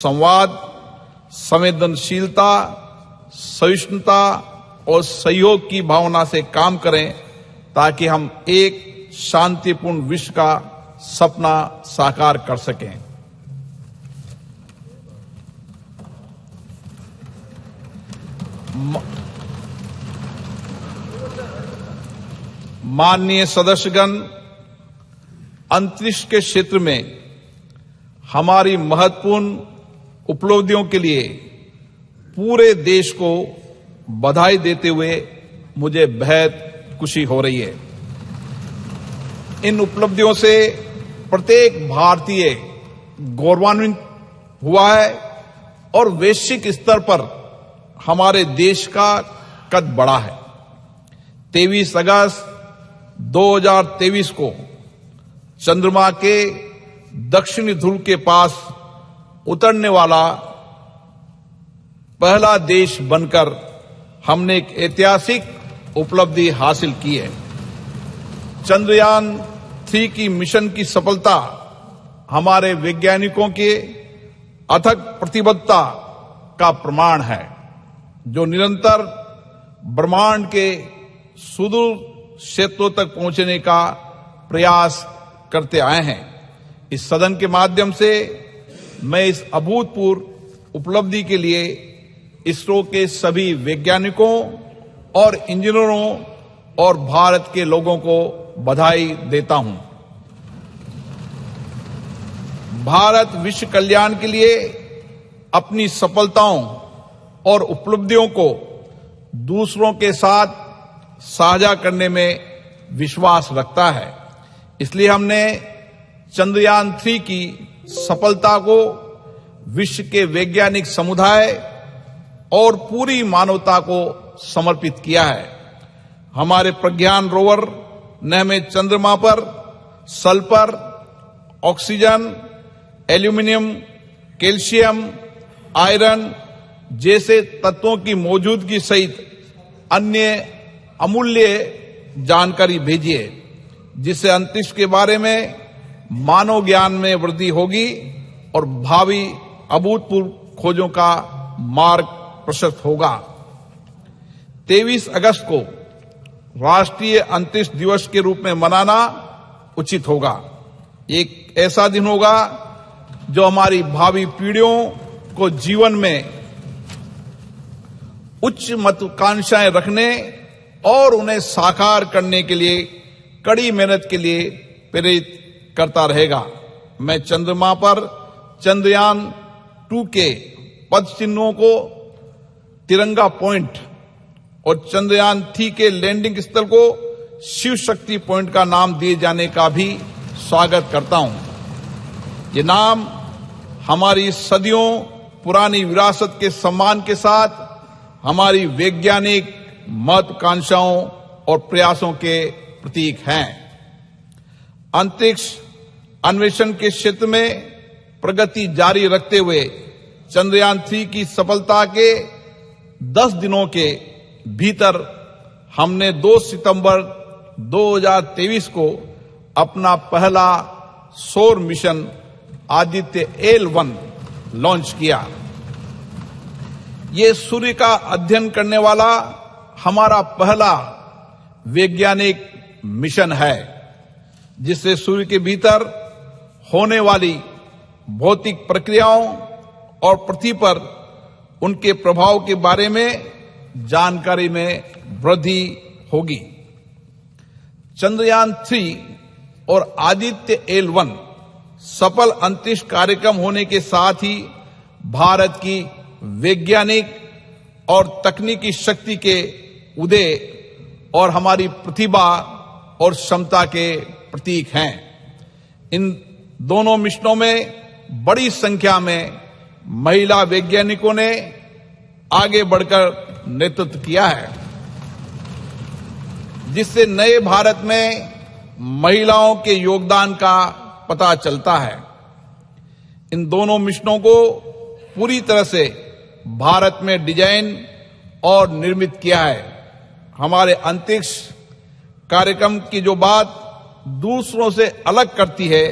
संवाद, संवेदनशीलता, सहिष्णुता और सहयोग की भावना से काम करें ताकि हम एक शांतिपूर्ण विश्व का सपना साकार कर सकें। माननीय सदस्यगण, अंतरिक्ष के क्षेत्र में हमारी महत्वपूर्ण उपलब्धियों के लिए पूरे देश को बधाई देते हुए मुझे बेहद खुशी हो रही है। इन उपलब्धियों से प्रत्येक भारतीय गौरवान्वित हुआ है और वैश्विक स्तर पर हमारे देश का कद बढ़ा है। 23 अगस्त 2023 को चंद्रमा के दक्षिणी ध्रुव के पास उतरने वाला पहला देश बनकर हमने एक ऐतिहासिक उपलब्धि हासिल की है। चंद्रयान 3 की मिशन की सफलता हमारे वैज्ञानिकों के अथक प्रतिबद्धता का प्रमाण है, जो निरंतर ब्रह्मांड के सुदूर क्षेत्रों तक पहुंचने का प्रयास करते आए हैं। इस सदन के माध्यम से मैं इस अभूतपूर्व उपलब्धि के लिए इसरो के सभी वैज्ञानिकों और इंजीनियरों और भारत के लोगों को बधाई देता हूं। भारत विश्व कल्याण के लिए अपनी सफलताओं और उपलब्धियों को दूसरों के साथ साझा करने में विश्वास रखता है। इसलिए हमने चंद्रयान 3 की सफलता को विश्व के वैज्ञानिक समुदाय और पूरी मानवता को समर्पित किया है। हमारे प्रज्ञान रोवर ने हमें चंद्रमा पर sulphur, oxygen, aluminium, calcium, iron जैसे तत्वों की मौजूदगी सहित अन्य अमूल्य जानकारी भेजी है, जिससे अंतरिक्ष के बारे में मानव ज्ञान में वृद्धि होगी और भावी अभूतपूर्व खोजों का मार्ग प्रशस्त होगा। 23 अगस्त को राष्ट्रीय अंतरिक्ष दिवस के रूप में मनाना उचित होगा। एक ऐसा दिन होगा जो हमारी भावी पीढ़ियों को जीवन में उच्च महत्वाकांक्षाएं रखने और उन्हें साकार करने के लिए कड़ी मेहनत के लिए प्रेरित करता रहेगा। मैं चंद्रमा पर चंद्रयान 2 के पद चिन्हों को तिरंगा पॉइंट और चंद्रयान 3 के लैंडिंग स्थल को शिव शक्ति पॉइंट का नाम दिए जाने का भी स्वागत करता हूं। ये नाम हमारी सदियों पुरानी विरासत के सम्मान के साथ हमारी वैज्ञानिक महत्वाकांक्षाओं और प्रयासों के प्रतीक हैं। अंतरिक्ष अन्वेषण के क्षेत्र में प्रगति जारी रखते हुए चंद्रयान 3 की सफलता के 10 दिनों के भीतर हमने 2 सितंबर 2023 को अपना पहला सौर मिशन आदित्य L1 लॉन्च किया। ये सूर्य का अध्ययन करने वाला हमारा पहला वैज्ञानिक मिशन है, जिससे सूर्य के भीतर होने वाली भौतिक प्रक्रियाओं और पृथ्वी पर उनके प्रभाव के बारे में जानकारी में वृद्धि होगी। चंद्रयान 3 और आदित्य L1 सफल अंतरिक्ष कार्यक्रम होने के साथ ही भारत की वैज्ञानिक और तकनीकी शक्ति के उदय और हमारी प्रतिभा और क्षमता के प्रतीक हैं। इन दोनों मिशनों में बड़ी संख्या में महिला वैज्ञानिकों ने आगे बढ़कर नेतृत्व किया है, जिससे नए भारत में महिलाओं के योगदान का पता चलता है। इन दोनों मिशनों को पूरी तरह से भारत में डिजाइन और निर्मित किया है। हमारे अंतरिक्ष कार्यक्रम की जो बात दूसरों से अलग करती है,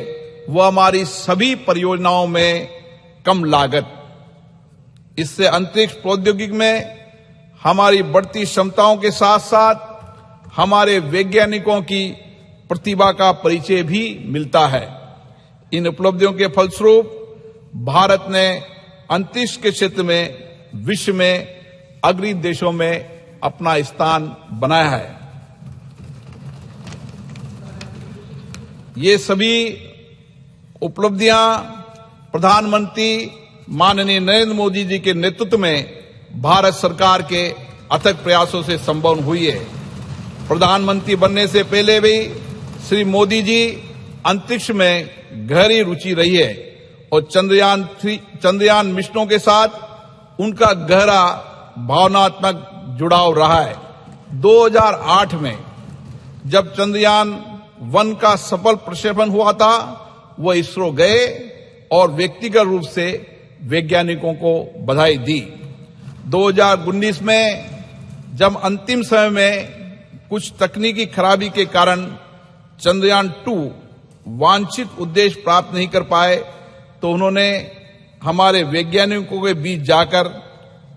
वह हमारी सभी परियोजनाओं में कम लागत, इससे अंतरिक्ष प्रौद्योगिकी में हमारी बढ़ती क्षमताओं के साथ साथ हमारे वैज्ञानिकों की प्रतिभा का परिचय भी मिलता है। इन उपलब्धियों के फलस्वरूप भारत ने अंतरिक्ष के क्षेत्र में विश्व में अग्रणी देशों में अपना स्थान बनाया है। ये सभी उपलब्धियां प्रधानमंत्री माननीय नरेंद्र मोदी जी के नेतृत्व में भारत सरकार के अथक प्रयासों से संभव हुई है। प्रधानमंत्री बनने से पहले भी श्री मोदी जी अंतरिक्ष में गहरी रुचि रही है और चंद्रयान मिशनों के साथ उनका गहरा भावनात्मक जुड़ाव रहा है। 2008 में जब चंद्रयान 1 का सफल प्रक्षेपण हुआ था, वह इसरो गए और व्यक्तिगत रूप से वैज्ञानिकों को बधाई दी। 2019 में जब अंतिम समय में कुछ तकनीकी खराबी के कारण चंद्रयान 2 वांछित उद्देश्य प्राप्त नहीं कर पाए, तो उन्होंने हमारे वैज्ञानिकों के बीच जाकर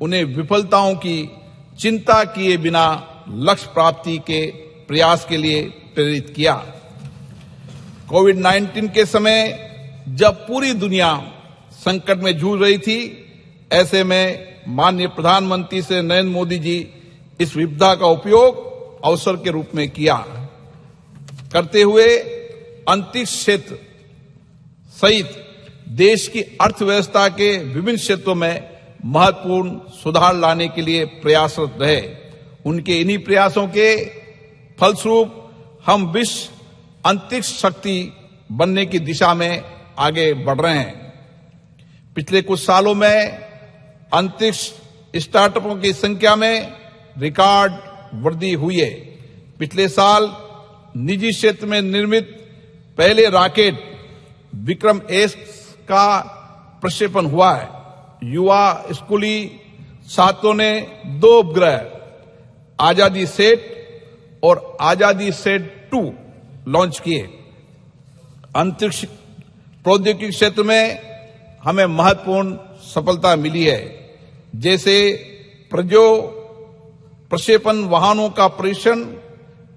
उन्हें विफलताओं की चिंता किए बिना लक्ष्य प्राप्ति के प्रयास के लिए प्रेरित किया। कोविड-19 के समय जब पूरी दुनिया संकट में जूझ रही थी, ऐसे में माननीय प्रधानमंत्री से नरेंद्र मोदी जी इस विपदा का उपयोग अवसर के रूप में किया करते हुए अंतरिक्ष क्षेत्र सहित देश की अर्थव्यवस्था के विभिन्न क्षेत्रों में महत्वपूर्ण सुधार लाने के लिए प्रयासरत रहे। उनके इन्हीं प्रयासों के फलस्वरूप हम विश्व अंतरिक्ष शक्ति बनने की दिशा में आगे बढ़ रहे हैं। पिछले कुछ सालों में अंतरिक्ष स्टार्टअपों की संख्या में रिकॉर्ड वृद्धि हुई है। पिछले साल निजी क्षेत्र में निर्मित पहले रॉकेट विक्रम एस का प्रक्षेपण हुआ है। युवा स्कूली छात्रों ने 2 उपग्रह आजादी सेट और आजादी सेट 2 लॉन्च किए। अंतरिक्ष प्रौद्योगिकी क्षेत्र में हमें महत्वपूर्ण सफलता मिली है, जैसे प्रक्षेपण वाहनों का परीक्षण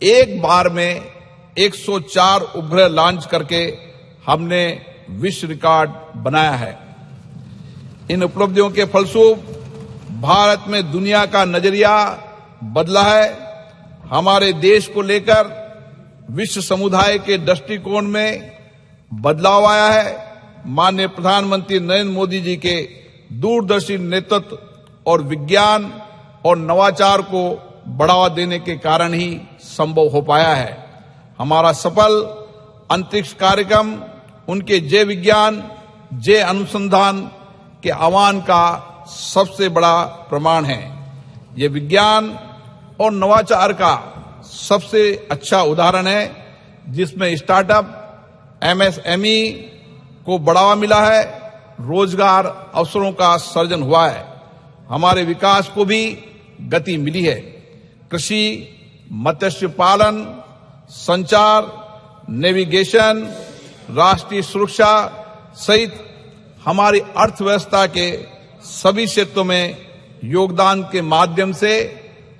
एक बार में 104 उपग्रह लॉन्च करके हमने विश्व रिकॉर्ड बनाया है। इन उपलब्धियों के फलस्वरूप भारत में दुनिया का नजरिया बदला है। हमारे देश को लेकर विश्व समुदाय के दृष्टिकोण में बदलाव आया है। माननीय प्रधानमंत्री नरेंद्र मोदी जी के दूरदर्शी नेतृत्व और विज्ञान और नवाचार को बढ़ावा देने के कारण ही संभव हो पाया है। हमारा सफल अंतरिक्ष कार्यक्रम उनके जय विज्ञान जय अनुसंधान के आह्वान का सबसे बड़ा प्रमाण है। ये विज्ञान और नवाचार का सबसे अच्छा उदाहरण है, जिसमें स्टार्टअप एमएसएमई को बढ़ावा मिला है, रोजगार अवसरों का सृजन हुआ है, हमारे विकास को भी गति मिली है। कृषि, मत्स्य पालन, संचार, नेविगेशन, राष्ट्रीय सुरक्षा सहित हमारी अर्थव्यवस्था के सभी क्षेत्रों में योगदान के माध्यम से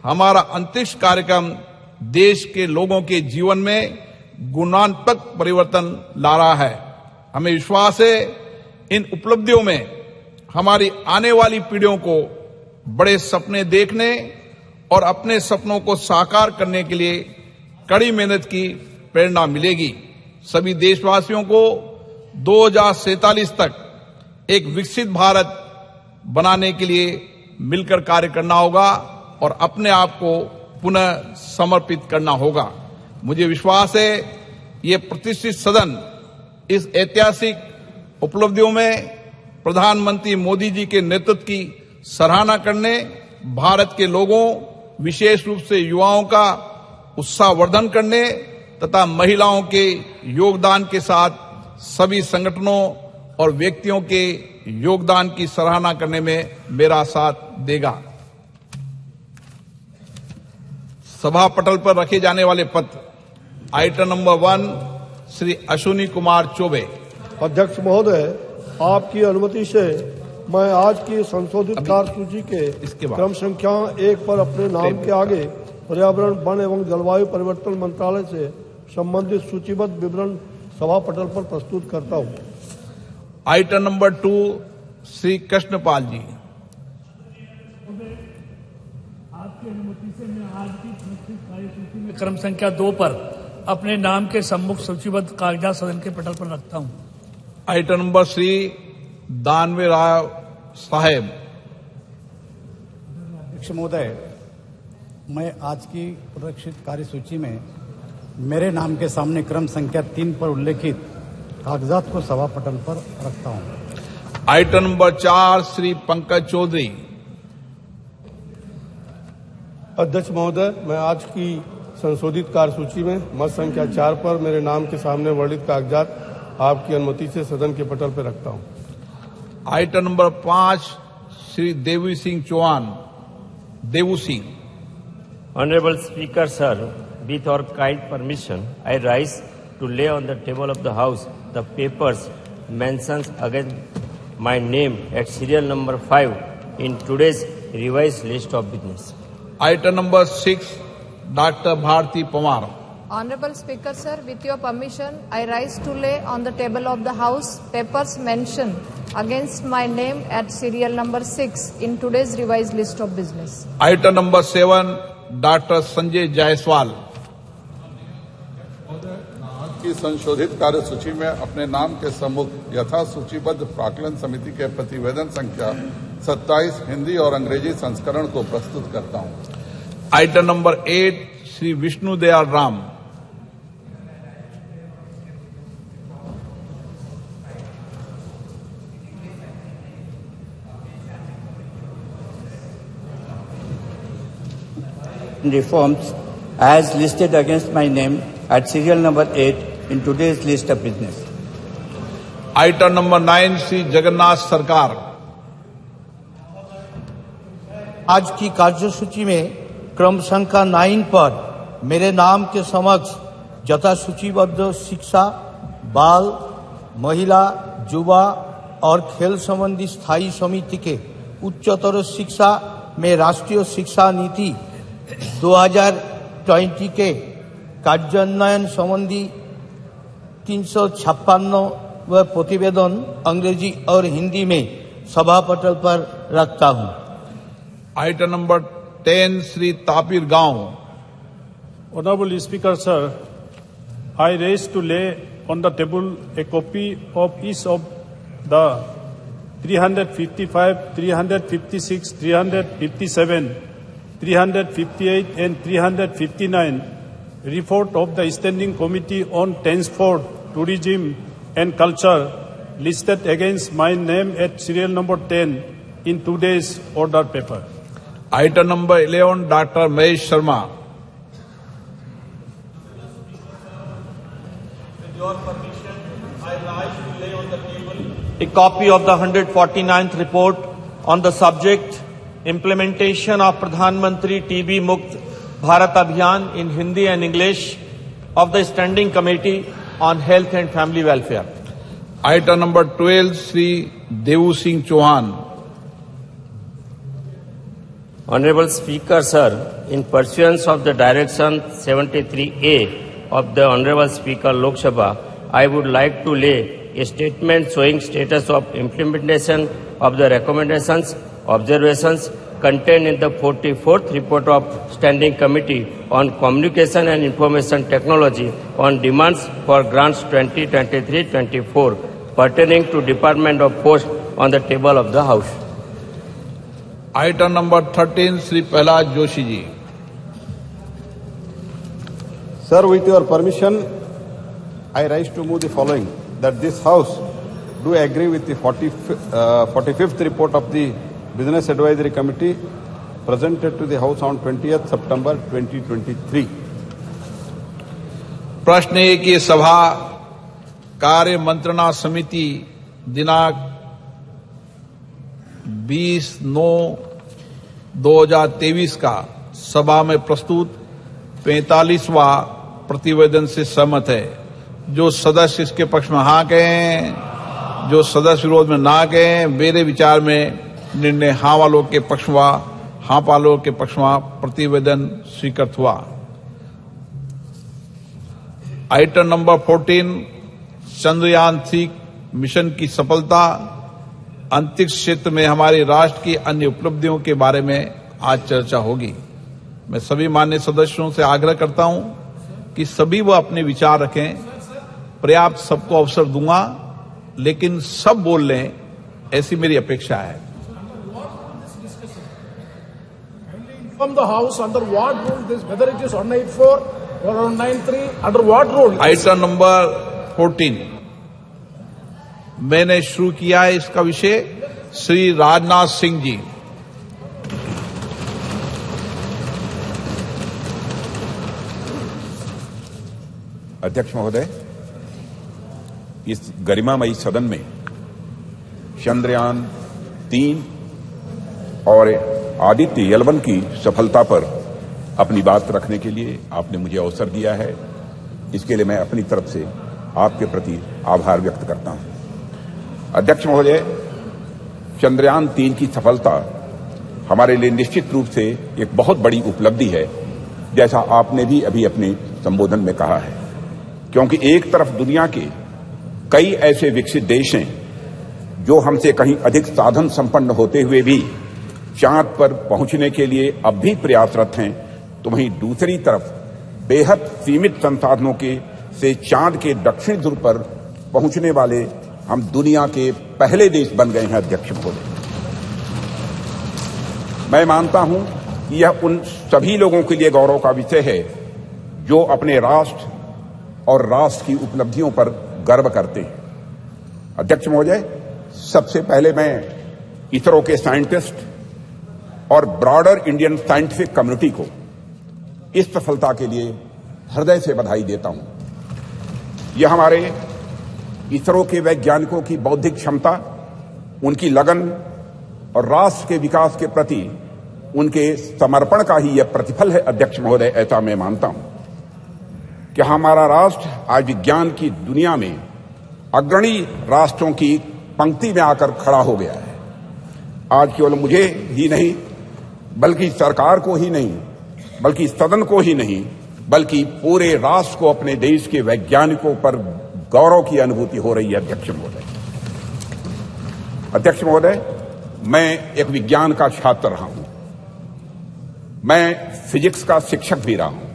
हमारा अंतरिक्ष कार्यक्रम देश के लोगों के जीवन में गुणात्मक परिवर्तन ला रहा है। हमें विश्वास है इन उपलब्धियों में हमारी आने वाली पीढ़ियों को बड़े सपने देखने और अपने सपनों को साकार करने के लिए कड़ी मेहनत की प्रेरणा मिलेगी। सभी देशवासियों को 2047 तक एक विकसित भारत बनाने के लिए मिलकर कार्य करना होगा और अपने आप को पुनः समर्पित करना होगा। मुझे विश्वास है ये प्रतिष्ठित सदन इस ऐतिहासिक उपलब्धियों में प्रधानमंत्री मोदी जी के नेतृत्व की सराहना करने, भारत के लोगों विशेष रूप से युवाओं का उत्साहवर्धन करने तथा महिलाओं के योगदान के साथ सभी संगठनों और व्यक्तियों के योगदान की सराहना करने में मेरा साथ देगा। सभा पटल पर रखे जाने वाले पत्र। Item number 1 Shri Ashwini Kumar Choubey. अध्यक्ष महोदय, आपकी अनुमति से मैं आज की संशोधित कार्यसूची के क्रम संख्या 1 पर अपने नाम के आगे पर्यावरण, वन एवं जलवायु परिवर्तन मंत्रालय से संबंधित सूचीबद्ध विवरण सभा पटल पर प्रस्तुत करता हूं। आइटम नंबर 2 श्री कृष्णपाल जी। आपकी अनुमति से मैं आज की प्रस्तुत कार्यसूची में क्रम संख्या 2 पर अपने नाम के सम्मुख सूचीबद्ध कागजात सदन के पटल पर रखता हूं। आइटम नंबर श्री दानवे राय साहेब। अध्यक्ष महोदय, मैं आज की प्रदर्शित कार्यसूची में मेरे नाम के सामने क्रम संख्या 3 पर उल्लेखित कागजात को सभा पटल पर रखता हूं। Item number 4 Shri Pankaj Chaudhary. अध्यक्ष महोदय, मैं आज की संशोधित कार्यसूची में मत संख्या 4 पर मेरे नाम के सामने वर्णित कागजात आपकी अनुमति से सदन के पटल पर रखता हूं। Item number 5 Shri Devi Singh Chauhan. Daewoo Singh. Honorable Speaker, sir, with your kind permission, I rise to lay on the table of the House the papers mentions against my name at serial number 5 in today's revised list of business. Item number 6 doctor Bharati Pawar. Honorable Speaker, sir, with your permission, I rise to lay on the table of the House papers mentioned against my name at serial number 6 in today's revised list of business. Item number 7 doctor Sanjay Jaiswal. आज की संशोधित कार्यसूची में अपने नाम के सम्मुख यथा सूचीबद्ध प्राक्कलन समिति के प्रतिवेदन संख्या 27 हिंदी और अंग्रेजी संस्करण को प्रस्तुत करता हूं। Item number 8 Shri Vishnu Dayal Ram. Reforms as listed against my name at serial number 8 in today's list of business. Item number 9 Shri Jagannath सरकार। आज की कार्यसूची में क्रम संख्या 9 पर मेरे नाम के समक्ष यथा सूचीबद्ध शिक्षा, बाल, महिला, युवा और खेल संबंधी स्थायी समिति के उच्चतर शिक्षा में राष्ट्रीय शिक्षा नीति 2020 के कार्यान्वयन संबंधी 356 प्रतिवेदन अंग्रेजी और हिंदी में सभा पटल पर रखता हूं। आइटम नंबर 10 श्री तापिर गांव। Honorable Speaker, sir, I raise to lay on the table a copy of each of the 355, 356, 357, 358 and 359 report of the Standing Committee on Transport, Tourism and Culture listed against my name at serial number 10 in today's order paper. Item number 11 doctor Mahesh Sharma. With your permission, I rise to lay on the table a copy of the 149th report on the subject implementation of Pradhan Mantri TB Mukt Bharat Abhiyan in Hindi and English of the Standing Committee on Health and Family Welfare. Item number 12 Shri Devu Singh Chauhan. Honorable Speaker, sir, in pursuance of the Direction 73A of the Honorable Speaker Lok Sabha, I would like to lay a statement showing status of implementation of the recommendations, observations contained in the 44th report of Standing Committee on Communication and Information Technology on demands for grants 2023-24 pertaining to Department of Post on the table of the House. Item number 13 Shri Pralhad Joshi ji. Sir, with your permission, I rise to move the following, that this House do agree with the 45th report of the Business Advisory Committee presented to the House on 20th September 2023. प्रश्न है कि सभा कार्य मंत्रणा समिति दिनांक 20/9/2023 का सभा में प्रस्तुत 45वां प्रतिवेदन से सहमत है। जो सदस्य इसके पक्ष में हाँ कहें, जो सदस्य विरोध में ना गए, मेरे विचार में निर्णय हाँ वालों के पक्ष में, हाँ वालों के पक्ष में प्रतिवेदन स्वीकृत हुआ। आइटम नंबर 14, चंद्रयान 3 मिशन की सफलता, अंतरिक्ष क्षेत्र में हमारे राष्ट्र की अन्य उपलब्धियों के बारे में आज चर्चा होगी। मैं सभी माननीय सदस्यों से आग्रह करता हूं कि सभी वो अपने विचार रखें। पर्याप्त सबको अवसर दूंगा, लेकिन सब बोल लें, ऐसी मेरी अपेक्षा है। From the House, under what rule this, whether it is 184 or 193, under what rule? Item number 14 मैंने शुरू किया है, इसका विषय श्री राजनाथ सिंह जी। अध्यक्ष महोदय, इस गरिमामयी सदन में चंद्रयान 3 और आदित्य L1 की सफलता पर अपनी बात रखने के लिए आपने मुझे अवसर दिया है। इसके लिए मैं अपनी तरफ से आपके प्रति आभार व्यक्त करता हूं। अध्यक्ष महोदय, चंद्रयान 3 की सफलता हमारे लिए निश्चित रूप से एक बहुत बड़ी उपलब्धि है, जैसा आपने भी अभी अपने संबोधन में कहा है, क्योंकि एक तरफ दुनिया के कई ऐसे विकसित देश हैं जो हमसे कहीं अधिक साधन संपन्न होते हुए भी चांद पर पहुंचने के लिए अब भी प्रयासरत हैं, तो वहीं दूसरी तरफ बेहद सीमित संसाधनों के से चांद के दक्षिण ध्रुव पर पहुंचने वाले हम दुनिया के पहले देश बन गए हैं। अध्यक्ष महोदय, मैं मानता हूं कि यह उन सभी लोगों के लिए गौरव का विषय है जो अपने राष्ट्र और राष्ट्र की उपलब्धियों पर गर्व करते हैं। अध्यक्ष महोदय, सबसे पहले मैं इसरो के साइंटिस्ट और ब्रॉडर इंडियन साइंटिफिक कम्युनिटी को इस सफलता के लिए हृदय से बधाई देता हूं। यह हमारे इसरो के वैज्ञानिकों की बौद्धिक क्षमता, उनकी लगन और राष्ट्र के विकास के प्रति उनके समर्पण का ही यह प्रतिफल है। अध्यक्ष महोदय, ऐसा मैं मानता हूं कि हमारा राष्ट्र आज विज्ञान की दुनिया में अग्रणी राष्ट्रों की पंक्ति में आकर खड़ा हो गया है। आज केवल मुझे ही नहीं, बल्कि सरकार को ही नहीं, बल्कि सदन को ही नहीं, बल्कि पूरे राष्ट्र को अपने देश के वैज्ञानिकों पर गौरव की अनुभूति हो रही है। अध्यक्ष महोदय, मैं एक विज्ञान का छात्र रहा हूं, मैं फिजिक्स का शिक्षक भी रहा हूं।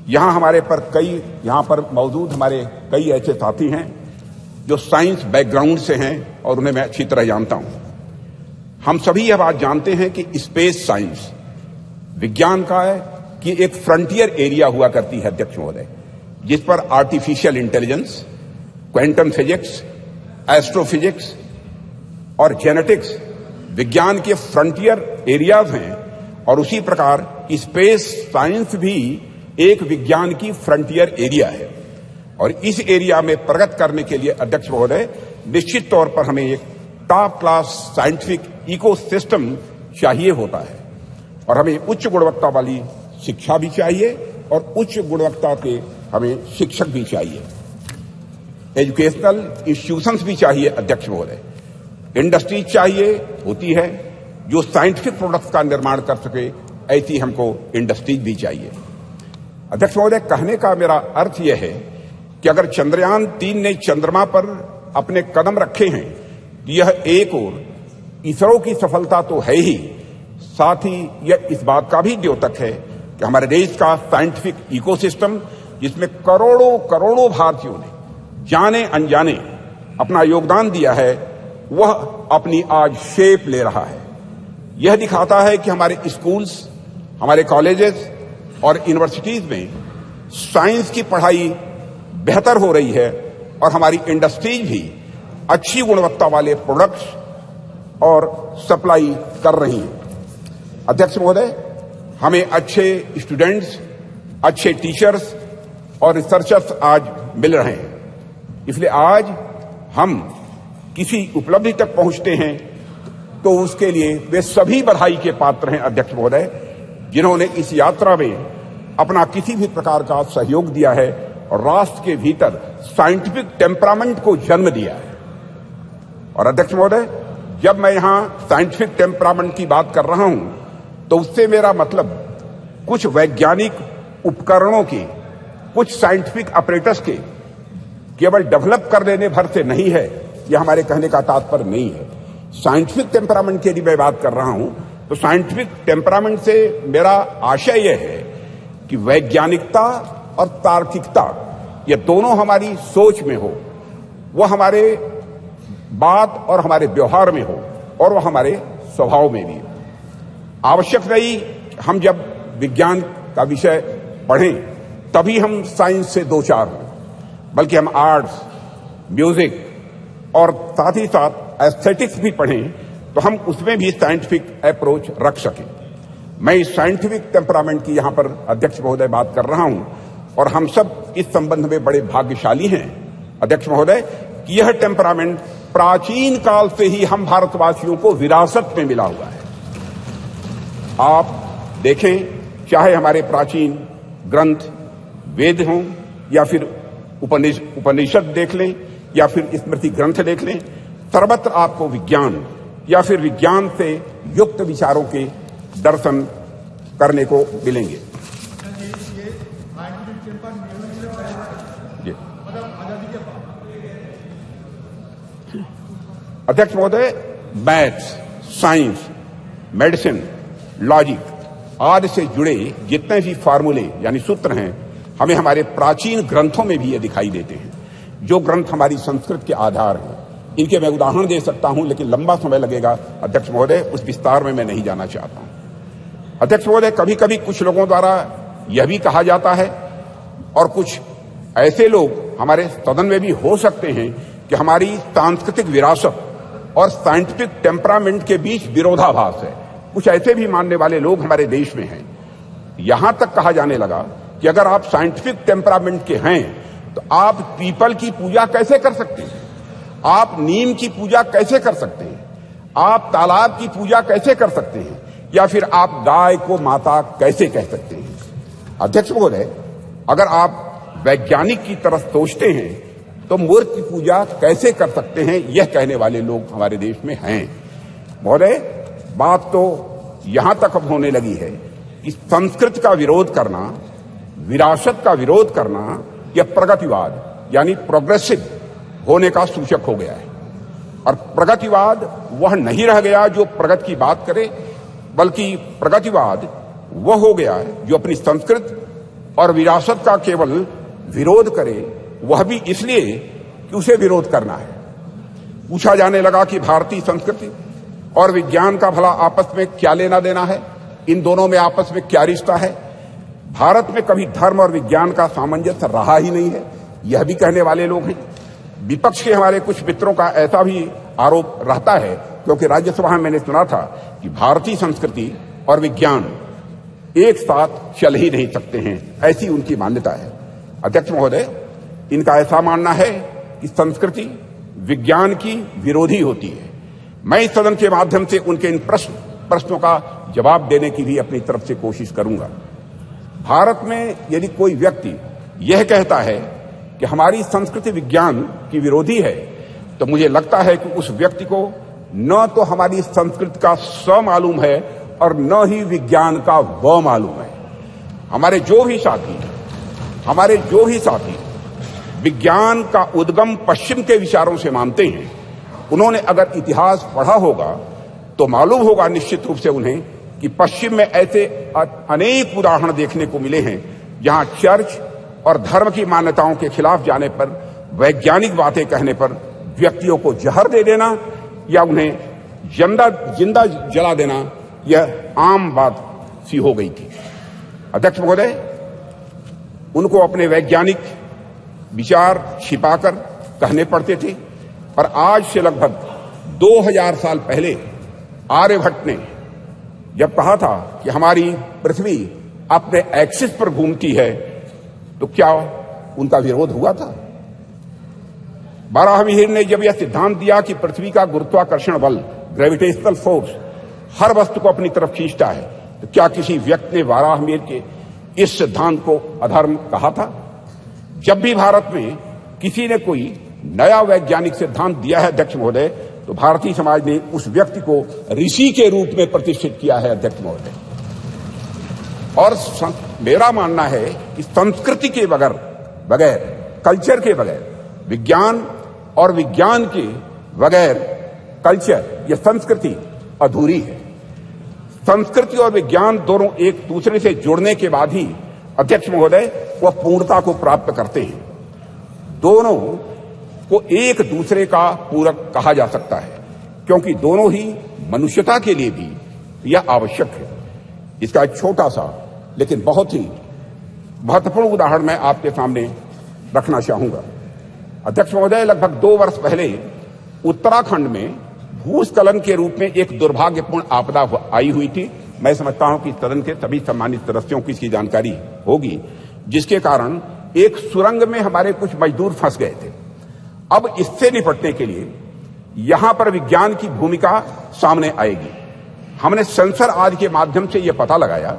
यहां पर मौजूद हमारे कई ऐसे साथी हैं जो साइंस बैकग्राउंड से हैं और उन्हें मैं अच्छी तरह जानता हूं। हम सभी यह बात जानते हैं कि स्पेस साइंस विज्ञान का है कि एक फ्रंटियर एरिया हुआ करती है। अध्यक्ष महोदय, जिस पर artificial intelligence, quantum physics, astrophysics और जेनेटिक्स विज्ञान के फ्रंटियर एरियाज हैं, और उसी प्रकार स्पेस साइंस भी एक विज्ञान की फ्रंटियर एरिया है। और इस एरिया में प्रगति करने के लिए अध्यक्ष महोदय, निश्चित तौर पर हमें एक टॉप क्लास साइंटिफिक इकोसिस्टम चाहिए होता है, और हमें उच्च गुणवत्ता वाली शिक्षा भी चाहिए और उच्च गुणवत्ता के हमें शिक्षक भी चाहिए, एजुकेशनल इंस्टीट्यूशंस भी चाहिए। अध्यक्ष महोदय, इंडस्ट्रीज चाहिए होती है जो साइंटिफिक प्रोडक्ट्स का निर्माण कर सके, ऐसी हमको इंडस्ट्रीज भी चाहिए। अध्यक्ष महोदय, कहने का मेरा अर्थ यह है कि अगर चंद्रयान 3 ने चंद्रमा पर अपने कदम रखे हैं, यह एक और इसरो की सफलता तो है ही, साथ ही यह इस बात का भी द्योतक है कि हमारे देश का साइंटिफिक इकोसिस्टम, जिसमें करोड़ों करोड़ों भारतीयों ने जाने अनजाने अपना योगदान दिया है, वह अपनी आज शेप ले रहा है। यह दिखाता है कि हमारे स्कूल्स, हमारे कॉलेजेस और यूनिवर्सिटीज में साइंस की पढ़ाई बेहतर हो रही है, और हमारी इंडस्ट्रीज भी अच्छी गुणवत्ता वाले प्रोडक्ट्स और सप्लाई कर रही हैं। अध्यक्ष महोदय, हमें अच्छे स्टूडेंट्स, अच्छे टीचर्स और रिसर्चर्स आज मिल रहे हैं, इसलिए आज हम किसी उपलब्धि तक पहुंचते हैं तो उसके लिए वे सभी बधाई के पात्र हैं। अध्यक्ष महोदय, जिन्होंने इस यात्रा में अपना किसी भी प्रकार का सहयोग दिया है, और राष्ट्र के भीतर साइंटिफिक टेम्परामेंट को जन्म दिया है। और अध्यक्ष महोदय, जब मैं यहां साइंटिफिक टेम्परामेंट की बात कर रहा हूं तो उससे मेरा मतलब कुछ वैज्ञानिक उपकरणों के, कुछ साइंटिफिक ऑपरेटर्स के केवल डेवलप कर लेने भर से नहीं है, यह हमारे कहने का तात्पर्य नहीं है। साइंटिफिक टेम्परामेंट की यदि मैं बात कर रहा हूं तो साइंटिफिक टेम्परामेंट से मेरा आशय यह है कि वैज्ञानिकता और तार्किकता ये दोनों हमारी सोच में हो, वह हमारे बात और हमारे व्यवहार में हो, और वह हमारे स्वभाव में भी हो। आवश्यक नहीं हम जब विज्ञान का विषय पढ़ें तभी हम साइंस से दो चार हों, बल्कि हम आर्ट्स, म्यूजिक और साथ ही साथ एस्थेटिक्स भी पढ़ें तो हम उसमें भी साइंटिफिक अप्रोच रख सकें। मैं इस साइंटिफिक टेम्परामेंट की यहां पर अध्यक्ष महोदय बात कर रहा हूं, और हम सब इस संबंध में बड़े भाग्यशाली हैं अध्यक्ष महोदय कि यह टेम्परामेंट प्राचीन काल से ही हम भारतवासियों को विरासत में मिला हुआ है। आप देखें, चाहे हमारे प्राचीन ग्रंथ वेद हों या फिर उपनिषद देख लें या फिर स्मृति ग्रंथ देख लें, सर्वत्र आपको विज्ञान या फिर विज्ञान से युक्त विचारों के दर्शन करने को मिलेंगे। अध्यक्ष महोदय, मैथ्स, साइंस, मेडिसिन, लॉजिक आदि से जुड़े जितने भी फार्मूले यानी सूत्र हैं, हमें हमारे प्राचीन ग्रंथों में भी ये दिखाई देते हैं, जो ग्रंथ हमारी संस्कृति के आधार हैं। इनके मैं उदाहरण दे सकता हूं, लेकिन लंबा समय लगेगा अध्यक्ष महोदय, उस विस्तार में मैं नहीं जाना चाहता हूं। अध्यक्ष महोदय, कभी कभी कुछ लोगों द्वारा यह भी कहा जाता है, और कुछ ऐसे लोग हमारे सदन में भी हो सकते हैं कि हमारी सांस्कृतिक विरासत और साइंटिफिक टेम्परामेंट के बीच विरोधाभास है। कुछ ऐसे भी मानने वाले लोग हमारे देश में हैं। यहां तक कहा जाने लगा कि अगर आप साइंटिफिक टेम्परामेंट के हैं तो आप पीपल की पूजा कैसे कर सकते हैं, आप नीम की पूजा कैसे कर सकते हैं, आप तालाब की पूजा कैसे कर सकते हैं, या फिर आप गाय को माता कैसे कह सकते हैं। अध्यक्ष महोदय, अगर आप वैज्ञानिक की तरफ सोचते हैं तो मूर्ति की पूजा कैसे कर सकते हैं, यह कहने वाले लोग हमारे देश में हैं। महोदय, बात तो यहां तक अब होने लगी है कि संस्कृति का विरोध करना, विरासत का विरोध करना, यह प्रगतिवाद यानी प्रोग्रेसिव होने का सूचक हो गया है। और प्रगतिवाद वह नहीं रह गया जो प्रगति की बात करे, बल्कि प्रगतिवाद वह हो गया जो अपनी संस्कृति और विरासत का केवल विरोध करे, वह भी इसलिए कि उसे विरोध करना है। पूछा जाने लगा कि भारतीय संस्कृति और विज्ञान का भला आपस में क्या लेना देना है, इन दोनों में आपस में क्या रिश्ता है। भारत में कभी धर्म और विज्ञान का सामंजस्य रहा ही नहीं है, यह भी कहने वाले लोग हैं। विपक्ष के हमारे कुछ मित्रों का ऐसा भी आरोप रहता है, क्योंकि राज्यसभा में मैंने सुना था कि भारतीय संस्कृति और विज्ञान एक साथ चल ही नहीं सकते हैं, ऐसी उनकी मान्यता है। अध्यक्ष महोदय, इनका ऐसा मानना है कि संस्कृति विज्ञान की विरोधी होती है। मैं इस सदन के माध्यम से उनके इन प्रश्नों का जवाब देने की भी अपनी तरफ से कोशिश करूंगा। भारत में यदि कोई व्यक्ति यह कहता है कि हमारी संस्कृति विज्ञान की विरोधी है, तो मुझे लगता है कि उस व्यक्ति को न तो हमारी संस्कृति का स मालूम है और न ही विज्ञान का व मालूम है। हमारे जो भी साथी विज्ञान का उद्गम पश्चिम के विचारों से मानते हैं, उन्होंने अगर इतिहास पढ़ा होगा तो मालूम होगा निश्चित रूप से उन्हें कि पश्चिम में ऐसे अनेक उदाहरण देखने को मिले हैं जहां चर्च और धर्म की मान्यताओं के खिलाफ जाने पर, वैज्ञानिक बातें कहने पर व्यक्तियों को जहर दे देना या उन्हें जिंदा जला देना यह आम बात सी हो गई थी। अध्यक्ष महोदय, उनको अपने वैज्ञानिक विचार छिपाकर कहने पड़ते थे, और आज से लगभग 2000 साल पहले आर्यभट्ट ने जब कहा था कि हमारी पृथ्वी अपने एक्सिस पर घूमती है, तो क्या उनका विरोध हुआ था? बाराहमीर ने जब यह सिद्धांत दिया कि पृथ्वी का गुरुत्वाकर्षण बल, ग्रेविटेशनल फोर्स, हर वस्तु को अपनी तरफ खींचता है, तो क्या किसी व्यक्ति ने बाराहमीर के इस सिद्धांत को अधर्म कहा था? जब भी भारत में किसी ने कोई नया वैज्ञानिक सिद्धांत दिया है अध्यक्ष महोदय, तो भारतीय समाज ने उस व्यक्ति को ऋषि के रूप में प्रतिष्ठित किया है अध्यक्ष महोदय। और मेरा मानना है कि संस्कृति के बगैर कल्चर के बगैर विज्ञान और विज्ञान के बगैर कल्चर या संस्कृति अधूरी है। संस्कृति और विज्ञान दोनों एक दूसरे से जुड़ने के बाद ही अध्यक्ष महोदय वह पूर्णता को प्राप्त करते हैं। दोनों को एक दूसरे का पूरक कहा जा सकता है, क्योंकि दोनों ही मनुष्यता के लिए भी यह आवश्यक है। इसका एक छोटा सा लेकिन बहुत ही महत्वपूर्ण उदाहरण मैं आपके सामने रखना चाहूंगा। अध्यक्ष महोदय, लगभग 2 वर्ष पहले उत्तराखंड में भूस्खलन के रूप में एक दुर्भाग्यपूर्ण आपदा आई हुई थी। मैं समझता हूं कि सदन के सभी सम्मानित सदस्यों को इसकी जानकारी होगी, जिसके कारण एक सुरंग में हमारे कुछ मजदूर फंस गए थे। अब इससे निपटने के लिए यहां पर विज्ञान की भूमिका सामने आएगी। हमने सेंसर आदि के माध्यम से यह पता लगाया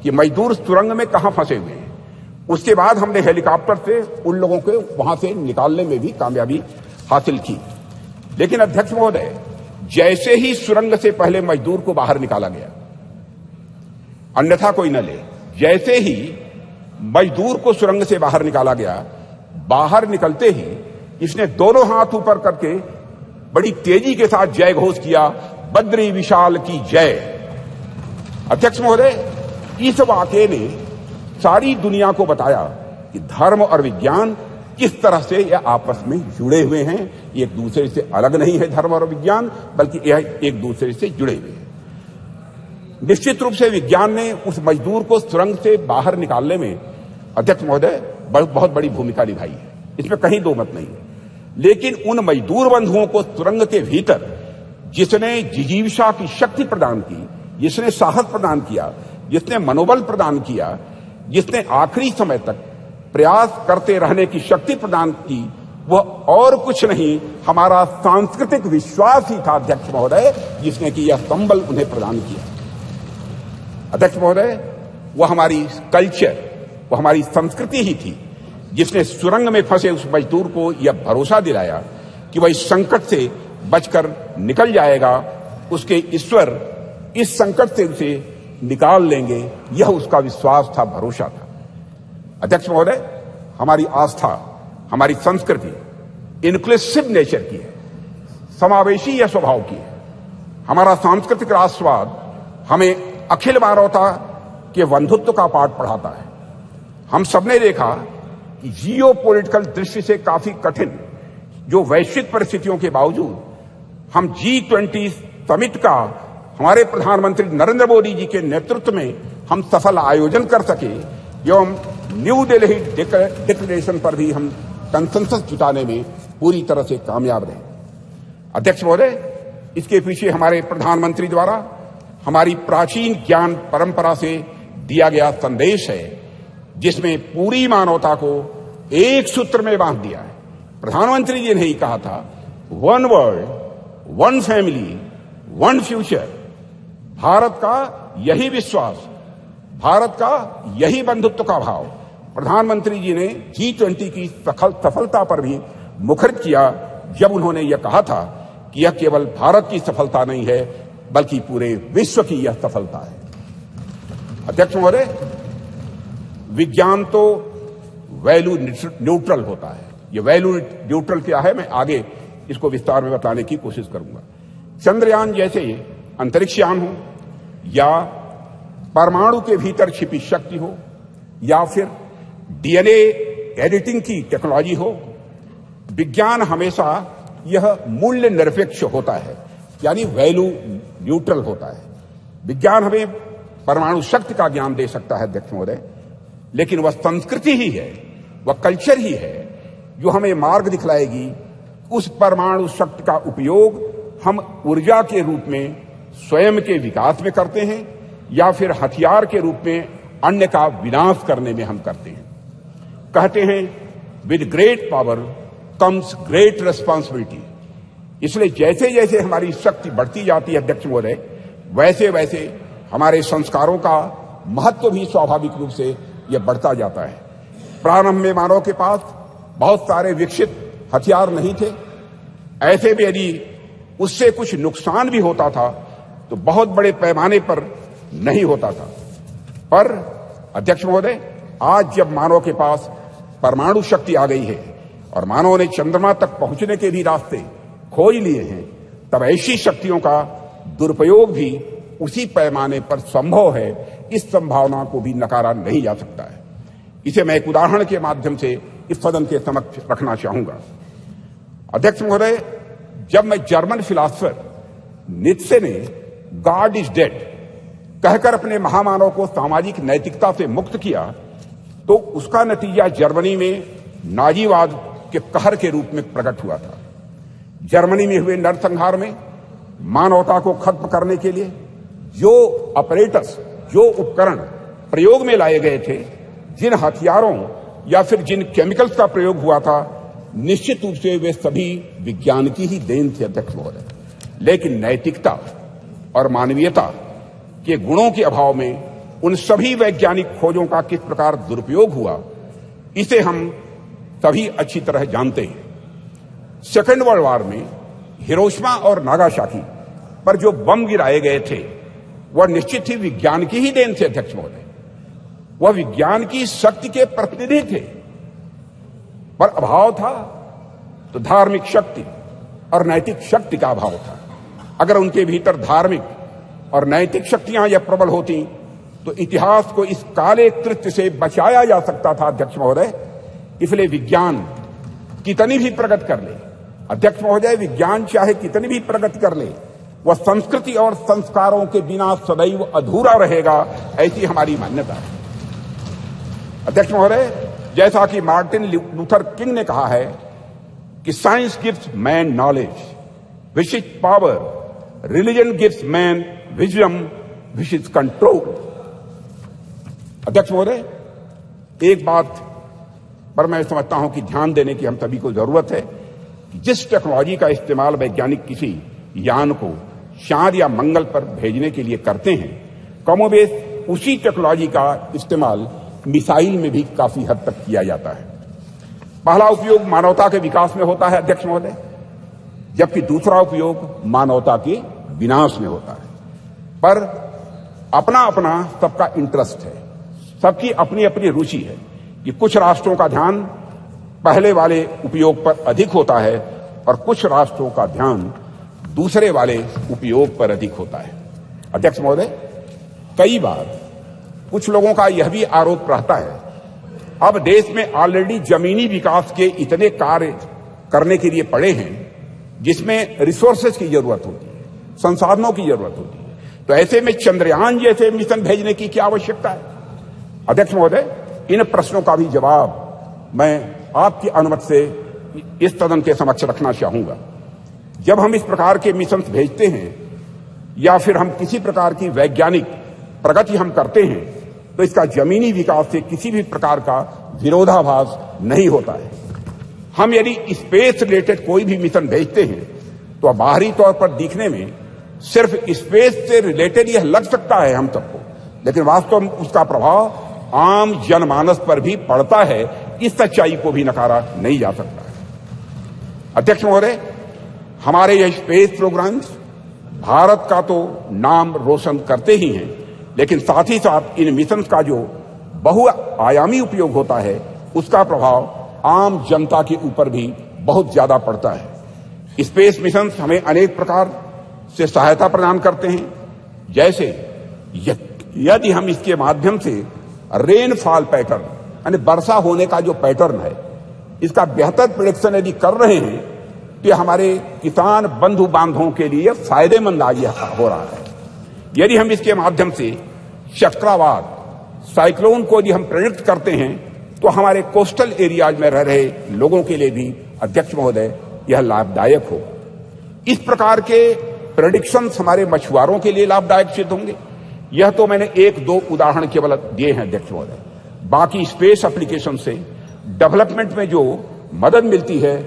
कि मजदूर सुरंग में कहां फंसे हुए हैं। उसके बाद हमने हेलीकॉप्टर से उन लोगों को वहां से निकालने में भी कामयाबी हासिल की। लेकिन अध्यक्ष महोदय, जैसे ही सुरंग से पहले मजदूर को बाहर निकाला गया, अन्यथा कोई न ले, जैसे ही मजदूर को सुरंग से बाहर निकाला गया, बाहर निकलते ही इसने दोनों हाथ ऊपर करके बड़ी तेजी के साथ जय घोष किया, बद्री विशाल की जय। अध्यक्ष महोदय, इस वाकये ने सारी दुनिया को बताया कि धर्म और विज्ञान किस तरह से यह आपस में जुड़े हुए हैं। एक दूसरे से अलग नहीं है धर्म और विज्ञान, बल्कि यह एक दूसरे से जुड़े हुए हैं। निश्चित रूप से विज्ञान ने उस मजदूर को सुरंग से बाहर निकालने में अध्यक्ष महोदय बहुत बड़ी भूमिका निभाई है, इसमें कहीं दो मत नहीं है। लेकिन उन मजदूर बंधुओं को सुरंग के भीतर जिसने जिजीविषा की शक्ति प्रदान की, जिसने साहस प्रदान किया, जिसने मनोबल प्रदान किया, जिसने आखिरी समय तक प्रयास करते रहने की शक्ति प्रदान की, वह और कुछ नहीं, हमारा सांस्कृतिक विश्वास ही था अध्यक्ष महोदय, जिसने कि यह संबल उन्हें प्रदान किया। अध्यक्ष महोदय, वह हमारी कल्चर, वह हमारी संस्कृति ही थी जिसने सुरंग में फंसे उस मजदूर को यह भरोसा दिलाया कि वह इस संकट से बचकर निकल जाएगा। उसके ईश्वर इस संकट से उसे निकाल लेंगे, यह उसका विश्वास था, भरोसा था। अध्यक्ष महोदय, हमारी आस्था, हमारी संस्कृति इंक्लूसिव नेचर की है, समावेशी यह स्वभाव की है। हमारा सांस्कृतिक राष्ट्रवाद हमें अखिल मानवता के बंधुत्व का पाठ पढ़ाता है। हम सबने देखा कि जियो पॉलिटिकल दृष्टि से काफी कठिन जो वैश्विक परिस्थितियों के बावजूद हम G20 समिट का हमारे प्रधानमंत्री नरेंद्र मोदी जी के नेतृत्व में हम सफल आयोजन कर सके एवं न्यू दिल्ली डिक्लेरेशन पर भी हम कंसेंसस जुटाने में पूरी तरह से कामयाब रहे। अध्यक्ष महोदय, इसके पीछे हमारे प्रधानमंत्री द्वारा हमारी प्राचीन ज्ञान परंपरा से दिया गया संदेश है, जिसमें पूरी मानवता को एक सूत्र में बांध दिया है। प्रधानमंत्री जी ने ही कहा था, one world, one family, one future. Bharat का यही विश्वास, भारत का यही बंधुत्व का भाव प्रधानमंत्री जी ने G20 की सफलता पर भी मुखरित किया, जब उन्होंने यह कहा था कि यह केवल भारत की सफलता नहीं है, बल्कि पूरे विश्व की यह सफलता है। अध्यक्ष महोदय, विज्ञान तो वैल्यू न्यूट्रल होता है। यह वैल्यू न्यूट्रल क्या है, मैं आगे इसको विस्तार में बताने की कोशिश करूंगा। चंद्रयान जैसे अंतरिक्षयान हो, या परमाणु के भीतर छिपी शक्ति हो, या फिर DNA एडिटिंग की टेक्नोलॉजी हो, विज्ञान हमेशा यह मूल्य निरपेक्ष होता है, यानी वैल्यू न्यूट्रल होता है। विज्ञान हमें परमाणु शक्ति का ज्ञान दे सकता है अध्यक्ष महोदय, लेकिन वह संस्कृति ही है, वह कल्चर ही है जो हमें मार्ग दिखलाएगी उस परमाणु शक्ति का उपयोग हम ऊर्जा के रूप में स्वयं के विकास में करते हैं, या फिर हथियार के रूप में अन्य का विनाश करने में हम करते हैं। कहते हैं, with great power comes great responsibility. इसलिए जैसे जैसे हमारी शक्ति बढ़ती जाती है अध्यक्ष महोदय, वैसे वैसे हमारे संस्कारों का महत्व भी स्वाभाविक रूप से यह बढ़ता जाता है। प्रारंभ में मानव के पास बहुत सारे विकसित हथियार नहीं थे। ऐसे में यदि उससे कुछ नुकसान भी होता था तो बहुत बड़े पैमाने पर नहीं होता था। पर अध्यक्ष महोदय, आज जब मानव के पास परमाणु शक्ति आ गई है और मानव ने चंद्रमा तक पहुंचने के भी रास्ते खोज लिए हैं, तब ऐसी शक्तियों का दुरुपयोग भी उसी पैमाने पर संभव है। इस संभावना को भी नकारा नहीं जा सकता है। इसे मैं एक उदाहरण के माध्यम से इस सदन के समक्ष रखना चाहूंगा। अध्यक्ष महोदय, जब मैं जर्मन फिलासफर नीत्शे ने गॉड इज डेड कहकर अपने महामानव को सामाजिक नैतिकता से मुक्त किया, तो उसका नतीजा जर्मनी में नाजीवाद के कहर के रूप में प्रकट हुआ था। जर्मनी में हुए नरसंहार में मानवता को खत्म करने के लिए जो अपरेटस, जो उपकरण प्रयोग में लाए गए थे, जिन हथियारों या फिर जिन केमिकल्स का प्रयोग हुआ था, निश्चित रूप से वे सभी विज्ञान की ही देन थे अध्यक्ष महोदय। लेकिन नैतिकता और मानवीयता के गुणों के अभाव में उन सभी वैज्ञानिक खोजों का किस प्रकार दुरुपयोग हुआ, इसे हम सभी अच्छी तरह जानते हैं। सेकेंड वर्ल्ड वॉर में हिरोशिमा और नागासाकी पर जो बम गिराए गए थे, वह निश्चित ही विज्ञान की ही देन थे अध्यक्ष महोदय। वह विज्ञान की शक्ति के प्रतिनिधि थे, पर अभाव था तो धार्मिक शक्ति और नैतिक शक्ति का अभाव था। अगर उनके भीतर धार्मिक और नैतिक शक्तियां या प्रबल होती तो इतिहास को इस काले कृत्य से बचाया जा सकता था अध्यक्ष महोदय। इसलिए विज्ञान कितनी भी प्रगति कर ले अध्यक्ष महोदय, विज्ञान चाहे कितनी भी प्रगति कर ले, वह संस्कृति और संस्कारों के बिना सदैव अधूरा रहेगा, ऐसी हमारी मान्यता है। अध्यक्ष महोदय, जैसा कि मार्टिन लूथर किंग ने कहा है कि science gives man knowledge which is power, religion gives man wisdom which is control. अध्यक्ष महोदय, एक बात पर मैं समझता हूं कि ध्यान देने की हम सभी को जरूरत है। जिस टेक्नोलॉजी का इस्तेमाल वैज्ञानिक किसी यान को चांद या मंगल पर भेजने के लिए करते हैं, कमोबेश उसी टेक्नोलॉजी का इस्तेमाल मिसाइल में भी काफी हद तक किया जाता है। पहला उपयोग मानवता के विकास में होता है अध्यक्ष महोदय, जबकि दूसरा उपयोग मानवता के विनाश में होता है। पर अपना अपना सबका इंटरेस्ट है, सबकी अपनी अपनी रुचि है कि कुछ राष्ट्रों का ध्यान पहले वाले उपयोग पर अधिक होता है और कुछ राष्ट्रों का ध्यान दूसरे वाले उपयोग पर अधिक होता है। अध्यक्ष महोदय, कई बार कुछ लोगों का यह भी आरोप रहता है, अब देश में ऑलरेडी जमीनी विकास के इतने कार्य करने के लिए पड़े हैं जिसमें रिसोर्सेज की जरूरत होती है, संसाधनों की जरूरत होती है, तो ऐसे में चंद्रयान जैसे मिशन भेजने की क्या आवश्यकता है। अध्यक्ष महोदय, इन प्रश्नों का भी जवाब मैं आपकी अनुमति से इस सदन के समक्ष रखना चाहूंगा। जब हम इस प्रकार के मिशन भेजते हैं या फिर हम किसी प्रकार की वैज्ञानिक प्रगति हम करते हैं, तो इसका जमीनी विकास से किसी भी प्रकार का विरोधाभास नहीं होता है। हम यदि स्पेस रिलेटेड कोई भी मिशन भेजते हैं तो बाहरी तौर पर दिखने में सिर्फ स्पेस से रिलेटेड यह लग सकता है हम सबको, लेकिन वास्तव में उसका प्रभाव आम जनमानस पर भी पड़ता है। इस सच्चाई को भी नकारा नहीं जा सकता है। अध्यक्ष महोदय, हमारे यह स्पेस प्रोग्राम्स भारत का तो नाम रोशन करते ही हैं, लेकिन साथ ही साथ इन मिशन का जो बहुआयामी उपयोग होता है, उसका प्रभाव आम जनता के ऊपर भी बहुत ज्यादा पड़ता है। स्पेस मिशन हमें अनेक प्रकार से सहायता प्रदान करते हैं। जैसे यदि हम इसके माध्यम से रेनफॉल पैटर्न, यानी वर्षा होने का जो पैटर्न है, इसका बेहतर प्रेडिक्शन यदि कर रहे हैं तो हमारे किसान बंधु बांधवों के लिए फायदेमंद आज हो रहा है। यदि हम इसके माध्यम से चक्रवात, साइक्लोन को यदि हम प्रेडिक्ट करते हैं तो हमारे कोस्टल एरियाज में रह रहे लोगों के लिए भी अध्यक्ष महोदय यह लाभदायक हो। इस प्रकार के प्रेडिक्शंस हमारे मछुआरों के लिए लाभदायक सिद्ध होंगे। यह तो मैंने एक दो उदाहरण केवल दिए हैं अध्यक्ष महोदय। बाकी स्पेस एप्लीकेशन से डेवलपमेंट में जो मदद मिलती है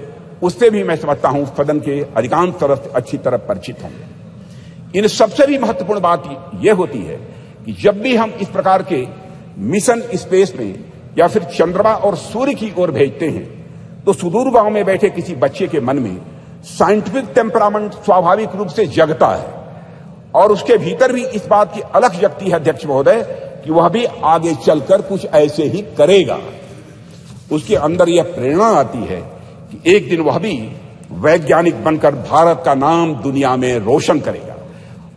उससे भी मैं समझता हूं सदन के अधिकांश तरफ अच्छी तरह परिचित होंगे। इन सबसे भी महत्वपूर्ण बात यह होती है कि जब भी हम इस प्रकार के मिशन स्पेस में या फिर चंद्रमा और सूर्य की ओर भेजते हैं तो सुदूर गांव में बैठे किसी बच्चे के मन में साइंटिफिक टेम्परामेंट स्वाभाविक रूप से जगता है और उसके भीतर भी इस बात की अलख जगती है अध्यक्ष महोदय कि वह भी आगे चलकर कुछ ऐसे ही करेगा। उसके अंदर यह प्रेरणा आती है कि एक दिन वह भी वैज्ञानिक बनकर भारत का नाम दुनिया में रोशन करेगा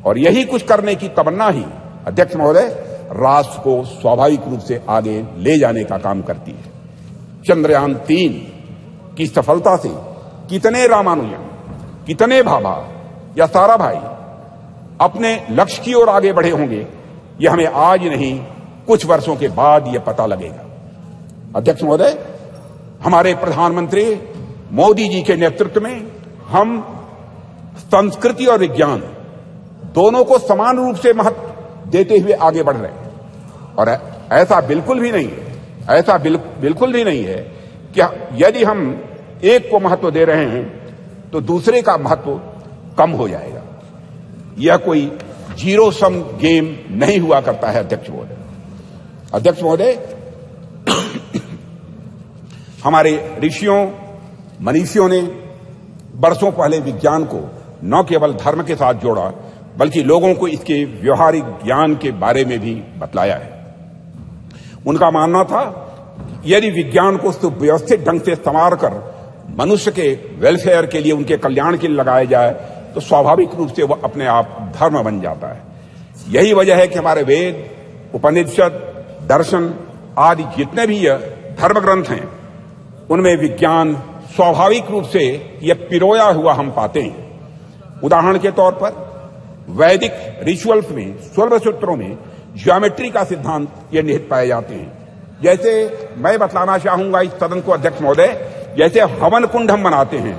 और यही कुछ करने की तमन्ना ही अध्यक्ष महोदय राष्ट्र को स्वाभाविक रूप से आगे ले जाने का काम करती है। चंद्रयान 3 की सफलता से कितने रामानुजन, कितने भाभा या साराभाई अपने लक्ष्य की ओर आगे बढ़े होंगे, यह हमें आज नहीं कुछ वर्षों के बाद यह पता लगेगा। अध्यक्ष महोदय, हमारे प्रधानमंत्री मोदी जी के नेतृत्व में हम संस्कृति और विज्ञान दोनों को समान रूप से महत्व देते हुए आगे बढ़ रहे हैं और ऐसा बिल्कुल भी नहीं है, ऐसा बिल्कुल भी नहीं है कि यदि हम एक को महत्व दे रहे हैं तो दूसरे का महत्व कम हो जाएगा। यह कोई जीरो सम गेम नहीं हुआ करता है। अध्यक्ष महोदय, हमारे ऋषियों मनीषियों ने बरसों पहले विज्ञान को न केवल धर्म के साथ जोड़ा बल्कि लोगों को इसके व्यवहारिक ज्ञान के बारे में भी बतलाया है। उनका मानना था यदि विज्ञान को सुव्यवस्थित ढंग से संवार कर मनुष्य के वेलफेयर के लिए, उनके कल्याण के लिए लगाया जाए तो स्वाभाविक रूप से वह अपने आप धर्म बन जाता है। यही वजह है कि हमारे वेद, उपनिषद, दर्शन आदि जितने भी धर्म ग्रंथ हैं उनमें विज्ञान स्वाभाविक रूप से यह पिरोया हुआ हम पाते हैं। उदाहरण के तौर पर वैदिक रिचुअल्स में, स्वर्ण सूत्रों में ज्योमेट्री का सिद्धांत ये निहित पाए जाते हैं। जैसे मैं बतलाना चाहूंगा इस सदन को अध्यक्ष महोदय, जैसे हवन कुंड हम बनाते हैं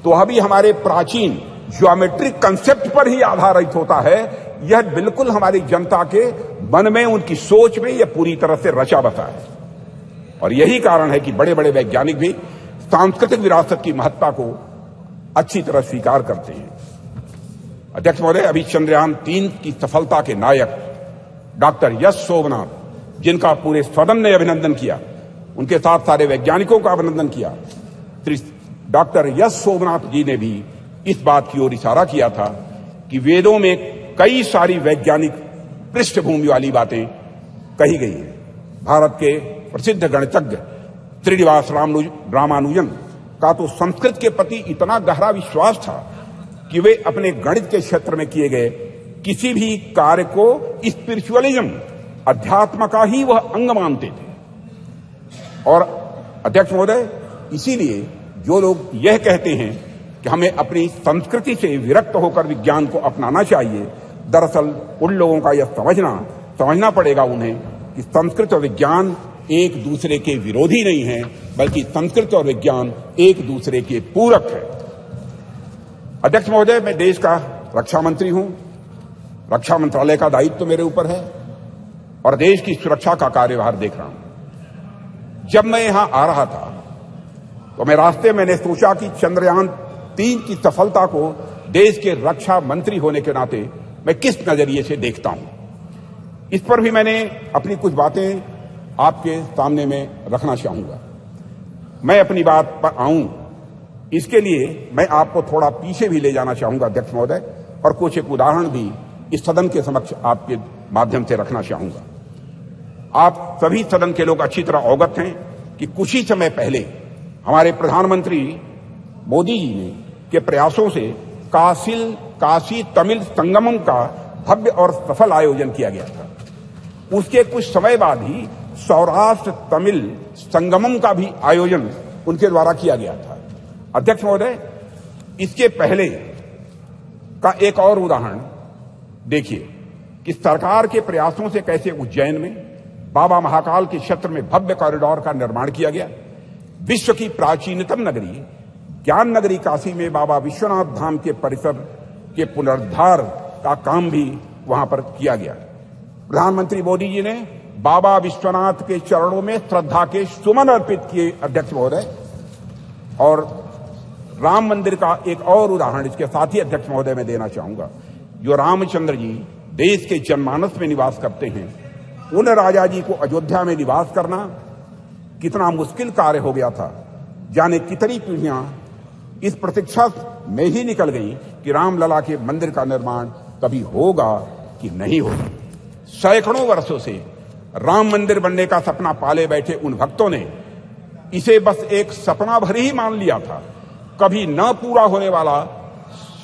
तो वह भी हमारे प्राचीन ज्योमेट्रिक कंसेप्ट पर ही आधारित होता है। यह बिल्कुल हमारी जनता के मन में, उनकी सोच में यह पूरी तरह से रचा बसा है और यही कारण है कि बड़े बड़े वैज्ञानिक भी सांस्कृतिक विरासत की महत्ता को अच्छी तरह स्वीकार करते हैं। अध्यक्ष महोदय, अभी चंद्रयान 3 की सफलता के नायक डॉक्टर यश सोमनाथ, जिनका पूरे सदन ने अभिनंदन किया, उनके साथ सारे वैज्ञानिकों का अभिनंदन किया, श्री डॉक्टर यश सोमनाथ जी ने भी इस बात की ओर इशारा किया था कि वेदों में कई सारी वैज्ञानिक पृष्ठभूमि वाली बातें कही गई हैं। भारत के प्रसिद्ध गणितज्ञ श्रीनिवास रामानुजन का तो संस्कृत के प्रति इतना गहरा विश्वास था कि वे अपने गणित के क्षेत्र में किए गए किसी भी कार्य को स्पिरिचुअलिज्म, अध्यात्म का ही वह अंग मानते थे। और अध्यक्ष महोदय, इसीलिए जो लोग यह कहते हैं कि हमें अपनी संस्कृति से विरक्त होकर विज्ञान को अपनाना चाहिए, दरअसल उन लोगों का यह समझना पड़ेगा उन्हें कि संस्कृत और विज्ञान एक दूसरे के विरोधी नहीं है, बल्कि संस्कृत और विज्ञान एक दूसरे के पूरक है। अध्यक्ष महोदय, मैं देश का रक्षा मंत्री हूं, रक्षा मंत्रालय का दायित्व तो मेरे ऊपर है और देश की सुरक्षा का कार्यभार देख रहा हूं। जब मैं यहां आ रहा था तो मैं रास्ते मैंने सोचा कि चंद्रयान 3 की सफलता को देश के रक्षा मंत्री होने के नाते मैं किस नजरिए से देखता हूं, इस पर भी मैंने अपनी कुछ बातें आपके सामने में रखना चाहूंगा। मैं अपनी बात पर आऊं इसके लिए मैं आपको थोड़ा पीछे भी ले जाना चाहूंगा अध्यक्ष महोदय, और कुछ एक उदाहरण भी इस सदन के समक्ष आपके माध्यम से रखना चाहूंगा। आप सभी सदन के लोग अच्छी तरह अवगत हैं कि कुछ ही समय पहले हमारे प्रधानमंत्री मोदी जी ने के प्रयासों से काशी तमिल संगमम का भव्य और सफल आयोजन किया गया था। उसके कुछ समय बाद ही सौराष्ट्र तमिल संगमम का भी आयोजन उनके द्वारा किया गया था। अध्यक्ष महोदय, इसके पहले का एक और उदाहरण देखिए कि सरकार के प्रयासों से कैसे उज्जैन में बाबा महाकाल के क्षेत्र में भव्य कॉरिडोर का निर्माण किया गया। विश्व की प्राचीनतम नगरी ज्ञान नगरी काशी में बाबा विश्वनाथ धाम के परिसर के पुनरुद्धार का काम भी वहां पर किया गया। प्रधानमंत्री मोदी जी ने बाबा विश्वनाथ के चरणों में श्रद्धा के सुमन अर्पित किए अध्यक्ष महोदय। और राम मंदिर का एक और उदाहरण इसके साथ ही अध्यक्ष महोदय मैं देना चाहूंगा। जो रामचंद्र जी देश के जनमानस में निवास करते हैं, उन राजा जी को अयोध्या में निवास करना कितना मुश्किल कार्य हो गया था। जाने कितनी पीढ़ियां इस प्रतीक्षा में ही निकल गई कि रामलला के मंदिर का निर्माण कभी होगा कि नहीं होगा। सैकड़ों वर्षों से राम मंदिर बनने का सपना पाले बैठे उन भक्तों ने इसे बस एक सपना भर ही मान लिया था, कभी न पूरा होने वाला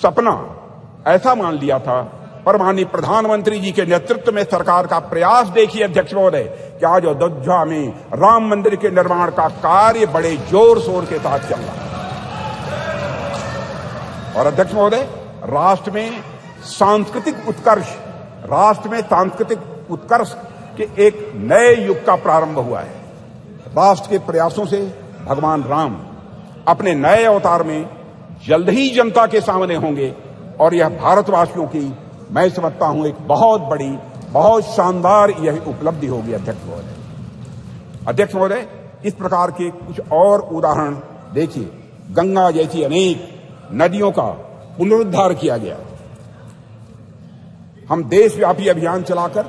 सपना ऐसा मान लिया था। पर माननीय प्रधानमंत्री जी के नेतृत्व में सरकार का प्रयास देखिए अध्यक्ष महोदय, कि आज अयोध्या में राम मंदिर के निर्माण का कार्य बड़े जोर शोर के साथ चल रहा है। और अध्यक्ष महोदय, राष्ट्र में सांस्कृतिक उत्कर्ष के एक नए युग का प्रारंभ हुआ है। राष्ट्र के प्रयासों से भगवान राम अपने नए अवतार में जल्द ही जनता के सामने होंगे और यह भारतवासियों की, मैं समझता हूं, एक बहुत बड़ी, बहुत शानदार यह उपलब्धि होगी। अध्यक्ष महोदय, इस प्रकार के कुछ और उदाहरण देखिए। गंगा जैसी अनेक नदियों का पुनरुद्धार किया गया। हम देशव्यापी अभियान चलाकर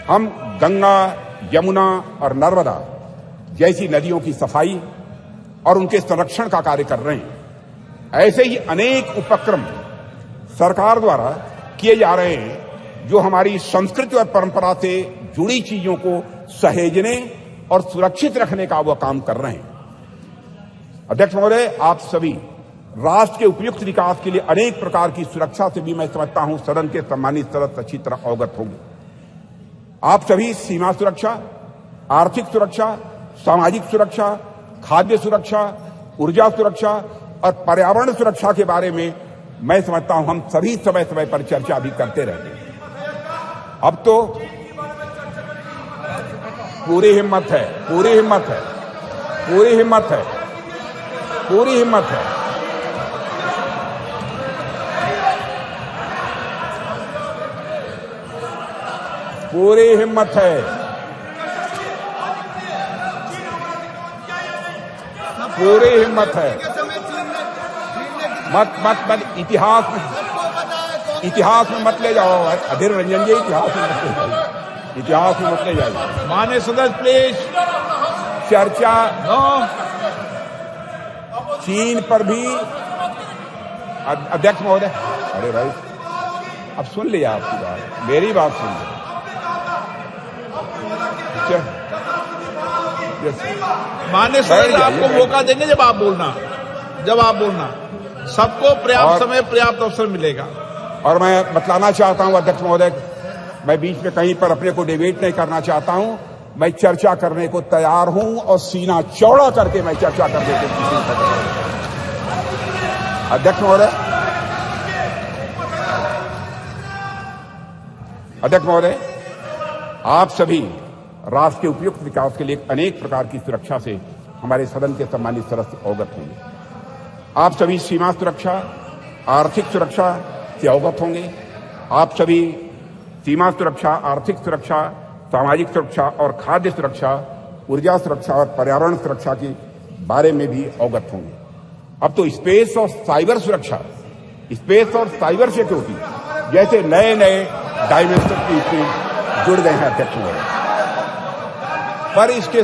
हम गंगा, यमुना और नर्मदा जैसी नदियों की सफाई और उनके संरक्षण का कार्य कर रहे हैं। ऐसे ही अनेक उपक्रम सरकार द्वारा किए जा रहे हैं जो हमारी संस्कृति और परंपरा से जुड़ी चीजों को सहेजने और सुरक्षित रखने का वह काम कर रहे हैं। अध्यक्ष महोदय, आप सभी राष्ट्र के उपयुक्त विकास के लिए अनेक प्रकार की सुरक्षा से भी, मैं समझता हूं, सदन के सम्मानित सदस्य अच्छी तरह अवगत होंगे। आप सभी सीमा सुरक्षा, आर्थिक सुरक्षा, सामाजिक सुरक्षा, खाद्य सुरक्षा, ऊर्जा सुरक्षा और पर्यावरण सुरक्षा के बारे में, मैं समझता हूं, हम सभी समय समय पर चर्चा भी करते रहते हैं। अब तो पूरी हिम्मत है, पूरी हिम्मत है, पूरी हिम्मत है, पूरी हिम्मत है। पूरी हिम्मत है। पूरी हिम्मत है। मत इतिहास में मत ले जाओ अधीर रंजन जी, इतिहास में मत ले जाओ। माननीय सदस्य प्लीज। चर्चा चीन पर भी अध्यक्ष महोदय, अरे भाई अब सुन लिया आपकी बात, मेरी बात सुन ली। माननीय सदस्य आपको मौका देंगे जब आप बोलना, सबको पर्याप्त समय, पर्याप्त अवसर मिलेगा। और मैं बतलाना चाहता हूं अध्यक्ष महोदय, मैं बीच में कहीं पर अपने को डिबेट नहीं करना चाहता हूं। मैं चर्चा करने को तैयार हूं और सीना चौड़ा करके मैं चर्चा करने को अध्यक्ष महोदय, आप सभी राष्ट्र के उपयुक्त विकास के लिए अनेक प्रकार की सुरक्षा से हमारे सदन के सम्मानित सदस्य अवगत होंगे। आप सभी सीमा सुरक्षा, आर्थिक सुरक्षा से अवगत होंगे। आप सभी सीमा सुरक्षा, आर्थिक सुरक्षा, सामाजिक सुरक्षा और खाद्य सुरक्षा, ऊर्जा सुरक्षा और पर्यावरण सुरक्षा के बारे में भी अवगत होंगे। अब तो स्पेस और साइबर सुरक्षा, स्पेस और साइबर सिक्योरिटी जैसे नए नए डायमेंशन की इसमें जुड़ गए हैं अध्यक्ष महोदय। पर इनके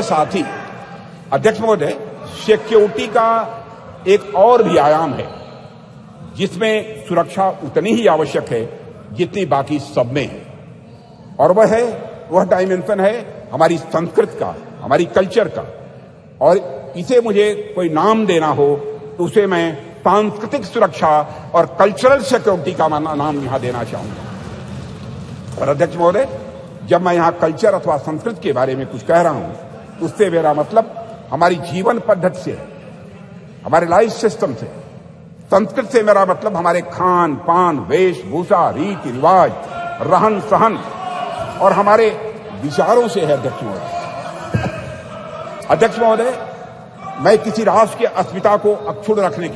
साथ ही अध्यक्ष महोदय, सिक्योरिटी का एक और भी आयाम है जिसमें सुरक्षा उतनी ही आवश्यक है जितनी बाकी सब में है, और वह डायमेंशन है हमारी संस्कृति का, हमारी कल्चर का। और इसे मुझे कोई नाम देना हो तो उसे मैं सांस्कृतिक सुरक्षा और कल्चरल सिक्योरिटी का नाम यहां देना चाहूंगा। और अध्यक्ष महोदय, जब मैं यहां कल्चर अथवा संस्कृति के बारे में कुछ कह रहा हूं, उससे मेरा मतलब हमारी जीवन पद्धति से, हमारे लाइफ सिस्टम से। संस्कृति से मेरा मतलब हमारे खान पान, वेशभूषा, रीति रिवाज, रहन सहन और हमारे विचारों से है। अध्यक्ष महोदय, मैं किसी राष्ट्र की अस्मिता को अक्षुण्ण रखने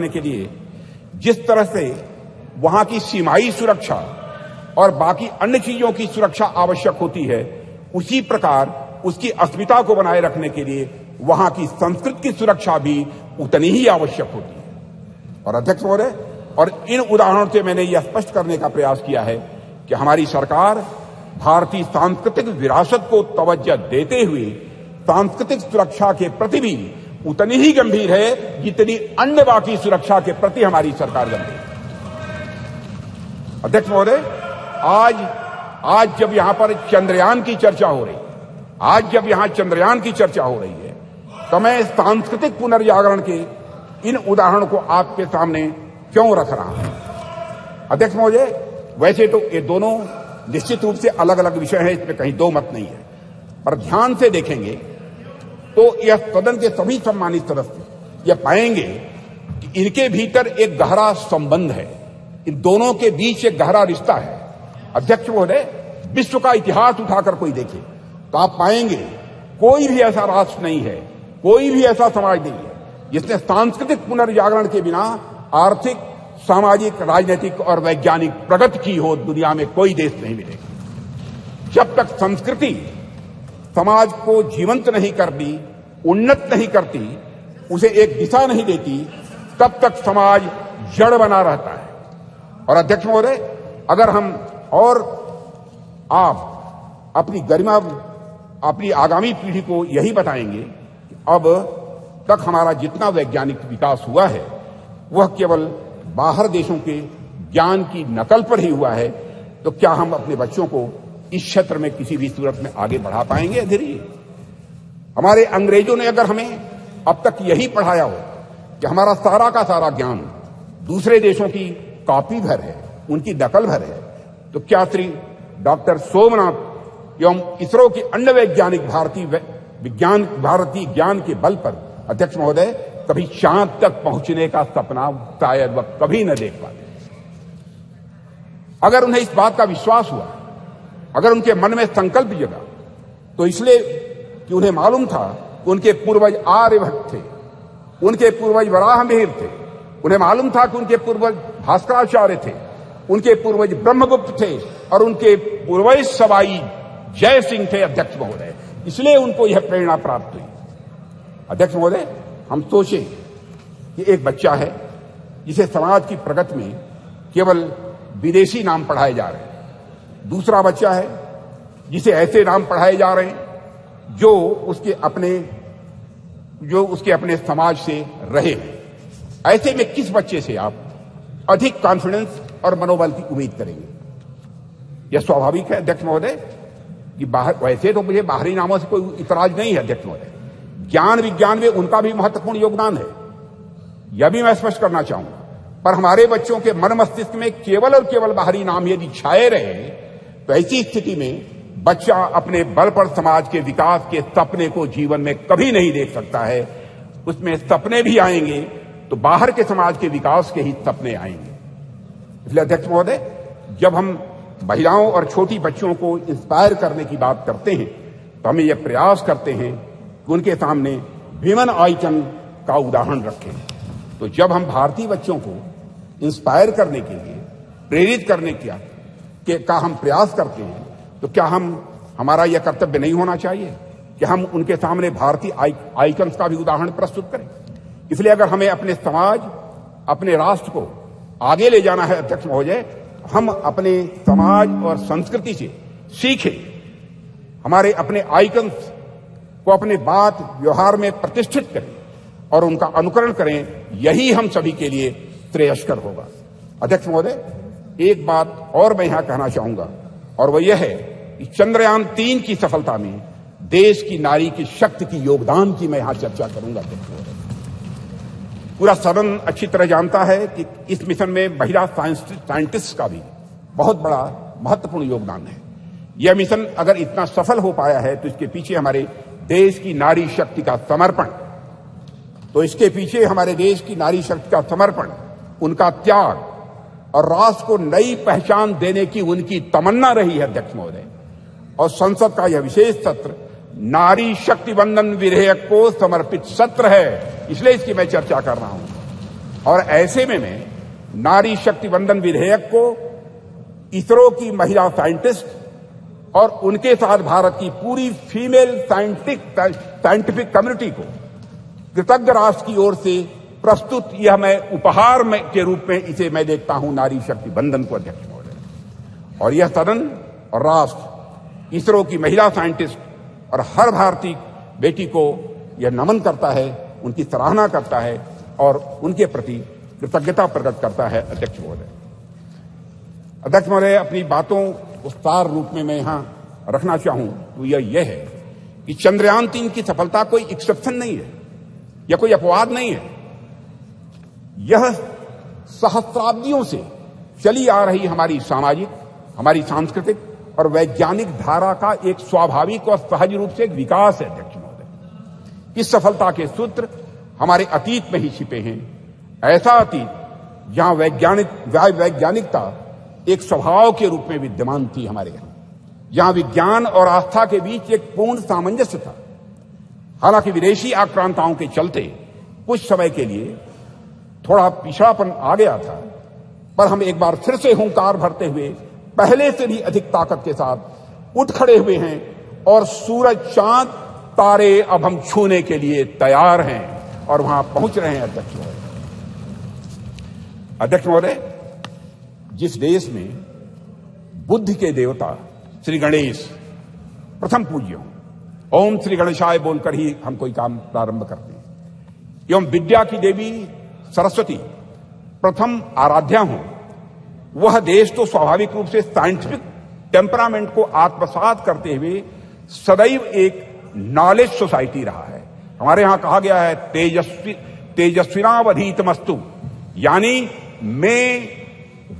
के लिए जिस तरह से वहां की सीमाई सुरक्षा और बाकी अन्य चीजों की सुरक्षा आवश्यक होती है, उसी प्रकार उसकी अस्मिता को बनाए रखने के लिए वहां की संस्कृति की सुरक्षा भी उतनी ही आवश्यक होती है। और अध्यक्ष महोदय, और इन उदाहरणों से मैंने यह स्पष्ट करने का प्रयास किया है कि हमारी सरकार भारतीय सांस्कृतिक विरासत को तवज्जो देते हुए सांस्कृतिक सुरक्षा के प्रति भी उतनी ही गंभीर है जितनी अन्य बाकी सुरक्षा के प्रति हमारी सरकार गंभीर है। अध्यक्ष महोदय, आज जब यहां पर चंद्रयान की चर्चा हो रही है, तो मैं सांस्कृतिक पुनर्जागरण के इन उदाहरणों को आपके सामने क्यों रख रहा हूं? अध्यक्ष महोदय, वैसे तो ये दोनों निश्चित रूप से अलग अलग विषय हैं, इसमें कहीं दो मत नहीं है, पर ध्यान से देखेंगे तो यह सदन के सभी सम्मानित सदस्य यह पाएंगे कि इनके भीतर एक गहरा संबंध है, इन दोनों के बीच एक गहरा रिश्ता है। अध्यक्ष महोदय, विश्व का इतिहास उठाकर कोई देखे तो आप पाएंगे कोई भी ऐसा राष्ट्र नहीं है, कोई भी ऐसा समाज नहीं है जिसने सांस्कृतिक पुनर्जागरण के बिना आर्थिक, सामाजिक, राजनीतिक और वैज्ञानिक प्रगति की हो। दुनिया में कोई देश नहीं मिलेगा। जब तक संस्कृति समाज को जीवंत नहीं करती, उन्नत नहीं करती, उसे एक दिशा नहीं देती, तब तक समाज जड़ बना रहता है। और अध्यक्ष महोदय, अगर हम और आप अपनी गरिमा, अपनी आगामी पीढ़ी को यही बताएंगे कि अब तक हमारा जितना वैज्ञानिक विकास हुआ है वह केवल बाहर देशों के ज्ञान की नकल पर ही हुआ है, तो क्या हम अपने बच्चों को इस क्षेत्र में किसी भी सूरत में आगे बढ़ा पाएंगे? धीरे हमारे अंग्रेजों ने अगर हमें अब तक यही पढ़ाया हो कि हमारा सारा का सारा ज्ञान दूसरे देशों की कॉपी भर है, उनकी नकल भर है, तो क्या श्री डॉक्टर सोमनाथ एवं इसरो के अन्य वैज्ञानिक भारतीय ज्ञान के बल पर अध्यक्ष महोदय कभी चांद तक पहुंचने का सपना शायद वह कभी न देख पाते? अगर उन्हें इस बात का विश्वास हुआ, अगर उनके मन में संकल्प जगा, तो इसलिए कि उन्हें मालूम था कि उनके पूर्वज आर्यभट्ट थे, उनके पूर्वज वराहमिहिर थे, उन्हें मालूम था कि उनके पूर्वज भास्कराचार्य थे, उनके पूर्वज ब्रह्मगुप्त थे और उनके पूर्वज सवाई जय सिंह थे। अध्यक्ष महोदय, इसलिए उनको यह प्रेरणा प्राप्त हुई। अध्यक्ष महोदय, हम सोचे कि एक बच्चा है जिसे समाज की प्रगति में केवल विदेशी नाम पढ़ाए जा रहे हैं, दूसरा बच्चा है जिसे ऐसे नाम पढ़ाए जा रहे हैं जो उसके अपने समाज से रहे। ऐसे में किस बच्चे से आप अधिक कॉन्फिडेंस और मनोबल की उम्मीद करेंगे? यह स्वाभाविक है अध्यक्ष महोदय कि वैसे तो मुझे बाहरी नामों से कोई इतराज नहीं है अध्यक्ष महोदय, ज्ञान विज्ञान में उनका भी महत्वपूर्ण योगदान है, यह भी मैं स्पष्ट करना चाहूंगा, पर हमारे बच्चों के मन मस्तिष्क में केवल और केवल बाहरी नाम यदि छाए रहे तो ऐसी स्थिति में बच्चा अपने बल पर समाज के विकास के सपने को जीवन में कभी नहीं देख सकता है। उसमें सपने भी आएंगे तो बाहर के समाज के विकास के ही सपने आएंगे। इसलिए अध्यक्ष महोदय, जब हम महिलाओं और छोटी बच्चियों को इंस्पायर करने की बात करते हैं तो हमें यह प्रयास करते हैं कि उनके सामने विमेन आइकन का उदाहरण रखें। तो जब हम भारतीय बच्चों को इंस्पायर करने के लिए, प्रेरित करने का हम प्रयास करते हैं, तो क्या हमारा यह कर्तव्य नहीं होना चाहिए कि हम उनके सामने भारतीय आइकन्स का भी उदाहरण प्रस्तुत करें? इसलिए अगर हमें अपने समाज, अपने राष्ट्र को आगे ले जाना है अध्यक्ष महोदय, हम अपने समाज और संस्कृति से सीखें, हमारे अपने आइकन्स को अपने बात व्यवहार में प्रतिष्ठित करें और उनका अनुकरण करें। यही हम सभी के लिए श्रेयस्कर होगा। अध्यक्ष महोदय, एक बात और मैं यहां कहना चाहूंगा और वह यह है कि चंद्रयान 3 की सफलता में देश की नारी की शक्ति की योगदान की मैं यहां चर्चा करूंगा। पूरा सदन अच्छी तरह जानता है कि इस मिशन में महिला साइंटिस्ट का भी बहुत बड़ा महत्वपूर्ण योगदान है। यह मिशन अगर इतना सफल हो पाया है तो इसके पीछे हमारे देश की नारी शक्ति का समर्पण, उनका त्याग और राष्ट्र को नई पहचान देने की उनकी तमन्ना रही है अध्यक्ष महोदय। और संसद का यह विशेष सत्र नारी शक्ति वंदन विधेयक को समर्पित सत्र है, इसलिए इसकी मैं चर्चा कर रहा हूं। और ऐसे में मैं नारी शक्ति वंदन विधेयक को इसरो की महिला साइंटिस्ट और उनके साथ भारत की पूरी फीमेल साइंटिफिक कम्युनिटी को कृतज्ञ राष्ट्र की ओर से प्रस्तुत यह मैं उपहार के रूप में इसे मैं देखता हूं नारी शक्ति वंदन को अध्यक्ष महोदय। और यह सदन और राष्ट्र इसरो की महिला साइंटिस्ट और हर भारतीय बेटी को यह नमन करता है, उनकी सराहना करता है और उनके प्रति कृतज्ञता प्रकट करता है। अध्यक्ष महोदय, अपनी बातों को सार रूप में मैं यहां रखना चाहूं तो यह है कि चंद्रयान 3 की सफलता कोई एक्सेप्शन नहीं है या कोई अपवाद नहीं है। यह सहस्राब्दियों से चली आ रही हमारी सामाजिक, हमारी सांस्कृतिक और वैज्ञानिक धारा का एक स्वाभाविक और सहज रूप से एक विकास है। अध्यक्ष महोदय, इस सफलता के सूत्र हमारे अतीत में ही छिपे हैं। ऐसा अतीत जहां वैज्ञानिकता एक स्वभाव के रूप में विद्यमान थी हमारे यहां, जहां विज्ञान और आस्था के बीच एक पूर्ण सामंजस्य था। हालांकि विदेशी आक्रांताओं के चलते कुछ समय के लिए थोड़ा पिछड़ापन आ गया था, पर हम एक बार फिर से हुंकार भरते हुए पहले से भी अधिक ताकत के साथ उठ खड़े हुए हैं और सूरज, चांद, तारे अब हम छूने के लिए तैयार हैं और वहां पहुंच रहे हैं। अध्यक्ष महोदय, जिस देश में बुद्ध के देवता श्री गणेश प्रथम पूज्य हों, ओम श्री गणेशाय बोलकर ही हम कोई काम प्रारंभ करते हैं, एवं विद्या की देवी सरस्वती प्रथम आराध्या हों, वह देश तो स्वाभाविक रूप से साइंटिफिक टेम्परामेंट को आत्मसात करते हुए सदैव एक नॉलेज सोसाइटी रहा है। हमारे यहां कहा गया है तेजस्विनावधीतमस्तु, यानी may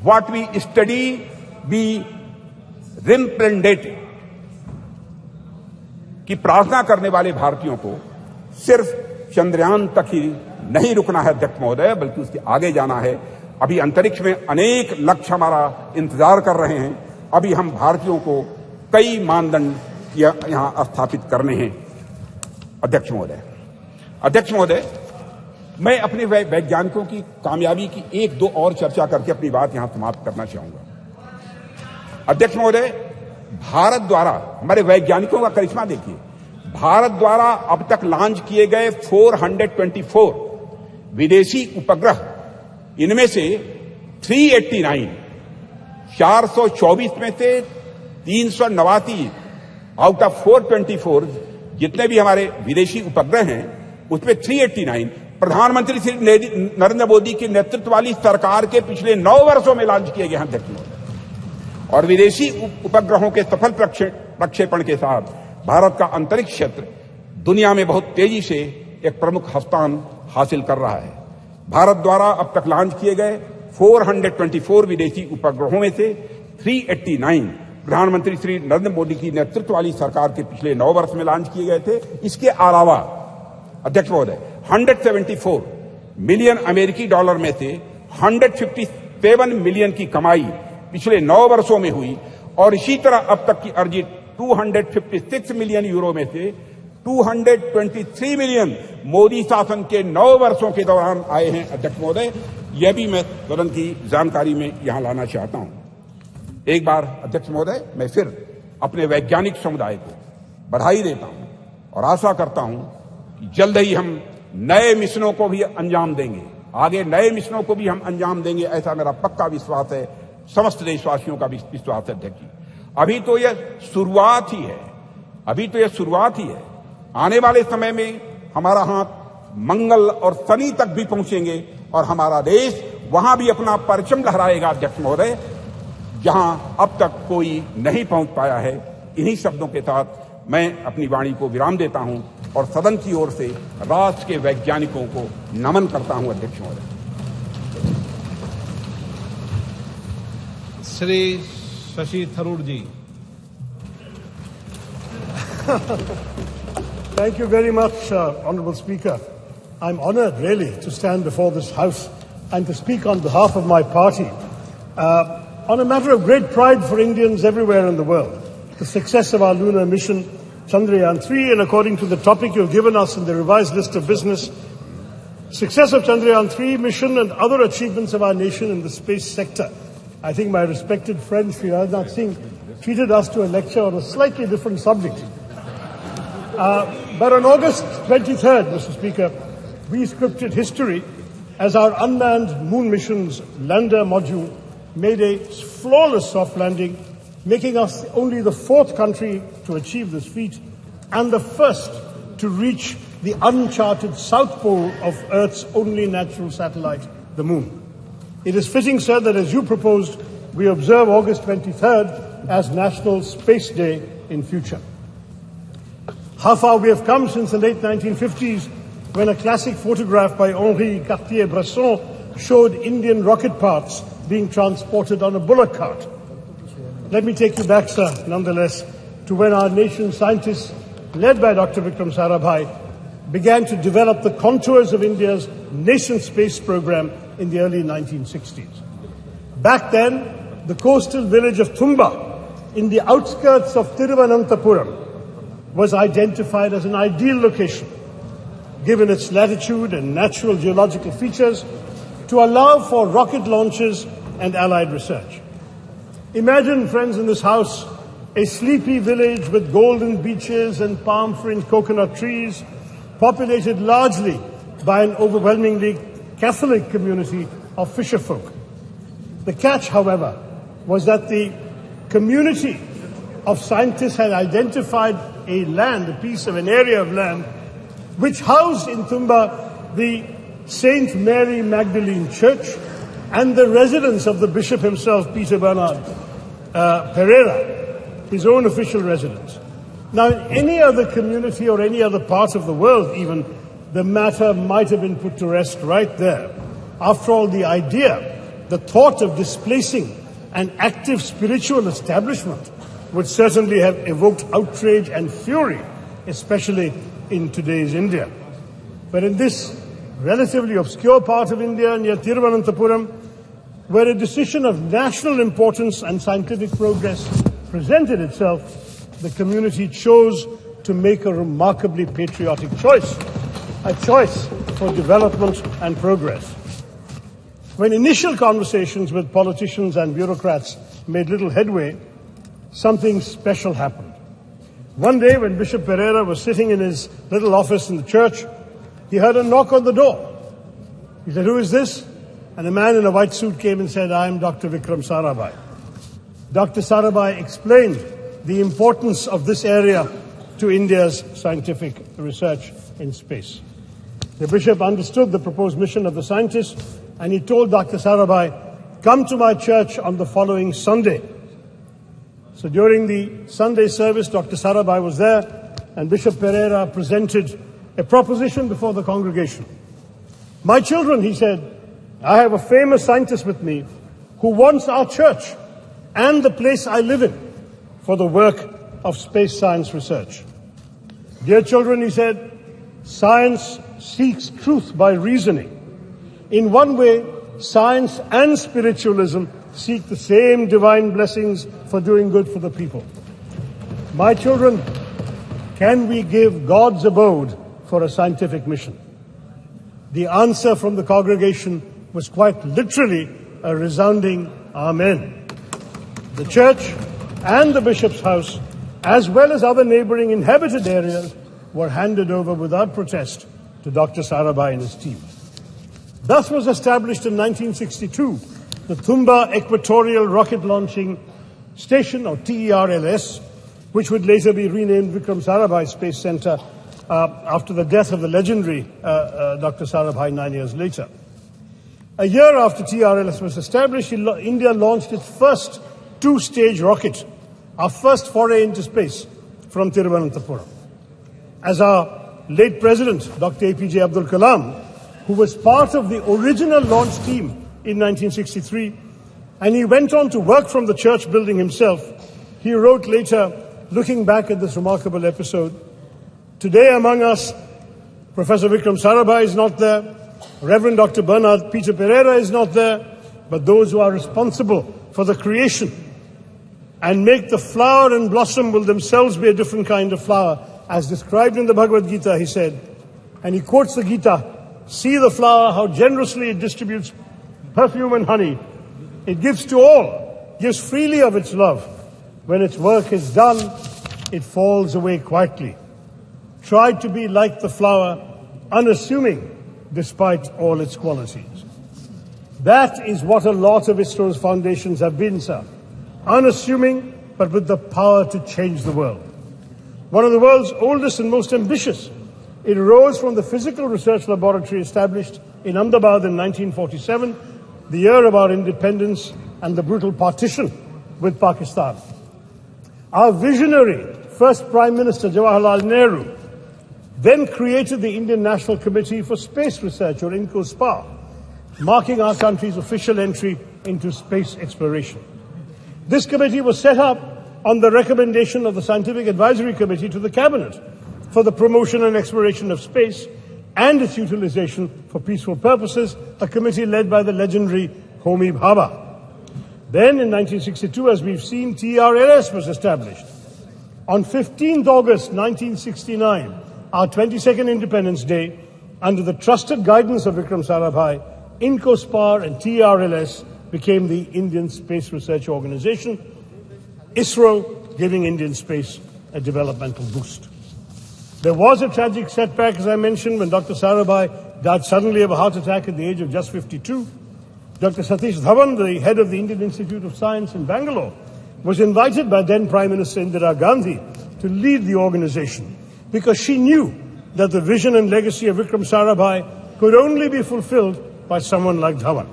what we study be representative, की प्रार्थना करने वाले भारतीयों को सिर्फ चंद्रयान तक ही नहीं रुकना है अध्यक्ष महोदय, बल्कि उसके आगे जाना है। अभी अंतरिक्ष में अनेक लक्ष्य हमारा इंतजार कर रहे हैं। अभी हम भारतीयों को कई मानदंड यहां स्थापित करने हैं। अध्यक्ष महोदय, मैं अपने वैज्ञानिकों की कामयाबी की एक दो और चर्चा करके अपनी बात यहां समाप्त करना चाहूंगा। अध्यक्ष महोदय, भारत द्वारा हमारे वैज्ञानिकों का करिश्मा देखिए। भारत द्वारा अब तक लॉन्च किए गए 424 विदेशी उपग्रह, इनमें से 389 424 में से 389 आउट ऑफ 424 जितने भी हमारे विदेशी उपग्रह हैं, उसमें 389 प्रधानमंत्री श्री नरेंद्र मोदी के नेतृत्व वाली सरकार के पिछले 9 वर्षों में लॉन्च किए गए हैं अध्यक्ष महोदय। और विदेशी उपग्रहों के सफल प्रक्षेपण के साथ भारत का अंतरिक्ष क्षेत्र दुनिया में बहुत तेजी से एक प्रमुख स्थान हासिल कर रहा है। भारत द्वारा अब तक लॉन्च किए गए 424 विदेशी उपग्रहों में से 389 प्रधानमंत्री श्री नरेंद्र मोदी की नेतृत्व वाली सरकार के पिछले 9 वर्ष में लॉन्च किए गए थे। इसके अलावा अध्यक्ष महोदय 174 मिलियन अमेरिकी डॉलर में से 157 मिलियन की कमाई पिछले 9 वर्षों में हुई और इसी तरह अब तक की अर्जित 256 मिलियन यूरो में से 223 मिलियन मोदी शासन के 9 वर्षों के दौरान आए हैं। अध्यक्ष महोदय, यह भी मैं तुरंत की जानकारी में यहां लाना चाहता हूं। एक बार अध्यक्ष महोदय, मैं फिर अपने वैज्ञानिक समुदाय को बधाई देता हूं और आशा करता हूं कि जल्द ही हम नए मिशनों को भी अंजाम देंगे, आगे नए मिशनों को भी हम अंजाम देंगे, ऐसा मेरा पक्का विश्वास है, समस्त देशवासियों का विश्वास है। अध्यक्ष जी, अभी तो यह शुरुआत ही है। आने वाले समय में हमारा हाथ मंगल और शनि तक भी पहुंचेंगे और हमारा देश वहां भी अपना परचम लहराएगा अध्यक्ष महोदय, जहां अब तक कोई नहीं पहुंच पाया है। इन्हीं शब्दों के साथ मैं अपनी वाणी को विराम देता हूं और सदन की ओर से राष्ट्र के वैज्ञानिकों को नमन करता हूं। अध्यक्ष महोदय। श्री शशि थरूर जी। Thank you very much, Honourable Speaker. I'm honoured, really, to stand before this House and to speak on behalf of my party on a matter of great pride for Indians everywhere in the world, the success of our lunar mission, Chandrayaan-3, and according to the topic you've given us in the revised list of business, success of Chandrayaan-3 mission and other achievements of our nation in the space sector. I think my respected friend, Sri Rajnath Singh, treated us to a lecture on a slightly different subject. But on August 23rd, Mr. Speaker, we scripted history as our unmanned moon mission's lander module made a flawless soft landing making us only the 4th country to achieve this feat and the first to reach the uncharted South Pole of Earth's only natural satellite, the Moon. It is fitting, sir, that as you proposed, we observe August 23rd as National Space Day in future. How far we have come since the late 1950s, when a classic photograph by Henri Cartier-Bresson showed Indian rocket parts being transported on a bullock cart. Let me take you back, sir, nonetheless, to when our nation's scientists, led by Dr. Vikram Sarabhai, began to develop the contours of India's nascent space program in the early 1960s. Back then, the coastal village of Thumba, in the outskirts of Thiruvananthapuram, was identified as an ideal location, given its latitude and natural geological features, to allow for rocket launches and allied research. Imagine, friends in this house, a sleepy village with golden beaches and palm-fringed coconut trees, populated largely by an overwhelmingly Catholic community of fisherfolk. The catch, however, was that the community of scientists had identified a piece of an area of land, which housed in Thumba the Saint Mary Magdalene Church and the residence of the bishop himself, Peter Bernard Pereira, his own official residence. Now, in any other community or any other part of the world even, the matter might have been put to rest right there. After all, the thought of displacing an active spiritual establishment would certainly have evoked outrage and fury, especially in today's India. But in this relatively obscure part of India near Thiruvananthapuram, where a decision of national importance and scientific progress presented itself, the community chose to make a remarkably patriotic choice, a choice for development and progress. When initial conversations with politicians and bureaucrats made little headway, something special happened. One day, when Bishop Pereira was sitting in his little office in the church, he heard a knock on the door. He said, "Who is this?" And a man in a white suit came and said, "I am Dr. Vikram Sarabhai." Dr. Sarabhai explained the importance of this area to India's scientific research in space. The bishop understood the proposed mission of the scientists, and he told Dr. Sarabhai, "Come to my church on the following Sunday." So during the Sunday service, Dr. Sarabhai was there, and Bishop Pereira presented a proposition before the congregation. "My children," he said, "I have a famous scientist with me who wants our church and the place I live in for the work of space science research. Dear children," he said, "science seeks truth by reasoning. In one way, science and spiritualism seek the same divine blessings for doing good for the people. My children, can we give God's abode for a scientific mission?" The answer from the congregation was quite literally a resounding Amen. The church and the bishop's house, as well as other neighboring inhabited areas, were handed over without protest to Dr. Sarabhai and his team. Thus was established in 1962 the Thumba Equatorial Rocket Launching Station, or TERLS, which would later be renamed Vikram Sarabhai Space Center after the death of the legendary Dr. Sarabhai 9 years later. A year after TRLS was established, India launched its first two-stage rocket, our first foray into space, from Thiruvananthapuram. As our late president, Dr. APJ Abdul Kalam, who was part of the original launch team in 1963, and he went on to work from the church building himself, he wrote later, looking back at this remarkable episode, "Today among us, Professor Vikram Sarabhai is not there, Reverend Dr. Bernard Peter Pereira is not there, but those who are responsible for the creation and make the flower and blossom will themselves be a different kind of flower, as described in the Bhagavad Gita," he said. And he quotes the Gita, "See the flower, how generously it distributes perfume and honey. It gives to all, gives freely of its love. When its work is done, it falls away quietly. Try to be like the flower, unassuming despite all its qualities." That is what a lot of ISRO's foundations have been, sir. Unassuming but with the power to change the world. One of the world's oldest and most ambitious, it arose from the physical research laboratory established in Ahmedabad in 1947, the year of our independence and the brutal partition with Pakistan. Our visionary first Prime Minister, Jawaharlal Nehru, then created the Indian National Committee for Space Research, or INCOSPA, marking our country's official entry into space exploration. This committee was set up on the recommendation of the Scientific Advisory Committee to the Cabinet for the promotion and exploration of space and its utilization for peaceful purposes, a committee led by the legendary Homi Bhabha. Then in 1962, as we've seen, TRLS was established. On 15th August 1969, our 22nd Independence Day, under the trusted guidance of Vikram Sarabhai, INCOSPAR and TRLS became the Indian Space Research Organization, ISRO giving Indian space a developmental boost. There was a tragic setback, as I mentioned, when Dr. Sarabhai died suddenly of a heart attack at the age of just 52. Dr. Satish Dhawan, the head of the Indian Institute of Science in Bangalore, was invited by then Prime Minister Indira Gandhi to lead the organization because she knew that the vision and legacy of Vikram Sarabhai could only be fulfilled by someone like Dhawan.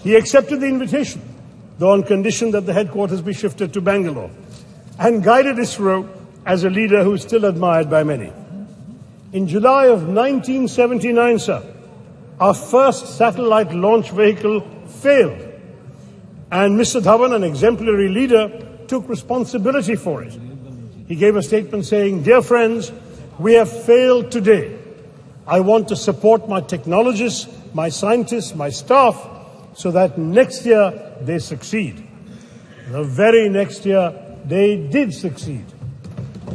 He accepted the invitation, though on condition that the headquarters be shifted to Bangalore, and guided ISRO as a leader who is still admired by many. In July of 1979, sir, our first satellite launch vehicle failed, and Mr. Dhawan, an exemplary leader, took responsibility for it. He gave a statement saying, "Dear friends, we have failed today. I want to support my technologists, my scientists, my staff, so that next year they succeed." The very next year, they did succeed.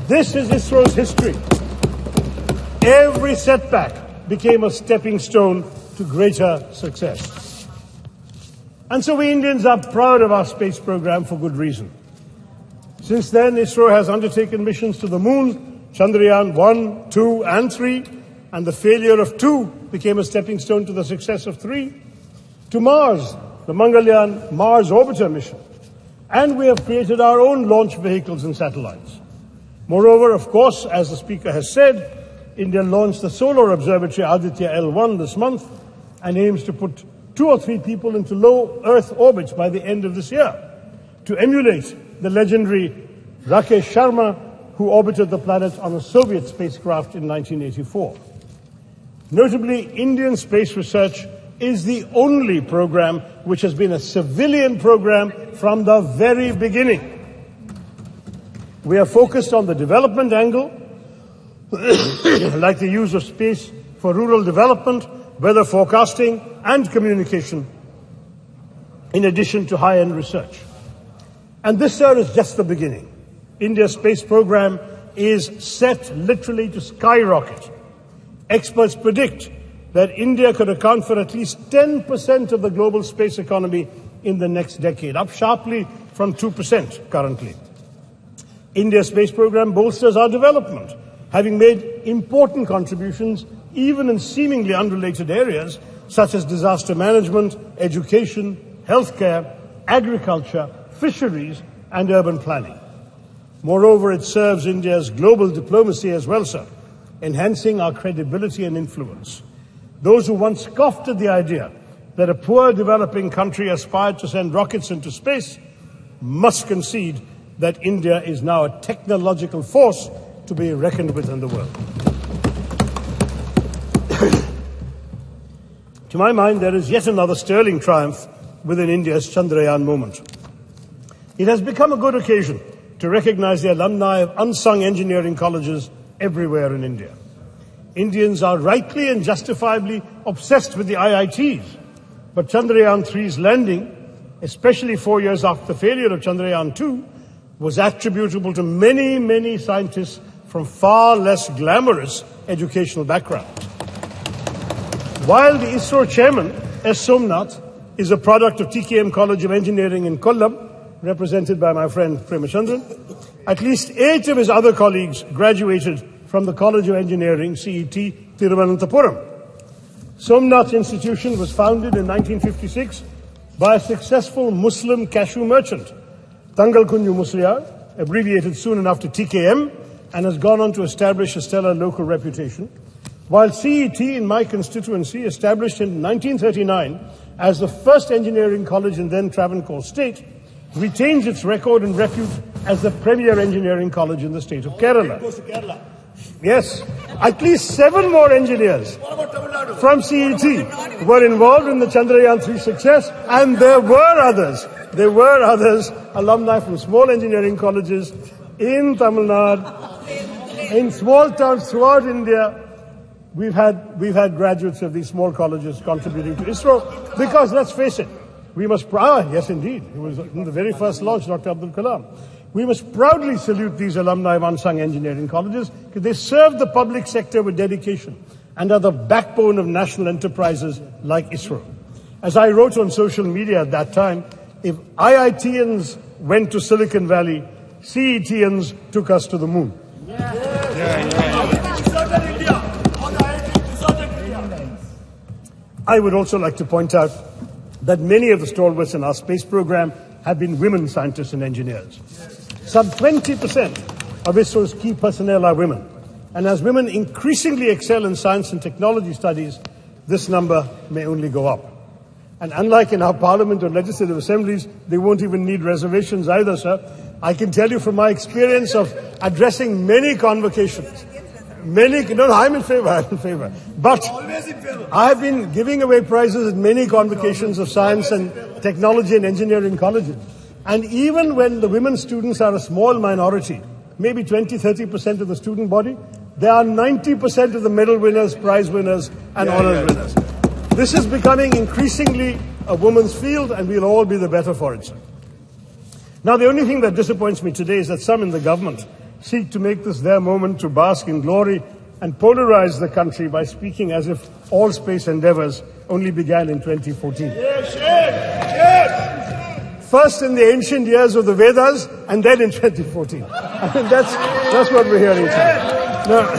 This is ISRO's history. Every setback became a stepping stone to greater success. And so we Indians are proud of our space program for good reason. Since then, ISRO has undertaken missions to the moon, Chandrayaan 1, 2, and 3, and the failure of 2 became a stepping stone to the success of 3, to Mars, the Mangalyaan Mars Orbiter mission. And we have created our own launch vehicles and satellites. Moreover, of course, as the Speaker has said, India launched the Solar Observatory Aditya L1 this month and aims to put 2 or 3 people into low Earth orbits by the end of this year to emulate the legendary Rakesh Sharma, who orbited the planet on a Soviet spacecraft in 1984. Notably, Indian space research is the only program which has been a civilian program from the very beginning. We are focused on the development angle, like the use of space for rural development, weather forecasting, and communication, in addition to high-end research. And this, sir, is just the beginning. India's space program is set literally to skyrocket. Experts predict that India could account for at least 10% of the global space economy in the next decade, up sharply from 2% currently. India's space program bolsters our development, having made important contributions even in seemingly unrelated areas such as disaster management, education, healthcare, agriculture, fisheries, and urban planning. Moreover, it serves India's global diplomacy as well, sir, enhancing our credibility and influence. Those who once scoffed at the idea that a poor developing country aspired to send rockets into space must concede that India is now a technological force to be reckoned with in the world. To my mind, there is yet another sterling triumph within India's Chandrayaan moment. It has become a good occasion to recognize the alumni of unsung engineering colleges everywhere in India. Indians are rightly and justifiably obsessed with the IITs, but Chandrayaan 3's landing, especially 4 years after the failure of Chandrayaan 2, was attributable to many, many scientists from far less glamorous educational backgrounds. While the ISRO chairman, S. Somnath, is a product of TKM College of Engineering in Kollam, represented by my friend Premachandran, at least 8 of his other colleagues graduated from the College of Engineering, CET, Thiruvananthapuram. Somnath Institution was founded in 1956 by a successful Muslim cashew merchant Tangal Kunju Musliar, abbreviated soon enough to TKM, and has gone on to establish a stellar local reputation, while CET in my constituency, established in 1939 as the first engineering college in then Travancore state, retains its record and repute as the premier engineering college in the state of Kerala. Yes, at least 7 more engineers from CET were involved in the Chandrayaan-3 success, and there were others, alumni from small engineering colleges in Tamil Nadu, in small towns throughout India. We've had graduates of these small colleges contributing to ISRO, because let's face it, we must, yes indeed, it was in the very first launch, Dr. Abdul Kalam. We must proudly salute these alumni of unsung engineering colleges, because they serve the public sector with dedication and are the backbone of national enterprises like ISRO. As I wrote on social media at that time, if IITians went to Silicon Valley, CETians took us to the moon. I would also like to point out that many of the stalwarts in our space program have been women scientists and engineers. Some 20% of ISRO's key personnel are women. And as women increasingly excel in science and technology studies, this number may only go up. And unlike in our parliament or legislative assemblies, they won't even need reservations either, sir. I can tell you from my experience of addressing many convocations, I'm in favor. But I have been giving away prizes at many convocations of science and technology and engineering colleges. And even when the women students are a small minority, maybe 20-30% of the student body, they are 90% of the medal winners, prize winners, and honors winners. This is becoming increasingly a woman's field, and we'll all be the better for it, sir. Now, the only thing that disappoints me today is that some in the government seek to make this their moment to bask in glory and polarize the country by speaking as if all space endeavors only began in 2014. First in the ancient years of the Vedas, and then in 2014. I mean, that's what we're hearing today. Now,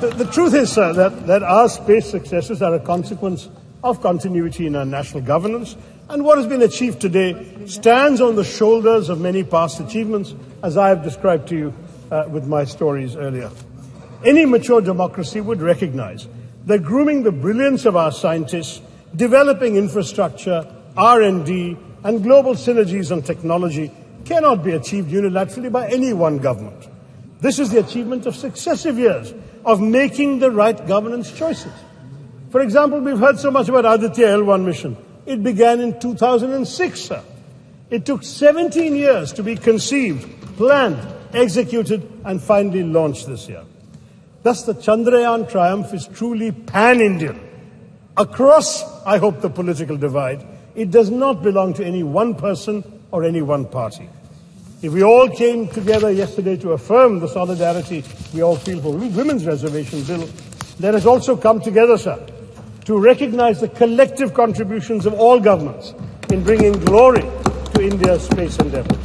the truth is, sir, that our space successes are a consequence of continuity in our national governance, and what has been achieved today stands on the shoulders of many past achievements, as I have described to you with my stories earlier. Any mature democracy would recognize that grooming the brilliance of our scientists, developing infrastructure, R&D, and global synergies on technology cannot be achieved unilaterally by any one government. This is the achievement of successive years of making the right governance choices. For example, we've heard so much about Aditya L1 mission. It began in 2006, sir. It took 17 years to be conceived, planned, executed, and finally launched this year. Thus, the Chandrayaan triumph is truly pan-Indian. Across, I hope, the political divide, it does not belong to any one person or any one party. If we all came together yesterday to affirm the solidarity we all feel for women's reservation bill, let us also come together, sir, to recognize the collective contributions of all governments in bringing glory to India's space endeavors.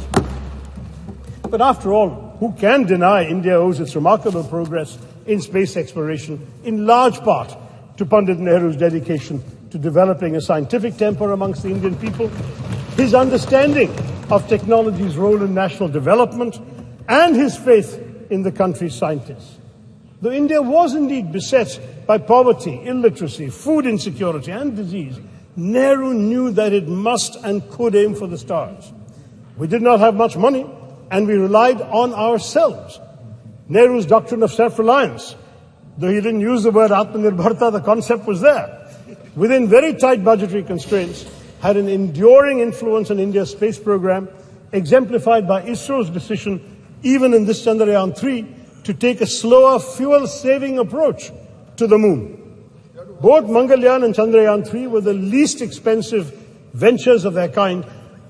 But after all, who can deny India owes its remarkable progress in space exploration in large part to Pandit Nehru's dedication to developing a scientific temper amongst the Indian people, his understanding of technology's role in national development, and his faith in the country's scientists. Though India was indeed beset by poverty, illiteracy, food insecurity, and disease, Nehru knew that it must and could aim for the stars. We did not have much money, and we relied on ourselves. Nehru's doctrine of self-reliance, though he didn't use the word Atmanirbharta, the concept was there, within very tight budgetary constraints, had an enduring influence on India's space program, exemplified by ISRO's decision, even in this Chandrayaan-3, to take a slower, fuel-saving approach to the moon. Both Mangalyaan and Chandrayaan-3 were the least expensive ventures of their kind,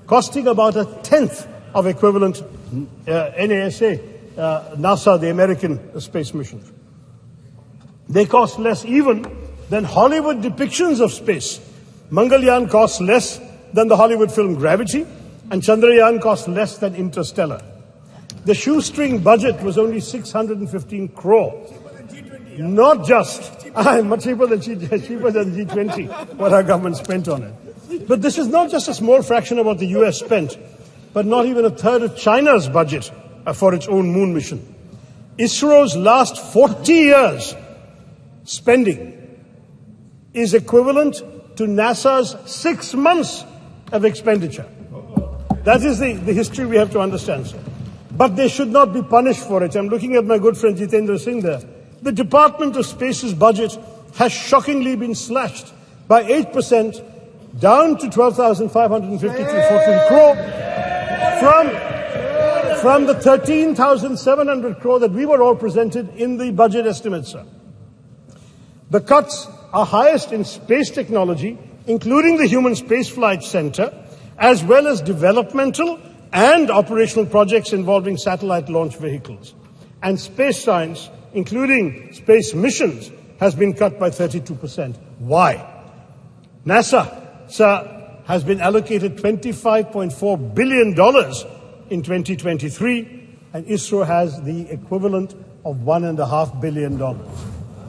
costing about a tenth of equivalent NASA, the American space missions. They cost less even than Hollywood depictions of space. Mangalyaan costs less than the Hollywood film Gravity, and Chandrayaan costs less than Interstellar. The shoestring budget was only 615 crore. Not just, much cheaper than G20, what our government spent on it. But this is not just a small fraction of what the US spent. but not even a third of China's budget for its own moon mission. ISRO's last 40 years spending is equivalent to NASA's 6 months of expenditure. That is the history we have to understand, sir. But they should not be punished for it. I'm looking at my good friend Jitendra Singh there. The Department of Space's budget has shockingly been slashed by 8%, down to 12,552 crore from the 13,700 crore that we were all presented in the budget estimate, sir. The cuts are highest in space technology, including the Human Spaceflight Center, as well as developmental and operational projects involving satellite launch vehicles. And space science, including space missions, has been cut by 32%. Why? NASA, sir, has been allocated $25.4 billion in 2023, and ISRO has the equivalent of $1.5 billion.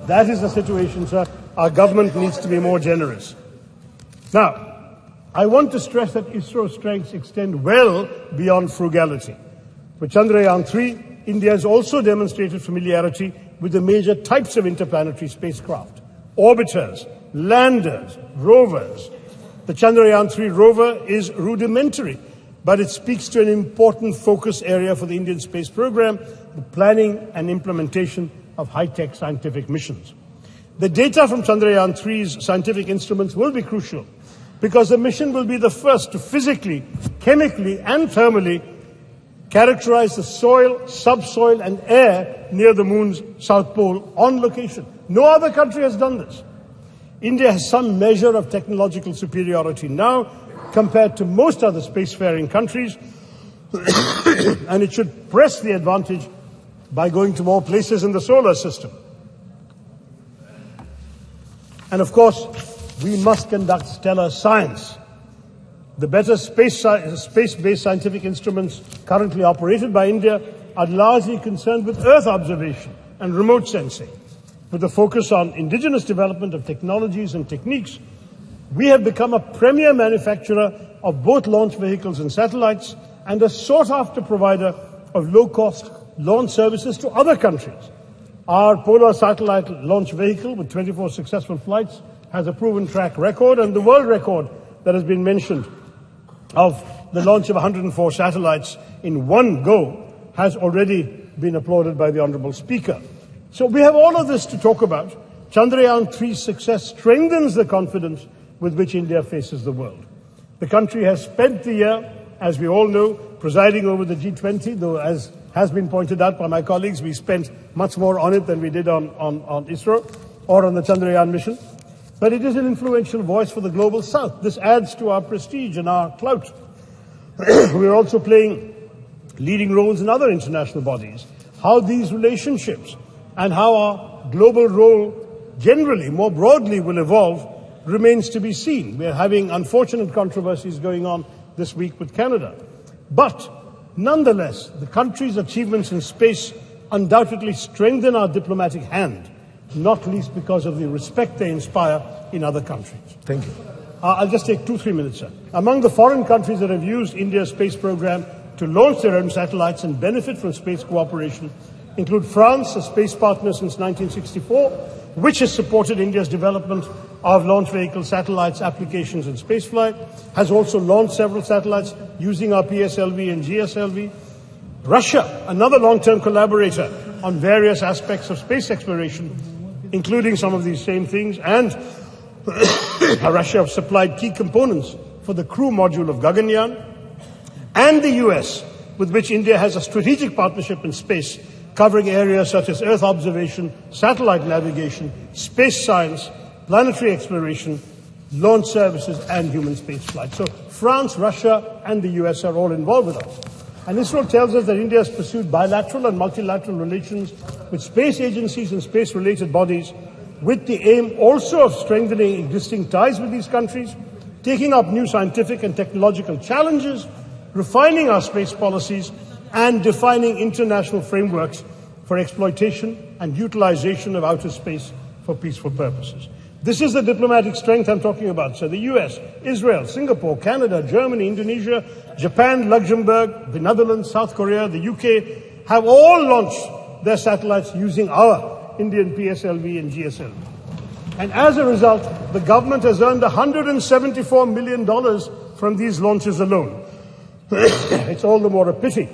That is the situation, sir. Our government needs to be more generous. Now, I want to stress that ISRO's strengths extend well beyond frugality. For Chandrayaan-3, India has also demonstrated familiarity with the major types of interplanetary spacecraft: orbiters, landers, rovers. The Chandrayaan-3 rover is rudimentary, but it speaks to an important focus area for the Indian space program, the planning and implementation of high-tech scientific missions. The data from Chandrayaan-3's scientific instruments will be crucial, because the mission will be the first to physically, chemically, and thermally characterize the soil, subsoil, and air near the moon's south pole on location. No other country has done this. India has some measure of technological superiority now compared to most other spacefaring countries, and it should press the advantage by going to more places in the solar system. And of course, we must conduct stellar science. The better space-based scientific instruments currently operated by India are largely concerned with Earth observation and remote sensing. With a focus on indigenous development of technologies and techniques, we have become a premier manufacturer of both launch vehicles and satellites, and a sought-after provider of low-cost launch services to other countries. Our Polar satellite launch vehicle, with 24 successful flights, has a proven track record, and the world record that has been mentioned of the launch of 104 satellites in one go has already been applauded by the Honourable Speaker. So we have all of this to talk about. Chandrayaan-3's success strengthens the confidence with which India faces the world. The country has spent the year, as we all know, presiding over the G20, though as has been pointed out by my colleagues, we spent much more on it than we did on ISRO or on the Chandrayaan mission. But it is an influential voice for the global south. This adds to our prestige and our clout. We are also playing leading roles in other international bodies. How these relationships and how our global role generally, more broadly, will evolve remains to be seen. We are having unfortunate controversies going on this week with Canada. But nonetheless, the country's achievements in space undoubtedly strengthen our diplomatic hand, not least because of the respect they inspire in other countries. Thank you. I'll just take 2-3 minutes, sir. Among the foreign countries that have used India's space program to launch their own satellites and benefit from space cooperation include France, a space partner since 1964, which has supported India's development of launch vehicle satellites, applications, and spaceflight, has also launched several satellites using our PSLV and GSLV. Russia, another long-term collaborator on various aspects of space exploration, including some of these same things, and Russia have supplied key components for the crew module of Gaganyaan, and the US, with which India has a strategic partnership in space, covering areas such as Earth observation, satellite navigation, space science, planetary exploration, launch services, and human spaceflight. So France, Russia, and the US are all involved with us. And ISRO tells us that India has pursued bilateral and multilateral relations with space agencies and space-related bodies, with the aim also of strengthening existing ties with these countries, taking up new scientific and technological challenges, refining our space policies, and defining international frameworks for exploitation and utilization of outer space for peaceful purposes. This is the diplomatic strength I'm talking about, sir. The US, Israel, Singapore, Canada, Germany, Indonesia, Japan, Luxembourg, the Netherlands, South Korea, the UK have all launched their satellites using our Indian PSLV and GSLV. And as a result, the government has earned $174 million from these launches alone. It's all the more a pity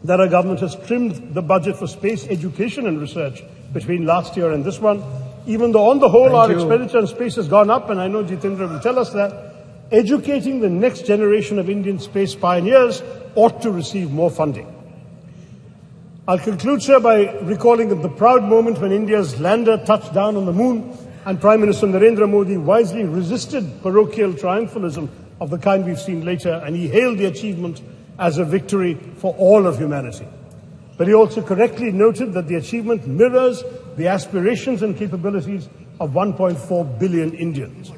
that our government has trimmed the budget for space education and research between last year and this one. Even though on the whole our expenditure on space has gone up, and I know Jitendra will tell us that, educating the next generation of Indian space pioneers ought to receive more funding. I'll conclude, sir, by recalling the proud moment when India's lander touched down on the moon and Prime Minister Narendra Modi wisely resisted parochial triumphalism of the kind we've seen later, and he hailed the achievement as a victory for all of humanity. But he also correctly noted that the achievement mirrors the aspirations and capabilities of 1.4 billion Indians.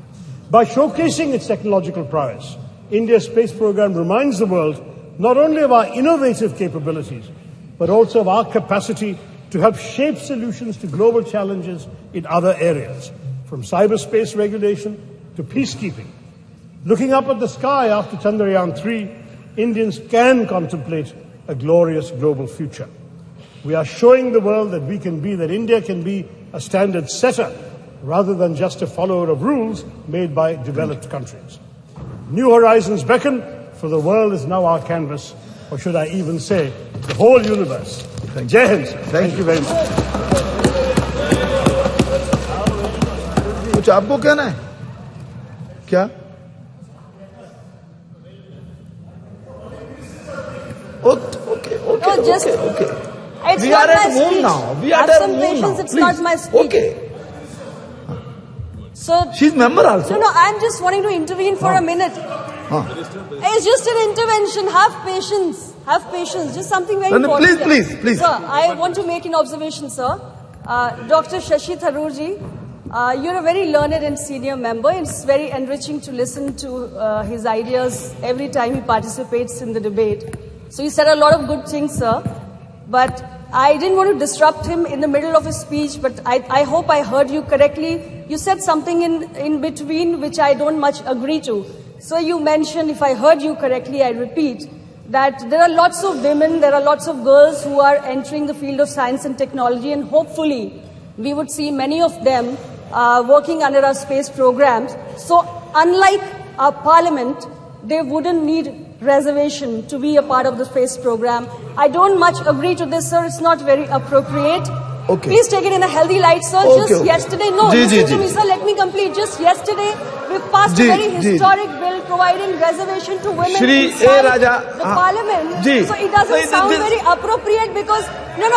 By showcasing its technological prowess, India's space program reminds the world not only of our innovative capabilities, but also of our capacity to help shape solutions to global challenges in other areas, from cyberspace regulation to peacekeeping. Looking up at the sky after Chandrayaan-3, Indians can contemplate a glorious global future. We are showing the world that India can be a standard setter rather than just a follower of rules made by developed countries. New horizons beckon, for the world is now our canvas, or should I even say, the whole universe. Jai Hind. Thank you very much. कुछ आपको कहना है क्या? Okay. We are at home now. We are at home now. It's not my speech. Okay. So she's member also. No, I'm just wanting to intervene for a minute. It's just an intervention. Have patience. Have patience. Just something very important. Please. Sir, I want to make an observation, sir. Dr. Shashi Tharoorji, you're a very learned and senior member. It's very enriching to listen to his ideas every time he participates in the debate. So you said a lot of good things, sir. But I didn't want to disrupt him in the middle of his speech, but I hope I heard you correctly. You said something in between which I don't much agree to. So you mentioned, if I heard you correctly, I repeat, that there are lots of women, there are lots of girls who are entering the field of science and technology, and hopefully we would see many of them working under our space programs. So unlike our parliament, they wouldn't need reservation to be a part of the space program. I don't much agree to this, sir. It's not very appropriate. Okay. Please take it in a healthy light, sir. Yesterday, listen to me, sir. Let me complete. Just yesterday, we passed a very historic bill providing reservation to women inside the parliament. So it doesn't sound very appropriate because, women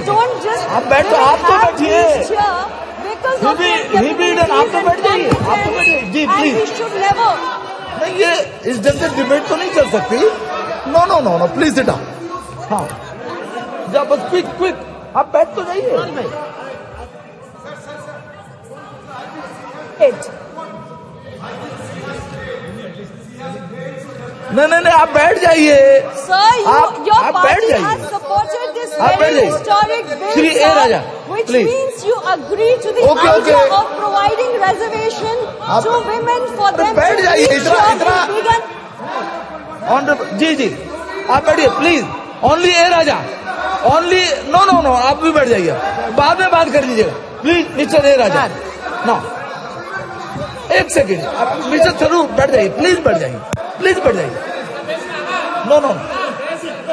don't just have these here because of and we should never. नहीं ये इस ढंग से debate तो नहीं चल सकती. No please sit down. हाँ जा बस क्विक आप बैठ तो जाइए. नहीं आप बैठ जाइए. Sir, your party has supported this very historic bill, Shri A. Raja, which means you agree to the idea of providing reservation to women for them बैठ जाइए. जी आप बैठिए please. Only A Raja. Only no आप भी बैठ जाइए. बाद में बात कर लीजिएगा please. Mister A Raja no एक सेकेंड. आप मिस्टर थरूर बैठ जाइए. प्लीज बैठ जाइए. नो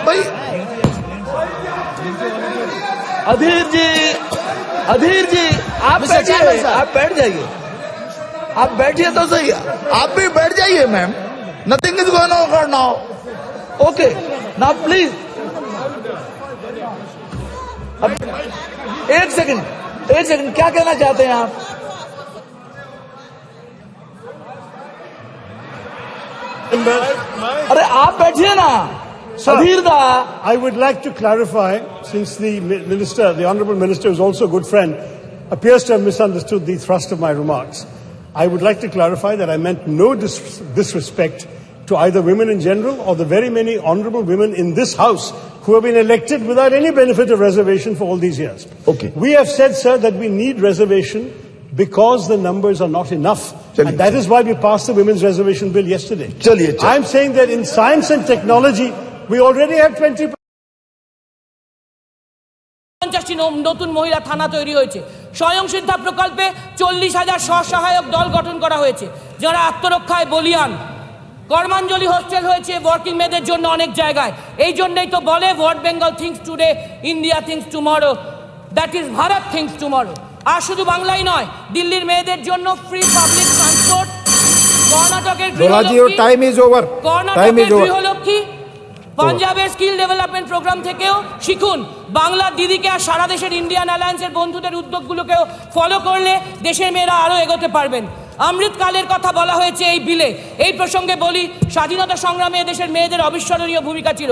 भाई अधीर जी आप बैठिए. आप बैठिए तो सही. आप भी बैठ जाइए ma'am. Nothing is going on now. Okay now please. अब एक सेकंड क्या कहना चाहते हैं आप? अरे आप बैठिए ना. I would like to clarify, since the Honourable Minister, who is also a good friend, appears to have misunderstood the thrust of my remarks. I would like to clarify that I meant no disrespect to either women in general or the very many honourable women in this House who have been elected without any benefit of reservation for all these years. Okay. We have said, sir, that we need reservation because the numbers are not enough. And that is why we passed the Women's Reservation Bill yesterday. I'm saying that in science and technology, we already have 20%. নতুন মহিলা থানা তৈরি হয়েছে। স্বয়ংসিদ্ধা প্রকল্পে 40,000 স্বসহায়ক দল গঠন করা হয়েছে যারা আত্মরক্ষায় বলিয়ান। কর্মাঞ্জলি হোস্টেল হয়েছে ওয়ার্কিং মেয়েদের জন্য অনেক জায়গায়। এই জন্যই তো বলে what Bengal thinks today, India thinks tomorrow, that is Bharat thinks tomorrow. আর শুধু বাংলাই নয়, দিল্লির মেয়েদের জন্য ফ্রি পাবলিক ট্রান্সপোর্ট, কর্ণাটকের গৃহলক্ষ্মী, পাঞ্জাবের স্কিল ডেভেলপমেন্ট প্রোগ্রাম থেকেও শিখুন। বাংলার দিদিকে আর সারা দেশের ইন্ডিয়ান অ্যালায়েন্সের বন্ধুদের উদ্যোগগুলোকেও ফলো করলে দেশের মেয়েরা আরও এগোতে পারবেন। অমৃতকালের কথা বলা হয়েছে এই বিলে। এই প্রসঙ্গে বলি, স্বাধীনতা সংগ্রামে দেশের মেয়েদের অবিস্মরণীয় ভূমিকা ছিল।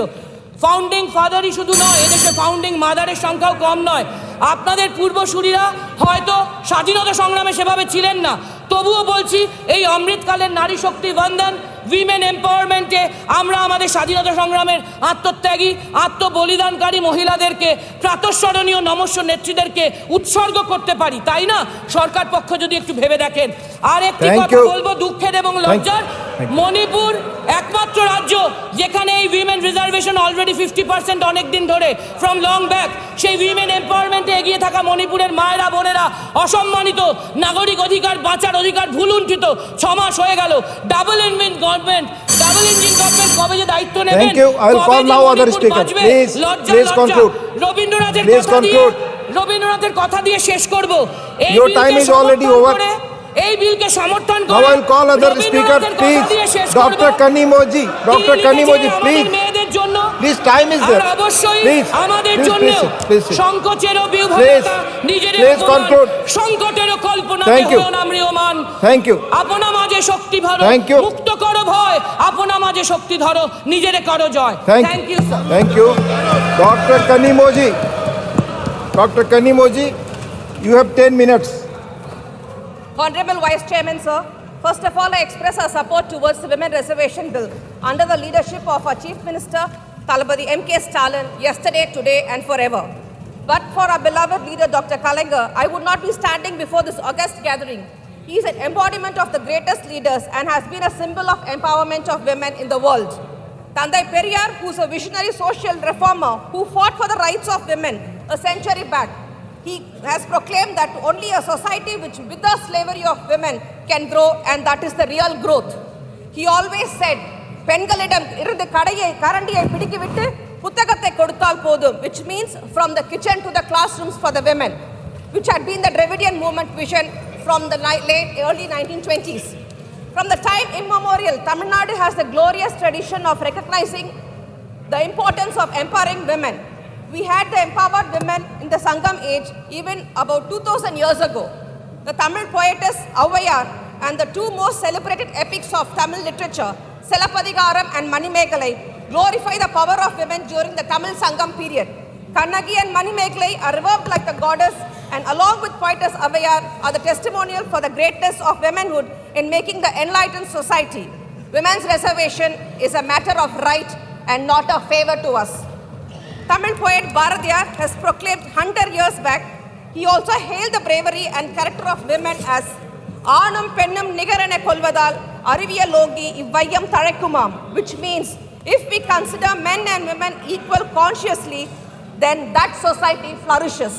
ফাউন্ডিং ফাদারই শুধু নয়, এদেশে ফাউন্ডিং মাদারের সংখ্যাও কম নয়। আপনাদের পূর্বসূরীরা হয়তো স্বাধীনতা সংগ্রামে সেভাবে ছিলেন না, তবুও বলছি এই অমৃতকালের নারী শক্তি বন্দন, উইমেন এম্পাওয়ারমেন্টে আমরা আমাদের স্বাধীনতা সংগ্রামের আত্মত্যাগী, আত্মবলিদানকারী মহিলাদেরকে, প্রাতঃস্মরণীয় নমস্য নেত্রীদেরকে উৎসর্গ করতে পারি, তাই না? সরকার পক্ষ যদি একটু ভেবে দেখেন। আর একটি কথা বলবো দুঃখের এবং লজ্জার, মণিপুর একমাত্র রাজ্য যেখানে এই উইমেন রিজার্ভেশন অলরেডি 50% অনেক দিন ধরে, ফ্রম লং ব্যাক। সেই উইমেন এম্পাওয়ারমেন্টে এগিয়ে থাকা মণিপুরের মায়েরা বোনেরা অসম্মানিত, নাগরিক অধিকার বাঁচার অধিকার ভুলুণ্ঠিত। 6 মাস হয়ে গেল। ডাবল ইঞ্জিন গভর্নমেন্ট কবে যে দায়িত্ব নেবেন, রবীন্দ্রনাথের কথা দিয়ে শেষ করব। এই বিলকে সমর্থন করে মেয়েদের জন্য অবশ্যই আমাদের জন্য সংকোচেরও বিহ্বলতা, নিজের সংকটেরও কল্পনা ম্রিয়মান। আপনা মাঝে শক্তি ধরো, মুক্ত করো ভয়, আপনা মাঝে শক্তি ধরো, নিজেরে করো জয়। Thank you sir. Thank you doctor Kanimozhi, you have 10 minutes. Honorable Vice Chairman, sir, first of all, I express our support towards the Women Reservation Bill under the leadership of our Chief Minister, Talabadi M.K. Stalin, yesterday, today and forever. But for our beloved leader, Dr. Kalaignar, I would not be standing before this august gathering. He is an embodiment of the greatest leaders and has been a symbol of empowerment of women in the world. Tandai Periyar, who is a visionary social reformer who fought for the rights of women a century back, he has proclaimed that only a society which with the slavery of women can grow, and that is the real growth. He always said, "Pengalidam irundhu karandiyai pidikivittu puttagathai koduttal podum," which means from the kitchen to the classrooms for the women, which had been the Dravidian movement vision from the early 1920s. From the time immemorial, Tamil Nadu has the glorious tradition of recognizing the importance of empowering women. We had the empowered women in the Sangam age even about 2000 years ago. The Tamil poetess Avvaiyar and the two most celebrated epics of Tamil literature, Selapadigaram and Manimekalai, glorify the power of women during the Tamil Sangam period. Kannagi and Manimekalai are revered like the goddess, and along with poetess Avvaiyar are the testimonial for the greatness of womanhood in making the enlightened society. Women's reservation is a matter of right and not a favor to us. Tamil poet Bharatiyar has proclaimed 100 years back. He also hailed the bravery and character of women as Aanum Pennum Nigarane Kolvadal Ariviyalogi Ivvayam Tharakkumam, which means if we consider men and women equal consciously, then that society flourishes.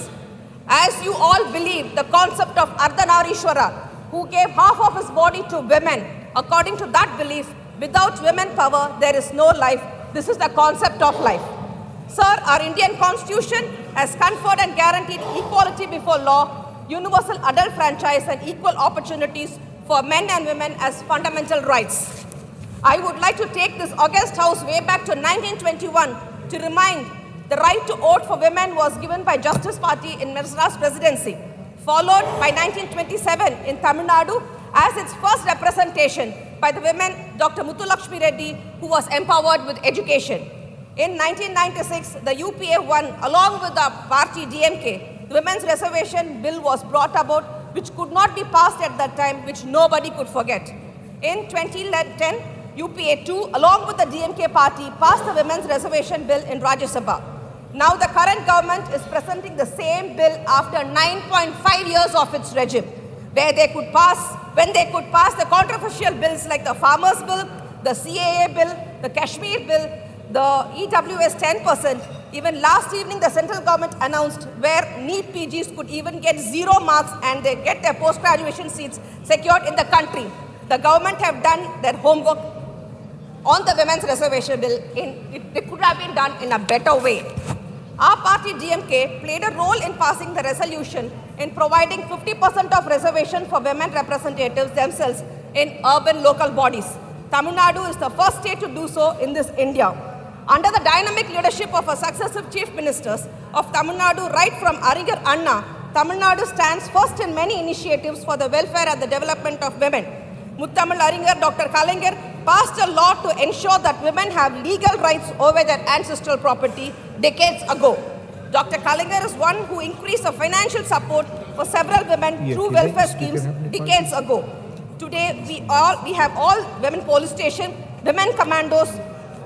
As you all believe the concept of Ardhanarishwara, who gave half of his body to women, according to that belief, without women power, there is no life. This is the concept of life. Sir, our Indian Constitution has conferred and guaranteed equality before law, universal adult franchise and equal opportunities for men and women as fundamental rights. I would like to take this august house way back to 1921 to remind the right to vote for women was given by Justice Party in Madras presidency, followed by 1927 in Tamil Nadu as its first representation by the women Dr. Muthulakshmi Reddy, who was empowered with education. In 1996, the UPA won along with the party DMK. The Women's Reservation Bill was brought about, which could not be passed at that time, which nobody could forget. In 2010, UPA 2, along with the DMK party, passed the Women's Reservation Bill in Rajya Sabha. Now the current government is presenting the same bill after 9.5 years of its regime. when they could pass the controversial bills like the Farmers Bill, the CAA Bill, the Kashmir Bill, the EWS 10%. Even last evening, the central government announced where NEET PGs could even get 0 marks and they get their post-graduation seats secured in the country. The government have done their homework on the women's reservation bill. It could have been done in a better way. Our party DMK played a role in passing the resolution in providing 50% of reservation for women representatives themselves in urban local bodies. Tamil Nadu is the first state to do so in this India. Under the dynamic leadership of a successive chief ministers of Tamil Nadu, right from Arigar Anna, Tamil Nadu stands first in many initiatives for the welfare and the development of women. Muttamil Arigar Dr. Kalaignar passed a law to ensure that women have legal rights over their ancestral property decades ago. Dr. Kalaignar is one who increased the financial support for several women through welfare schemes decades ago. Today, we have all women police station, women commandos,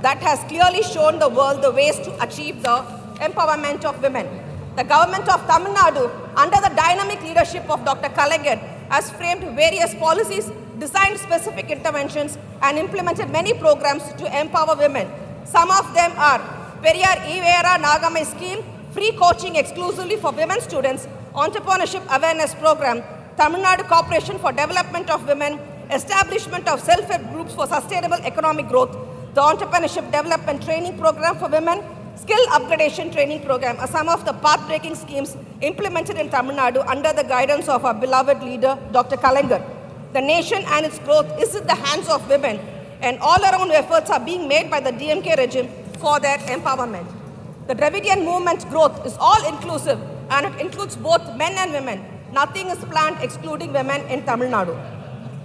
that has clearly shown the world the ways to achieve the empowerment of women. The government of Tamil Nadu, under the dynamic leadership of Dr. Kalaignar, has framed various policies, designed specific interventions, and implemented many programs to empower women. Some of them are Periyar Ivera Nagamai scheme, free coaching exclusively for women students, entrepreneurship awareness program, Tamil Nadu Corporation for Development of Women, establishment of self-help groups for sustainable economic growth, the Entrepreneurship Development Training Program for Women, Skill Upgradation Training Program are some of the path-breaking schemes implemented in Tamil Nadu under the guidance of our beloved leader, Dr. Kalaignar. The nation and its growth is in the hands of women, and all-around efforts are being made by the DMK regime for their empowerment. The Dravidian movement growth is all-inclusive, and it includes both men and women. Nothing is planned excluding women in Tamil Nadu.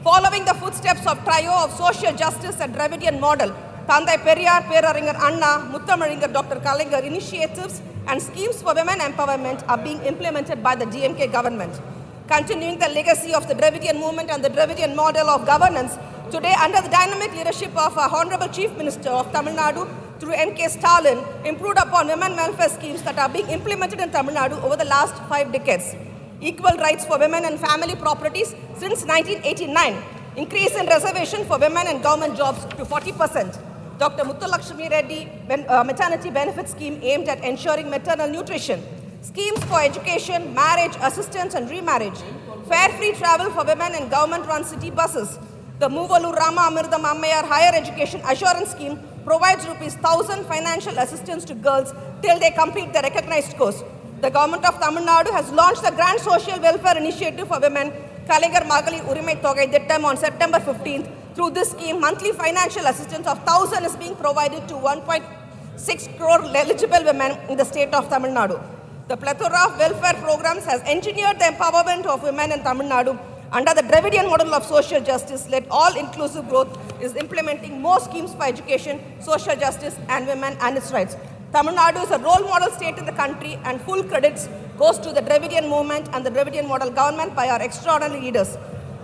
Following the footsteps of trio of social justice and Dravidian model, Thandai Periyar, Peraringar Anna, Muttamalingar Dr. Kalaignar initiatives and schemes for women empowerment are being implemented by the DMK government. Continuing the legacy of the Dravidian movement and the Dravidian model of governance, today under the dynamic leadership of our Honorable Chief Minister of Tamil Nadu through M.K. Stalin, improved upon women welfare schemes that are being implemented in Tamil Nadu over the last 5 decades. Equal rights for women and family properties since 1989, increase in reservation for women and government jobs to 40%. Dr. Muthulakshmi Reddy maternity benefit scheme aimed at ensuring maternal nutrition. Schemes for education, marriage, assistance and remarriage. Fare free travel for women in government-run city buses. The Muvalu Rama Amirdam Ammayar Higher Education Assurance Scheme provides ₹1,000 financial assistance to girls till they complete the recognized course. The government of Tamil Nadu has launched the Grand Social Welfare Initiative for Women, Kalaignar Magali Urimai Thogai Dittam, on September 15th. Through this scheme, monthly financial assistance of 1,000 is being provided to 1.6 crore eligible women in the state of Tamil Nadu. The plethora of welfare programs has engineered the empowerment of women in Tamil Nadu. Under the Dravidian model of social justice, led all-inclusive growth is implementing more schemes for education, social justice and women and its rights. Tamil Nadu is a role model state in the country, and full credits goes to the Dravidian movement and the Dravidian model government by our extraordinary leaders.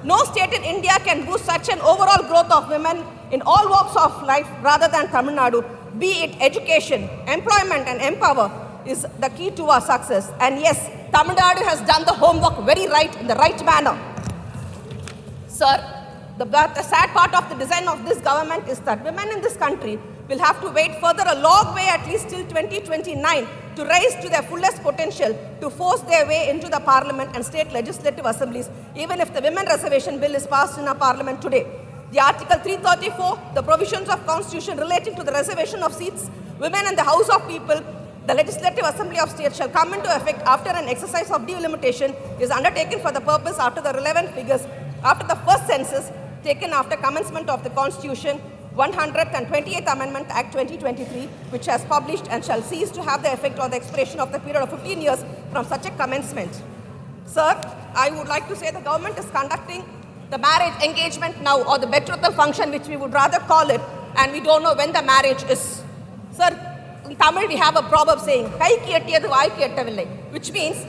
No state in India can boost such an overall growth of women in all walks of life rather than Tamil Nadu. Be it education, employment and empower is the key to our success. And yes, Tamil Nadu has done the homework very right, in the right manner. Sir, the sad part of the design of this government is that women in this country will have to wait further a long way, at least till 2029, to rise to their fullest potential to force their way into the parliament and state legislative assemblies, even if the women reservation bill is passed in our parliament today. The Article 334, the provisions of constitution relating to the reservation of seats, women in the House of People, the Legislative Assembly of States shall come into effect after an exercise of delimitation is undertaken for the purpose after the relevant figures, after the first census taken after commencement of the Constitution, 128th Amendment Act 2023, which has published and shall cease to have the effect on the expiration of the period of 15 years from such a commencement. Sir, I would like to say the government is conducting the marriage engagement now, or the betrothal function, which we would rather call it, and we don't know when the marriage is. Sir, in Tamil we have a proverb saying, which means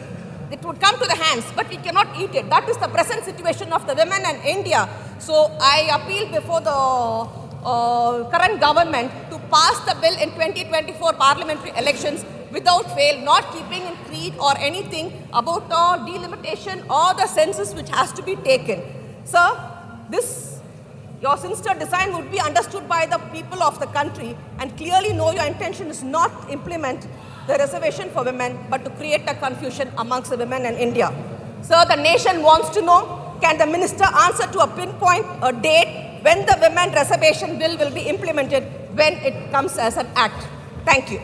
it would come to the hands, but we cannot eat it. That is the present situation of the women in India. So I appeal before the current government to pass the bill in 2024 parliamentary elections without fail, not keeping in creed or anything about delimitation or the census which has to be taken. Sir, your sinister design would be understood by the people of the country, and clearly know your intention is not to implement the reservation for women, but to create a confusion amongst the women in India. Sir, the nation wants to know, can the minister answer to a pinpoint, a date when the women reservation bill will be implemented, when it comes as an act? Thank you.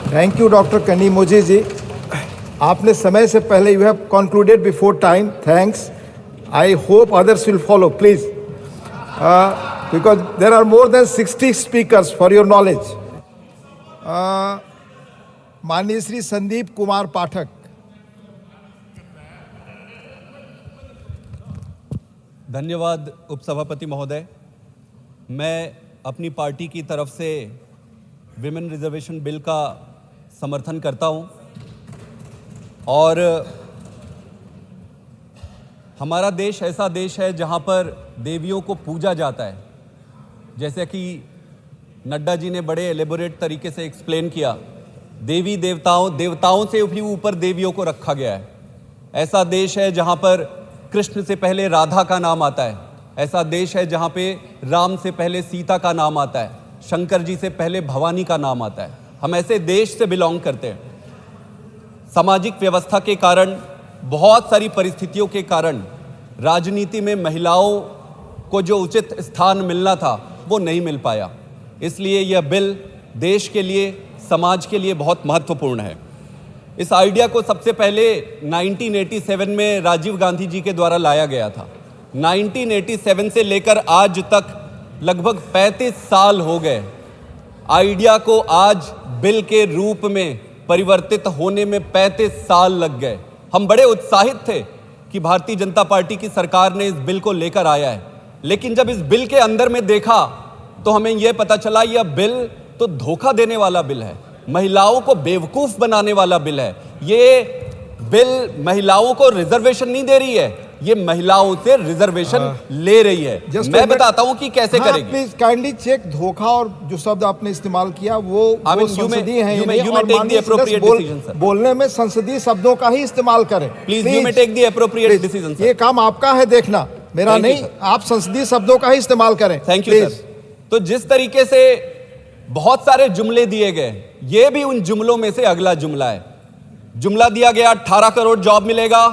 Thank you, Dr. Kanimoji ji. आपने समय से पहले, you have concluded before time. Thanks. I hope others will follow, please. Because there are more than 60 speakers, for your knowledge. माननीय श्री संदीप कुमार पाठक। धन्यवाद उपसभापति महोदय। मैं अपनी पार्टी की तरफ से विमेन रिजर्वेशन बिल का समर्थन करता हूं और हमारा देश ऐसा देश है जहां पर देवियों को पूजा जाता है। जैसे कि नड्डा जी ने बड़े एलेबोरेट तरीके से एक्सप्लेन किया, देवी देवताओं से भी ऊपर देवियों को रखा गया है। ऐसा देश है जहां पर कृष्ण से पहले राधा का नाम आता है। ऐसा देश है जहां पे राम से पहले सीता का नाम आता है, शंकर जी से पहले भवानी का नाम आता है। हम ऐसे देश से बिलोंग करते हैं। सामाजिक व्यवस्था के कारण, बहुत सारी परिस्थितियों के कारण राजनीति में महिलाओं को जो उचित स्थान मिलना था वो नहीं मिल पाया। इसलिए यह बिल देश के लिए, समाज के लिए बहुत महत्वपूर्ण है। इस आइडिया को सबसे पहले 1987 में राजीव गांधी जी के द्वारा लाया गया था। 1987 से लेकर आज तक लगभग 35 साल हो गए। आइडिया को आज बिल के रूप में परिवर्तित होने में 35 साल लग गए। हम बड़े उत्साहित थे कि भारतीय जनता पार्टी की सरकार ने इस बिल को लेकर आया है, लेकिन जब इस बिल के अंदर में देखा तो हमें यह पता चला यह बिल तो धोखा देने वाला बिल है, महिलाओं को बेवकूफ बनाने वाला बिल है। ये बिल महिलाओं को रिजर्वेशन नहीं दे रही है, ये महिलाओं से रिजर्वेशन ले रही है। मैं बताता हूं कि कैसे करेगी। प्लीज काइंडली चेक धोखा और जो शब्द आपने इस्तेमाल किया वो संसदीय है। बोलने में संसदीय शब्दों का ही इस्तेमाल करें। Please you may take the appropriate decision. ये काम आपका है देखना, मेरा नहीं। आप संसदीय शब्दों का ही इस्तेमाल करें। Thank you sir. तो जिस तरीके से बहुत सारे जुमले दिए गए, ये भी उन जुमलों में से अगला जुमला है। जुमला दिया गया 18 करोड़ जॉब मिलेगा,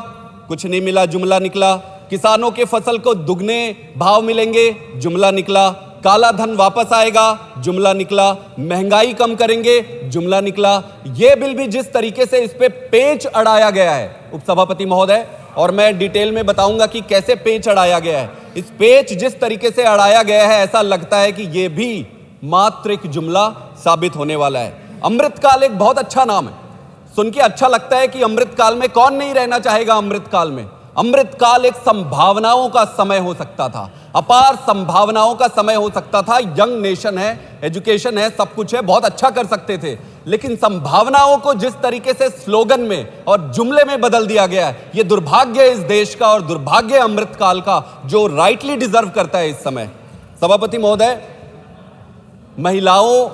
कुछ नहीं मिला, जुमला निकला। किसानों के फसल को दुगने भाव मिलेंगे, जुमला निकला। काला धन वापस आएगा, जुमला निकला। महंगाई कम करेंगे, जुमला निकला। यह बिल भी जिस तरीके से इस पे पेच अड़ाया गया है उपसभापति महोदय, और मैं डिटेल में बताऊंगा कि कैसे पेच अड़ाया गया है। इस पेच जिस तरीके से अड़ाया गया है, ऐसा लगता है कि यह भी मात्र एक जुमला साबित होने वाला है। अमृतकाल एक बहुत अच्छा नाम है, सुन के अच्छा लगता है कि अमृतकाल में कौन नहीं रहना चाहेगा। अमृतकाल में, अमृतकाल एक संभावनाओं का समय हो सकता था, अपार संभावनाओं का समय हो सकता था। यंग नेशन है, एजुकेशन है, सब कुछ है, बहुत अच्छा कर सकते थे। लेकिन संभावनाओं को जिस तरीके से स्लोगन में और जुमले में बदल दिया गया है, यह दुर्भाग्य है इस देश का और दुर्भाग्य अमृतकाल का, जो राइटली डिजर्व करता है इस समय। सभापति महोदय, महिलाओं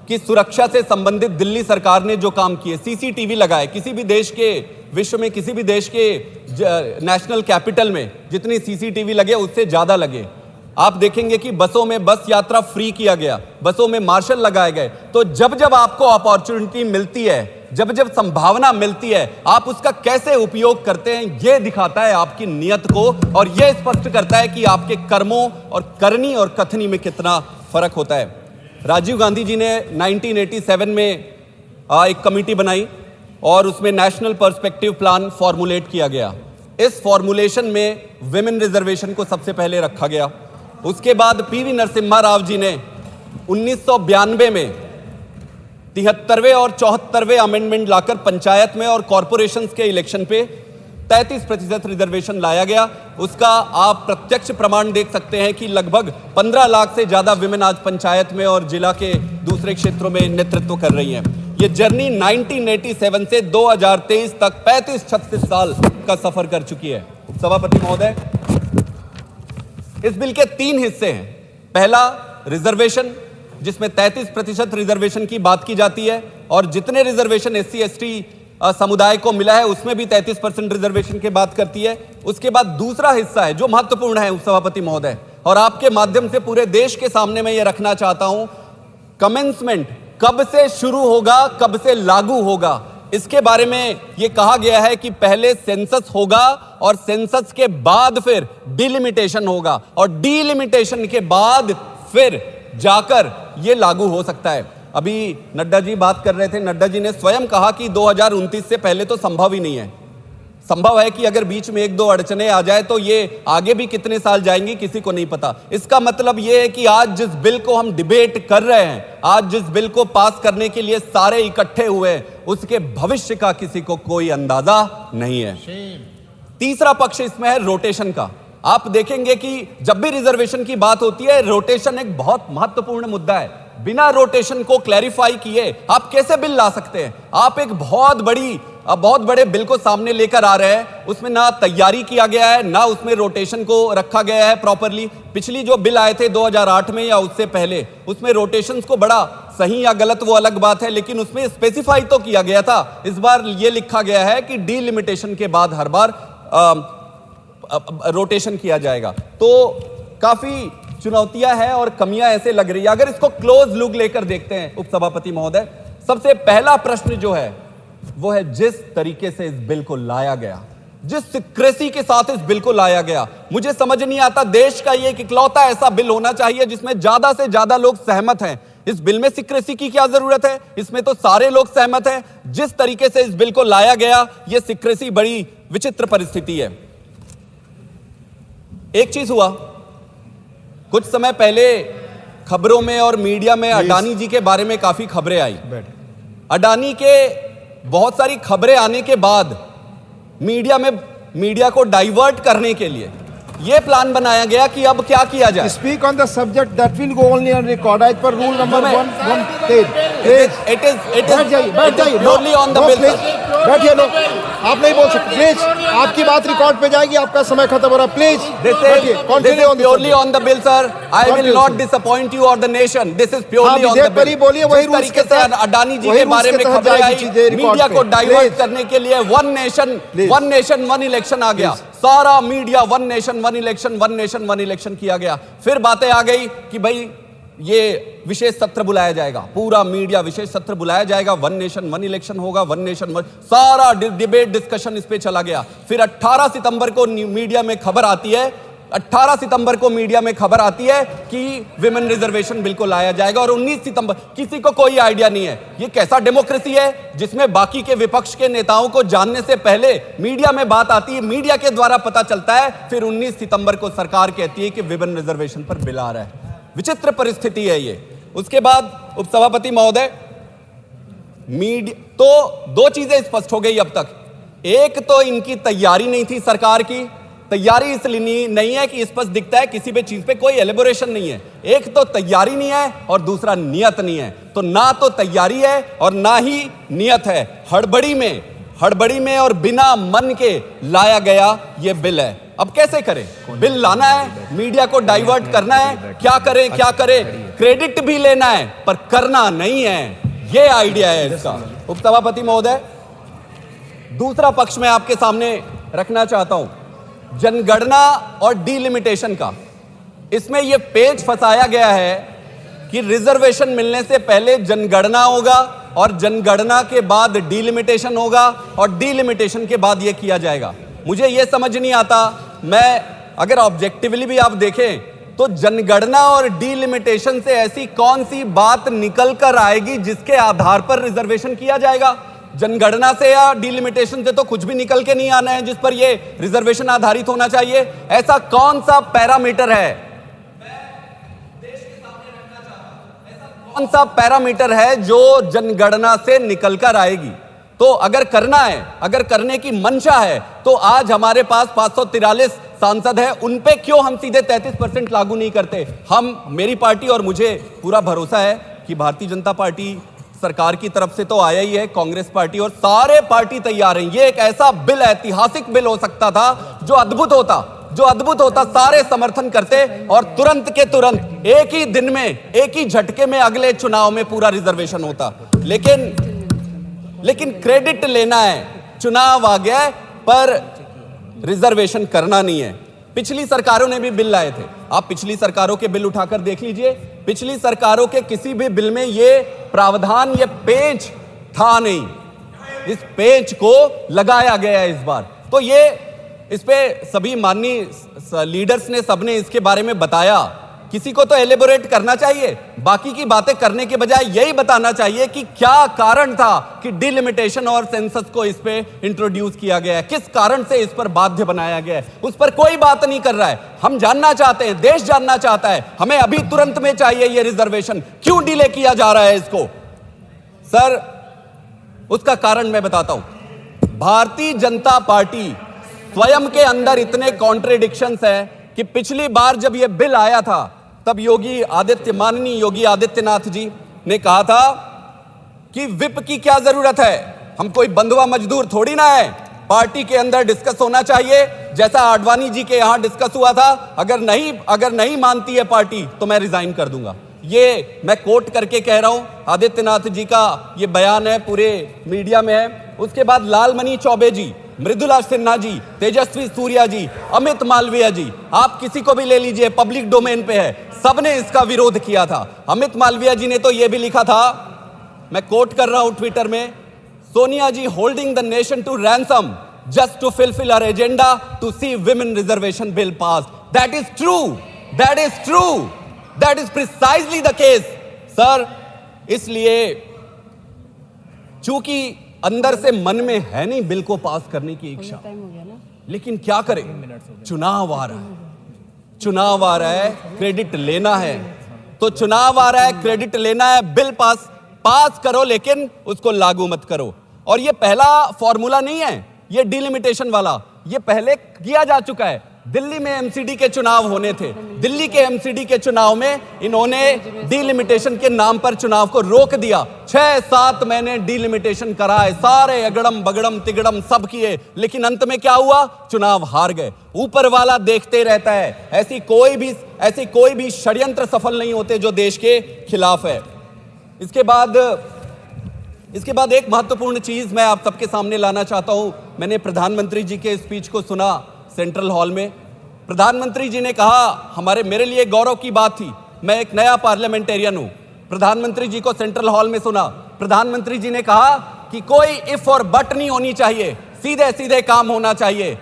की सुरक्षा से संबंधित दिल्ली सरकार ने जो काम किए, सीसीटीवी लगाए, किसी भी देश के, विश्व में किसी भी देश के नेशनल कैपिटल में जितनी सीसीटीवी लगे उससे ज्यादा लगे। आप देखेंगे कि बसों में बस यात्रा फ्री किया गया, बसों में मार्शल लगाए गए। तो जब जब आपको अपॉर्चुनिटी मिलती है, जब जब संभावना मिलती है, आप उसका कैसे उपयोग करते हैं, यह दिखाता है आपकी नियत को, और यह स्पष्ट करता है कि आपके कर्मों और करनी और कथनी में कितना फर्क होता है। राजीव गांधी जी ने 1987 में एक कमेटी बनाई और उसमें नेशनल पर्सपेक्टिव प्लान फॉर्मुलेट किया गया। इस फॉर्मुलेशन में विमेन रिजर्वेशन को सबसे पहले रखा गया। उसके बाद पीवी नरसिम्हा राव जी ने 1992 में 73वें और 74वें अमेंडमेंट लाकर पंचायत में और कॉरपोरेशंस के इलेक्शन पे 33% रिजर्वेशन लाया गया। उसका आप प्रत्यक्ष प्रमाण देख सकते हैं कि लगभग 15 लाख से ज्यादा विमेन आज पंचायत में और जिला के दूसरे क्षेत्रों में नेतृत्व कर रही हैं। ये जर्नी 1987 से 2023 तक 35-36 साल का सफर कर चुकी है। सभापति महोदय, इस बिल के 3 हिस्से हैं। पहला रिजर्वेशन, जिसमें 33% रिजर्वेशन की बात की जाती है। और जितने रिजर्वेशन SC ST समुदाय को मिला है उसमें भी 33% रिजर्वेशन की बात करती है। उसके बाद दूसरा हिस्सा है जो महत्वपूर्ण है उपसभापति महोदय, और आपके माध्यम से पूरे देश के सामने मैं ये रखना चाहता हूं, कमेंसमेंट कब से शुरू होगा, कब से लागू होगा, इसके बारे में यह कहा गया है कि पहले सेंसस होगा और सेंसस के बाद फिर डिलिमिटेशन होगा और डिलिमिटेशन के बाद फिर जाकर यह लागू हो सकता है। अभी नड्डा जी बात कर रहे थे, नड्डा जी ने स्वयं कहा कि 2029 से पहले तो संभव ही नहीं है। संभव है कि अगर बीच में 1-2 अड़चने आ जाए तो ये आगे भी कितने साल जाएंगी किसी को नहीं पता। इसका मतलब ये है कि आज जिस बिल को हम डिबेट कर रहे हैं, आज जिस बिल को पास करने के लिए सारे इकट्ठे हुए, उसके भविष्य का किसी को कोई अंदाजा नहीं है। तीसरा पक्ष इसमें है रोटेशन का। आप देखेंगे कि जब भी रिजर्वेशन की बात होती है, रोटेशन एक बहुत महत्वपूर्ण मुद्दा है। बिना रोटेशन को क्लैरिफाई किए आप कैसे बिल ला सकते हैं? आप एक बहुत बड़े बिल को सामने लेकर आ रहे हैं, उसमें ना तैयारी किया गया है, ना उसमें रोटेशन को रखा गया है प्रॉपरली। पिछली जो बिल आए थे 2008 में या उससे पहले, उसमें रोटेशंस को बड़ा सही या गलत वो अलग बात है, लेकिन उसमें स्पेसिफाई तो किया गया था। इस बार ये लिखा गया है कि डीलिमिटेशन के बाद हर बार रोटेशन किया जाएगा। तो काफी चुनौतियां हैं और कमियां ऐसे लग रही है। अगर इसको क्लोज लुक लेकर देखते हैं उपसभापति महोदय, सबसे पहला प्रश्न जो है वो है जिस तरीके से इस बिल को लाया गया, जिस सिक्रेसी के साथ इस बिल को लाया गया, मुझे समझ नहीं आता। देश का ये एक इकलौता ऐसा बिल होना चाहिए जिसमें ज्यादा से ज्यादा लोग सहमत हैं। इस बिल में सिक्रेसी की क्या जरूरत है? इसमें तो सारे लोग सहमत हैं। जिस तरीके से इस बिल को लाया गया, यह सिक्रेसी बड़ी विचित्र परिस्थिति है। एक चीज हुआ, कुछ समय पहले खबरों में और मीडिया में अडानी जी के बारे में काफी खबरें आई। अडानी के बहुत सारी खबरें आने के बाद मीडिया को डाइवर्ट करने के लिए यह प्लान बनाया गया कि अब क्या किया जाए। Speak on the subject that will go only on record as per rule number 113। It is only on the bill. बैठिए, लो, आप नहीं बोल सकते प्लीज। आपकी बात रिकॉर्ड पे जाएगी, आपका समय खत्म हो रहा है। Please continue purely on the bill sir. I will not disappoint you और the nation. This is purely on the bill. बोलिए वही रूल्स के तहत अडानी जी के बारे में खबरें आई, मीडिया को डाइवर्ट करने के लिए वन नेशन वन इलेक्शन आ गया। सारा media one nation one election किया गया। फिर बातें आ गई कि भाई ये विशेष सत्र बुलाया जाएगा, पूरा मीडिया विशेष सत्र बुलाया जाएगा, वन नेशन वन इलेक्शन होगा, वन नेशन वन, सारा डिबेट डिस्कशन इस पे चला गया। फिर 18 सितंबर को मीडिया में खबर आती है, 18 सितंबर को मीडिया में खबर आती है कि विमेन रिजर्वेशन बिल को लाया जाएगा और 19 सितंबर, किसी को कोई आइडिया नहीं है। ये कैसा डेमोक्रेसी है जिसमें बाकी के विपक्ष के नेताओं को जानने से पहले मीडिया में बात आती है, मीडिया के द्वारा पता चलता है, फिर 19 सितंबर को सरकार कहती है कि विमेन रिजर्वेशन पर बिल आ रहा है। विचित्र परिस्थिति है ये। उसके बाद उपसभापति महोदय, मीडिया तो दो चीजें स्पष्ट हो गई अब तक। एक तो इनकी तैयारी नहीं थी, सरकार की तैयारी इसलिए नहीं है कि स्पष्ट दिखता है किसी भी चीज पे कोई एलिबोरेशन नहीं है। एक तो तैयारी नहीं है और दूसरा नियत नहीं है। तो ना तो तैयारी है और ना ही नियत है। हड़बड़ी में और बिना मन के लाया गया ये बिल है। अब कैसे करें? बिल लाना है, मीडिया को डाइवर्ट करना है, क्या करें? क्रेडिट भी लेना है पर करना नहीं है, ये आइडिया है इसका। उपसभापति महोदय, दूसरा पक्ष में आपके सामने रखना चाहता हूं, जनगणना और डिलिमिटेशन का। इसमें यह पेच फंसाया गया है कि रिजर्वेशन मिलने से पहले जनगणना होगा और जनगणना के बाद डिलिमिटेशन होगा और डिलिमिटेशन के बाद यह किया जाएगा। मुझे यह समझ नहीं आता। मैं अगर ऑब्जेक्टिवली भी आप देखें तो जनगणना और डिलिमिटेशन से ऐसी कौन सी बात निकल कर आएगी जिसके आधार पर रिजर्वेशन किया जाएगा? जनगणना से या डिलिमिटेशन से तो कुछ भी निकल के नहीं आना है जिस पर ये रिजर्वेशन आधारित होना चाहिए। ऐसा कौन सा पैरामीटर है, कौन सा पैरामीटर है जो जनगणना से निकलकर आएगी? तो अगर करना है, अगर करने की मंशा है तो आज हमारे पास 543 सांसद हैं, उन पे क्यों हम सीधे 33% लागू नहीं करते? मेरी पार्टी और मुझे पूरा भरोसा है कि भारतीय जनता पार्टी सरकार की तरफ से तो आया ही है, कांग्रेस पार्टी और सारे पार्टी तैयार हैं। ये एक ऐसा बिल, ऐतिहासिक बिल हो सकता था जो अद्भुत होता, सारे समर्थन करते और तुरंत के तुरंत एक ही दिन में, एक ही झटके में अगले चुनाव में पूरा रिजर्वेशन होता। लेकिन लेकिन क्रेडिट लेना है। चुनाव आ गया है पर रिजर्वेशन करना नहीं है। पिछली सरकारों ने भी बिल लाए थे, आप पिछली सरकारों के बिल उठाकर देख लीजिए। पिछली सरकारों के किसी भी बिल में ये प्रावधान, ये पेंच था नहीं। इस पेंच को लगाया गया है इस बार। तो ये इस पे सभी माननीय लीडर्स ने, सबने इसके बारे में बताया। किसी को तो एलेबोरेट करना चाहिए, बाकी की बातें करने के बजाय यही बताना चाहिए कि क्या कारण था कि डिलिमिटेशन और सेंसस को इस पे इंट्रोड्यूस किया गया है, किस कारण से इस पर बाध्य बनाया गया है। उस पर कोई बात नहीं कर रहा है। हम जानना चाहते हैं, देश जानना चाहता है, हमें अभी तुरंत में चाहिए ये रिजर्वेशन, क्यों डिले किया जा रहा है इसको? सर, उसका कारण मैं बताता हूं। भारतीय जनता पार्टी स्वयं के अंदर इतने कॉन्ट्रेडिक्शंस हैं कि पिछली बार जब यह बिल आया था तब माननीय योगी आदित्यनाथ जी ने कहा था कि विप की क्या जरूरत है, हम कोई बंधुआ मजदूर थोड़ी ना है, पार्टी के अंदर डिस्कस होना चाहिए, जैसा आडवाणी जी के यहां डिस्कस हुआ था। अगर नहीं मानती है पार्टी तो मैं रिजाइन कर दूंगा। ये मैं कोट करके कह रहा हूं, आदित्यनाथ जी का ये बयान है, पूरे मीडिया में है। उसके बाद लालमणि चौबे जी, मृदुला सिन्हा जी, तेजस्वी सूर्या जी, अमित मालवीय जी, आप किसी को भी ले लीजिए, पब्लिक डोमेन पे है, सबने इसका विरोध किया था। अमित मालवीय जी ने तो यह भी लिखा था, मैं कोट कर रहा हूं ट्विटर में, Sonia ji holding the nation to ransom just to fulfil our agenda to see women reservation bill pass. That is true, that is true, that is precisely the case sir. इसलिए चूंकि अंदर से मन में है नहीं बिल को पास करने की इच्छा, लेकिन क्या करें, चुनाव आ रहा है, चुनाव आ रहा है, क्रेडिट लेना है। तो चुनाव आ रहा है, क्रेडिट लेना है, बिल पास करो लेकिन उसको लागू मत करो। और ये पहला फॉर्मूला नहीं है, ये डिलिमिटेशन वाला, ये पहले किया जा चुका है। दिल्ली में एमसीडी के चुनाव होने थे, दिल्ली के एमसीडी के चुनाव में इन्होंने डिलिमिटेशन के नाम पर चुनाव को रोक दिया। 6-7 महीने डिलिमिटेशन कराए, सारे अगड़म बगड़म तिगड़म सब किए, लेकिन अंत में क्या हुआ, चुनाव हार गए। ऊपर वाला देखते रहता है, ऐसी कोई भी षड्यंत्र सफल नहीं होते जो देश के खिलाफ है। इसके बाद एक महत्वपूर्ण चीज मैं आप सबके सामने लाना चाहता हूं। मैंने प्रधानमंत्री जी के स्पीच को सुना सेंट्रल हॉल में। प्रधानमंत्री जी ने कहा, मेरे लिए गौरव की बात थी, मैं एक नया पार्लियामेंटेरियन हूं। प्रधानमंत्री जी को सेंट्रल हॉल में सुना, प्रधानमंत्री जी ने कहा कि कोई इफ और बट नहीं होनी चाहिए, सीधे सीधे काम होना चाहिए।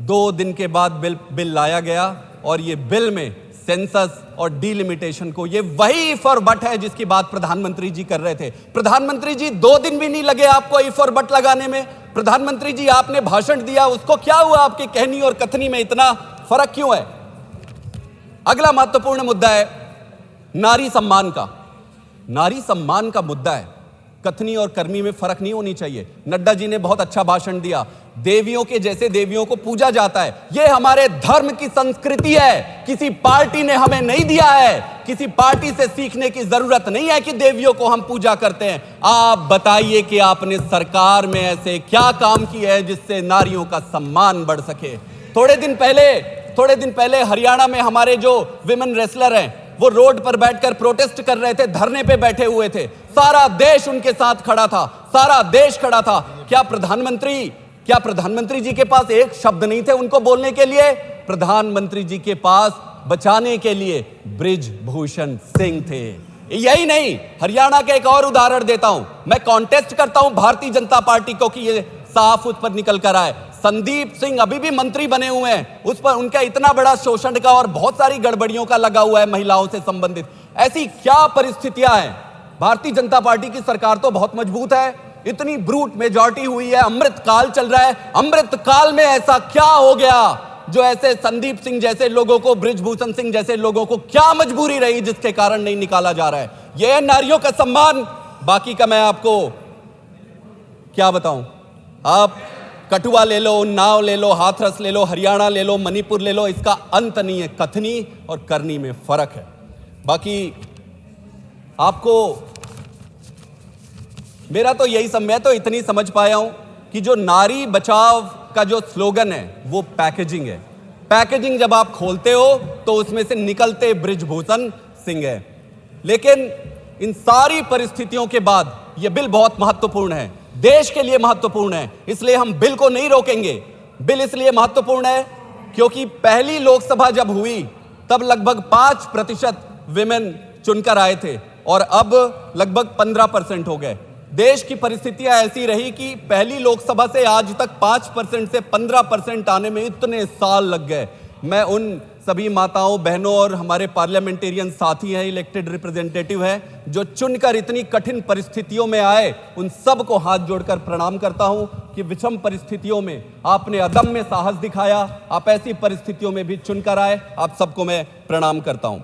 2 दिन के बाद बिल लाया गया और ये बिल में सेंसस और डिलिमिटेशन को, ये वही इफ और बट है जिसकी बात प्रधानमंत्री जी कर रहे थे। प्रधानमंत्री जी 2 दिन भी नहीं लगे आपको इफ और बट लगाने में। प्रधानमंत्री जी आपने भाषण दिया, उसको क्या हुआ, आपके कहनी और कथनी में इतना फर्क क्यों है? अगला महत्वपूर्ण मुद्दा है नारी सम्मान का। नारी सम्मान का मुद्दा है, कथनी और कर्मी में फर्क नहीं होनी चाहिए। नड्डा जी ने बहुत अच्छा भाषण दिया, देवियों के जैसे देवियों को पूजा जाता है, यह हमारे धर्म की संस्कृति है, किसी पार्टी ने हमें नहीं दिया है, किसी पार्टी से सीखने की जरूरत नहीं है कि देवियों को हम पूजा करते हैं। आप बताइए कि आपने सरकार में ऐसे क्या काम किए हैं जिससे नारियों का सम्मान बढ़ सके। थोड़े दिन पहले हरियाणा में हमारे जो विमेन रेसलर हैं, वो रोड पर बैठकर प्रोटेस्ट कर रहे थे, धरने पे बैठे हुए थे, सारा देश उनके साथ खड़ा था, सारा देश खड़ा था। क्या प्रधानमंत्री जी के पास एक शब्द नहीं थे उनको बोलने के लिए? प्रधानमंत्री जी के पास बचाने के लिए बृजभूषण सिंह थे। यही नहीं, हरियाणा का एक और उदाहरण देता हूं, मैं कॉन्टेस्ट करता हूं भारतीय जनता पार्टी को कि ये साफ उस पर निकल कर आए। संदीप सिंह अभी भी मंत्री बने हुए हैं, उस पर उनका इतना बड़ा शोषण का और बहुत सारी गड़बड़ियों का लगा हुआ है महिलाओं से संबंधित। ऐसी क्या परिस्थितियां हैं? भारतीय जनता पार्टी की सरकार तो बहुत मजबूत है, इतनी ब्रूट मेजॉरिटी हुई है, अमृत काल चल रहा है। अमृत काल में ऐसा क्या हो गया जो ऐसे संदीप सिंह जैसे लोगों को, बृजभूषण सिंह जैसे लोगों को क्या मजबूरी रही जिसके कारण नहीं निकाला जा रहा है? यह नारियों का सम्मान। बाकी का मैं आपको क्या बताऊं, आप कठुआ ले लो, उन्नाव ले लो, हाथरस ले लो, हरियाणा ले लो, मणिपुर ले लो, इसका अंत नहीं है। कथनी और करनी में फर्क है। बाकी आपको मेरा तो मैं तो इतनी समझ पाया हूं कि जो नारी बचाव का जो स्लोगन है वो पैकेजिंग है। पैकेजिंग जब आप खोलते हो तो उसमें से निकलते बृजभूषण सिंह है। लेकिन इन सारी परिस्थितियों के बाद यह बिल बहुत महत्वपूर्ण है। देश के लिए महत्वपूर्ण है, इसलिए हम बिल को नहीं रोकेंगे। बिल इसलिए महत्वपूर्ण है क्योंकि पहली लोकसभा जब हुई तब लगभग 5% विमेन चुनकर आए थे और अब लगभग 15% हो गए। देश की परिस्थितियां ऐसी रही कि पहली लोकसभा से आज तक 5% से 15% आने में इतने साल लग गए। मैं उन सभी माताओं, बहनों और हमारे पार्लियामेंटेरियन साथी हैं, इलेक्टेड रिप्रेजेंटेटिव हैं, जो चुनकर इतनी कठिन परिस्थितियों में आए, उन सब को हाथ जोड़कर प्रणाम करता हूं कि विषम परिस्थितियों में आपने अदम्य साहस दिखाया, आप ऐसी परिस्थितियों में भी चुनकर आए, आप सबको मैं प्रणाम करता हूं।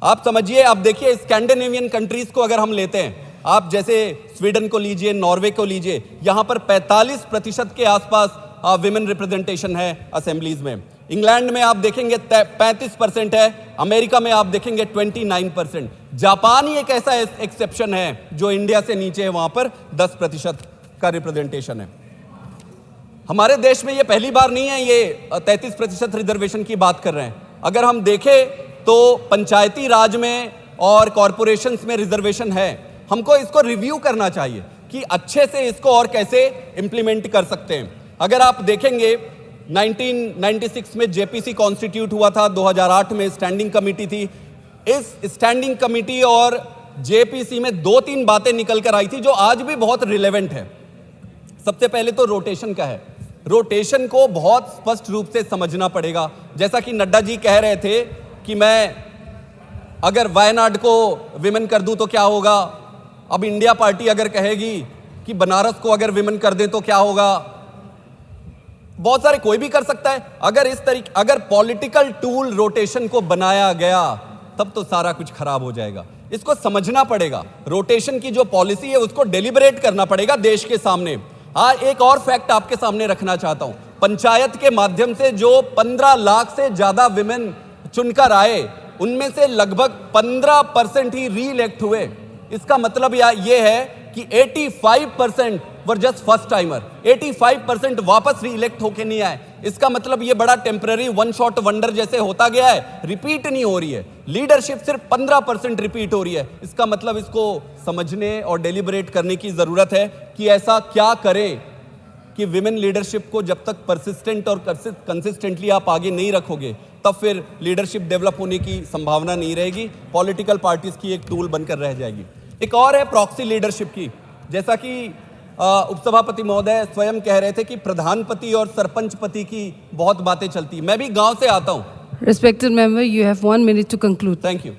आप समझिए, आप देखिए स्कैंडिनेवियन कंट्रीज को अगर हम लेते हैं, आप जैसे स्वीडन को लीजिए, नॉर्वे को लीजिए, यहां पर 45% के आसपास विमेन रिप्रेजेंटेशन है असेंबलीज में। इंग्लैंड में आप देखेंगे 35% है, अमेरिका में आप देखेंगे 29%। जापान ही एक ऐसा एक्सेप्शन है जो इंडिया से नीचे है, वहां पर 10% का रिप्रेजेंटेशन है। हमारे देश में ये पहली बार नहीं है, ये 33% रिजर्वेशन की बात कर रहे हैं। अगर हम देखें तो पंचायती राज में और कॉरपोरेशंस में रिजर्वेशन है। हमको इसको रिव्यू करना चाहिए कि अच्छे से इसको और कैसे इंप्लीमेंट कर सकते हैं। अगर आप देखेंगे 1996 में जेपीसी कॉन्स्टिट्यूट हुआ था, 2008 में स्टैंडिंग कमेटी थी। इस स्टैंडिंग कमेटी और जेपीसी में 2-3 बातें निकल कर आई थी जो आज भी बहुत रिलेवेंट है। सबसे पहले तो रोटेशन का है। रोटेशन को बहुत स्पष्ट रूप से समझना पड़ेगा। जैसा कि नड्डा जी कह रहे थे कि मैं अगर वायनाड को विमेन कर दूं तो क्या होगा, अब इंडिया पार्टी अगर कहेगी कि बनारस को अगर विमेन कर दें तो क्या होगा। बहुत सारे, कोई भी कर सकता है। अगर पॉलिटिकल टूल रोटेशन को बनाया गया तब तो सारा कुछ खराब हो जाएगा। इसको समझना पड़ेगा। रोटेशन की जो पॉलिसी है उसको डेलिब्रेट करना पड़ेगा देश के सामने। आज एक और फैक्ट आपके सामने रखना चाहता हूं। पंचायत के माध्यम से जो 15 लाख से ज्यादा विमेन चुनकर आए, उनमें से लगभग 15% ही री इलेक्ट हुए। इसका मतलब यह है कि 85% वर जस्ट फर्स्ट टाइमर, 85% वापस री इलेक्ट होके नहीं आए। इसका मतलब ये बड़ा टेम्पररी वन शॉट वंडर जैसे होता गया है, रिपीट नहीं हो रही है। लीडरशिप सिर्फ 15% रिपीट हो रही है। इसका मतलब इसको समझने और डेलिब्रेट करने की जरूरत है कि ऐसा क्या करें कि विमेन लीडरशिप को जब तक परसिस्टेंट और कंसिस्टेंटली आप आगे नहीं रखोगे तब फिर लीडरशिप डेवलप होने की संभावना नहीं रहेगी, पॉलिटिकल पार्टीज की एक टूल बनकर रह जाएगी। एक और है प्रॉक्सी लीडरशिप की। जैसा कि उपसभापति महोदय स्वयं कह रहे थे कि प्रधानपति और सरपंचपति की बहुत बातें चलती। मैं भी गांव से आता हूं। Respected member, you have 1 minute to conclude. Thank you.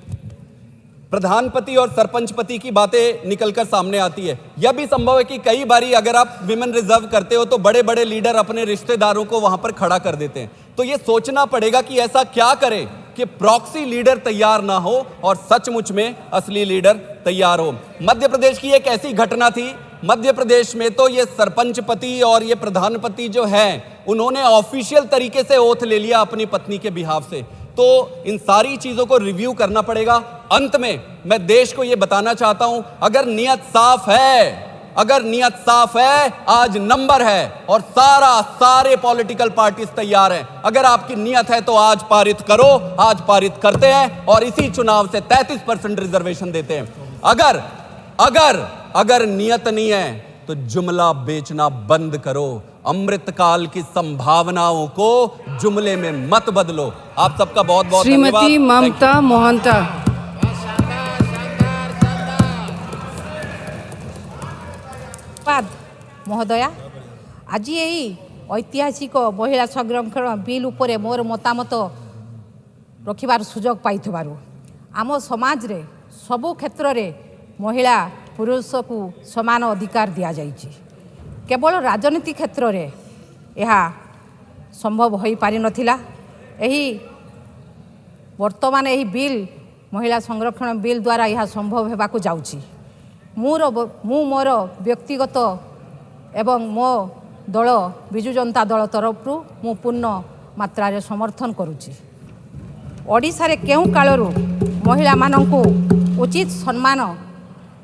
प्रधानपति और सरपंचपति की बातें निकलकर सामने आती है। यह भी संभव है कि कई बारी अगर आप विमेन रिजर्व करते हो तो बड़े बड़े लीडर अपने रिश्तेदारों को वहां पर खड़ा कर देते हैं। तो यह सोचना पड़ेगा कि ऐसा क्या करें कि प्रॉक्सी लीडर तैयार ना हो और सचमुच में असली लीडर तैयार हो। मध्य प्रदेश की एक ऐसी घटना थी। मध्य प्रदेश में तो ये सरपंचपति और ये प्रधानपति जो हैं, उन्होंने ऑफिशियल तरीके से ओथ ले लिया अपनी पत्नी के बिहाफ से। तो इन सारी चीजों को रिव्यू करना पड़ेगा। अंत में मैं देश को यह बताना चाहता हूं, अगर नियत साफ है, आज नंबर है और सारे पॉलिटिकल पार्टीज तैयार हैं। अगर आपकी नियत है तो आज पारित करो, आज पारित करते हैं और इसी चुनाव से 33% रिजर्वेशन देते हैं। अगर नियत नहीं है तो जुमला बेचना बंद करो। अमृतकाल की संभावनाओं को जुमले में मत बदलो। आप सबका बहुत बहुत धन्यवाद। श्रीमती ममता मोहंता। महोदया, आज यही ऐतिहासिक महिला संरक्षण बिल उपरे मोर मतामत रखिबार सुजोग पाइथबारु आम समाज रे सबु क्षेत्र रे महिला पुरुष को समान अधिकार दिया जाइछि। केवल राजनीति क्षेत्र रे यह संभव हो पारि नथिला। एही वर्तमान एही बिल महिला संरक्षण बिल द्वारा यह संभव हेबाकु जाउछि। मु मोर व्यक्तिगत एवं मो दल विजु जनता दल तरफरु मु पूर्ण मात्रा रे समर्थन करुछि। ओडिशा रे केउ कालरु महिला माननकु उचित सम्मान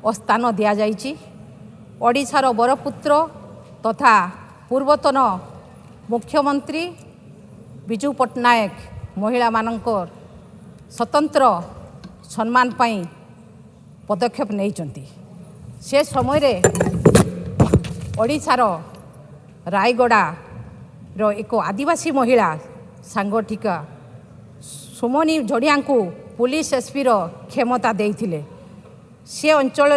और स्थान दिया जाइछि। ओडिशार बरपुत्र तथा पूर्वतन मुख्यमंत्री विजु पट्टनायक महिला माननकर स्वतंत्र सम्मान पाई पदक्षेप नहीं चंती। से समय रे ओडिशार रायगड़ार एक आदिवासी महिला सांगठिका सुमनी झड़िया को पुलिस एसपी क्षमता देइथिले। से अंचल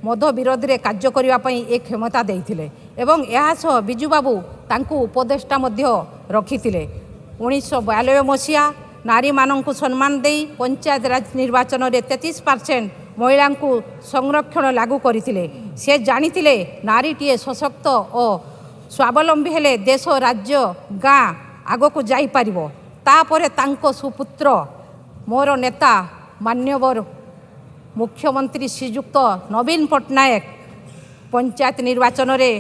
मद विरोध में कार्य करने एक क्षमता देइथिले एवं यह बिजू बाबू तांकु उपदेष्टा रखी 1992 मसीहा नारी मानू सम्मान दे पंचायत राज निर्वाचन में 33% महिला को संरक्षण लागू करते। से जानी नारीटीए सशक्त और स्वावलंबी हेले देश राज्य गाँ आग को जापर। तापर तांको सुपुत्र मोर नेता मान्यवर मुख्यमंत्री श्रीजुक्त नवीन पट्टनायक पंचायत निर्वाचन में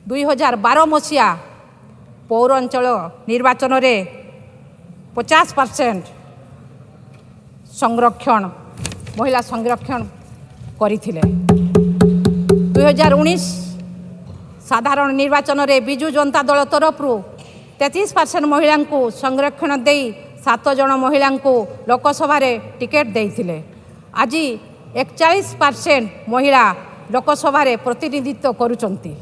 2012 मसीहा पौरांचल निर्वाचन में 50% संरक्षण महिला संरक्षण करथिले। 2019 साधारण निर्वाचन में बिजू जनता दल तरफ 33% महिला को संरक्षण दे 7 जन महिला को लोकसभा टिकेट देइथिले। आज 41% महिला लोकसभा प्रतिनिधित्व करुचंती।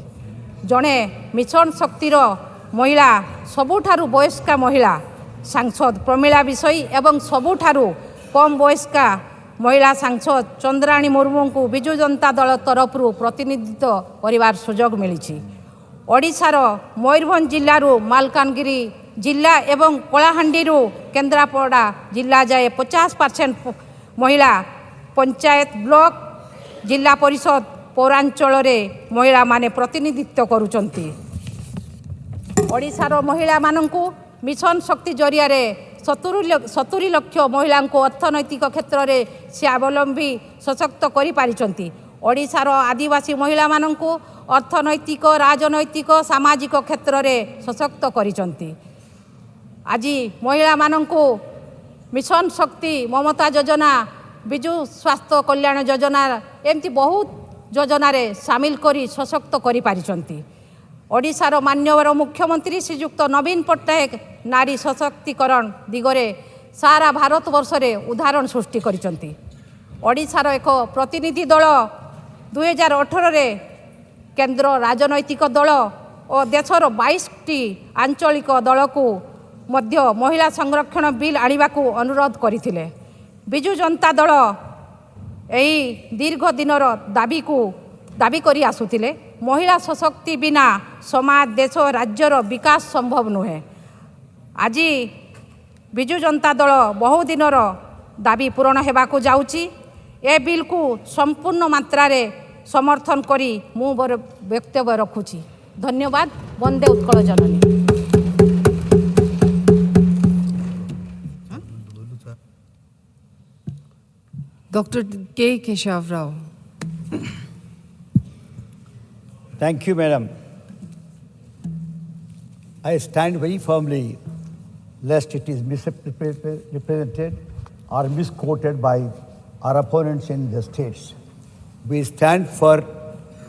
जड़े मिशन शक्तिर महिला सबुठारु वयस्का महिला सांसद प्रमिला विषय एवं सबुठारु कम वयस्का महिला सांसद चंद्राणी मुर्मू को बिजू जनता दल तरफ प्रतिनिधित्व करिवार सुजोग मिली। ओडिशार मयूरभंज जिल्लारू मालकानगिरी जिला एवं कलाहांडी केन्द्रापड़ा जिला जाए 50% महिला पंचायत ब्लॉक जिला परिषद पौरांचल महिला माने प्रतिनिधित्व करुचंती। ओडिशार महिला मानंकु मिशन शक्ति जरिया 70 लाख महिला को अर्थनैतिक क्षेत्र में स्वावलंबी सशक्त करि पारिचंती। ओडिशार आदिवासी महिला मानंकु अर्थनैतिक राजनैतिक सामाजिक क्षेत्र में सशक्त करिचंती। आज महिला मानंकु मिशन शक्ति ममता योजना बिजू स्वास्थ्य कल्याण योजना एमती बहुत योजना रे सामिल करी सशक्त करि पारिचंती। ओडिशार मान्यवर मुख्यमंत्री श्रीजुक्त नवीन पट्टनायक नारी सशक्तिकरण दिगरे सारा भारत वर्ष में उदाहरण सृष्टि करिचंती। ओडिशार एक प्रतिनिधि दल 2018 रे केंद्र राजनैतिक दल और देशर 22टी आंचलिक दल को मध्य महिला संरक्षण बिल आनिबा को अनुरोध करथिले। बिजू जनता दल यही दीर्घ दिनर दाबी करी आसुथिले। महिला सशक्ति बिना समाज देश राज्यर विकास संभव नुहे। आज बिजू जनता दल बहु दिनर दाबी पूरण हेबाकु जाउची। ए बिल को संपूर्ण मात्रा रे समर्थन करी मु वक्तव्य रखुची। धन्यवाद। वंदे उत्कल जननी। Dr. K. Keshav Rao. Thank you, Madam. I stand very firmly lest it is misrepresented or misquoted by our opponents in the states. We stand for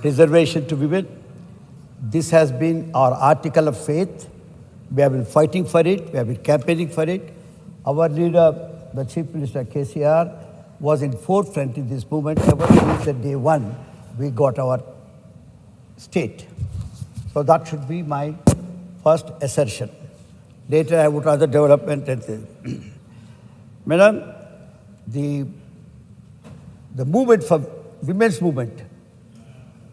reservation to women. This has been our article of faith. We have been fighting for it. We have been campaigning for it. Our leader, the Chief Minister KCR, was in forefront in this movement ever since the day one we got our state. So that should be my first assertion. Later I would rather development and say. Madam, the movement for women's movement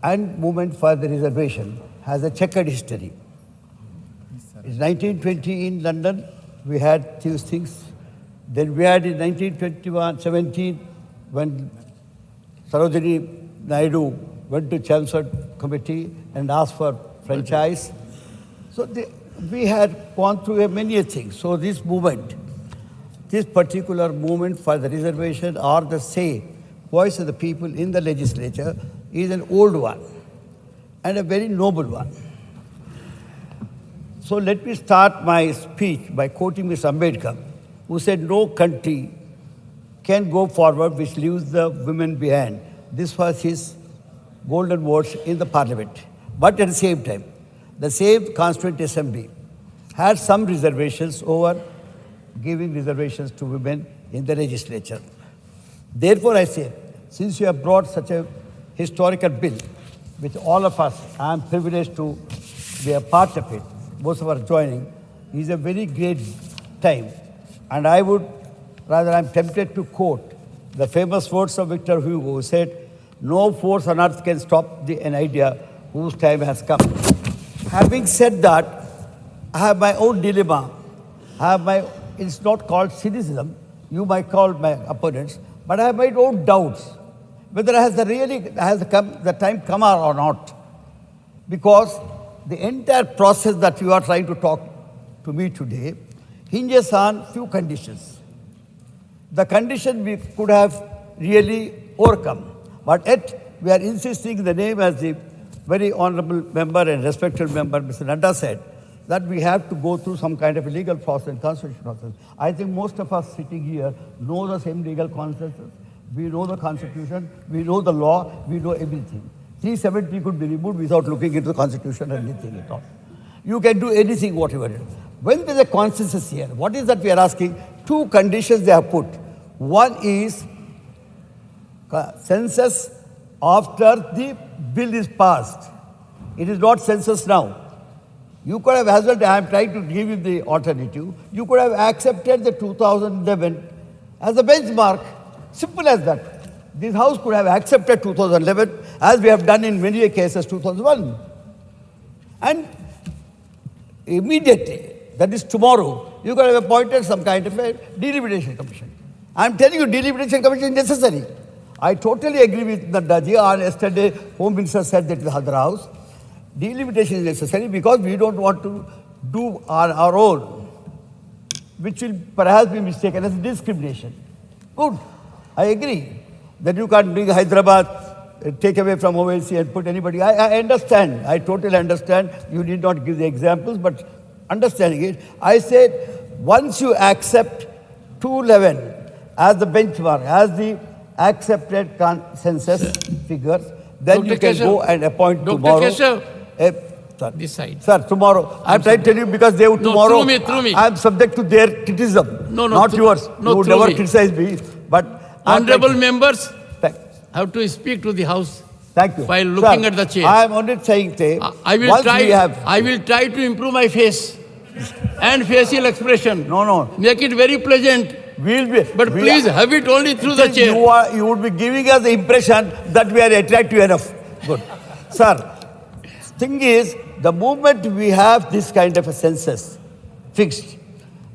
and movement for the reservation has a checkered history. In 1920 in London, we had these things. Then we had in 1921-17 when Sarojini Naidu went to Chelmsford Committee and asked for franchise. So we had gone through many things. So this movement, this particular movement for the reservation or the say, voice of the people in the legislature is an old one and a very noble one. So let me start my speech by quoting Mr. Ambedkar, who said, no country can go forward which leaves the women behind. This was his golden words in the parliament. But at the same time, the same Constituent Assembly had some reservations over giving reservations to women in the legislature. Therefore, I say, since you have brought such a historical bill, which all of us, I am privileged to be a part of it, most of us joining, is a very great time. And I would, rather I'm tempted to quote the famous words of Victor Hugo, who said, "No force on earth can stop an idea whose time has come." Having said that, I have my own dilemma. It's not called cynicism, you might call my opponents, but I have my own doubts whether the time come or not. Because the entire process that you are trying to talk to me today hinges on few conditions. The condition we could have really overcome, but yet we are insisting the name, as the very honorable member and respected member, Mr. Nadda, said, that we have to go through some kind of a legal process and constitutional process. I think most of us sitting here know the same legal consensus. We know the Constitution, we know the law, we know everything. 370 could be removed without looking into the Constitution or anything at all. You can do anything, whatever it is. When there is a consensus here, what is that we are asking? Two conditions they have put. One is census after the bill is passed. It is not census now. You could have, as well, I am trying to give you the alternative, you could have accepted the 2011 as a benchmark. Simple as that. This House could have accepted 2011 as we have done in many cases 2001. And immediately, that is tomorrow, you could have appointed some kind of a delimitation commission. I am telling you, delimitation commission is necessary. I totally agree with Naddaji. On yesterday, Home Minister said that in the other House, delimitation is necessary because we don't want to do our own, which will perhaps be mistaken as discrimination. Good. I agree that you can't bring Hyderabad, take away from OLC and put anybody. I understand. I totally understand. You need not give the examples, but understanding it, I said once you accept 211 as the benchmark, as the accepted consensus figures, then Dr. you can go and appoint Dr. tomorrow. This side. Sir, tomorrow. I'm trying to tell you because they would tomorrow. Through me. I'm subject to their criticism. Not yours. You would never criticize me. But honorable members have to speak to the House. Thank you. While looking at the chair. I am only saying, I will try to improve my face and facial expression. No. Make it very pleasant. But please have it only through the chair. You would be giving us the impression that we are attractive enough. Good. Sir, thing is, the moment we have this kind of a census fixed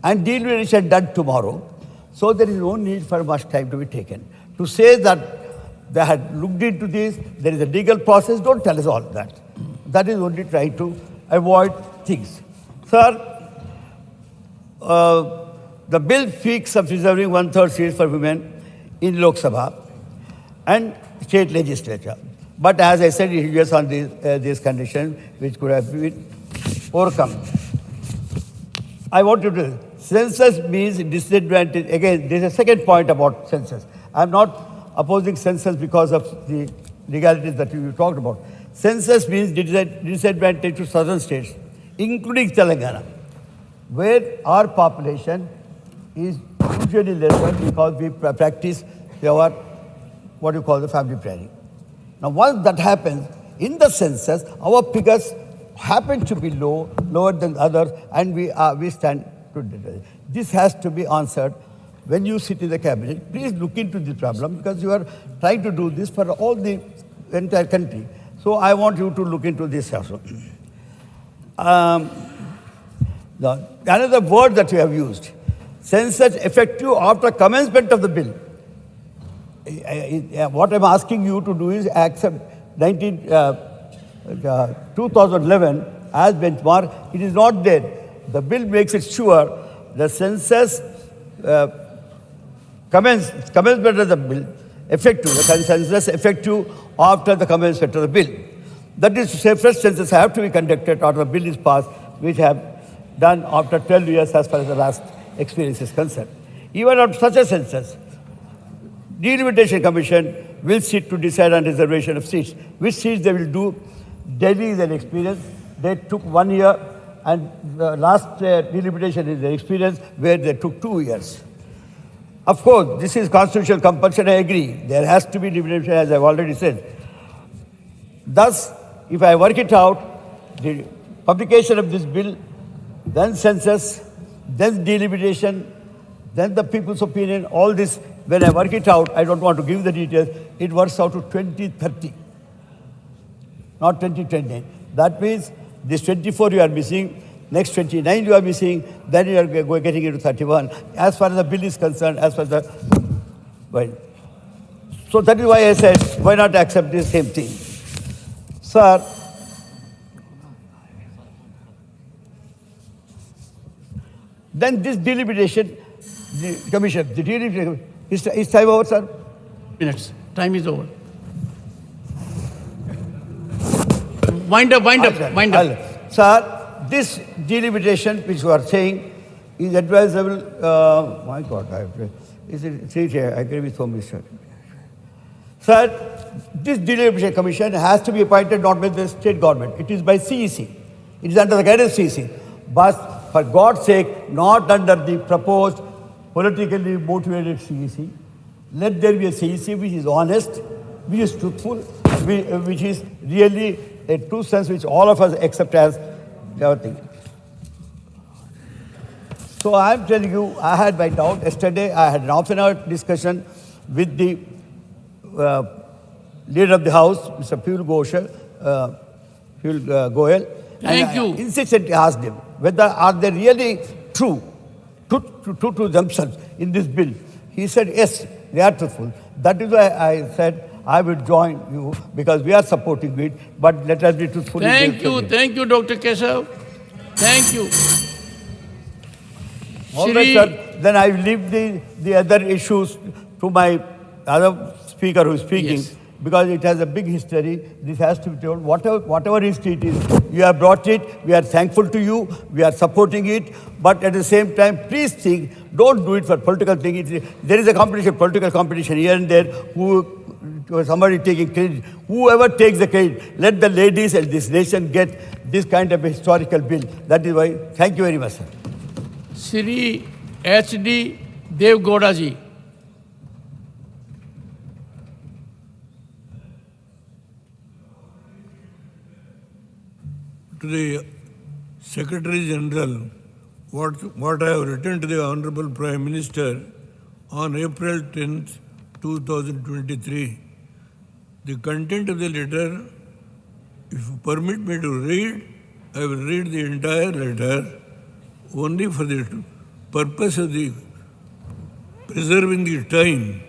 and delimitation done tomorrow, so there is no need for much time to be taken. To say that they had looked into this, there is a legal process, don't tell us all that. That is only trying to avoid things. Sir, the bill speaks of reserving 1/3 seats for women in Lok Sabha and state legislature. But as I said, it is on these conditions which could have been overcome. I want to do census means disadvantage. Again, there is a second point about census. I am not opposing census because of the legalities that you talked about. Census means disadvantage to southern states, including Telangana, where our population is usually lesser because we practice our, what you call the family planning. Now, once that happens, in the census, our figures happen to be lower than others, and we stand to do. This has to be answered when you sit in the cabinet. Please look into this problem because you are trying to do this for all the entire country. So I want you to look into this also. Another word that you have used, census effective after commencement of the bill. What I'm asking you to do is accept 2011 as benchmark. It is not there. The bill makes it sure the census commencement of the bill effective, the census effective after the commencement of the bill. That is to say, fresh census have to be conducted after the bill is passed, which have done after 12 years as far as the last experience is concerned. Even on such a census, delimitation commission will sit to decide on reservation of seats. Which seats they will do? Delhi is an experience. They took 1 year, and the last delimitation is an experience where they took 2 years. Of course, this is constitutional compulsion, I agree. There has to be delimitation, as I've already said. Thus, if I work it out, the publication of this bill, then census, then deliberation, then the people's opinion, all this, when I work it out, I don't want to give the details, it works out to 2030, not 2029. That means this 24 you are missing, next 29 you are missing, then you are getting into 31. As far as the bill is concerned, as far as the, well. So that is why I said, why not accept the same thing? Sir, then this deliberation, the commission, the deliberation, is time over, sir? Minutes. Time is over. Wind up. Sir, this deliberation which you are saying is advisable. My God, I agree with home, Mr. Sir, this deliberation commission has to be appointed not by the state government. It is by CEC. It is under the guidance of CEC. But for God's sake, not under the proposed politically motivated CEC. Let there be a CEC which is honest, which is truthful, which is really a true sense which all of us accept as our thing. So I am telling you, I had my doubt. Yesterday I had an half-an-hour discussion with the leader of the House, Mr. Piyush Goyal. Thank you. I insistently asked him whether are they really true to themselves in this bill. He said, yes, they are truthful. That is why I said, I will join you because we are supporting it, but let us be truthful. Thank you, Dr. Keshav. Thank you. All right, sir. Then I will leave the other issues to my other speaker who is speaking. Yes. Because it has a big history. This has to be told. Whatever history it is, you have brought it. We are thankful to you. We are supporting it. But at the same time, please think, don't do it for political thing. There is a competition, political competition here and there. Somebody taking credit. Whoever takes the credit, let the ladies and this nation get this kind of a historical bill. That is why. Thank you very much, sir. Shri H.D. Dev Gowda ji. To the Secretary General, what I have written to the Honorable Prime Minister on April 10th, 2023. The content of the letter, if you permit me to read, I will read the entire letter only for the purpose of the preserving the time.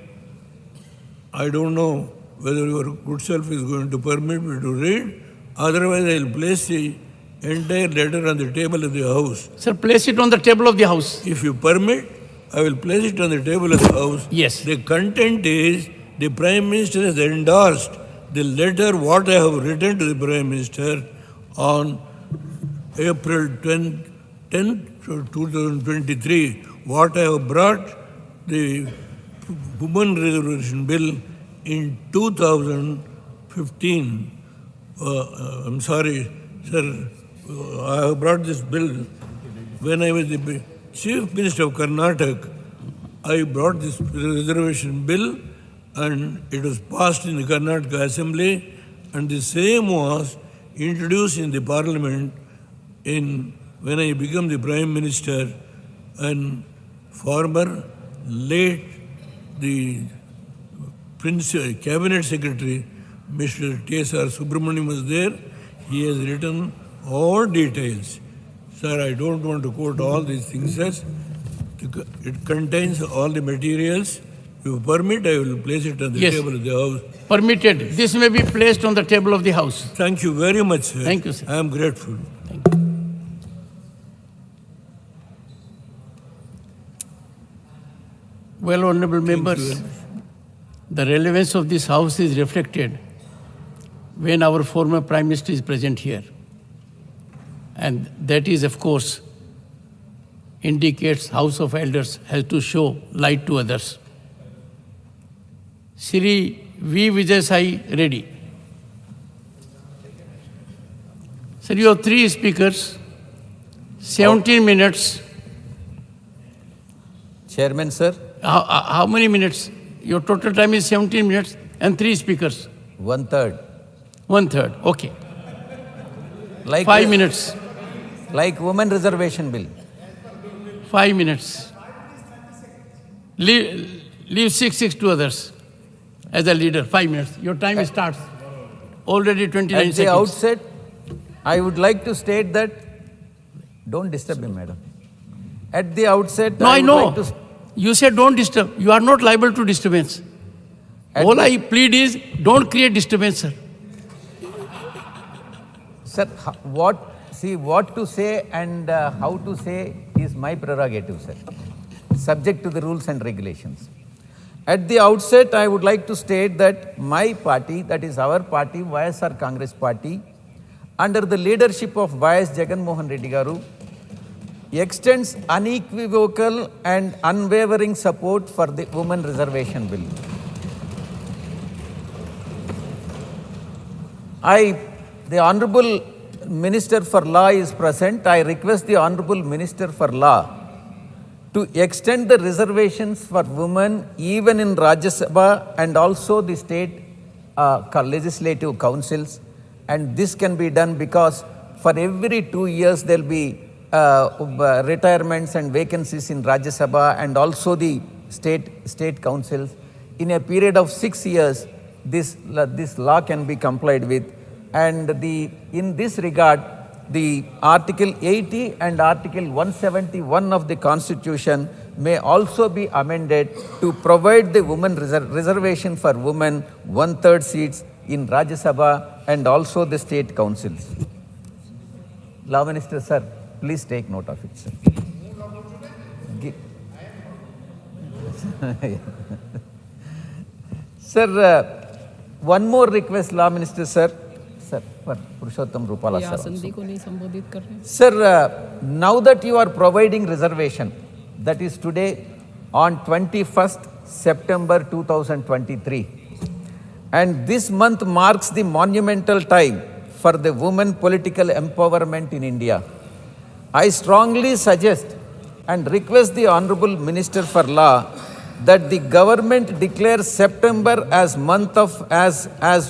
I don't know whether your good self is going to permit me to read. Otherwise, I will place the entire letter on the table of the House. Sir, place it on the table of the House. If you permit, I will place it on the table of the House. Yes. The content is, the Prime Minister has endorsed the letter what I have written to the Prime Minister on April 10th, 2023. What I have brought the Women Reservation Bill in 2015. I'm sorry, sir, I have brought this bill when I was the Chief Minister of Karnataka. I brought this reservation bill and it was passed in the Karnataka Assembly, and the same was introduced in the Parliament when I became the Prime Minister, and former late the Cabinet Secretary Mr. T.S.R. Subramaniam was there. He has written all details. Sir, I don't want to quote all these things. It contains all the materials. If you permit, I will place it on the table of the House. Permitted. This may be placed on the table of the House. Thank you very much, sir. Thank you, sir. I am grateful. Thank you. Well, honorable members, the relevance of this House is reflected when our former Prime Minister is present here. And that is, of course, indicates House of Elders has to show light to others. Shri V. Vijay Sai Reddy. Sir, you have 3 speakers, 17 minutes. Chairman, sir. How many minutes? Your total time is 17 minutes and 3 speakers. 1/3. 1/3, okay. Like 5 minutes. Like women reservation bill. 5 minutes. Leave 6 to others as a leader. 5 minutes. Your time starts. Already 29 At seconds. the outset, I would like to state that, don't disturb me, madam. At the outset, No, I would know. like to, You said don't disturb. You are not liable to disturbance. All I plead is don't create disturbance, sir. sir, what to say and how to say is my prerogative, sir, subject to the rules and regulations. At the outset, I would like to state that my party, that is our party, YSR Congress Party, under the leadership of YS Jagan Mohan Reddy Garu, extends unequivocal and unwavering support for the Women Reservation Bill. The Honorable Minister for Law is present. I request the Honorable Minister for Law to extend the reservations for women even in Rajya Sabha and also the state legislative councils. And this can be done because for every 2 years there will be retirements and vacancies in Rajya Sabha and also the state councils. In a period of 6 years, this law can be complied with. And in this regard, the Article 80 and Article 171 of the Constitution may also be amended to provide the women reservation for women 1/3 seats in Rajya Sabha and also the state councils. Law Minister, sir, please take note of it, sir. Sir, one more request, Law Minister, sir. Sir, for Purushottam Rupala, sir. Sir, now that you are providing reservation, that is today on 21st September 2023, and this month marks the monumental time for the women political empowerment in India. I strongly suggest and request the Honorable Minister for Law that the government declares September as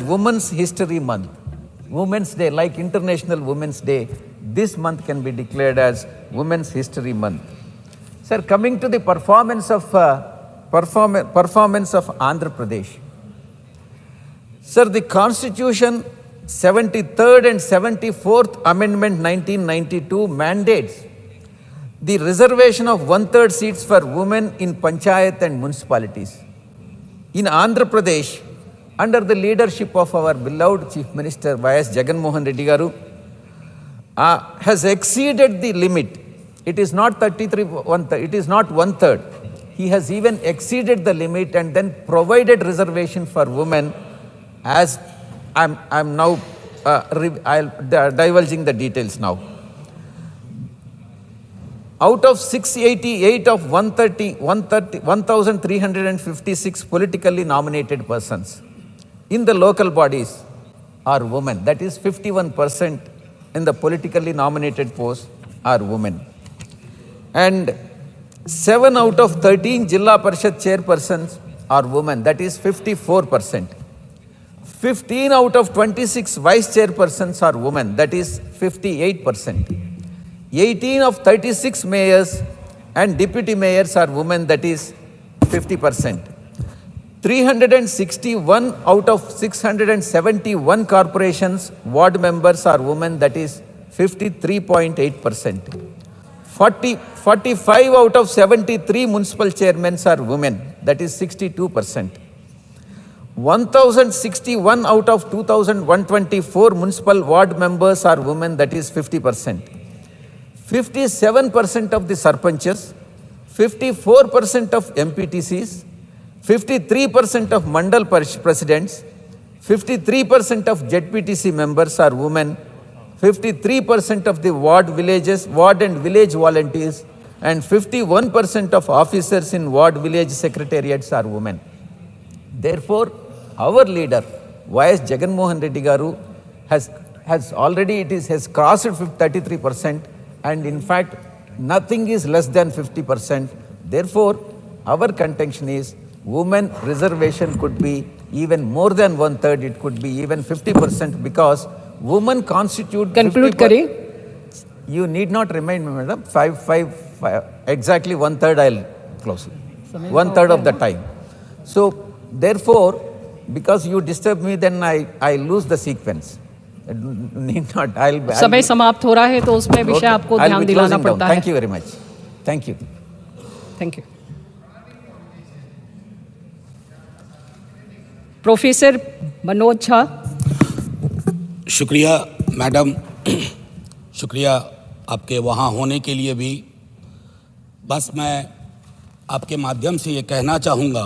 Women's History Month. Women's Day, like International Women's Day, this month can be declared as Women's History Month. Sir, coming to the performance of Andhra Pradesh. Sir, the Constitution 73rd and 74th Amendment 1992 mandates the reservation of 1/3 seats for women in panchayat and municipalities. In Andhra Pradesh, under the leadership of our beloved Chief Minister YS Jagan Mohan Reddy Garu, has exceeded the limit. It is not 1/3, it is not 1/3. He has even exceeded the limit and then provided reservation for women, as I'm now divulging the details now. Out of 688 of 1,356 politically nominated persons in the local bodies are women. That is 51% in the politically nominated posts are women. And 7 out of 13 Jilla Parishad chairpersons are women. That is 54%. 15 out of 26 vice chairpersons are women. That is 58%. 18 of 36 mayors and deputy mayors are women. That is 50%. 361 out of 671 corporations ward members are women. That is 53.8%. 45 out of 73 municipal chairmen are women. That is 62%. 1,061 out of 2,124 municipal ward members are women. That is 50%. 57% of the sarpanches, 54% of MPTCs, 53% of mandal presidents, 53% of ZPTC members are women, 53% of the ward and village volunteers, and 51% of officers in ward village secretariats are women. Therefore, our leader, YS Jagan Mohan Reddy Garu, has crossed 33%, and in fact, nothing is less than 50%. Therefore, our contention is women reservation could be even more than 1/3, it could be even 50%, because women constitute. Conclude करें. You need not remind me, madam. Five, exactly 1/3 I'll close. 1/3 of the time. So therefore, because you disturb me, then I lose the sequence. Need not. समय समाप्त हो रहा है तो उसमें विषय आपको ध्यान दिलाना पड़ता है. Thank you very much. Thank you. Thank you. Professor Manoj Jha. शुक्रिया मैडम, शुक्रिया आपके वहाँ होने के लिए भी. बस मैं आपके माध्यम से ये कहना चाहूँगा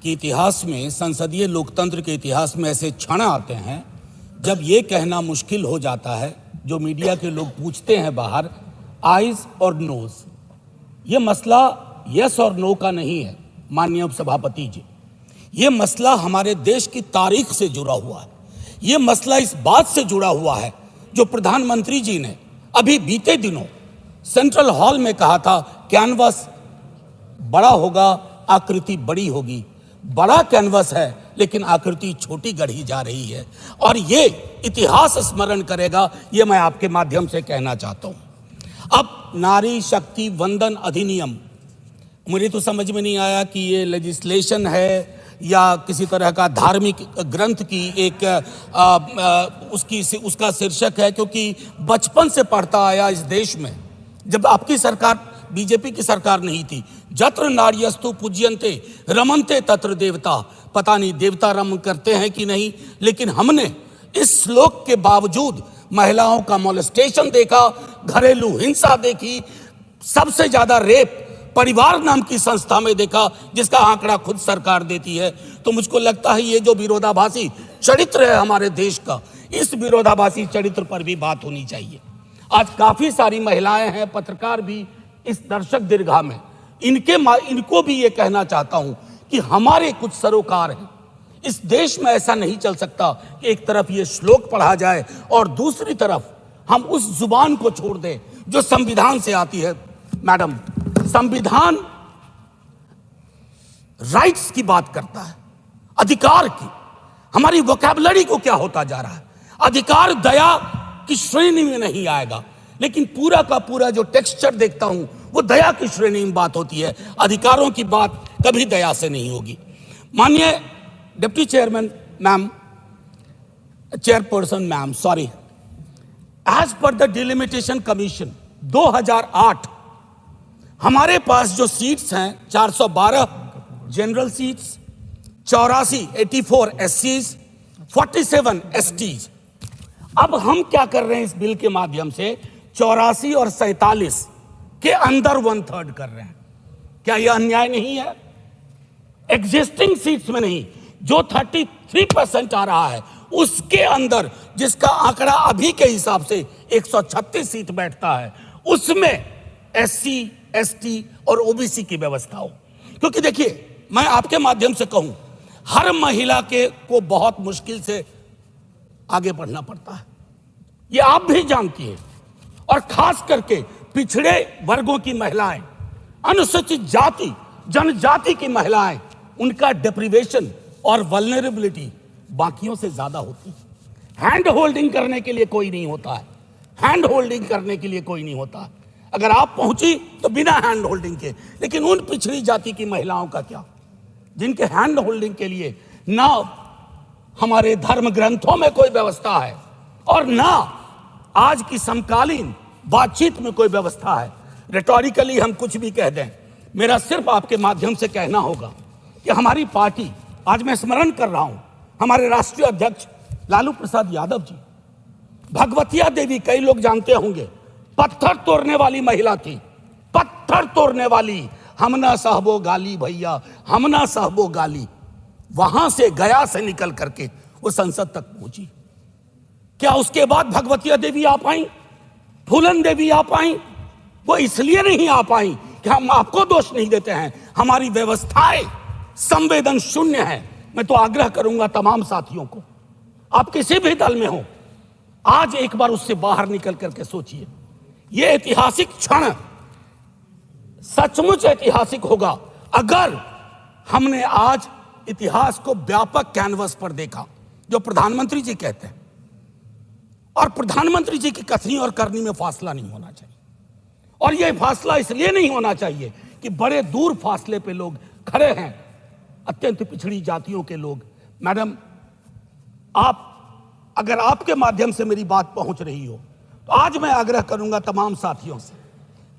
कि इतिहास में, संसदीय लोकतंत्र के इतिहास में ऐसे क्षण आते हैं जब ये कहना मुश्किल हो जाता है, जो मीडिया के लोग पूछते हैं बाहर, आइज और नोज. ये मसला यस और नो का नहीं है माननीय उपसभापति जी. ये मसला हमारे देश की तारीख से जुड़ा हुआ है. ये मसला इस बात से जुड़ा हुआ है जो प्रधानमंत्री जी ने अभी बीते दिनों सेंट्रल हॉल में कहा था, कैनवस बड़ा होगा, आकृति बड़ी होगी. बड़ा कैनवस है लेकिन आकृति छोटी गढ़ी जा रही है और ये इतिहास स्मरण करेगा. ये मैं आपके माध्यम से कहना चाहता हूं. अब नारी शक्ति वंदन अधिनियम, मुझे तो समझ में नहीं आया कि ये लेजिस्लेशन है या किसी तरह का धार्मिक ग्रंथ की एक उसका शीर्षक है, क्योंकि बचपन से पढ़ता आया इस देश में. जब आपकी सरकार, बीजेपी की सरकार नहीं थी, जत्र नार्यस्तु पूज्यन्ते रमन्ते तत्र देवता. पता नहीं देवता रम करते हैं कि नहीं, लेकिन हमने इस श्लोक के बावजूद महिलाओं का मोलेस्टेशन देखा, घरेलू हिंसा देखी, सबसे ज्यादा रेप परिवार नाम की संस्था में देखा, जिसका आंकड़ा खुद सरकार देती है. तो मुझको लगता है ये जो विरोधाभासी चरित्र है हमारे देश का, इस विरोधाभासी चरित्र पर भी बात होनी चाहिए. आज काफी सारी महिलाएं हैं, पत्रकार भी इस दर्शक दीर्घा में. इनको भी ये कहना चाहता हूं कि हमारे कुछ सरोकार हैं. इस देश में ऐसा नहीं चल सकता कि एक तरफ ये श्लोक पढ़ा जाए और दूसरी तरफ हम उस जुबान को छोड़ दें जो संविधान से आती है. मैडम, संविधान राइट्स की बात करता है, अधिकार की. हमारी वोकैबुलरी को क्या होता जा रहा है? अधिकार दया की श्रेणी में नहीं आएगा, लेकिन पूरा का पूरा जो टेक्सचर देखता हूं वो दया की श्रेणी में बात होती है. अधिकारों की बात कभी दया से नहीं होगी. माननीय deputy chairman ma'am, chairperson ma'am, sorry, as per the delimitation commission 2008 हमारे पास जो सीट्स हैं 412 जनरल सीट्स, 84 एससीज, 47 एसटीज. अब हम क्या कर रहे हैं इस बिल के माध्यम से? 84 और 47 के अंदर 1/3 कर रहे हैं. क्या यह अन्याय नहीं है? एग्जिस्टिंग सीट्स में नहीं, जो 33% आ रहा है उसके अंदर, जिसका आंकड़ा अभी के हिसाब से 136 सीट बैठता है, उसमें एससी, एसटी और ओबीसी की व्यवस्था हो. क्योंकि देखिए, मैं आपके माध्यम से कहूं, हर महिला को बहुत मुश्किल से आगे बढ़ना पड़ता है. ये आप भी जानती हैं. और खास करके पिछड़े वर्गों की महिलाएं, अनुसूचित जाति, जनजाति की महिलाएं, उनका डिप्रिवेशन और वल्नरेबिलिटी बाकियों से ज्यादा होती है. हैंड होल्डिंग करने के लिए कोई नहीं होता है. हैंड होल्डिंग करने के लिए कोई नहीं होता है. अगर आप पहुंची तो बिना हैंड होल्डिंग के. लेकिन उन पिछड़ी जाति की महिलाओं का क्या, जिनके हैंड होल्डिंग के लिए ना हमारे धर्म ग्रंथों में कोई व्यवस्था है और ना आज की समकालीन बातचीत में कोई व्यवस्था है. रेटोरिकली हम कुछ भी कह दें, मेरा सिर्फ आपके माध्यम से कहना होगा कि हमारी पार्टी, आज मैं स्मरण कर रहा हूं, हमारे राष्ट्रीय अध्यक्ष लालू प्रसाद यादव जी, भगवतिया देवी, कई लोग जानते होंगे, पत्थर तोड़ने वाली महिला थी. पत्थर तोड़ने वाली, हम ना सहबो गाली भैया, हम ना सहबो गाली. वहां से, गया से निकल करके वो संसद तक पहुंची. क्या उसके बाद भगवतिया देवी आ पाई? फूलन देवी आ पाई? वो इसलिए नहीं आ पाई कि हम आपको दोष नहीं देते हैं, हमारी व्यवस्थाएं संवेदन शून्य है. मैं तो आग्रह करूंगा तमाम साथियों को, आप किसी भी दल में हो, आज एक बार उससे बाहर निकल करके सोचिए. यह ऐतिहासिक क्षण सचमुच ऐतिहासिक होगा अगर हमने आज इतिहास को व्यापक कैनवस पर देखा. जो प्रधानमंत्री जी कहते हैं, और प्रधानमंत्री जी की कथनी और करनी में फासला नहीं होना चाहिए। और यह फासला इसलिए नहीं होना चाहिए कि बड़े दूर फासले पे लोग खड़े हैं, अत्यंत पिछड़ी जातियों के लोग। मैडम, आप अगर आपके माध्यम से मेरी बात पहुंच रही हो तो आज मैं आग्रह करूंगा तमाम साथियों से,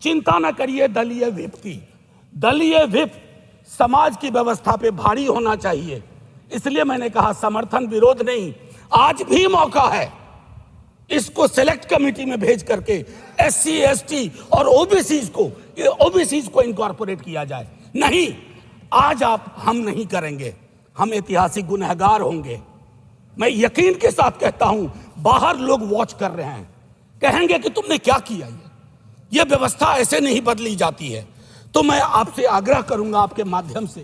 चिंता न करिए दलीय व्हिप की। दलीय व्हिप समाज की व्यवस्था पे भारी होना चाहिए, इसलिए मैंने कहा समर्थन विरोध नहीं। आज भी मौका है, इसको सेलेक्ट कमेटी में भेज करके SC ST और ओबीसीज को इनकॉर्पोरेट किया जाए। नहीं, आज हम नहीं करेंगे, हम ऐतिहासिक गुनहगार होंगे। मैं यकीन के साथ कहता हूं, बाहर लोग वॉच कर रहे हैं, कहेंगे कि तुमने क्या किया। ये व्यवस्था ऐसे नहीं बदली जाती है। तो मैं आपसे आग्रह करूंगा आपके माध्यम से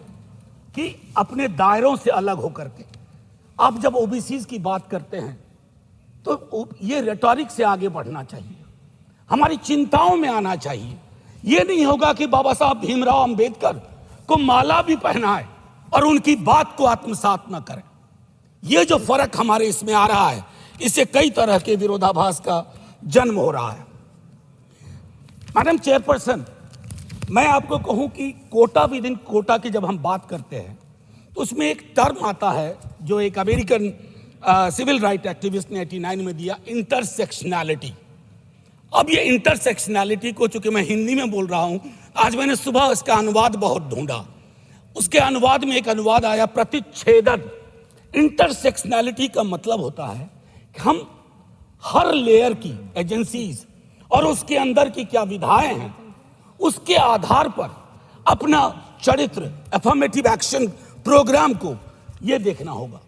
कि अपने दायरों से अलग होकर के आप जब ओबीसीज की बात करते हैं तो ये रेटोरिक से आगे बढ़ना चाहिए, हमारी चिंताओं में आना चाहिए। ये नहीं होगा कि बाबा साहब भीमराव अंबेडकर को माला भी पहनाए और उनकी बात को आत्मसात न करें। ये जो फर्क हमारे इसमें आ रहा है, इससे कई तरह के विरोधाभास का जन्म हो रहा है। मैडम चेयरपर्सन, मैं आपको कहूं कि कोटा विद इन कोटा की जब हम बात करते हैं तो उसमें एक टर्म आता है जो एक अमेरिकन सिविल राइट एक्टिविस्ट ने 89 में दिया, इंटरसेक्शनैलिटी। अब ये इंटरसेक्शनैलिटी को, चूंकि मैं हिंदी में बोल रहा हूं, आज मैंने सुबह इसका अनुवाद बहुत ढूंढा, उसके अनुवाद में एक अनुवाद आया प्रतिच्छेदन। इंटरसेक्शनैलिटी का मतलब होता है कि हम हर लेयर की एजेंसीज और उसके अंदर की क्या विधाएं हैं, उसके आधार पर अपना चरित्र, अफर्मेटिव एक्शन प्रोग्राम को यह देखना होगा।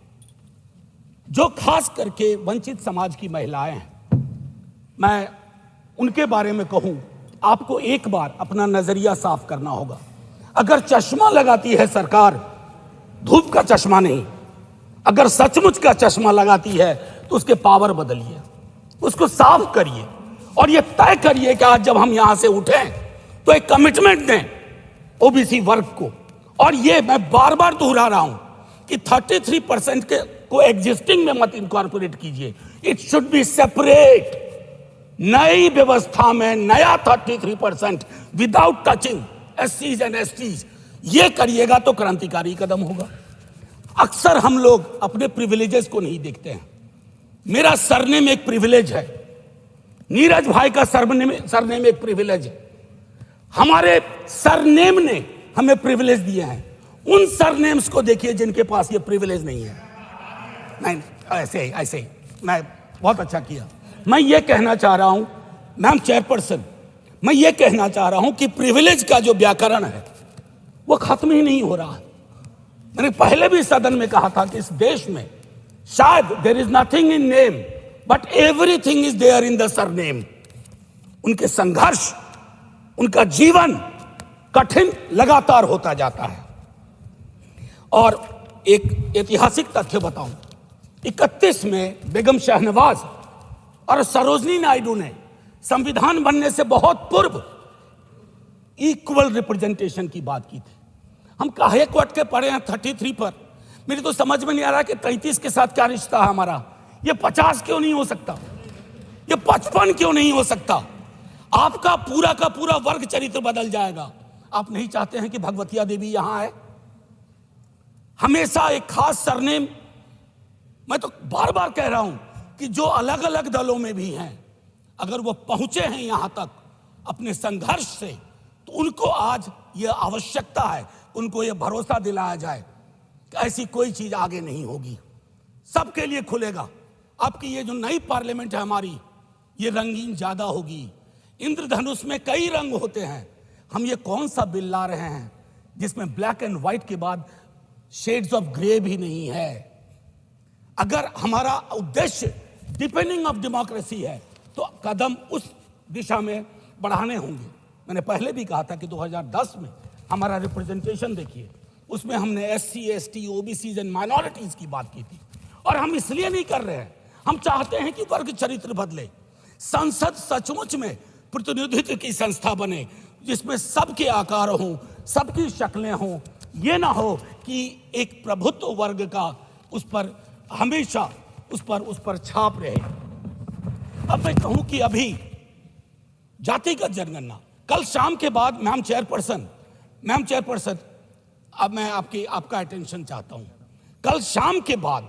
जो खास करके वंचित समाज की महिलाएं हैं, मैं उनके बारे में कहूं, आपको एक बार अपना नजरिया साफ करना होगा। अगर चश्मा लगाती है सरकार, धूप का चश्मा नहीं, अगर सचमुच का चश्मा लगाती है तो उसके पावर बदलिए, उसको साफ करिए और यह तय करिए कि आज जब हम यहां से उठें तो एक कमिटमेंट दें ओबीसी वर्ग को। और ये मैं बार बार दोहरा रहा हूं कि 33% के को एग्जिस्टिंग में मत इनकॉर्पोरेट कीजिए, इट शुड बी सेपरेट। नई व्यवस्था में नया 33% without touching SCs and STs, ये करिएगा तो क्रांतिकारी कदम होगा। अक्सर हम लोग अपने प्रिविलेजेस को नहीं देखते हैं। मेरा सरनेम एक प्रिविलेज है, नीरज भाई का सरनेम एक प्रिविलेज है, हमारे सरनेम ने हमें प्रिविलेज दिए हैं। उन सरनेम्स को देखिए जिनके पास ये प्रिविलेज नहीं है। नहीं, ऐसे ही मैं बहुत अच्छा किया। मैं ये कहना चाह रहा हूं मैम चेयरपर्सन, मैं ये कहना चाह रहा हूं कि प्रिविलेज का जो व्याकरण है वो खत्म ही नहीं हो रहा है। मैंने पहले भी सदन में कहा था कि इस देश में शायद there is nothing in name but everything is there in the surname. उनके संघर्ष, उनका जीवन कठिन लगातार होता जाता है। और एक ऐतिहासिक तथ्य बताऊं, 31 में बेगम शहनवाज और सरोजनी नायडू ने संविधान बनने से बहुत पूर्व इक्वल रिप्रेजेंटेशन की बात की थी। हम काहे को अटके पड़े हैं 33 पर? मेरी तो समझ में नहीं आ रहा कि 33 के साथ क्या रिश्ता है हमारा। ये 50 क्यों नहीं हो सकता? ये 55 क्यों नहीं हो सकता? आपका पूरा का पूरा वर्ग चरित्र बदल जाएगा। आप नहीं चाहते हैं कि भगवतिया देवी यहां आए? हमेशा एक खास सरनेम, मैं तो बार बार कह रहा हूं कि जो अलग अलग दलों में भी हैं, अगर वो पहुंचे हैं यहां तक अपने संघर्ष से, तो उनको आज यह आवश्यकता है, उनको यह भरोसा दिलाया जाए कि ऐसी कोई चीज आगे नहीं होगी, सबके लिए खुलेगा। आपकी ये जो नई पार्लियामेंट है हमारी, ये रंगीन ज्यादा होगी। इंद्रधनुष में कई रंग होते हैं। हम ये कौन सा बिल ला रहे हैं जिसमें ब्लैक एंड व्हाइट के बाद शेड्स ऑफ ग्रे भी नहीं है? अगर हमारा उद्देश्य डिपेंडिंग ऑफ डेमोक्रेसी है तो कदम उस दिशा में बढ़ाने होंगे। मैंने पहले भी कहा था कि 2010 में हमारा रिप्रेजेंटेशन देखिए, उसमें हमने SC, ST, OBCs and minorities की बात की थी। और हम इसलिए नहीं कर रहे हैं, हम चाहते हैं कि वर्ग चरित्र बदले, संसद सचमुच में प्रतिनिधित्व की संस्था बने जिसमें सबके आकार हों, सबकी शक्लें हों। ये ना हो कि एक प्रभुत्व वर्ग का उस पर हमेशा उस पर छाप रहे। अब मैं कहूं कि अभी जातिगत जनगणना कल शाम के बाद, मैम चेयरपर्सन, अब मैं आपका अटेंशन चाहता हूं। कल शाम के बाद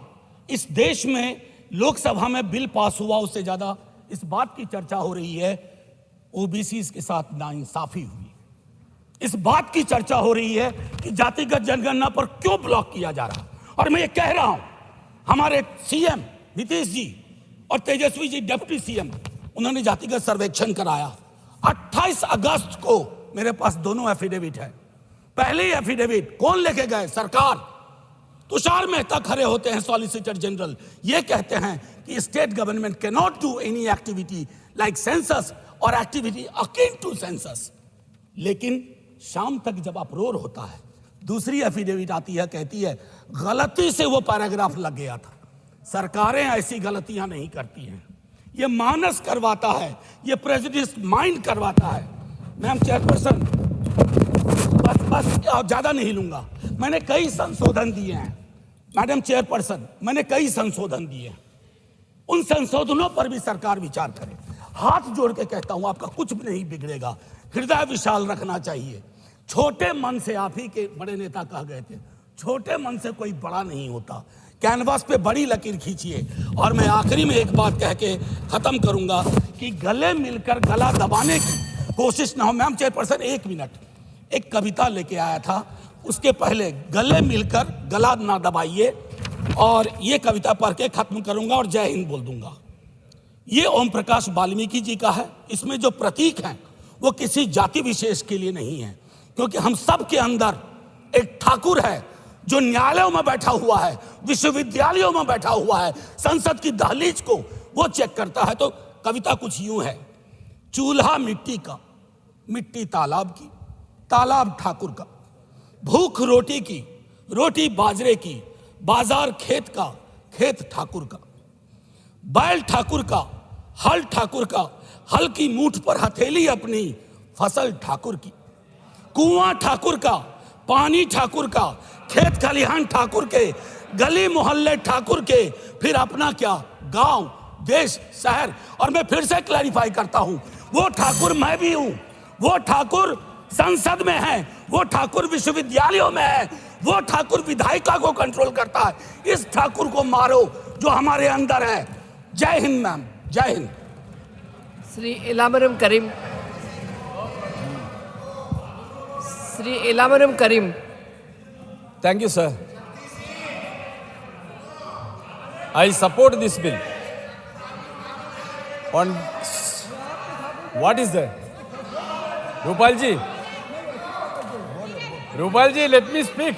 इस देश में लोकसभा में बिल पास हुआ, उससे ज्यादा इस बात की चर्चा हो रही है ओबीसी के साथ नाइंसाफी हुई। इस बात की चर्चा हो रही है कि जातिगत जनगणना पर क्यों ब्लॉक किया जा रहा। और मैं ये कह रहा हूं, हमारे सीएम नीतीश जी और तेजस्वी जी डिप्टी सीएम, उन्होंने जातिगत सर्वेक्षण कराया। 28 अगस्त को मेरे पास दोनों एफिडेविट है। पहले एफिडेविट कौन लेके गए? सरकार। तुषार मेहता खड़े होते हैं, सॉलिसिटर जनरल, ये कहते हैं कि state government can not do any activity like census और एक्टिविटी अकिन टू सेंसस। लेकिन शाम तक जब अप्रोर होता है, दूसरी एफिडेविट आती है, कहती है गलती से वो पैराग्राफ लग गया था। सरकारें ऐसी गलतियां नहीं करती हैं, ये मानस करवाता है, ये प्रेजुडिस माइंड करवाता है। मैम चेयरपर्सन, बस ज्यादा नहीं लूंगा। मैंने कई संशोधन दिए हैं मैडम चेयरपर्सन, मैंने कई संशोधन दिए हैं। उन संशोधनों पर भी सरकार विचार करे। हाथ जोड़ के कहता हूं, आपका कुछ भी नहीं बिगड़ेगा। हृदय विशाल रखना चाहिए। छोटे मन से, आप ही के बड़े नेता कह गए थे, छोटे मन से कोई बड़ा नहीं होता। कैनवास पे बड़ी लकीर खींचिए। और मैं आखिरी में एक बात कह के खत्म करूंगा कि गले मिलकर गला दबाने की कोशिश ना हो। मैम चेयरपर्सन, 1 मिनट, एक कविता लेके आया था, उसके पहले गले मिलकर गला ना दबाइए। और ये कविता पढ़ के खत्म करूंगा और जय हिंद बोल दूंगा। ये ओम प्रकाश वाल्मीकि जी का है। इसमें जो प्रतीक हैं वो किसी जाति विशेष के लिए नहीं है, क्योंकि हम सब के अंदर एक ठाकुर है जो न्यायालयों में बैठा हुआ है, विश्वविद्यालयों में बैठा हुआ है, संसद की दहलीज को वो चेक करता है। तो कविता कुछ यूं है। चूल्हा मिट्टी का, मिट्टी तालाब की, तालाब ठाकुर का, भूख रोटी की, रोटी बाजरे की, बाजार खेत का, खेत ठाकुर का, बैल ठाकुर का, हल ठाकुर का, हल की मूठ पर हथेली अपनी, फसल ठाकुर की, कुआं ठाकुर का, पानी ठाकुर का, खेत खलिहान ठाकुर के, गली मोहल्ले ठाकुर के, फिर अपना क्या, गांव, देश, शहर। और मैं फिर से क्लैरिफाई करता हूं, वो ठाकुर मैं भी हूं, वो ठाकुर संसद में है, वो ठाकुर विश्वविद्यालयों में है, वो ठाकुर विधायिका को कंट्रोल करता है। इस ठाकुर को मारो जो हमारे अंदर है। जय हिंद मैम, जय हिंद। श्री इलामरम करीम, श्री इलामरम करीम। Thank you, sir. I support this bill. On what is that? Rupal ji, let me speak.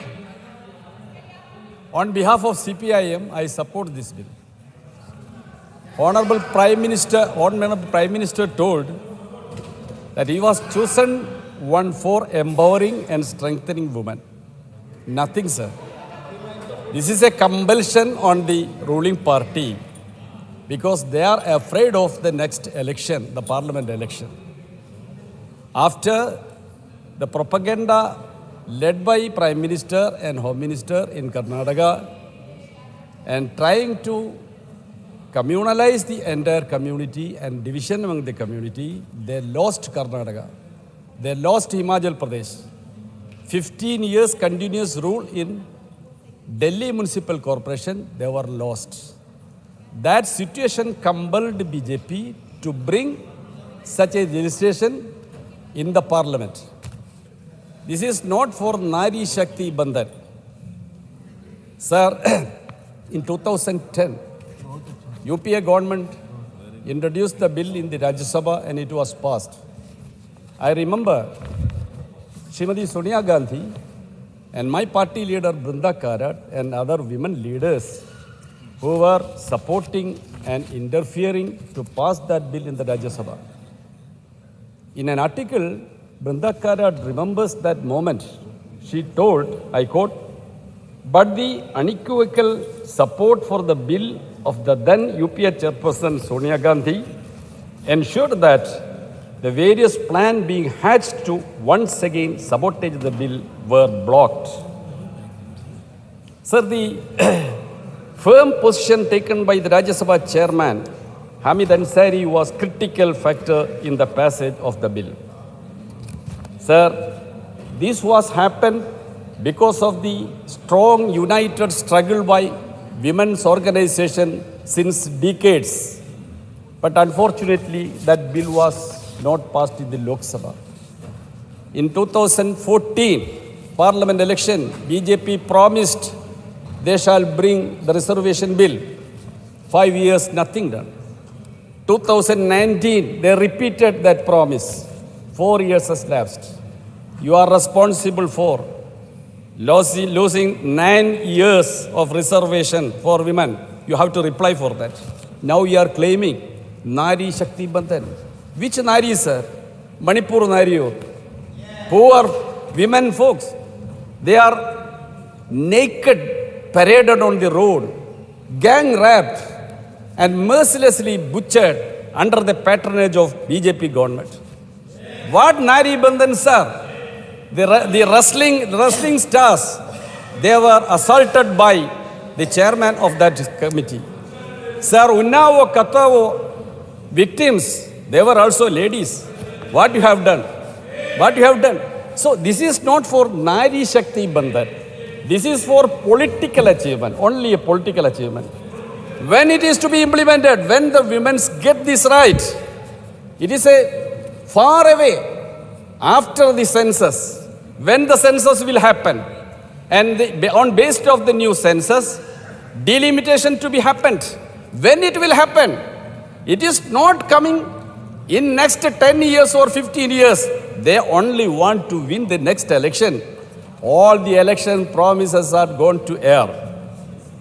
On behalf of CPIM, I support this bill. Honorable Prime Minister told that he was chosen one for empowering and strengthening women. Nothing, sir. This is a compulsion on the ruling party because they are afraid of the next election, the parliament election. After the propaganda led by Prime Minister and Home Minister in Karnataka and trying to communalize the entire community and division among the community, they lost Karnataka. They lost Himachal Pradesh. 15 years continuous rule in Delhi Municipal Corporation, they were lost. That situation compelled BJP to bring such a legislation in the parliament. This is not for Nari Shakti Bandhan. Sir, in 2010, UPA government introduced the bill in the Rajya Sabha and it was passed. I remember Srimati Sonia Gandhi and my party leader Brinda Karat and other women leaders who were supporting and interfering to pass that bill in the Rajya Sabha. In an article, Brinda Karat remembers that moment. She told, I quote, "But the unequivocal support for the bill of the then UPA chairperson Sonia Gandhi ensured that the various plans being hatched to once again sabotage the bill were blocked." Sir, the firm position taken by the Rajya Sabha chairman Hamid Ansari was critical factor in the passage of the bill. Sir, this was happened because of the strong united struggle by women's organization since decades. But unfortunately, that bill was not passed in the Lok Sabha. In 2014 Parliament election, BJP promised they shall bring the reservation bill. 5 years, nothing done. 2019, they repeated that promise. 4 years has lapsed. You are responsible for losing 9 years of reservation for women. You have to reply for that. Now you are claiming Nari Shakti Bandhan. Which Nari, sir? Manipur Nari. Poor women folks. They are naked, paraded on the road, gang raped, and mercilessly butchered under the patronage of BJP government. What Nari Bandhan, sir? The wrestling stars, they were assaulted by the chairman of that committee. Sir, Unnao, Katavo victims, they were also ladies. What you have done? What you have done? So this is not for Nari Shakti Bandhan. This is for political achievement, only a political achievement. When it is to be implemented, when the women get this right, it is a far away after the census, when the census will happen, and on based of the new census, delimitation to be happened. When it will happen, it is not coming in next 10 years or 15 years. They only want to win the next election. All the election promises are going to air.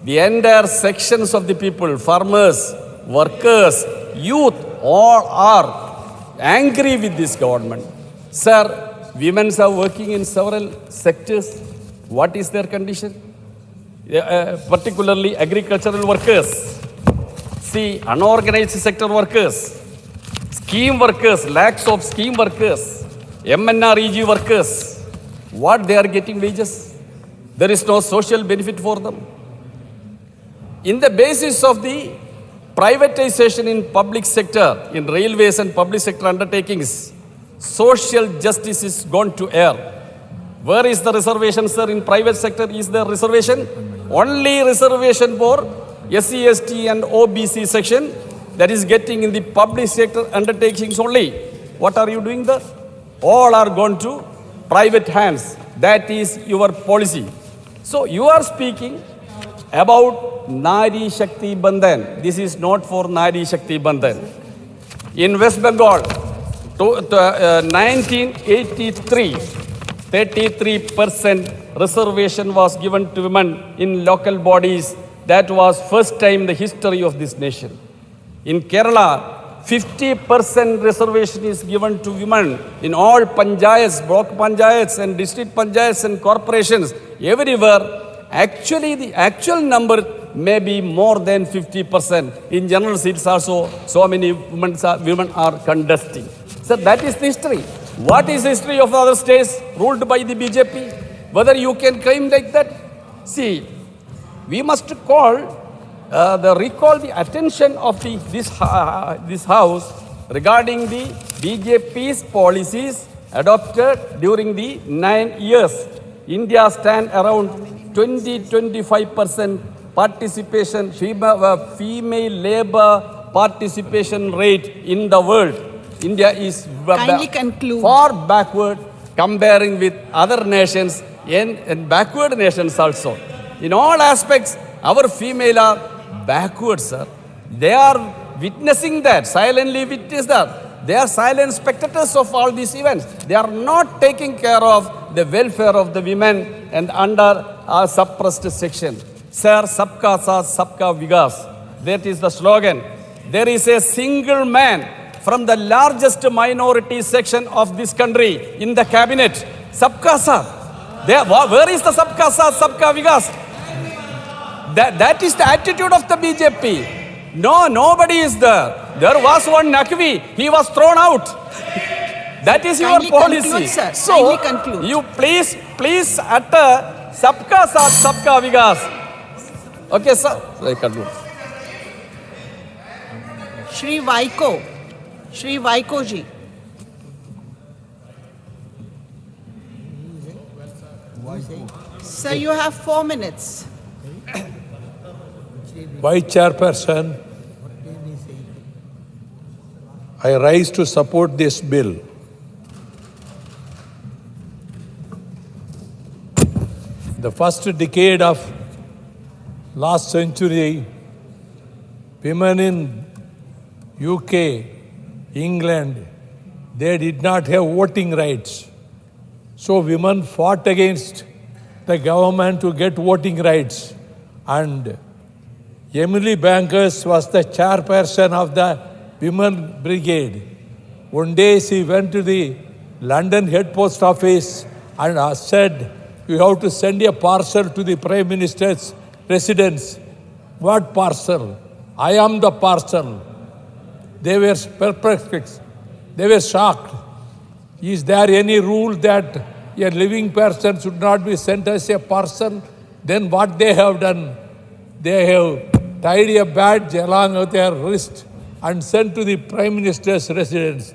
The entire sections of the people, farmers, workers, youth, all are angry with this government. Sir, women are working in several sectors. What is their condition? Particularly agricultural workers. See, unorganized sector workers, scheme workers, lakhs of scheme workers, MNREG workers. What they are getting wages? There is no social benefit for them. In the basis of the privatization in public sector, in railways and public sector undertakings, social justice is gone to air. Where is the reservation, sir? In private sector, is there reservation? Only reservation for SC, ST and OBC section that is getting in the public sector undertakings only. What are you doing there? All are gone to private hands. That is your policy. So you are speaking about Nari Shakti Bandhan. This is not for Nari Shakti Bandhan. In West Bengal, 1983, 33% reservation was given to women in local bodies. That was first time in the history of this nation. In Kerala, 50% reservation is given to women in all panchayats, block panchayats and district panchayats and corporations, everywhere. Actually, the actual number may be more than 50%. In general seats also, so many women are contesting. So that is the history. What is the history of other states ruled by the BJP? Whether you can claim like that? See, we must recall the attention of this House regarding the BJP's policies adopted during the 9 years. India stand around 20-25% participation, female labor participation rate in the world. India is far backward comparing with other nations and backward nations also. In all aspects, our female are backward, sir. They are witnessing that, silently witness that. They are silent spectators of all these events. They are not taking care of the welfare of the women and under a suppressed section. Sir, Sabka Saath, Sabka Vikas. That is the slogan. There is a single man from the largest minority section of this country in the cabinet. Sabka Saath. Where is the Sabka Saath, Sabka Vikas? That is the attitude of the BJP. No, nobody is there. There was one Naqvi. He was thrown out. That is your policy. Conclude, sir. So, you please utter Sabka Saath, Sabka Vikas. Okay, sir. I conclude. Shri Vaiko ji. Sir, you have 4 minutes. Vice Chairperson, I rise to support this bill. The first decade of last century, women in UK, England, they did not have voting rights. So women fought against the government to get voting rights. And Emily Bankers was the chairperson of the Women Brigade. One day she went to the London head post office and said, "You have to send a parcel to the Prime Minister's residence." What parcel? I am the parcel. They were perplexed. They were shocked. Is there any rule that a living person should not be sent as a parcel? Then what they have done? They have tied a badge along with their wrist and sent to the Prime Minister's residence.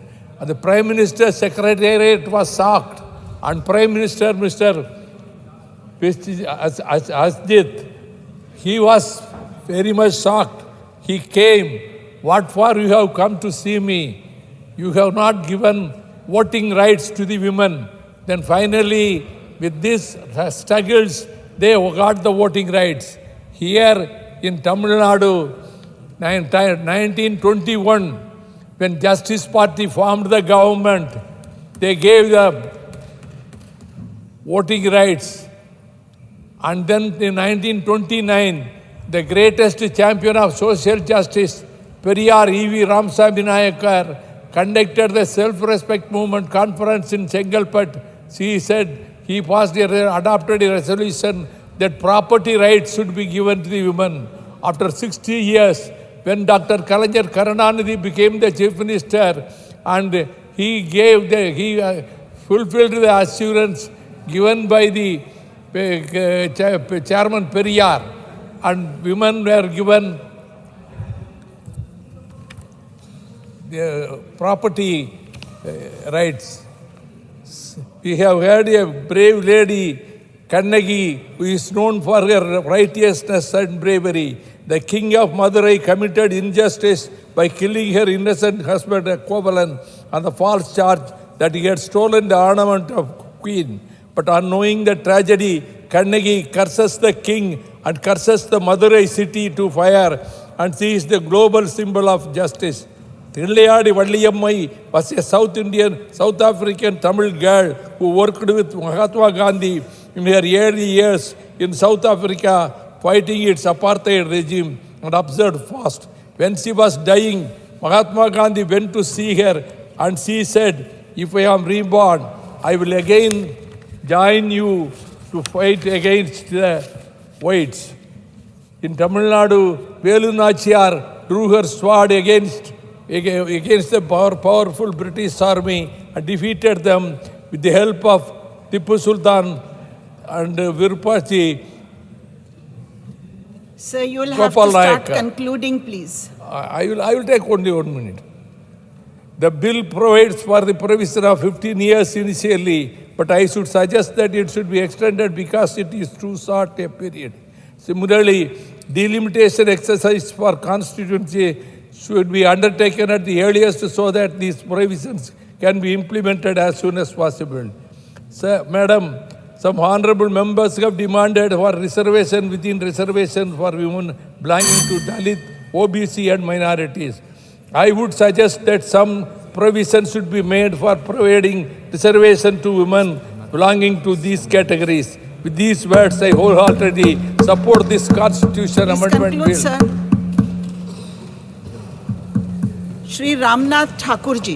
And the Prime Minister's Secretariat was shocked. And Prime Minister, Mr. Asjit, he was very much shocked. He came. "What for you have come to see me? You have not given voting rights to the women." Then finally, with these struggles, they got the voting rights. Here in Tamil Nadu, 1921, when Justice Party formed the government, they gave the voting rights. And then in 1929, the greatest champion of social justice, Periyar E.V. Ramasamy Nayakar, conducted the self-respect movement conference in Chengalpet. He said he adopted a resolution that property rights should be given to the women. After 60 years, when Dr. Kalaignar Karunanidhi became the chief minister, and he fulfilled the assurance given by the Chairman Periyar, and women were given the property rights. We have had a brave lady, Kannagi, who is known for her righteousness and bravery. The king of Madurai committed injustice by killing her innocent husband, Kovalan, on the false charge that he had stolen the ornament of queen. But on knowing the tragedy, Kannagi curses the king and curses the Madurai city to fire, and she is the global symbol of justice. Thillayadi Valliyamai was a South African Tamil girl who worked with Mahatma Gandhi in her early years in South Africa, fighting its apartheid regime and observed fast. When she was dying, Mahatma Gandhi went to see her and she said, "If I am reborn, I will again join you to fight against the whites." In Tamil Nadu, Velu Nachiyar drew her sword against the powerful British army and defeated them with the help of Tipu Sultan and Virupachi. Sir, you will have to start concluding, please. I will take only 1 minute. The bill provides for the provision of 15 years initially, but I should suggest that it should be extended because it is too short a period. Similarly, delimitation exercise for constituency should be undertaken at the earliest so that these provisions can be implemented as soon as possible. Sir, Madam, some honorable members have demanded for reservation within reservation for women belonging to Dalit, OBC and minorities. I would suggest that some provision should be made for providing reservation to women belonging to these categories. With these words, I wholeheartedly support this constitution amendment bill. Sir. Shri Ramnath Thakur ji.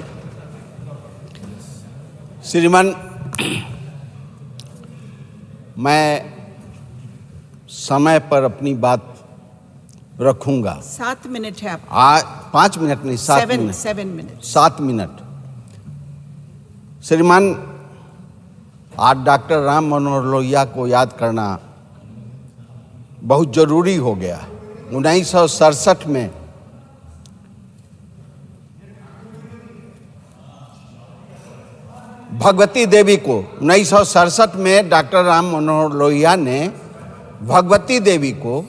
श्रीमान, मैं समय पर अपनी बात रखूंगा। 7 minute है आपको। 5 minute नहीं, 7 मिनट। 7 मिनट। 7 मिनट। श्रीमान, आज डॉक्टर राम मनोहर लोहिया को याद करना बहुत जरूरी हो गया। 1967 में भगवती देवी को 1967 में डॉक्टर राम मनोहर लोहिया ने भगवती देवी को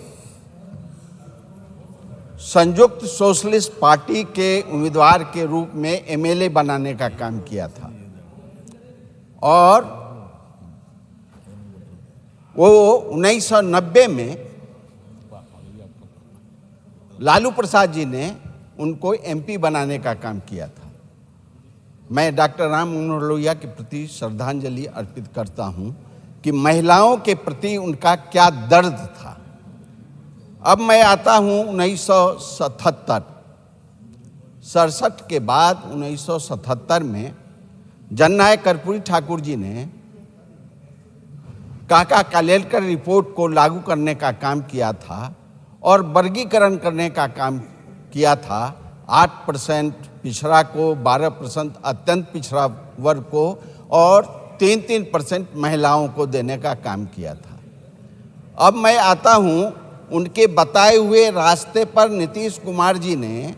संयुक्त सोशलिस्ट पार्टी के उम्मीदवार के रूप में एमएलए बनाने का काम किया था और वो 1990 में लालू प्रसाद जी ने उनको एमपी बनाने का काम किया था। मैं डॉक्टर राम मनोहर लोहिया के प्रति श्रद्धांजलि अर्पित करता हूं कि महिलाओं के प्रति उनका क्या दर्द था। अब मैं आता हूं 1967 के बाद 1977 में जननायक कर्पूरी ठाकुर जी ने काका कालेलकर रिपोर्ट को लागू करने का काम किया था और वर्गीकरण करने का काम किया था। 8% पिछड़ा को, 12% अत्यंत पिछड़ा वर्ग को और 3% महिलाओं को देने का काम किया था। अब मैं आता हूं उनके बताए हुए रास्ते पर नीतीश कुमार जी ने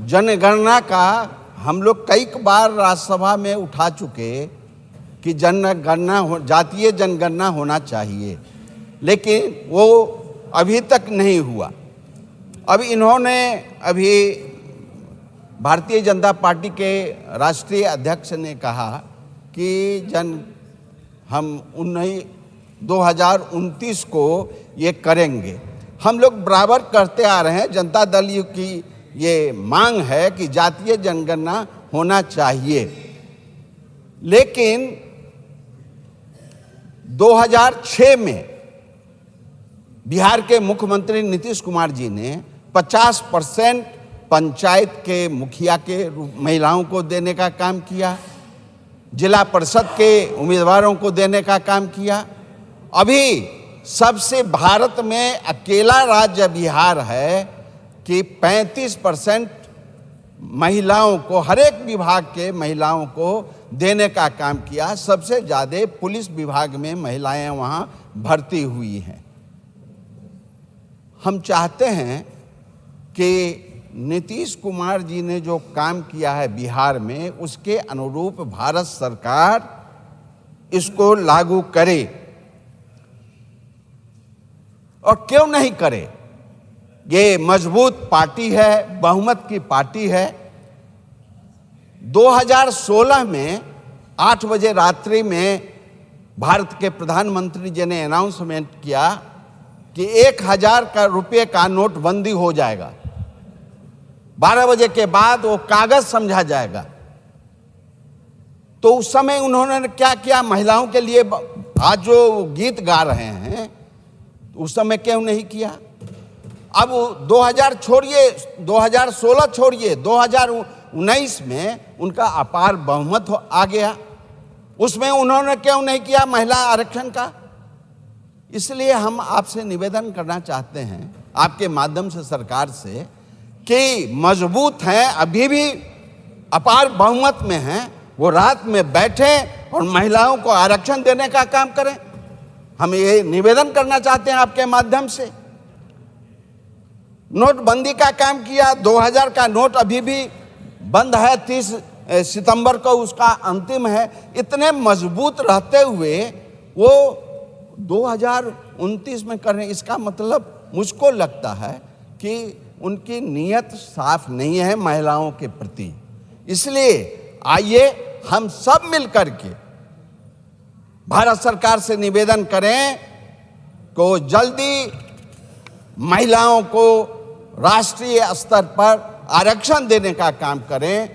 जनगणना का हम लोग कई बार राज्यसभा में उठा चुके कि जातीय जनगणना होना चाहिए, लेकिन वो अभी तक नहीं हुआ। अब इन्होंने अभी भारतीय जनता पार्टी के राष्ट्रीय अध्यक्ष ने कहा कि हम 2029 को ये करेंगे। हम लोग बराबर करते आ रहे हैं। जनता दल की ये मांग है कि जातीय जनगणना होना चाहिए, लेकिन 2006 में बिहार के मुख्यमंत्री नीतीश कुमार जी ने 50% पंचायत के मुखिया के महिलाओं को देने का काम किया, जिला परिषद के उम्मीदवारों को देने का काम किया। अभी सबसे भारत में अकेला राज्य बिहार है कि 35% महिलाओं को, हर एक विभाग के महिलाओं को देने का काम किया। सबसे ज़्यादा पुलिस विभाग में महिलाएं वहां भर्ती हुई हैं। हम चाहते हैं कि नीतीश कुमार जी ने जो काम किया है बिहार में, उसके अनुरूप भारत सरकार इसको लागू करे। और क्यों नहीं करे? ये मजबूत पार्टी है, बहुमत की पार्टी है। 2016 में 8 बजे रात्रि में भारत के प्रधानमंत्री जी ने अनाउंसमेंट किया कि 1000 रुपये का नोटबंदी हो जाएगा। 12 बजे के बाद वो कागज समझा जाएगा। तो उस समय उन्होंने क्या किया? महिलाओं के लिए आज जो गीत गा रहे हैं, उस समय क्यों नहीं किया? अब 2016 छोड़िए, 2019 में उनका अपार बहुमत आ गया। उसमें उन्होंने क्यों नहीं किया महिला आरक्षण का? इसलिए हम आपसे निवेदन करना चाहते हैं, आपके माध्यम से सरकार से, कि मजबूत हैं, अभी भी अपार बहुमत में हैं, वो रात में बैठें और महिलाओं को आरक्षण देने का काम करें। हम ये निवेदन करना चाहते हैं आपके माध्यम से। नोटबंदी का काम किया, 2000 का नोट अभी भी बंद है, 30 सितंबर को उसका अंतिम है। इतने मजबूत रहते हुए वो 2029 में कर रहे हैं। इसका मतलब मुझको लगता है कि उनकी नीयत साफ नहीं है महिलाओं के प्रति। इसलिए आइए हम सब मिलकर के भारत सरकार से निवेदन करें कि जल्दी महिलाओं को राष्ट्रीय स्तर पर आरक्षण देने का काम करें।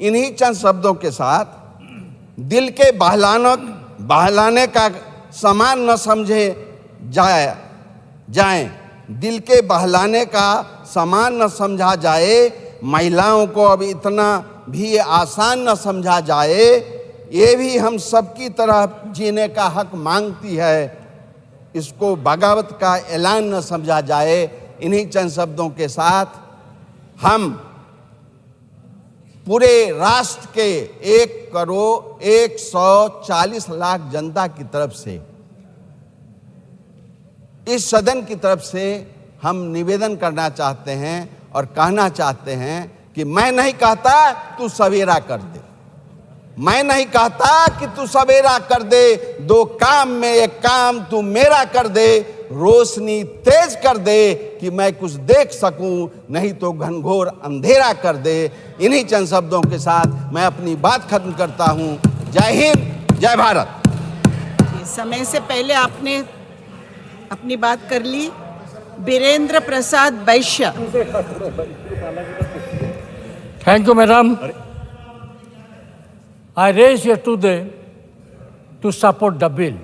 इन्हीं चंद शब्दों के साथ दिल के बहलाने का सामान न समझे जाएं, दिल के बहलाने का सामान न समझा जाए, महिलाओं को अब इतना भी आसान न समझा जाए। ये भी हम सबकी तरह जीने का हक मांगती है, इसको बगावत का ऐलान न समझा जाए। इन्हीं चंद शब्दों के साथ हम पूरे राष्ट्र के 1,140,00,000 जनता की तरफ से, इस सदन की तरफ से हम निवेदन करना चाहते हैं और कहना चाहते हैं कि मैं नहीं कहता तू सवेरा कर दे। मैं नहीं कहता कि तू सवेरा कर दे, 2 काम में 1 काम तू मेरा कर दे, रोशनी तेज कर दे कि मैं कुछ देख सकूं, नहीं तो घनघोर अंधेरा कर दे। इन्हीं चंद शब्दों के साथ मैं अपनी बात खत्म करता हूं। जय हिंद, जय भारत। समय से पहले आपने अपनी बात कर ली। बीरेंद्र प्रसाद वैश्य। Thank you, madam. I raise here today to support the bill.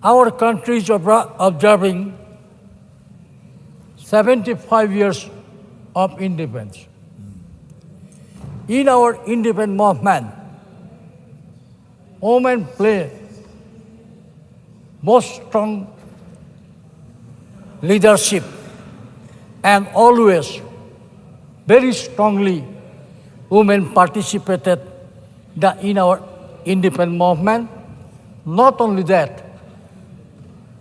Our country is observing 75 years of independence. In our independent movement, women play most strong leadership and always very strongly women participated in our independent movement. Not only that,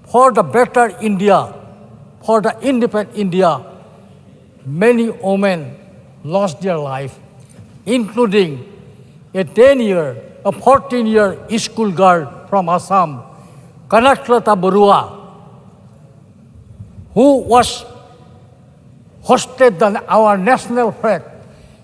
for the better India, for the independent India, many women lost their life, including a 14-year school girl from Assam, Kanaklata Barua, who was hosted our national flag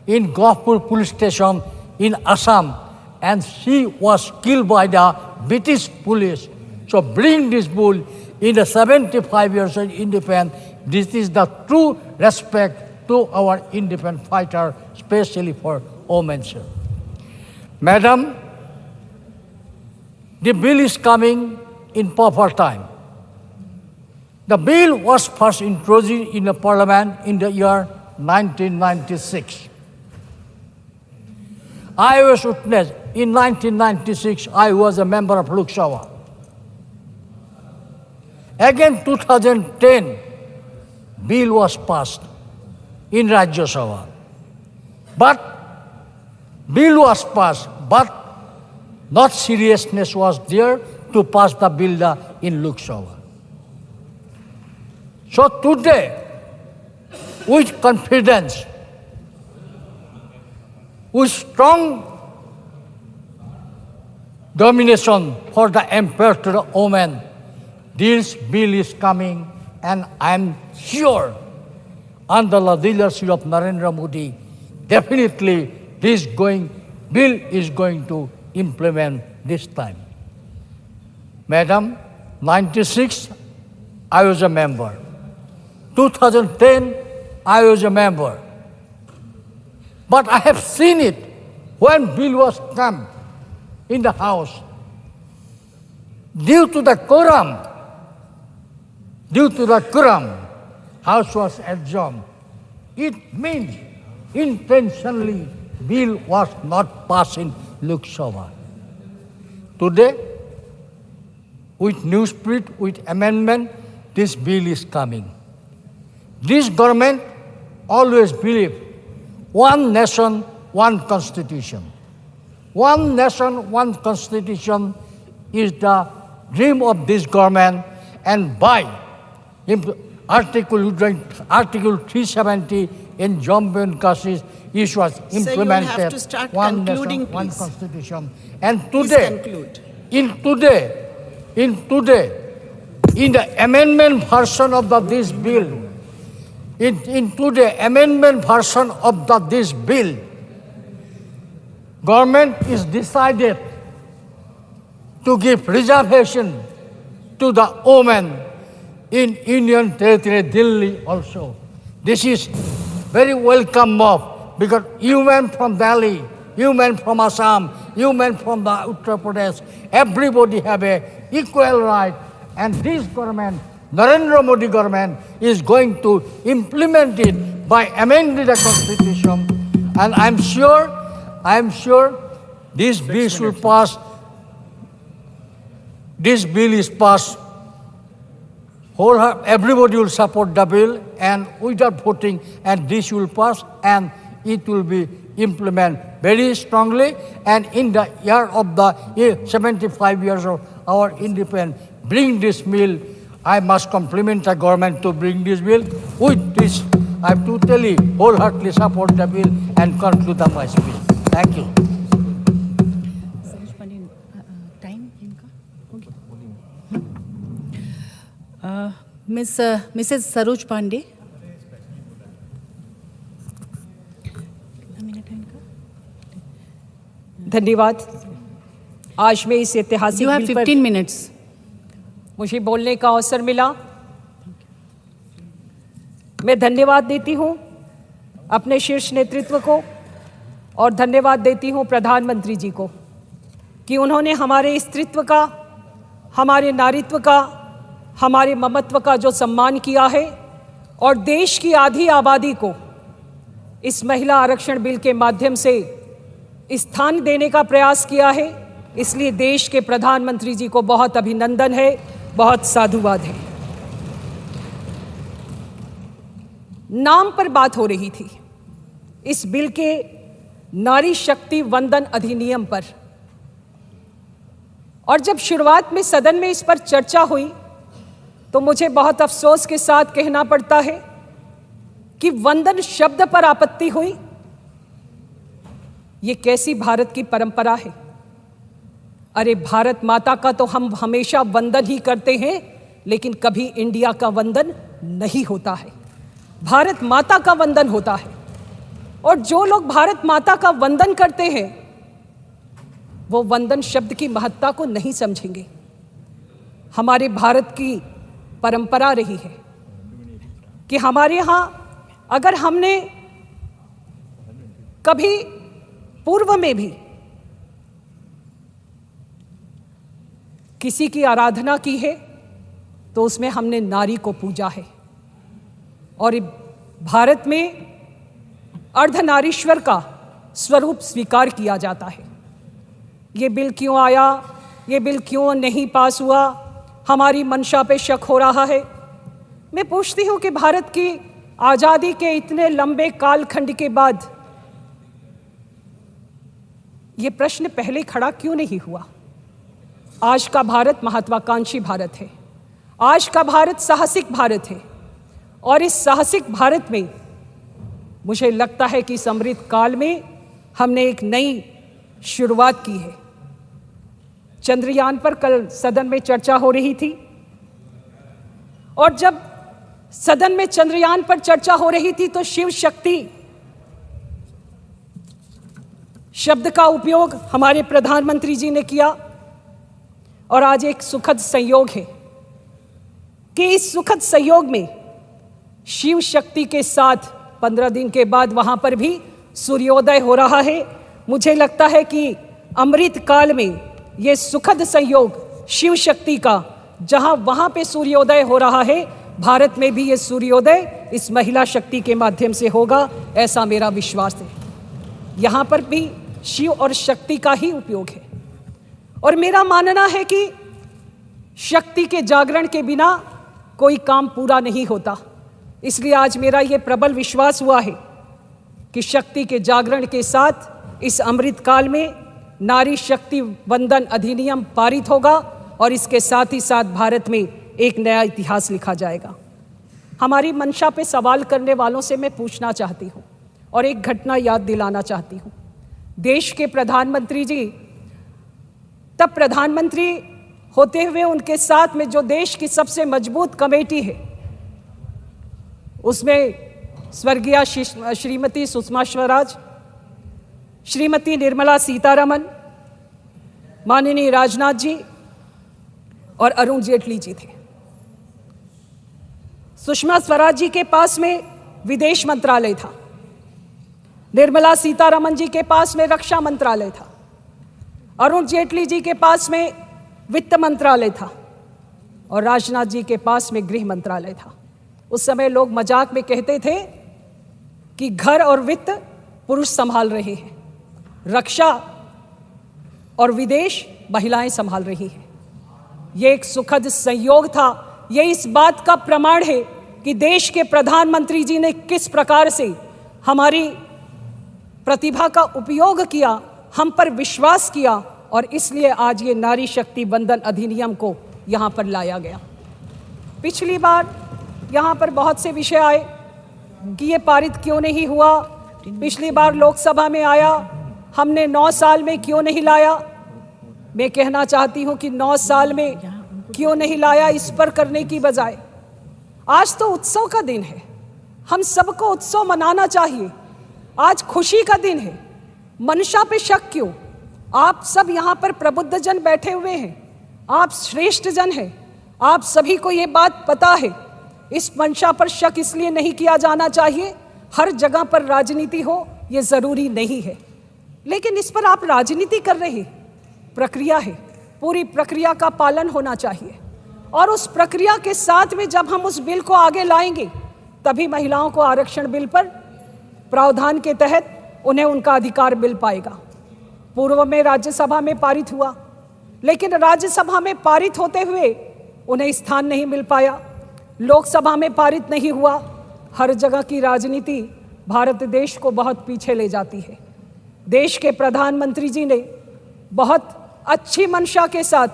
in Gopur police station in Assam, and she was killed by the British police. So bring this bull in the 75 years of independence. This is the true respect to our independent fighter, especially for women. Madam, the bill is coming in proper time. The bill was first introduced in the parliament in the year 1996. I was witness. In 1996, I was a member of Lok Sabha. Again, 2010, bill was passed in Rajya Sabha. But bill was passed, but not seriousness was there to pass the bill in Lok Sabha. So today, with confidence, with strong domination for the empowered women, this bill is coming, and I am sure under the leadership of Narendra Modi, definitely this bill is going to implement this time. Madam, 96, I was a member. 2010, I was a member. But I have seen it when bill was come in the House. Due to the quorum, House was adjourned. It means intentionally bill was not passed in Lok Sabha. Today, with new spirit, with amendment, this bill is coming. This government always believed one nation, one constitution. One nation, one constitution is the dream of this government, and by Article 370 in Jammu and Kashmir, it was implemented. So you have to start one concluding, nation, one please. constitution. And Please today, conclude. in the amendment version of this bill, this bill, government is decided to give reservation to the women in Union Territory Delhi also. This is very welcome move because women from Delhi, women from Assam, women from the Uttar Pradesh, everybody have a equal right, and this government, Narendra Modi government, is going to implement it by amending the constitution, and I am sure this bill will pass. This bill is passed. Everybody will support the bill, and without voting, and this will pass, and it will be implemented very strongly. And in the year of the 75 years of our independence, bring this bill. I must compliment the government to bring this bill with this I totally, wholeheartedly support the bill and conclude my speech. Thank you. Mrs. Saroj Pandey. धन्यवाद। आज मैं इस ऐतिहासिक You have bill पर 15 minutes. मुझे बोलने का अवसर मिला। मैं धन्यवाद देती हूं अपने शीर्ष नेतृत्व को और धन्यवाद देती हूं प्रधानमंत्री जी को कि उन्होंने हमारे स्त्रीत्व का, हमारे नारीत्व का, हमारे ममत्व का जो सम्मान किया है और देश की आधी आबादी को इस महिला आरक्षण बिल के माध्यम से स्थान देने का प्रयास किया है। इसलिए देश के प्रधानमंत्री जी को बहुत अभिनंदन है, बहुत साधुवाद है। नाम पर बात हो रही थी इस बिल के नारी शक्ति वंदन अधिनियम पर, और जब शुरुआत में सदन में इस पर चर्चा हुई तो मुझे बहुत अफसोस के साथ कहना पड़ता है कि वंदन शब्द पर आपत्ति हुई। ये कैसी भारत की परंपरा है? अरे भारत माता का तो हम हमेशा वंदन ही करते हैं, लेकिन कभी इंडिया का वंदन नहीं होता है। भारत माता का वंदन होता है, और जो लोग भारत माता का वंदन करते हैं वो वंदन शब्द की महत्ता को नहीं समझेंगे। हमारे भारत की परंपरा रही है कि हमारे यहाँ अगर हमने कभी पूर्व में भी किसी की आराधना की है तो उसमें हमने नारी को पूजा है। और भारत में अर्धनारीश्वर का स्वरूप स्वीकार किया जाता है। ये बिल क्यों आया, ये बिल क्यों नहीं पास हुआ, हमारी मंशा पे शक हो रहा है। मैं पूछती हूँ कि भारत की आज़ादी के इतने लंबे कालखंड के बाद ये प्रश्न पहले खड़ा क्यों नहीं हुआ? आज का भारत महत्वाकांक्षी भारत है, आज का भारत साहसिक भारत है, और इस साहसिक भारत में मुझे लगता है कि इस अमृत काल में हमने एक नई शुरुआत की है। चंद्रयान पर कल सदन में चर्चा हो रही थी, और जब सदन में चंद्रयान पर चर्चा हो रही थी तो शिव शक्ति शब्द का उपयोग हमारे प्रधानमंत्री जी ने किया। और आज एक सुखद संयोग है कि इस सुखद संयोग में शिव शक्ति के साथ 15 दिन के बाद वहां पर भी सूर्योदय हो रहा है। मुझे लगता है कि अमृत काल में ये सुखद संयोग शिव शक्ति का, जहां वहां पे सूर्योदय हो रहा है, भारत में भी ये सूर्योदय इस महिला शक्ति के माध्यम से होगा, ऐसा मेरा विश्वास है। यहाँ पर भी शिव और शक्ति का ही उपयोग है, और मेरा मानना है कि शक्ति के जागरण के बिना कोई काम पूरा नहीं होता। इसलिए आज मेरा ये प्रबल विश्वास हुआ है कि शक्ति के जागरण के साथ इस अमृत काल में नारी शक्ति वंदन अधिनियम पारित होगा, और इसके साथ ही साथ भारत में एक नया इतिहास लिखा जाएगा। हमारी मंशा पे सवाल करने वालों से मैं पूछना चाहती हूँ और एक घटना याद दिलाना चाहती हूँ। देश के प्रधानमंत्री जी तब प्रधानमंत्री होते हुए उनके साथ में जो देश की सबसे मजबूत कमेटी है उसमें स्वर्गीय श्रीमती सुषमा स्वराज, श्रीमती निर्मला सीतारमन, माननीय राजनाथ जी और अरुण जेटली जी थे। सुषमा स्वराज जी के पास में विदेश मंत्रालय था, निर्मला सीतारमन जी के पास में रक्षा मंत्रालय था, अरुण जेटली जी के पास में वित्त मंत्रालय था, और राजनाथ जी के पास में गृह मंत्रालय था। उस समय लोग मजाक में कहते थे कि घर और वित्त पुरुष संभाल रहे हैं, रक्षा और विदेश महिलाएं संभाल रही हैं। ये एक सुखद संयोग था। ये इस बात का प्रमाण है कि देश के प्रधानमंत्री जी ने किस प्रकार से हमारी प्रतिभा का उपयोग किया, हम पर विश्वास किया, और इसलिए आज ये नारी शक्ति वंदन अधिनियम को यहाँ पर लाया गया। पिछली बार यहाँ पर बहुत से विषय आए, कि ये पारित क्यों नहीं हुआ, पिछली बार लोकसभा में आया, हमने 9 साल में क्यों नहीं लाया। मैं कहना चाहती हूं कि 9 साल में क्यों नहीं लाया, इस पर करने की बजाय आज तो उत्सव का दिन है, हम सबको उत्सव मनाना चाहिए। आज खुशी का दिन है, मंशा पे शक क्यों? आप सब यहाँ पर प्रबुद्ध जन बैठे हुए हैं, आप श्रेष्ठ जन हैं, आप सभी को ये बात पता है। इस मंशा पर शक इसलिए नहीं किया जाना चाहिए, हर जगह पर राजनीति हो ये जरूरी नहीं है, लेकिन इस पर आप राजनीति कर रहे हैं। प्रक्रिया है, पूरी प्रक्रिया का पालन होना चाहिए, और उस प्रक्रिया के साथ में जब हम उस बिल को आगे लाएंगे तभी महिलाओं को आरक्षण बिल पर प्रावधान के तहत उन्हें उनका अधिकार मिल पाएगा। पूर्व में राज्यसभा में पारित हुआ, लेकिन राज्यसभा में पारित होते हुए उन्हें स्थान नहीं मिल पाया, लोकसभा में पारित नहीं हुआ। हर जगह की राजनीति भारत देश को बहुत पीछे ले जाती है। देश के प्रधानमंत्री जी ने बहुत अच्छी मंशा के साथ,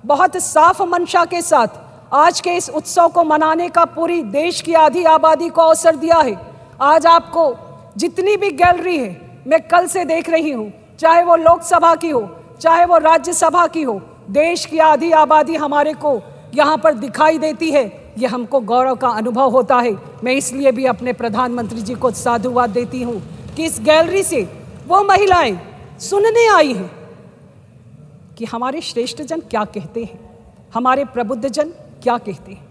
बहुत साफ मंशा के साथ आज के इस उत्सव को मनाने का पूरी देश की आधी आबादी को अवसर दिया है। आज आपको जितनी भी गैलरी है, मैं कल से देख रही हूँ, चाहे वो लोकसभा की हो, चाहे वो राज्यसभा की हो, देश की आधी आबादी हमारे को यहाँ पर दिखाई देती है। ये हमको गौरव का अनुभव होता है। मैं इसलिए भी अपने प्रधानमंत्री जी को साधुवाद देती हूँ कि इस गैलरी से वो महिलाएं सुनने आई हैं कि हमारे श्रेष्ठ जन क्या कहते हैं, हमारे प्रबुद्ध जन क्या कहते हैं।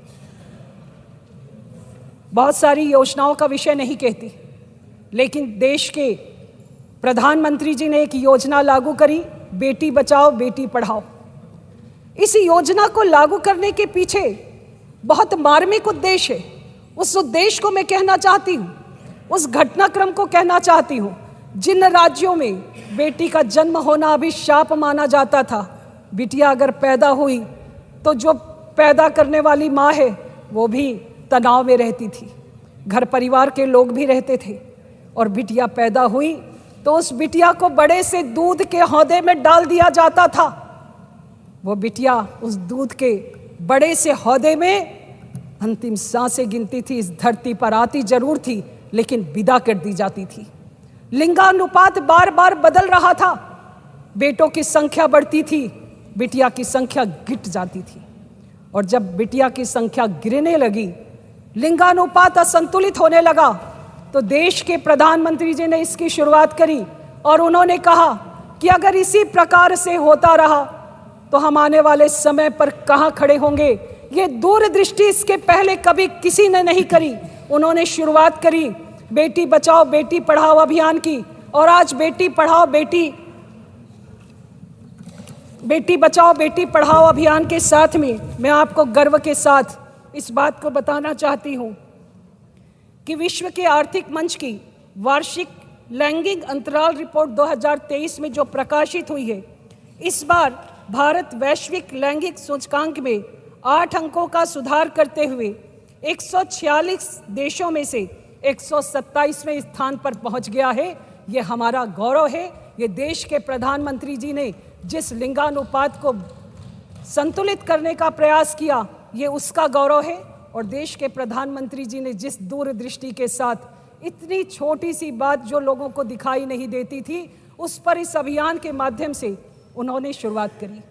बहुत सारी योजनाओं का विषय नहीं कहती, लेकिन देश के प्रधानमंत्री जी ने एक योजना लागू करी, बेटी बचाओ बेटी पढ़ाओ। इस योजना को लागू करने के पीछे बहुत मार्मिक उद्देश्य है। उस उद्देश्य को मैं कहना चाहती हूँ, उस घटनाक्रम को कहना चाहती हूँ। जिन राज्यों में बेटी का जन्म होना अभिशाप माना जाता था, बिटिया अगर पैदा हुई तो जो पैदा करने वाली माँ है वो भी तनाव में रहती थी, घर परिवार के लोग भी रहते थे, और बिटिया पैदा हुई तो उस बिटिया को बड़े से दूध के हौदे में डाल दिया जाता था। वो बिटिया उस दूध के बड़े से हौदे में अंतिम सांसें गिनती थी, इस धरती पर आती जरूर थी लेकिन विदा कर दी जाती थी। लिंगानुपात बार बार बदल रहा था, बेटों की संख्या बढ़ती थी, बिटिया की संख्या गिर जाती थी, और जब बिटिया की संख्या गिरने लगी, लिंगानुपात असंतुलित होने लगा, तो देश के प्रधानमंत्री जी ने इसकी शुरुआत करी और उन्होंने कहा कि अगर इसी प्रकार से होता रहा तो हम आने वाले समय पर कहां खड़े होंगे। ये दूरदृष्टि इसके पहले कभी किसी ने नहीं करी। उन्होंने शुरुआत करी बेटी बचाओ बेटी पढ़ाओ अभियान की, और आज बेटी बचाओ बेटी पढ़ाओ अभियान के साथ में मैं आपको गर्व के साथ इस बात को बताना चाहती हूं कि विश्व के आर्थिक मंच की वार्षिक लैंगिक अंतराल रिपोर्ट 2023 में जो प्रकाशित हुई है, इस बार भारत वैश्विक लैंगिक सूचकांक में 8 अंकों का सुधार करते हुए 146 देशों में से 127वें स्थान पर पहुंच गया है। ये हमारा गौरव है। ये देश के प्रधानमंत्री जी ने जिस लिंगानुपात को संतुलित करने का प्रयास किया, ये उसका गौरव है। और देश के प्रधानमंत्री जी ने जिस दूरदृष्टि के साथ इतनी छोटी सी बात जो लोगों को दिखाई नहीं देती थी, उस पर इस अभियान के माध्यम से उन्होंने शुरुआत करी।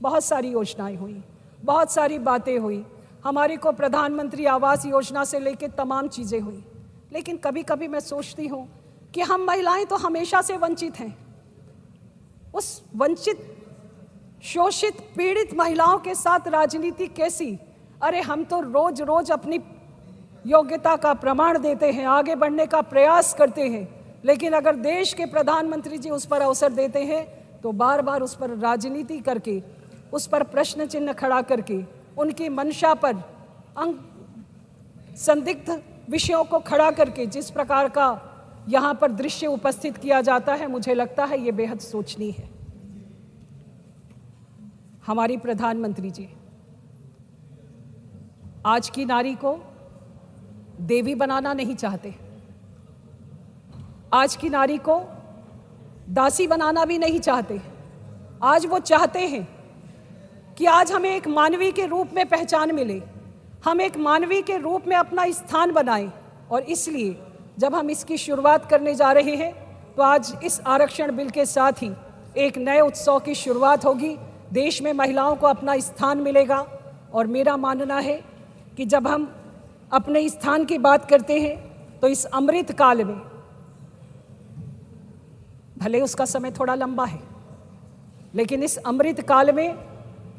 बहुत सारी योजनाएं हुई, बहुत सारी बातें हुई, हमारे को प्रधानमंत्री आवास योजना से लेकर तमाम चीज़ें हुई। लेकिन कभी कभी मैं सोचती हूँ कि हम महिलाएं तो हमेशा से वंचित हैं। उस वंचित, शोषित, पीड़ित महिलाओं के साथ राजनीति कैसी? अरे हम तो रोज रोज अपनी योग्यता का प्रमाण देते हैं, आगे बढ़ने का प्रयास करते हैं, लेकिन अगर देश के प्रधानमंत्री जी उस पर अवसर देते हैं तो बार बार उस पर राजनीति करके, उस पर प्रश्न चिन्ह खड़ा करके, उनकी मंशा पर संदिग्ध विषयों को खड़ा करके जिस प्रकार का यहाँ पर दृश्य उपस्थित किया जाता है, मुझे लगता है ये बेहद सोचनीय है। हमारी प्रधानमंत्री जी आज की नारी को देवी बनाना नहीं चाहते, आज की नारी को दासी बनाना भी नहीं चाहते। आज वो चाहते हैं कि आज हमें एक मानवी के रूप में पहचान मिले, हम एक मानवी के रूप में अपना स्थान बनाएं, और इसलिए जब हम इसकी शुरुआत करने जा रहे हैं तो आज इस आरक्षण बिल के साथ ही एक नए उत्सव की शुरुआत होगी। देश में महिलाओं को अपना स्थान मिलेगा और मेरा मानना है कि जब हम अपने स्थान की बात करते हैं तो इस अमृत काल में, भले उसका समय थोड़ा लंबा है, लेकिन इस अमृत काल में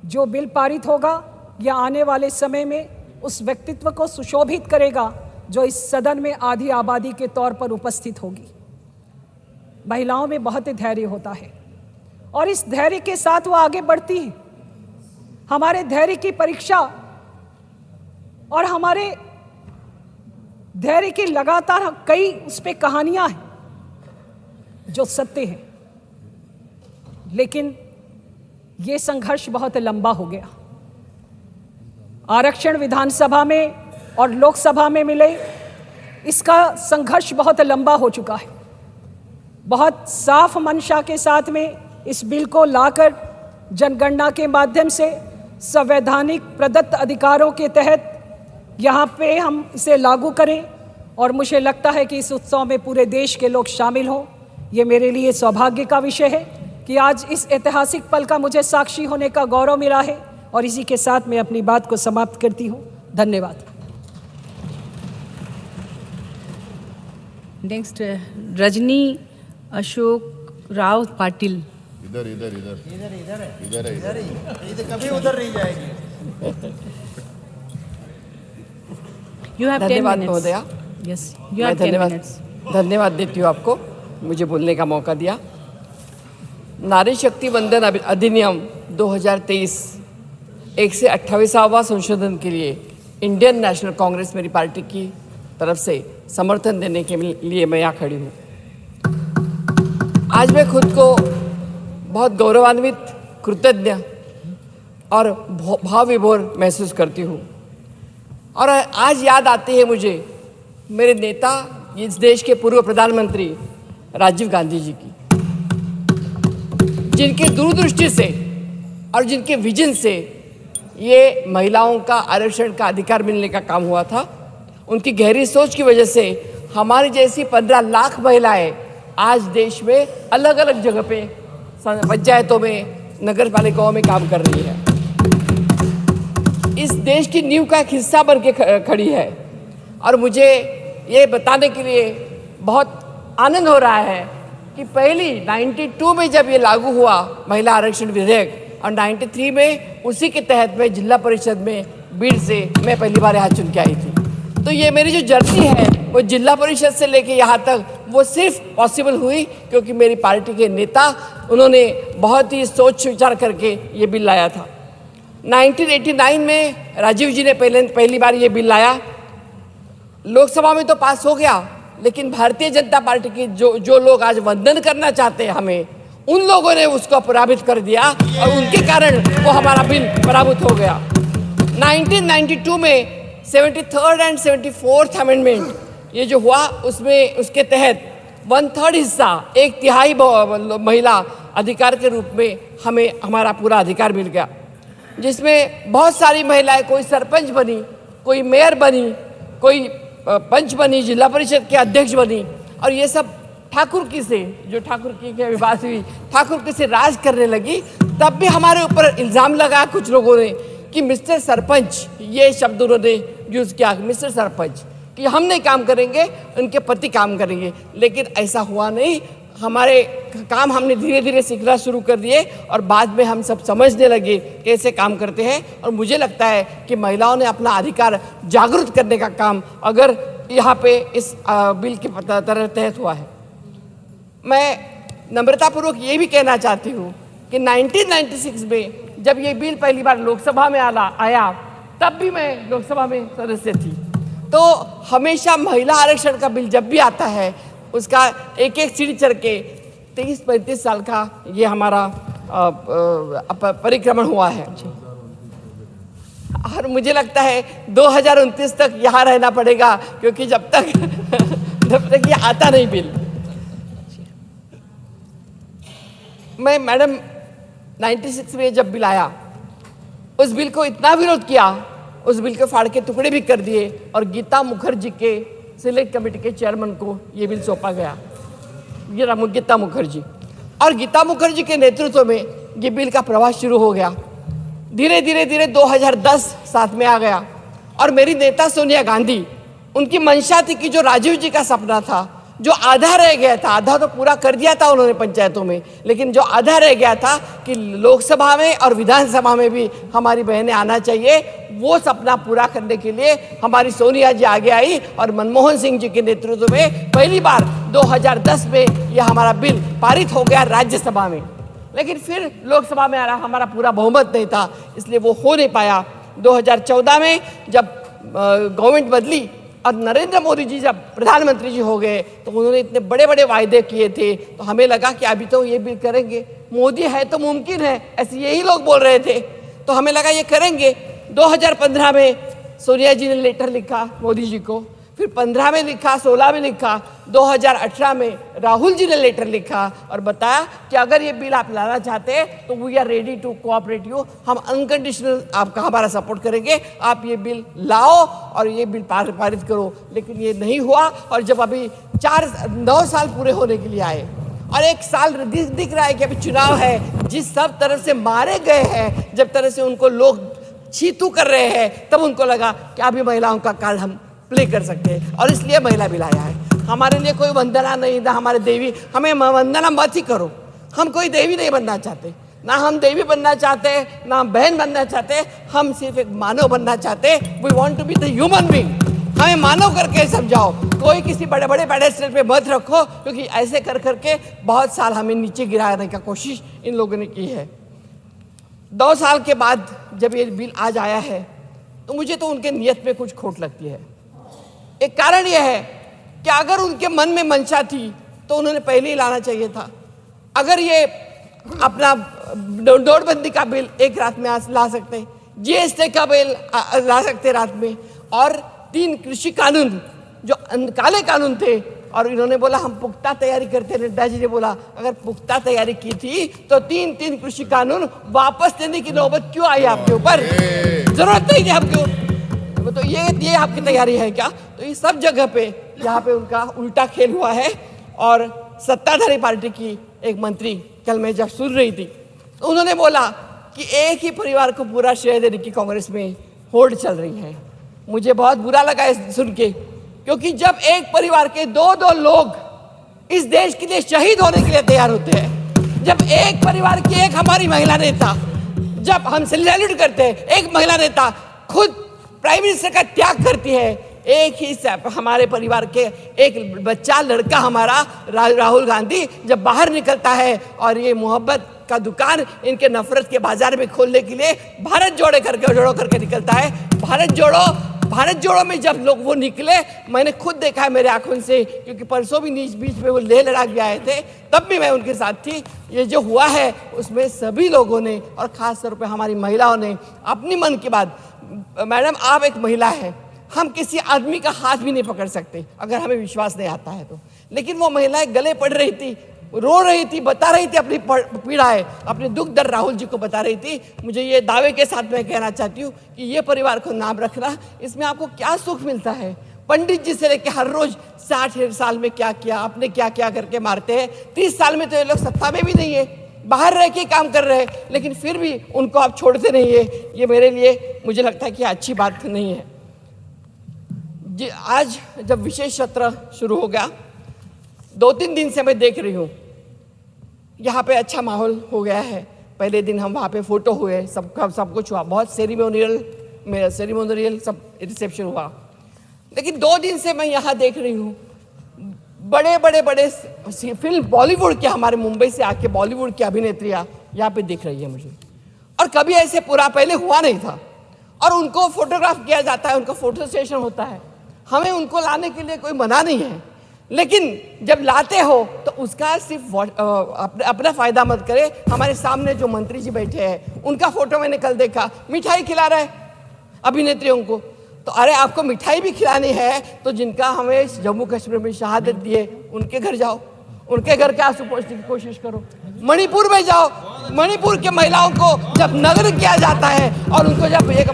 जो बिल पारित होगा या आने वाले समय में उस व्यक्तित्व को सुशोभित करेगा जो इस सदन में आधी आबादी के तौर पर उपस्थित होगी। महिलाओं में बहुत धैर्य होता है और इस धैर्य के साथ वो आगे बढ़ती हैं। हमारे धैर्य की परीक्षा और हमारे धैर्य की लगातार कई उस पे कहानियां हैं जो सत्य हैं, लेकिन ये संघर्ष बहुत लंबा हो गया। आरक्षण विधानसभा में और लोकसभा में मिले, इसका संघर्ष बहुत लंबा हो चुका है। बहुत साफ मंशा के साथ में इस बिल को लाकर जनगणना के माध्यम से संवैधानिक प्रदत्त अधिकारों के तहत यहाँ पे हम इसे लागू करें और मुझे लगता है कि इस उत्सव में पूरे देश के लोग शामिल हों। ये मेरे लिए सौभाग्य का विषय है कि आज इस ऐतिहासिक पल का मुझे साक्षी होने का गौरव मिला है और इसी के साथ मैं अपनी बात को समाप्त करती हूँ। धन्यवाद। नेक्स्ट रजनी अशोक राव पाटिल। इधर इधर इधर इधर इधर इधर इधर इधर कभी उधर नहीं जाएगी। You have 10 धन्यवाद minutes. महोदया। Yes, you have 10 minutes. धन्यवाद देती हूँ आपको मुझे बोलने का मौका दिया। नारी शक्ति वंदन अधिनियम 2023 128वां संशोधन के लिए इंडियन नेशनल कांग्रेस मेरी पार्टी की तरफ से समर्थन देने के लिए मैं यहाँ खड़ी हूँ। आज मैं खुद को बहुत गौरवान्वित, कृतज्ञ और भाव विभोर महसूस करती हूँ। और आज याद आती है मुझे मेरे नेता, इस देश के पूर्व प्रधानमंत्री राजीव गांधी जी की, जिनके दूरदृष्टि से और जिनके विजन से ये महिलाओं का आरक्षण का अधिकार मिलने का काम हुआ था। उनकी गहरी सोच की वजह से हमारी जैसी 15 लाख महिलाएं आज देश में अलग अलग जगह पे पंचायतों में, नगर पालिकाओं में काम कर रही है। इस देश की नींव का एक हिस्सा बन के खड़ी है और मुझे ये बताने के लिए बहुत आनंद हो रहा है कि पहली 92 में जब ये लागू हुआ महिला आरक्षण विधेयक और 93 में उसी के तहत में जिला परिषद में बीड़ से मैं पहली बार यहाँ चुन के आई थी। तो ये मेरी जो जर्नी है वो जिला परिषद से लेके यहाँ तक वो सिर्फ पॉसिबल हुई क्योंकि मेरी पार्टी के नेता उन्होंने बहुत ही सोच विचार करके ये बिल लाया था। 1989 में राजीव जी ने पहली बार ये बिल लाया। लोकसभा में तो पास हो गया, लेकिन भारतीय जनता पार्टी की जो लोग आज वंदन करना चाहते हैं हमें, उन लोगों ने उसको पराभूत कर दिया और उनके कारण वो हमारा बिल पराभूत हो गया। 1992 में 73rd एंड 74th अमेंडमेंट ये जो हुआ उसमें उसके तहत 1/3 हिस्सा, 1/3 महिला अधिकार के रूप में हमें हमारा पूरा अधिकार मिल गया, जिसमें बहुत सारी महिलाएं, कोई सरपंच बनी, कोई मेयर बनी, कोई पंच बनी, जिला परिषद के अध्यक्ष बनी। और ये सब ठाकुर की से, जो ठाकुर की बात हुई, ठाकुर की से राज करने लगी। तब भी हमारे ऊपर इल्ज़ाम लगा कुछ लोगों ने कि मिस्टर सरपंच, ये शब्द उन्होंने यूज़ किया, मिस्टर सरपंच, कि हम नहीं काम करेंगे, उनके पति काम करेंगे। लेकिन ऐसा हुआ नहीं। हमारे काम हमने धीरे धीरे सीखना शुरू कर दिए और बाद में हम सब समझने लगे कैसे काम करते हैं। और मुझे लगता है कि महिलाओं ने अपना अधिकार जागरूक करने का काम अगर यहाँ पे इस बिल के तहत हुआ है। मैं नम्रतापूर्वक ये भी कहना चाहती हूँ कि 1996 में जब ये बिल पहली बार लोकसभा में आया, तब भी मैं लोकसभा में सदस्य थी। तो हमेशा महिला आरक्षण का बिल जब भी आता है उसका एक एक सीढ़ी चढ़ के 30-35 साल का ये हमारा परिक्रमण हुआ है। और मुझे लगता है 2029 तक यहाँ रहना पड़ेगा, क्योंकि जब तक ये आता नहीं बिल। मैं मैडम 96 में जब बिल आया, उस बिल को इतना विरोध किया, उस बिल को फाड़ के टुकड़े भी कर दिए और गीता मुखर्जी के सिलेक्ट कमेटी के चेयरमैन को ये बिल सौंपा गया, गीता मुखर्जी। और गीता मुखर्जी के नेतृत्व में ये बिल का प्रवास शुरू हो गया। धीरे धीरे 2010 साथ में आ गया और मेरी नेता सोनिया गांधी, उनकी मंशा थी कि जो राजीव जी का सपना था, जो आधा रह गया था, आधा तो पूरा कर दिया था उन्होंने पंचायतों में, लेकिन जो आधा रह गया था कि लोकसभा में और विधानसभा में भी हमारी बहनें आना चाहिए, वो सपना पूरा करने के लिए हमारी सोनिया जी आगे आई और मनमोहन सिंह जी के नेतृत्व में पहली बार 2010 में यह हमारा बिल पारित हो गया राज्यसभा में। लेकिन फिर लोकसभा में हमारा पूरा बहुमत नहीं था, इसलिए वो हो नहीं पाया। 2014 में जब गवर्नमेंट बदली और नरेंद्र मोदी जी जब प्रधानमंत्री जी हो गए तो उन्होंने इतने बड़े बड़े वायदे किए थे, तो हमें लगा कि अभी तो ये बिल करेंगे, मोदी है तो मुमकिन है, ऐसे यही लोग बोल रहे थे, तो हमें लगा ये करेंगे। 2015 में सोनिया जी ने लेटर लिखा मोदी जी को, फिर 15 में लिखा, 16 में लिखा, 2018 में राहुल जी ने लेटर लिखा और बताया कि अगर ये बिल आप लाना चाहते हैं तो we are ready to cooperate you, हम अनकंडीशनल आपका हमारा सपोर्ट करेंगे, आप ये बिल लाओ और ये बिल पारित करो। लेकिन ये नहीं हुआ और जब अभी 9 साल पूरे होने के लिए आए और 1 साल दिख रहा है कि अभी चुनाव है, जिस सब तरफ से मारे गए हैं, जब तरह से उनको लोग छीतू कर रहे हैं, तब उनको लगा कि अभी महिलाओं का कार्ड हम प्ले कर सकते हैं और इसलिए महिला बिल आया है। हमारे लिए कोई वंदना नहीं था, हमारे देवी, हमें वंदना मत ही करो, हम कोई देवी नहीं बनना चाहते, ना हम देवी बनना चाहते, ना हम बहन बनना चाहते, हम सिर्फ एक मानव बनना चाहते। We want to be the human being, हमें मानव करके समझाओ, कोई किसी बड़े बड़े पेडेस्टल पे मत रखो, क्योंकि ऐसे कर करके बहुत साल हमें नीचे गिराने का कोशिश इन लोगों ने की है। 2 साल के बाद जब ये बिल आज आया है तो मुझे तो उनके नियत में कुछ खोट लगती है। एक कारण यह है कि अगर उनके मन में मंशा थी तो उन्होंने पहले ही लाना चाहिए था। अगर ये अपना नोटबंदी का बिल एक रात में ला सकते, जीएसटी का बिल ला सकते रात में, और 3 कृषि कानून जो काले कानून थे, और इन्होंने बोला हम पुख्ता तैयारी करते, नड्डा जी ने बोला अगर पुख्ता तैयारी की थी तो 3 कृषि कानून वापस लेने की नौबत क्यों आई आपके ऊपर? जरूरत नहीं थी आपको, तो ये आपकी तैयारी है क्या? तो ये सब जगह पे यहाँ पे उनका उल्टा खेल हुआ है। और सत्ताधारी पार्टी की एक मंत्री कल मैं जब सुन रही थी तो उन्होंने बोला कि एक ही परिवार को पूरा श्रेय देने की कांग्रेस में होड़ चल रही है। मुझे बहुत बुरा लगा सुन के, क्योंकि जब एक परिवार के 2 लोग इस देश के लिए शहीद होने के लिए तैयार होते हैं, जब एक परिवार की एक हमारी महिला नेता, जब हम सैल्यूट करते हैं, एक महिला नेता खुद प्राइम मिनिस्टर का त्याग करती है, एक ही हमारे परिवार के एक बच्चा लड़का हमारा राहुल गांधी जब बाहर निकलता है और ये मोहब्बत का दुकान इनके नफरत के बाजार में खोलने के लिए भारत जोड़ो करके निकलता है। भारत जोड़ो में जब लोग वो निकले, मैंने खुद देखा है मेरे आंखों से, क्योंकि परसों भी बीच में वो लेह लड़ाक भी आए थे, तब भी मैं उनके साथ थी। ये जो हुआ है उसमें सभी लोगों ने और खास तौर पे हमारी महिलाओं ने अपनी मन की बात, मैडम आप एक महिला है, हम किसी आदमी का हाथ भी नहीं पकड़ सकते अगर हमें विश्वास नहीं आता है तो, लेकिन वो महिलाएं गले पड़ रही थी, रो रही थी, बता रही थी अपनी पीड़ाएं, अपने दुख दर्द राहुल जी को बता रही थी। मुझे ये दावे के साथ मैं कहना चाहती हूँ कि ये परिवार को नाम रखना, इसमें आपको क्या सुख मिलता है? पंडित जी से लेके हर रोज 60 साल में क्या किया, आपने क्या क्या करके मारते हैं। 30 साल में तो ये लोग सत्ता में भी नहीं है, बाहर रह के काम कर रहे हैं, लेकिन फिर भी उनको आप छोड़ते नहीं है। ये मेरे लिए मुझे लगता है कि अच्छी बात नहीं है। जी, आज जब विशेष सत्र शुरू हो गया, 2-3 दिन से मैं देख रही हूँ यहाँ पे अच्छा माहौल हो गया है। पहले दिन हम वहाँ पे फोटो हुए, सब कुछ हुआ, बहुत सेरिमोनियल सब रिसेप्शन हुआ। लेकिन 2 दिन से मैं यहाँ देख रही हूँ बड़े फिल्म बॉलीवुड के, हमारे मुंबई से आके बॉलीवुड की अभिनेत्रियाँ यहाँ पे दिख रही है मुझे, और कभी ऐसे पूरा पहले हुआ नहीं था। और उनको फोटोग्राफ किया जाता है, उनका फोटो सेशन होता है, हमें उनको लाने के लिए कोई मना नहीं है, लेकिन जब लाते हो तो उसका सिर्फ अपना फायदा मत करे। हमारे सामने जो मंत्री जी बैठे हैं उनका फोटो मैंने कल देखा, मिठाई खिला रहे अभिनेत्रियों को, तो अरे आपको मिठाई भी खिलानी है तो जिनका हमें जम्मू कश्मीर में शहादत दी है उनके घर जाओ, उनके घर के आंसू पोंछने की कोशिश करो, मणिपुर में जाओ, मणिपुर के महिलाओं को जब नग्न किया जाता है और उनको जब एक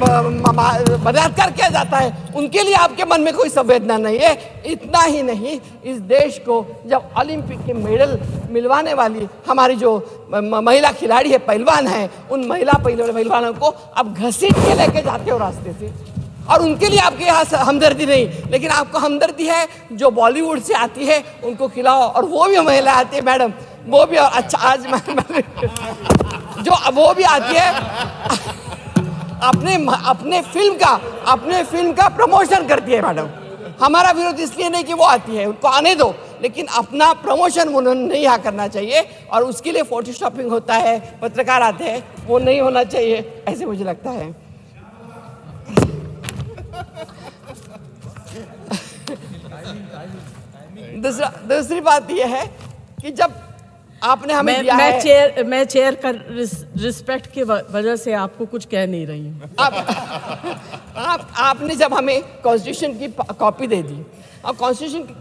बलात्कार किया जाता है, उनके लिए आपके मन में कोई संवेदना नहीं है। इतना ही नहीं, इस देश को जब ओलंपिक के मेडल मिलवाने वाली हमारी जो महिला खिलाड़ी है, पहलवान है, उन महिला पहलवानों को आप घसीट के लेके जाते हो रास्ते से, और उनके लिए आपके यहाँ हमदर्दी नहीं, लेकिन आपको हमदर्दी है जो बॉलीवुड से आती है उनको खिलाओ। और वो भी महिला आती है मैडम, वो भी अच्छा आज जो वो भी आती है अपने फिल्म का प्रमोशन करती है मैडम। हमारा विरोध इसलिए नहीं कि वो आती है, उनको आने दो, लेकिन अपना प्रमोशन उन्होंने नहीं यहाँ करना चाहिए। और उसके लिए फोटो शॉपिंग होता है, पत्रकार आते हैं, वो नहीं होना चाहिए, ऐसे मुझे लगता है। दूसरी बात यह है कि जब आपने हमें दिया है, मैं चेयर का रिस्पेक्ट की वजह से आपको कुछ कह नहीं रही हूँ। आपने जब हमें कॉन्स्टिट्यूशन की कॉपी दे दी और कॉन्स्टिट्यूशन की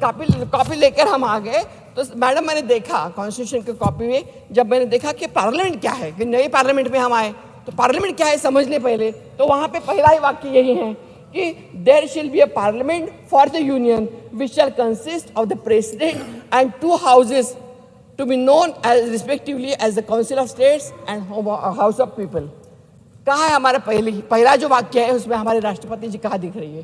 कॉपी लेकर हम आ गए, तो मैडम मैंने देखा कॉन्स्टिट्यूशन की कॉपी में, जब मैंने देखा कि पार्लियामेंट क्या है, कि नए पार्लियामेंट में हम आए तो पार्लियामेंट क्या है समझ ले पहले, तो वहाँ पे पहला ही वाक्य यही है कि देयर शिल be a parliament for the union which shell consist of the president and 2 houses to be known as respectively as the Council of States and House of People। कहा है हमारा पहला जो वाक्य है उसमें हमारे राष्ट्रपति जी कहा दिख रही है।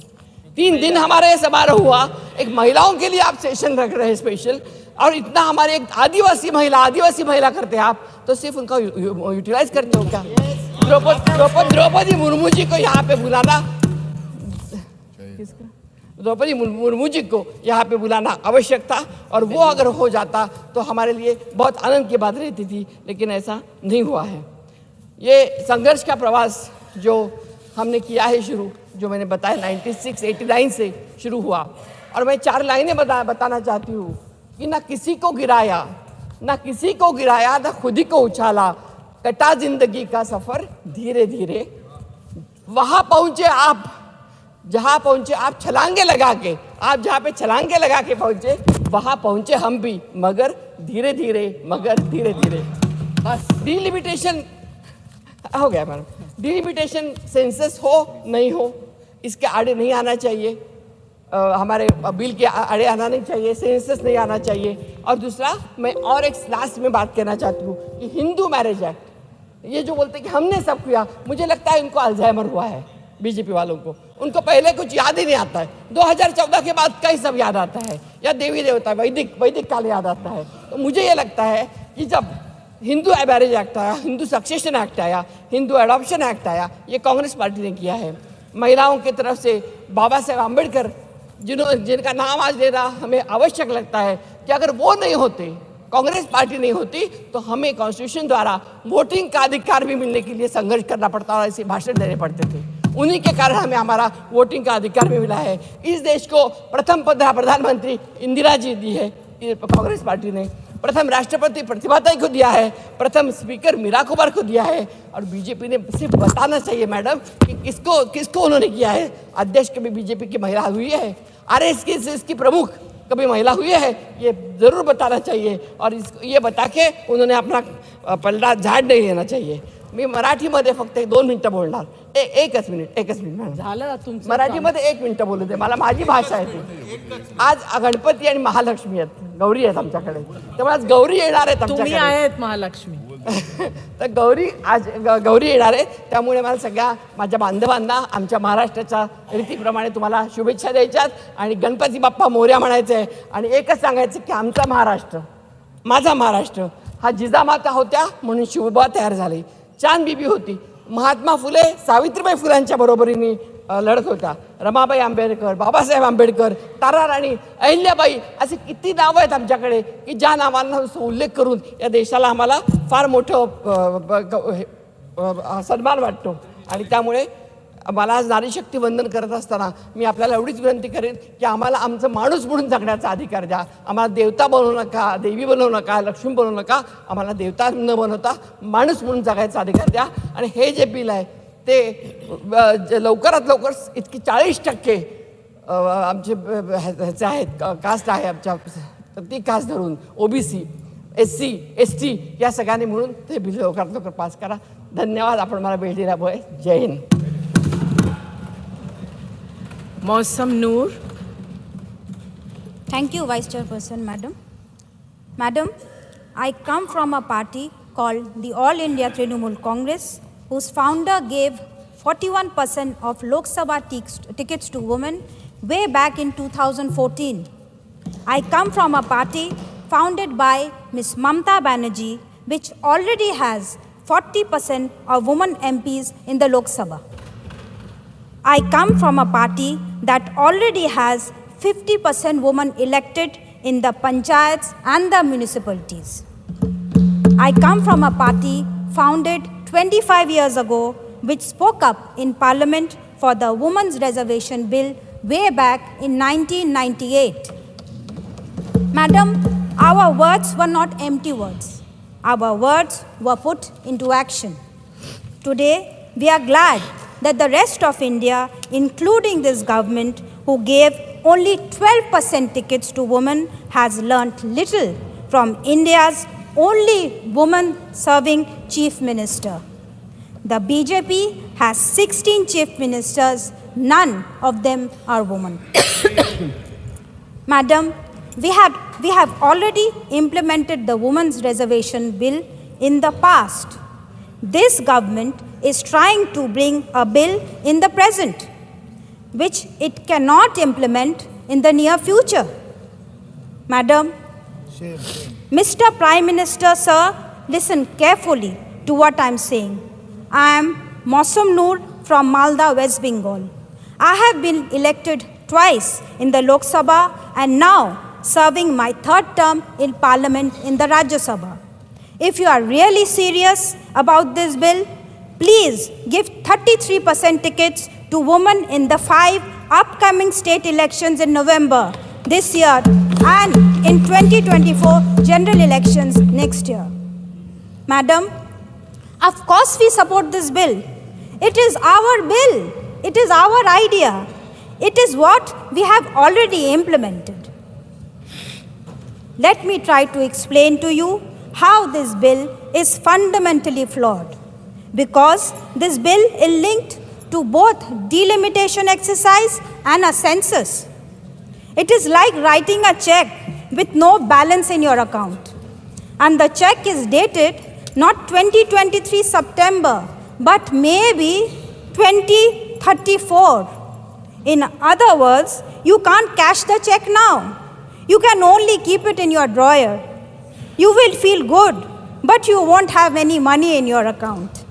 3 दिन हमारा ये समारोह हुआ, एक महिलाओं के लिए आप सेशन रख रहे हैं स्पेशल, और इतना हमारे एक आदिवासी महिला करते हैं आप, तो सिर्फ उनका यूटिलाइज करते हो क्या? द्रौपदी मुर्मू जी को यहाँ पे बुलाना, द्रौपदी मुर्मू जी को यहाँ पे बुलाना आवश्यक था, और वो अगर हो जाता तो हमारे लिए बहुत आनंद की बात रहती थी, लेकिन ऐसा नहीं हुआ है। ये संघर्ष का प्रवास जो हमने किया है शुरू, जो मैंने बताया 96-89 से शुरू हुआ, और मैं 4 लाइनें बताना चाहती हूँ कि ना किसी को गिराया, ना खुद ही को उछाला, कटा जिंदगी का सफर धीरे धीरे, वहाँ पहुँचे आप जहाँ पहुँचे आप छलांगे लगा के, आप जहाँ पे छलांगे लगा के पहुँचे वहाँ पहुँचे हम भी, मगर धीरे धीरे बस। डिलिमिटेशन हो गया मैडम, डिलिमिटेशन सेंसस हो नहीं हो इसके आड़े नहीं आना चाहिए, हमारे बिल के आड़े आना नहीं चाहिए, सेंसस नहीं आना चाहिए। और दूसरा, मैं और एक लास्ट में बात कहना चाहती हूँ कि हिंदू मैरिज एक्ट, ये जो बोलते हैं कि हमने सब किया, मुझे लगता है इनको अल्जाइमर हुआ है बीजेपी वालों को, उनको पहले कुछ याद ही नहीं आता है। 2014 के बाद कई सब याद आता है, या देवी देवता वैदिक काल याद आता है। तो मुझे ये लगता है कि जब हिंदू मैरिज एक्ट आया, हिंदू सक्सेशन एक्ट आया, हिंदू एडॉप्शन एक्ट आया, ये कांग्रेस पार्टी ने किया है। महिलाओं की तरफ से बाबा साहेब आम्बेडकर जिनका नाम आज लेना हमें आवश्यक लगता है कि अगर वो नहीं होते, कांग्रेस पार्टी नहीं होती, तो हमें कॉन्स्टिट्यूशन द्वारा वोटिंग का अधिकार भी मिलने के लिए संघर्ष करना पड़ता और ऐसे भाषण देने पड़ते थे। उन्हीं के कारण हमें हमारा वोटिंग का अधिकार भी मिला है। इस देश को प्रथम प्रधानमंत्री इंदिरा जी दी है कांग्रेस पार्टी ने, प्रथम राष्ट्रपति प्रतिभाताई को दिया है, प्रथम स्पीकर मीरा कुमार को दिया है, और बीजेपी ने सिर्फ बताना चाहिए मैडम कि किसको उन्होंने किया है। अध्यक्ष कभी बीजेपी की महिला हुई है, आरएसएस की प्रमुख कभी महिला हुई है, ये जरूर बताना चाहिए, और ये बता के उन्होंने अपना पलटा झाड नहीं लेना चाहिए। मी मराठीमध्ये फक्त 2 मिनिटं बोलणार, एकच मिनिट मॅडम, मराठीमध्ये 1 मिनिटं बोलू दे मला, माझी भाषा आहे ती। आज गणपती आणि महालक्ष्मी आहेत, गौरी आहेत आमच्याकडे, त्यामुळे आज गौरी येणार आहेत तुम्ही आहेत महालक्ष्मी तर गौरी येणार आहे, त्यामुळे मला सगळ्या माझ्या बांधवांना आमच्या महाराष्ट्राच्या रीतीप्रमाणे तुम्हाला शुभेच्छा द्यायच्यात आणि गणपती बाप्पा मोरया म्हणायचं आहे। आणि एकच सांगायचं की आमचा महाराष्ट्र, माझा महाराष्ट्र हा जिजामाता होत्या म्हणून शिवबा तयार झाले, चांद बीबी होती, महात्मा फुले सावित्रीबाई फुलांच्या बरोबरीने लढत होता, रमाबाई आंबेडकर, बाबासाहेब आंबेडकर, ताराराणी, अहिल्याबाई, असे किती नावं आहेत आमच्याकडे की ज्या नावांना उल्लेख करून या देशाला आम्हाला फार मोठं सन्मान वाटतो। आणि त्यामुळे मला आज नारी शक्ती वंदन करत असताना मी आपल्याला एवढीच विनंती करेन की आम्हाला आमचं माणूस म्हणून जगण्याचा अधिकार द्या, आम्हाला देवता बनवू नका, देवी बनवू नका, लक्ष्मी बनवू नका, आम्हाला देवता न बनवता माणूस म्हणून जगायचा अधिकार द्या। आणि हे जे बिल आहे ते लवकरात लवकर इतकी 40% आमचे ह्याचे आहेत, कास्ट आहे आमच्या, ती कास्ट धरून ओबीसी SC, ST या सगळ्यांनी म्हणून ते बिल लवकरात लवकर पास करा. धन्यवाद आपण मला वेळ दिल्यामुळे. जय हिंद. मौसम नूर. Thank you, Vice Chairperson, Madam. Madam, I come from a party called the All India Trinamool Congress, whose founder gave 41% of Lok Sabha tickets to women way back in 2014. I come from a party founded by Ms. Mamta Banerjee, which already has 40% of women MPs in the Lok Sabha. I come from a party that already has 50% women elected in the panchayats and the municipalities. I come from a party founded 25 years ago, which spoke up in Parliament for the Women's Reservation Bill way back in 1998. Madam, our words were not empty words. Our words were put into action. Today, we are glad that the rest of India, including this government, who gave only 12% tickets to women, has learnt little from India's only woman-serving chief minister. The BJP has 16 chief ministers, none of them are women. Madam, we have already implemented the Women's Reservation Bill in the past. This government is trying to bring a bill in the present, which it cannot implement in the near future. Madam, Mr. Prime Minister, sir, listen carefully to what I am saying. I am Mausam Noor from Malda, West Bengal. I have been elected twice in the Lok Sabha and now serving my third term in Parliament in the Rajya Sabha. If you are really serious about this bill, please give 33% tickets to women in the 5 upcoming state elections in November this year and in 2024 general elections next year. Madam, of course we support this bill. It is our bill. It is our idea. It is what we have already implemented. Let me try to explain to you how this bill is fundamentally flawed. Because this bill is linked to both delimitation exercise and a census. It is like writing a check with no balance in your account. And the check is dated not 2023 September, but maybe 2034. In other words, you can't cash the check now. You can only keep it in your drawer. You will feel good, but you won't have any money in your account.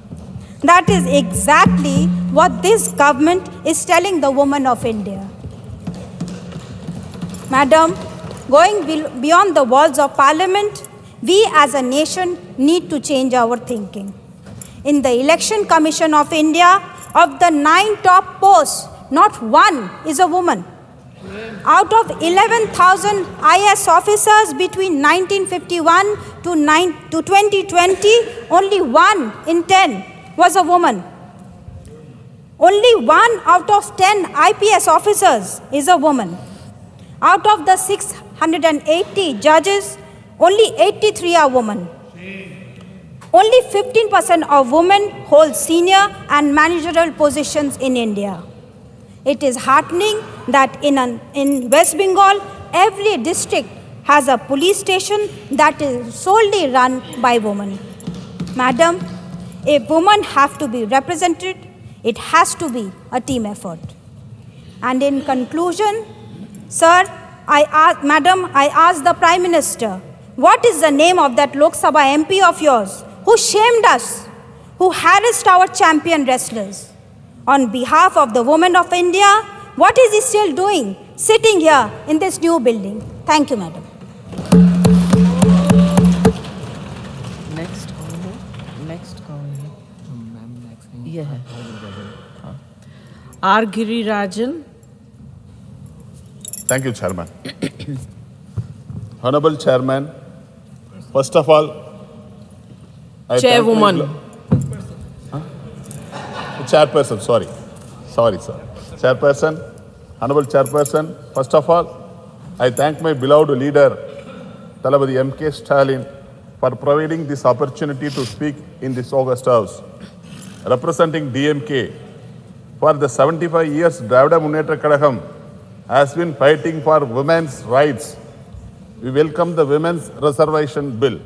That is exactly what this government is telling the women of India. Madam, going beyond the walls of Parliament, we as a nation need to change our thinking. In the Election Commission of India, of the 9 top posts, not one is a woman. Out of 11,000 IS officers between 1951 to 2020, only 1 in 10 was a woman. Only 1 out of 10 IPS officers is a woman. Out of the 680 judges, only 83 are women. Only 15% of women hold senior and managerial positions in India. It is heartening that in West Bengal, every district has a police station that is solely run by women. Madam, if women have to be represented, it has to be a team effort. And in conclusion, sir, Madam, I ask the Prime Minister, what is the name of that Lok Sabha MP of yours who shamed us, who harassed our champion wrestlers? On behalf of the women of India, what is he still doing, sitting here in this new building? Thank you, Madam. Next call. Yeah. R. Giri Rajan. Thank you, Chairman. Honorable Chairman, first of all, Chairwoman. Chairperson, sorry, sir. Chairperson, Honorable Chairperson, first of all, I thank my beloved leader, Talabadi M.K. Stalin, for providing this opportunity to speak in this August House. Representing DMK, for the 75 years, Dravida Munnetra Kazhagam has been fighting for women's rights. We welcome the Women's Reservation Bill.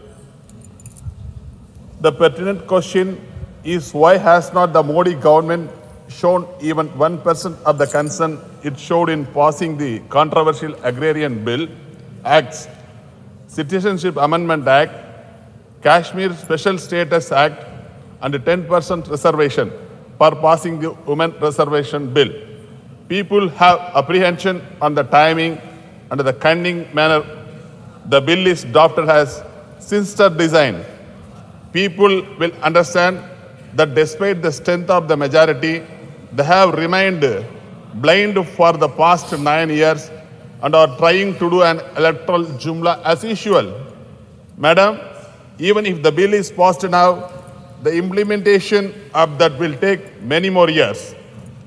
The pertinent question is, why has not the Modi government shown even 1% of the concern it showed in passing the controversial Agrarian Bill, Acts, Citizenship Amendment Act, Kashmir Special Status Act, and 10% reservation for passing the Women Reservation Bill? People have apprehension on the timing and the cunning manner the bill is drafted as sinister design. People will understand that despite the strength of the majority, they have remained blind for the past 9 years and are trying to do an electoral jumla as usual. Madam, even if the bill is passed now, the implementation of that will take many more years,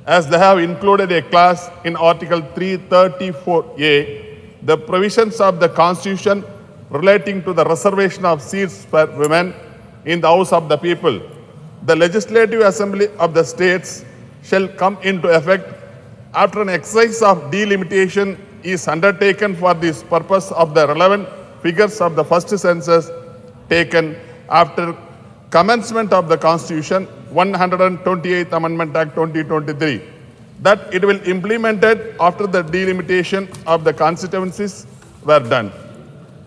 as they have included a clause in Article 334A, the provisions of the Constitution relating to the reservation of seats for women in the House of the People. The Legislative Assembly of the states shall come into effect after an exercise of delimitation is undertaken for this purpose of the relevant figures of the first census taken after commencement of the Constitution 128th Amendment Act 2023. That it will implemented after the delimitation of the constituencies were done.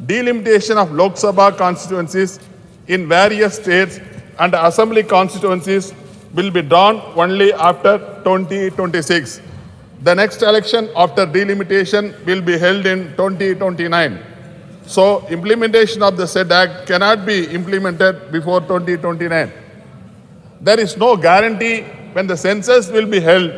Delimitation of Lok Sabha constituencies in various states and assembly constituencies will be drawn only after 2026. The next election after delimitation will be held in 2029. So implementation of the said act cannot be implemented before 2029. There is no guarantee when the census will be held.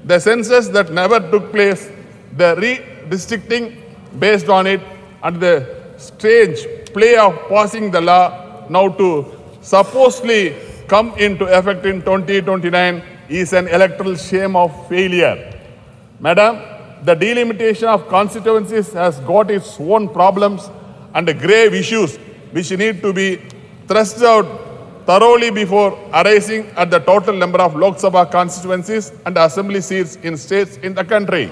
The census that never took place, the redistricting based on it, and the strange play of passing the law now to supposedly come into effect in 2029 is an electoral shame of failure. Madam, the delimitation of constituencies has got its own problems and grave issues which need to be thrust out thoroughly before arising at the total number of Lok Sabha constituencies and assembly seats in states in the country.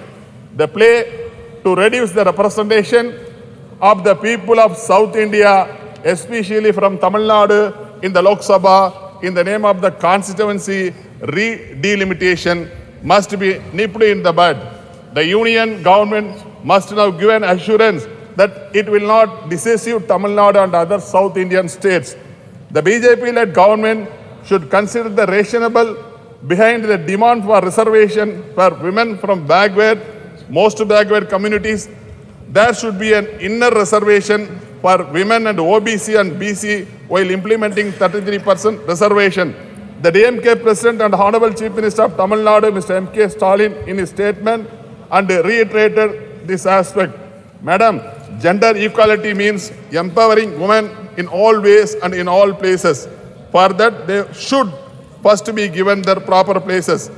The play to reduce the representation of the people of South India, especially from Tamil Nadu in the Lok Sabha in the name of the constituency delimitation must be nipped in the bud. The union government must now give an assurance that it will not deceive Tamil Nadu and other South Indian states. The BJP-led government should consider the rationale behind the demand for reservation for women from most backward communities. There should be an inner reservation for women and OBC and BC while implementing 33% reservation. The DMK President and Honorable Chief Minister of Tamil Nadu, Mr. M.K. Stalin, in his statement and reiterated this aspect. Madam, gender equality means empowering women in all ways and in all places. For that, they should first be given their proper places.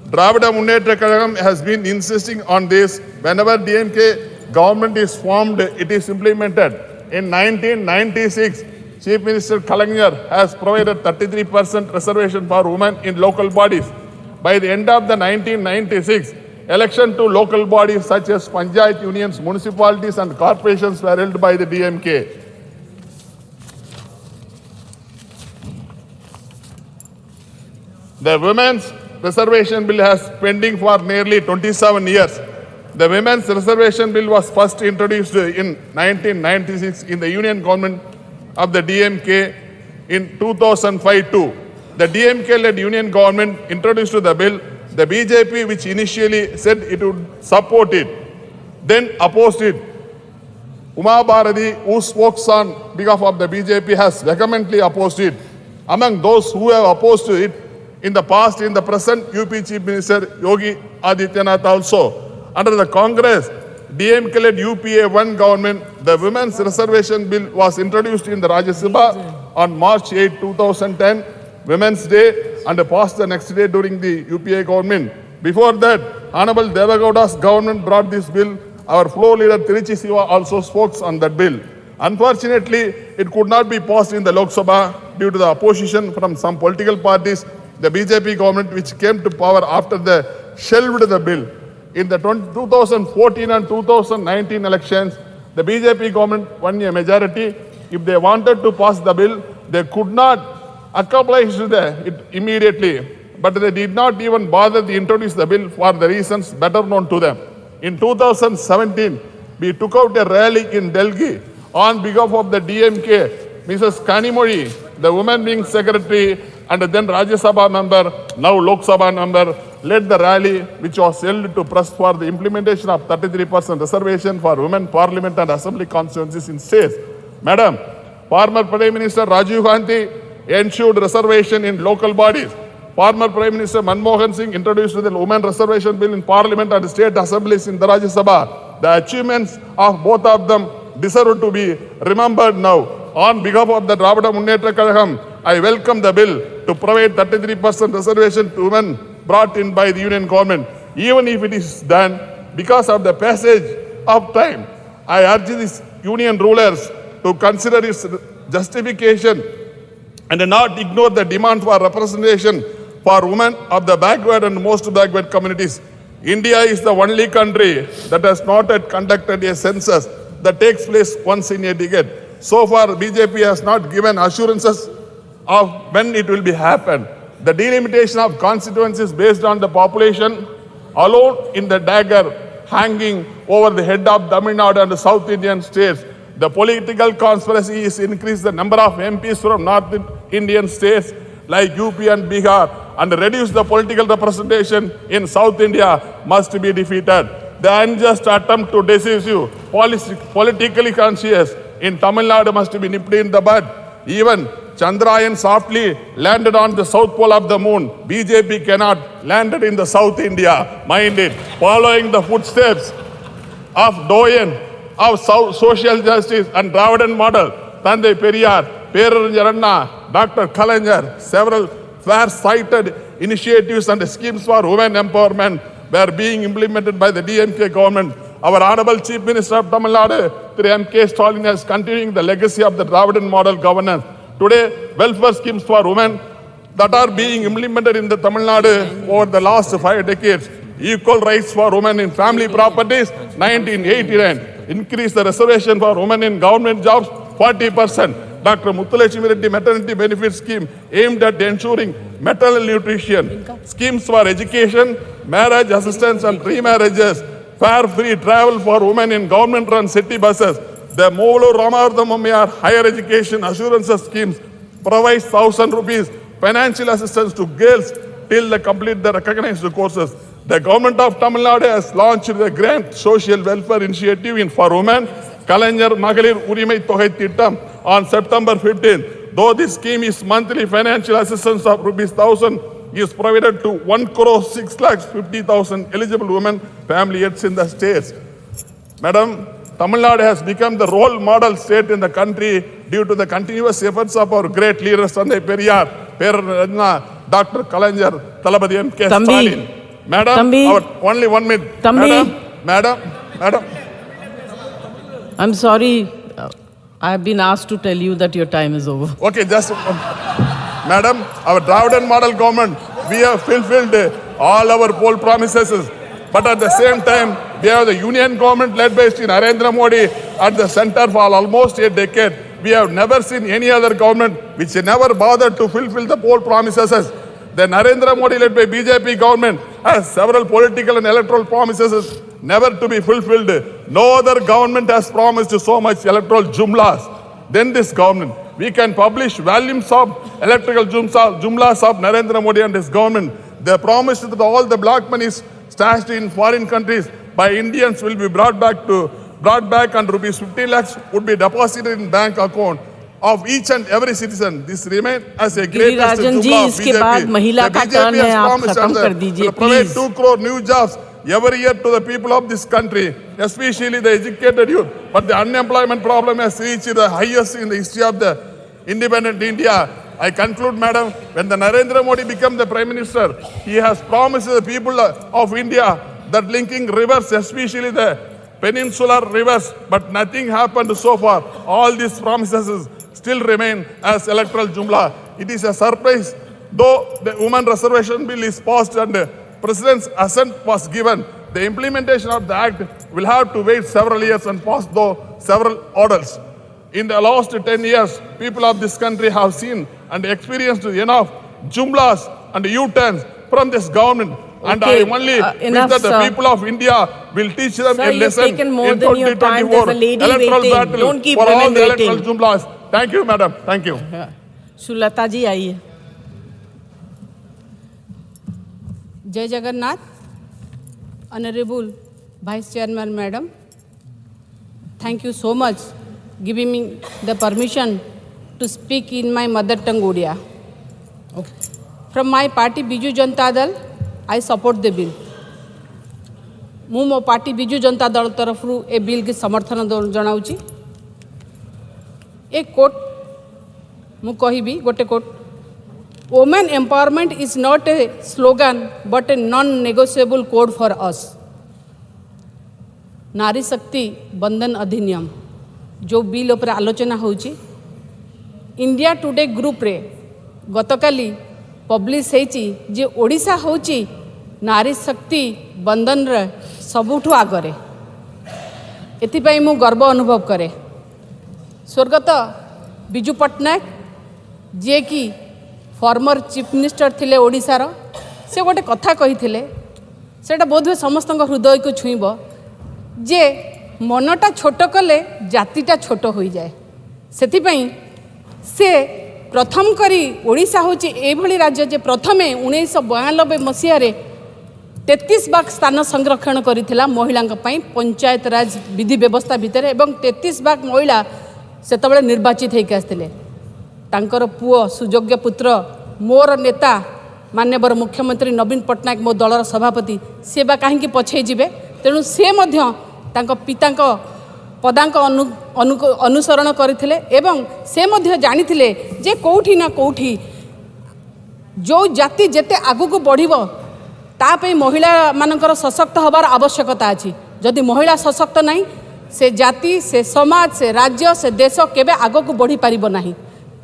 Dravida Munnetra Kazhagam has been insisting on this. Whenever DMK government is formed, it is implemented. In 1996, Chief Minister Kalangar has provided 33% reservation for women in local bodies. By the end of the 1996, election to local bodies such as Panchayat unions, municipalities and corporations were held by the DMK. The Women's Reservation Bill has pending for nearly 27 years. The Women's Reservation Bill was first introduced in 1996 in the Union Government of the DMK in 2005 too. The DMK-led Union Government introduced the bill. The BJP, which initially said it would support it, then opposed it. Uma Bharati, who spoke on behalf of the BJP, has vehemently opposed it. Among those who have opposed it in the past, in the present, UP Chief Minister Yogi Adityanath also. Under the Congress, DMK-led UPA 1 government, the Women's Reservation Bill was introduced in the Rajya Sabha on March 8, 2010, Women's Day, and passed the next day during the UPA government. Before that, Honorable Devagowda's government brought this bill. Our floor leader Tiruchi Siva also spoke on that bill. Unfortunately, it could not be passed in the Lok Sabha due to the opposition from some political parties. The BJP government, which came to power after the shelved the bill. In the 2014 and 2019 elections, the BJP government won a majority. If they wanted to pass the bill, they could not accomplish it immediately. But they did not even bother to introduce the bill for the reasons better known to them. In 2017, we took out a rally in Delhi on behalf of the DMK, Mrs. Kanimozhi, the women wing secretary and then Rajya Sabha member, now Lok Sabha member, led the rally which was held to press for the implementation of 33% reservation for women parliament and assembly constituencies in states. Madam, former Prime Minister Rajiv Gandhi ensured reservation in local bodies. Former Prime Minister Manmohan Singh introduced the Women Reservation Bill in Parliament and State Assemblies in the Rajya Sabha. The achievements of both of them deserve to be remembered now. On behalf of the Dravida Munnetra Kazhagam, I welcome the bill to provide 33% reservation to women brought in by the Union government. Even if it is done because of the passage of time, I urge these Union rulers to consider its justification and not ignore the demand for representation for women of the backward and most backward communities. India is the only country that has not yet conducted a census that takes place once in a decade. So far, BJP has not given assurances of when it will be happen. The delimitation of constituencies based on the population alone in the dagger hanging over the head of Tamil Nadu and the South Indian states. The political conspiracy is increase the number of MPs from North Indian states like UP and Bihar and reduce the political representation in South India must be defeated. The unjust attempt to deceive you, politically conscious in Tamil Nadu must be nipped in the bud. Even Chandrayaan softly landed on the south pole of the moon. BJP cannot land it in the South India. Mind it. Following the footsteps of Doyen of social justice and Dravidian model, Thandai Periyar, Perarijar Anna, Dr. Kalaignar, several fair-sighted initiatives and schemes for women empowerment were being implemented by the DMK government. Our Honorable Chief Minister of Tamil Nadu, Through M.K. Stalin, is continuing the legacy of the Dravidian model governance. Today, welfare schemes for women that are being implemented in the Tamil Nadu over the last 5 decades. Equal rights for women in family properties, 1989. Increase the reservation for women in government jobs, 40%. Dr. Muthulakshmi Reddy Maternity Benefit Scheme aimed at ensuring maternal nutrition. Schemes for education, marriage assistance and remarriages. Fare-free travel for women in government-run city buses. The Molo Ramarthamammayar Higher Education Assurances Schemes provides 1,000 rupees financial assistance to girls till they complete the recognized courses. The government of Tamil Nadu has launched the Grand Social Welfare Initiative for Women, Kalaignar Magalir Urimai Togai Tittam, on September 15th. Though this scheme is monthly financial assistance of rupees 1,000 is provided to 1,650,000 eligible women family heads in the states. Madam, Tamil Nadu has become the role model state in the country due to the continuous efforts of our great leaders, Thandai Periyar, Perarijar, Dr. Kalaignar, Thalapathy M.K. Stalin. Madam, only 1 minute. Madam. I'm sorry. I have been asked to tell you that your time is over. Okay, just... Madam, our Dravidian model government, we have fulfilled all our poll promises. But at the same time, we have the union government led by Sri Narendra Modi at the center for almost a decade. We have never seen any other government which never bothered to fulfill the poll promises. The Narendra Modi led by BJP government has several political and electoral promises never to be fulfilled. No other government has promised so much electoral jumlas than this government. We can publish volumes of electoral jumlas of Narendra Modi and his government. They promised that all the black monies stashed in foreign countries by Indians will be brought back and rupees 50 lakhs would be deposited in bank account of each and every citizen. This remains as a greatest jumla of BJP. The BJP has promised to provide 2 crore new jobs every year to the people of this country, especially the educated youth. But the unemployment problem has reached the highest in the history of the independent India. I conclude, Madam, when the Narendra Modi became the Prime Minister, he has promised the people of India that linking rivers, especially the peninsular rivers, but nothing happened so far. All these promises still remain as electoral jumla. It is a surprise, though the women reservation bill is passed and the President's assent was given. The implementation of the act will have to wait several years and pass through several orders. In the last 10 years, people of this country have seen and experienced enough jumlas and U-turns from this government. And I only wish that the people of India will teach them a lesson in 2024 electoral battle Don't keep for all women the electoral waiting. jumlas. Thank you, madam. Thank you. Sulata जी आइए. जय Jagannath. Honorable Vice Chairman Madam, thank you so much giving me the permission to speak in my mother tongue Odia. From my party Biju Janata Dal, I support the bill. ମୁଁ ମୋ party Biju Janata ଦଳ ତରଫରୁ ଏ bill କି ସମର୍ଥନ ଜଣାଉଛି. ଏ coat ମୁଁ କହିବି ଗୋଟେ coat. Women empowerment is not a slogan but a non-negotiable code for us. नारी शक्ति बंधन अधिनियम जो बिल उपर आलोचना होची इंडिया टुडे ग्रुप रे गतकाली पब्लिश होची जे ओडिशा होची नारी शक्ति बंधन रे सबुठु आगरे. एथिपाई मु गर्व अनुभव करे. स्वर्गत बिजू पट्टनायक जे कि फॉर्मर चीफ मिनिस्टर थिले ओडिशार से गोटे कथा कही थिले सेटा बोधवे समस्त हृदय को छुईब जे मनटा छोट कले जातिटा छोट हो जाए. सेथिपाई से प्रथम करी ओडिशा होची एभली राज्य जे प्रथमे 1992 मसीह 33 भाग स्थान संरक्षण करिथिला महिलांक पई पंचायत राज विधि व्यवस्था भितर एवं 33 भाग महिला सेतबेले निर्वाचित होइके आस्थिले. तांकर पुओ सुयोग्य पुत्र मोर नेता माननीय मुख्यमंत्री नवीन पट्टनायक मो दलर सभापति से बा कहीं पछे जीवे. तेणु से मध्य तांको पितांक पदांक अनुसरण करथिले एवं से मध्य जानिथिले जे कोठी ना कोठी जो जाति जेते आगु को बढ़िबो तापे महिला मानकर सशक्त हबार आवश्यकता अछि. जदि महिला सशक्त नहीं से जाति से समाज से राज्य से देश केबे आगु को बढ़ी पारिबो नाही.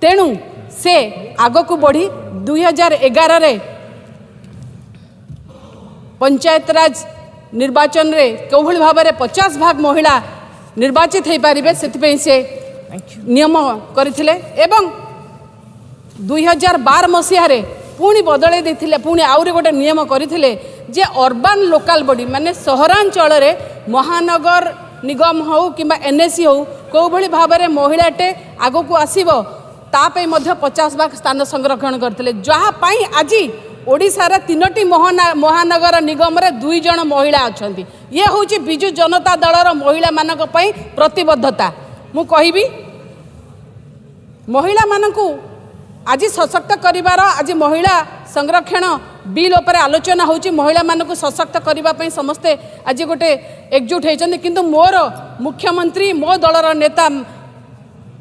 तेणु से आगु को बढ़ी 2011 रे पंचायत राज निर्वाचन रे कोभली भाव में 50 भाग महिला निर्वाचित हो पारे से से नियम करथिले एवं 2012 मसीह पुणी बदले देथिले पुणी आउरी गोटे नियम करथिले जे अर्बन लोकल बॉडी माने सहरांचल रे महानगर निगम हो किंबा एनएससी हो कोभली भाव में महिलाटे आगो को आसीबो तापे मध्य 50 भाग स्थान संरक्षण करथिले. जहा पाई आज ओडिशार 3टी महानगर निगम रे 2 जण महिला अछंती. ये होची बिजू जनता दलर महिला मानक पई प्रतिबद्धता. मु कहिबी महिला मानकू आज सशक्त करिवार आज महिला संरक्षण बिल उपर आलोचना होची. महिला मानकू सशक्त करिवा पई समस्ते आज गोटे एकजुट होइछन. किंतु मोर मुख्यमंत्री मो दलर नेता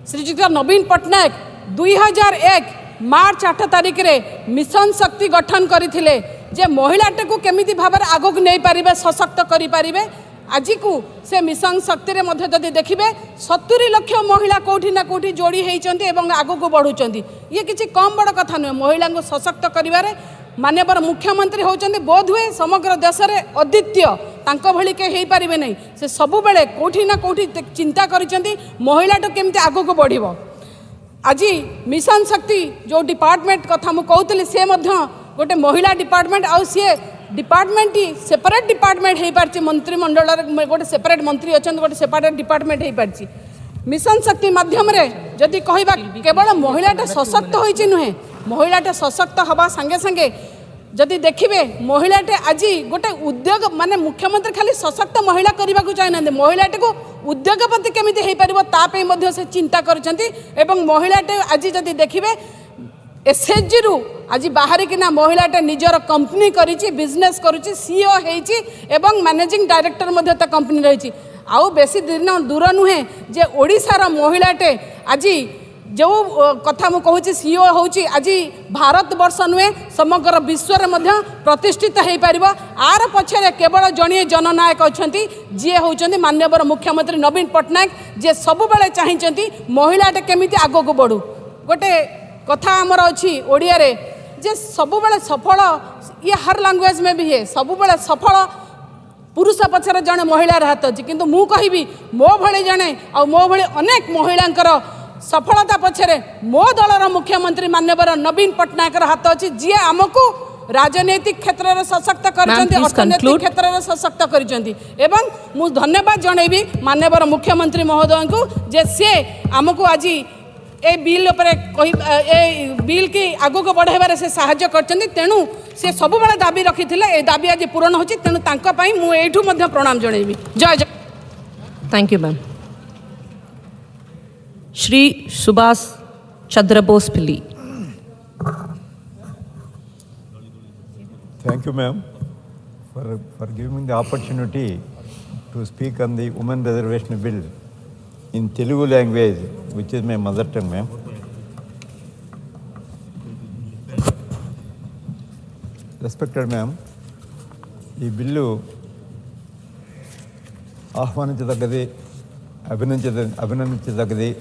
श्रीजुक्त नवीन पट्टनायक 2001 मार्च 8 तारिख रे मिशन शक्ति गठन करथिले जे महिलाटे को केमिति भाबरे आगो को नहीं पारिबे सशक्त करि पारिबे. आज को से मिशन शक्ति रे मध्य जदि देखिबे 70 लाख महिला कोठी ना कोठी जोड़ी होइचंती एवं आगो को बढ़ुचंती. ये किछि कम बड़ कथा न. महिला को सशक्त करिवारे माननीय मुख्यमंत्री होचंती बोधुए समग्र देश रे अद्वितीय तांको भली के हेई पारिबे नहीं. से सबु बेले कोठी ना कोठी चिंता करिचंती महिलाटो केमिति आगो को बढ़िबो. आज मिशन शक्ति जो डिपार्टमेंट कथा मु कहूली से गोटे महिला डिपार्टमेंट आउ सी डिपार्टमेंट ही सेपरेट डिपार्टमेंट हो पार्टी मंत्रिमंडल गोटे सेपरेट मंत्री अच्छा गोटे सेपरेट डिपार्टमेंट हो पार्टी. मिशन शक्ति माध्यम जदि कहवा केवल महिलाटा सशक्त होइछि नुहे महिलाटा सशक्त हवा संगे संगे जदि देखिए महिलाटे आज गोटे उद्योग माने मुख्यमंत्री खाली सशक्त महिला करने को चाहे ना महिलाटे को उद्योगपति केमिति हो पारिबो तापे मध्य से चिंता करछंती. एवं महिलाटे आज जदि देखिए एसएचजी रु आज बाहर किना महिलाटे निजर कंपनी करिछि बिजनेस करुछि सीईओ हेछि एवं मैनेजिंग डायरेक्टर मध्य ता कंपनी रहिछि. आउ बेसी दिन दूर नुहे जे ओडिशार महिलाटे आज जो कथा मु कहूँ सीओ हूँ आज भारत वर्ष नुहे समग्र विश्व में प्रतिष्ठित हो पार आर पछरे केवल जड़े जननायक अच्छा जी हूँ माननीय मुख्यमंत्री नवीन पट्टनायक जे सब बेले चाहिए महिलाटे केमी आग को बढ़ू गोटे कथा आमर अच्छी ओडिया रे जे सब बेले सफल ये हर लैंग्वेज में भी है सब बेले सफल पुरुष पछरे जड़े महिलार हाथ अच्छी किंतु मु कहबी मो भली जड़े आ मो भली अनेक महिलांकर सफलता पछरे मो दलर मुख्यमंत्री माननीय नवीन पट्टनायक हाथ अच्छी जी आमको राजनैतिक क्षेत्र में सशक्त अर्थनैतिक क्षेत्र में सशक्त कर मु धन्यवाद जनइबी माननीय मुख्यमंत्री महोदय को जे सी आमको आज ए बिल बिल की आगू को बढ़ाइबार से साहाय्य करछन्ती तेणु से सब बेले दाबी रखी ए दाबी आज पूरण होची तेणु तांका पई मु एठू मध्ये प्रणाम जणैबी जय जय। Thank you ma'am. Shri Subhash Chandra Bose Pillai. Thank you, ma'am, for giving me the opportunity to speak on the Women Reservation Bill in Telugu language, which is my mother tongue, ma'am. Respected ma'am, ఈ బిల్లు ఆహ్వానించదగ్గది, అభినందించదగ్గది.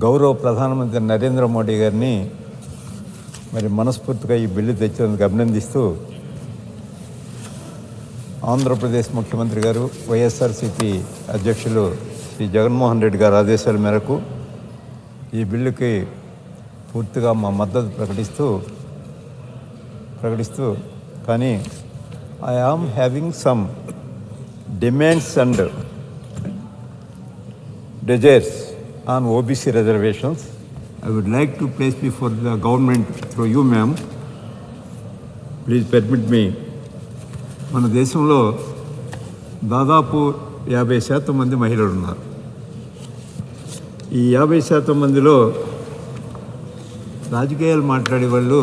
గౌరవ ప్రధానమంత్రి నరేంద్ర మోడీ గారిని మరి మనస్ఫూర్తిగా ఈ బిల్లు తెచ్చినందుకు అభినందిస్తూ ఆంధ్రప్రదేశ్ ముఖ్యమంత్రి గారు వైఎస్ఆర్సీపీ అధ్యక్షులు శ్రీ జగన్మోహన్ రెడ్డి గారి ఆదేశాల మేరకు ఈ బిల్లుకి పూర్తిగా మా మద్దతు ప్రకటిస్తూ కానీ I am having some demands and desires on OBC reservations. I would like to place before the government through you, ma'am. Please permit me. మన దేశంలో దాదాపు 50% మంది మహిళలు ఉన్నారు. ఈ 50% మందిలో రాజకీయాలు మాట్లాడే వాళ్ళు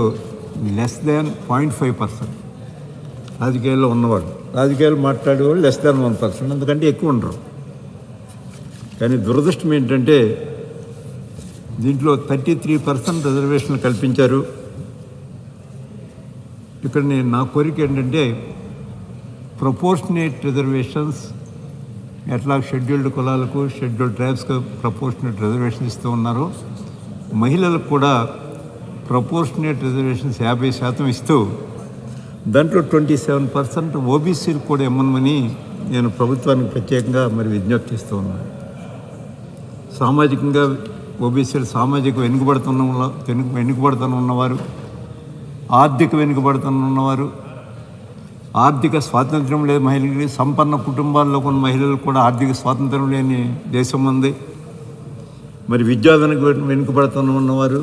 లెస్ దాన్ 0.5%. రాజకీయాల్లో ఉన్నవాళ్ళు, రాజకీయాలు మాట్లాడేవాళ్ళు లెస్ దాన్ 1%, అందుకంటే ఎక్కువ ఉండరు. కానీ దురదృష్టం ఏంటంటే దీంట్లో 33% రిజర్వేషన్లు కల్పించారు. ఇక్కడ నా కోరిక ఏంటంటే ప్రపోర్షనేట్ రిజర్వేషన్స్ ఎట్లా షెడ్యూల్డ్ కులాలకు, షెడ్యూల్డ్ ట్రైబ్స్కు ప్రపోర్షనేట్ రిజర్వేషన్ ఇస్తూ ఉన్నారు, మహిళలకు కూడా ప్రపోర్షనేట్ రిజర్వేషన్స్ 50% ఇస్తూ దాంట్లో 27% ఓబీసీలు కూడా ఇమ్మని నేను ప్రభుత్వానికి ప్రత్యేకంగా మరి విజ్ఞప్తి చేస్తూ ఉన్నాను. సామాజికంగా ఓబీసీలు సామాజిక వెనుకబడుతూ ఉన్నవారు, ఆర్థిక వెనుకబడుతూ ఉన్నవారు, ఆర్థిక స్వాతంత్రం లేదు మహిళలకి, సంపన్న కుటుంబాల్లో ఉన్న మహిళలు కూడా ఆర్థిక స్వాతంత్రం లేని దేశం ఉంది. మరి విద్యాదానికి వెనుకబడుతూ ఉన్నవారు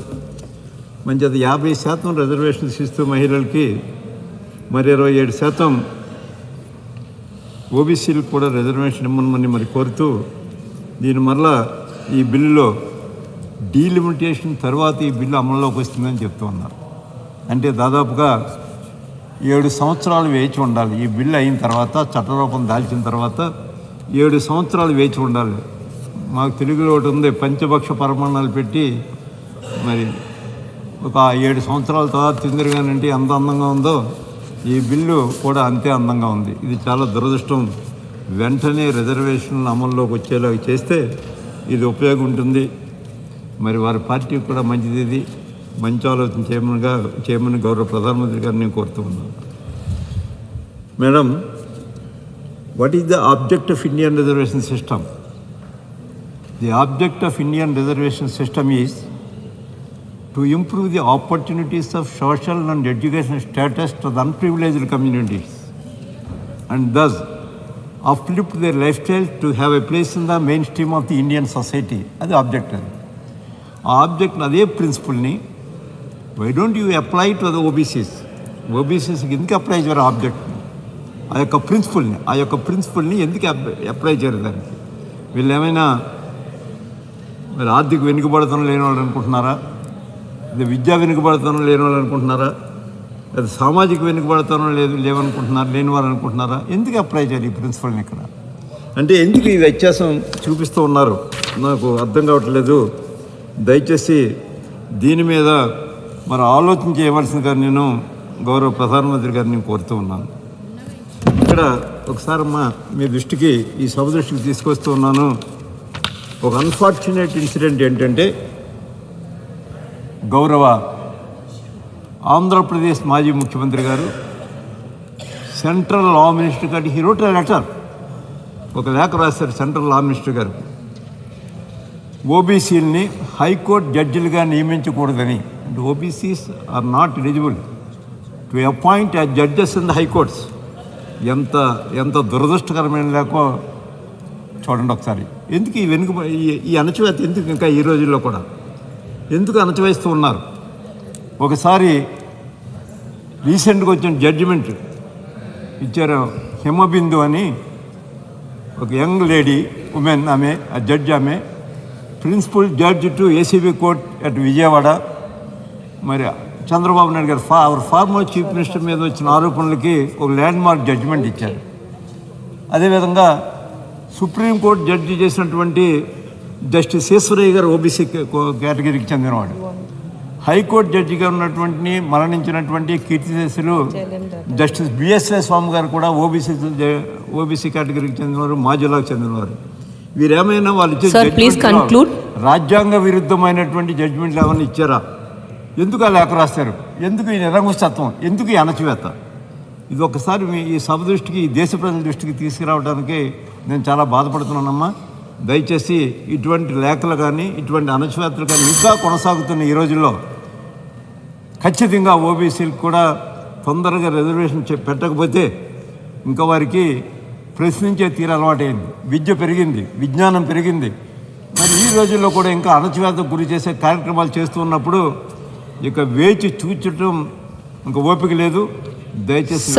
మంచి అది 50% రిజర్వేషన్స్ ఇస్తూ మహిళలకి మరి 27% ఓబీసీలకు కూడా రిజర్వేషన్ ఇమ్మని మరి కోరుతూ దీని మరలా ఈ బిల్లులో డీలిమిటేషన్ తర్వాత ఈ బిల్లు అమల్లోకి వస్తుందని చెప్తూ ఉన్నారు. అంటే దాదాపుగా 7 సంవత్సరాలు వేచి ఉండాలి. ఈ బిల్లు అయిన తర్వాత చట్టరూపం దాల్చిన తర్వాత 7 సంవత్సరాలు వేచి ఉండాలి. మాకు తెలుగులో ఒకటి ఉంది, పంచభక్ష పరమాణాలు పెట్టి మరి ఒక 7 సంవత్సరాల తర్వాత తిందిరుగానంటే ఎంత అందంగా ఉందో ఈ బిల్లు కూడా అంతే అందంగా ఉంది. ఇది చాలా దురదృష్టం. వెంటనే రిజర్వేషన్లు అమల్లోకి వచ్చేలా చేస్తే ఇది ఉపయోగం ఉంటుంది. మరి వారి పార్టీకి కూడా మంచిది, ఇది మంచి ఆలోచన చేయమని గౌరవ ప్రధానమంత్రి గారిని నేను కోరుతూ ఉన్నాను. Madam, what is the object of Indian reservation system? The object of Indian reservation system is to improve the opportunities of social and educational status to the unprivileged communities and thus uplift their lifestyle to have a place in the mainstream of the Indian society. That's the object. Object adhe principle ni why don't you apply to the OBCs? OBCs ki endiki apply cheyara object ayokka principle ni endiki apply cheyara daniki వీళ్ళు ఏమైనా మరి ఆర్థిక వెనుకబడతనం లేని వాళ్ళు అనుకుంటున్నారా? అది విద్యా వెనుకబడతనం లేని వాళ్ళు అనుకుంటున్నారా? అది సామాజిక వెనుకబడతనం లేని వారు అనుకుంటున్నారా? ఎందుకు అప్లై చేయాలి ఈ ప్రిన్సిపల్ని ఇక్కడ? అంటే ఎందుకు ఈ వ్యత్యాసం చూపిస్తూ ఉన్నారు నాకు అర్థం కావట్లేదు. దయచేసి దీని మీద మరి ఆలోచన చేయవలసిందిగా నేను గౌరవ ప్రధానమంత్రి గారిని కోరుతూ ఉన్నాను. ఇక్కడ ఒకసారి మీ దృష్టికి ఈ సభ దృష్టికి తీసుకొస్తూ ఉన్నాను. ఒక అన్ఫార్చునేట్ ఇన్సిడెంట్ ఏంటంటే గౌరవ ఆంధ్రప్రదేశ్ మాజీ ముఖ్యమంత్రి గారు సెంట్రల్ లా మినిస్టర్ గారికి హీ రోట్ ఎ లెటర్, ఒక లేఖ రాశారు సెంట్రల్ లా మినిస్టర్ గారు, ఓబీసీలని హైకోర్టు జడ్జిలుగా నియమించకూడదని. అంటే OBCs are not eligible to appoint as judges in the high courts. ఎంత దురదృష్టకరమైన లేకో చూడండి ఒకసారి. ఎందుకు ఈ అణచివేత ఎందుకు ఇంకా ఈ రోజుల్లో కూడా ఎందుకు అణచివేస్తూ ఉన్నారు? ఒకసారి రీసెంట్గా వచ్చిన జడ్జిమెంట్ ఇచ్చారు. హిమబిందు అని ఒక యంగ్ లేడీ ఉమెన్, ఆమె ఆ జడ్జి, ఆమె principal judge to ACB court at Vijayawada. మరి చంద్రబాబు నాయుడు గారు ఫార్మర్ చీఫ్ మినిస్టర్ మీద వచ్చిన ఆరోపణలకి ఒక ల్యాండ్ మార్క్ జడ్జిమెంట్ ఇచ్చారు. అదేవిధంగా సుప్రీంకోర్టు జడ్జి చేసినటువంటి జస్టిస్ ఈశ్వరయ్య గారు ఓబీసీ కేటగిరీకి చెందినవాడు. హైకోర్టు జడ్జిగా ఉన్నటువంటి మరణించినటువంటి కీర్తిశేషులు జస్టిస్ బిఎస్ఏ స్వామి గారు కూడా ఓబీసీ కేటగిరీకి చెందినవారు, మా జిల్లాకు చెందినవారు. వీరేమైనా వాళ్ళు ఇచ్చే రాజ్యాంగ విరుద్ధమైనటువంటి జడ్జిమెంట్లు ఏమైనా ఇచ్చారా? ఎందుకు ఆ లేఖ రాస్తారు? ఎందుకు ఈ నిరంకుశత్వం? ఎందుకు ఈ అణచివేత? ఇది ఒకసారి ఈ సభ దృష్టికి, ఈ దేశ ప్రజల దృష్టికి తీసుకురావడానికి నేను చాలా బాధపడుతున్నానమ్మా. దయచేసి ఇటువంటి లేఖలు కానీ ఇటువంటి అణచివేతలు కానీ ఇంకా కొనసాగుతున్న ఈ రోజుల్లో ఖచ్చితంగా ఓబీసీలకు కూడా తొందరగా రిజర్వేషన్ పెట్టకపోతే ఇంకా వారికి ప్రశ్నించే తీరు అలవాటైంది. విద్య పెరిగింది, విజ్ఞానం పెరిగింది. మరి ఈ రోజుల్లో కూడా ఇంకా అణచివేతకు గురి చేసే కార్యక్రమాలు చేస్తూ ఉన్నప్పుడు ఇక వేచి చూచటం ఇంకా ఓపిక లేదు. దయచేసి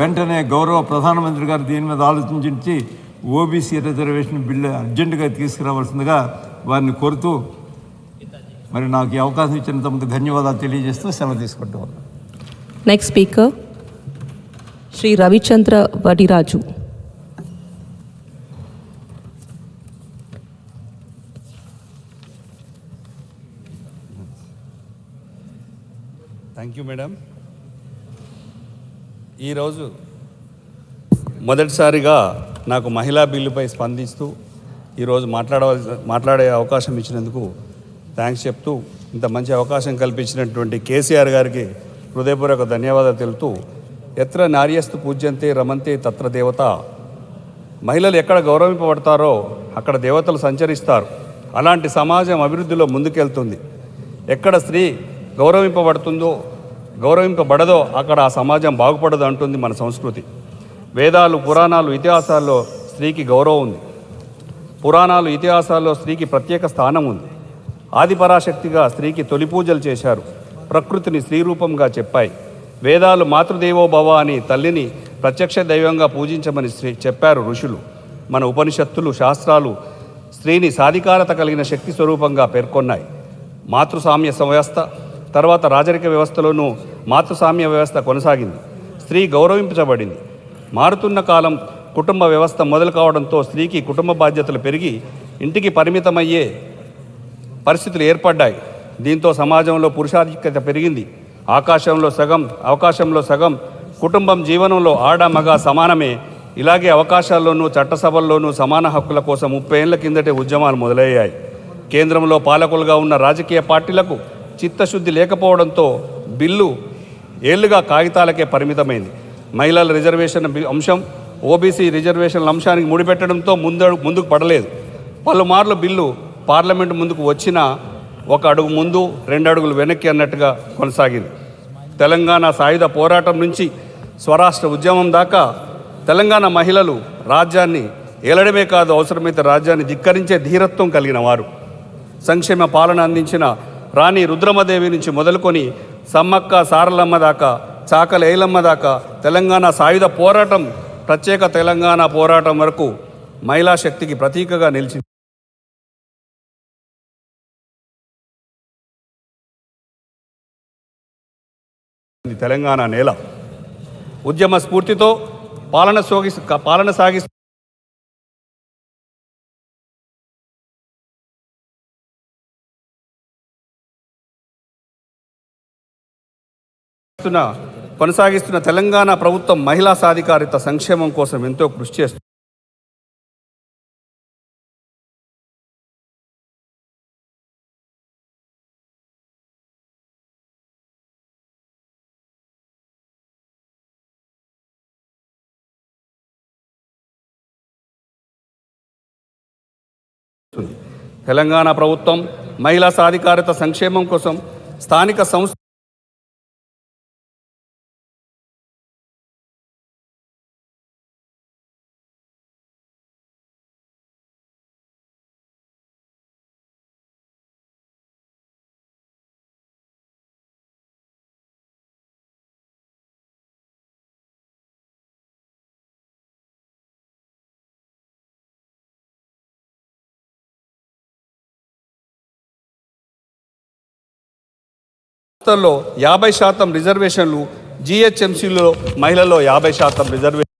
వెంటనే గౌరవ ప్రధానమంత్రి గారు దీని మీద ఆలోచించి ఓబీసీ రిజర్వేషన్ బిల్లు అర్జెంటుగా తీసుకురావాల్సిందిగా వారిని కోరుతూ మరి నాకు ఈ అవకాశం ఇచ్చిన తమకు ధన్యవాదాలు తెలియజేస్తూ సెలవు తీసుకుంటూ ఉన్నాను. Next speaker Shri Ravichandra Vaddiraju. Thank you madam. ఈరోజు మొదటిసారిగా నాకు మహిళా బిల్లుపై స్పందిస్తూ ఈరోజు మాట్లాడే అవకాశం ఇచ్చినందుకు థ్యాంక్స్ చెప్తూ, ఇంత మంచి అవకాశం కల్పించినటువంటి కేసీఆర్ గారికి హృదయపూర్వక ధన్యవాదాలు తెలుపుతూ, ఎత్ర నార్యస్తు పూజ్యంతే రమంతే తత్ర దేవత, మహిళలు ఎక్కడ గౌరవింపబడతారో అక్కడ దేవతలు సంచరిస్తారు. అలాంటి సమాజం అభివృద్ధిలో ముందుకెళ్తుంది. ఎక్కడ స్త్రీ గౌరవింపబడదో అక్కడ ఆ సమాజం బాగుపడదు అంటుంది మన సంస్కృతి. వేదాలు, పురాణాలు, ఇతిహాసాల్లో స్త్రీకి గౌరవం ఉంది. పురాణాలు, ఇతిహాసాల్లో స్త్రీకి ప్రత్యేక స్థానం ఉంది. ఆదిపరాశక్తిగా స్త్రీకి తొలి పూజలు చేశారు. ప్రకృతిని స్త్రీ రూపంగా చెప్పాయి. వేదాలు మాతృదేవోభవ అని తల్లిని ప్రత్యక్ష దైవంగా పూజించమని చెప్పారు ఋషులు. మన ఉపనిషత్తులు, శాస్త్రాలు స్త్రీని సాధికారత కలిగిన శక్తి స్వరూపంగా పేర్కొన్నాయి. మాతృసామ్య వ్యవస్థ తర్వాత రాజరిక వ్యవస్థలోనూ మాతృసామ్య వ్యవస్థ కొనసాగింది. స్త్రీ గౌరవించబడింది. మారుతున్న కాలం కుటుంబ వ్యవస్థ మొదలు కావడంతో స్త్రీకి కుటుంబ బాధ్యతలు పెరిగి ఇంటికి పరిమితమయ్యే పరిస్థితులు ఏర్పడ్డాయి. దీంతో సమాజంలో పురుషాధిక్యత పెరిగింది. అవకాశంలో సగం కుటుంబం జీవనంలో ఆడ మగ సమానమే. ఇలాగే అవకాశాల్లోనూ చట్టసభల్లోనూ సమాన హక్కుల కోసం 30 ఏళ్ల కిందటే ఉద్యమాలు మొదలయ్యాయి. కేంద్రంలో పాలకులుగా ఉన్న రాజకీయ పార్టీలకు చిత్తశుద్ధి లేకపోవడంతో బిల్లు ఏళ్లుగా కాగితాలకే పరిమితమైంది. మహిళల రిజర్వేషన్ అంశం ఓబీసీ రిజర్వేషన్ల అంశానికి ముడిపెట్టడంతో ముందుకు పడలేదు. పలుమార్లు బిల్లు పార్లమెంటు ముందుకు వచ్చినా ఒక అడుగు ముందు 2 అడుగులు వెనక్కి అన్నట్టుగా కొనసాగింది. తెలంగాణ సాయుధ పోరాటం నుంచి స్వరాష్ట్ర ఉద్యమం దాకా తెలంగాణ మహిళలు రాజ్యాన్ని ఏలడమే కాదు, అవసరమైతే రాజ్యాన్ని ధిక్కరించే ధీరత్వం కలిగిన వారు. సంక్షేమ పాలన అందించిన రాణి రుద్రమదేవి నుంచి మొదలుకొని సమ్మక్క సారలమ్మ దాకా, చాకల ఏలమ్మ దాకా తెలంగాణ సాయుధ పోరాటం, ప్రత్యేక తెలంగాణ పోరాటం వరకు మహిళా శక్తికి ప్రతీకగా నిలిచింది తెలంగాణ నేల. ఉద్యమ స్ఫూర్తితో పాలన సాగిస్తూ కొనసాగిస్తున్న తెలంగాణ ప్రభుత్వం మహిళా సాధికారిత సంక్షేమం కోసం ఎంతో కృషి చేస్తుంది. తెలంగాణ ప్రభుత్వం మహిళా సాధికారిత సంక్షేమం కోసం స్థానిక సంస్థ సంస్థల్లో 50% రిజర్వేషన్లు, జీహెచ్ఎంసీలో మహిళల్లో 50% రిజర్వేషన్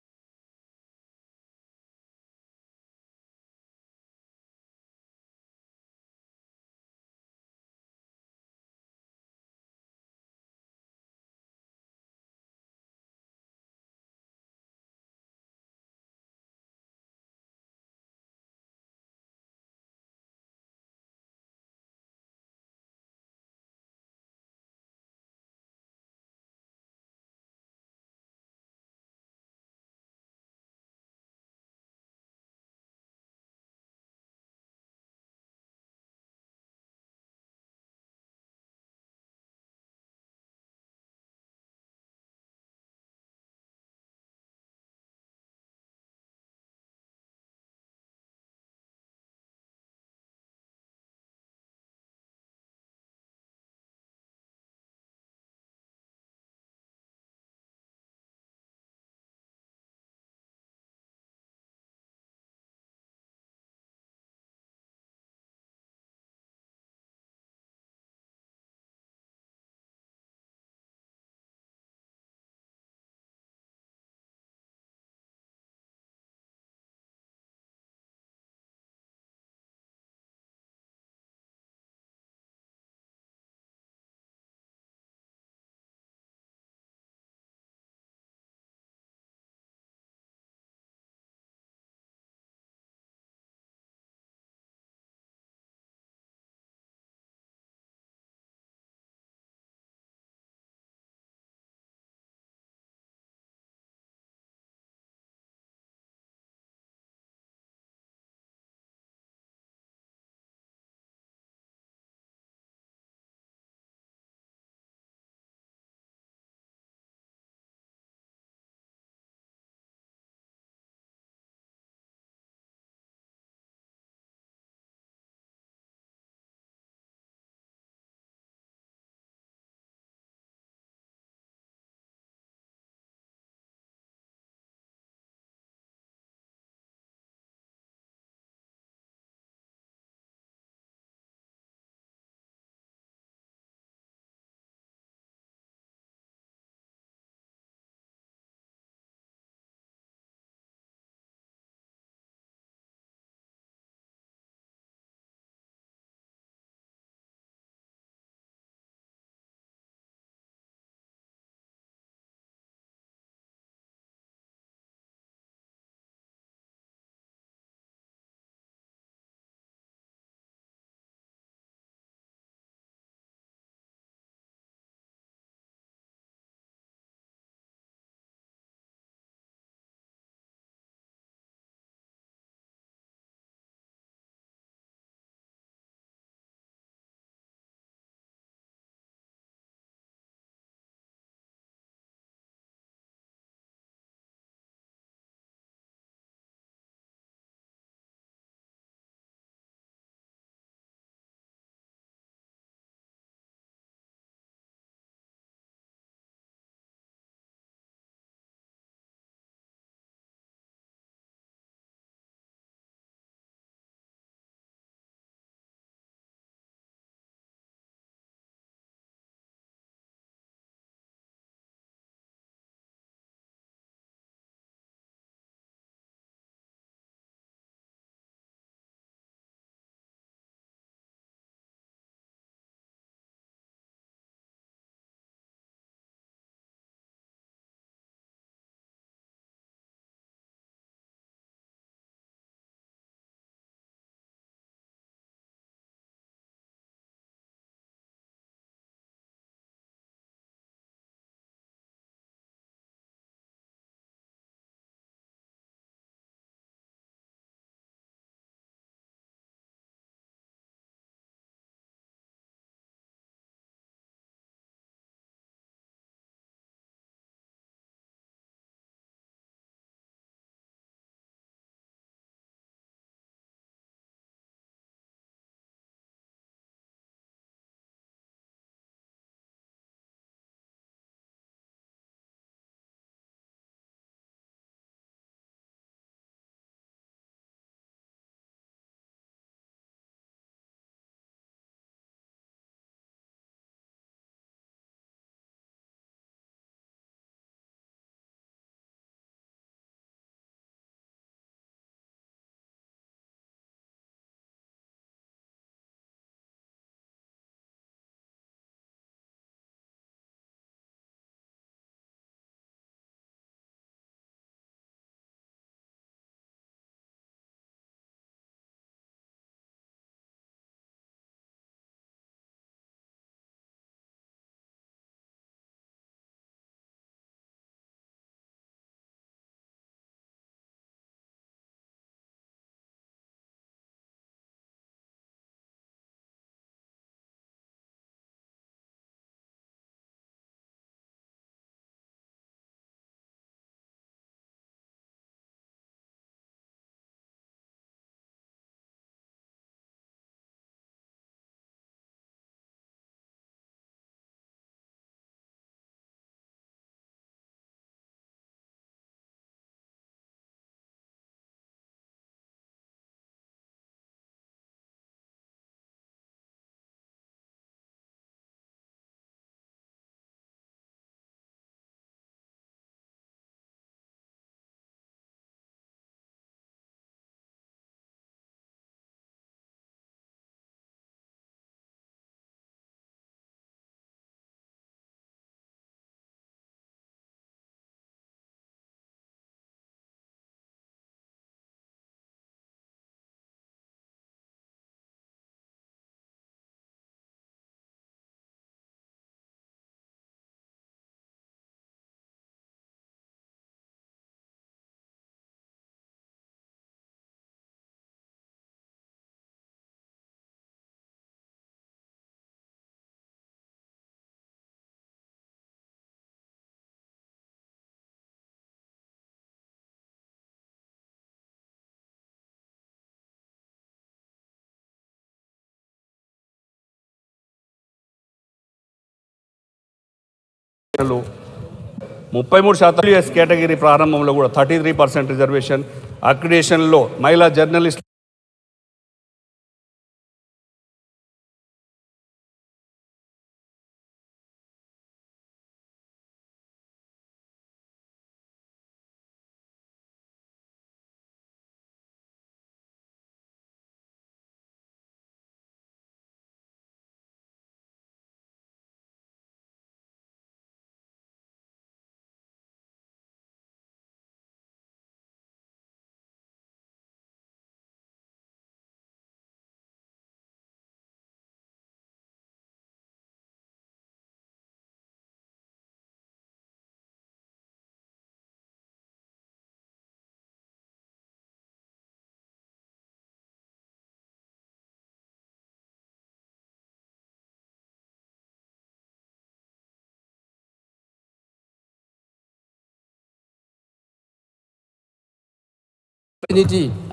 33% కేటగిరీ ప్రారంభంలో కూడా 33% రిజర్వేషన్, అక్రిడేషన్లో మహిళా journalist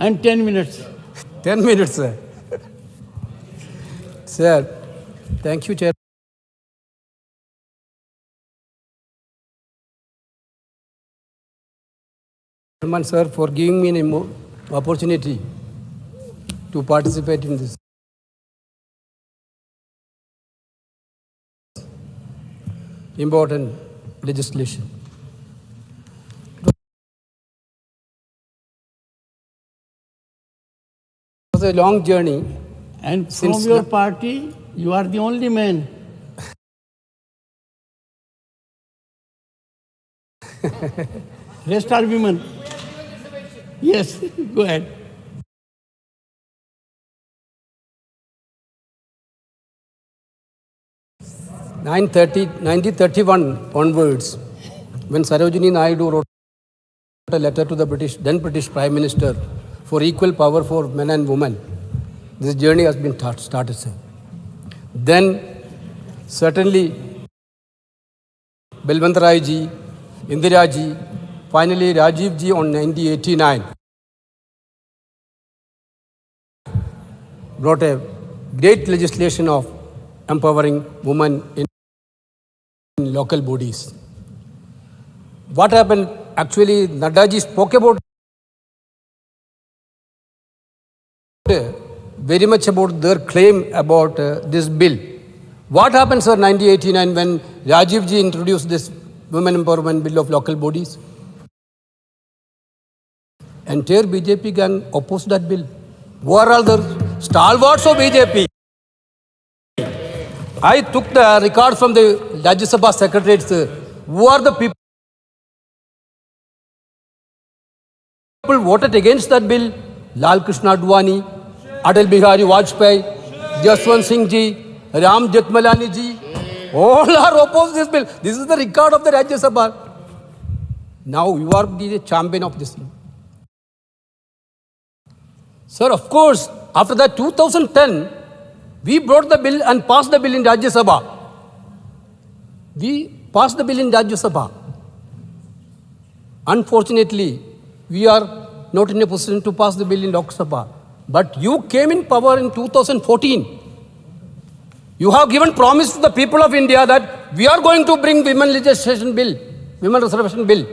And 10 minutes. 10 minutes, sir. Sir, thank you, Chairman, sir, for giving me an opportunity to participate in this important legislation. It was a long journey. And from your party, you are the only man. Rest are women. Yes, go ahead. 1931 onwards, when Sarojini Naidu wrote a letter to the then British Prime Minister for equal power for men and women, this journey has been started, sir. Then, certainly, Balwant Rai ji, Indira ji, finally Rajiv ji on 1989 brought a great legislation of empowering women in local bodies. What happened? Actually, Nadda ji spoke about very much about their claim about this bill. What happened, sir, 1989 when Rajiv ji introduced this Women Empowerment Bill of Local Bodies? Entire BJP gang opposed that bill. Who are all the stalwarts of BJP? I took the record from the Rajya Sabha secretariats. Who are the people who voted against that bill? Lal Krishna Advani, Atal Bihari Vajpayee, Jaswant Singh ji, Ram Jethmalani ji, all are opposed this bill. This is the record of the Rajya Sabha. Now you are the champion of this. Sir, of course, after that 2010, we brought the bill and passed the bill in Rajya Sabha. We passed the bill in Rajya Sabha. Unfortunately, we are not in a position to pass the bill in Lok Sabha. But you came in power in 2014. You have given promise to the people of India that we are going to bring women legislation bill, women reservation bill.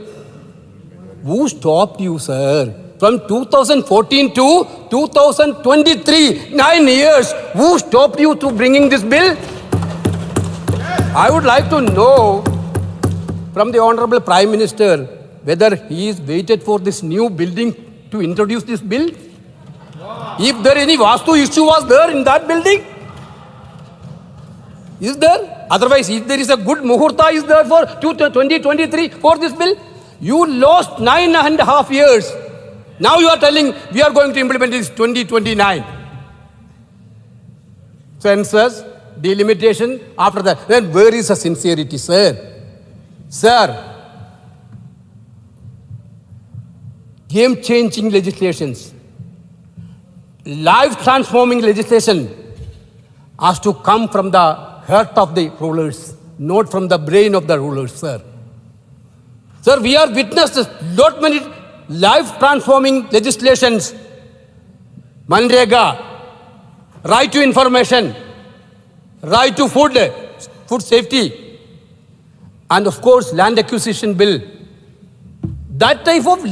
Who stopped you, sir? From 2014 to 2023, 9 years, who stopped you to bringing this bill? I would like to know from the Honorable Prime Minister whether he is waited for this new building to introduce this bill. If there any Vastu issue was there in that building, is there? Otherwise, if there is a good muhurta is there for 2023 for this bill, you lost 9.5 years. Now you are telling we are going to implement this 2029. Census, delimitation, after that. Then where is the sincerity, sir? Sir, game-changing legislations, life-transforming legislation has to come from the heart of the rulers, not from the brain of the rulers, sir. Sir, we are witnessed not many life-transforming legislations, Manrega, right to information, right to food safety, and of course land acquisition bill. That type of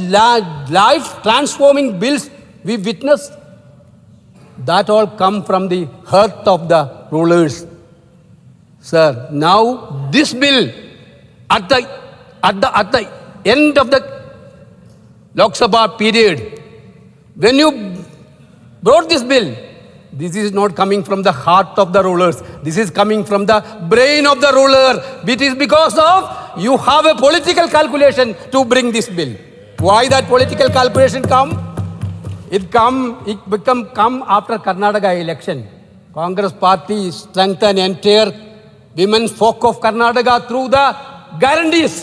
life-transforming bills we witnessed, that all come from the heart of the rulers. Sir, now this bill, at the end of the Lok Sabha period, when you brought this bill, this is not coming from the heart of the rulers. This is coming from the brain of the ruler. It is because of you have a political calculation to bring this bill. Why that political calculation come? It come after Karnataka election. Congress party strengthened entire women's folk of Karnataka through the guarantees.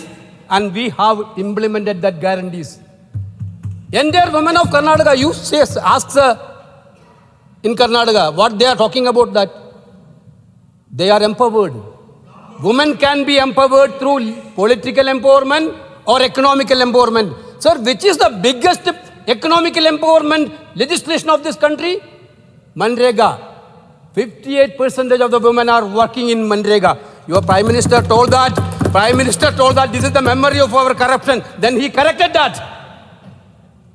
And we have implemented that guarantees. Entire women of Karnataka, you say, ask in Karnataka what they are talking about that. They are empowered. Women can be empowered through political empowerment or economical empowerment. Sir, which is the biggest economical empowerment legislation of this country? Manrega. 58% of the women are working in Manrega. Your Prime Minister told that. Prime Minister told that this is the memory of our corruption. Then he corrected that.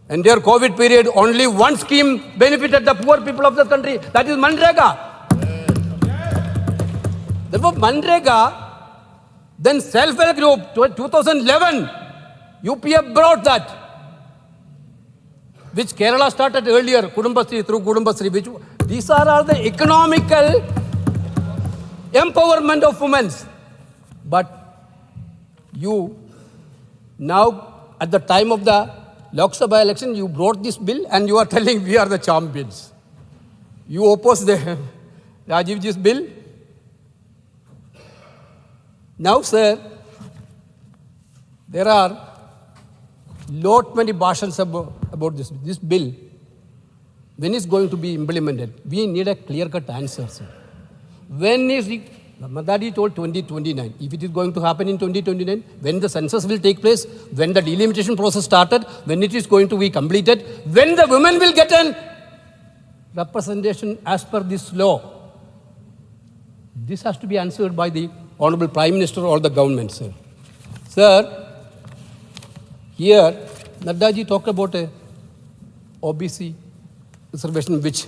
And their COVID period, only one scheme benefited the poor people of the country. That is Manrega. Therefore, Manrega, then self-help group, 2011, UPF brought that, which Kerala started earlier, Kudumbasri, through Kudumbasri. These are all the economical empowerment of women. But you, now, at the time of the Lok Sabha election, you brought this bill and you are telling we are the champions. You oppose the Rajivji's bill. Now, sir, there are lot many bhashans about this bill. When is going to be implemented? We need a clear-cut answer, sir. When is the Madadi told 2029. If it is going to happen in 2029, when the census will take place, when the delimitation process started, when it is going to be completed, when the women will get an representation as per this law. This has to be answered by the Honorable Prime Minister or the government, sir. Sir, here, Naddaji talked about a OBC reservation which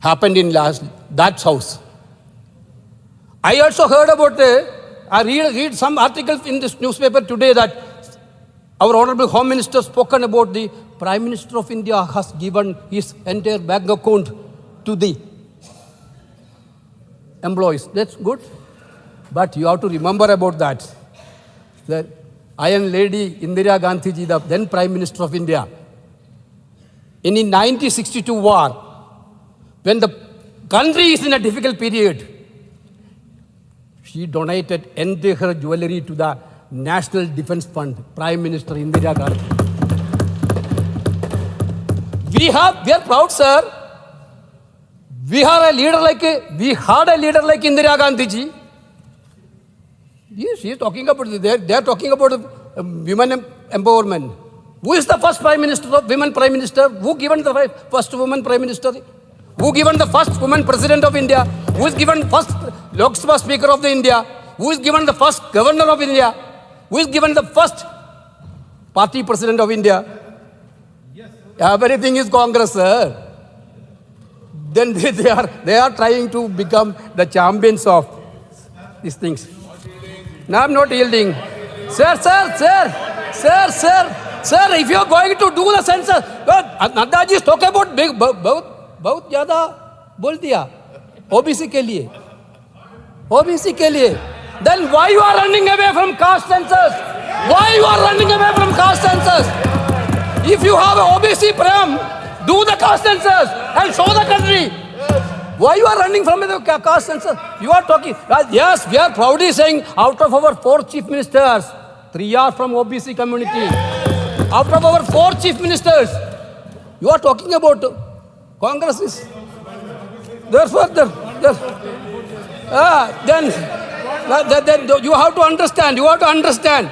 happened in that house. I also heard about, I read some articles in this newspaper today that our Honorable Home Minister spoken about the Prime Minister of India has given his entire bank account to the employees. That's good. But you have to remember about that. The Iron Lady Indira Gandhi ji, the then Prime Minister of India, in the 1962 war, when the country is in a difficult period, she donated entire her jewelry to the National Defense Fund, Prime Minister Indira Gandhi. We are proud, sir. We had a leader like Indira Gandhi ji. Yes, she is talking about, they are talking about women empowerment. Who is the first Prime Minister of women Prime Minister? Who given the first woman Prime Minister? Who given the first woman President of India? Who is given first Lok Sabha Speaker of the India? Who is given the first Governor of India? Who is given the first Party President of India? Yes. Everything is Congress, sir. Then they are trying to become the champions of these things. No, I'm not yielding. Sir, if you are going to do the census, Nadda ji is talking about big, बहुत ज़्यादा बोल दिया OBC के लिए. Then why you are running away from caste census? Why you are running away from caste census? If you have a OBC Prem, do the caste census and show the country. Why you are running from the caste census? You are talking. Yes, we are proudly saying out of our 4 chief ministers, 3 are from OBC community. Out of our 4 chief ministers, you are talking about Congress is. Therefore, then you have to understand.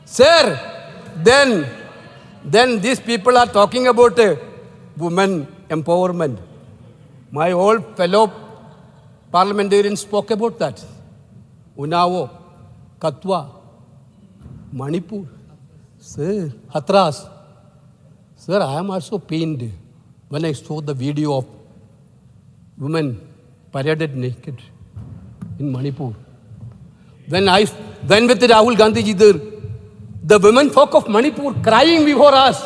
Sir, then these people are talking about women empowerment. My old fellow parliamentarians spoke about that. Unnao, Katwa, Manipur, sir, Hathras. Sir, I am also pained when I saw the video of women paraded naked in Manipur. When I went with Rahul Gandhi ji there, the women folk of Manipur crying before us.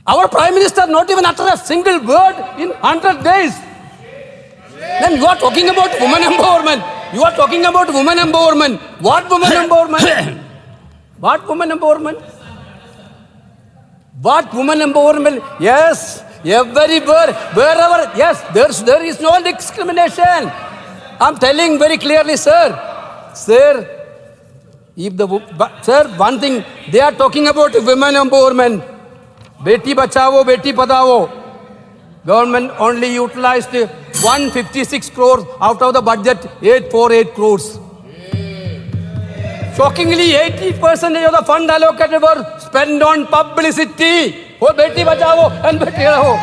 Our Prime Minister not even uttered a single word in 100 days. Then you are talking about women empowerment. You are talking about women empowerment. What women empowerment? What women empowerment? What women empowerment? Yes, everywhere, wherever, yes, there is no discrimination. I'm telling very clearly, sir. Sir, sir, one thing, they are talking about women empowerment. Beti bachao, beti padao. Government only utilized 156 crores out of the budget, 848 crores. Shockingly, 80% of the fund allocated were spent on publicity. Oh, beti bachao and beti padao.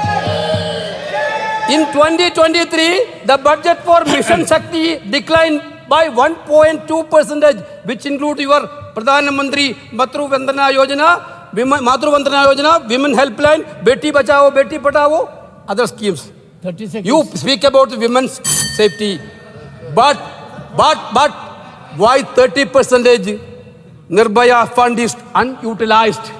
In 2023, the budget for Mission Shakti declined by 1.2%, which include your Pradhan Mantri Matru Vandana Yojana, Women Helpline, Beti Bachao, Beti Padao, other schemes. 30 seconds. You speak about women's safety, but why 30% Nirbhaya fund is unutilized?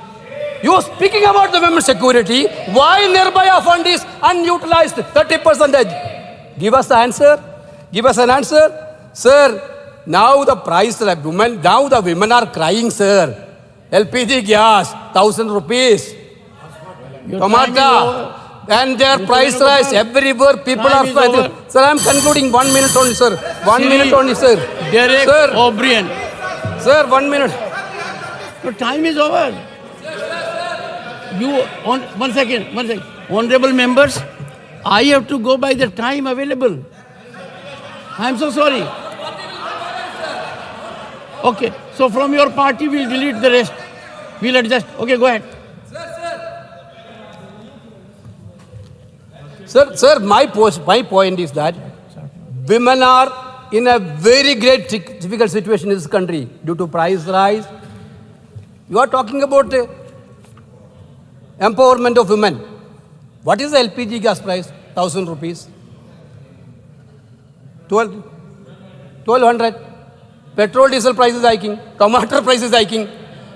You are speaking about the women's security. Why Nirbhaya fund is unutilized? 30%. Give us the answer. Give us an answer. Sir, now the price of women, now the women are crying, sir. LPG gas, 1,000 rupees. Tomato, and their price rise everywhere. People are fighting. Sir, I am concluding. 1 minute only, sir. 1 minute only, sir. Derek Sir, O'Brien. Sir, 1 minute. Your time is over. One second. Honorable members, I have to go by the time available. I am so sorry. Okay, so from your party, we'll delete the rest. We'll adjust. Okay, go ahead. Sir, my point is that women are in a very great difficult situation in this country due to price rise. You are talking about empowerment of women. What is the LPG gas price? 1,000 rupees. 1,200. Petrol diesel price is hiking. Tomato price is hiking.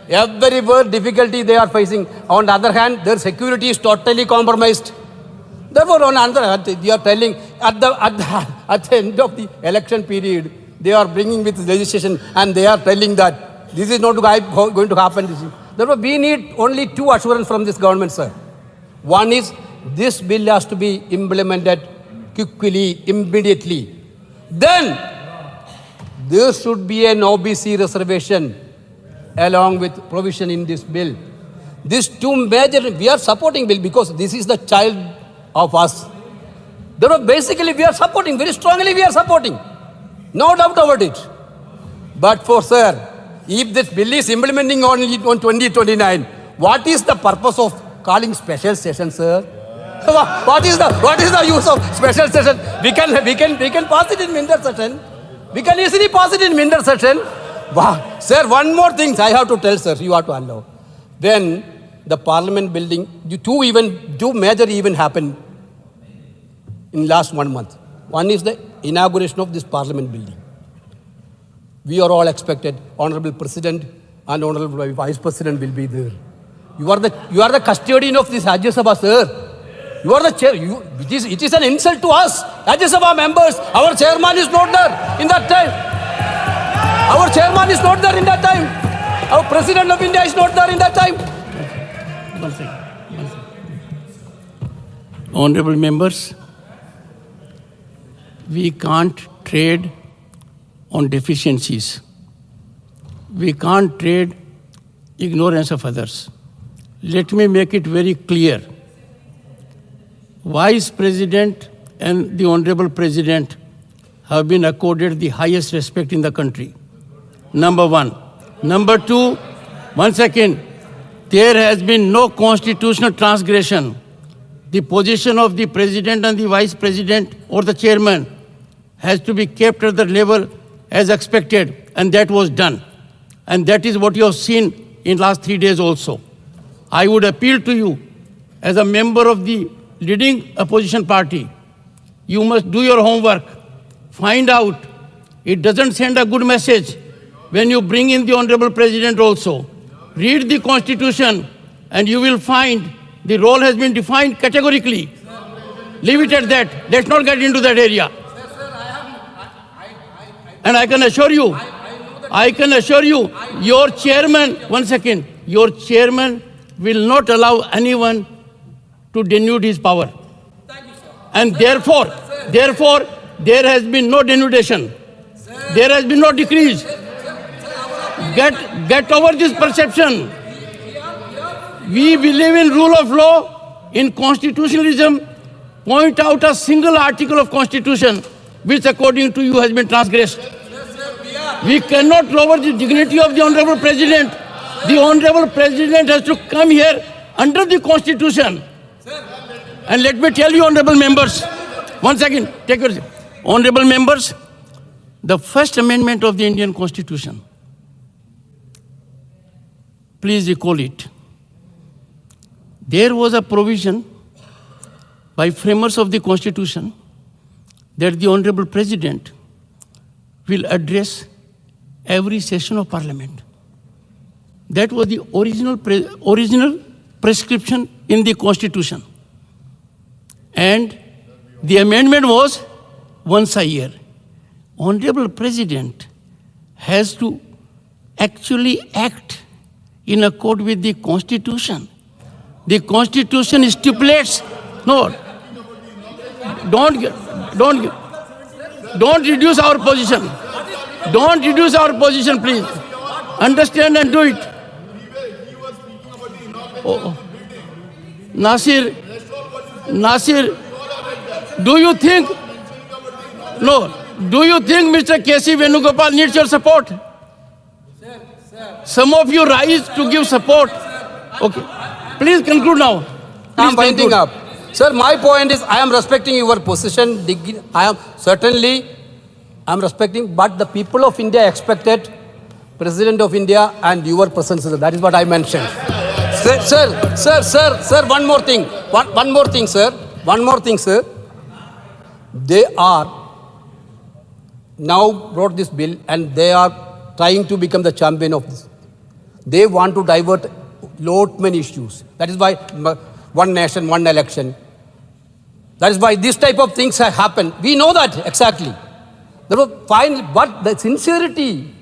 Everywhere difficulty they are facing. On the other hand, their security is totally compromised. Therefore, on the other hand, they are telling at the end of the election period, they are bringing with legislation and they are telling that this is not going to happen. Therefore, we need only two assurances from this government, sir. One is this bill has to be implemented quickly, immediately. Then, there should be an OBC reservation along with provision in this bill. These two major, we are supporting bill because this is the child of us. Therefore, basically we are supporting, very strongly we are supporting. No doubt about it. But for sir, if this bill is implementing only on 2029, what is the purpose of calling special session, sir? What is the use of special session? We can pass it in winter session. We can easily pass it in winter session. Wow. Sir, one more thing I have to tell, sir, you have to allow. When the parliament building, two major events happened in last 1 month. One is the inauguration of this parliament building. We are all expected, Honorable President and Honorable Vice President will be there. You are the custodian of this Rajya Sabha, sir. You are the chair. It is an insult to us, Rajya Sabha members. Our chairman is not there in that time. Our chairman is not there in that time. Our President of India is not there in that time. One second. Honorable members, we can't trade on deficiencies. We can't trade ignorance of others. Let me make it very clear. Vice President and the Honorable President have been accorded the highest respect in the country. Number one. Number two, 1 second, there has been no constitutional transgression. The position of the President and the Vice President or the Chairman has to be kept at the level as expected. and that was done. And that is what you have seen in last 3 days also. I would appeal to you, as a member of the leading opposition party, you must do your homework, find out. It doesn't send a good message when you bring in the Honorable President also. Read the Constitution and you will find the role has been defined categorically. Leave it at that. Let's not get into that area. And I can assure you, your chairman, one second, your chairman will not allow anyone to denude his power. And therefore, there has been no denudation. There has been no decrease. Get over this perception. We believe in rule of law, in constitutionalism. Point out a single article of Constitution which, according to you, has been transgressed. We cannot lower the dignity of the Honorable President. The Honorable President has to come here under the Constitution. And let me tell you, honorable members, one second, take your seat. Honorable members, the first amendment of the Indian Constitution, please recall it. There was a provision by framers of the Constitution that the Honorable President will address every session of Parliament. That was the original prescription in the Constitution. And the amendment was once a year. Honorable President has to actually act in accord with the Constitution. The Constitution stipulates, no, don't reduce our position. Don't reduce our position, please. Understand and do it. Oh. Nasir, do you think Mr. K.C. Venugopal needs your support? Some of you rise to give support. Okay. Please conclude now. I am winding up. Sir, my point is I am respecting your position. I am respecting, but the people of India expected President of India and your presence. That is what I mentioned. Sir, one more thing, sir. They are now brought this bill and they are trying to become the champion of this. They want to divert many issues. That is why one nation, one election. That is why this type of things have happened. We know that exactly. But the sincerity.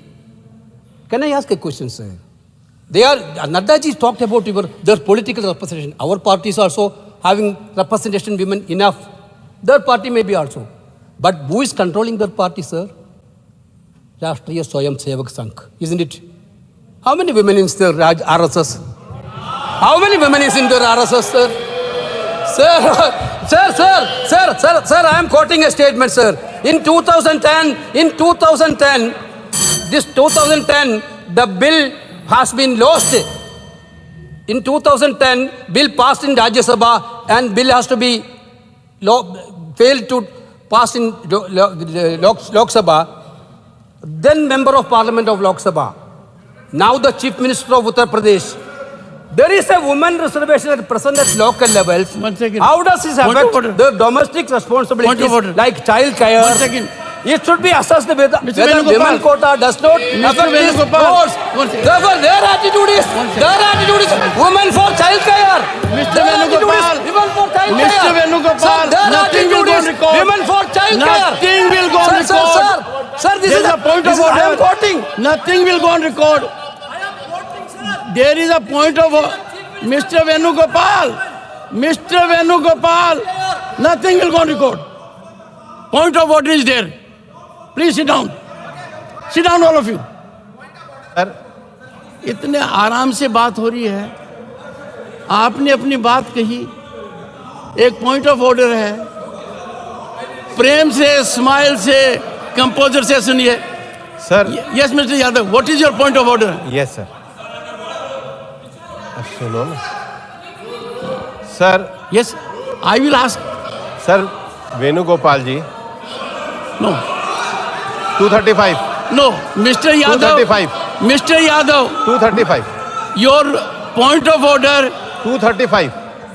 Can I ask a question, sir? Naddaji talked about their political representation. Our parties also having representation women enough. Their party may be also. But who is controlling their party, sir? Rashtriya Swayam Sevak Sangh, isn't it? How many women in their RSS? How many women is in their RSS, sir? Sir, I am quoting a statement, sir. In 2010, the bill has been lost. In 2010, bill passed in Rajya Sabha and bill has to be failed to pass in Lok Sabha. Then member of Parliament of Lok Sabha. Now the Chief Minister of Uttar Pradesh. There is a woman reservation at present at local levels. How does this affect the domestic responsibilities like child care? It should be assessed whether women quota does not affect these roles. Therefore, their attitude is women for child care. Mr. Venugopal, nothing will go on record. Women for child care. Nothing will go on record. Sir, this is a point of order. I am quoting. Nothing will go on record. There is a point of Mr. Venugopal, nothing will go on record. Point of order is there. Please sit down. Sit down, all of you. इतने आराम से बात हो रही है. आपने अपनी बात कही. एक पॉइंट ऑफ ऑर्डर है. प्रेम से, स्माइल से, कंपोजर से सुनिए. Sir. Yes, Mr. Yadav. What is your point of order? Yes, sir. सुनो ना. Sir. Yes, I will ask. Sir, Venugopal ji. No. 235. No, Mr. Yadav. 235. Mr. Yadav. 235. Your point of order. 235.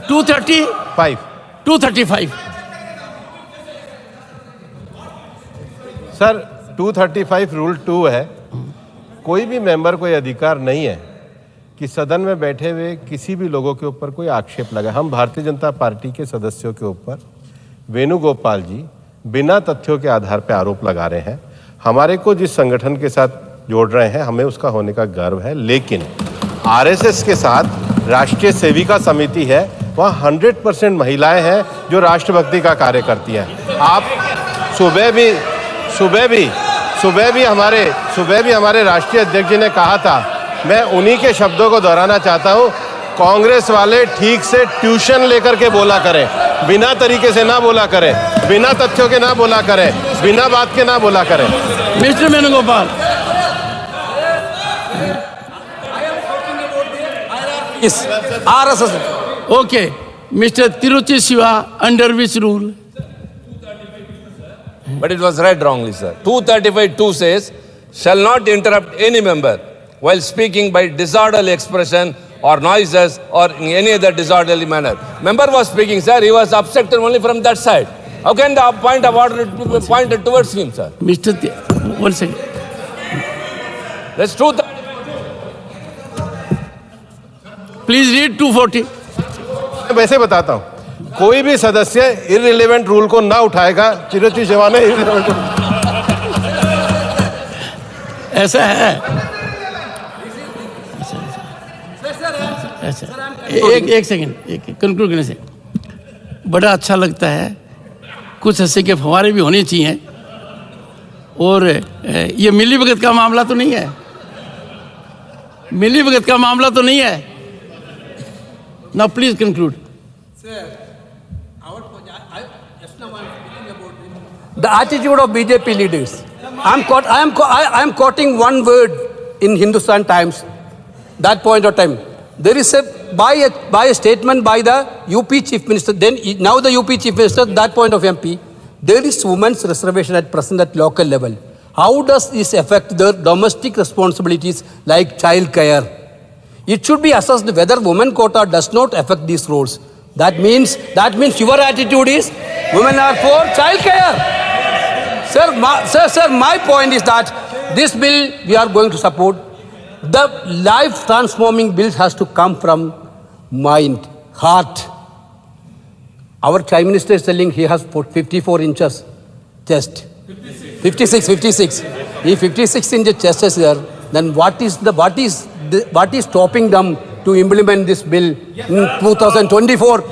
235. 235. Sir 235 rule 2 है, कोई भी member को यह अधिकार नहीं है कि सदन में बैठे हुए किसी भी लोगों के ऊपर कोई आक्षेप लगाए। हम भारतीय जनता पार्टी के सदस्यों के ऊपर वेणुगोपाल जी बिना तथ्यों के आधार पर आरोप लगा रहे हैं। हमारे को जिस संगठन के साथ जोड़ रहे हैं हमें उसका होने का गर्व है, लेकिन आरएसएस के साथ राष्ट्रीय सेविका समिति है, वहाँ 100% महिलाएं हैं जो राष्ट्रभक्ति का कार्य करती हैं। आप सुबह भी हमारे राष्ट्रीय अध्यक्ष जी ने कहा था, मैं उन्हीं के शब्दों को दोहराना चाहता हूँ, कांग्रेस वाले ठीक से ट्यूशन लेकर के बोला करें, बिना तरीके से ना बोला करें, बिना तथ्यों के ना बोला करें, बिना बात के ना बोला करें। Mister Venugopal, RSS. Okay, Mr. Tiruchi Siva, under which rule? But it was read wrongly, sir. 235(2) says, shall not interrupt any member while speaking by disorderly expression or noises or in any other disorderly manner. Member was speaking, sir. He was obstructed only from that side. How can the point of order be pointed towards him, sir? One second. That's true. Please read 240. वैसे बताता हूँ, कोई भी सदस्य irrelevant rule को ना उठाएगा। तिरुचि शिवा ने इररिलेवेंट ऐसा है। एक सेकंड, कंक्लूड करने से बड़ा अच्छा लगता है। कुछ ऐसे के फवारे भी होने चाहिए। और ये मिली भगत का मामला तो नहीं है, मिली भगत का मामला तो नहीं है। Now please conclude. Sir, the attitude of BJP leaders. I am quoting one word in Hindustan Times. That point of time, there is by a statement by the UP Chief Minister. Then now the UP Chief Minister. That point of MP, there is women's reservation at present at local level. How does this affect their domestic responsibilities like child care? It should be assessed whether women quota does not affect these roles. That means your attitude is women are for child care. Sir, my point is that this bill we are going to support. The life transforming bill has to come from mind, heart. Our Prime Minister is telling he has 54 inches chest. 56. If 56 inches chest is there, then what is stopping them to implement this bill in 2024?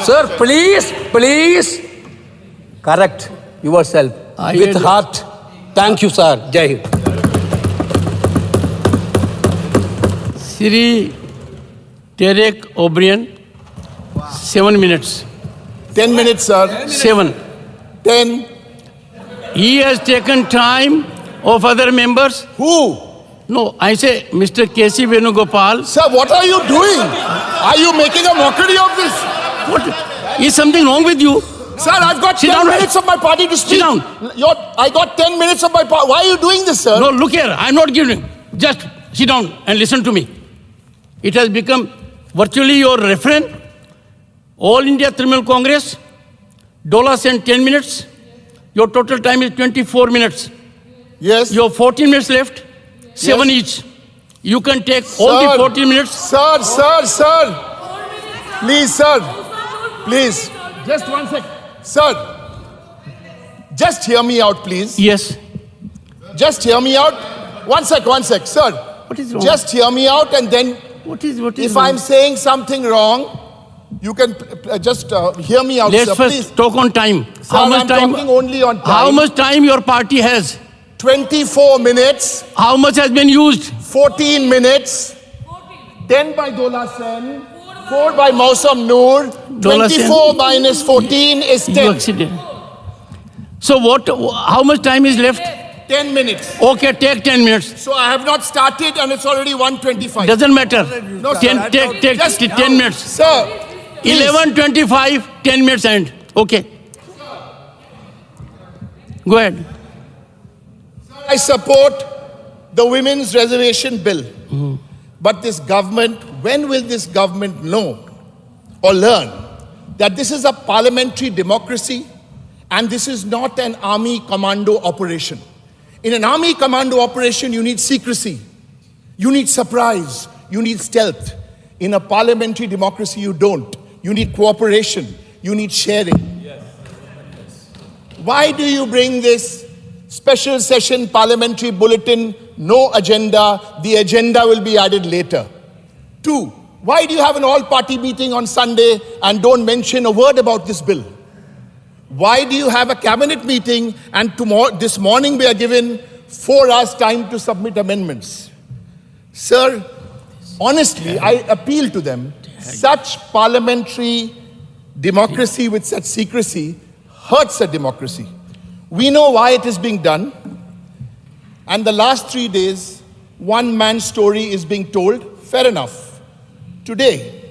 Sir, please correct yourself with heart. Thank you, sir. Jai Hind. Sri Derek O'Brien, 7 minutes. 10 minutes, sir. 7. 10. He has taken time of other members. Who? No, I say Mr. K.C. Venugopal. Sir, what are you doing? Are you making a mockery of this? What? Is something wrong with you? Sir, I've got 10 minutes of my party to speak. Sit down. I got 10 minutes of my party. Why are you doing this, sir? No, look here. I'm not giving. Just sit down and listen to me. It has become virtually your refrain. All India Trinamool Congress, Dola sent 10 minutes. Your total time is 24 minutes. Yes. You have 14 minutes left. 7 each. You can take all the 14 minutes. Sir. Please, sir. Please. Just 1 sec. Sir. Just hear me out, please. Yes. Just hear me out. 1 sec, sir. What is wrong? Just hear me out and then What is if wrong? I'm saying something wrong, you can just hear me out, Let's sir. first Please. talk on time. Sir, I'm talking only on time. How much time your party has? 24 minutes. How much has been used? 14 minutes. 10 by Dola Sen. 4 by Mausam Noor. Dola Sen. 24 minus 14 is 10. So how much time is left? 10 minutes. Okay, take 10 minutes. So I have not started and it's already 1:25. Doesn't matter. No, sir. Take Just 10 minutes. Sir, please. 11:25, 10 minutes end. Okay. Go ahead. Sir, I support the women's reservation bill. But this government, when will this government know or learn that this is a parliamentary democracy and this is not an army commando operation? In an army commando operation, you need secrecy, you need surprise, you need stealth. In a parliamentary democracy, you don't. You need cooperation, you need sharing. Why do you bring this special session parliamentary bulletin, no agenda, the agenda will be added later? 2, why do you have an all-party meeting on Sunday and don't mention a word about this bill? Why do you have a cabinet meeting and this morning we are given 4 hours time to submit amendments? Sir, honestly, I appeal to them, such parliamentary democracy with such secrecy hurts a democracy. We know why it is being done. And the last 3 days, one man's story is being told. Fair enough. Today,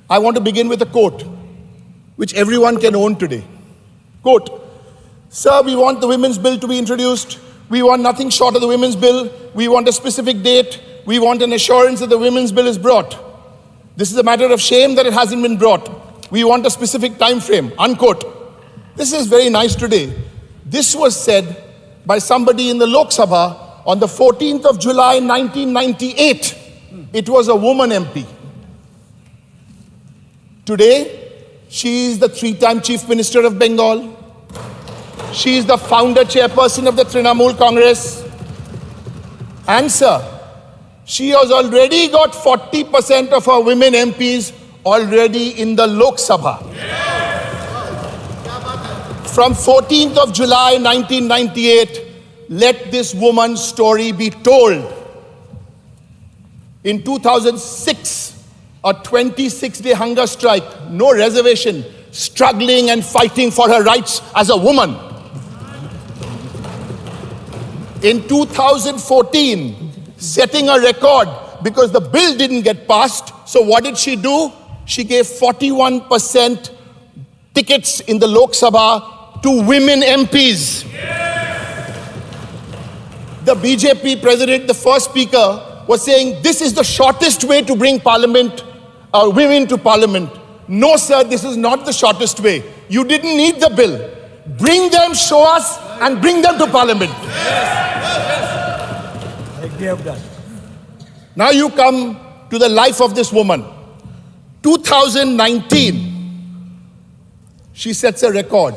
I want to begin with a quote, which everyone can own today. Quote, "Sir, we want the women's bill to be introduced. We want nothing short of the women's bill. We want a specific date. We want an assurance that the women's bill is brought. This is a matter of shame that it hasn't been brought. We want a specific time frame." Unquote. This is very nice today. This was said by somebody in the Lok Sabha on the 14th of July 1998. It was a woman MP. Today, she is the 3-time Chief Minister of Bengal. She is the founder chairperson of the Trinamool Congress. And sir, she has already got 40% of her women MPs already in the Lok Sabha. From 14th of July 1998, let this woman's story be told. In 2006, a 26-day hunger strike, no reservation, struggling and fighting for her rights as a woman. In 2014, setting a record because the bill didn't get passed. So what did she do? She gave 41% tickets in the Lok Sabha to women MPs. The BJP president, the first speaker, was saying this is the shortest way to bring women to parliament. No, sir, this is not the shortest way. You didn't need the bill. Bring them, show us, and bring them to parliament. Like they have done. Now you come to the life of this woman. 2019, she sets a record.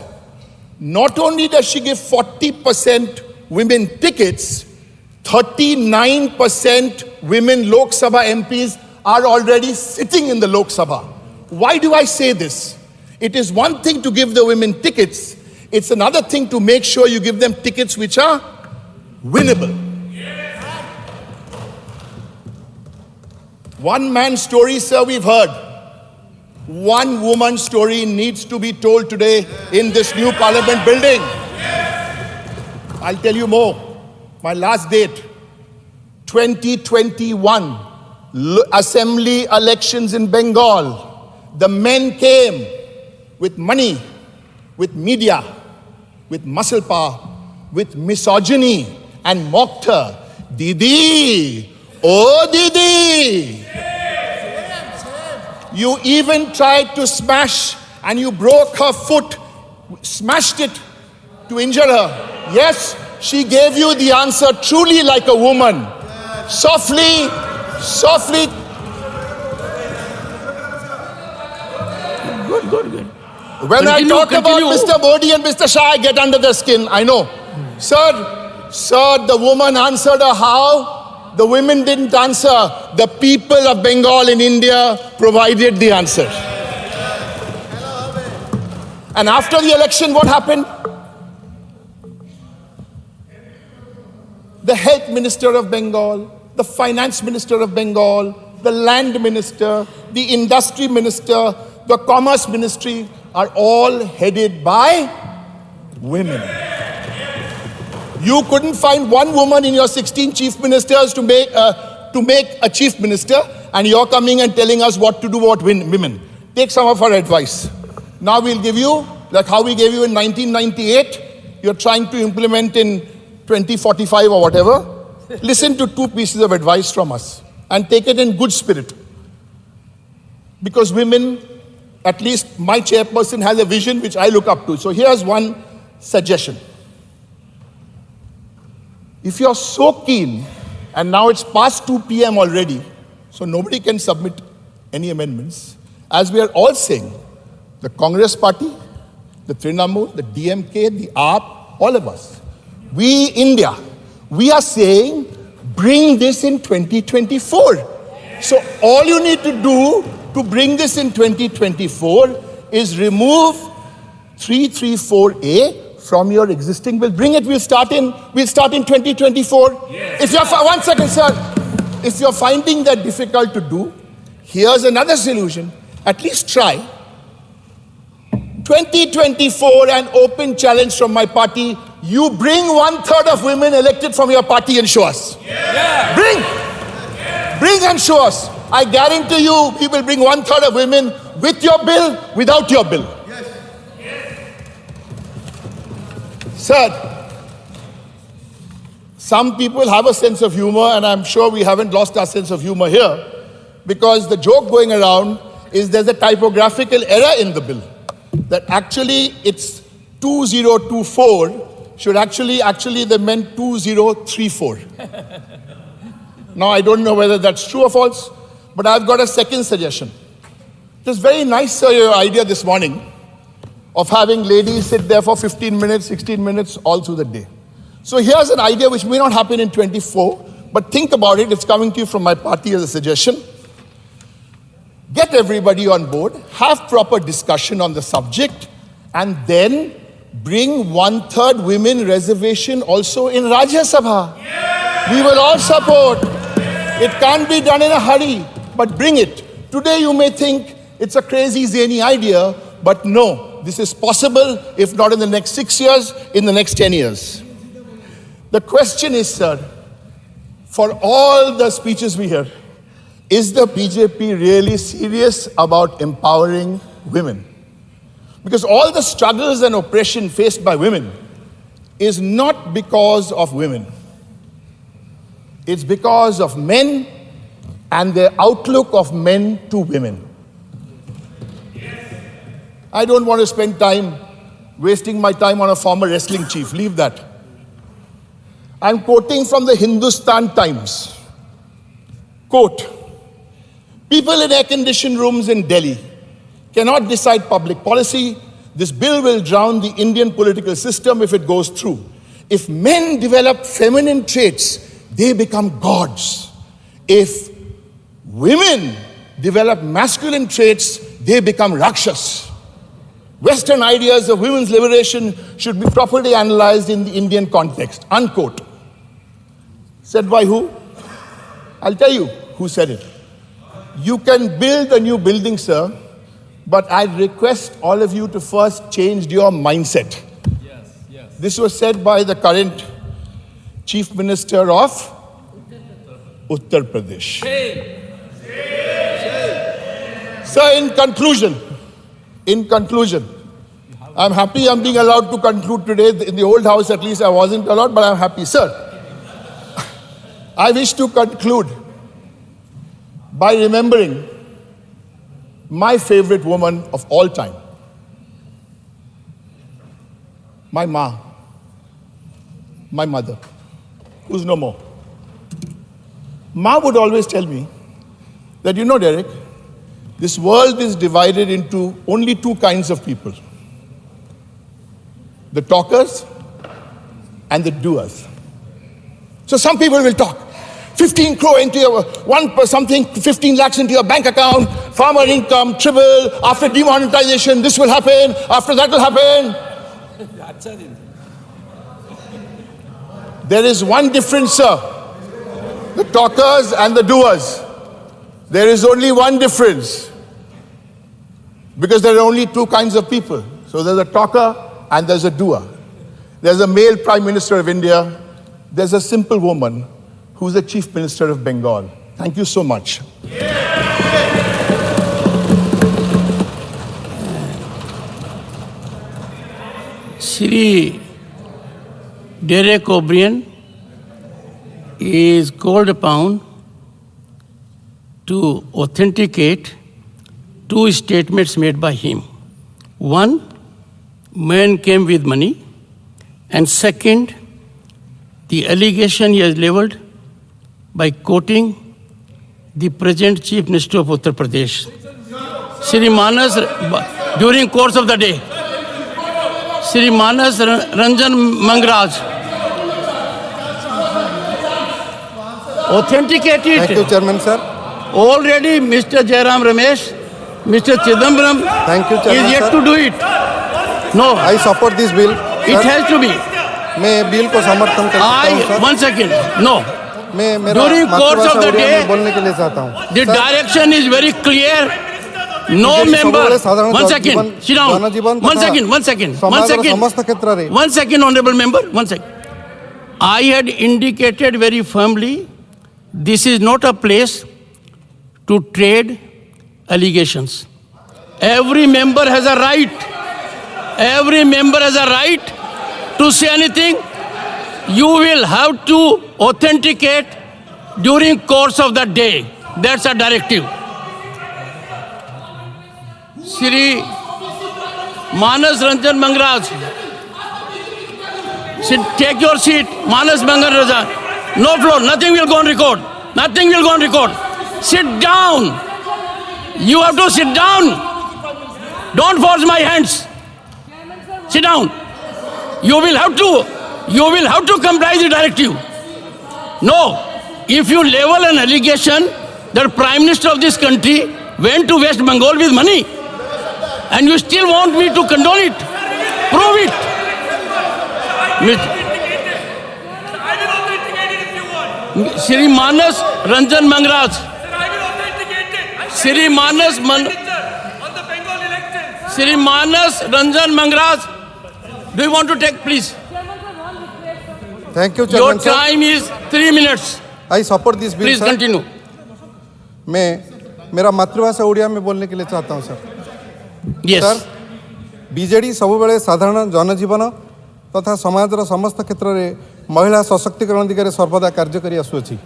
Not only does she give 40% women tickets, 39% women Lok Sabha MPs are already sitting in the Lok Sabha. Why do I say this? It is one thing to give the women tickets. It's another thing to make sure you give them tickets which are winnable. One man's story, sir, we've heard. One woman's story needs to be told today in this new parliament building. I'll tell you more. My last date, 2021, assembly elections in Bengal. The men came with money, with media, with muscle power, with misogyny, and mocked her. Didi, oh Didi. You even tried to smash and you broke her foot, smashed it to injure her. Yes, she gave you the answer truly like a woman. Softly, softly. Good. When I talk about Mr. Modi and Mr. Shah, I get under their skin, I know. Sir, the woman answered her how? The women didn't answer. The people of Bengal in India provided the answer. And after the election, what happened? The health minister of Bengal, the finance minister of Bengal, the land minister, the industry minister, the commerce ministry are all headed by women. You couldn't find one woman in your 16 chief ministers to make a chief minister, and you're coming and telling us what to do about women. Take some of our advice. Now we'll give you, like how we gave you in 1998, you're trying to implement in 2045 or whatever, listen to 2 pieces of advice from us and take it in good spirit. Because women, at least my chairperson has a vision which I look up to. So here's one suggestion. If you're so keen, and now it's past 2 p.m. already, so nobody can submit any amendments, as we are all saying, the Congress party, the Trinamool, the DMK, the AAP, all of us, we, India, we are saying, bring this in 2024. So all you need to do to bring this in 2024 is remove 334A from your existing bill. Bring it, we'll start in 2024. Yes. If you're, 1 second, sir. If you're finding that difficult to do, here's another solution. At least try. 2024, an open challenge from my party. You bring 1/3 of women elected from your party and show us. Yeah. Bring and show us. I guarantee you, we will bring 1/3 of women with your bill, without your bill. Yes. Sir, some people have a sense of humor, and I'm sure we haven't lost our sense of humor here, because the joke going around is there's a typographical error in the bill. That actually it's 2024 should actually they meant 2034. Now I don't know whether that's true or false, but I've got a second suggestion. It was very nice, sir, your idea this morning of having ladies sit there for 15 minutes, 16 minutes all through the day. So here's an idea which may not happen in 24, but think about it. It's coming to you from my party as a suggestion. Get everybody on board, have proper discussion on the subject, and then bring 1/3 women reservation also in Rajya Sabha. Yeah. We will all support. It can't be done in a hurry, but bring it. Today you may think it's a crazy, zany idea, but no, this is possible, if not in the next 6 years, in the next 10 years. The question is, sir, for all the speeches we hear, is the BJP really serious about empowering women? Because all the struggles and oppression faced by women is not because of women. It's because of men and their outlook of men to women. I don't want to spend time wasting my time on a former wrestling chief. Leave that. I'm quoting from the Hindustan Times. Quote, people in air-conditioned rooms in Delhi cannot decide public policy. This bill will drown the Indian political system if it goes through. If men develop feminine traits, they become gods. If women develop masculine traits, they become rakshas. Western ideas of women's liberation should be properly analyzed in the Indian context. Unquote. Said by who? I'll tell you who said it. You can build a new building, sir, but I request all of you to first change your mindset. Yes. This was said by the current Chief Minister of Uttar Pradesh. Sir, in conclusion, I'm happy I'm being allowed to conclude today. In the old house, at least, I wasn't allowed, but I'm happy. Sir, I wish to conclude by remembering my favorite woman of all time, my ma, my mother, who's no more. Ma would always tell me that, you know, Derek, this world is divided into only 2 kinds of people. The talkers and the doers. So some people will talk. 15 crore into your, 15 lakhs into your bank account, farmer income, triple, after demonetization, this will happen, after that will happen. There is one difference, sir. The talkers and the doers. There is only one difference. Because there are only 2 kinds of people. So there's a talker and there's a doer. There's a male Prime Minister of India. There's a simple woman who's the Chief Minister of Bengal. Thank you so much. Shri Derek O'Brien is called upon to authenticate two statements made by him. One, man came with money, and second, the allegation he has leveled by quoting the present Chief Minister of Uttar Pradesh, Shri Manas, during course of the day, Shri Manas Ranjan Mangraj, authenticated. Thank you, Chairman, sir. Already Mr. Jairam Ramesh, Mr. Chidambaram Thank you, Chairman, is yet sir. to do it. No. I support this bill. It has to be. मैं bill को समर्थन करता हूं, sir. 1 second. No. मैं मेरा During course of the मातृभाषा day, में बोलने के लिए चाहता हूं। the direction is very clear. No member. 1 second. Sit down. 1 second. 1 second. 1 second. 1 second, honorable member. 1 second. I had indicated very firmly, this is not a place to trade allegations. Every member has a right. Every member has a right to say anything. You will have to authenticate during course of the day. That's a directive. Shri Manas Ranjan Mangraj, take your seat. Manas Mangraj, no floor. Nothing will go on record. Nothing will go on record. Sit down. You have to sit down. Don't force my hands. Sit down. You will have to comply the directive. No. If you level an allegation that Prime Minister of this country went to West Bengal with money, and you still want me to condone it, prove it. Shri Manas Ranjan Mangraj. Shri Manas Ranjan Mangraj. Do you want to take, please? Thank you, Your Chairman, sir. time is 3 minutes. I support this bill, Please sir. continue. मैं मेरा मातृभाषा ओडिया में बोलने के लिए चाहता हूं, sir. Yes. Sir, BJD सबुबेले साधारण जनजीवन तथा समाजर समस्त क्षेत्र में महिला सशक्तिकरण दिगरे सर्वदा कार्य करि आसुअछि।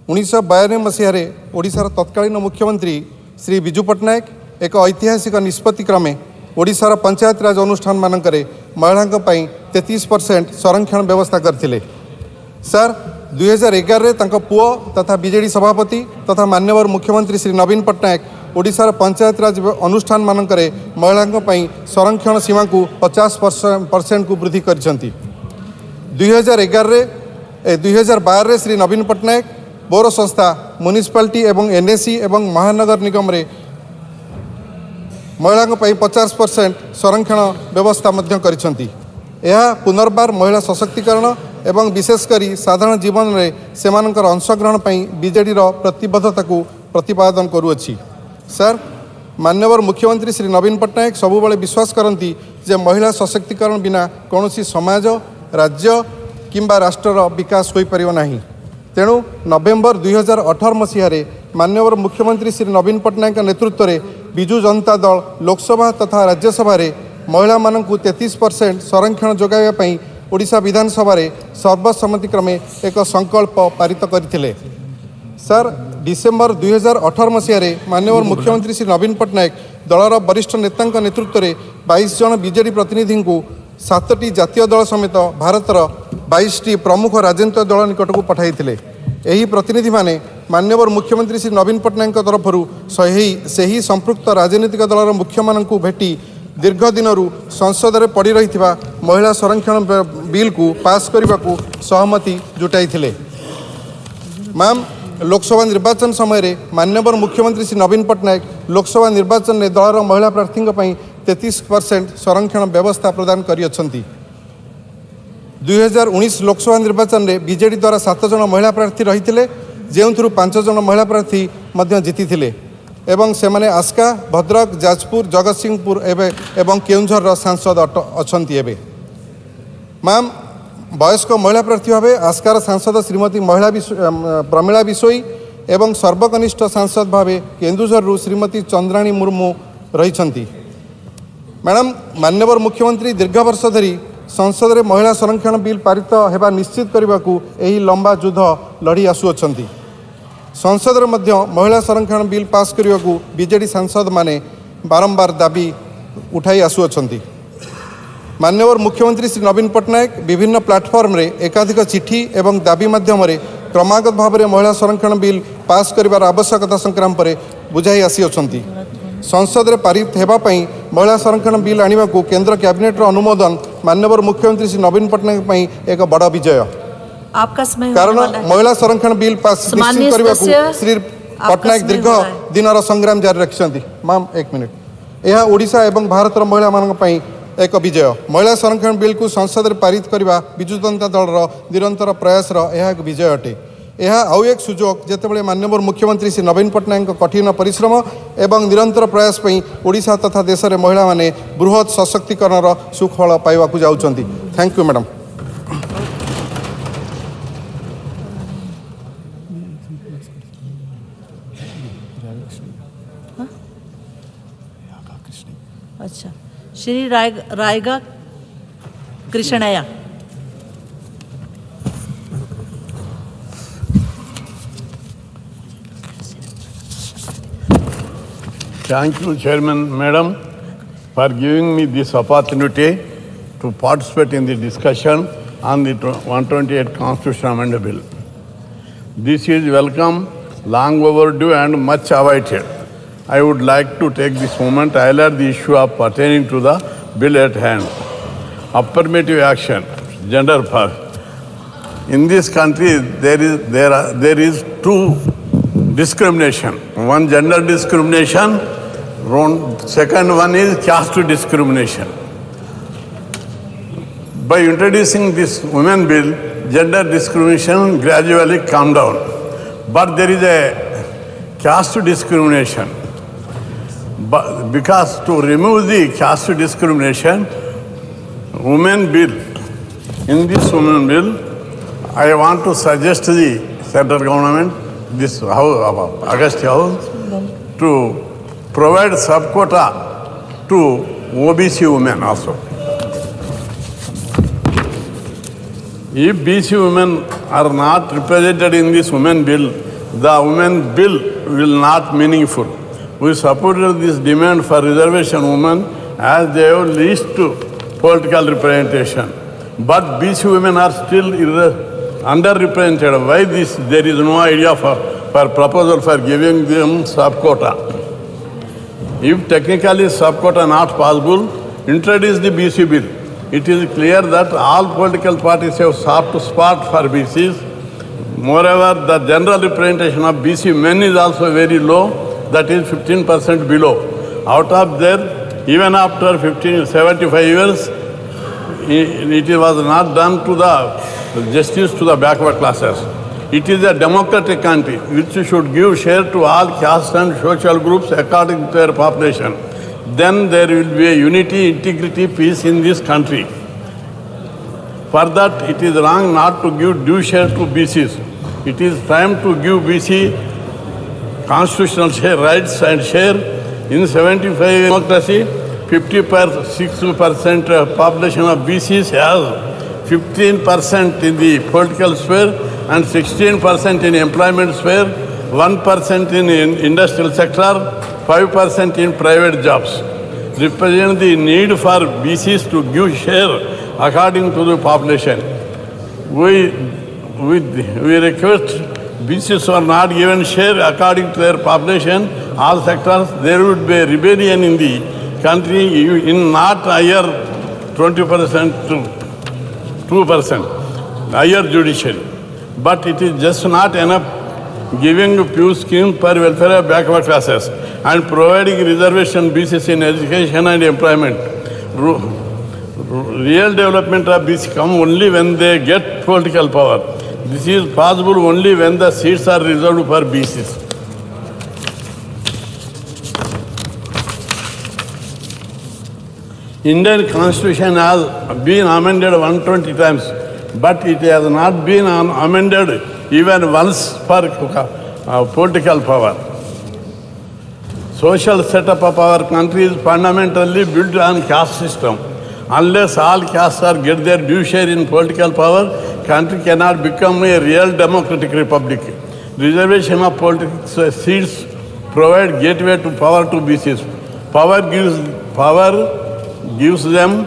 1952 मसीहारे ओडिशार तत्कालीन मुख्यमंत्री श्री विजु पट्टनायक एक ऐतिहासिक निष्पत्ति क्रमे ओडिशार पंचायत राज अनुष्ठान मानकरे महिलांक पई 33% संरक्षण व्यवस्था करथिले। सर, 2011 रे तांको पुओ तथा बीजेडी सभापति तथा माननीय मुख्यमंत्री श्री नवीन पट्टनायक ओडिशार पंचायत राज अनुष्ठान मानकरे महिलांक पई संरक्षण सीमा को 50% को वृद्धि करछंती। 2012 रे श्री नवीन पट्टनायक पौर संस्था म्युनिसिपालिटी एवं एनएसी एवं महानगर निगम रे महिलांक पई 50% संरक्षण व्यवस्था मध्य करिसंती। यह पुनर्बार महिला सशक्तिकरण एवं विशेषकर साधारण जीवन में सेमानकर अंशग्रहण पई बीजेडी रो प्रतिबद्धता को प्रतिपादन करुअछि। सर, माननीय मुख्यमंत्री श्री नवीन पट्टनायक सबुबले विश्वास करती जे महिला सशक्तिकरण बिना कौनसी समाज राज्य किंबा राष्ट्रर विकास हो पारिबो नाही। तेणु नवेम्बर 2018 मसीहारे माननीय मुख्यमंत्री श्री नवीन पट्टनायक नेतृत्व में विजु जनता दल लोकसभा तथा राज्यसभा महिला मानकु 33% संरक्षण जोगाइबा ओडिशा विधानसभा सर्वसम्मति क्रमे एक संकल्प पारित करथिले। सर, डिसेम्बर 2018 मसीहारे माननीय मुख्यमंत्री श्री नवीन पट्टनायक दलर वरिष्ठ नेता नेतृत्व में 22 जन बीजेडी प्रतिनिधि को 7टी जातीय दल समेत भारतर 22टी प्रमुख राजनीतिक दल निकट को पठाइथिले। एही प्रतिनिधि माने माननीय मुख्यमंत्री श्री नवीन पट्टनायक तरफरु सही संपृक्त राजनीतिक दलर मुख्य मानकु भेटी दीर्घ दिनरू संसद में पड़ी रही महिला संरक्षण बिल को पास करने को सहमति जुटाई। मैम, लोकसभा निर्वाचन समय माननीय मुख्यमंत्री श्री नवीन पट्टनायक लोकसभा निर्वाचन में दलर महिला प्रार्थी 33% संरक्षण व्यवस्था प्रदान कर 2019 लोकसभा निर्वाचन में बीजेडी द्वारा 7 जन महिला प्रार्थी रही जो 5 जन महिला प्रार्थी जीति एवं से माने आस्का भद्रक जाजपुर जगतसिंहपुर एवं केउंझर सांसद अछंती। मैम, वयस्क महिला प्रार्थी भाव आस्कार सांसद श्रीमती प्रमिला बिशोई एवं सर्वकनिष्ठ सांसद भाव केन्दुझर श्रीमती चंद्राणी मुर्मू रही। मैडम, माननीय मुख्यमंत्री दीर्घ वर्ष धरी संसद में महिला संरक्षण बिल पारित होगा निश्चित करने को यही लंबा युद्ध लड़ी आसुअछंती। संसद में महिला संरक्षण बिल पास करने को बीजेडी सांसद माने बारंबार दाबी उठाई आसुअछंती। माननीय मुख्यमंत्री श्री नवीन पट्टनायक विभिन्न प्लाटफर्म रे एकाधिक चिठी एवं दाबी माध्यम क्रमागत भाव में महिला संरक्षण बिल पास कर आवश्यकता संक्राम पर बुझाई आसी। संसद में पारित होगापी महिला संरक्षण बिल आने को केंद्र कैबिनेट अनुमोदन माननीय मुख्यमंत्री श्री नवीन पट्टनायक एक बड़ विजय। आपका समय कारण महिला संरक्षण बिल पास निश्चित करने को श्री पट्टनायक दीर्घ दिन संग्राम जारी रखिंट। मैम एक मिनिट। यह ओडिशा एवं भारत महिला मानक एक विजय। महिला संरक्षण बिल को संसद में पारित करने विजु जनता दल निरंतर प्रयास एक विजय अटे। यह आउ एक सुजोग जितेबाला माननीय मुख्यमंत्री श्री नवीन पट्टनायक कठिन परिश्रम एवं निरंतर प्रयास ओडिशा तथा देश में महिला माने बृहत सशक्तिकरण सुफल पाइबा जाउछंती। Thank you madam. अच्छा, Shri रायगा कृष्णया। Thank you, Chairman, Madam, for giving me this opportunity to participate in the discussion on the 128 Constitution Amendment Bill. This is welcome, long overdue and much awaited. I would like to take this moment to highlight the issue of pertaining to the bill at hand. Affirmative action, gender first. In this country, there is two discrimination. One gender discrimination, second one is caste discrimination. By introducing this women bill, gender discrimination gradually calmed down. But there is a caste discrimination. But because to remove the caste discrimination, women bill, in this women bill, I want to suggest to the central government, this House, August House, to provide sub-quota to OBC women also. If BC women are not represented in this women bill, the women bill will not meaningful. We supported this demand for reservation women as they have least political representation. But BC women are still underrepresented. Why this? There is no idea for proposal for giving them sub-quota. If technically sub-quota not possible, introduce the BC bill. It is clear that all political parties have soft spot for BCs. Moreover, the general representation of BC men is also very low, that is 15% below. Out of there, even after 75 years, it was not done to the justice to the backward classes. It is a democratic country which should give share to all castes and social groups according to their population. Then there will be a unity, integrity, peace in this country. For that, it is wrong not to give due share to BCs. It is time to give BC constitutional share, rights and share. In 75 democracy, 6% population of BCs has 15% in the political sphere and 16% in employment sphere, 1% in industrial sector, 5% in private jobs. Represent the need for BCs to give share according to the population. We request BCs are not given share according to their population, all sectors, there would be a rebellion in the country in not higher 20% to 2%, higher judiciary. But it is just not enough giving a few schemes for welfare of backward classes and providing reservation BCs in education and employment. Real development of BC come only when they get political power. This is possible only when the seats are reserved for BCs. Indian Constitution has been amended 120 times, but it has not been amended even once for political power. Social setup of our country is fundamentally built on caste system. Unless all castes are get their due share in political power, country cannot become a real democratic republic. Reservation of political seats provide gateway to power to BCs. Power gives them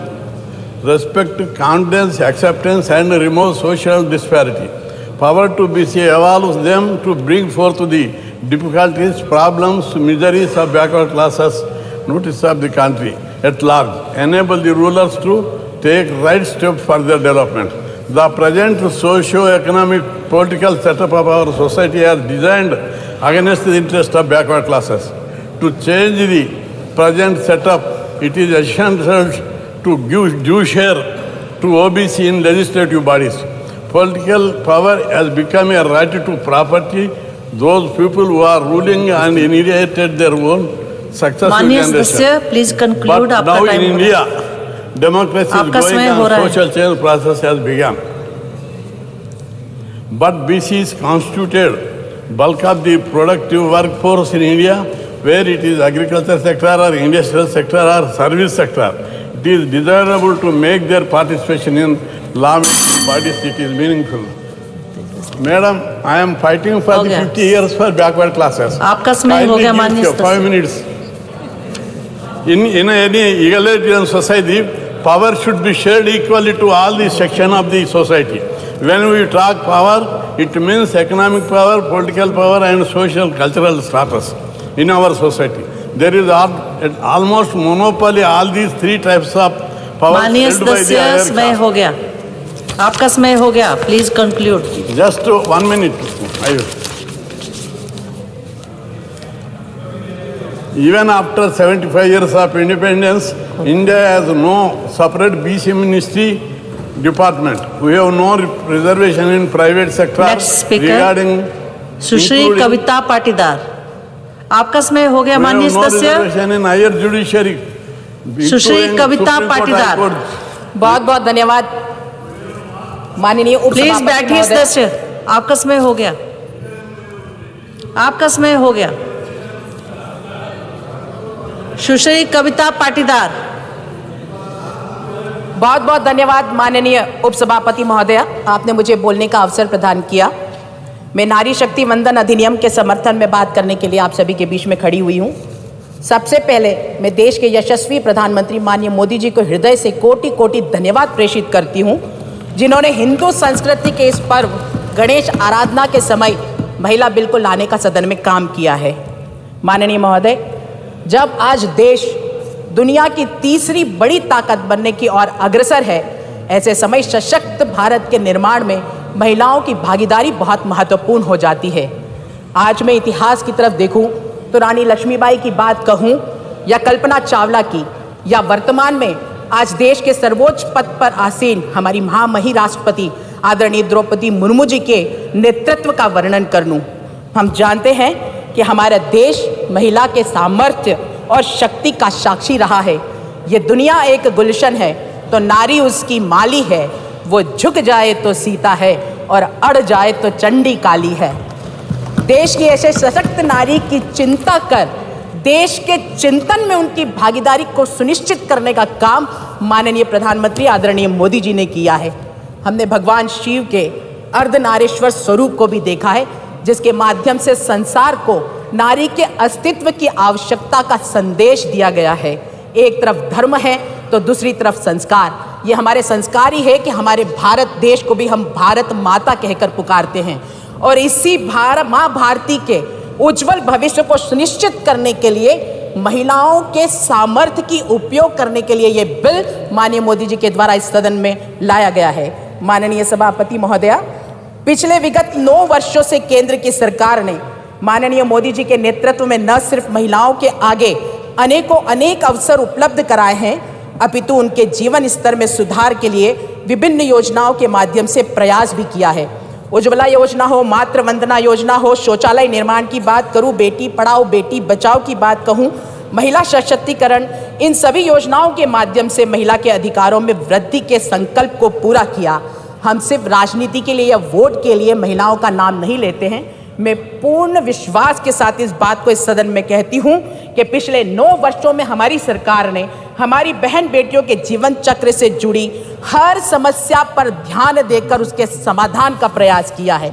respect, confidence, acceptance, and remove social disparity. Power to BC evolves them to bring forth the difficulties, problems, miseries of backward classes, notice of the country at large, enable the rulers to take right steps for their development. The present socio-economic political setup of our society is designed against the interest of backward classes. To change the present setup, it is essential to give due share to OBC in legislative bodies. Political power has become a right to property. Those people who are ruling and inherited their own successful generation. Please conclude. But now in India, democracy is going and social change process has begun. But BC is constituted bulk of the productive workforce in India, where it is agriculture sector or industrial sector or service sector. It is desirable to make their participation in law-making bodies. It is meaningful. Madam, I am fighting for the 50 years for backward classes. आपका समय हो गया माननीय 5 minutes. In any egalitarian society, power should be shared equally to all the section of the society. When we talk power, it means economic power, political power, and social cultural status in our society. There is almost monopoly all these three types of power. माननीय सदस्य, समय हो गया. आपका समय हो गया. Please conclude. Just 1 minute. Even after 75 years of independence, India has no separate BC ministry department. We have no reservation in private sector. Next speaker, regarding सुश्री कविता पाटीदार. आपका समय हो गया माननीय सदस्य. reservation in higher judiciary. सुश्री कविता पाटीदार. बहुत बहुत धन्यवाद माननीय प्लीज बैठिए सदस्य. आपका समय हो गया. आपका समय हो गया. सुश्री कविता पाटीदार. बहुत बहुत धन्यवाद माननीय उपसभापति महोदया, आपने मुझे बोलने का अवसर प्रदान किया. मैं नारी शक्ति वंदन अधिनियम के समर्थन में बात करने के लिए आप सभी के बीच में खड़ी हुई हूँ. सबसे पहले मैं देश के यशस्वी प्रधानमंत्री माननीय मोदी जी को हृदय से कोटि कोटि धन्यवाद प्रेषित करती हूँ, जिन्होंने हिंदू संस्कृति के इस पर्व गणेश आराधना के समय महिला बिल को लाने का सदन में काम किया है. माननीय महोदय, जब आज देश दुनिया की तीसरी बड़ी ताकत बनने की ओर अग्रसर है, ऐसे समय सशक्त भारत के निर्माण में महिलाओं की भागीदारी बहुत महत्वपूर्ण हो जाती है. आज मैं इतिहास की तरफ देखूं तो रानी लक्ष्मीबाई की बात कहूं या कल्पना चावला की, या वर्तमान में आज देश के सर्वोच्च पद पर आसीन हमारी महामहिम राष्ट्रपति आदरणीय द्रौपदी मुर्मू जी के नेतृत्व का वर्णन कर लूं, हम जानते हैं कि हमारा देश महिला के सामर्थ्य और शक्ति का साक्षी रहा है. ये दुनिया एक गुलशन है तो नारी उसकी माली है, वो झुक जाए तो सीता है और अड़ जाए तो चंडी काली है. देश की ऐसे सशक्त नारी की चिंता कर देश के चिंतन में उनकी भागीदारी को सुनिश्चित करने का काम माननीय प्रधानमंत्री आदरणीय मोदी जी ने किया है. हमने भगवान शिव के अर्धनारीश्वर स्वरूप को भी देखा है, जिसके माध्यम से संसार को नारी के अस्तित्व की आवश्यकता का संदेश दिया गया है. एक तरफ धर्म है तो दूसरी तरफ संस्कार. ये हमारे संस्कार ही है कि हमारे भारत देश को भी हम भारत माता कहकर पुकारते हैं, और इसी माँ भारती के उज्जवल भविष्य को सुनिश्चित करने के लिए महिलाओं के सामर्थ्य की उपयोग करने के लिए ये बिल माननीय मोदी जी के द्वारा इस सदन में लाया गया है. माननीय सभापति महोदया, पिछले विगत 9 वर्षों से केंद्र की सरकार ने माननीय मोदी जी के नेतृत्व में न सिर्फ महिलाओं के आगे अनेक अवसर उपलब्ध कराए हैं, अपितु उनके जीवन स्तर में सुधार के लिए विभिन्न योजनाओं के माध्यम से प्रयास भी किया है. उज्ज्वला योजना हो, मातृ वंदना योजना हो, शौचालय निर्माण की बात करूं, बेटी पढ़ाओ बेटी बचाओ की बात कहूं, महिला सशक्तिकरण, इन सभी योजनाओं के माध्यम से महिला के अधिकारों में वृद्धि के संकल्प को पूरा किया. हम सिर्फ राजनीति के लिए या वोट के लिए महिलाओं का नाम नहीं लेते हैं. मैं पूर्ण विश्वास के साथ इस बात को इस सदन में कहती हूं कि पिछले 9 वर्षों में हमारी सरकार ने हमारी बहन बेटियों के जीवन चक्र से जुड़ी हर समस्या पर ध्यान देकर उसके समाधान का प्रयास किया है।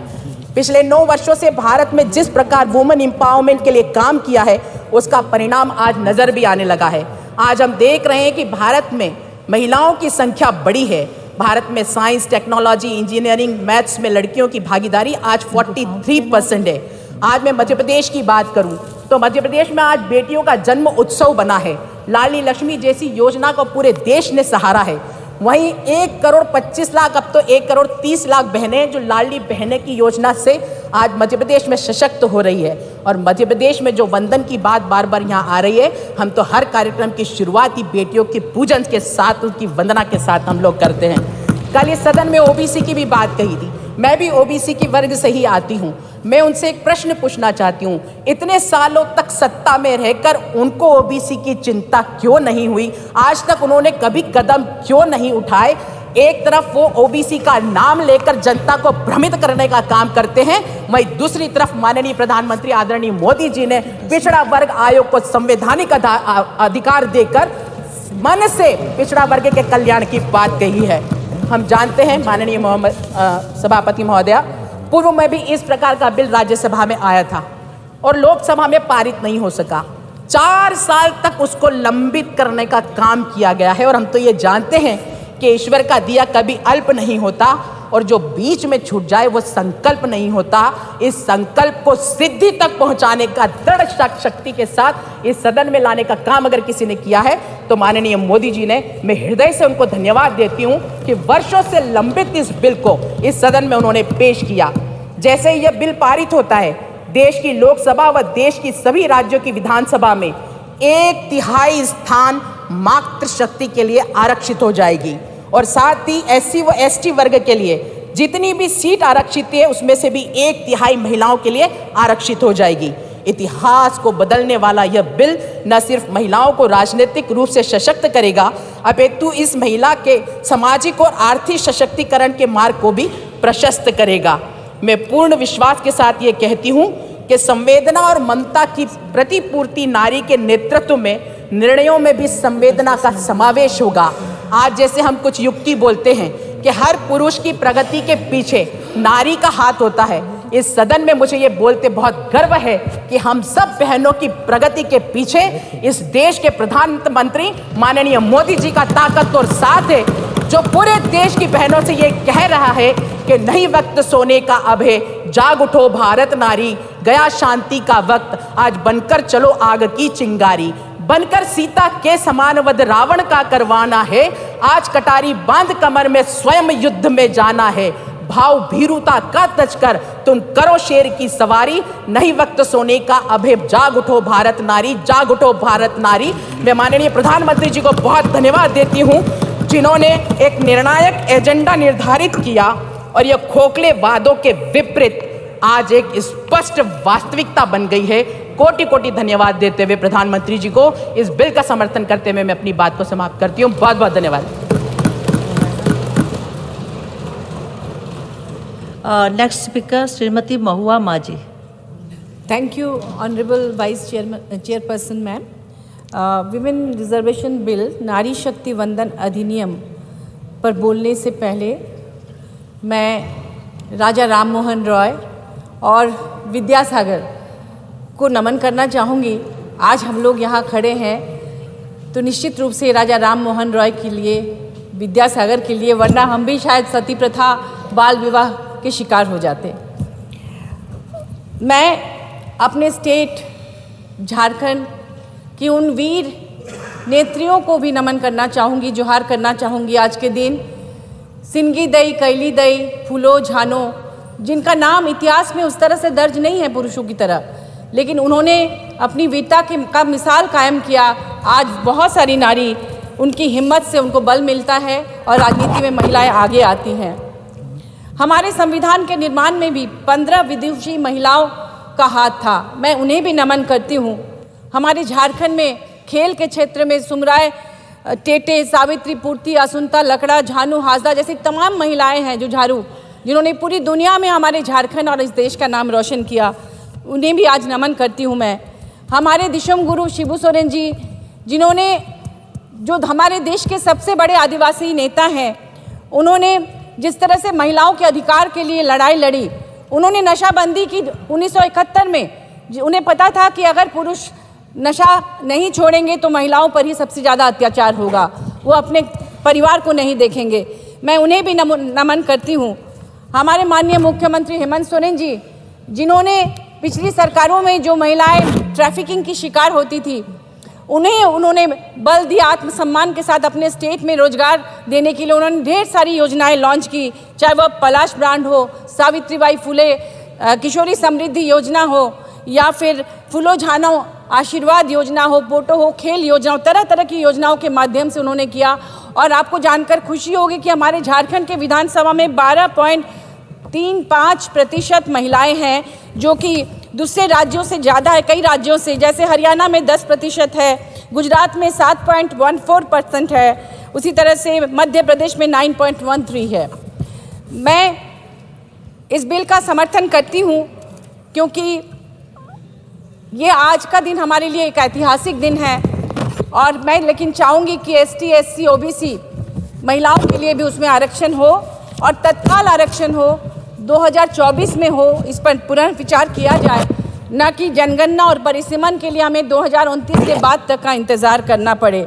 पिछले 9 वर्षों से भारत में जिस प्रकार वुमेन एम्पावरमेंट के लिए काम किया है, उसका परिणाम आज नजर भी आने लगा है। आज हम देख रहे हैं कि भारत में महिलाओं की संख्या बढ़ी है। भारत में साइंस, टेक्नोलॉजी, इंजीनियरिंग, मैथ्स में लड़कियों की भागीदारी आज 43% है। आज मैं मध्य प्रदेश की बात करूं तो मध्य प्रदेश में आज बेटियों का जन्म उत्सव बना है। लाडली लक्ष्मी जैसी योजना को पूरे देश ने सहारा है। वहीं 1,25,00,000 अब तो 1,30,00,000 बहनें जो लाडली बहनें की योजना से आज मध्य प्रदेश में सशक्त हो रही है। और मध्य प्रदेश में जो वंदन की बात बार बार यहाँ आ रही है, हम तो हर कार्यक्रम की शुरुआत ही बेटियों के पूजन के साथ, उनकी वंदना के साथ हम लोग करते हैं। कल इस सदन में ओबीसी की भी बात कही थी। मैं भी ओबीसी की वर्ग से ही आती हूँ। मैं उनसे एक प्रश्न पूछना चाहती हूँ, इतने सालों तक सत्ता में रहकर उनको ओबीसी की चिंता क्यों नहीं हुई? आज तक उन्होंने कभी कदम क्यों नहीं उठाए? एक तरफ वो ओबीसी का नाम लेकर जनता को भ्रमित करने का काम करते हैं, वहीं दूसरी तरफ माननीय प्रधानमंत्री आदरणीय मोदी जी ने पिछड़ा वर्ग आयोग को संवैधानिक अधिकार देकर मन से पिछड़ा वर्ग के कल्याण की बात कही है। हम जानते हैं माननीय सभापति महोदया, पूर्व में भी इस प्रकार का बिल राज्यसभा में आया था और लोकसभा में पारित नहीं हो सका। 4 साल तक उसको लंबित करने का काम किया गया है। और हम तो ये जानते हैं कि ईश्वर का दिया कभी अल्प नहीं होता और जो बीच में छूट जाए वो संकल्प नहीं होता। इस संकल्प को सिद्धि तक पहुंचाने का दृढ़ शक्ति के साथ इस सदन में लाने का काम अगर किसी ने किया है तो माननीय मोदी जी ने। मैं हृदय से उनको धन्यवाद देती हूं कि वर्षों से लंबित इस बिल को इस सदन में उन्होंने पेश किया। जैसे ही यह बिल पारित होता है, देश की लोकसभा व देश की सभी राज्यों की विधानसभा में 1/3 स्थान मातृशक्ति के लिए आरक्षित हो जाएगी। और साथ ही SC व ST वर्ग के लिए जितनी भी सीट आरक्षित है उसमें से भी 1/3 महिलाओं के लिए आरक्षित हो जाएगी। इतिहास को बदलने वाला यह बिल न सिर्फ महिलाओं को राजनीतिक रूप से सशक्त करेगा, अपितु इस महिला के सामाजिक और आर्थिक सशक्तिकरण के मार्ग को भी प्रशस्त करेगा। मैं पूर्ण विश्वास के साथ ये कहती हूँ कि संवेदना और ममता की प्रतिपूर्ति नारी के नेतृत्व में निर्णयों में भी संवेदना का समावेश होगा। आज जैसे हम कुछ युक्ति बोलते हैं कि हर पुरुष की प्रगति के पीछे नारी का हाथ होता है, इस सदन में मुझे ये बोलते बहुत गर्व है कि हम सब बहनों की प्रगति के पीछे इस देश के प्रधानमंत्री माननीय मोदी जी का ताकत और साथ है, जो पूरे देश की बहनों से ये कह रहा है कि नहीं वक्त सोने का अब है, जाग उठो भारत नारी, गया शांति का वक्त, आज बनकर चलो आग की चिंगारी, बनकर सीता के समान वध रावण का करवाना है, आज कटारी बांध कमर में स्वयं युद्ध में जाना है, भाव भीरुता का तजकर तुम करो शेर की सवारी, नहीं वक्त सोने का अब है, जाग उठो भारत नारी, जाग उठो भारत नारी। मैं माननीय प्रधानमंत्री जी को बहुत धन्यवाद देती हूँ जिन्होंने एक निर्णायक एजेंडा निर्धारित किया और यह खोखले वादों के विपरीत आज एक स्पष्ट वास्तविकता बन गई है। कोटि कोटि धन्यवाद देते हुए प्रधानमंत्री जी को इस बिल का समर्थन करते हुए मैं अपनी बात को समाप्त करती हूँ। बहुत बहुत धन्यवाद। नेक्स्ट स्पीकर श्रीमती महुआ माझी। Thank you honourable vice chairperson ma'am. Women reservation bill नारी शक्ति वंदन अधिनियम पर बोलने से पहले मैं राजा राम मोहन रॉय और विद्यासागर को नमन करना चाहूँगी। आज हम लोग यहाँ खड़े हैं तो निश्चित रूप से राजा राम मोहन रॉय के लिए, विद्यासागर के लिए, वरना हम भी शायद सती प्रथा, बाल विवाह के शिकार हो जाते। मैं अपने स्टेट झारखंड की उन वीर नेत्रियों को भी नमन करना चाहूँगी, जोहार करना चाहूँगी आज के दिन। सिंगी दई, कैली दई, फूलो झानो, जिनका नाम इतिहास में उस तरह से दर्ज नहीं है पुरुषों की तरह, लेकिन उन्होंने अपनी वीरता का मिसाल कायम किया। आज बहुत सारी नारी, उनकी हिम्मत से उनको बल मिलता है और राजनीति में महिलाएं आगे आती हैं। हमारे संविधान के निर्माण में भी 15 विदुषी महिलाओं का हाथ था, मैं उन्हें भी नमन करती हूँ। हमारे झारखंड में खेल के क्षेत्र में सुमराय टेटे, सावित्री पूर्ति, असुंता लकड़ा, झानू हाजदा जैसी तमाम महिलाएं हैं जो झारू, जिन्होंने पूरी दुनिया में हमारे झारखंड और इस देश का नाम रोशन किया, उन्हें भी आज नमन करती हूँ मैं। हमारे दिशम गुरु शिबू सोरेन जी, जिन्होंने जो हमारे देश के सबसे बड़े आदिवासी नेता हैं, उन्होंने जिस तरह से महिलाओं के अधिकार के लिए लड़ाई लड़ी, उन्होंने नशाबंदी की 1971 में, उन्हें पता था कि अगर पुरुष नशा नहीं छोड़ेंगे तो महिलाओं पर ही सबसे ज़्यादा अत्याचार होगा, वो अपने परिवार को नहीं देखेंगे। मैं उन्हें भी नमन करती हूँ। हमारे माननीय मुख्यमंत्री हेमंत सोरेन जी, जिन्होंने पिछली सरकारों में जो महिलाएं ट्रैफिकिंग की शिकार होती थी, उन्होंने बल दिया, आत्मसम्मान के साथ अपने स्टेट में रोजगार देने के लिए उन्होंने ढेर सारी योजनाएं लॉन्च की, चाहे वह पलाश ब्रांड हो, सावित्रीबाई फुले किशोरी समृद्धि योजना हो, या फिर फुलो झानो आशीर्वाद योजना हो, पोटो हो, खेल योजना हो, तरह तरह की योजनाओं के माध्यम से उन्होंने किया। और आपको जानकर खुशी होगी कि हमारे झारखंड के विधानसभा में 12.35% महिलाएं हैं, जो कि दूसरे राज्यों से ज़्यादा है। कई राज्यों से, जैसे हरियाणा में 10% है, गुजरात में 7.14% है, उसी तरह से मध्य प्रदेश में 9.13 है। मैं इस बिल का समर्थन करती हूँ क्योंकि ये आज का दिन हमारे लिए एक ऐतिहासिक दिन है, और मैं लेकिन चाहूँगी कि ST, SC, OBC महिलाओं के लिए भी उसमें आरक्षण हो, और तत्काल आरक्षण हो, 2024 में हो, इस पर पुनर्विचार किया जाए, न कि जनगणना और परिसीमन के लिए हमें 2029 के बाद तक का इंतज़ार करना पड़े।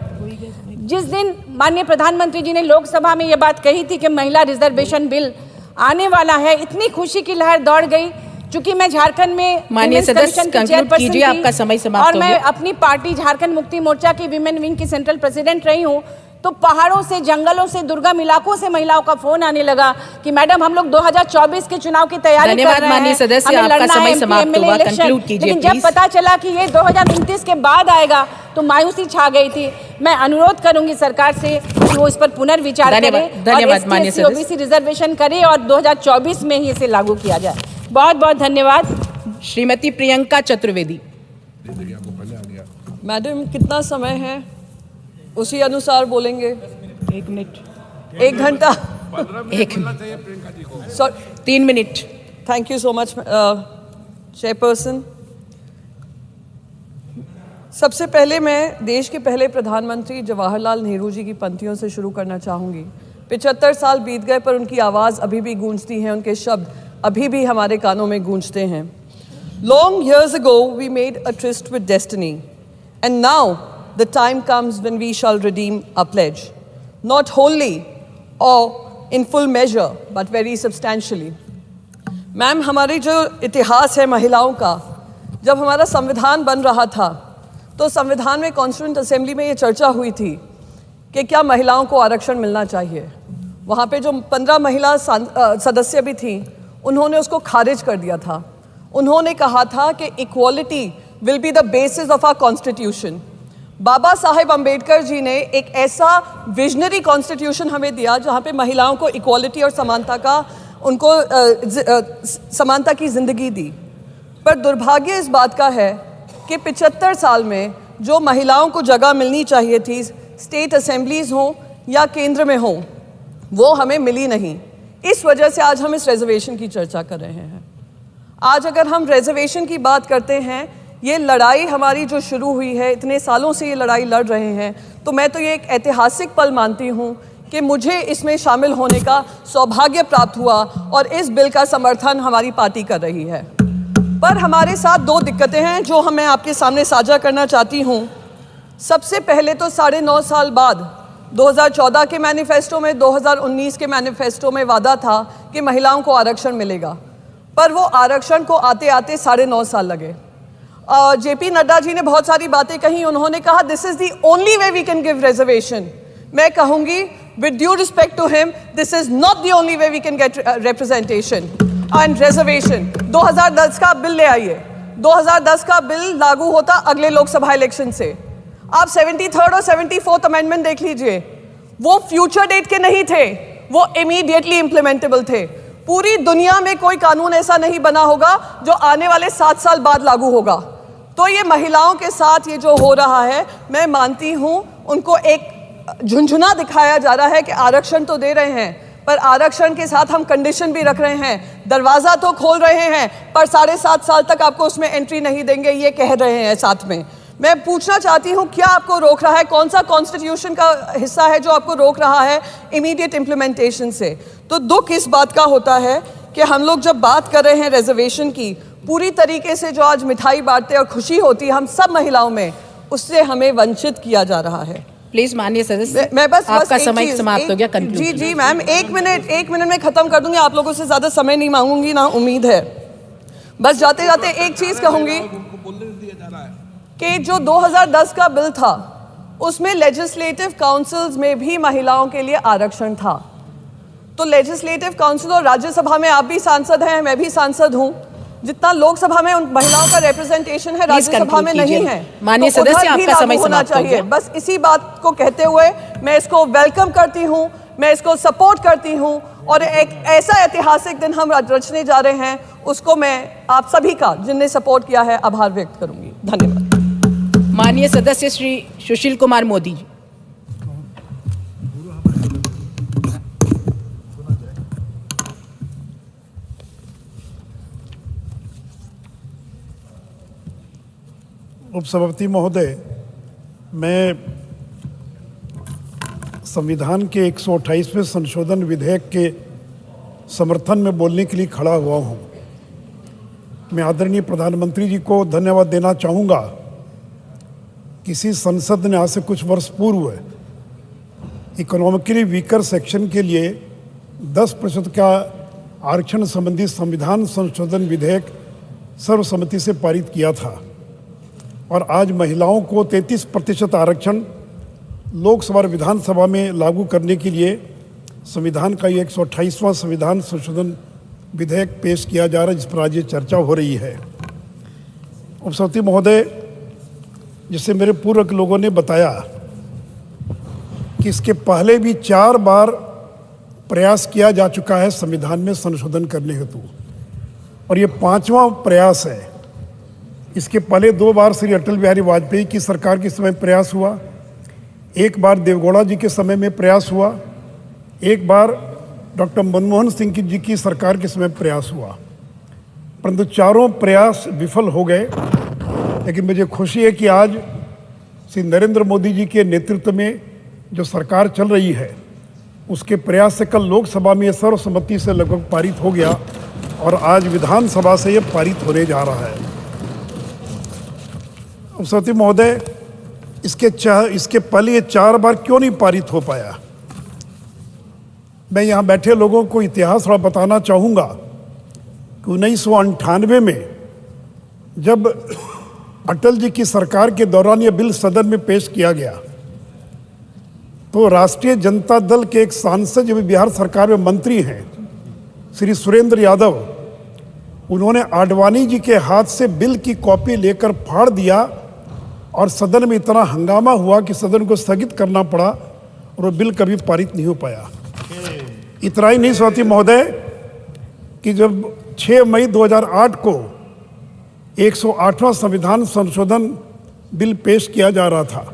जिस दिन माननीय प्रधानमंत्री जी ने लोकसभा में ये बात कही थी कि महिला रिजर्वेशन बिल आने वाला है, इतनी खुशी की लहर दौड़ गई। चूंकि मैं झारखंड में माननीय सदस्य कंक्लूड कीजिए, आपका समय समाप्त हो गया। और मैं अपनी पार्टी झारखंड मुक्ति मोर्चा की विमेन विंग की सेंट्रल प्रेसिडेंट रही हूँ, तो पहाड़ों से, जंगलों से, दुर्गम इलाकों से महिलाओं का फोन आने लगा कि मैडम हम लोग 2024 के चुनाव की तैयारी कर रहे हैं। धन्यवाद माननीय सदस्य, आपका समय समाप्त हुआ, कंक्लूड कीजिए लेकिन जब पता चला कि ये 2029 के बाद आएगा तो मायूसी छा गई थी। मैं अनुरोध करूंगी सरकार से कि वो इस पर पुनर्विचार करे, धन्यवाद माननीय सदस्य, OBC रिजर्वेशन करे और 2024 में ही इसे लागू किया जाए। बहुत बहुत धन्यवाद। श्रीमती प्रियंका चतुर्वेदी। मैडम, कितना समय है उसी अनुसार बोलेंगे? 1 मिनट, 1 घंटा, 3 minute. Thank you so much chairperson. सबसे पहले मैं देश के पहले प्रधानमंत्री जवाहरलाल नेहरू जी की पंक्तियों से शुरू करना चाहूँगी। 75 साल बीत गए पर उनकी आवाज़ अभी भी गूंजती है, उनके शब्द अभी भी हमारे कानों में गूंजते हैं। Long years ago we made a tryst with destiny, and now the time comes when we shall redeem our pledge, not wholly or in full measure but very substantially. Ma'am, हमारी जो इतिहास है महिलाओं का, जब हमारा संविधान बन रहा था तो संविधान में कॉन्स्टिट्यूएंट असेंबली में ये चर्चा हुई थी कि क्या महिलाओं को आरक्षण मिलना चाहिए। वहाँ पे जो 15 महिला सदस्य भी थीं, उन्होंने उसको खारिज कर दिया था। उन्होंने कहा था कि equality will be the basis of our constitution. Baba Saheb Ambedkar ji ने एक ऐसा विजनरी कॉन्स्टिट्यूशन हमें दिया जहाँ पे महिलाओं को इक्वालिटी और समानता का समानता की जिंदगी दी। पर दुर्भाग्य इस बात का है कि 75 साल में जो महिलाओं को जगह मिलनी चाहिए थी, स्टेट असेंबलीज हों या केंद्र में हों, वो हमें मिली नहीं। इस वजह से आज हम इस रिजर्वेशन की चर्चा कर रहे हैं। आज अगर हम रिजर्वेशन की बात करते हैं, ये लड़ाई हमारी जो शुरू हुई है, इतने सालों से ये लड़ाई लड़ रहे हैं, तो मैं तो ये एक ऐतिहासिक पल मानती हूँ कि मुझे इसमें शामिल होने का सौभाग्य प्राप्त हुआ और इस बिल का समर्थन हमारी पार्टी कर रही है। पर हमारे साथ 2 दिक्कतें हैं जो मैं आपके सामने साझा करना चाहती हूँ। सबसे पहले तो 9.5 साल बाद 2014 के मैनिफेस्टो में, 2019 के मैनिफेस्टो में वादा था कि महिलाओं को आरक्षण मिलेगा, पर वो आरक्षण को आते आते 9.5 साल लगे। JP नड्डा जी ने बहुत सारी बातें कही। उन्होंने कहा this is the only way we can give reservation. मैं कहूंगी with due respect to him, this is not the only way we can get representation and reservation. 2010 का बिल ले आइए। 2010 का बिल लागू होता अगले लोकसभा इलेक्शन से। आप 73rd और 74th अमेंडमेंट देख लीजिए, वो फ्यूचर डेट के नहीं थे, वो इमीडिएटली इम्प्लीमेंटेबल थे। पूरी दुनिया में कोई कानून ऐसा नहीं बना होगा जो आने वाले 7 साल बाद लागू होगा। तो ये महिलाओं के साथ ये जो हो रहा है, मैं मानती हूँ उनको एक झुंझुना दिखाया जा रहा है कि आरक्षण तो दे रहे हैं, पर आरक्षण के साथ हम कंडीशन भी रख रहे हैं। दरवाज़ा तो खोल रहे हैं पर 7.5 साल तक आपको उसमें एंट्री नहीं देंगे, ये कह रहे हैं साथ में। मैं पूछना चाहती हूं क्या आपको रोक रहा है, कौन सा कॉन्स्टिट्यूशन का हिस्सा है जो आपको रोक रहा है इमीडिएट इम्प्लीमेंटेशन से। तो दुख इस बात का होता है कि हम लोग जब बात कर रहे हैं रिजर्वेशन की, पूरी तरीके से जो आज मिठाई बांटते और खुशी होती है हम सब महिलाओं में, उससे हमें वंचित किया जा रहा है। प्लीज माननीय सदस्य, मैं बस आपका समय समाप्त हो गया। जी जी मैम, एक मिनट में खत्म कर दूंगी, आप लोगों से ज्यादा समय नहीं मांगूंगी, ना उम्मीद है। बस जाते जाते एक चीज कहूंगी कि जो 2010 का बिल था उसमें लेजिस्लेटिव काउंसिल्स में भी महिलाओं के लिए आरक्षण था। तो लेजिस्लेटिव काउंसिल और राज्यसभा में आप भी सांसद हैं, मैं भी सांसद हूं, जितना लोकसभा में उन महिलाओं का रिप्रेजेंटेशन है राज्यसभा में नहीं है। माननीय तो सदस्य, आपका समय होना समाप्त हो चाहिए। गया। बस इसी बात को कहते हुए मैं इसको वेलकम करती हूं, मैं इसको सपोर्ट करती हूं, और एक ऐसा ऐतिहासिक दिन हम रचने जा रहे हैं, उसको मैं आप सभी का जिनने सपोर्ट किया है आभार व्यक्त करूंगी। धन्यवाद। माननीय सदस्य श्री सुशील कुमार मोदी जी। उपसभापति महोदय, मैं संविधान के 128वें संशोधन विधेयक के समर्थन में बोलने के लिए खड़ा हुआ हूं। मैं आदरणीय प्रधानमंत्री जी को धन्यवाद देना चाहूँगा। किसी संसद ने आज से कुछ वर्ष पूर्व इकोनॉमिकली वीकर सेक्शन के लिए 10% का आरक्षण संबंधी संविधान संशोधन विधेयक सर्वसम्मति से पारित किया था, और आज महिलाओं को 33% आरक्षण लोकसभा और विधानसभा में लागू करने के लिए संविधान का ये 128वां संविधान संशोधन विधेयक पेश किया जा रहा है, जिस पर आज ये चर्चा हो रही है। उपसभापति महोदय, जिसे मेरे पूर्व लोगों ने बताया कि इसके पहले भी 4 बार प्रयास किया जा चुका है संविधान में संशोधन करने हेतु, और ये 5वां प्रयास है। इसके पहले 2 बार श्री अटल बिहारी वाजपेयी की सरकार के समय प्रयास हुआ, 1 बार देवगौड़ा जी के समय में प्रयास हुआ, 1 बार डॉक्टर मनमोहन सिंह जी की सरकार के समय प्रयास हुआ, परंतु चारों प्रयास विफल हो गए। लेकिन मुझे खुशी है कि आज श्री नरेंद्र मोदी जी के नेतृत्व में जो सरकार चल रही है, उसके प्रयास से कल लोकसभा में सर्वसम्मति से लगभग पारित हो गया, और आज विधानसभा से ये पारित होने जा रहा है। उपसभापति महोदय, इसके पहले ये 4 बार क्यों नहीं पारित हो पाया? मैं यहाँ बैठे लोगों को इतिहास थोड़ा बताना चाहूँगा कि 1998 में जब अटल जी की सरकार के दौरान ये बिल सदन में पेश किया गया, तो राष्ट्रीय जनता दल के एक सांसद जो बिहार सरकार में मंत्री हैं, श्री सुरेंद्र यादव, उन्होंने आडवाणी जी के हाथ से बिल की कॉपी लेकर फाड़ दिया, और सदन में इतना हंगामा हुआ कि सदन को स्थगित करना पड़ा, और वो बिल कभी पारित नहीं हो पाया। इतना ही नहीं सहती महोदय कि जब 6 मई 2008 को 108वां संविधान संशोधन बिल पेश किया जा रहा था,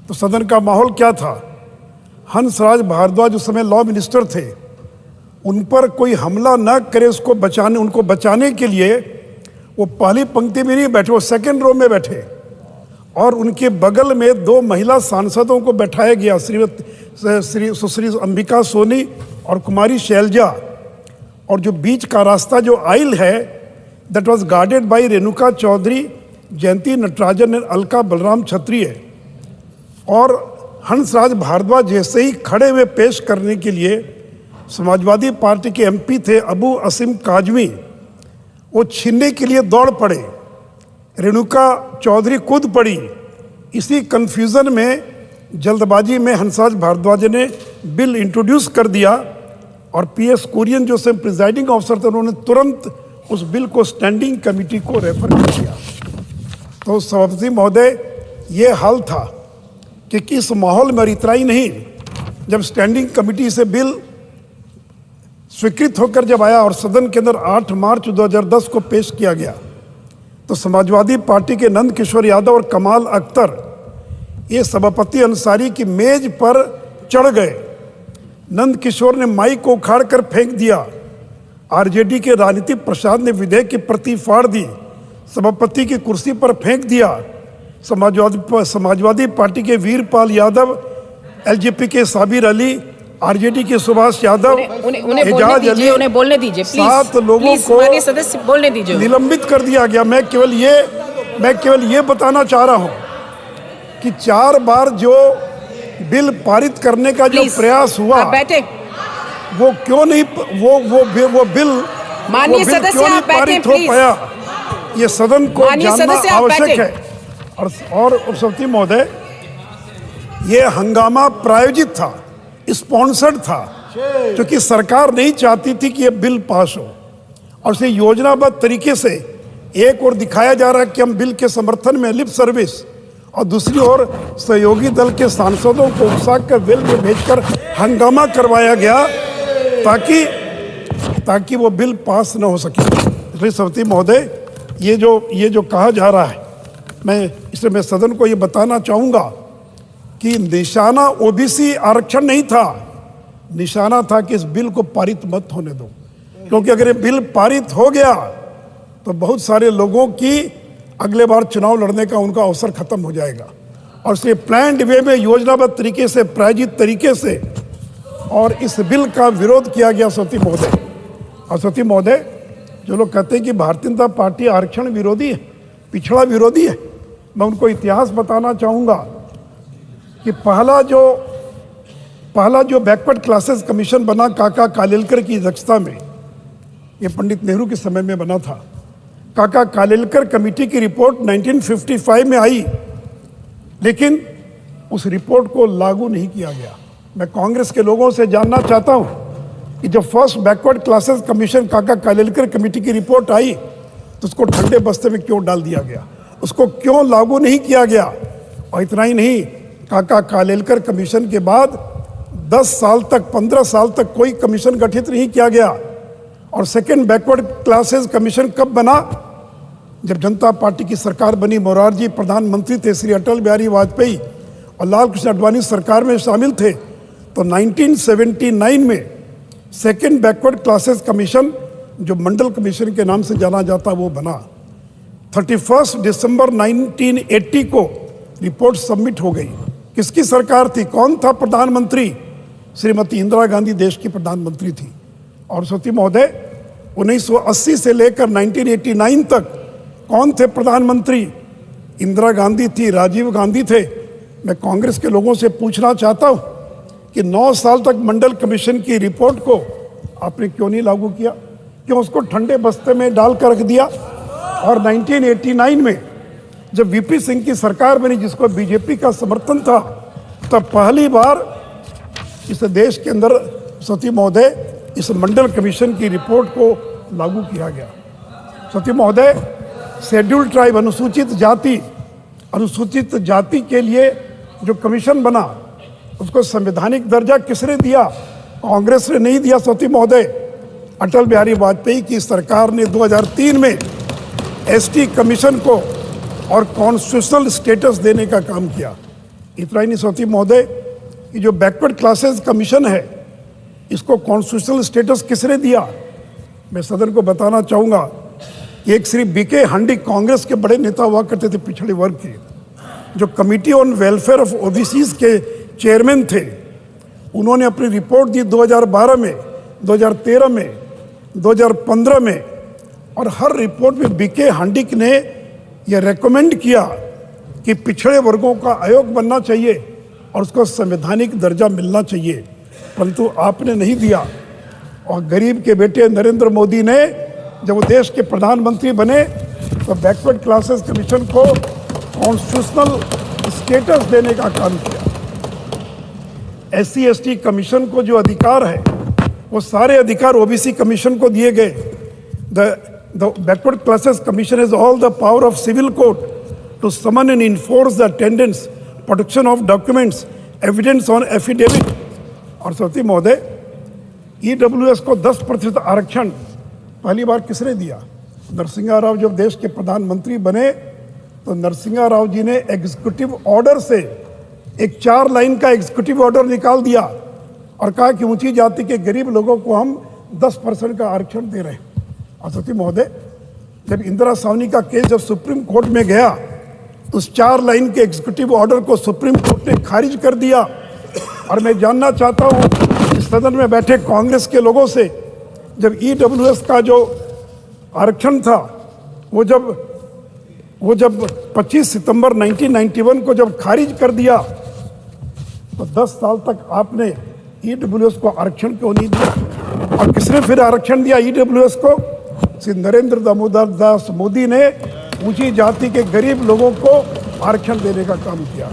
तो सदन का माहौल क्या था? हंसराज भारद्वाज उस समय लॉ मिनिस्टर थे, उन पर कोई हमला न करे उनको बचाने के लिए वो पहली पंक्ति में नहीं बैठे, वो सेकंड रो में बैठे, और उनके बगल में 2 महिला सांसदों को बैठाया गया, श्री सुश्री अंबिका सोनी और कुमारी शैलजा, और जो बीच का रास्ता जो आइल है, that was guarded by Renuka Chowdhury, Jayanthi Natarajan and Alka Balram Kshatriya. और हंसराज भारद्वाज जैसे ही खड़े हुए पेश करने के लिए समाजवादी पार्टी के MP थे अबू असीम काजमी, वो छीनने के लिए दौड़ पड़े, रेणुका चौधरी कूद पड़ी। इसी कंफ्यूजन में, जल्दबाजी में हंसराज भारद्वाज ने बिल इंट्रोड्यूस कर दिया, और PS कुरियन जो से प्रिजाइडिंग ऑफिसर थे, उन्होंने तुरंत उस बिल को स्टैंडिंग कमेटी को रेफर कर दिया। तो सभापति महोदय, ये हाल था कि किस माहौल में, और इतना ही नहीं, जब स्टैंडिंग कमेटी से बिल स्वीकृत होकर जब आया और सदन के अंदर 8 मार्च 2010 को पेश किया गया, तो समाजवादी पार्टी के नंद किशोर यादव और कमाल अख्तर ये सभापति अंसारी की मेज पर चढ़ गए। नंद किशोर ने माइक को उखाड़ कर फेंक दिया, RJD के राजनीतिक प्रसाद ने विधेयक की प्रति फाड़ दी, सभापति की कुर्सी पर फेंक दिया, समाजवादी पार्टी के वीरपाल यादव, एलजेपी के साबिर अली, आरजेडी के सुभाष यादव, एजाज अली, उन्हें बोलने दीजिए प्लीज। 7 लोगों को माननीय सदस्य बोलने दीजिए। निलंबित कर दिया गया। मैं केवल ये बताना चाह रहा हूं कि 4 बार जो बिल पारित करने का जो प्रयास हुआ, बैठे, वो क्यों नहीं वो बिल माननीय सदस्य आप बैठे पारित हो पाया, ये सदन को जानना आवश्यक है। और उपसभापति महोदय, ये हंगामा प्रायोजित था, स्पॉन्सर्ड था, क्योंकि सरकार नहीं चाहती थी कि ये बिल पास हो, और इसे योजनाबद्ध तरीके से एक और दिखाया जा रहा है कि हम बिल के समर्थन में लिप सर्विस, और दूसरी ओर सहयोगी दल के सांसदों को उकसाकर बिल में भेजकर हंगामा करवाया गया ताकि वो बिल पास न हो सके। इसलिए सभापति महोदय, ये जो कहा जा रहा है, मैं सदन को ये बताना चाहूँगा कि निशाना ओबीसी आरक्षण नहीं था, निशाना था कि इस बिल को पारित मत होने दो, क्योंकि अगर ये बिल पारित हो गया तो बहुत सारे लोगों की अगले बार चुनाव लड़ने का उनका अवसर खत्म हो जाएगा। और इसलिए प्लान्ड वे में, योजनाबद्ध तरीके से, प्रायोजित तरीके से और इस बिल का विरोध किया गया। सभापति महोदय, और सभापति महोदय, जो लोग कहते हैं कि भारतीय जनता पार्टी आरक्षण विरोधी है, पिछड़ा विरोधी है, मैं उनको इतिहास बताना चाहूँगा कि पहला जो बैकवर्ड क्लासेस कमीशन बना काका कालेलकर की अध्यक्षता में, ये पंडित नेहरू के समय में बना था। काका कालेलकर कमेटी की रिपोर्ट 1955 में आई, लेकिन उस रिपोर्ट को लागू नहीं किया गया। मैं कांग्रेस के लोगों से जानना चाहता हूं कि जब फर्स्ट बैकवर्ड क्लासेस कमीशन काका कालेलकर कमेटी की रिपोर्ट आई तो उसको ठंडे बस्ते में क्यों डाल दिया गया, उसको क्यों लागू नहीं किया गया। और इतना ही नहीं, काका कालेलकर कमीशन के बाद 10 साल तक, 15 साल तक कोई कमीशन गठित नहीं किया गया। और सेकंड बैकवर्ड क्लासेस कमीशन कब बना? जब जनता पार्टी की सरकार बनी, मोरारजी प्रधानमंत्री थे, श्री अटल बिहारी वाजपेयी और लाल कृष्ण आडवाणी सरकार में शामिल थे, तो 1979 में सेकंड बैकवर्ड क्लासेस कमीशन, जो मंडल कमीशन के नाम से जाना जाता, वो बना। 31 दिसंबर 1980 को रिपोर्ट सबमिट हो गई। किसकी सरकार थी, कौन था प्रधानमंत्री? श्रीमती इंदिरा गांधी देश की प्रधानमंत्री थी। और सभापति महोदय, 1980 से लेकर 1989 तक कौन थे प्रधानमंत्री? इंदिरा गांधी थी, राजीव गांधी थे। मैं कांग्रेस के लोगों से पूछना चाहता हूं कि 9 साल तक मंडल कमीशन की रिपोर्ट को आपने क्यों नहीं लागू किया, क्यों उसको ठंडे बस्ते में डाल कर रख दिया? और 1989 में जब वीपी सिंह की सरकार बनी, जिसको बीजेपी का समर्थन था, तब पहली बार इस देश के अंदर सभापति महोदय इस मंडल कमीशन की रिपोर्ट को लागू किया गया। सभापति महोदय, शेड्यूल ट्राइब, अनुसूचित जाति के लिए जो कमीशन बना, उसको संवैधानिक दर्जा किसने दिया? कांग्रेस ने नहीं दिया। सभापति महोदय, अटल बिहारी वाजपेयी की सरकार ने 2003 में एसटी कमीशन को और कॉन्स्टिट्यूशनल स्टेटस देने का काम किया। इतना ही नहीं सभापति महोदय, कि जो बैकवर्ड क्लासेस कमीशन है, इसको कॉन्स्टिट्यूशनल स्टेटस किसने दिया? मैं सदन को बताना चाहूँगा कि एक श्री बीके हंडी, कांग्रेस के बड़े नेता हुआ करते थे पिछड़े वर्ग के, जो committee on welfare of OBCs के चेयरमैन थे। उन्होंने अपनी रिपोर्ट दी 2012 में, 2013 में, 2015 में, और हर रिपोर्ट में बीके हंडिक ने यह रेकमेंड किया कि पिछड़े वर्गों का आयोग बनना चाहिए और उसको संवैधानिक दर्जा मिलना चाहिए, परंतु आपने नहीं दिया। और गरीब के बेटे नरेंद्र मोदी ने जब वो देश के प्रधानमंत्री बने तो बैकवर्ड क्लासेस कमीशन को कॉन्स्टिट्यूशनल स्टेटस देने का काम किया। SC/ST कमीशन को जो अधिकार है, वो सारे अधिकार ओबीसी कमीशन को दिए गए। The backward classes commission has all the power of civil court to summon and enforce the attendance, production of documents, evidence on affidavit। और सभापति महोदय, EWS को 10% आरक्षण पहली बार किसने दिया? नरसिंहा राव जब देश के प्रधानमंत्री बने तो नरसिंहा राव जी ने एग्जीक्यूटिव ऑर्डर से एक 4 लाइन का एग्जीक्यूटिव ऑर्डर निकाल दिया और कहा कि ऊंची जाति के गरीब लोगों को हम 10% का आरक्षण दे रहे हैं। और सभापति महोदय, जब इंदिरा सावनी का केस जब सुप्रीम कोर्ट में गया उस 4 लाइन के एग्जीक्यूटिव ऑर्डर को सुप्रीम कोर्ट ने खारिज कर दिया। और मैं जानना चाहता हूं इस सदन में बैठे कांग्रेस के लोगों से, जब ईडब्ल्यूएस का जो आरक्षण था वो जब 25 सितंबर 1991 को जब खारिज कर दिया तो 10 साल तक आपने ईडब्ल्यूएस को आरक्षण क्यों नहीं दिया? और किसने फिर आरक्षण दिया ईडब्ल्यूएस को? श्री नरेंद्र दामोदर दास मोदी ने ऊंची जाति के गरीब लोगों को आरक्षण देने का काम किया।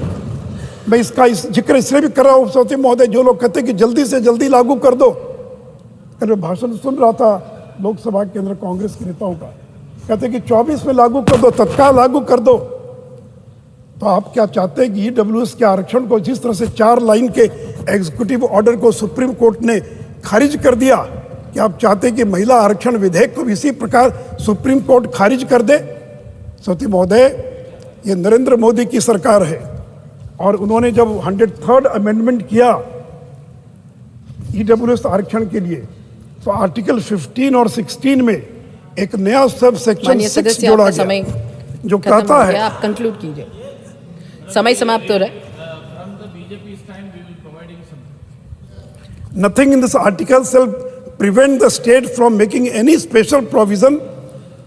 मैं इसका जिक्र इसलिए भी कर रहा हूँ सौती महोदय, जो लोग कहते हैं कि जल्दी से जल्दी लागू कर दो। कल मैं भाषण सुन रहा था लोकसभा के अंदर कांग्रेस के नेताओं का, कहते कि 24 में लागू कर दो, तत्काल लागू कर दो। तो आप क्या चाहते हैं कि ईडब्ल्यूएस के आरक्षण को जिस तरह से 4 लाइन के एग्जीक्यूटिव ऑर्डर को सुप्रीम कोर्ट ने खारिज कर दिया, कि आप चाहते हैं कि महिला आरक्षण विधेयक को इसी प्रकार सुप्रीम कोर्ट खारिज कर दे? सौती महोदय, ये नरेंद्र मोदी की सरकार है और उन्होंने जब 103rd अमेंडमेंट किया ईडब्ल्यूएस आरक्षण के लिए, तो आर्टिकल 15 और 16 में एक नया सब सेक्शन 6 जोड़ा गया जो कहता है, आप कंक्लूड कीजिए, समय समाप्त हो रहा है। Nothing in this article shall prevent the state from making any special provision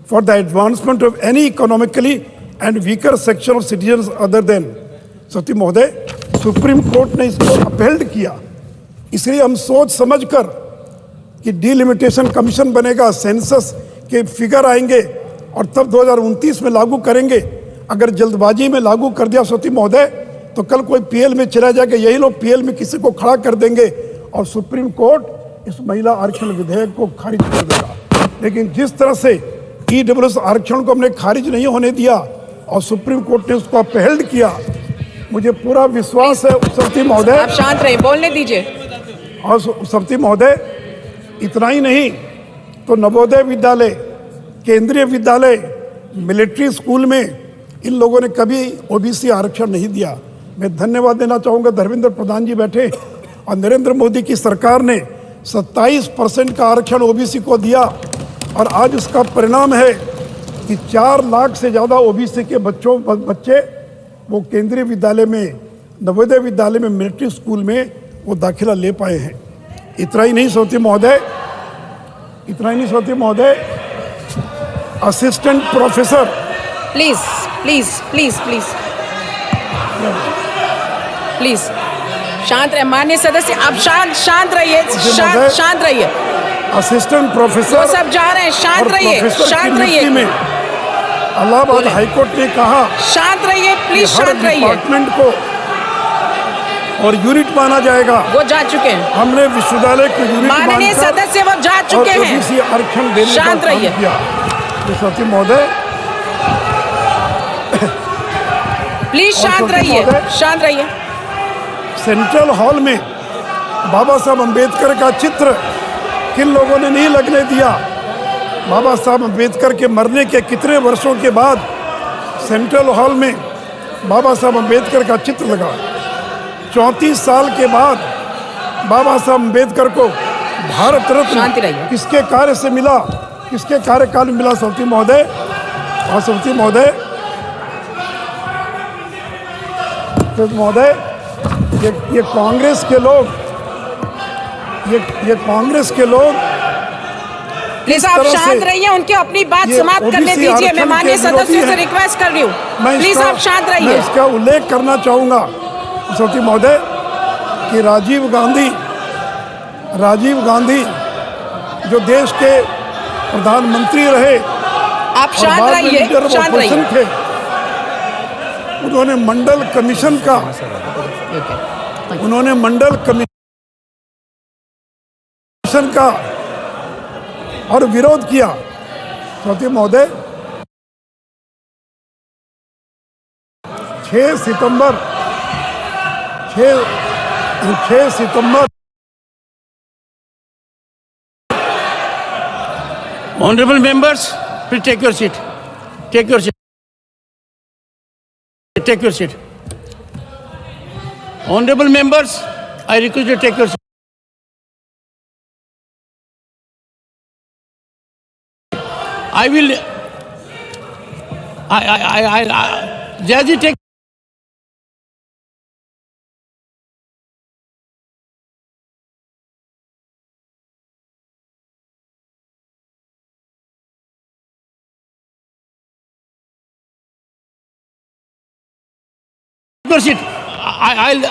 for the advancement of any economically and weaker section of citizens other than। सती महोदय, सुप्रीम कोर्ट ने इसको अपहेल्ड किया, इसलिए हम सोच समझकर कि डिलिमिटेशन कमीशन बनेगा, सेंसस के फिगर आएंगे और तब 2029 में लागू करेंगे। अगर जल्दबाजी में लागू कर दिया सती महोदय, तो कल कोई पीएल में चला जाएगा, यही लोग पीएल में किसी को खड़ा कर देंगे और सुप्रीम कोर्ट इस महिला आरक्षण विधेयक को खारिज कर देगा। लेकिन जिस तरह से ईडब्ल्यूएस आरक्षण को हमने खारिज नहीं होने दिया और सुप्रीम कोर्ट ने उसको अपहेल्ड किया, मुझे पूरा विश्वास है सती महोदय। आप शांत रहिए, बोलने दीजिए। और सती महोदय, इतना ही नहीं तो नवोदय विद्यालय, केंद्रीय विद्यालय, मिलिट्री स्कूल में इन लोगों ने कभी ओबीसी आरक्षण नहीं दिया। मैं धन्यवाद देना चाहूँगा, धर्मेंद्र प्रधान जी बैठे और नरेंद्र मोदी की सरकार ने 27% का आरक्षण ओबीसी को दिया और आज उसका परिणाम है कि 4 लाख से ज़्यादा ओबीसी के बच्चे वो केंद्रीय विद्यालय में, नवोदय विद्यालय में, मिलिट्री स्कूल में वो दाखिला ले पाए हैं। इतना ही नहीं सोती महोदय, assistant professor, please please please please please शांत रहिए। माननीय सदस्य, आप शांत रहिए, शांत रहिए। असिस्टेंट प्रोफेसर वो सब जा रहे हैं, शांत रहिए, शांत रहिए। इलाहाबाद हाईकोर्ट ने कहा शांत रहिए, प्लीज शांत रहिए। डिपार्टमेंट को और यूनिट माना जाएगा। वो जा चुके हैं, हमने विश्वविद्यालय को यूनिट माननीय सदस्य वो जा चुके हैं। ओबीसी आरक्षण देने का शांत रहिए। सती महोदय, प्लीज शांत रहिए, शांत रहिए। सेंट्रल हॉल में बाबा साहब अम्बेडकर का चित्र किन लोगों ने नहीं लगने दिया? बाबा साहब अम्बेडकर के मरने के कितने वर्षों के बाद सेंट्रल हॉल में बाबा साहब अम्बेडकर का चित्र लगा। 34 साल के बाद बाबा साहब अम्बेडकर को भारत रत्न किसके कार्य से मिला, किसके कार्यकाल में मिला? सौती महोदय, और सौती महोदय, ये कांग्रेस के लोग, ये कांग्रेस के लोग प्लीज आप शांत रहिए, उनकी अपनी बात समाप्त करने दीजिए। मैं माननीय सदस्यों से रिक्वेस्ट कर रही हूँ, प्लीज आप शांत रहिए। मैं इसका उल्लेख करना चाहूंगा सौती महोदय कि राजीव गांधी जो देश के प्रधानमंत्री रहे, आप शांत रहिए, शांत रहिए। थे, उन्होंने मंडल कमीशन का और विरोध किया। सौती महोदय, 6 सितंबर Honorable members, please take your seat. Take your seat. Take your seat. Honorable members, I request you to take your seat. Jayaji, take. I'll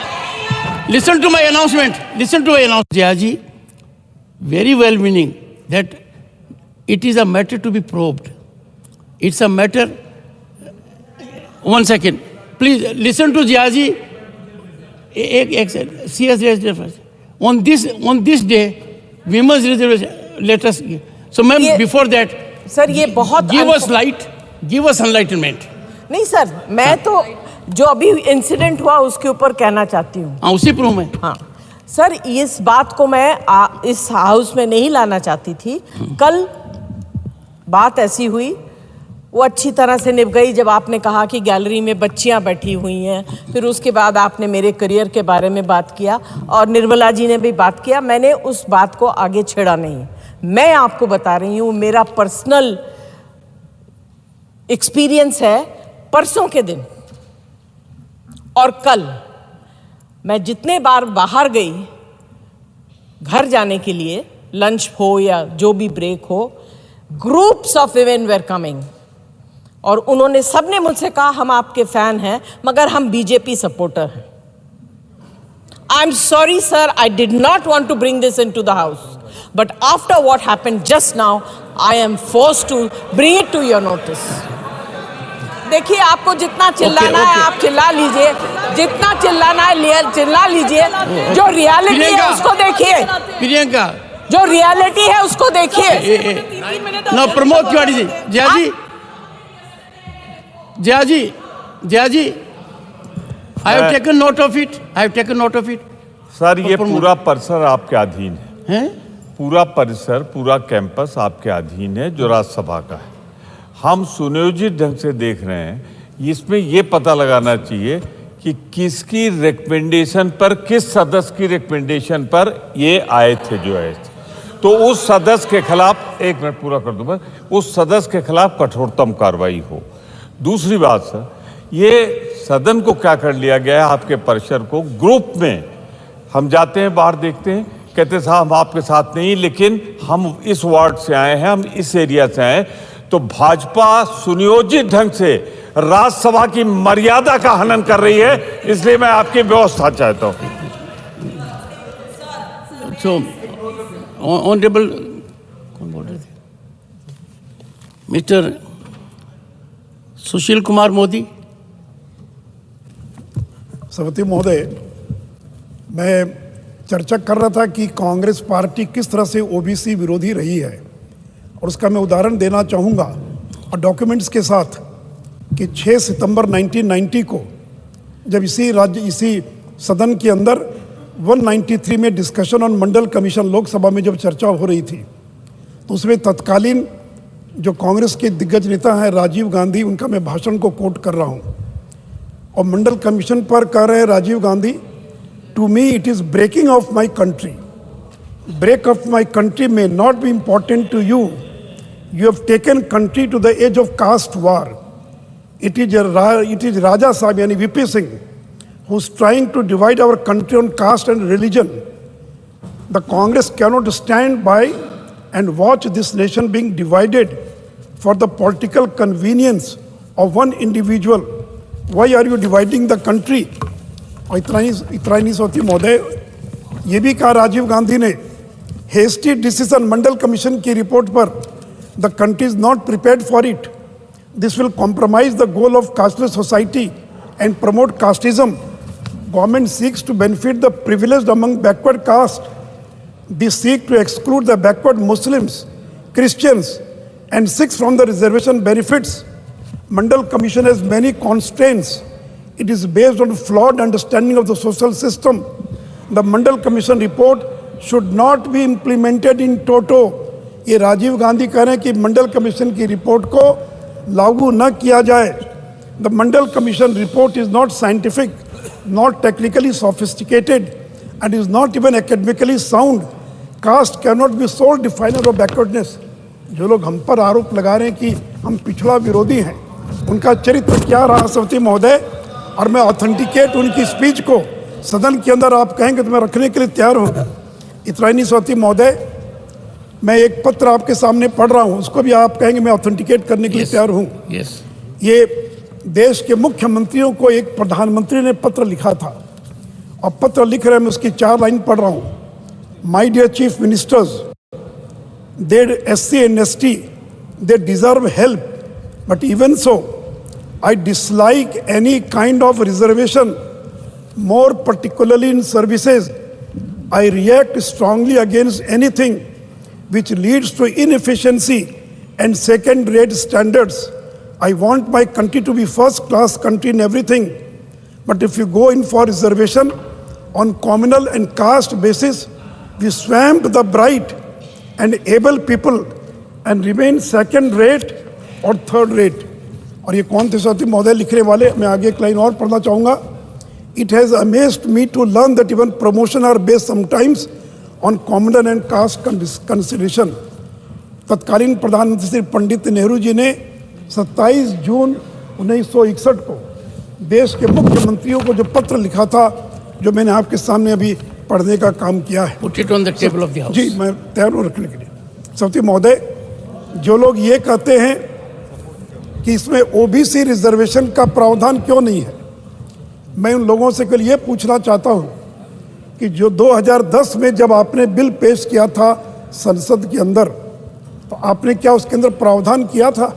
listen to my announcement. Listen to my announcement. Jayaji, very well meaning that it is a matter to be probed. It's a matter. 1 second. Please listen to Jayaji. On this day, women's reservation. Let us. So, ma'am, before that, sir ये बहुत give us light, give us enlightenment. नहीं sir, मैं तो जो अभी incident हुआ उसके ऊपर कहना चाहती हूँ। हाँ, उसी पर हूँ मैं। हाँ सर, इस बात को मैं इस हाउस में नहीं लाना चाहती थी। कल बात ऐसी हुई, वो अच्छी तरह से निभ गई जब आपने कहा कि गैलरी में बच्चियां बैठी हुई हैं। फिर उसके बाद आपने मेरे करियर के बारे में बात किया और निर्मला जी ने भी बात किया। मैंने उस बात को आगे छेड़ा नहीं। मैं आपको बता रही हूँ, मेरा पर्सनल एक्सपीरियंस है। परसों के दिन और कल मैं जितने बार बाहर गई घर जाने के लिए, लंच हो या जो भी ब्रेक हो, groups of women were coming और उन्होंने सबने मुझसे कहा हम आपके फैन हैं मगर हम बीजेपी सपोर्टर हैं। I am sorry sir, I did not want to bring this into the house, but after what happened just now I am forced to bring it to your notice. देखिए, आपको जितना चिल्लाना है आप चिल्ला लीजिए, जितना चिल्लाना है चिल्ला लीजिए। जो रियलिटी है उसको देखिए प्रियंका, जो रियलिटी है उसको देखिए। No Pramod Tiwari ji, Jayaji, I have taken note of it. Sir, ये पूरा परिसर आपके अधीन है। पूरा परिसर, पूरा कैंपस आपके अधीन है जो राज्यसभा का है। हम सुनियोजित ढंग से देख रहे हैं। इसमें ये पता लगाना चाहिए कि किसकी रिकमेंडेशन पर, किस सदस्य की रिकमेंडेशन पर ये आए थे जो आए थे। तो उस सदस्य के खिलाफ, 1 मिनट पूरा कर दूं मैं, उस सदस्य के खिलाफ कठोरतम कार्रवाई हो। दूसरी बात सर, ये सदन को क्या कर लिया गया है, आपके परिसर को ग्रुप में हम जाते हैं, बाहर देखते हैं, कहते साहब हम आपके साथ नहीं, लेकिन हम इस वार्ड से आए हैं, हम इस एरिया से आए हैं। तो भाजपा सुनियोजित ढंग से राज्यसभा की मर्यादा का हनन कर रही है, इसलिए मैं आपकी व्यवस्था चाहता हूं। So, ऑनरेबल कौन बोल रहे थे, मिस्टर सुशील कुमार मोदी। सभापति महोदय, मैं चर्चा कर रहा था कि कांग्रेस पार्टी किस तरह से ओबीसी विरोधी रही है और उसका मैं उदाहरण देना चाहूँगा और डॉक्यूमेंट्स के साथ कि 6 सितंबर 1990 को जब इसी सदन के अंदर 193 में discussion on Mandal commission Lok Sabha में जब चर्चा हो रही थी, तो उसमें तत्कालीन जो कांग्रेस के दिग्गज नेता हैं राजीव गांधी, उनका मैं भाषण को कोट कर रहा हूँ और मंडल कमीशन पर कह रहे हैं Rajiv Gandhi, to me it is breaking of my country, break of my country may not be important to you. You have taken country to the edge of caste war. It is Rajya Sabha, yani VP Singh, who's trying to divide our country on caste and religion. The Congress cannot stand by and watch this nation being divided for the political convenience of one individual. Why are you dividing the country? और इतना नहीं सोती महोदय, ये भी कहा राजीव गांधी ने, hasty decision Mandal commission की रिपोर्ट पर, the country is not prepared for it, this will compromise the goal of casteless society and promote casteism, government seeks to benefit the privileged among backward caste, they seek to exclude the backward Muslims, Christians and Sikhs from the reservation benefits. Mandal commission has many constraints. It is based on flawed understanding of the social system. The Mandal Commission report should not be implemented in toto. ये राजीव गांधी कह रहे हैं कि मंडल commission की report को लागू न किया जाए. The Mandal Commission report is not scientific, not technically sophisticated, and is not even academically sound. Caste cannot be sole definer of backwardness. जो लोग हम पर आरोप लगा रहे हैं कि हम पिछड़ा विरोधी हैं, उनका चरित्र क्या रहा सभापति महोदय, और मैं ऑथेंटिकेट उनकी स्पीच को सदन के अंदर आप कहेंगे तो मैं रखने के लिए तैयार हूँ। इतना ही नहीं सभापति महोदय, मैं एक पत्र आपके सामने पढ़ रहा हूँ, उसको भी आप कहेंगे मैं ऑथेंटिकेट करने के लिए तैयार हूँ। ये देश के मुख्यमंत्रियों को एक प्रधानमंत्री ने पत्र लिखा था, और पत्र लिख रहे हैं, मैं उसकी 4 लाइन पढ़ रहा हूँ। My dear chief ministers, they SC and ST, they deserve help, but even so, I dislike any kind of reservation, more particularly in services. I react strongly against anything which leads to inefficiency and second-rate standards. I want my country to be first-class country in everything, but if you go in for reservation on communal and caste basis, we swamp the bright and able people and remain second rate or third rate. और ये कौन थे साथी महोदय लिखने वाले, मैं आगे एक लाइन और पढ़ना चाहूँगा। It has amazed me to learn that even promotion are based sometimes on communal and caste consideration. तत्कालीन प्रधानमंत्री श्री पंडित नेहरू जी ने 27 जून 1961 को देश के मुख्यमंत्रियों को जो पत्र लिखा था, जो मैंने आपके सामने अभी पढ़ने का काम किया है। Put it on the table of the house. जी, मैं तैयार हूँ रखने के लिए। सभापति महोदय, जो लोग ये कहते हैं कि इसमें ओबीसी रिजर्वेशन का प्रावधान क्यों नहीं है, मैं उन लोगों से कल ये पूछना चाहता हूँ कि जो 2010 में जब आपने बिल पेश किया था संसद के अंदर, तो आपने क्या उसके अंदर प्रावधान किया था?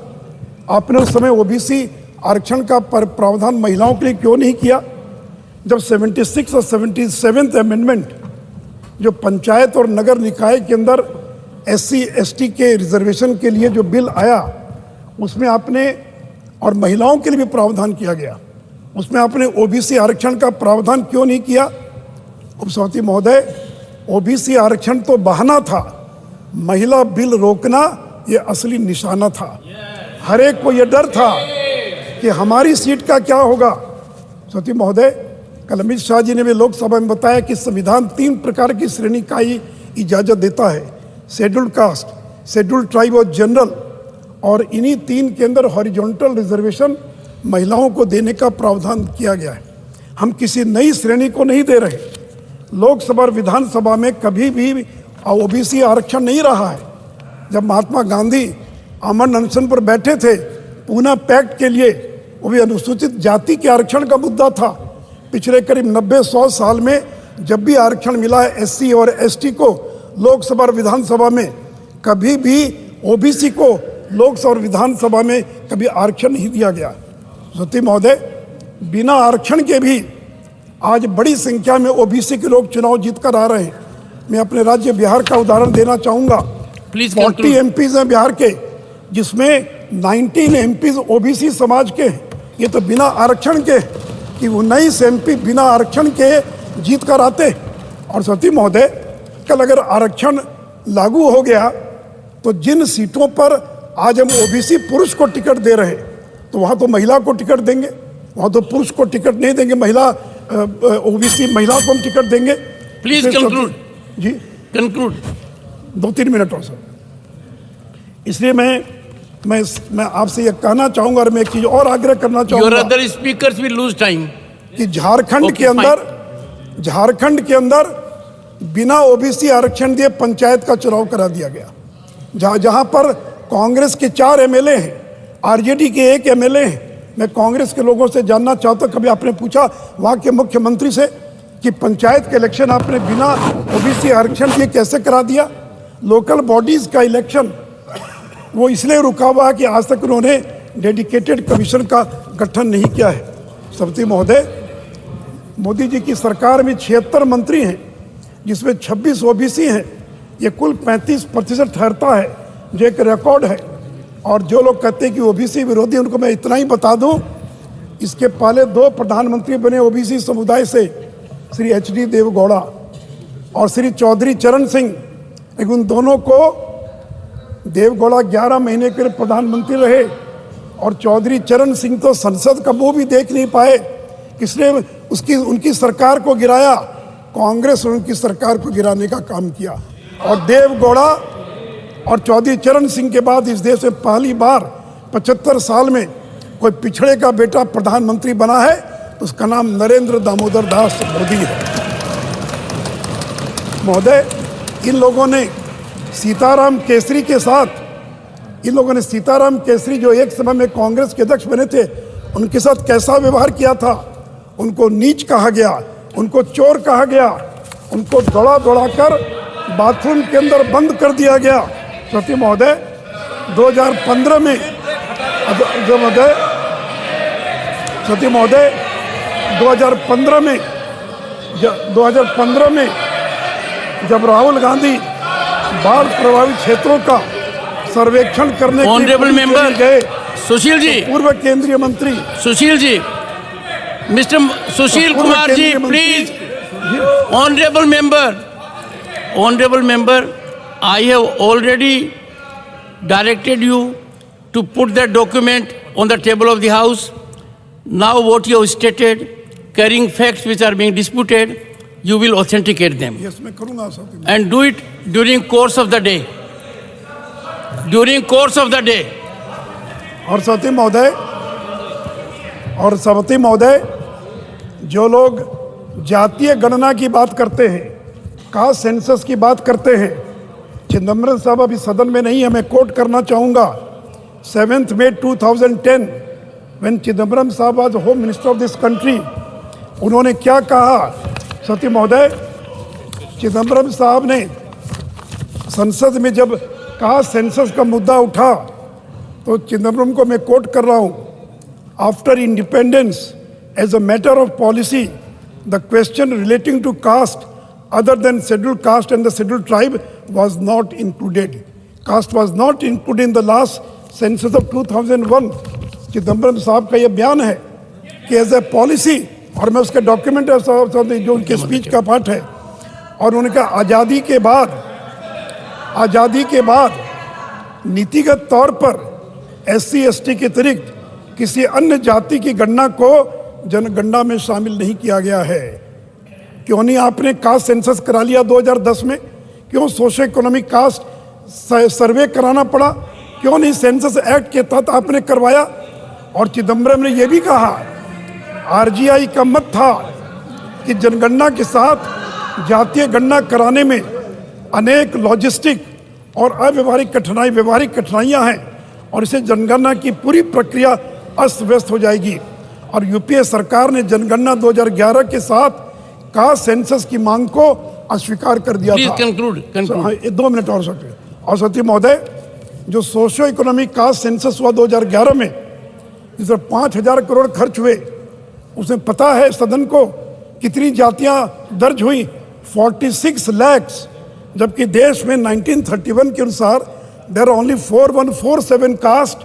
आपने उस समय ओबीसी आरक्षण का प्रावधान महिलाओं के लिए क्यों नहीं किया? जब 76 और 77 अमेंडमेंट जो पंचायत और नगर निकाय के अंदर SC ST के रिजर्वेशन के लिए जो बिल आया, उसमें आपने, और महिलाओं के लिए भी प्रावधान किया गया, उसमें आपने ओबीसी आरक्षण का प्रावधान क्यों नहीं किया? उपसभापति महोदय, ओबीसी आरक्षण तो बहाना था, महिला बिल रोकना ये असली निशाना था। हर एक को ये डर था कि हमारी सीट का क्या होगा। सभापति महोदय, कल अमित शाह जी ने भी लोकसभा में बताया कि संविधान 3 प्रकार की श्रेणी का ही इजाजत देता है, शेड्यूल्ड कास्ट, शेड्यूल्ड ट्राइब और जनरल, और इन्हीं 3 के अंदर हॉरिजॉन्टल रिजर्वेशन महिलाओं को देने का प्रावधान किया गया है। हम किसी नई श्रेणी को नहीं दे रहे। लोकसभा और विधानसभा में कभी भी ओबीसी आरक्षण नहीं रहा है। जब महात्मा गांधी अमन अनशन पर बैठे थे पूना पैक्ट के लिए, वो भी अनुसूचित जाति के आरक्षण का मुद्दा था। पिछले करीब 90-100 साल में जब भी आरक्षण मिला है SC और ST को लोकसभा और विधानसभा में, कभी भी ओबीसी को लोकसभा और विधानसभा में कभी आरक्षण नहीं दिया गया। सती महोदय, बिना आरक्षण के भी आज बड़ी संख्या में ओबीसी के लोग चुनाव जीतकर आ रहे हैं। मैं अपने राज्य बिहार का उदाहरण देना चाहूँगा। 40 MPs हैं बिहार के, जिसमें 19 MPs ओबीसी समाज के हैं। ये तो बिना आरक्षण के कि 19 MP बिना आरक्षण के जीत कर आते। और सती महोदय, कल अगर आरक्षण लागू हो गया तो जिन सीटों पर आज हम ओबीसी पुरुष को टिकट दे रहे हैं, तो वहाँ तो महिला को टिकट देंगे, वहाँ तो पुरुष को टिकट नहीं देंगे, महिला ओबीसी महिला को हम टिकट देंगे। Please conclude. जी कंक्लूड, 2-3 मिनट और सर। इसलिए मैं आपसे ये कहना चाहूँगा, और मैं एक चीज़ और आग्रह करना चाहूँगा। Your other speakers will lose time. कि झारखंड के अंदर बिना ओबीसी आरक्षण दिए पंचायत का चुनाव करा दिया गया। जहां पर कांग्रेस के 4 MLA हैं, आरजेडी के 1 MLA हैं। मैं कांग्रेस के लोगों से जानना चाहता, कभी आपने पूछा वहां के मुख्यमंत्री से कि पंचायत के इलेक्शन आपने बिना ओबीसी आरक्षण दिए कैसे करा दिया? लोकल बॉडीज का इलेक्शन वो इसलिए रुका हुआ है कि आज तक उन्होंने डेडिकेटेड कमीशन का गठन नहीं किया है। सभापति महोदय, मोदी जी की सरकार में 76 मंत्री हैं, जिसमें 26 ओबीसी हैं। ये कुल 35% ठहरता है, जो एक रिकॉर्ड है। और जो लोग कहते हैं कि ओबीसी विरोधी, उनको मैं इतना ही बता दूं, इसके पहले 2 प्रधानमंत्री बने ओबीसी समुदाय से, श्री HD देवगौड़ा और श्री चौधरी चरण सिंह। लेकिन उन दोनों को, देवगौड़ा 11 महीने के प्रधानमंत्री रहे और चौधरी चरण सिंह तो संसद का मुंह भी देख नहीं पाए। किसने उनकी सरकार को गिराया? कांग्रेस ने उनकी सरकार को गिराने का काम किया। और देवगौड़ा और चौधरी चरण सिंह के बाद इस देश में पहली बार 75 साल में कोई पिछड़े का बेटा प्रधानमंत्री बना है तो उसका नाम नरेंद्र दामोदर दास मोदी है। महोदय, इन लोगों ने सीताराम केसरी के साथ, इन लोगों ने सीताराम केसरी जो एक समय में कांग्रेस के अध्यक्ष बने थे, उनके साथ कैसा व्यवहार किया था। उनको नीच कहा गया, उनको चोर कहा गया, उनको दौड़ा दौड़ा कर बाथरूम के अंदर बंद कर दिया गया। सती महोदय, 2015 में जो महोदय, सती महोदय, 2015 में जब राहुल गांधी बाढ़ प्रभावित क्षेत्रों का सर्वेक्षण करने ऑनरेबल मेंबर गए, सुशील जी, तो पूर्व केंद्रीय मंत्री Sushil ji, mister Sushil Kumar ji, please, honourable member, I have already directed you to put that document on the table of the House. Now what you have stated, carrying facts which are being disputed, you will authenticate them. Yes, मैं करूँगा सती, and do it during course of the day. During course of the day. और सवती महोदय, जो लोग जातीय गणना की बात करते हैं, कास्ट सेंसस की बात करते हैं, चिदम्बरम साहब अभी सदन में नहीं है, मैं कोट करना चाहूँगा। 7 May 2010 when चिदम्बरम साहब was home minister of this country, उन्होंने क्या कहा। सती महोदय, चिदम्बरम साहब ने संसद में जब कास्ट सेंसस का मुद्दा उठा तो चिदम्बरम को मैं कोट कर रहा हूँ, after independence as a matter of policy the question relating to caste other than scheduled caste and the scheduled tribe was not included. Caste was not included in the last census of 2001. Chidambaram साहब का ये बयान है कि as a policy, और मैं उसके document जो उनके स्पीच का पार्ट है, और उन्होंने कहा आज़ादी के बाद नीतिगत तौर पर SC ST के अतिरिक्त किसी अन्य जाति की गणना को जनगणना में शामिल नहीं किया गया है। क्यों नहीं आपने कास्ट सेंसस करा लिया 2010 में? क्यों सोशो इकोनॉमिक कास्ट सर्वे कराना पड़ा? क्यों नहीं सेंसस एक्ट के तहत आपने करवाया? और चिदम्बरम ने यह भी कहा, RGI का मत था कि जनगणना के साथ जातीय गणना कराने में अनेक लॉजिस्टिक और अव्यवहारिक कठिनाइयां हैं और इससे जनगणना की पूरी प्रक्रिया अस्त व्यस्त हो जाएगी। और यूपीए सरकार ने जनगणना 2011 के साथ कास्ट सेंसस की मांग को अस्वीकार कर दिया था। कंक्लूड। 2 मिनट और सकते। और सती महोदय, जो सोशो इकोनॉमिक कास्ट सेंसस हुआ 2011 में, जिसमें 5,000 करोड़ खर्च हुए, उसमें पता है सदन को कितनी जातियां दर्ज हुई? 46 लाख, जबकि देश में 1931 के अनुसार देयर आर ओनली 4147 कास्ट,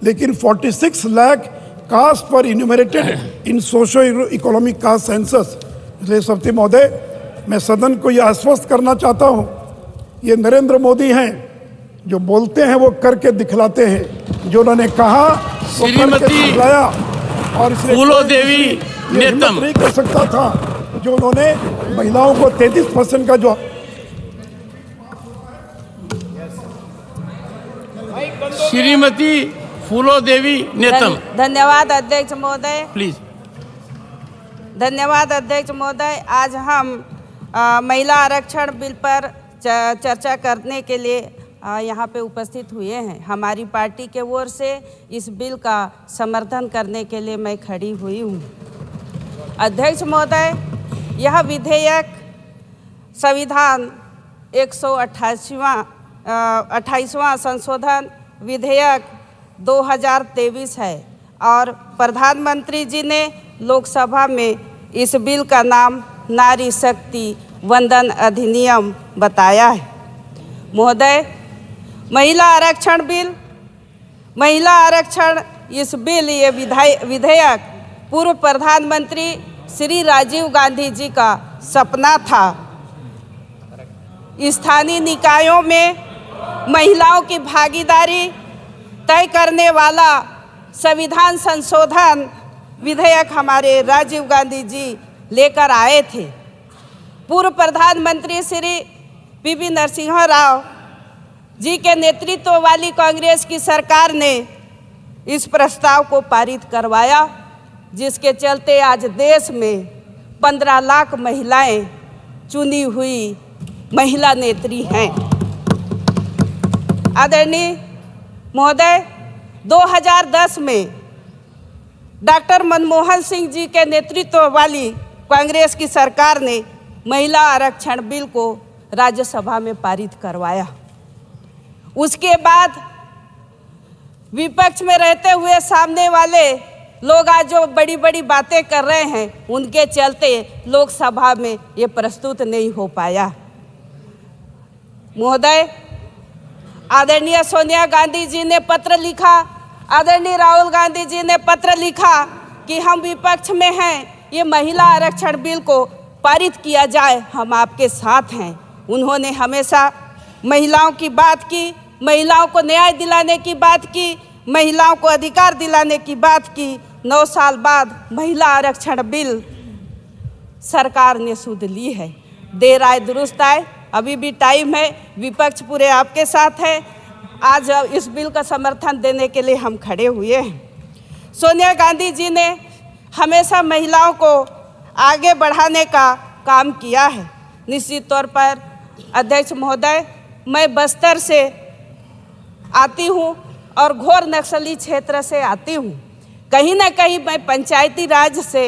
लेकिन 46 लाख कास्ट पर इन्यूमरेटेड इन सोशो इकोनॉमिक कास्ट सेंसस। इसलिए सवती महोदय, मैं सदन को यह आश्वस्त करना चाहता हूं, ये नरेंद्र मोदी हैं जो बोलते हैं वो करके दिखलाते हैं। जो उन्होंने कहा वो करके दिखलाया, और इसलिए फूलो देवी नेतम नहीं कर सकता था जो उन्होंने महिलाओं को 33% का जो श्रीमती फूलो देवी नेतम। धन्यवाद अध्यक्ष महोदय। प्लीज। धन्यवाद अध्यक्ष महोदय। आज हम महिला आरक्षण बिल पर चर्चा करने के लिए यहाँ पे उपस्थित हुए हैं। हमारी पार्टी के ओर से इस बिल का समर्थन करने के लिए मैं खड़ी हुई हूँ। अध्यक्ष महोदय, यह विधेयक संविधान 128वां संशोधन विधेयक 2023 है और प्रधानमंत्री जी ने लोकसभा में इस बिल का नाम नारी शक्ति वंदन अधिनियम बताया है। महोदय, महिला आरक्षण इस बिल ये विधेयक पूर्व प्रधानमंत्री श्री राजीव गांधी जी का सपना था। स्थानीय निकायों में महिलाओं की भागीदारी तय करने वाला संविधान संशोधन विधेयक हमारे राजीव गांधी जी लेकर आए थे। पूर्व प्रधानमंत्री श्री पी नरसिम्हा राव जी के नेतृत्व वाली कांग्रेस की सरकार ने इस प्रस्ताव को पारित करवाया, जिसके चलते आज देश में 15 लाख महिलाएं चुनी हुई महिला नेत्री हैं। आदरणीय महोदय, 2010 में डॉक्टर मनमोहन सिंह जी के नेतृत्व वाली कांग्रेस की सरकार ने महिला आरक्षण बिल को राज्यसभा में पारित करवाया। उसके बाद विपक्ष में रहते हुए सामने वाले लोग आज जो बड़ी बड़ी बातें कर रहे हैं, उनके चलते लोकसभा में ये प्रस्तुत नहीं हो पाया। महोदय, आदरणीय सोनिया गांधी जी ने पत्र लिखा, आदरणीय राहुल गांधी जी ने पत्र लिखा कि हम विपक्ष में हैं, ये महिला आरक्षण बिल को पारित किया जाए, हम आपके साथ हैं। उन्होंने हमेशा महिलाओं की बात की, महिलाओं को न्याय दिलाने की बात की, महिलाओं को अधिकार दिलाने की बात की। 9 साल बाद महिला आरक्षण बिल सरकार ने सुध ली है। देर आए दुरुस्त आए, अभी भी टाइम है, विपक्ष पूरे आपके साथ है। आज इस बिल का समर्थन देने के लिए हम खड़े हुए हैं। सोनिया गांधी जी ने हमेशा महिलाओं को आगे बढ़ाने का काम किया है। निश्चित तौर पर अध्यक्ष महोदय, मैं बस्तर से आती हूँ और घोर नक्सली क्षेत्र से आती हूँ। कहीं ना कहीं मैं पंचायती राज से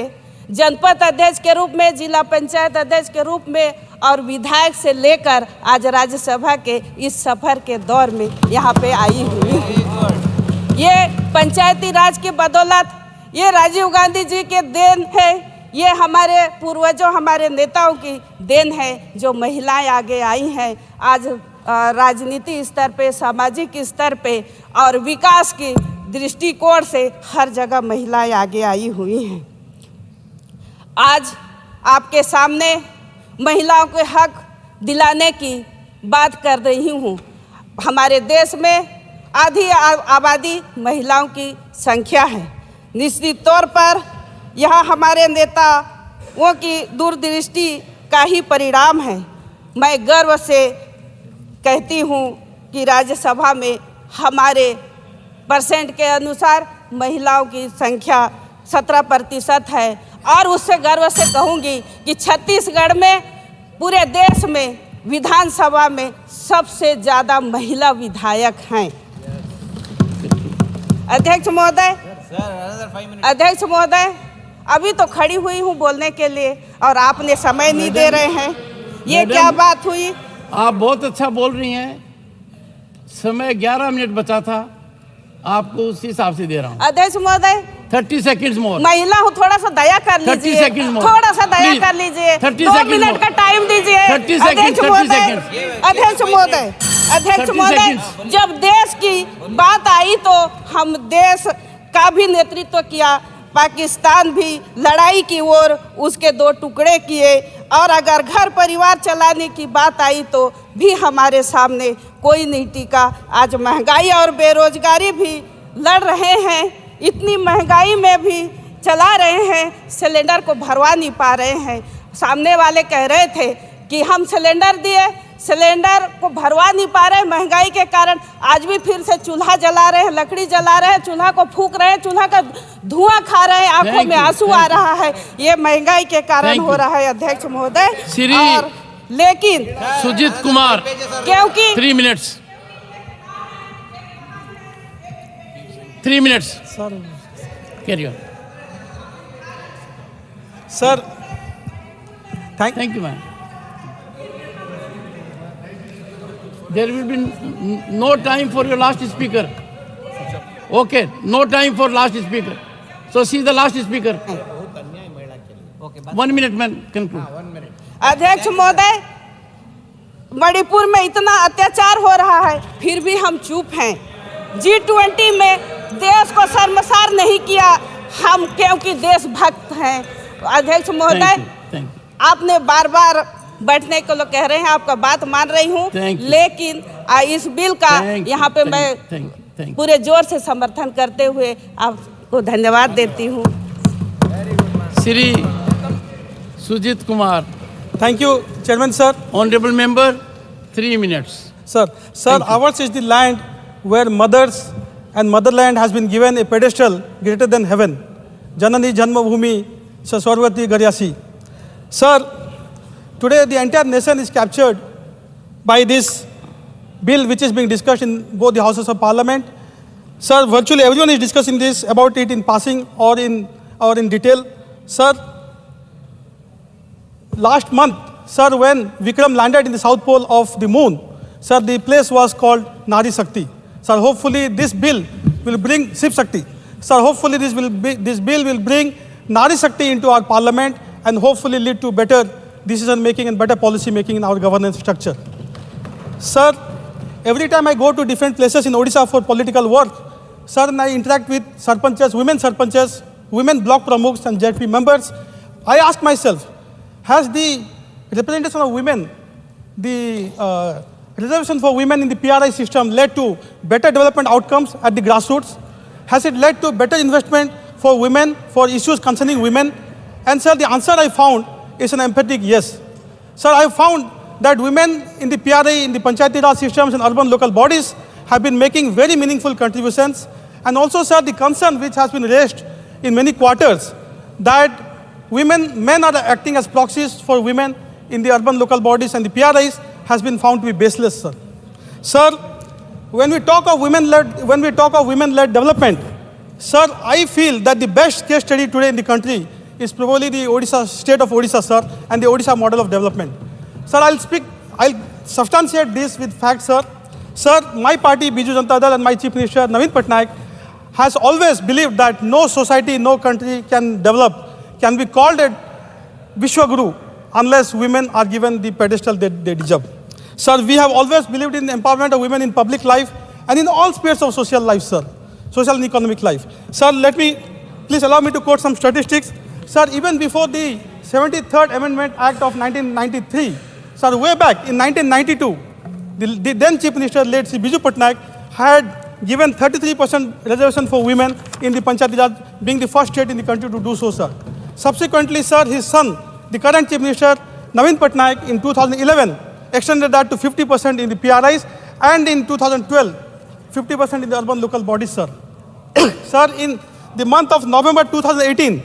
जनपद अध्यक्ष के रूप में, जिला पंचायत अध्यक्ष के रूप में और विधायक से लेकर आज राज्यसभा के इस सफर के दौर में यहाँ पे आई हुई हूँ। ये पंचायती राज की बदौलत, ये राजीव गांधी जी के देन है, ये हमारे पूर्वजों, हमारे नेताओं की देन है, जो महिलाएं आगे आई हैं। आज राजनीति स्तर पे, सामाजिक स्तर पे और विकास की दृष्टिकोण से हर जगह महिलाएं आगे आई हुई हैं। आज आपके सामने महिलाओं के हक दिलाने की बात कर रही हूँ। हमारे देश में आधी आबादी महिलाओं की संख्या है। निश्चित तौर पर यह हमारे नेताओं की दूरदृष्टि का ही परिणाम है। मैं गर्व से कहती हूँ कि राज्यसभा में हमारे परसेंट के अनुसार महिलाओं की संख्या 17% है और उससे गर्व से कहूँगी कि छत्तीसगढ़ में पूरे देश में विधानसभा में सबसे ज़्यादा महिला विधायक हैं। अध्यक्ष महोदय, अभी तो खड़ी हुई हूँ बोलने के लिए और आपने समय नहीं दे रहे हैं, ये क्या बात हुई? आप बहुत अच्छा बोल रही हैं। समय 11 मिनट बचा था, आपको उसी हिसाब से दे रहा हूँ। अध्यक्ष महोदय, 30 सेकंड्स मोर। महिला हूँ, थोड़ा सा दया कर लीजिए। 30 सेकंड मोर, थोड़ा सा दया कर लीजिए। 2 मिनट का टाइम दीजिए। अध्यक्ष महोदय, जब देश की बात आई तो हम देश का भी नेतृत्व किया। पाकिस्तान भी लड़ाई की ओर उसके 2 टुकड़े किए और अगर घर परिवार चलाने की बात आई तो भी हमारे सामने कोई नहीं टिका। आज महंगाई और बेरोजगारी भी लड़ रहे हैं, इतनी महंगाई में भी चला रहे हैं, सिलेंडर को भरवा नहीं पा रहे हैं। सामने वाले कह रहे थे कि हम सिलेंडर दिए, सिलेंडर को भरवा नहीं पा रहे महंगाई के कारण। आज भी फिर से चूल्हा जला रहे हैं, लकड़ी जला रहे हैं, चूल्हा को फूंक रहे हैं, चूल्हा का धुआं खा रहे हैं, आंखों में आंसू आ रहा है। ये महंगाई के कारण हो रहा है अध्यक्ष महोदय। और लेकिन सुजीत कुमार, क्योंकि 3 minutes carry on sir. Thank you ma'am. There will be no time for your last speaker. Okay, no time for last speaker. So she is the last speaker. 1 minute, man. Conclude. अध्यक्ष महोदय, मणिपुर में इतना अत्याचार हो रहा है, फिर भी हम चुप हैं। G20 में देश को शर्मसार नहीं किया हम, क्योंकि देशभक्त हैं। अध्यक्ष महोदय, आपने बार बार बैठने को लोग कह रहे हैं, आपका बात मान रही हूँ, लेकिन इस बिल का यहाँ पे मैं पूरे जोर से समर्थन करते हुए आपको धन्यवाद देती हूँ। Shri Sujeet Kumar. Thank you, Chairman sir. Honorable member, 3 minutes. Sir, ours is the land where mothers and motherland has been given a pedestal greater than heaven. Janani Janmabhumi Saswarvati Garyasi. Sir, today the entire nation is captured by this bill which is being discussed in both the houses of parliament. Sir, virtually everyone is discussing this, about it in passing or in detail. Sir, last month, sir, when Vikram landed in the south pole of the moon, sir, the place was called Nari Shakti. Sir, hopefully this bill will bring Shiv Shakti. Sir, hopefully this bill will bring Nari Shakti into our parliament and hopefully lead to better decision making and better policy making in our governance structure. Sir, every time I go to different places in Odisha for political work, sir, and I interact with sarpanchas, women block pramukhs and JP members, I ask myself, has the representation of women, the reservation for women in the PRI system led to better development outcomes at the grassroots? Has it led to better investment for women, for issues concerning women? And sir, the answer I found is an emphatic yes. Sir, I found that women in the PRI, in the Panchayati Raj systems and urban local bodies have been making very meaningful contributions. And also, sir, the concern which has been raised in many quarters that men are acting as proxies for women in the urban local bodies and the PRIs has been found to be baseless, sir. Sir, when we talk of women-led development, sir, I feel that the best case study today in the country is probably the state of Odisha, sir, and the Odisha model of development. Sir, I'll substantiate this with facts, sir. Sir, my party, Biju Janata Dal, and my Chief Minister, Naveen Patnaik, has always believed that no society, no country can be called a Vishwaguru unless women are given the pedestal they deserve. Sir, we have always believed in the empowerment of women in public life and in all spheres of social life, sir, social and economic life. Sir, please allow me to quote some statistics. Sir, even before the 73rd Amendment Act of 1993, sir, way back in 1992, the then Chief Minister, late Sri Biju Patnaik, had given 33% reservation for women in the Panchayati Raj, being the first state in the country to do so, sir. Subsequently, sir, his son, the current Chief Minister, Naveen Patnaik, in 2011, extended that to 50% in the PRIs, and in 2012, 50% in the urban local bodies, sir. Sir, in the month of November 2018,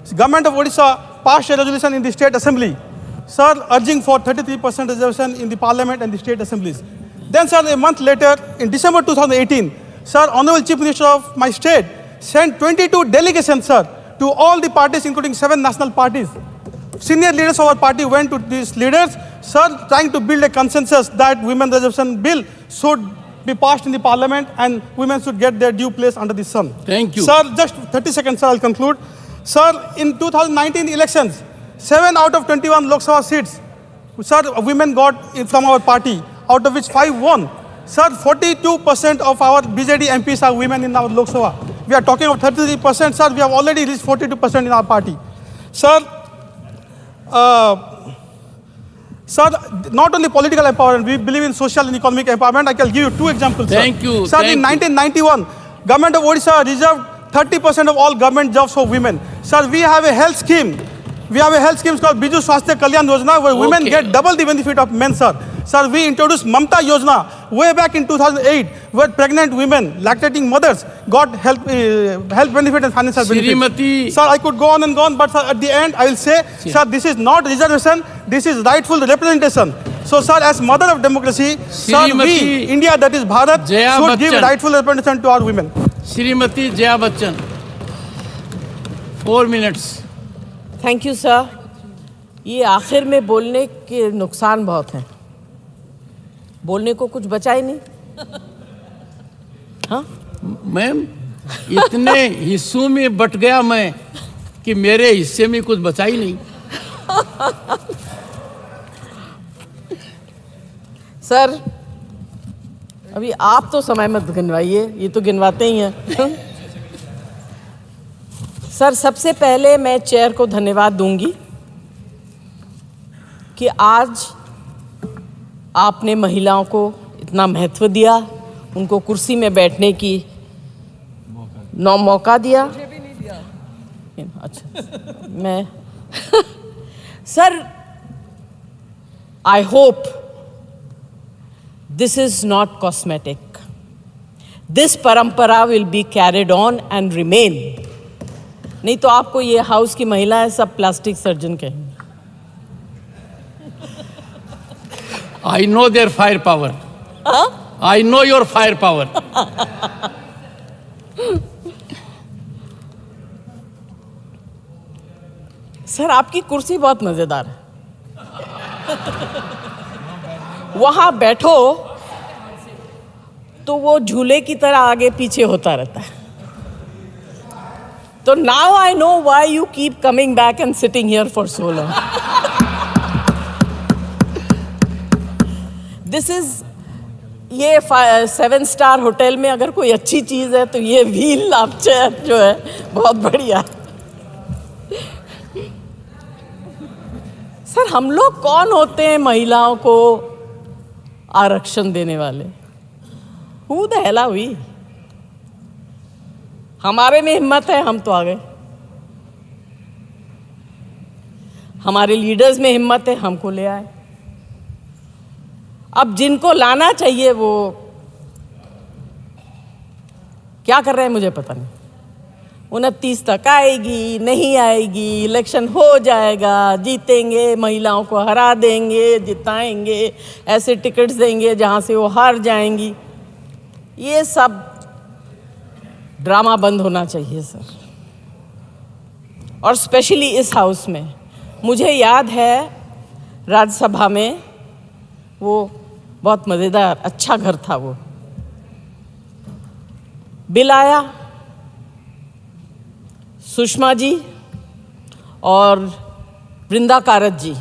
the government of Odisha passed a resolution in the State Assembly, sir, urging for 33% reservation in the Parliament and the State Assemblies. Then, sir, a month later, in December 2018, sir, Honorable Chief Minister of my state sent 22 delegations, sir, to all the parties, including 7 national parties. Senior leaders of our party went to these leaders, sir, trying to build a consensus that women reservation bill should be passed in the Parliament and women should get their due place under the sun. Thank you. Sir, just 30 seconds, sir, I'll conclude. Sir, in 2019 elections, 7 out of 21 Lok Sabha seats, sir, women got from our party, out of which 5 won. Sir, 42% of our BJD MPs are women in our Lok Sabha. We are talking of 33%, sir, we have already reached 42% in our party. Sir, not only political empowerment, we believe in social and economic empowerment. I can give you 2 examples, sir. Thank you. Sir, in 1991, government of Odisha reserved 30% of all government jobs for women. Sir, we have a health scheme. We have a health scheme called Biju Swasthya Kalyan Yojana, where women get double the benefit of men, sir. Sir, we introduced Mamta Yojana way back in 2008, where pregnant women, lactating mothers, got health benefit and financial benefit. Sir, I could go on and go on, but sir, at the end, I will say, sir, this is not reservation, this is rightful representation. So, sir, as mother of democracy, sir, we, India, that is Bharat, should give rightful representation to our women. Shrimati Jaya Bachchan, 4 minutes. Thank you sir. ये आखिर में बोलने के नुकसान बहुत हैं. बोलने को कुछ बचा ही नहीं. हाँ मैम, इतने हिस्सों में बट गया मैं कि मेरे हिस्से में कुछ बचा ही नहीं. सर, अभी आप तो समय मत गिनवाइए, ये तो गिनवाते ही हैं. सर, सबसे पहले मैं चेयर को धन्यवाद दूंगी कि आज आपने महिलाओं को इतना महत्व दिया, उनको कुर्सी में बैठने की मौका दिया. मुझे भी नहीं दिया. अच्छा, मैं sir, I hope this is not cosmetic. This parampara will be carried on and remain. नहीं तो आपको ये हाउस की महिलाएं सब प्लास्टिक सर्जन कहेंगे. I know their firepower. I know your firepower. Sir आपकी कुर्सी बहुत मजेदार है. वहां बैठो तो वो झूले की तरह आगे पीछे होता रहता है. तो now I know why you keep coming back and sitting here for so long. This is ये 7-star होटल में अगर कोई अच्छी चीज है तो ये व्हील अप चेयर जो है बहुत बढ़िया. सर हम लोग कौन होते हैं महिलाओं को आरक्षण देने वाले? Who the hell are we? हमारे में हिम्मत है हम तो आ गए. हमारे लीडर्स में हिम्मत है हमको ले आए. अब जिनको लाना चाहिए वो क्या कर रहे हैं मुझे पता नहीं. 29 तक आएगी नहीं आएगी, इलेक्शन हो जाएगा, जीतेंगे, महिलाओं को हरा देंगे, जिताएंगे, ऐसे टिकट्स देंगे जहां से वो हार जाएंगी. ये सब ड्रामा बंद होना चाहिए सर. और स्पेशली इस हाउस में मुझे याद है राज्यसभा में वो बहुत मज़ेदार अच्छा घर था. वो बिल आया, सुषमा जी और वृंदा कारत जी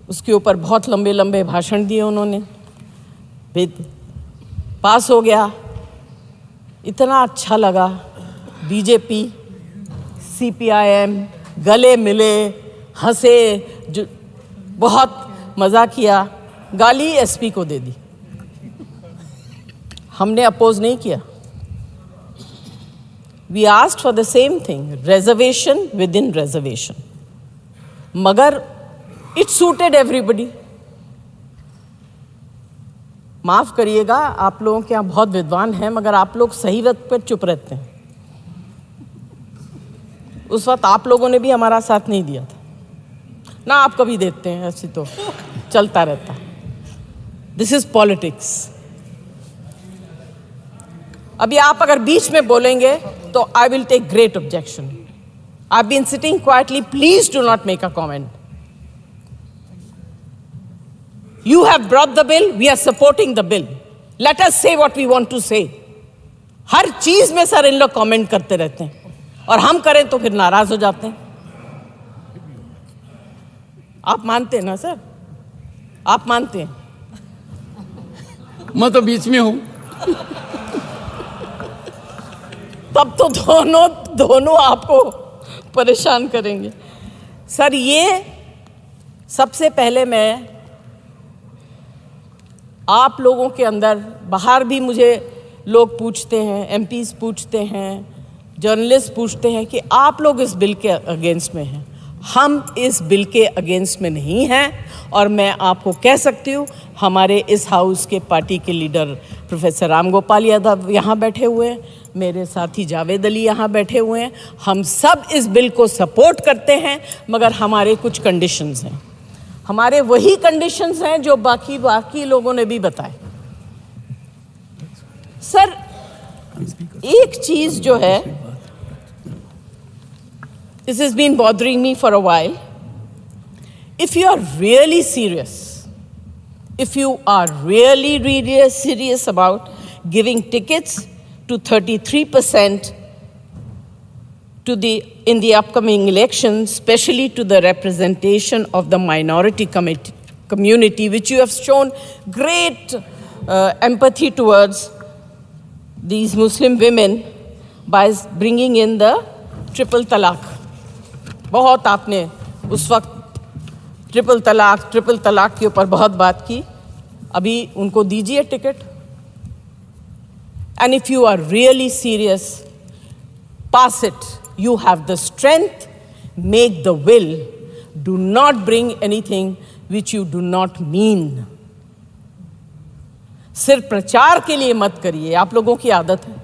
उसके ऊपर बहुत लंबे लंबे भाषण दिए उन्होंने. पास हो गया. इतना अच्छा लगा. बीजेपी CPIM गले मिले, हंसे, बहुत मज़ा किया. गाली SP को दे दी. हमने अपोज नहीं किया. We asked for the same thing, reservation within reservation. मगर it suited everybody. माफ करिएगा आप लोगों के यहाँ बहुत विद्वान हैं मगर आप लोग सही वक्त पर चुप रहते हैं. उस वक्त आप लोगों ने भी हमारा साथ नहीं दिया था ना. आप कभी देते हैं, ऐसे तो चलता रहता. This is politics. अभी आप अगर बीच में बोलेंगे तो I will take great objection. I been sitting quietly. Please do not make a comment. You have brought the bill, we are supporting the bill. Let us say what we want to say. हर चीज में sir इन लोग comment करते रहते हैं और हम करें तो फिर नाराज हो जाते हैं. आप मानते हैं ना सर? आप मानते हैं? मैं तो बीच में हूं. तब तो दोनों आपको परेशान करेंगे. सर ये सबसे पहले मैं आप लोगों के अंदर, बाहर भी मुझे लोग पूछते हैं, MPs पूछते हैं, जर्नलिस्ट पूछते हैं कि आप लोग इस बिल के अगेंस्ट में हैं. हम इस बिल के अगेंस्ट में नहीं हैं और मैं आपको कह सकती हूँ हमारे इस हाउस के पार्टी के लीडर प्रोफेसर राम गोपाल यादव यहाँ बैठे हुए हैं, मेरे साथी जावेद अली यहाँ बैठे हुए हैं. हम सब इस बिल को सपोर्ट करते हैं मगर हमारे कुछ कंडीशंस हैं. हमारे वही कंडीशंस हैं जो बाकी लोगों ने भी बताए. सर एक चीज जो है, this has been bothering me for a while. If you are really serious, if you are really serious about giving tickets to 33% in the upcoming elections, especially to the representation of the minority community, which you have shown great empathy towards these Muslim women by bringing in the triple talaq. बहुत आपने उस वक्त triple तलाक के ऊपर बहुत बात की. अभी उनको दीजिए ticket. And if you are really serious, pass it. You have the strength, make the will. Do not bring anything which you do not mean. सिर्फ प्रचार के लिए मत करिए। आप लोगों की आदत है,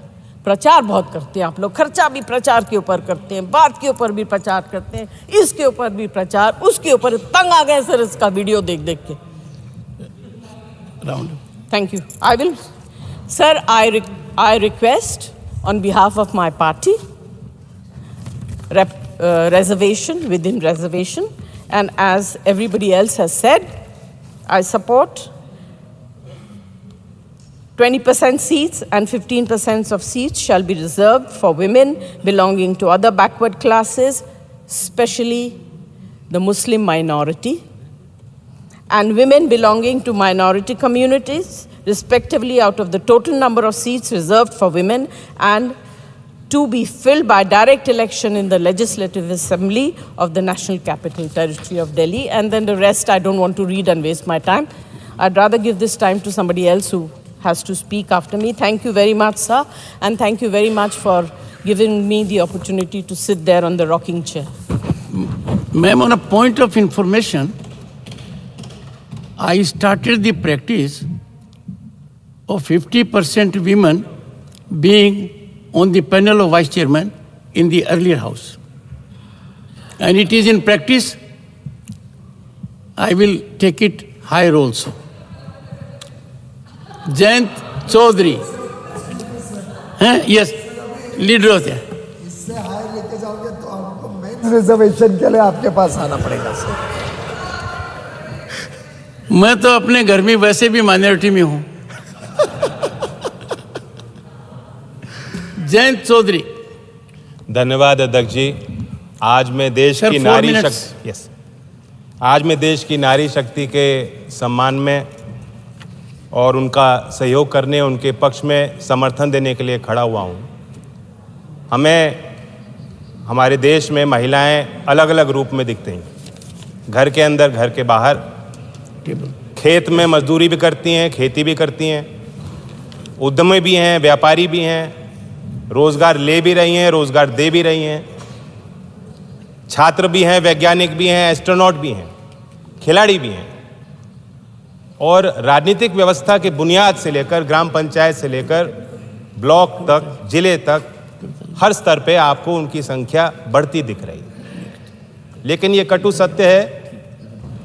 प्रचार बहुत करते हैं आप लोग, खर्चा भी प्रचार के ऊपर करते हैं, बात के ऊपर भी प्रचार करते हैं, इसके ऊपर भी प्रचार, उसके ऊपर। तंग आ गए सर इसका वीडियो देख देख के। Thank you. I will, sir, I request on behalf of my party, reservation within reservation, and as everybody else has said, I support 20% seats and 15% of seats shall be reserved for women belonging to other backward classes, especially the Muslim minority, and women belonging to minority communities, respectively, out of the total number of seats reserved for women, and to be filled by direct election in the Legislative Assembly of the National Capital Territory of Delhi. And then the rest I don't want to read and waste my time. I'd rather give this time to somebody else who has to speak after me. Thank you very much, sir, and thank you very much for giving me the opportunity to sit there on the rocking chair. Ma'am, on a point of information, I started the practice of 50% women being on the panel of vice chairman in the earlier house. And it is in practice, I will take it higher also. Jayant Chaudhary. Yes, leader होते हैं. इससे higher लेके जाओगे तो आपको main reservation के लिए आपके पास आना पड़ेगा सर. मैं तो अपने घर में वैसे भी माइनॉरिटी में हूं. जयंत चौधरी. धन्यवाद अध्यक्ष जी. आज मैं देश की नारी शक्ति, आज मैं देश की नारी शक्ति के सम्मान में और उनका सहयोग करने, उनके पक्ष में समर्थन देने के लिए खड़ा हुआ हूं. हमें हमारे देश में महिलाएं अलग अलग रूप में दिखते हैं. घर के अंदर, घर के बाहर, खेत में मजदूरी भी करती हैं, खेती भी करती हैं, उद्यमी भी हैं, व्यापारी भी हैं, रोजगार ले भी रही हैं, रोजगार दे भी रही हैं, छात्र भी हैं, वैज्ञानिक भी हैं, एस्ट्रोनॉट भी हैं, खिलाड़ी भी हैं. और राजनीतिक व्यवस्था के बुनियाद से लेकर ग्राम पंचायत से लेकर ब्लॉक तक, जिले तक, हर स्तर पे आपको उनकी संख्या बढ़ती दिख रही है. लेकिन ये कटु सत्य है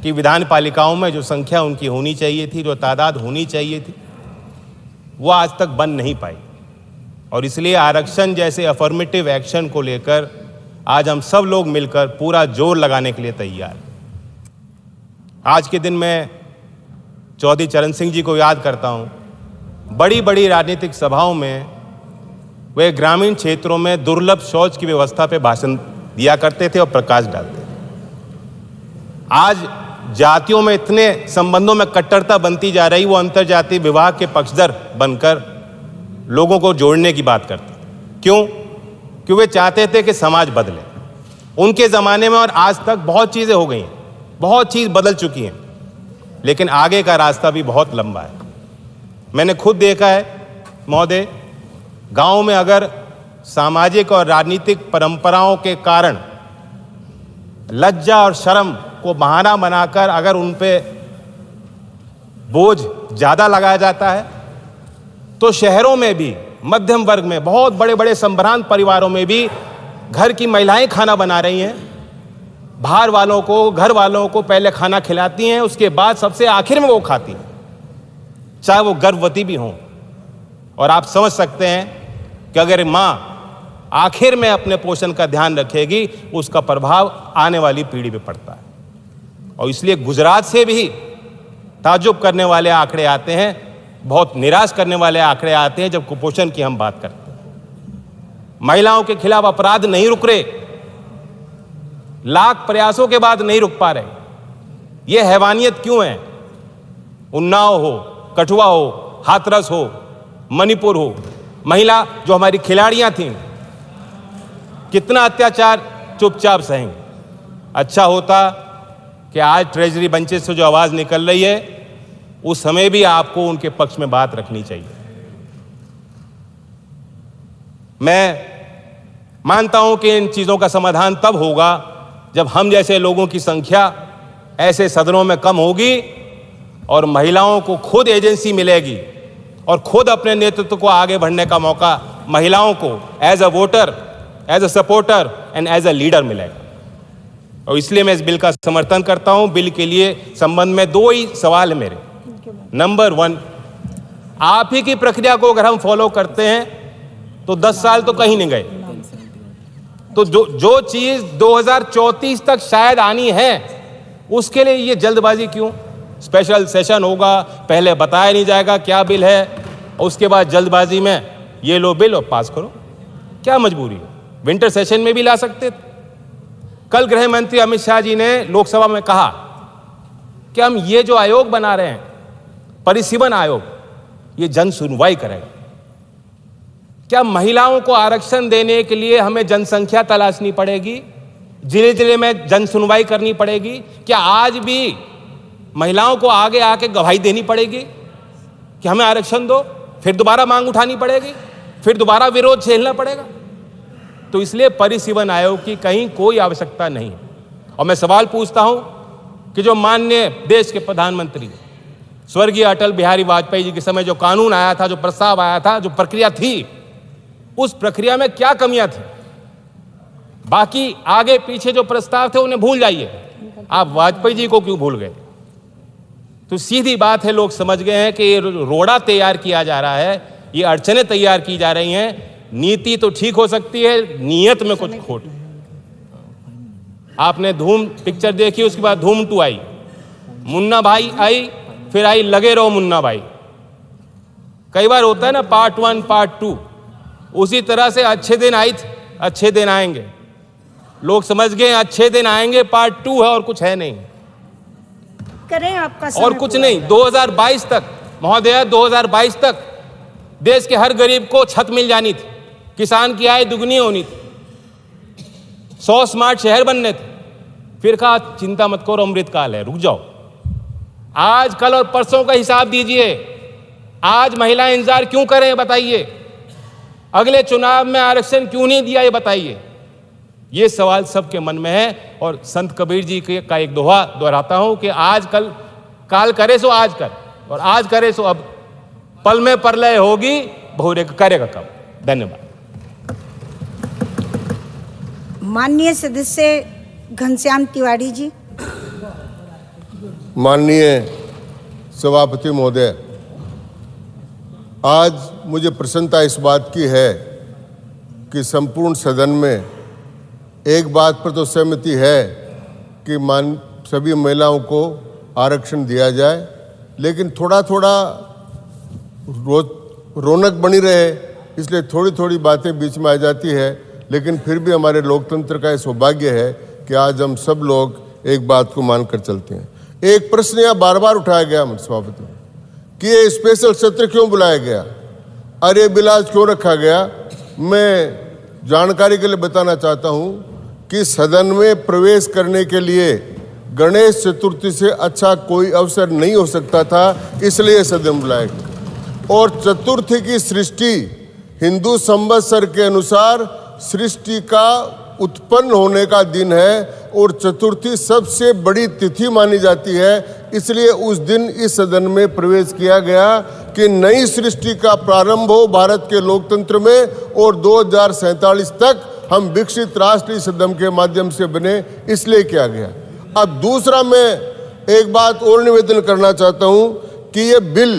कि विधान पालिकाओं में जो संख्या उनकी होनी चाहिए थी, जो तादाद होनी चाहिए थी, वो आज तक बन नहीं पाई. और इसलिए आरक्षण जैसे अफर्मेटिव एक्शन को लेकर आज हम सब लोग मिलकर पूरा जोर लगाने के लिए तैयार. आज के दिन मैं चौधरी चरण सिंह जी को याद करता हूँ. बड़ी बड़ी राजनीतिक सभाओं में वे ग्रामीण क्षेत्रों में दुर्लभ शौच की व्यवस्था पे भाषण दिया करते थे और प्रकाश डालते थे. आज जातियों में इतने संबंधों में कट्टरता बनती जा रही, वो अंतर्जातीय विवाह के पक्षधर बनकर लोगों को जोड़ने की बात करते. क्यों? क्योंकि वे चाहते थे कि समाज बदले. उनके ज़माने में और आज तक बहुत चीज़ें हो गई हैं, बहुत चीज़ बदल चुकी हैं, लेकिन आगे का रास्ता भी बहुत लंबा है. मैंने खुद देखा है महोदय, गांव में अगर सामाजिक और राजनीतिक परंपराओं के कारण लज्जा और शर्म को बहाना बनाकर अगर उन पे बोझ ज़्यादा लगाया जाता है, तो शहरों में भी, मध्यम वर्ग में, बहुत बड़े बड़े संभ्रांत परिवारों में भी घर की महिलाएं खाना बना रही हैं. बाहर वालों को, घर वालों को पहले खाना खिलाती हैं, उसके बाद सबसे आखिर में वो खाती हैं, चाहे वो गर्भवती भी हों. और आप समझ सकते हैं कि अगर माँ आखिर में अपने पोषण का ध्यान रखेगी, उसका प्रभाव आने वाली पीढ़ी पे पड़ता है. और इसलिए गुजरात से भी ताज्जुब करने वाले आंकड़े आते हैं, बहुत निराश करने वाले आंकड़े आते हैं जब कुपोषण की हम बात करते हैं. महिलाओं के खिलाफ अपराध नहीं रुक रहे, लाख प्रयासों के बाद नहीं रुक पा रहे. ये हैवानियत क्यों है? उन्नाव हो, कठुआ हो, हाथरस हो, मणिपुर हो, महिला जो हमारी खिलाड़ियां थीं, कितना अत्याचार चुपचाप सहेंगे. अच्छा होता कि आज ट्रेजरी बेंचेस से जो आवाज निकल रही है, उस समय भी आपको उनके पक्ष में बात रखनी चाहिए. मैं मानता हूं कि इन चीजों का समाधान तब होगा जब हम जैसे लोगों की संख्या ऐसे सदनों में कम होगी और महिलाओं को खुद एजेंसी मिलेगी और खुद अपने नेतृत्व को आगे बढ़ने का मौका महिलाओं को as a voter, as a supporter and as a leader मिलेगा। और इसलिए मैं इस बिल का समर्थन करता हूं। बिल के लिए संबंध में 2 ही सवाल है मेरे। नंबर 1, आप ही की प्रक्रिया को अगर हम फॉलो करते हैं तो 10 साल तो कहीं नहीं गए। तो जो चीज 2034 तक शायद आनी है, उसके लिए ये जल्दबाजी क्यों? स्पेशल सेशन होगा, पहले बताया नहीं जाएगा क्या बिल है, उसके बाद जल्दबाजी में ये लो बिल और पास करो। क्या मजबूरी है? विंटर सेशन में भी ला सकते थे। कल गृह मंत्री अमित शाह जी ने लोकसभा में कहा कि हम ये जो आयोग बना रहे हैं, परिसीमन आयोग, ये जन सुनवाई करेगा। क्या महिलाओं को आरक्षण देने के लिए हमें जनसंख्या तलाशनी पड़ेगी? जिले जिले में जन सुनवाई करनी पड़ेगी? क्या आज भी महिलाओं को आगे आके गवाही देनी पड़ेगी कि हमें आरक्षण दो? फिर दोबारा मांग उठानी पड़ेगी, फिर दोबारा विरोध झेलना पड़ेगा। तो इसलिए परिसीमन आयोग की कहीं कोई आवश्यकता नहीं है। और मैं सवाल पूछता हूं कि जो माननीय देश के प्रधानमंत्री स्वर्गीय अटल बिहारी वाजपेयी जी के समय जो कानून आया था, जो प्रस्ताव आया था, जो प्रक्रिया थी, उस प्रक्रिया में क्या कमियां थी? बाकी आगे पीछे जो प्रस्ताव थे उन्हें भूल जाइए, आप वाजपेयी जी को क्यों भूल गए? तो सीधी बात है, लोग समझ गए हैं कि ये रोड़ा तैयार किया जा रहा है, ये अड़चनें तैयार की जा रही हैं। नीति तो ठीक हो सकती है, नीयत में कुछ खोट। आपने धूम पिक्चर देखी, उसके बाद धूम 2 आई, मुन्ना भाई आई, फिर आई लगे रहो मुन्ना भाई। कई बार होता है ना, पार्ट 1 पार्ट 2, उसी तरह से अच्छे दिन आई थी, अच्छे दिन आएंगे। लोग समझ गए अच्छे दिन आएंगे पार्ट 2 है और कुछ है नहीं, करें आपका और कुछ नहीं। 2022 तक महोदय, 2022 तक देश के हर गरीब को छत मिल जानी थी, किसान की आय दुगनी होनी थी, 100 स्मार्ट शहर बनने थे। फिर कहा चिंता मत करो, अमृतकाल है, रुक जाओ। आज कल और परसों का हिसाब दीजिए। आज महिलाएं इंतजार क्यों करें बताइए? अगले चुनाव में आरक्षण क्यों नहीं दिया ये बताइए? ये सवाल सबके मन में है। और संत कबीर जी का एक दोहा दोहराता हूं कि आज कल काल करे सो आज कर, और आज करे सो अब, पल में प्रलय होगी, बहुरे करेगा कब। धन्यवाद। माननीय सदस्य घनश्याम तिवारी जी। माननीय सभापति महोदय, आज मुझे प्रसन्नता इस बात की है कि संपूर्ण सदन में एक बात पर तो सहमति है कि सभी महिलाओं को आरक्षण दिया जाए, लेकिन थोड़ा थोड़ा रौनक बनी रहे, इसलिए थोड़ी थोड़ी बातें बीच में आ जाती है। लेकिन फिर भी हमारे लोकतंत्र का यह सौभाग्य है कि आज हम सब लोग एक बात को मानकर चलते हैं। एक प्रश्न यहाँ बार बार उठाया गया सभापति कि ये स्पेशल सत्र क्यों बुलाया गया और ये बिल आज क्यों रखा गया। मैं जानकारी के लिए बताना चाहता हूँ कि सदन में प्रवेश करने के लिए गणेश चतुर्थी से अच्छा कोई अवसर नहीं हो सकता था, इसलिए सदन बुलाया गया। और चतुर्थी की सृष्टि हिंदू संवत्सर के अनुसार सृष्टि का उत्पन्न होने का दिन है और चतुर्थी सबसे बड़ी तिथि मानी जाती है, इसलिए उस दिन इस सदन में प्रवेश किया गया कि नई सृष्टि का प्रारंभ हो भारत के लोकतंत्र में और 2047 तक हम विकसित राष्ट्रीय सदन के माध्यम से बने, इसलिए किया गया। अब दूसरा मैं एक बात और निवेदन करना चाहता हूं कि ये बिल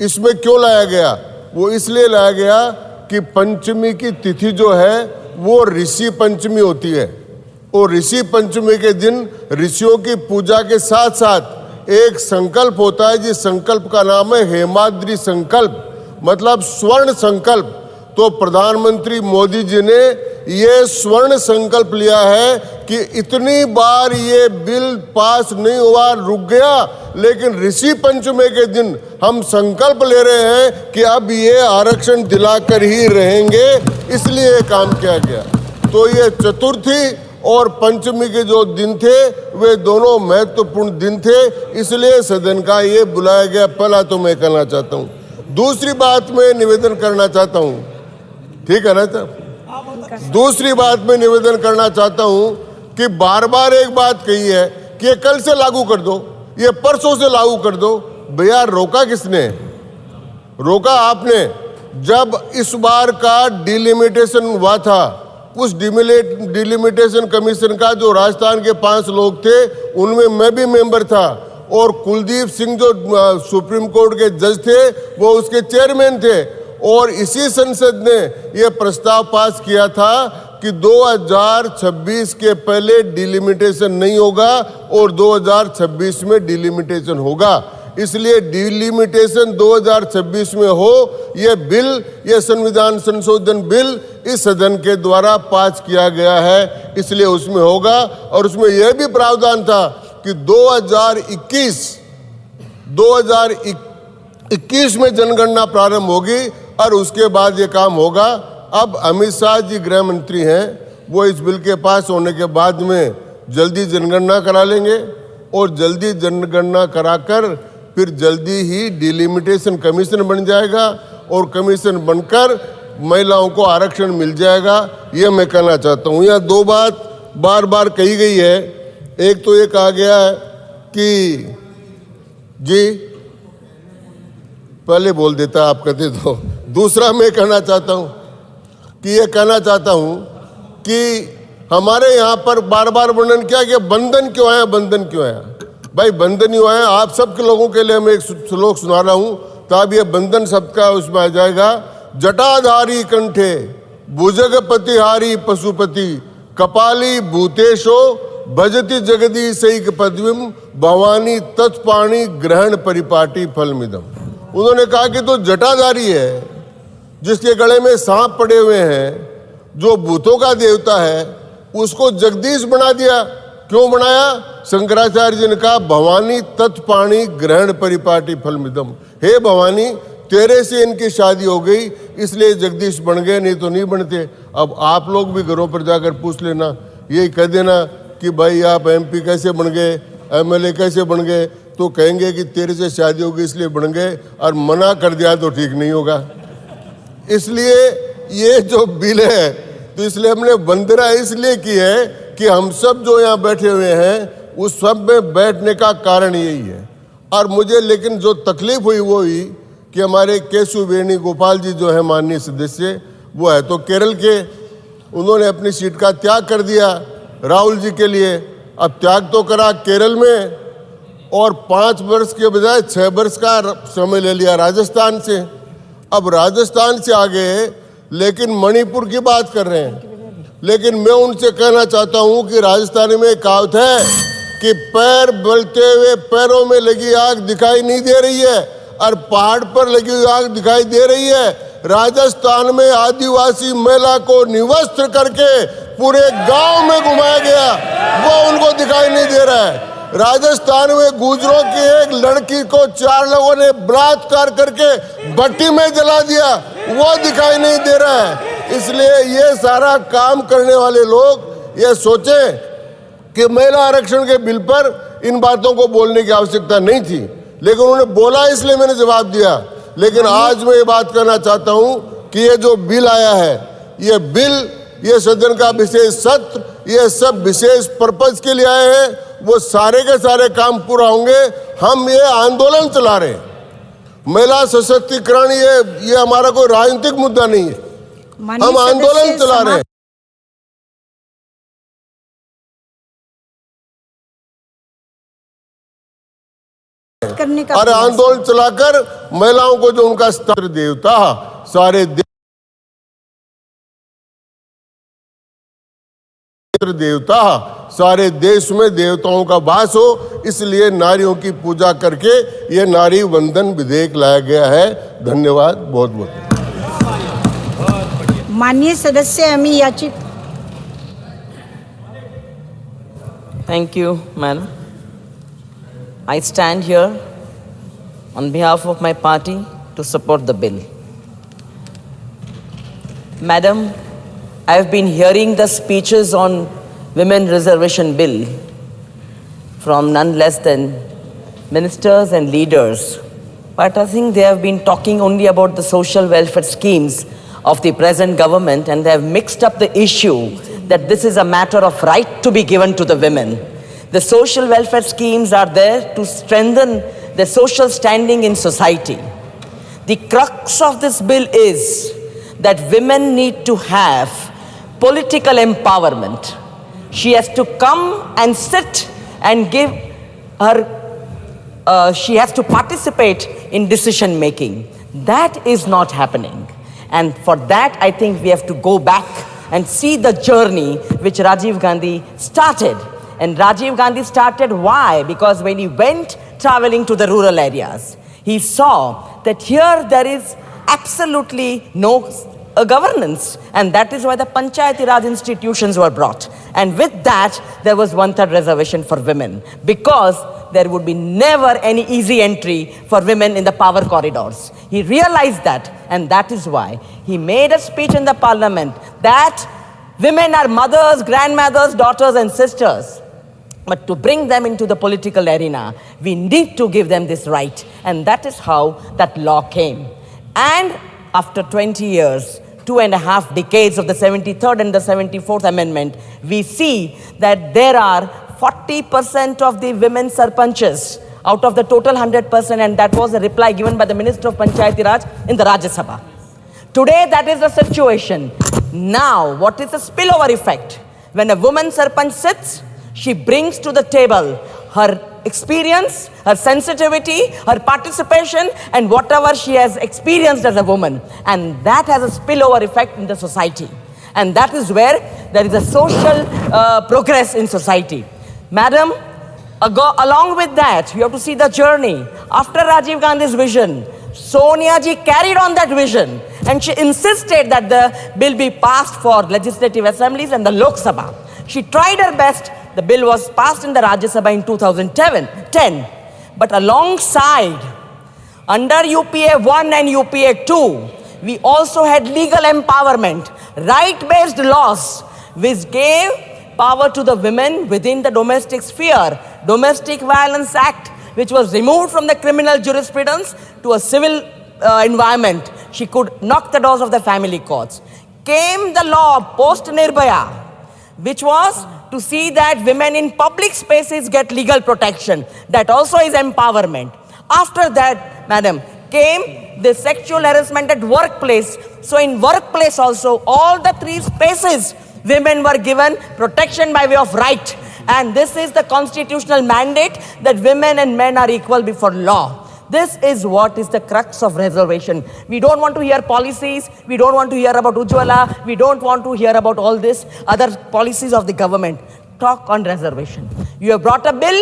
इसमें क्यों लाया गया। वो इसलिए लाया गया कि पंचमी की तिथि जो है वो ऋषि पंचमी होती है और ऋषि पंचमी के दिन ऋषियों की पूजा के साथ साथ एक संकल्प होता है, जिस संकल्प का नाम है हेमाद्रि संकल्प, मतलब स्वर्ण संकल्प। तो प्रधानमंत्री मोदी जी ने ये स्वर्ण संकल्प लिया है कि इतनी बार ये बिल पास नहीं हुआ, रुक गया, लेकिन ऋषि पंचमी के दिन हम संकल्प ले रहे हैं कि अब ये आरक्षण दिलाकर ही रहेंगे, इसलिए काम किया गया। तो ये चतुर्थी और पंचमी के जो दिन थे वे दोनों महत्वपूर्ण दिन थे, इसलिए सदन का ये बुलाया गया। पहला तो मैं कहना चाहता हूँ। दूसरी बात मैं निवेदन करना चाहता हूँ, ठीक है ना साहब? दूसरी बात मैं निवेदन करना चाहता हूं कि बार बार एक बात कही है कि ये कल से लागू कर दो, ये परसों से लागू कर दो। भैया रोका किसने? रोका आपने। जब इस बार का डिलिमिटेशन हुआ था, उस डिलिमिटेशन कमीशन का जो राजस्थान के 5 लोग थे, उनमें मैं भी मेंबर था, और कुलदीप सिंह जो सुप्रीम कोर्ट के जज थे वो उसके चेयरमैन थे। और इसी संसद ने यह प्रस्ताव पास किया था कि 2026 के पहले डिलिमिटेशन नहीं होगा और 2026 में डिलिमिटेशन होगा। इसलिए डिलिमिटेशन 2026 में हो, यह बिल, यह संविधान संशोधन बिल इस सदन के द्वारा पास किया गया है, इसलिए उसमें होगा। और उसमें यह भी प्रावधान था कि 2021 में जनगणना प्रारंभ होगी और उसके बाद ये काम होगा। अब अमित शाह जी गृह मंत्री हैं, वो इस बिल के पास होने के बाद में जल्दी जनगणना करा लेंगे और जल्दी जनगणना कराकर फिर जल्दी ही डिलिमिटेशन कमीशन बन जाएगा और कमीशन बनकर महिलाओं को आरक्षण मिल जाएगा। ये मैं कहना चाहता हूँ। यहाँ 2 बात बार बार कही गई है। एक तो ये कहा गया है कि जी पहले बोल देता, आप कहते तो। दूसरा मैं कहना चाहता हूँ कि ये कहना चाहता हूँ कि हमारे यहाँ पर बार बार वर्णन किया कि बंधन क्यों आया, बंधन क्यों आया। भाई बंधन क्यों आया, आप सबके लोगों के लिए मैं एक श्लोक सुना रहा हूँ, तब ये बंधन शब्द का उसमें आ जाएगा। जटाधारी कंठे भुजगपतिहारी पशुपति कपाली भूतेशो भजति जगदी सैक पदवीम भवानी तत्पाणी ग्रहण परिपाटी फलमिदम। उन्होंने कहा कि तो जटाधारी है, जिसके गले में सांप पड़े हुए हैं, जो भूतों का देवता है, उसको जगदीश बना दिया। क्यों बनाया? शंकराचार्य जी ने कहा भवानी तत्पाणी ग्रहण परिपाटी फलमिदम। हे भवानी, तेरे से इनकी शादी हो गई इसलिए जगदीश बन गए, नहीं तो नहीं बनते। अब आप लोग भी घरों पर जाकर पूछ लेना, यही कह देना कि भाई आप MP कैसे बन गए, MLA कैसे बन गए, तो कहेंगे कि तेरे से शादी हो गई इसलिए बन गए, और मना कर दिया तो ठीक नहीं होगा। इसलिए ये जो बिल है, तो इसलिए हमने वंदना इसलिए की है कि हम सब जो यहाँ बैठे हुए हैं उस सब में बैठने का कारण यही है। और मुझे लेकिन जो तकलीफ हुई वो हुई कि हमारे केशव वेणुगोपाल जी जो है माननीय सदस्य, वो है तो केरल के, उन्होंने अपनी सीट का त्याग कर दिया राहुल जी के लिए। अब त्याग तो करा केरल में, और 5 वर्ष के बजाय 6 वर्ष का समय ले लिया राजस्थान से। अब राजस्थान से आ गए, लेकिन मणिपुर की बात कर रहे हैं। लेकिन मैं उनसे कहना चाहता हूं कि राजस्थान में कहावत है कि पैर बलते हुए पैरों में लगी आग दिखाई नहीं दे रही है, और पहाड़ पर लगी हुई आग दिखाई दे रही है। राजस्थान में आदिवासी महिला को निवस्त्र करके पूरे गांव में घुमाया गया, वो उनको दिखाई नहीं दे रहा है। राजस्थान में गुजरों की एक लड़की को 4 लोगों ने बलात्कार करके भट्टी में जला दिया, वो दिखाई नहीं दे रहा है। इसलिए ये सारा काम करने वाले लोग ये सोचें कि महिला आरक्षण के बिल पर इन बातों को बोलने की आवश्यकता नहीं थी, लेकिन उन्होंने बोला इसलिए मैंने जवाब दिया। लेकिन आज मैं ये बात करना चाहता हूं कि ये जो बिल आया है, ये बिल, ये सदन का विशेष सत्र, ये सब विशेष पर्पज के लिए आए हैं। वो सारे के सारे काम पूरा होंगे। हम ये आंदोलन चला रहे हैं, महिला सशक्तिकरण, ये हमारा कोई राजनीतिक मुद्दा नहीं है, हम आंदोलन चला रहे हैं। और आंदोलन चलाकर महिलाओं को जो उनका स्तर देवता सारे देश में देवताओं का वास हो, इसलिए नारियों की पूजा करके ये नारी वंदन विधेयक लाया गया है। धन्यवाद, बहुत बहुत। माननीय सदस्य अमी याचित। Thank you, madam. I stand here on behalf of my party to support the bill. Madam, I have been hearing the speeches on Women Reservation Bill from none less than ministers and leaders. But I think they have been talking only about the social welfare schemes of the present government, and they have mixed up the issue that this is a matter of right to be given to the women. The social welfare schemes are there to strengthen their social standing in society. The crux of this bill is that women need to have political empowerment. She has to come and sit and give her, she has to participate in decision making. That is not happening. And for that, I think we have to go back and see the journey which Rajiv Gandhi started. And Rajiv Gandhi started why? Because when he went traveling to the rural areas, he saw that here there is absolutely no governance. And that is why the Panchayati Raj institutions were brought. And with that, there was 1/3 reservation for women, because there would be never any easy entry for women in the power corridors. He realized that, and that is why he made a speech in the parliament that women are mothers, grandmothers, daughters, and sisters. But to bring them into the political arena, we need to give them this right. And that is how that law came. And after 20 years, 2.5 decades of the 73rd and the 74th Amendment, we see that there are 40% of the women sarpanches out of the total 100%, and that was a reply given by the Minister of Panchayati Raj in the Rajya Sabha. Today, that is the situation. Now, what is the spillover effect? When a woman sarpanch sits, she brings to the table her experience, her sensitivity, her participation, and whatever she has experienced as a woman. And that has a spillover effect in the society. And that is where there is a social progress in society. Madam, along with that, you have to see the journey. After Rajiv Gandhi's vision, Sonia ji carried on that vision, and she insisted that the bill be passed for legislative assemblies and the Lok Sabha. She tried her best. The bill was passed in the Rajya Sabha in 2010. But alongside, under UPA 1 and UPA 2, we also had legal empowerment, right-based laws, which gave power to the women within the domestic sphere. Domestic Violence Act, which was removed from the criminal jurisprudence to a civil environment. She could knock the doors of the family courts. Came the law post-Nirbhaya, which was to see that women in public spaces get legal protection. That also is empowerment. After that, madam, came the sexual harassment at workplace. So in workplace also, all the 3 spaces, women were given protection by way of right. And this is the constitutional mandate that women and men are equal before law. This is what is the crux of reservation. We don't want to hear policies. We don't want to hear about Ujjwala. We don't want to hear about all this other policies of the government. Talk on reservation. You have brought a bill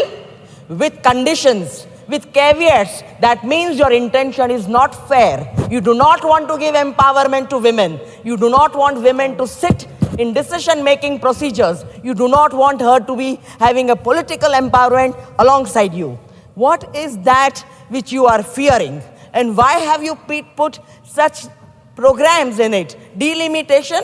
with conditions, with caveats. That means your intention is not fair. You do not want to give empowerment to women. You do not want women to sit in decision-making procedures. You do not want her to be having a political empowerment alongside you. What is that which you are fearing? And why have you put such programs in it? Delimitation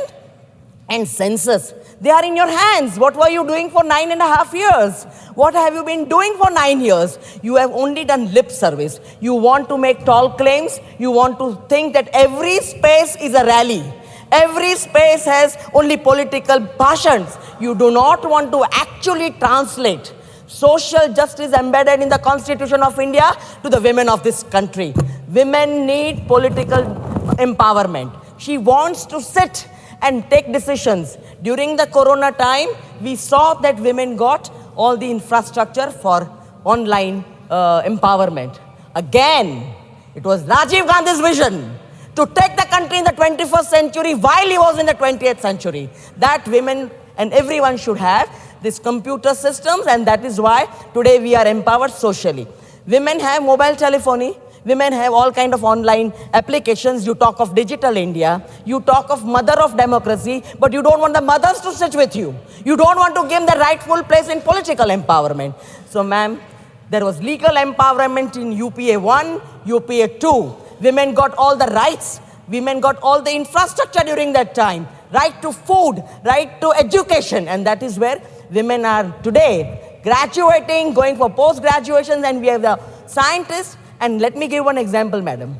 and census. They are in your hands. What were you doing for 9.5 years? What have you been doing for 9 years? You have only done lip service. You want to make tall claims. You want to think that every space is a rally. Every space has only political passions. You do not want to actually translate social justice embedded in the Constitution of India to the women of this country. Women need political empowerment. She wants to sit and take decisions. During the corona time, we saw that women got all the infrastructure for online empowerment. Again, it was Rajiv Gandhi's vision to take the country in the 21st century while he was in the 20th century. That women and everyone should have these computer systems, and that is why today we are empowered socially. Women have mobile telephony. Women have all kind of online applications. You talk of digital India. You talk of mother of democracy, but you don't want the mothers to sit with you. You don't want to give them the rightful place in political empowerment. So, ma'am, there was legal empowerment in UPA 1, UPA 2. Women got all the rights. Women got all the infrastructure during that time. Right to food, right to education. And that is where women are today graduating, going for post-graduations, and we have the scientists. And let me give one example, madam.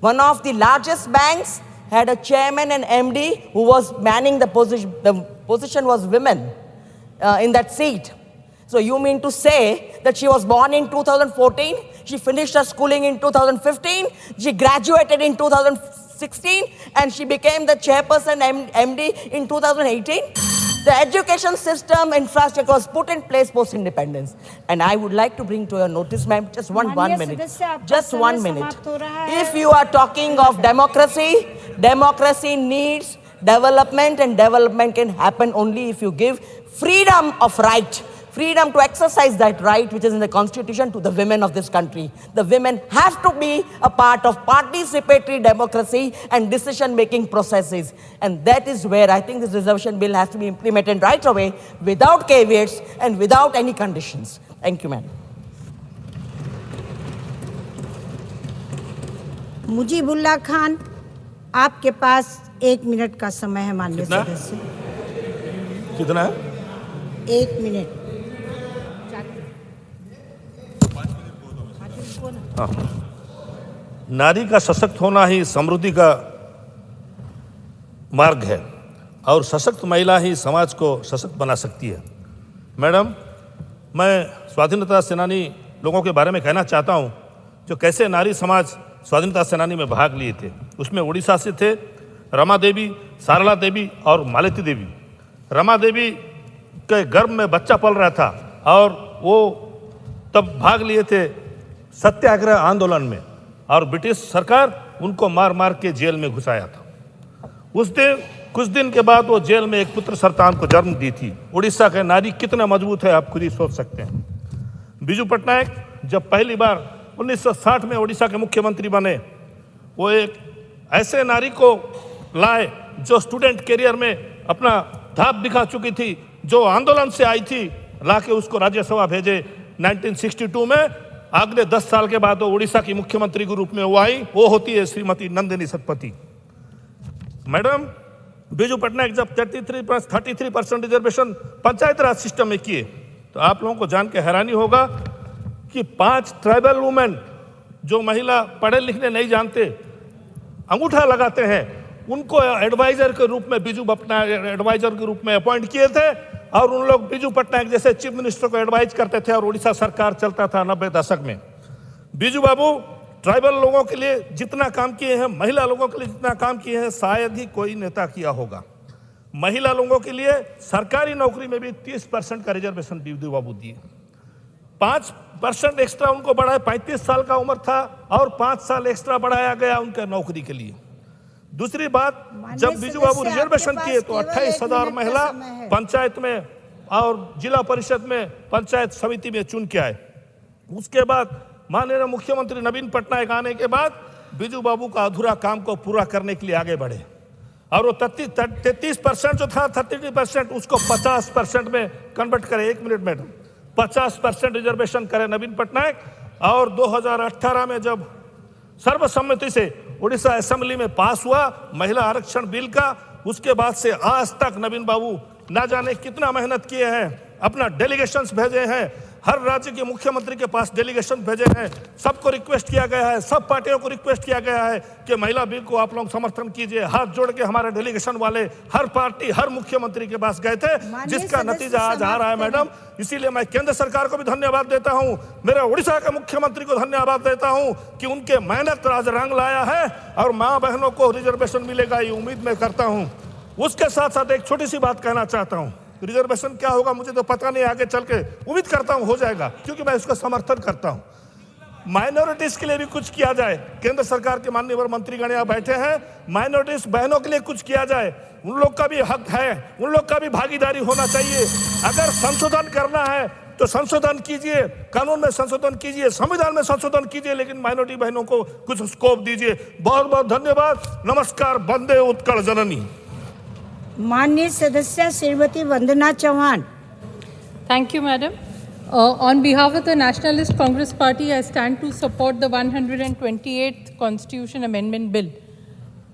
One of the largest banks had a chairman and MD who was manning the position. The position was women in that seat. So you mean to say that she was born in 2014? She finished her schooling in 2015. She graduated in 2016 and she became the chairperson MD in 2018. The education system infrastructure was put in place post-independence. And I would like to bring to your notice, ma'am, just one minute. Just 1 minute. If you are talking of democracy, democracy needs development, and development can happen only if you give freedom of right, freedom to exercise that right which is in the constitution to the women of this country. The women have to be a part of participatory democracy and decision-making processes. And that is where I think this reservation bill has to be implemented right away without caveats and without any conditions. Thank you, madam. Mujibullah Khan, आपके पास 1 minute का समय है माननीय सदस्य। कितना है? 1 minute. हाँ। नारी का सशक्त होना ही समृद्धि का मार्ग है और सशक्त महिला ही समाज को सशक्त बना सकती है। मैडम, मैं स्वाधीनता सेनानी लोगों के बारे में कहना चाहता हूँ जो कैसे नारी समाज स्वाधीनता सेनानी में भाग लिए थे। उसमें उड़ीसा से थे रमा देवी, सारला देवी और मालती देवी। रमा देवी के गर्भ में बच्चा पल रहा था और वो तब भाग लिए थे सत्याग्रह आंदोलन में और ब्रिटिश सरकार उनको मार मार के जेल में घुसाया था। उस दिन कुछ दिन के बाद वो जेल में एक पुत्र संतान को जन्म दी थी। उड़ीसा के नारी कितना मजबूत है आप खुद ही सोच सकते हैं। बिजू पटनायक जब पहली बार 1960 में उड़ीसा के मुख्यमंत्री बने, वो एक ऐसे नारी को लाए जो स्टूडेंट करियर में अपना धाप दिखा चुकी थी, जो आंदोलन से आई थी, लाके उसको राज्यसभा भेजे 1962 में। अगले 10 साल के बाद वो उड़ीसा की मुख्यमंत्री के रूप में वो आई, वो होती है श्रीमती नंदिनी सतपथी। मैडम, बिजू पटनायक जब 33% रिजर्वेशन पंचायत राज सिस्टम में किए तो आप लोगों को जान के हैरानी होगा कि 5 ट्राइबल वुमेन जो महिला पढ़े लिखने नहीं जानते, अंगूठा लगाते हैं, उनको एडवाइजर के रूप में बिजू पटनायक एडवाइजर के रूप में अपॉइंट किए थे और उन लोग बिजू पटनायक जैसे चीफ मिनिस्टर को एडवाइज करते थे और उड़ीसा सरकार चलता था 90 दशक में। बिजू बाबू ट्राइबल लोगों के लिए जितना काम किए हैं, महिला लोगों के लिए जितना काम किए हैं, शायद ही कोई नेता किया होगा। महिला लोगों के लिए सरकारी नौकरी में भी 30% का रिजर्वेशन बिजू बाबू दिए। 5% एक्स्ट्रा उनको बढ़ाया, 35 साल का उम्र था और 5 साल एक्स्ट्रा बढ़ाया गया उनके नौकरी के लिए। दूसरी बात, जब बिजू बाबू रिजर्वेशन किए तो 28,000 महिला पंचायत में और जिला परिषद में पंचायत समिति में चुन के आए। उसके बाद माननीय मुख्यमंत्री नवीन पटनायक आने के बाद बिजू बाबू का अधूरा काम को पूरा करने के लिए आगे बढ़े और वो 33% जो था 33% उसको 50% में कन्वर्ट करे। 1 मिनट मैडम, 50% रिजर्वेशन करे नवीन पटनायक। और 2018 में जब सर्वसम्मति से उड़ीसा असेंबली में पास हुआ महिला आरक्षण बिल का, उसके बाद से आज तक नवीन बाबू ना जाने कितना मेहनत किए हैं, अपना डेलीगेशंस भेजे हैं, हर राज्य के मुख्यमंत्री के पास डेलीगेशन भेजे हैं, सबको रिक्वेस्ट किया गया है, सब पार्टियों को रिक्वेस्ट किया गया है कि महिला बिल को आप लोग समर्थन कीजिए। हाथ जोड़ के हमारे डेलीगेशन वाले हर पार्टी हर मुख्यमंत्री के पास गए थे, जिसका नतीजा आज आ रहा है मैडम। इसीलिए मैं केंद्र सरकार को भी धन्यवाद देता हूं, मेरे उड़ीसा के मुख्यमंत्री को धन्यवाद देता हूं कि उनके मेहनत आज रंग लाया है और माँ बहनों को रिजर्वेशन मिलेगा, ये उम्मीद मैं करता हूं। उसके साथ साथ एक छोटी सी बात कहना चाहता हूं। रिजर्वेशन क्या होगा मुझे तो पता नहीं, आगे चल के उम्मीद करता हूं हो जाएगा, क्योंकि मैं इसका समर्थन करता हूं। माइनॉरिटीज के लिए भी कुछ किया जाए। केंद्र सरकार के माननीय मंत्रीगण यहाँ बैठे हैं, माइनॉरिटीज बहनों के लिए कुछ किया जाए, उन लोग का भी हक है, उन लोग का भी भागीदारी होना चाहिए। अगर संशोधन करना है तो संशोधन कीजिए, कानून में संशोधन कीजिए, संविधान में संशोधन कीजिए, लेकिन माइनॉरिटी बहनों को कुछ स्कोप दीजिए। बहुत बहुत धन्यवाद। नमस्कार। वंदे उत्कल जननी। माननीय सदस्य Shrimati Vandana Chauhan. Thank you, Madam. On behalf of the Nationalist Congress Party, I stand to support the 128th Constitution Amendment Bill.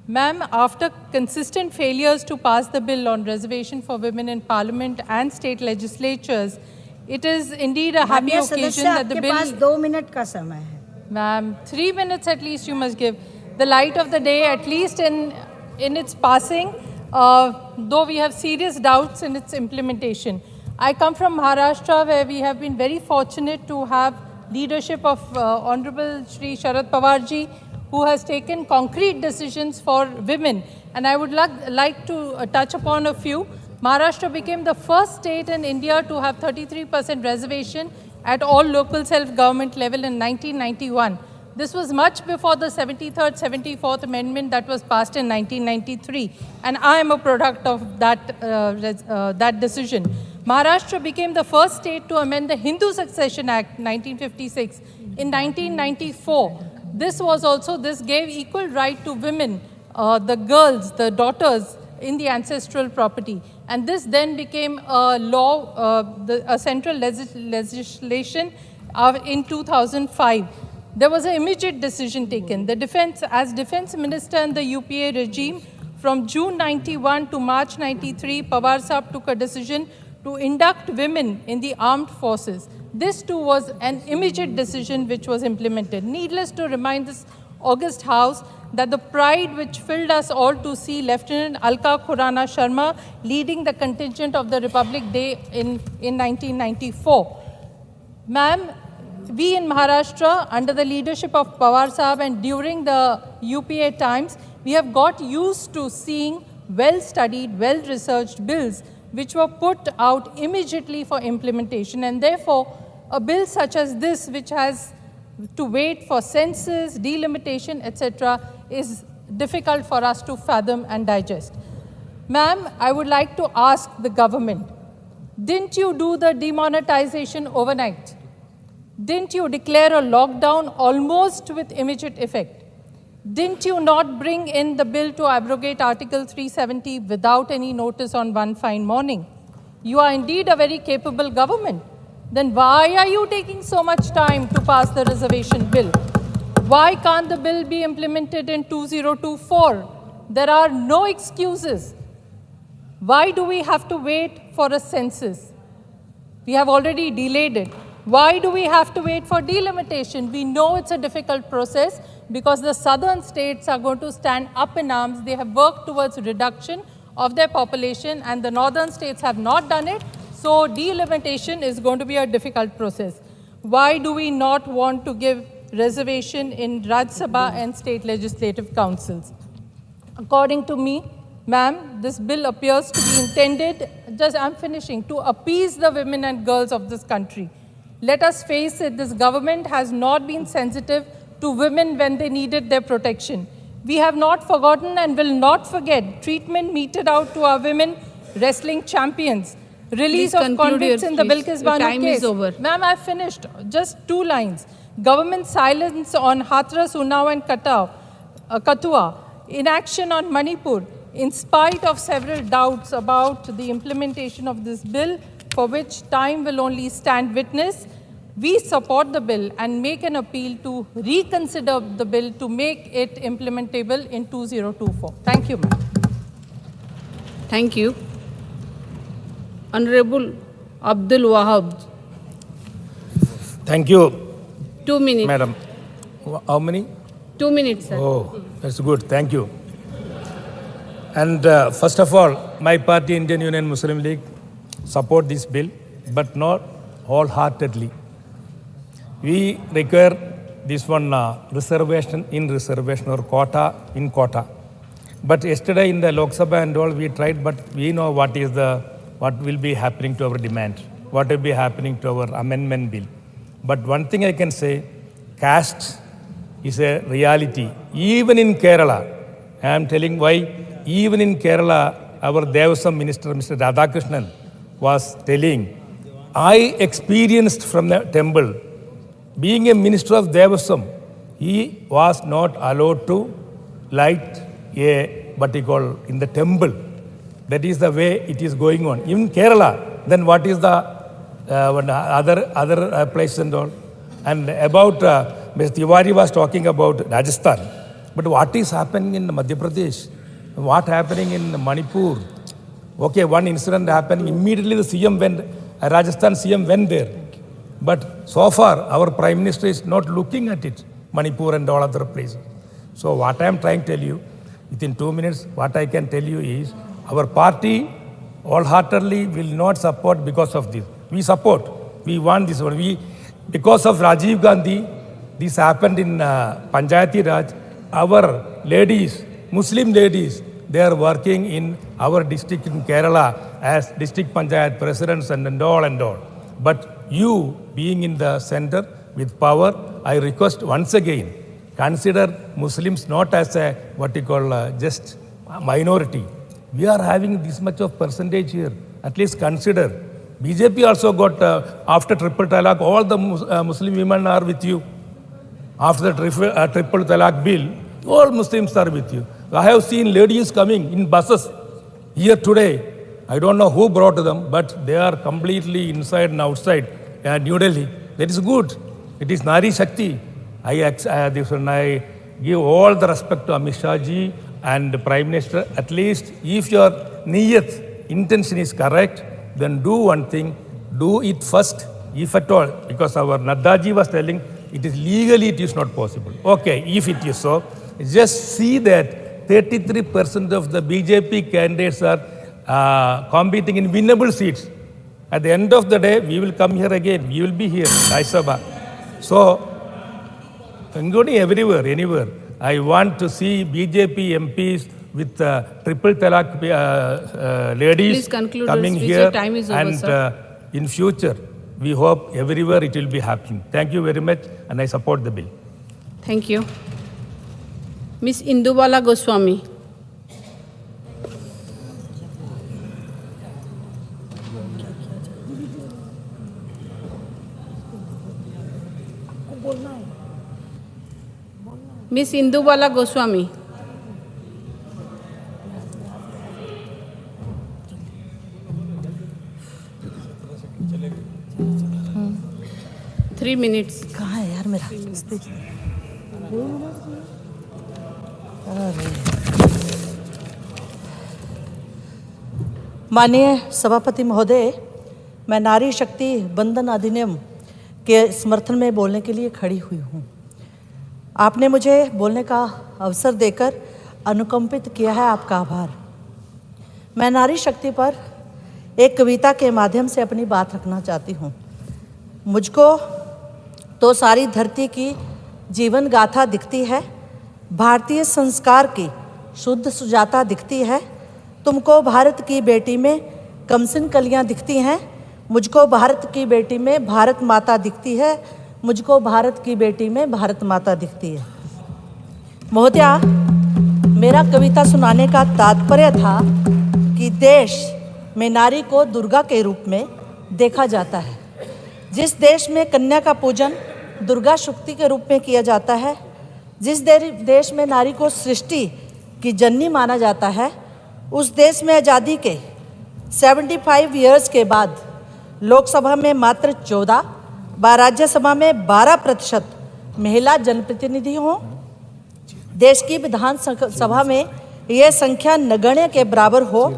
Ma'am, after consistent failures to pass the bill on reservation for women in Parliament and state legislatures, it is indeed a happy occasion that the bill... आपके पास 2 minute का समय है. Ma'am, 3 minutes at least you must give. The light of the day, at least in its passing, though we have serious doubts in its implementation. I come from Maharashtra, where we have been very fortunate to have leadership of Honorable Shri Sharad Pawarji, who has taken concrete decisions for women. And I would like to touch upon a few. Maharashtra became the first state in India to have 33% reservation at all local self-government level in 1991. This was much before the 73rd, 74th Amendment that was passed in 1993. And I am a product of that decision. Maharashtra became the first state to amend the Hindu Succession Act 1956. In 1994, this gave equal right to women, the girls, the daughters in the ancestral property. And this then became a law, a central legislation in 2005. There was an immediate decision taken. As defense minister in the UPA regime, from June 91 to March 93, Pawar Sahab took a decision to induct women in the armed forces. This too was an immediate decision which was implemented. Needless to remind this august house that the pride which filled us all to see Lieutenant Alka Khurana Sharma leading the contingent of the Republic Day in 1994. Ma'am, we in Maharashtra, under the leadership of Pawar Sahab and during the UPA times, we have got used to seeing well-studied, well-researched bills which were put out immediately for implementation. And therefore, a bill such as this, which has to wait for census, delimitation, etc., is difficult for us to fathom and digest. Ma'am, I would like to ask the government, didn't you do the demonetization overnight? Didn't you declare a lockdown almost with immediate effect? Didn't you not bring in the bill to abrogate Article 370 without any notice on one fine morning? You are indeed a very capable government. Then why are you taking so much time to pass the reservation bill? Why can't the bill be implemented in 2024? There are no excuses. Why do we have to wait for a census? We have already delayed it. Why do we have to wait for delimitation? We know it's a difficult process because the southern states are going to stand up in arms. They have worked towards reduction of their population and the northern states have not done it. So delimitation is going to be a difficult process. Why do we not want to give reservation in Rajya Sabha and state legislative councils? According to me, ma'am, this bill appears to be intended, to appease the women and girls of this country. Let us face it, this government has not been sensitive to women when they needed their protection. We have not forgotten and will not forget treatment meted out to our women wrestling champions. Release of convicts in the Bilkis Banu case. Ma'am, I've finished. Just 2 lines. Government silence on Hathras, Unnao and Kathua. Inaction on Manipur. In spite of several doubts about the implementation of this bill, for which time will only stand witness, we support the bill and make an appeal to reconsider the bill to make it implementable in 2024. Thank you, ma'am. Thank you. Honorable Abdul Wahab. Thank you. 2 minutes. Madam. How many? 2 minutes, sir. Oh, that's good. Thank you. And first of all, my party, Indian Union Muslim League, support this bill, but not wholeheartedly. We require this one reservation in reservation or quota in quota. But yesterday in the Lok Sabha and all we tried, but we know what will be happening to our demand, what will be happening to our amendment bill. But one thing I can say, caste is a reality. Even in Kerala, I am telling why, even in Kerala, our Devasam minister, Mr. Radhakrishnan, was telling, I experienced from the temple, being a minister of Devasam, he was not allowed to light in the temple. That is the way it is going on. Even Kerala, then what is the other places and all? And about, Mr. Tiwari was talking about Rajasthan. But what is happening in Madhya Pradesh? What happening in Manipur? Okay, one incident happened, immediately the CM went, Rajasthan CM went there. But so far, our Prime Minister is not looking at it, Manipur and all other places. So what I am trying to tell you, within 2 minutes, what I can tell you is, our party wholeheartedly will not support because of this. We support. We want this one. Because of Rajiv Gandhi, this happened in Panchayati Raj. Our ladies, Muslim ladies, they are working in our district in Kerala as district Panchayat presidents and all. But you being in the center with power, I request once again, consider Muslims not as a just minority. We are having this much of percentage here. At least consider. BJP also got, after triple talaq, all the Muslim women are with you. After the triple talaq bill, all Muslims are with you. I have seen ladies coming in buses here today. I don't know who brought them, but they are completely inside and outside New Delhi. That is good. It is Nari Shakti. I give all the respect to Amit Shah ji and the Prime Minister. At least if your niyat, intention is correct, then do one thing, do it first, if at all, because our Naddaji was telling, it is legally, it is not possible. Okay, if it is so, just see that 33% of the BJP candidates are competing in winnable seats. At the end of the day, we will come here again. We will be here, Rajya Sabha. So, including everywhere, anywhere, I want to see BJP MPs with triple talaq ladies coming here. Time is over, and in future, we hope everywhere it will be happening. Thank you very much, and I support the bill. Thank you. Ms. Indubala Goswami. Ms. Indubala Goswami. Three minutes. कहाँ है यार मेरा? माननीय सभापति महोदय, मैं नारी शक्ति बंधन अधिनियम के समर्थन में बोलने के लिए खड़ी हुई हूँ। आपने मुझे बोलने का अवसर देकर अनुकंपित किया है, आपका आभार। मैं नारी शक्ति पर एक कविता के माध्यम से अपनी बात रखना चाहती हूँ। मुझको तो सारी धरती की जीवन गाथा दिखती है, भारतीय संस्कार की शुद्ध सुजाता दिखती है। तुमको भारत की बेटी में कमसिन कलियां दिखती हैं, मुझको भारत की बेटी में भारत माता दिखती है, मुझको भारत की बेटी में भारत माता दिखती है। महोदया, मेरा कविता सुनाने का तात्पर्य था कि देश में नारी को दुर्गा के रूप में देखा जाता है। जिस देश में कन्या का पूजन दुर्गा शक्ति के रूप में किया जाता है, जिस देश में नारी को सृष्टि की जननी माना जाता है, उस देश में आज़ादी के 75 ईयर्स के बाद लोकसभा में मात्र 14 व राज्यसभा में 12% महिला जनप्रतिनिधि हों। देश की विधानसभा में यह संख्या नगण्य के बराबर हो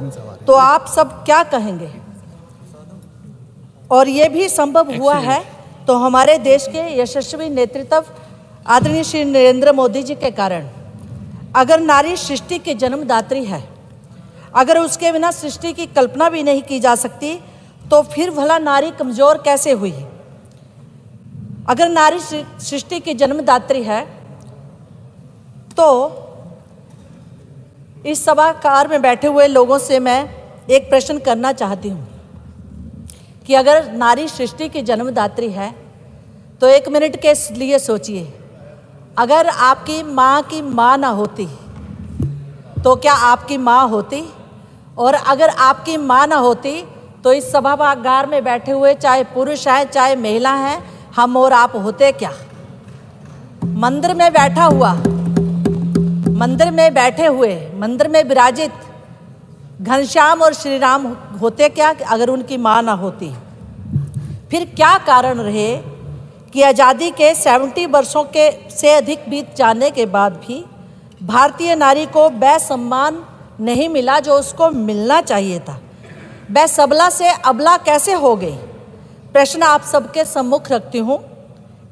तो आप सब क्या कहेंगे? और ये भी संभव हुआ है तो हमारे देश के यशस्वी नेतृत्व आदरणीय श्री नरेंद्र मोदी जी के कारण। अगर नारी सृष्टि की जन्मदात्री है, अगर उसके बिना सृष्टि की कल्पना भी नहीं की जा सकती, तो फिर भला नारी कमजोर कैसे हुई? अगर नारी सृष्टि की जन्मदात्री है तो इस सभागार में बैठे हुए लोगों से मैं एक प्रश्न करना चाहती हूँ कि अगर नारी सृष्टि की जन्मदात्री है तो एक मिनट के लिए सोचिए, अगर आपकी माँ की माँ ना होती तो क्या आपकी माँ होती? और अगर आपकी माँ ना होती तो इस सभागार में बैठे हुए चाहे पुरुष हैं चाहे महिला हैं, हम और आप होते क्या? मंदिर में बैठा हुआ, मंदिर में बैठे हुए, मंदिर में विराजित घनश्याम और श्री राम होते क्या अगर उनकी माँ ना होती? फिर क्या कारण रहे कि आज़ादी के 70 वर्षों के से अधिक बीत जाने के बाद भी भारतीय नारी को वह सम्मान नहीं मिला जो उसको मिलना चाहिए था? वह सबला से अबला कैसे हो गई? प्रश्न आप सबके सम्मुख रखती हूँ,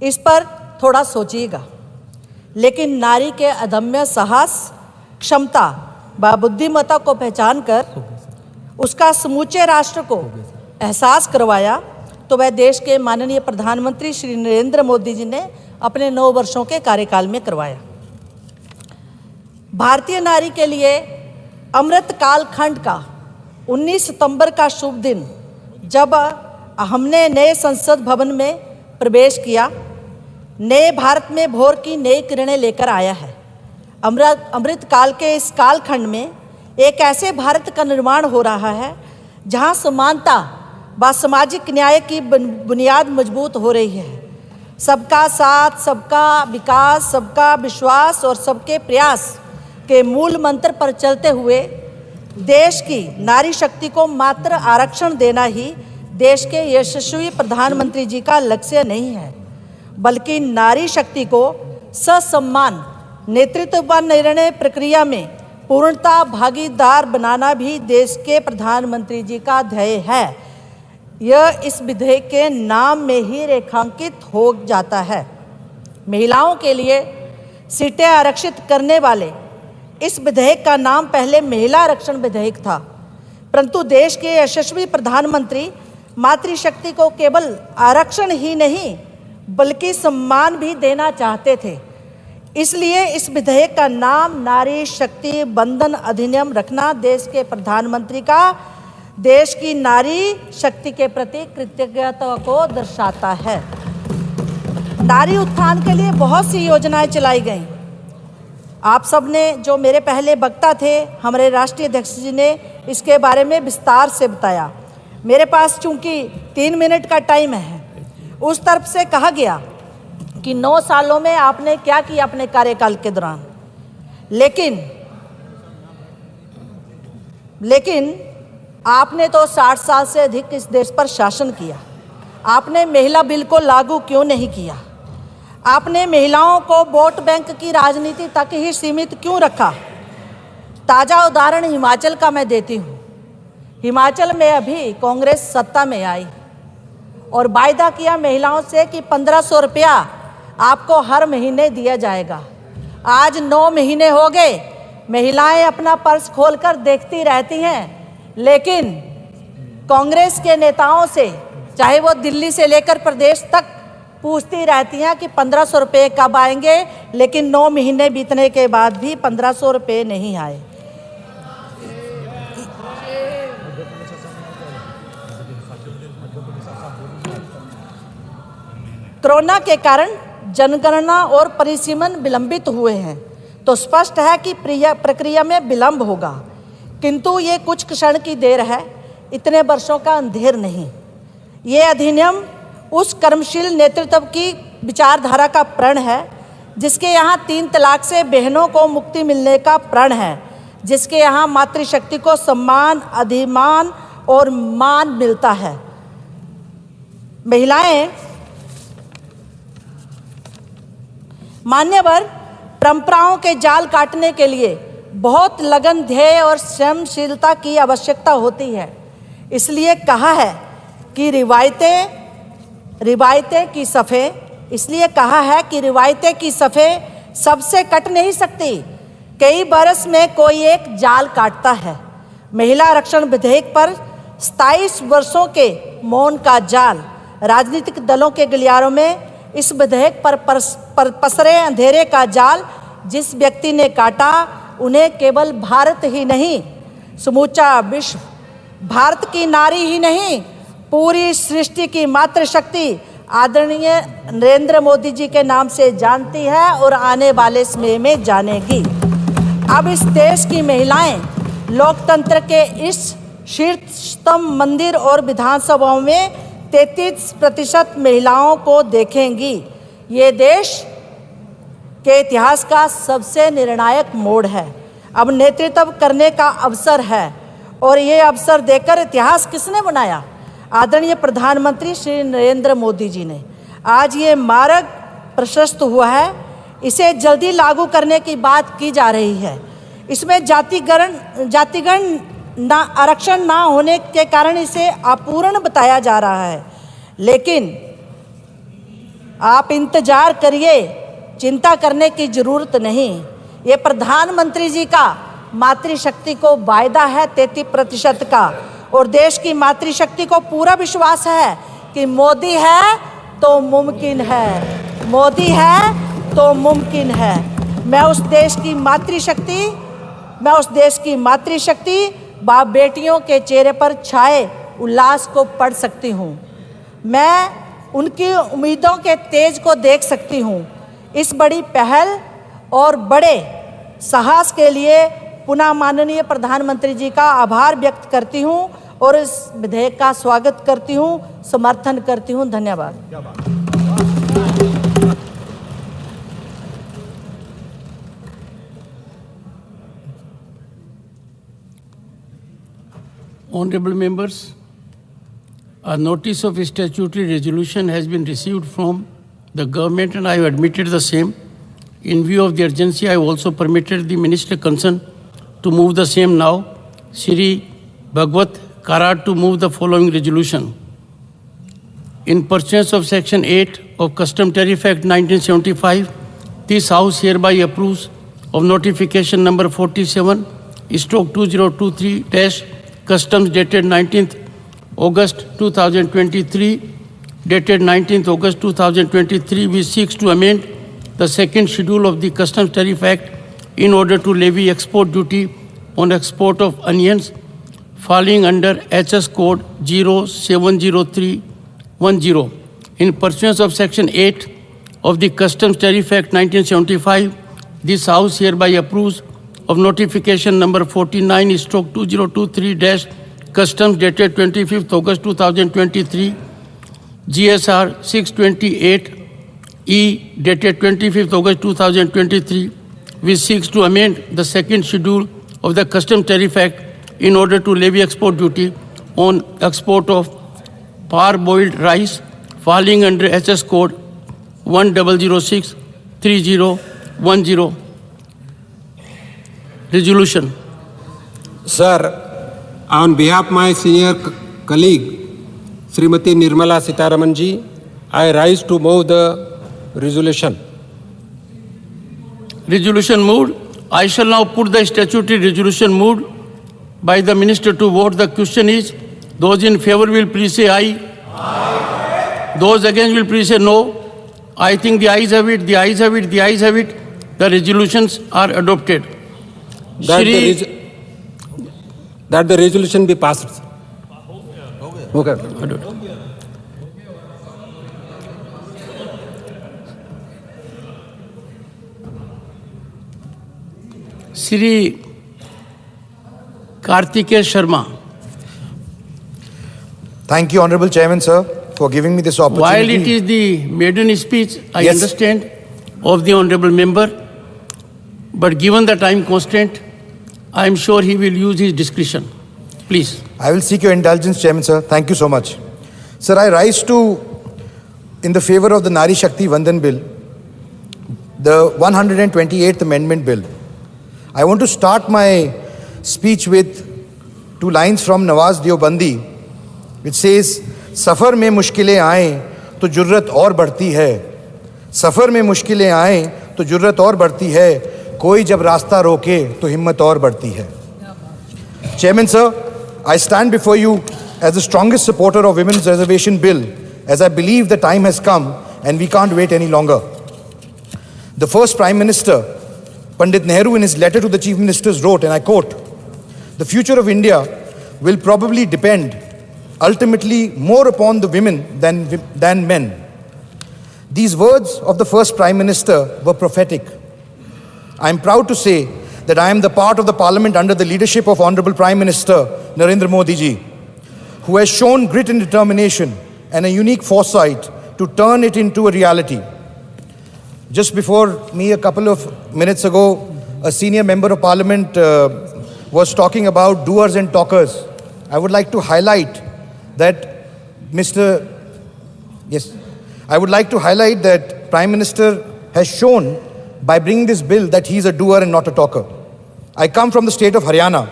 इस पर थोड़ा सोचिएगा। लेकिन नारी के अदम्य साहस, क्षमता व बुद्धिमत्ता को पहचान कर उसका समूचे राष्ट्र को एहसास करवाया तो वह देश के माननीय प्रधानमंत्री श्री नरेंद्र मोदी जी ने अपने 9 वर्षों के कार्यकाल में करवाया। भारतीय नारी के लिए अमृत काल खंड का 19 सितंबर का शुभ दिन, जब हमने नए संसद भवन में प्रवेश किया, नए भारत में भोर की नई किरणें लेकर आया है। अमृत काल के इस कालखंड में एक ऐसे भारत का निर्माण हो रहा है जहां समानता व सामाजिक न्याय की बुनियाद मजबूत हो रही है। सबका साथ, सबका विकास, सबका विश्वास और सबके प्रयास के मूल मंत्र पर चलते हुए देश की नारी शक्ति को मात्र आरक्षण देना ही देश के यशस्वी प्रधानमंत्री जी का लक्ष्य नहीं है, बल्कि नारी शक्ति को ससम्मान नेतृत्व व निर्णय प्रक्रिया में पूर्णता भागीदार बनाना भी देश के प्रधानमंत्री जी का ध्येय है। यह इस विधेयक के नाम में ही रेखांकित हो जाता है। महिलाओं के लिए सीटें आरक्षित करने वाले इस विधेयक का नाम पहले महिला आरक्षण विधेयक था, परंतु देश के यशस्वी प्रधानमंत्री मातृशक्ति को केवल आरक्षण ही नहीं बल्कि सम्मान भी देना चाहते थे। इसलिए इस विधेयक का नाम नारी शक्ति बंधन अधिनियम रखना देश के प्रधानमंत्री का देश की नारी शक्ति के प्रति कृतज्ञता को दर्शाता है। नारी उत्थान के लिए बहुत सी योजनाएं चलाई गईं। आप सब ने, जो मेरे पहले वक्ता थे, हमारे राष्ट्रीय अध्यक्ष जी ने इसके बारे में विस्तार से बताया। मेरे पास चूंकि 3 मिनट का टाइम है, उस तरफ से कहा गया कि 9 सालों में आपने क्या किया अपने कार्यकाल के दौरान, लेकिन आपने तो 60 साल से अधिक इस देश पर शासन किया। आपने महिला बिल को लागू क्यों नहीं किया? आपने महिलाओं को वोट बैंक की राजनीति तक ही सीमित क्यों रखा? ताज़ा उदाहरण हिमाचल का मैं देती हूँ। हिमाचल में अभी कांग्रेस सत्ता में आई और वायदा किया महिलाओं से कि 1500 रुपया आपको हर महीने दिया जाएगा। आज 9 महीने हो गए, महिलाएं अपना पर्स खोलकर देखती रहती हैं, लेकिन कांग्रेस के नेताओं से, चाहे वो दिल्ली से लेकर प्रदेश तक, पूछती रहती हैं कि 1500 रुपये कब आएंगे, लेकिन 9 महीने बीतने के बाद भी 1500 रुपये नहीं आए। कोरोना के कारण जनगणना और परिसीमन विलंबित हुए हैं, तो स्पष्ट है कि प्रक्रिया में विलंब होगा, किंतु ये कुछ क्षण की देर है, इतने वर्षों का अंधेर नहीं। ये अधिनियम उस कर्मशील नेतृत्व की विचारधारा का प्रण है जिसके यहाँ 3 तलाक से बहनों को मुक्ति मिलने का प्रण है, जिसके यहाँ मातृशक्ति को सम्मान, अधिमान और मान मिलता है। महिलाएं मान्यवर परंपराओं के जाल काटने के लिए बहुत लगन, ध्येय और स्वयंशीलता की आवश्यकता होती है। इसलिए कहा है कि रिवायतें की सफ़े सबसे कट नहीं सकती, कई बरस में कोई एक जाल काटता है। महिला आरक्षण विधेयक पर 27 वर्षों के मौन का जाल, राजनीतिक दलों के गलियारों में इस विधेयक पर पसरे अंधेरे का जाल जिस व्यक्ति ने काटा, उन्हें केवल भारत ही नहीं, समूचा विश्व, भारत की नारी ही नहीं, पूरी सृष्टि की मातृशक्ति आदरणीय नरेंद्र मोदी जी के नाम से जानती है और आने वाले समय में जानेगी। अब इस देश की महिलाएं लोकतंत्र के इस शीर्षतम मंदिर और विधानसभाओं में 33% महिलाओं को देखेंगी। ये देश के इतिहास का सबसे निर्णायक मोड़ है। अब नेतृत्व करने का अवसर है और ये अवसर देकर इतिहास किसने बनाया? आदरणीय प्रधानमंत्री श्री नरेंद्र मोदी जी ने। आज ये मार्ग प्रशस्त हुआ है, इसे जल्दी लागू करने की बात की जा रही है। इसमें जातिगण आरक्षण ना होने के कारण इसे अपूर्ण बताया जा रहा है, लेकिन आप इंतजार करिए, चिंता करने की जरूरत नहीं। ये प्रधानमंत्री जी का मातृशक्ति को वायदा है 33% का, और देश की मातृशक्ति को पूरा विश्वास है कि मोदी है तो मुमकिन है, मोदी है तो मुमकिन है। मैं उस देश की मातृशक्ति बाप बेटियों के चेहरे पर छाए उल्लास को पढ़ सकती हूँ। मैं उनकी उम्मीदों के तेज को देख सकती हूँ। इस बड़ी पहल और बड़े साहस के लिए पुनः माननीय प्रधानमंत्री जी का आभार व्यक्त करती हूँ और इस विधेयक का स्वागत करती हूँ, समर्थन करती हूँ। धन्यवाद। Honorable members, a notice of statutory resolution has been received from the government and I have admitted the same. In view of the urgency, I have also permitted the minister concerned to move the same now. Shri Bhagwat Karad to move the following resolution. In pursuance of Section 8 of Custom Tariff Act 1975, this House hereby approves of notification number 47/2023- Customs dated 19th August 2023, dated 19th August 2023, which seeks to amend the second schedule of the Customs Tariff Act in order to levy export duty on export of onions falling under HS Code 070310. In pursuance of Section 8 of the Customs Tariff Act 1975, this House hereby approves of notification number 49/2023- Customs dated 25th August 2023, GSR 628E dated 25th August 2023, which seeks to amend the second schedule of the Customs Tariff Act in order to levy export duty on export of parboiled rice falling under HS Code 10063010. Resolution. Sir, on behalf of my senior colleague, Srimati Nirmala Sitaraman ji, I rise to move the resolution. Resolution moved. I shall now put the statutory resolution moved by the minister to vote. The question is, those in favor will please say aye. Aye. Those against will please say no. I think the ayes have it, the ayes have it, the ayes have it. The resolutions are adopted. That the resolution be passed. Okay. Shri Kartikeya Sharma. Thank you, Honorable Chairman, sir, for giving me this opportunity. While it is the maiden speech, I understand, of the Honorable Member, but given the time constraint, I am sure he will use his discretion. Please. I will seek your indulgence, Chairman, sir. Thank you so much. Sir, I rise in the favor of the Nari Shakti Vandan Bill, the 128th Amendment Bill. I want to start my speech with 2 lines from Nawaz Deobandi, which says, सफर में मुश्किलें आएं तो जुर्रत और बढ़ती है, सफर में मुश्किलें आएं तो जुर्रत और बढ़ती है, कोई जब रास्ता रोके तो हिम्मत और बढ़ती है. Chairman, sir, I stand before you as the strongest supporter of Women's Reservation Bill, as I believe the time has come and we can't wait any longer. The first Prime Minister, Pandit Nehru, in his letter to the Chief Ministers wrote, and I quote, "The future of India will probably depend ultimately more upon the women than men." These words of the first Prime Minister were prophetic. I am proud to say that I am the part of the Parliament under the leadership of Honorable Prime Minister Narendra Modi ji, who has shown grit and determination and a unique foresight to turn it into a reality. Just before me, a couple of minutes ago, a senior member of Parliament was talking about doers and talkers. I would like to highlight that Prime Minister has shown by bringing this bill that he is a doer and not a talker. I come from the state of Haryana,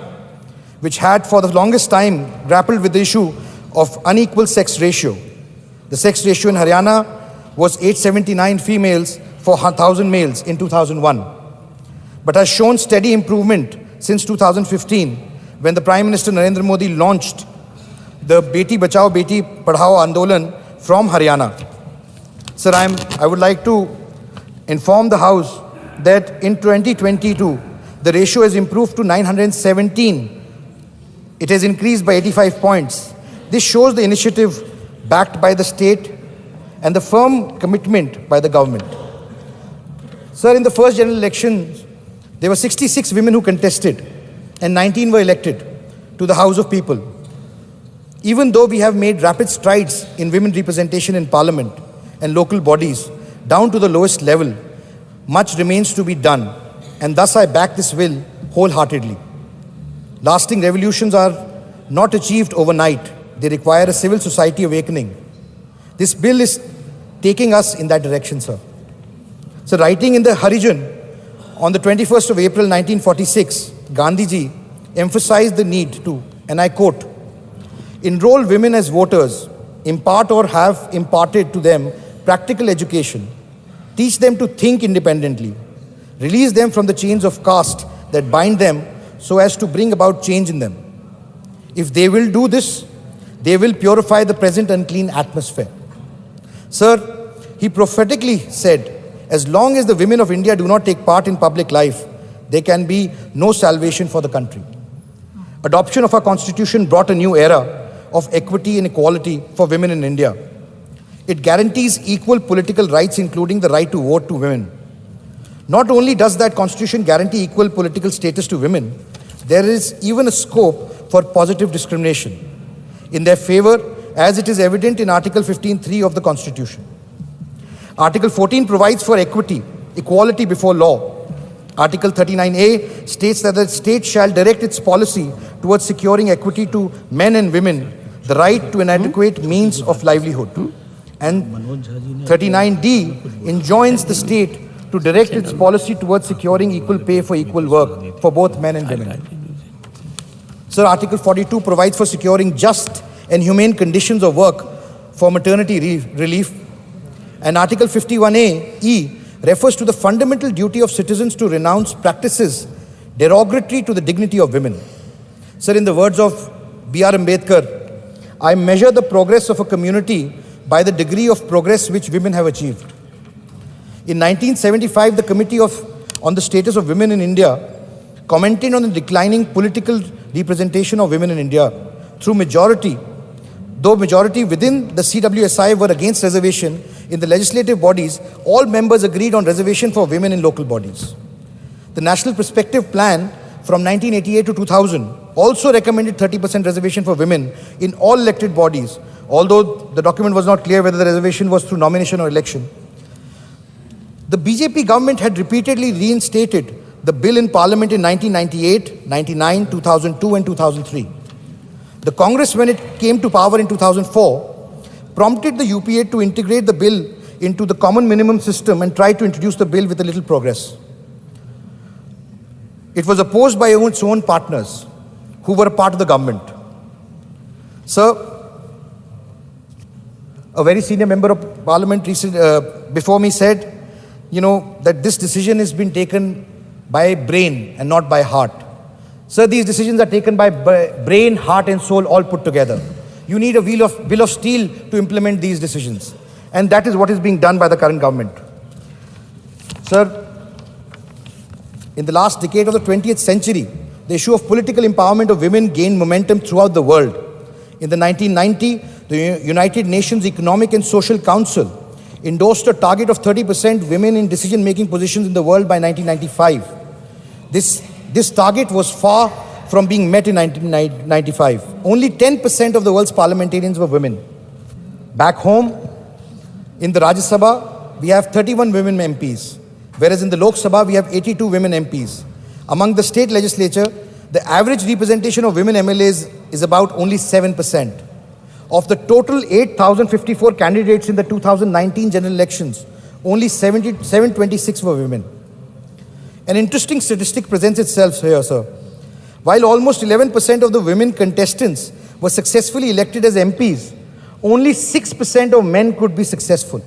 which had for the longest time grappled with the issue of unequal sex ratio. The sex ratio in Haryana was 879 females for 1,000 males in 2001, but has shown steady improvement since 2015, when the Prime Minister Narendra Modi launched the Beti Bachao Beti Padhao Andolan from Haryana. Sir, I would like to inform the House that in 2022, the ratio has improved to 917. It has increased by 85 points. This shows the initiative backed by the state and the firm commitment by the government. Sir, in the first general elections, there were 66 women who contested and 19 were elected to the House of People. Even though we have made rapid strides in women representation in Parliament and local bodies down to the lowest level, much remains to be done, and thus I back this bill wholeheartedly. Lasting revolutions are not achieved overnight. They require a civil society awakening. This bill is taking us in that direction, sir. So, writing in the Harijan on the 21st of April 1946, Gandhiji emphasized the need to, and I quote, enroll women as voters, impart or have imparted to them practical education, teach them to think independently, release them from the chains of caste that bind them so as to bring about change in them. If they will do this, they will purify the present unclean atmosphere. Sir, he prophetically said, as long as the women of India do not take part in public life, there can be no salvation for the country. Adoption of our constitution brought a new era of equity and equality for women in India. It guarantees equal political rights, including the right to vote to women. Not only does that constitution guarantee equal political status to women, there is even a scope for positive discrimination in their favor, as it is evident in Article 15(3) of the Constitution. Article 14 provides for equality before law. Article 39A states that the state shall direct its policy towards securing equity to men and women, the right to an adequate means of livelihood. And 39D enjoins the state to direct its policy towards securing equal pay for equal work for both men and women. Sir, Article 42 provides for securing just and humane conditions of work for maternity relief. And Article 51A(e) refers to the fundamental duty of citizens to renounce practices derogatory to the dignity of women. Sir, in the words of B.R. Ambedkar, I measure the progress of a community by the degree of progress which women have achieved. In 1975, the Committee on the Status of Women in India commented on the declining political representation of women in India through majority. Though majority within the CWSI were against reservation in the legislative bodies, all members agreed on reservation for women in local bodies. The National Perspective Plan from 1988 to 2000 also recommended 30% reservation for women in all elected bodies, although the document was not clear whether the reservation was through nomination or election. The BJP government had repeatedly reinstated the bill in Parliament in 1998, 99, 2002 and 2003. The Congress, when it came to power in 2004, prompted the UPA to integrate the bill into the common minimum system and tried to introduce the bill with a little progress. It was opposed by its own partners who were a part of the government. Sir, a very senior member of Parliament before me said, that this decision has been taken by brain and not by heart. Sir, these decisions are taken by brain, heart and soul all put together. You need a will of steel to implement these decisions. And that is what is being done by the current government. Sir, in the last decade of the 20th century, the issue of political empowerment of women gained momentum throughout the world. In the 1990, the United Nations Economic and Social Council endorsed a target of 30% women in decision-making positions in the world by 1995. This target was far from being met in 1995. Only 10% of the world's parliamentarians were women. Back home, in the Rajya Sabha, we have 31 women MPs, whereas in the Lok Sabha, we have 82 women MPs. Among the state legislature, the average representation of women MLAs is about only 7%. Of the total 8,054 candidates in the 2019 general elections, only 726 were women. An interesting statistic presents itself here, sir. While almost 11% of the women contestants were successfully elected as MPs, only 6% of men could be successful.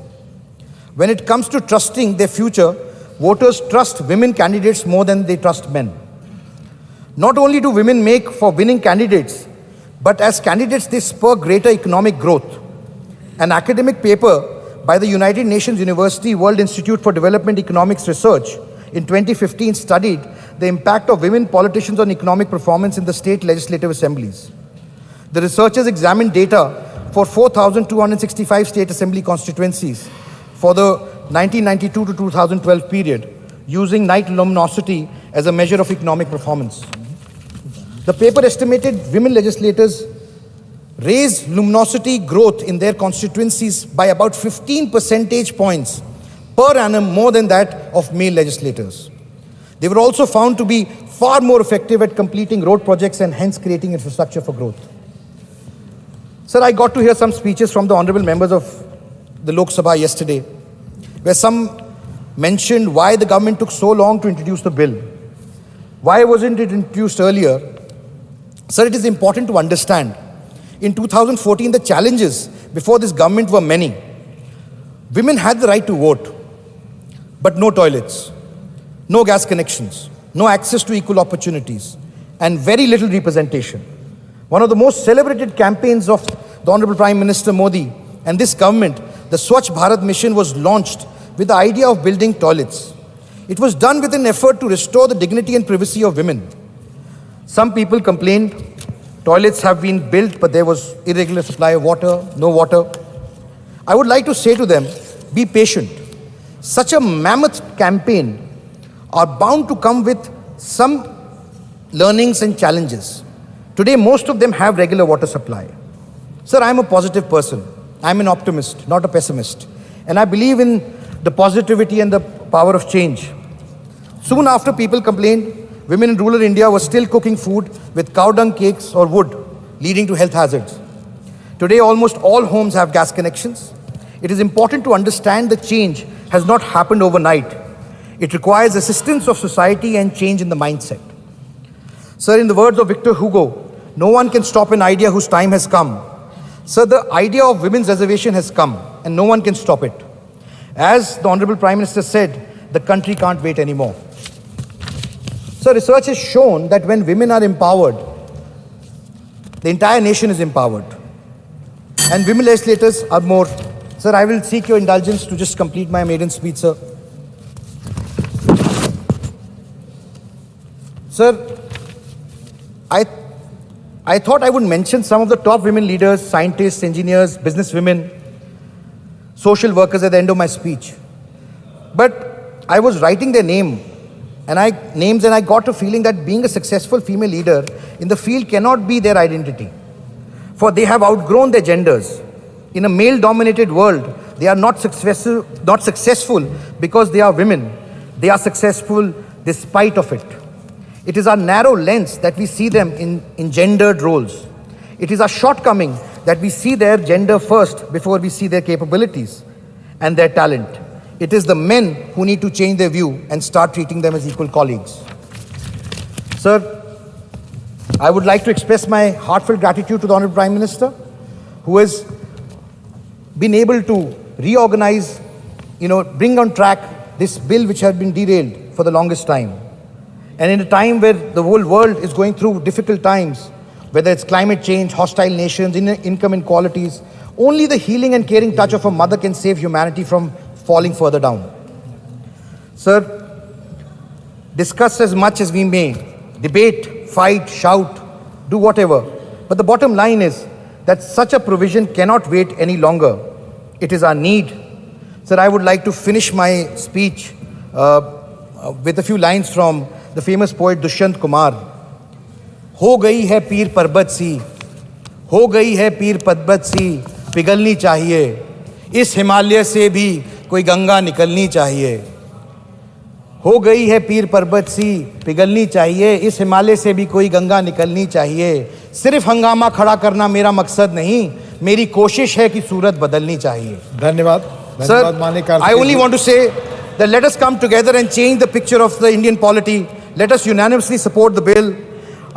When it comes to trusting their future, voters trust women candidates more than they trust men. Not only do women make for winning candidates, but as candidates they spur greater economic growth. An academic paper by the United Nations University World Institute for Development Economics Research in 2015 studied the impact of women politicians on economic performance in the state legislative assemblies. The researchers examined data for 4,265 state assembly constituencies for the 1992 to 2012 period, using night luminosity as a measure of economic performance. The paper estimated women legislators raised luminosity growth in their constituencies by about 15 percentage points per annum more than that of male legislators. They were also found to be far more effective at completing road projects and hence creating infrastructure for growth. Sir, I got to hear some speeches from the honorable members of the Lok Sabha yesterday, where some mentioned why the government took so long to introduce the bill. Why wasn't it introduced earlier? Sir, it is important to understand. In 2014, the challenges before this government were many. Women had the right to vote, but no toilets, no gas connections, no access to equal opportunities, and very little representation. One of the most celebrated campaigns of the Honorable Prime Minister Modi and this government, the Swachh Bharat mission, was launched with the idea of building toilets. It was done with an effort to restore the dignity and privacy of women. Some people complained toilets have been built, but there was irregular supply of water, no water. I would like to say to them, be patient. Such a mammoth campaign are bound to come with some learnings and challenges. Today, most of them have regular water supply. Sir, I'm a positive person. I'm an optimist, not a pessimist. And I believe in the positivity and the power of change. Soon after people complained, women in rural India were still cooking food with cow dung cakes or wood, leading to health hazards. Today, almost all homes have gas connections. It is important to understand the change has not happened overnight. It requires assistance of society and change in the mindset. Sir, in the words of Victor Hugo, no one can stop an idea whose time has come. Sir, the idea of women's reservation has come, and no one can stop it. As the Honorable Prime Minister said, the country can't wait anymore. So research has shown that when women are empowered, the entire nation is empowered. And women legislators are more. Sir, I will seek your indulgence to just complete my maiden speech, sir. Sir, I thought I would mention some of the top women leaders, scientists, engineers, businesswomen, social workers at the end of my speech. But I was writing their names and I got a feeling that being a successful female leader in the field cannot be their identity. For they have outgrown their genders. In a male-dominated world, they are not successful because they are women. They are successful despite of it. It is our narrow lens that we see them in gendered roles. It is our shortcoming that we see their gender first before we see their capabilities and their talent. It is the men who need to change their view and start treating them as equal colleagues. Sir, I would like to express my heartfelt gratitude to the Honorable Prime Minister, who has been able to reorganize, bring on track this bill which had been derailed for the longest time. And in a time where the whole world is going through difficult times, whether it's climate change, hostile nations, income inequalities, only the healing and caring touch of a mother can save humanity from falling further down. Sir, discuss as much as we may, debate, fight, shout, do whatever. But the bottom line is that such a provision cannot wait any longer. It is our need. Sir, I would like to finish my speech with a few lines from the famous poet Dushyant Kumar. हो गई है पीर पर्वत सी, हो गई है पीर पर्वत सी, पिघलनी चाहिए, इस हिमालय से भी कोई गंगा निकलनी चाहिए. हो गई है पीर पर्वत सी, पिघलनी चाहिए, इस हिमालय से भी कोई गंगा निकलनी चाहिए. सिर्फ हंगामा खड़ा करना मेरा मकसद नहीं, मेरी कोशिश है कि सूरत बदलनी चाहिए. धन्यवाद. Sir, I only want to say that let us come together and change the picture of the Indian polity. Let us unanimously support the bill.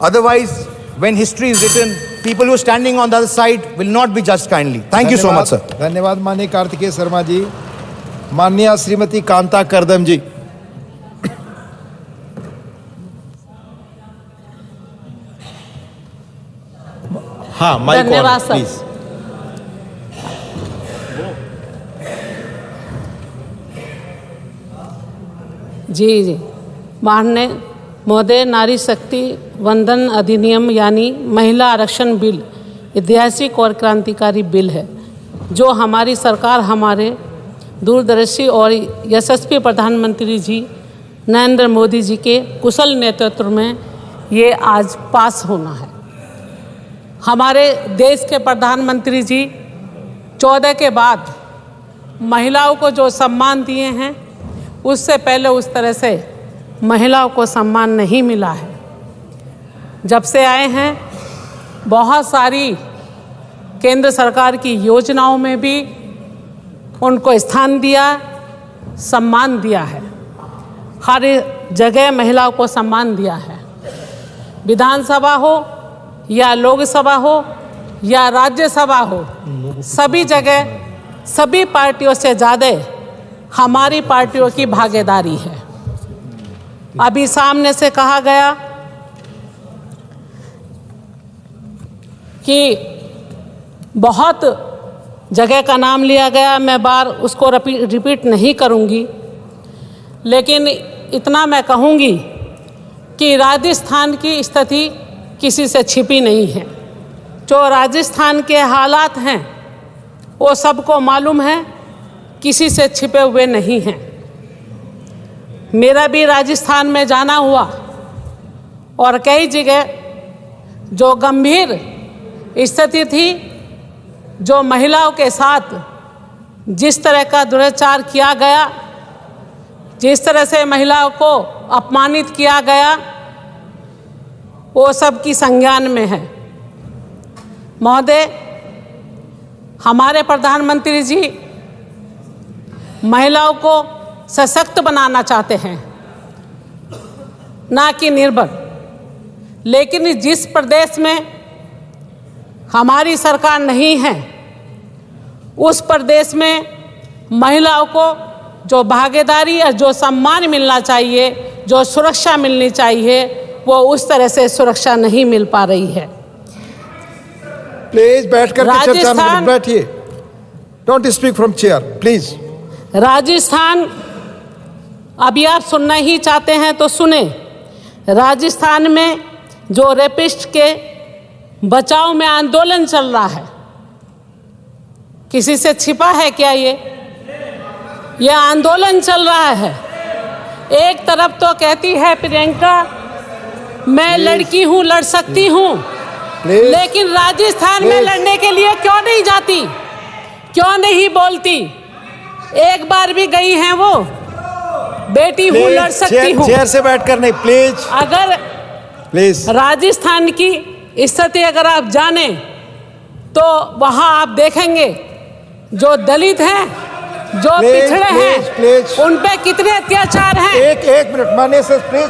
Otherwise, when history is written, people who are standing on the other side will not be judged kindly. Thank you so much, sir. धन्यवाद माननीय कार्तिकेय शर्मा जी. माननीय श्रीमती कांता करदम जी. हाँ, mic on, धन्यवाद sir. Please. जी माननीय महोदय, नारी शक्ति वंदन अधिनियम यानी महिला आरक्षण बिल ऐतिहासिक और क्रांतिकारी बिल है, जो हमारी सरकार, हमारे दूरदर्शी और यशस्वी प्रधानमंत्री जी नरेंद्र मोदी जी के कुशल नेतृत्व में ये आज पास होना है। हमारे देश के प्रधानमंत्री जी 14 के बाद महिलाओं को जो सम्मान दिए हैं, उससे पहले उस तरह से महिलाओं को सम्मान नहीं मिला है। जब से आए हैं, बहुत सारी केंद्र सरकार की योजनाओं में भी उनको स्थान दिया, सम्मान दिया है। हर जगह महिलाओं को सम्मान दिया है। विधानसभा हो या लोकसभा हो या राज्यसभा हो, सभी जगह सभी पार्टियों से ज़्यादा हमारी पार्टियों की भागीदारी है। अभी सामने से कहा गया कि बहुत जगह का नाम लिया गया, मैं बार उसको रिपीट नहीं करूंगी, लेकिन इतना मैं कहूंगी कि राजस्थान की स्थिति किसी से छिपी नहीं है। जो राजस्थान के हालात हैं वो सबको मालूम है, किसी से छिपे हुए नहीं हैं। मेरा भी राजस्थान में जाना हुआ और कई जगह जो गंभीर स्थिति थी, जो महिलाओं के साथ जिस तरह का दुराचार किया गया, जिस तरह से महिलाओं को अपमानित किया गया, वो सब की संज्ञान में है। महोदय, हमारे प्रधानमंत्री जी महिलाओं को सशक्त बनाना चाहते हैं, ना कि निर्बल। लेकिन जिस प्रदेश में हमारी सरकार नहीं है, उस प्रदेश में महिलाओं को जो भागीदारी और जो सम्मान मिलना चाहिए, जो सुरक्षा मिलनी चाहिए, वो उस तरह से सुरक्षा नहीं मिल पा रही है। प्लीज बैठकर चर्चा में बैठिए। Don't speak from chair please. Rajasthan, अभी आप सुनना ही चाहते हैं तो सुने। राजस्थान में जो रेपिस्ट के बचाव में आंदोलन चल रहा है, किसी से छिपा है क्या? ये आंदोलन चल रहा है। एक तरफ तो कहती है प्रियंका, मैं लड़की हूं, लड़ सकती हूं, लेकिन राजस्थान में लड़ने के लिए क्यों नहीं जाती, क्यों नहीं बोलती? एक बार भी गई हैं वो, बेटी हूं, लड़ सकती हूं। चेयर से बैठकर नहीं, प्लीज। अगर प्लीज राजस्थान की स्थिति अगर आप जाने तो वहां आप देखेंगे जो दलित हैं, जो पिछड़े हैं, उन पे कितने अत्याचार हैं। एक मिनट माननीय से प्लीज,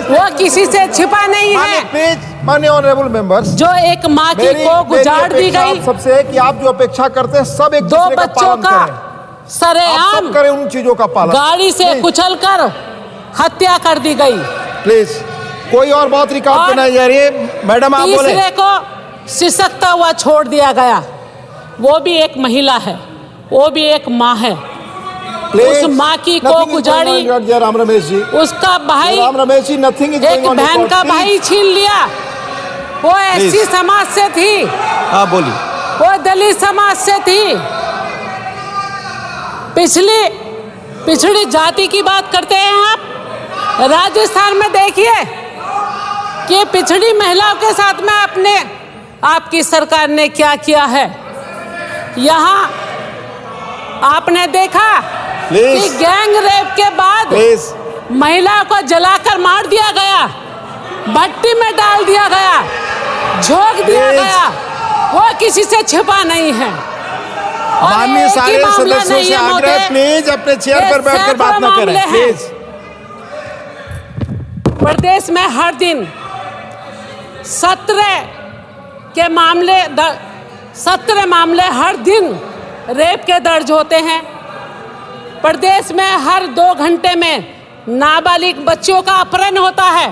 वो किसी से छिपा नहीं है। प्लीज माननीय ऑनरेबल मेंबर्स, जो एक माँ की को गुजार दी गई, सबसे है कि आप जो अपेक्षा करते हैं सब एक दो बच्चों का सरेआम करें, उन चीजों का पालन। गाड़ी से कुचलकर हत्या कर दी गई। प्लीज कोई और बात रिकॉर्ड बनाई जा रही है। मैडम आप बोले। तीसरे को सिसकता हुआ छोड़ दिया गया, वो भी एक महिला है, वो भी एक माँ है। उस माँ की को गुजारी, राम रमेश जी, उसका भाई, राम रमेश जी, नथिंग इज एक बहन का भाई छीन लिया। वो ऐसी समाज से थी, हाँ बोलिए, वो दलित समाज से थी, पिछड़ी जाति की बात करते हैं आप। राजस्थान में देखिए कि पिछड़ी महिलाओं के साथ में आपकी सरकार ने क्या किया है। यहाँ आपने देखा कि गैंग रेप के बाद महिलाओं को जलाकर मार दिया गया, भट्टी में डाल दिया गया, झोंक दिया गया। वो किसी से छिपा नहीं है। माननीय सारे सदस्यों से आग्रह, प्लीज अपने चेयर पर बैठकर बात न करें प्लीज। प्रदेश में हर दिन 17 मामले हर दिन रेप के दर्ज होते हैं। प्रदेश में हर 2 घंटे में नाबालिग बच्चियों का अपहरण होता है,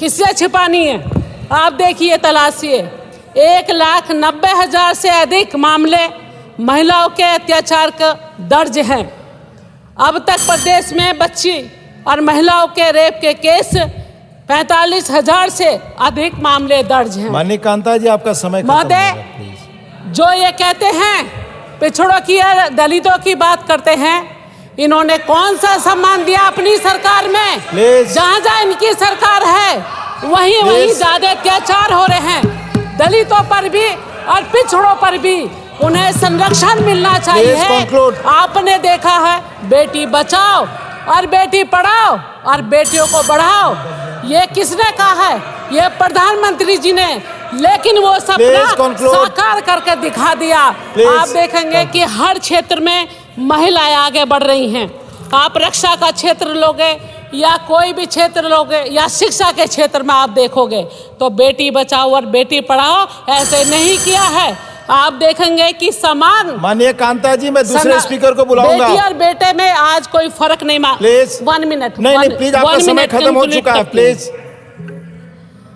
किससे छिपा नहीं है। आप देखिए, तलाशिए, 1,90,000 से अधिक मामले महिलाओं के अत्याचार का दर्ज हैं। अब तक प्रदेश में बच्ची और महिलाओं के रेप के केस 45,000 से अधिक मामले दर्ज हैं। माननीय कांता जी, आपका समय खत्म महोदय, जो ये कहते हैं पिछड़ों की या दलितों की बात करते हैं, इन्होंने कौन सा सम्मान दिया अपनी सरकार में? जहाँ जहाँ इनकी सरकार है वहीं ज्यादा अत्याचार हो रहे हैं। दलितों पर भी और पिछड़ों पर भी उन्हें संरक्षण मिलना चाहिए। आपने देखा है बेटी बचाओ और बेटी पढ़ाओ और बेटियों को बढ़ाओ, ये किसने कहा है? ये प्रधानमंत्री जी ने, लेकिन वो सपना साकार करके दिखा दिया। आप देखेंगे कि हर क्षेत्र में महिलाएं आगे बढ़ रही हैं। आप रक्षा का क्षेत्र लोगे या कोई भी क्षेत्र लोगे या शिक्षा के क्षेत्र में आप देखोगे तो बेटी बचाओ और बेटी पढ़ाओ ऐसे नहीं किया है। आप देखेंगे कि समान। माननीय कांता जी, मैं दूसरे स्पीकर को बुलाऊंगा। बेटी और बेटे में आज कोई फर्क नहीं। Please 1 minute. नहीं, प्लीज, आपका समय खत्म हो चुका है। Please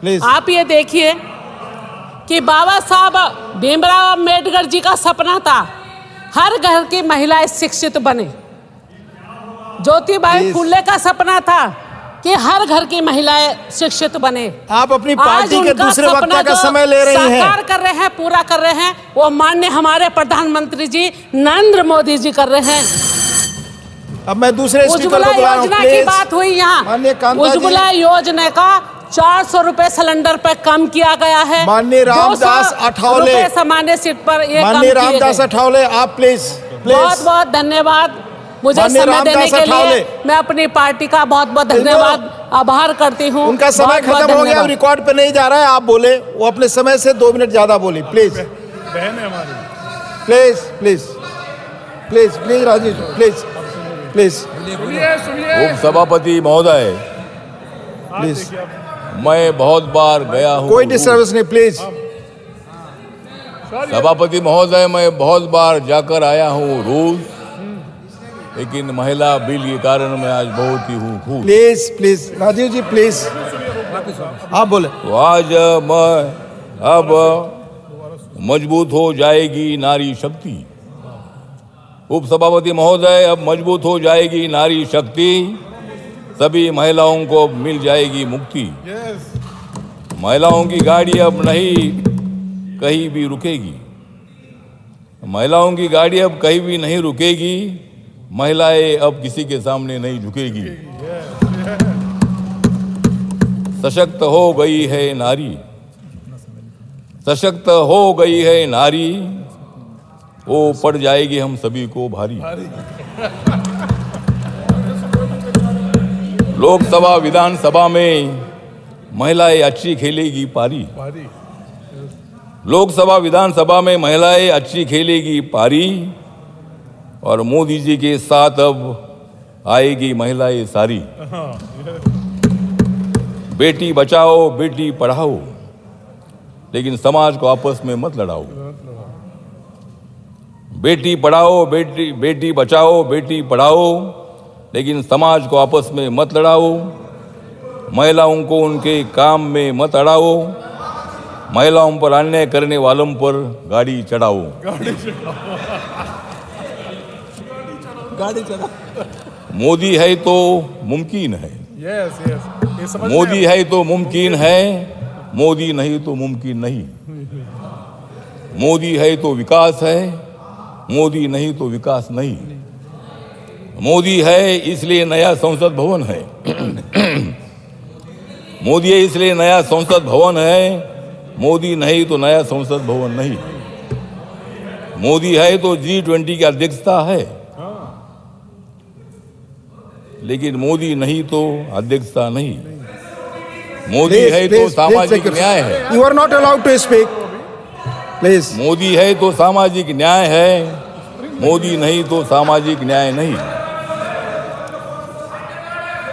please. आप ये देखिए कि बाबा साहब भीमराव अम्बेडकर जी का सपना था हर घर की महिलाएं शिक्षित बने। ज्योतिबाई फुले का सपना था कि हर घर की महिलाएं शिक्षित बने। आप अपनी पार्टी के दूसरे वक्ता का समय ले रही हैं। साकार कर रहे हैं, पूरा कर रहे हैं, वो माननीय हमारे प्रधानमंत्री जी नरेंद्र मोदी जी कर रहे हैं। अब मैं दूसरे स्पीकर को बुला रहा हूं। योजना की बात हुई यहाँ। उज्ज्वला योजना का 400 रुपए सिलेंडर पर कम किया गया है। माननीय रामदास अठावले, सामान्य सीट पर ये माननीय रामदास अठावले, आप प्लीज। बहुत बहुत धन्यवाद मुझे समय देने के लिए। मैं अपनी पार्टी का बहुत बहुत धन्यवाद आभार करती हूँ। उनका समय खत्म हो गया, रिकॉर्ड पे नहीं जा रहा है। आप बोले, वो अपने समय से 2 मिनट ज्यादा बोली। प्लीज बहन है हमारी। Please please please please Rajesh please please. उप सभापति महोदय, प्लीज, मैं बहुत बार गया हूँ। कोई डिस्टर्बेंस नहीं, प्लीज। सभापति महोदय, मैं बहुत बार जाकर आया हूँ रूस, लेकिन महिला बिल के कारण मैं आज बहुत ही हूँ खुश। Please please Rajiv ji, please आप बोले। तो आज मैं अब मजबूत हो जाएगी नारी शक्ति। उप सभापति महोदय, अब मजबूत हो जाएगी नारी शक्ति, सभी महिलाओं को मिल जाएगी मुक्ति। महिलाओं की गाड़ी अब नहीं कहीं भी रुकेगी। महिलाओं की गाड़ी अब कहीं भी नहीं रुकेगी। महिलाएं अब किसी के सामने नहीं झुकेगी। सशक्त हो गई है नारी, सशक्त हो गई है नारी, वो पड़ जाएगी हम सभी को भारी। लोकसभा विधानसभा में महिलाएं अच्छी खेलेगी पारी। लोकसभा विधानसभा में महिलाएं अच्छी खेलेगी पारी, और मोदी जी के साथ अब आएगी महिलाएं सारी। बेटी बचाओ बेटी पढ़ाओ, लेकिन समाज को आपस में मत लड़ाओ। बेटी पढ़ाओ बेटी बचाओ बेटी पढ़ाओ, लेकिन समाज को आपस में मत लड़ाओ। महिलाओं को उनके काम में मत अड़ाओ। महिलाओं पर अन्याय करने वालों पर गाड़ी चढ़ाओ। मोदी है तो मुमकिन है। मोदी है तो मुमकिन है, मोदी नहीं तो मुमकिन नहीं। मोदी है तो विकास है, मोदी नहीं तो विकास नहीं। मोदी है इसलिए नया संसद भवन है। मोदी है इसलिए नया संसद भवन है, मोदी नहीं तो नया संसद भवन नहीं। मोदी है तो G20 की अध्यक्षता है, लेकिन मोदी नहीं तो अध्यक्षता नहीं। मोदी है तो सामाजिक न्याय है। You are not allowed to speak, please. Modi है तो सामाजिक न्याय है, मोदी नहीं तो सामाजिक न्याय नहीं।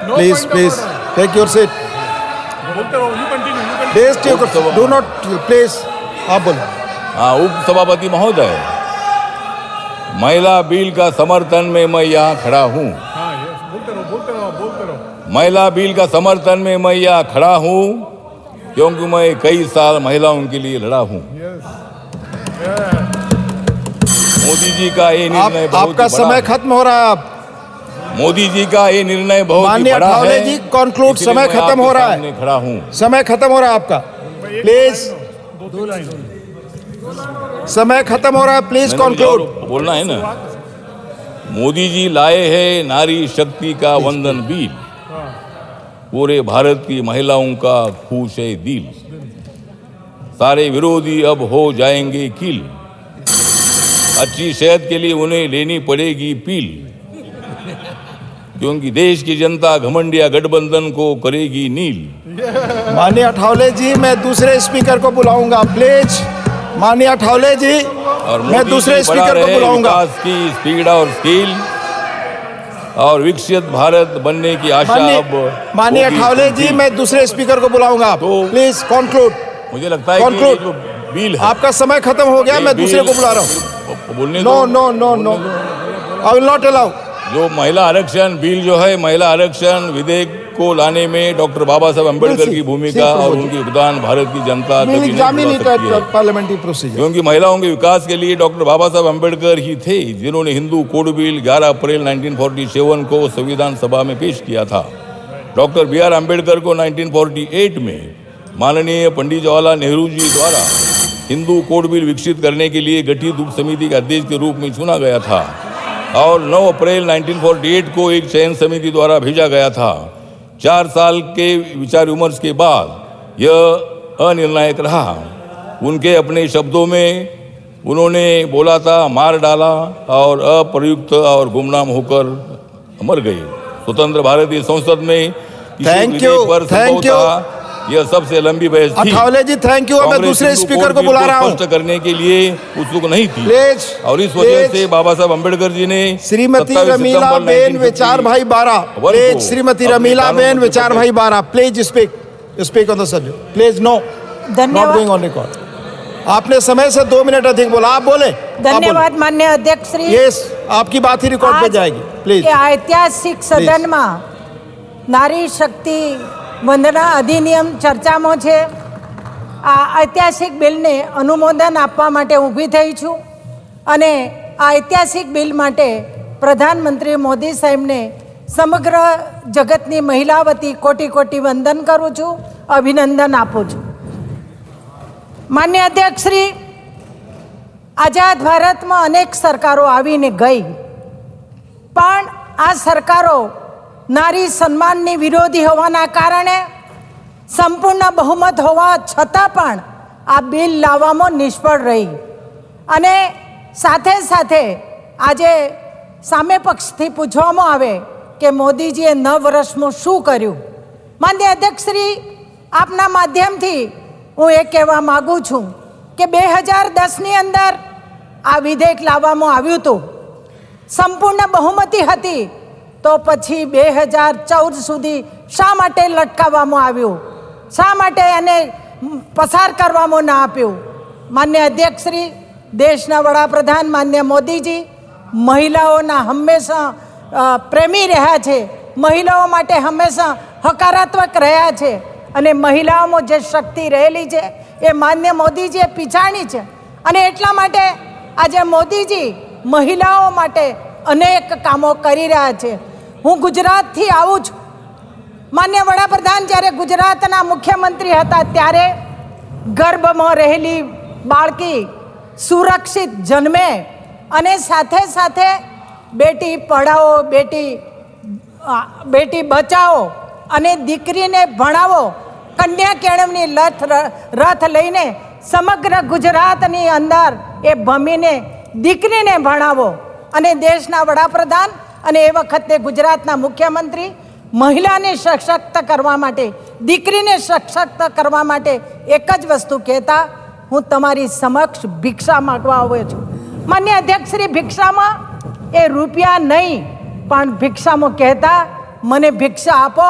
Please please take your seat. Do not please, आप बोलो। हाँ, उप सभापति महोदय, महिला बिल का समर्थन में मैं यहाँ खड़ा हूँ। महिला बिल का समर्थन में मैं यहाँ खड़ा हूँ, क्योंकि मैं कई साल महिलाओं के लिए लड़ा हूँ। मोदी जी का ये निर्णय आपका समय खत्म हो रहा है। आप मोदी जी का ये निर्णय बहुत ही माननीय बड़ा है। ठावले जी कंक्लूड, समय खत्म हो रहा है, खड़ा हूं। समय खत्म हो रहा है आपका, प्लीज समय खत्म हो रहा है, प्लीज कंक्लूड। बोलना है ना। मोदी जी लाए हैं नारी शक्ति का वंदन बिल, पूरे भारत की महिलाओं का खुश है दिल, सारे विरोधी अब हो जाएंगे किल, अच्छी सेहत के लिए उन्हें लेनी पड़ेगी पील, क्योंकि देश की जनता घमंडिया गठबंधन को करेगी नील। माननीय ठावले जी, मैं दूसरे स्पीकर को बुलाऊंगा, प्लीज। माननीय ठावले जी, और मैं दूसरे स्पीकर को बुलाऊंगा। विकास की स्पीड और स्किल और विकसित भारत बनने की आशा अब माननीय ठावले जी, मैं दूसरे स्पीकर को बुलाऊंगा, प्लीज कंक्लूड। मुझे लगता है कि ये जो बिल है, आपका समय खत्म हो गया, मैं दूसरे को बुला रहा हूँ। बोलने no no no no, I will not allow. जो महिला आरक्षण बिल जो है, महिला आरक्षण विधेयक को लाने में डॉक्टर बाबा साहब अम्बेडकर की भूमिका और उनकी योगदान भारत की जनता कभी नहीं भुला सकती है। पार्लियामेंट्री प्रोसीजर, क्योंकि महिलाओं के विकास के लिए डॉक्टर बाबा साहब अम्बेडकर ही थे जिन्होंने हिंदू कोड बिल 11 अप्रैल 1947 को संविधान सभा में पेश किया था। Doctor B.R. अम्बेडकर को 1948 में माननीय पंडित जवाहरलाल नेहरू जी द्वारा हिंदू कोड बिल विकसित करने के लिए गठित उप समिति के अध्यक्ष के रूप में चुना गया था और 9 अप्रैल 1948 को एक चयन समिति द्वारा भेजा गया था। 4 साल के विचार विमर्श के बाद यह अनिर्णायक रहा। उनके अपने शब्दों में उन्होंने बोला था, मार डाला और अप्रयुक्त और गुमनाम होकर मर गए। स्वतंत्र भारतीय संसद में थैंक यू। यह सबसे लंबी बहस थी। ठावले जी थैंक यू। मैं दूसरे स्पीकर को बुला रहा हूँ। स्पष्ट करने के लिए उत्सुक नहीं थी प्लीज, और इस वजह से बाबा साहब अम्बेडकर जी ने श्रीमती रमीला बेन विचार भाई 12, प्लीज श्रीमती रमीला बेन विचार भाई 12, please speak on the subject, please. No, not going on record. आपने समय से 2 मिनट अधिक बोला, आप बोले। धन्यवाद माननीय अध्यक्ष श्री। यस, आपकी बात ही रिकॉर्ड पे जाएगी, प्लीज। ऐतिहासिक सदन में नारी शक्ति वंदना अधिनियम चर्चाમાં છે। આ ઐતિહાસિક બિલને અનુમોદન આપવા માટે ઊભી થઈ છું અને આ ઐતિહાસિક બિલ માટે પ્રધાનમંત્રી મોદી સાહેબને સમગ્ર જગતની મહિલા વતી કોટી કોટી વંદન કરું છું, અભિનંદન આપું છું। માન્ય અધ્યક્ષ શ્રી, આઝાદ ભારતમાં અનેક સરકારો આવીને ગઈ, પણ આ સરકારો નારી સન્માનની વિરોધી હોવાના કારણે સંપૂર્ણ બહુમત હોવા છતાં પણ આ બિલ લાવવામાં નિષ્ફળ રહી અને સાથે સાથે આજે સામે પક્ષથી પૂછવામાં આવે કે મોદીજીએ 9 વર્ષમાં શું કર્યું। માન્ય અધ્યક્ષશ્રી, આપના માધ્યમથી હું એ કહેવા માગું છું કે 2010ની અંદર આ વિધેયક લાવવામાં આવ્યું હતું, સંપૂર્ણ બહુમતી હતી, તો પછી 2014 સુધી શા માટે લટકાવવામાં આવ્યું, શા માટે એને પસાર કરવામાં ના આપ્યું। માન્ય અધ્યક્ષશ્રી, દેશના વડાપ્રધાન માન્ય મોદીજી મહિલાઓના હંમેશા પ્રેમી રહ્યા છે, મહિલાઓ માટે હંમેશા હકારાત્મક રહ્યા છે અને મહિલાઓમાં જે શક્તિ રહેલી છે એ માન્ય મોદીજીએ પીછાણી છે અને એટલા માટે આજે મોદીજી મહિલાઓ માટે અનેક કામો કરી રહ્યા છે। હું ગુજરાતથી આવું છું। માન્ય વડાપ્રધાન જ્યારે ગુજરાતના મુખ્યમંત્રી હતા ત્યારે ગર્ભમાં રહેલી બાળકી સુરક્ષિત જન્મે અને સાથે સાથે બેટી પઢાઓ, બેટી બચાવો અને દીકરીને ભણાવો, કન્યા કેળવણી રથ લઈને સમગ્ર ગુજરાતની અંદર એ ભમીને દીકરીને ભણાવો અને દેશના વડાપ્રધાન અને એ વખતે ગુજરાતના મુખ્યમંત્રી મહિલાને સશક્ત કરવા માટે, દીકરીને સશક્ત કરવા માટે એક જ વસ્તુ કહેતા, હું તમારી સમક્ષ ભિક્ષા માગવા આવ્યો છું। માન્ય અધ્યક્ષશ્રી, ભિક્ષામાં એ રૂપિયા નહીં પણ ભિક્ષામાં કહેતા, મને ભિક્ષા આપો,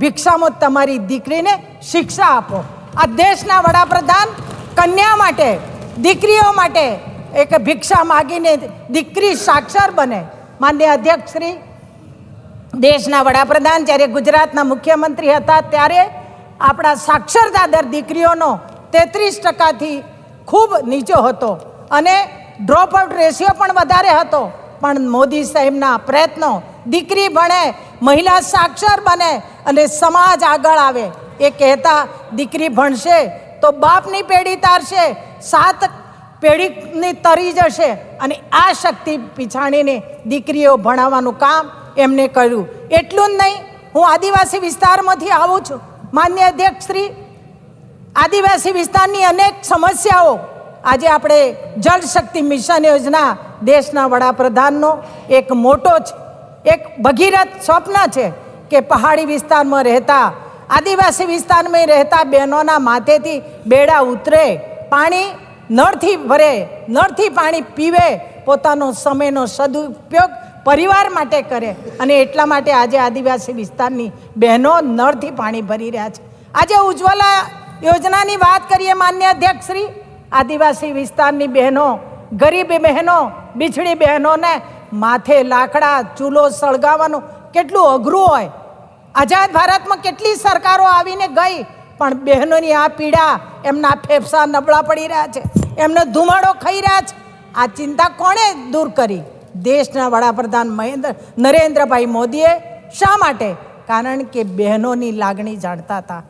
ભિક્ષામાં તમારી દીકરીને શિક્ષા આપો। આ દેશના વડાપ્રધાન કન્યા માટે, દીકરીઓ માટે એક ભિક્ષા માગીને દીકરી સાક્ષર બને। માન્ય અધ્યક્ષશ્રી, દેશના વડાપ્રધાન જ્યારે ગુજરાતના મુખ્યમંત્રી હતા ત્યારે આપણા સાક્ષરતા દર દીકરીઓનો 33% ખૂબ નીચો હતો અને ડ્રોપ આઉટ રેશિયો પણ વધારે હતો, પણ મોદી સાહેબના પ્રયત્નો દીકરી ભણે, મહિલા સાક્ષર બને અને સમાજ આગળ આવે. એ કહેતા દીકરી ભણશે તો બાપની પેઢી તારશે, 7 પેઢીની તરી જશે. અને આ શક્તિ પીછાણીને દીકરીઓ ભણાવવાનું કામ એમને કર્યું. એટલું જ નહીં, હું આદિવાસી વિસ્તારમાંથી આવું છું. માન્ય અધ્યક્ષ શ્રી, આદિવાસી વિસ્તારની અનેક સમસ્યાઓ આજે આપણે જળ શક્તિ મિશન યોજના દેશના વડાપ્રધાનનો એક મોટો છે, એક ભગીરથ સ્વપ્ન છે કે પહાડી વિસ્તારમાં રહેતા, આદિવાસી વિસ્તારમાં રહેતા બહેનોના માથેથી બેડા ઉતરે, પાણી નળથી ભરે, નળથી પાણી પીવે, પોતાનો સમયનો સદુપયોગ પરિવાર માટે કરે. અને એટલા માટે આજે આદિવાસી વિસ્તારની બહેનો નળથી પાણી ભરી રહ્યા છે. આજે ઉજ્જવલા યોજનાની વાત કરીએ માન્ય અધ્યક્ષ શ્રી, આદિવાસી વિસ્તારની બહેનો, ગરીબ બહેનો, બિછડી બહેનોને માથે લાકડા ચૂલો સળગાવવાનું કેટલું અઘરું હોય. આઝાદ ભારતમાં કેટલી સરકારો આવીને ગઈ, પણ બહેનોની આ પીડા, એમના ફેફસા નબળા પડી રહ્યા છે, એમને ધુમાડો ખાઈ રહ્યા છે. આ ચિંતા કોણે દૂર કરી? દેશના વડાપ્રધાન નરેન્દ્રભાઈ મોદીએ. શા માટે? કારણ કે બહેનોની લાગણી જાણતા હતા.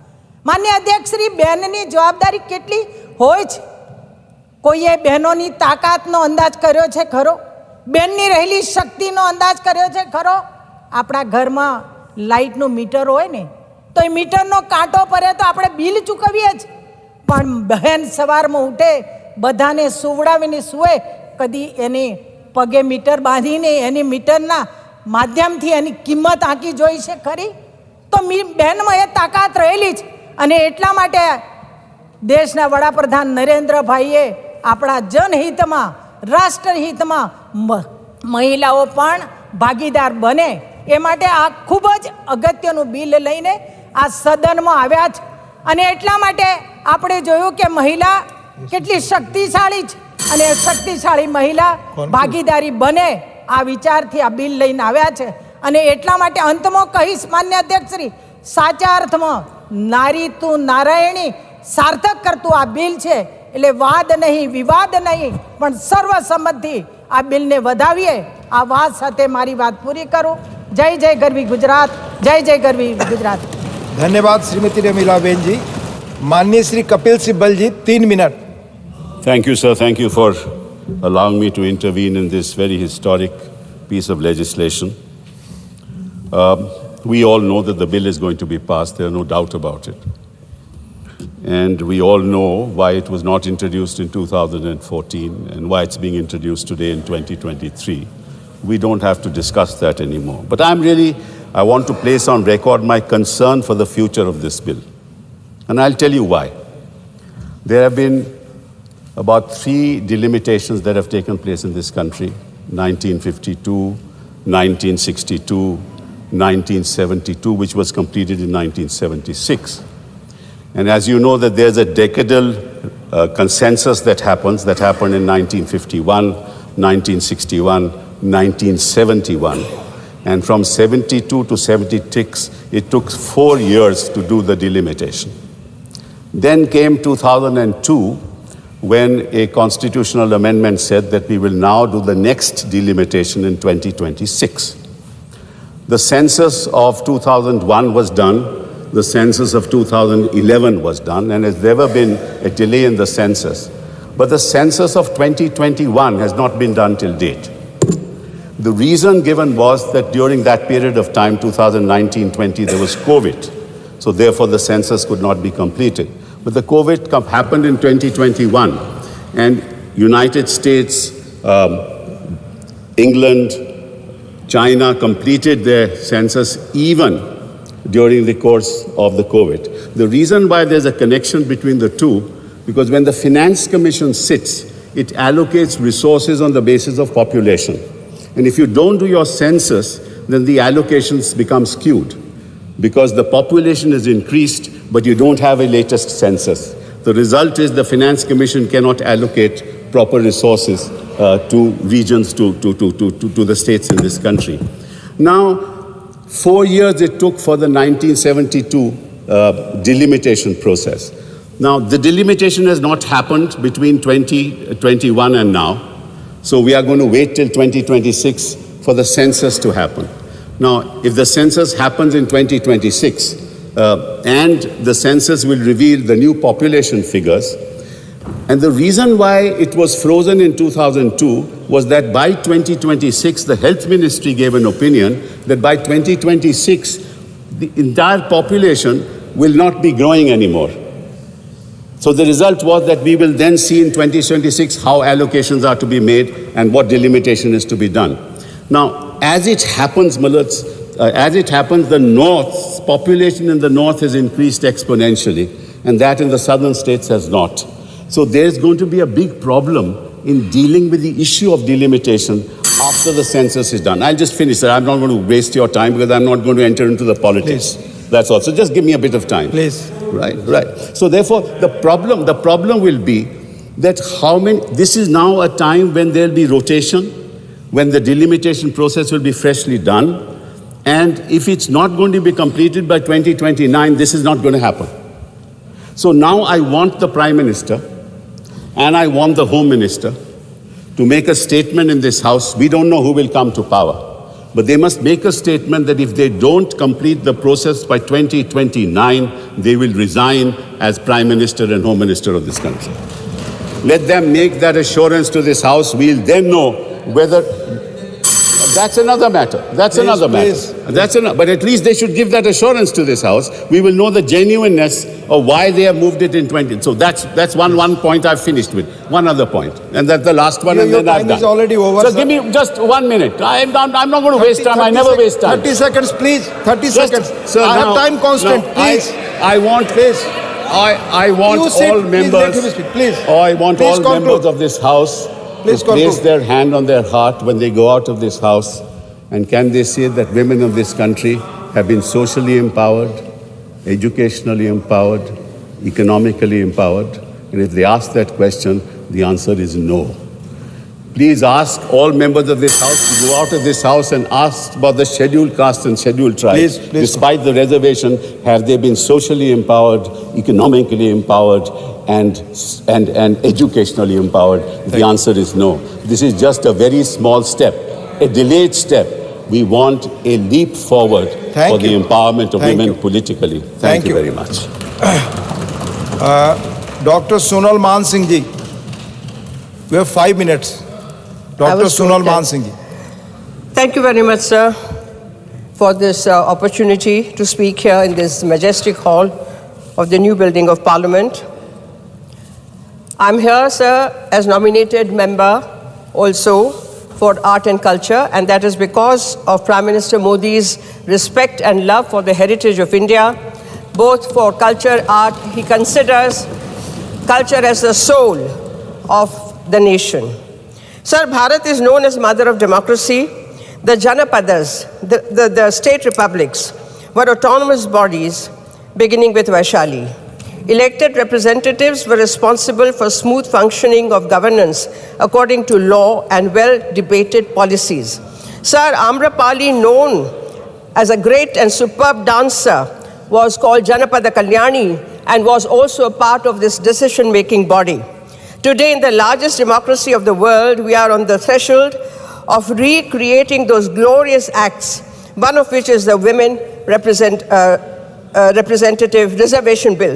માન્ય અધ્યક્ષ શ્રી, બહેનની જવાબદારી કેટલી હોય છે? કોઈએ બહેનોની તાકાતનો અંદાજ કર્યો છે ખરો? બહેનની રહેલી શક્તિનો અંદાજ કર્યો છે ખરો? આપણા ઘરમાં લાઇટનું મીટર હોય ને, તો એ મીટરનો કાંટો પડે તો આપણે બિલ ચૂકવીએ જ, પણ બહેન સવારમાં ઉઠે, બધાને સુવડાવીને સૂવે, કદી એની પગે મીટર બાંધીને એની મીટરના માધ્યમથી એની કિંમત આંકી જોઈ છે ખરી? તો બહેનમાં એ તાકાત રહેલી છે. અને એટલા માટે દેશના વડાપ્રધાન નરેન્દ્રભાઈએ આપણા જનહિતમાં, રાષ્ટ્રહિતમાં મહિલાઓ પણ ભાગીદાર બને એ માટે આ ખૂબ જ અગત્યનું બિલ લઈને આ સદનમાં આવ્યા છે. અને એટલા માટે આપણે જોયું કે મહિલા કેટલી શક્તિશાળી છે, અને શક્તિશાળી મહિલા ભાગીદારી બને આ વિચારથી આ બિલ લઈને આવ્યા છે. અને એટલા માટે અંતમાં કહીશ માન્ય અધ્યક્ષ શ્રી, સાચા અર્થમાં નારી તું નારાયણી સાર્થક કરતું આ બિલ છે. એટલે વાદ નહીં, વિવાદ નહીં, પણ સર્વસંમતથી આ બિલને વધાવીએ. આ વાત સાથે મારી વાત પૂરી કરું. જય જય ગરવી ગુજરાત, જય જય ગરવી ગુજરાત. ધન્યવાદ શ્રીમતી રમીલાબેન જી. માનનીય શ્રી કપિલ સિબ્બલ जी 3 minute. Thank you, sir. Thank you for allowing me to intervene in this very historic piece of legislation. We all know that the bill is going to be passed. There are no doubt about it. And we all know why it was not introduced in 2014 and why it's being introduced today in 2023. We don't have to discuss that anymore. But I want to place on record my concern for the future of this bill. And I'll tell you why. There have been about 3 delimitations that have taken place in this country: 1952, 1962, 1972, which was completed in 1976. And as you know, that there's a decadal consensus that happened in 1951, 1961, 1971. And from 72 to 76, it took 4 years to do the delimitation. Then came 2002, when a constitutional amendment said that we will now do the next delimitation in 2026. The census of 2001 was done. The census of 2011 was done, and there's never been a delay in the census. But the census of 2021 has not been done till date. The reason given was that during that period of time, 2019-20, there was COVID. So therefore, the census could not be completed. But the COVID happened in 2021, and United States, England, China completed their census even during the course of the COVID. The reason why there's a connection between the two, because when the Finance Commission sits, it allocates resources on the basis of population. And if you don't do your census, then the allocations become skewed, because the population is increased, but you don't have a latest census. The result is the Finance Commission cannot allocate proper resources to regions, to the states in this country. Now, 4 years it took for the 1972 delimitation process. Now, the delimitation has not happened between 2021 and now. So we are going to wait till 2026 for the census to happen. Now, if the census happens in 2026, and the census will reveal the new population figures, and the reason why it was frozen in 2002 was that by 2026, the Health Ministry gave an opinion that by 2026, the entire population will not be growing anymore. So the result was that we will then see in 2026 how allocations are to be made and what delimitation is to be done. Now, as it happens, the north, population in the north has increased exponentially, and that in the southern states has not. So there's going to be a big problem in dealing with the issue of delimitation after the census is done. I'll just finish that. I'm not going to waste your time because I'm not going to enter into the politics. Please. That's all. So just give me a bit of time. Please. Right. So therefore, the problem will be that this is now a time when there'll be rotation, when the delimitation process will be freshly done. And if it's not going to be completed by 2029, this is not going to happen. So now I want the Prime Minister and I want the Home Minister to make a statement in this House. We don't know who will come to power, but they must make a statement that if they don't complete the process by 2029, they will resign as Prime Minister and Home Minister of this country. Let them make that assurance to this House. We'll then know whether... That's another matter. That's another matter. But at least they should give that assurance to this House. We will know the genuineness of why they have moved it in 20. So that's one point I've finished with. One other point. And that's the last one, and then I'm done. Your time is already over, So give me just 1 minute. I'm not going to waste time. I never waste time. 30 seconds, please. 30 seconds. Sir, I have time constant, please. I want all members. Please. I want all members of this House to place their hand on their heart when they go out of this House, and can they say that women of this country have been socially empowered, educationally empowered, economically empowered? And if they ask that question, the answer is no. Please ask all members of this House to go out of this House and ask about the scheduled caste and scheduled tribes. Please. Despite the reservation, have they been socially empowered, economically empowered, and educationally empowered? The answer is no. This is just a very small step, a delayed step. We want a leap forward for the empowerment of women politically. Thank you very much. Dr. Sonal Man Singh ji, we have 5 minutes. Dr. Sonal Man Singh ji. Thank you very much, sir, for this opportunity to speak here in this majestic hall of the new building of Parliament. I'm here, sir, as nominated member also for art and culture, and that is because of Prime Minister Modi's respect and love for the heritage of India, both for culture, art. He considers culture as the soul of the nation. Sir, Bharat is known as mother of democracy. The Janapadas, the state republics, were autonomous bodies beginning with Vaishali. Elected representatives were responsible for smooth functioning of governance according to law and well-debated policies. Sir, Amrapali, known as a great and superb dancer, was called Janapada Kalyani and was also a part of this decision-making body. Today, in the largest democracy of the world, we are on the threshold of recreating those glorious acts, one of which is the Women Representative Reservation Bill,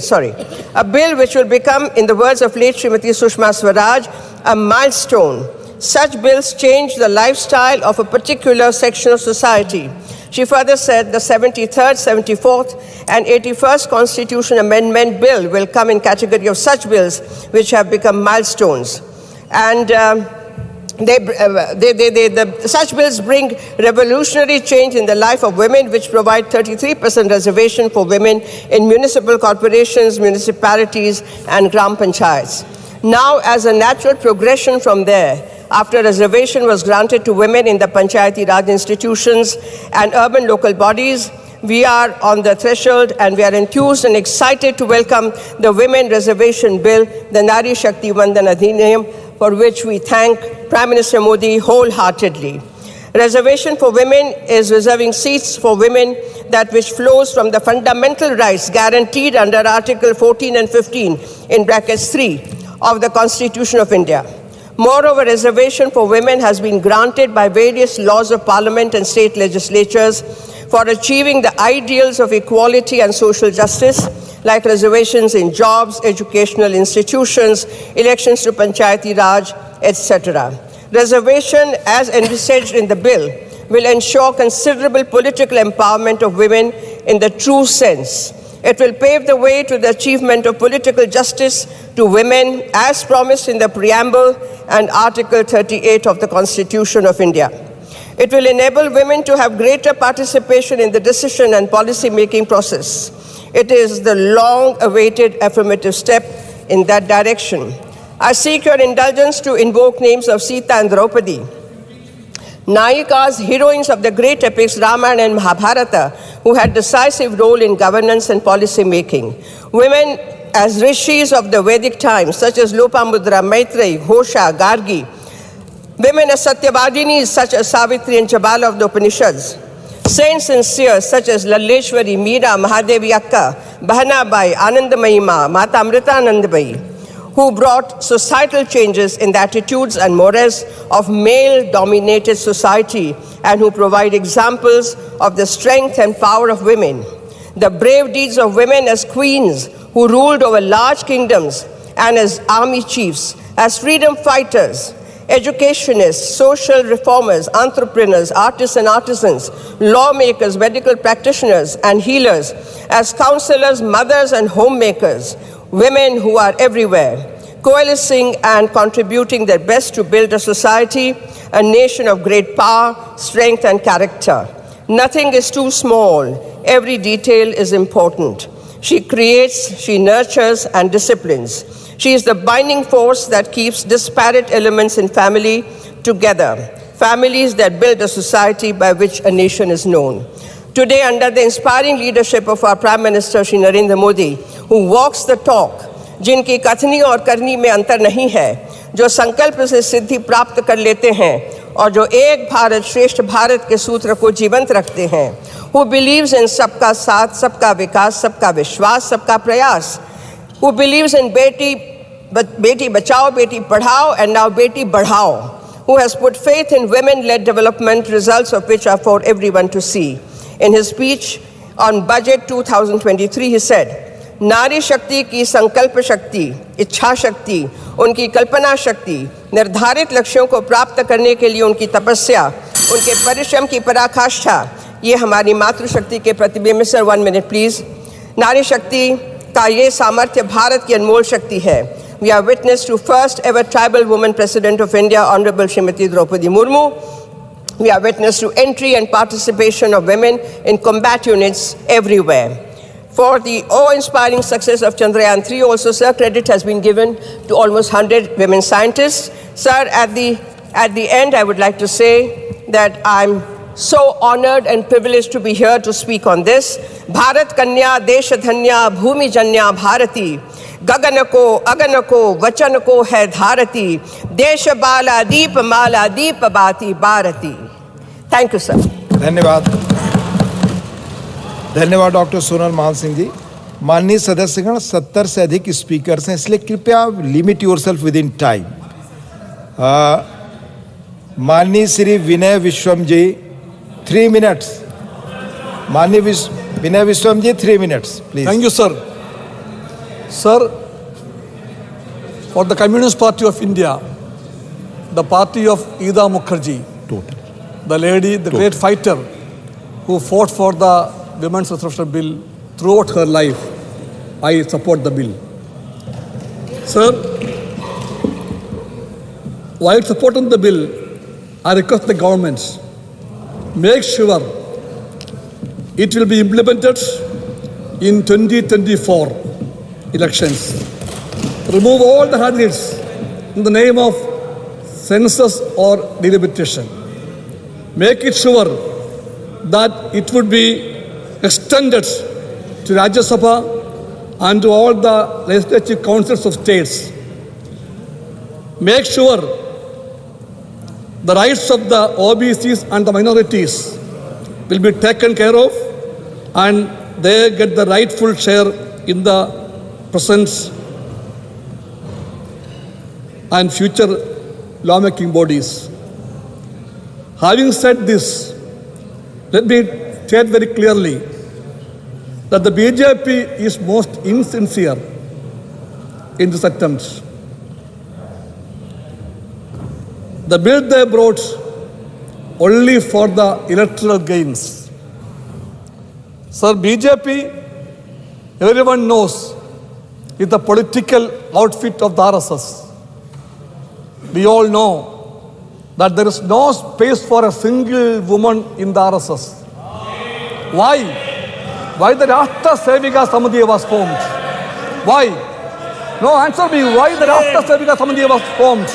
a bill which will become, in the words of late Srimati Sushma Swaraj, a milestone. Such bills change the lifestyle of a particular section of society. She further said the 73rd, 74th and 81st Constitution Amendment Bill will come in category of such bills which have become milestones. And such bills bring revolutionary change in the life of women, which provide 33% reservation for women in municipal corporations, municipalities and gram panchayats. Now, as a natural progression from there, after reservation was granted to women in the Panchayati Raj institutions and urban local bodies, we are on the threshold and we are enthused and excited to welcome the Women Reservation Bill, the Nari Shakti Vandan Adhiniyam, for which we thank Prime Minister Modi wholeheartedly. Reservation for women is reserving seats for women, that which flows from the fundamental rights guaranteed under Article 14 and 15 in brackets 3 of the Constitution of India. Moreover, reservation for women has been granted by various laws of parliament and state legislatures for achieving the ideals of equality and social justice, like reservations in jobs, educational institutions, elections to Panchayati Raj, etc. Reservation, as envisaged in the bill, will ensure considerable political empowerment of women in the true sense. It will pave the way to the achievement of political justice to women as promised in the preamble and Article 38 of the Constitution of India. It will enable women to have greater participation in the decision and policy-making process. It is the long-awaited affirmative step in that direction. I seek your indulgence to invoke names of Sita and Draupadi, Nayikas, heroines of the great epics Ramayana and Mahabharata, who had decisive role in governance and policy making. Women as rishis of the Vedic times, such as Lopamudra, Maitreyi, Ghosha, Gargi. Women as Satyavadinis, such as Savitri and Jabala of the Upanishads. Saints and seers, such as Lalleshwari, Meera, Mahadevi Akka, Bahanabai, Anandamayi Ma, Mata Amritanandabai, who brought societal changes in the attitudes and mores of male-dominated society and who provide examples of the strength and power of women. The brave deeds of women as queens who ruled over large kingdoms and as army chiefs, as freedom fighters, educationists, social reformers, entrepreneurs, artists and artisans, lawmakers, medical practitioners and healers, as counselors, mothers and homemakers, women who are everywhere, coalescing and contributing their best to build a society, a nation of great power, strength and character. Nothing is too small. Every detail is important. She creates, she nurtures and disciplines. She is the binding force that keeps disparate elements in family together, families that build a society by which a nation is known. Today, under the inspiring leadership of our Prime Minister, Shri Narendra Modi, who walks the talk, जिनकी कथनी और करनी में अंतर नहीं है, जो संकल्प से सिद्धि प्राप्त कर लेते हैं और जो एक भारत श्रेष्ठ भारत के सूत्र को जीवंत रखते हैं, who believes in सबका साथ, सबका विकास, सबका विश्वास, सबका प्रयास, who believes in Beti Bachao, Beti Padhao, and now बेटी बढ़ाओ, who has put faith in women-led development, results of which are for everyone to see. In his speech on Budget 2023, he said, नारी शक्ति की संकल्प शक्ति, इच्छा शक्ति, उनकी कल्पना शक्ति, निर्धारित लक्ष्यों को प्राप्त करने के लिए उनकी तपस्या, उनके परिश्रम की पराकाष्ठा, ये हमारी मातृशक्ति के प्रतिबिंब। Sir 1 minute please. नारी शक्ति का ये सामर्थ्य भारत की अनमोल शक्ति है। We are witness to first ever tribal woman president of India, Honorable Srimati Draupadi Murmu. We are witness to entry and participation of women in combat units everywhere. For the awe-inspiring success of Chandrayaan 3 also, sir, credit has been given to almost 100 women scientists. Sir, at the end, I would like to say that I'm so honored and privileged to be here to speak on this. Bharat Kanya, Desh Dhanya, Bhumi Janya Bharati, Gagan ko, Agan ko, Vachan ko hai Dharati, Desh Bala, Deep Mala, Deep Bhati Bharati. Thank you, sir. धन्यवाद धन्यवाद doctor Sonal मान सिंह जी। माननीय सदस्यगण, 70 से अधिक speakers हैं, इसलिए कृपया limit yourself within time. माननीय श्री विनय विश्वम जी 3 minutes। माननीय Vinay Vishwam ji 3 minutes, please. Thank you sir. Sir, for the Communist Party of India, the party of ईदा Mukherjee, the lady, the great fighter who fought for the Women's Reservation Bill throughout her life, I support the bill. Sir, while supporting the bill, I request the governments make sure it will be implemented in 2024 elections. Remove all the hurdles in the name of census or delimitation. Make it sure that it would be extended to Rajya Sabha and to all the legislative councils of states. Make sure the rights of the OBCs and the minorities will be taken care of and they get the rightful share in the present and future lawmaking bodies. Having said this, let me state very clearly that the BJP is most insincere in this attempt. The bill they brought only for the electoral gains. Sir, BJP, everyone knows, is the political outfit of the RSS. We all know that there is no space for a single woman in the RSS. Why? Why the Rajya Sabha was formed? Why? No, answer me. Why the Rajya Sabha was formed?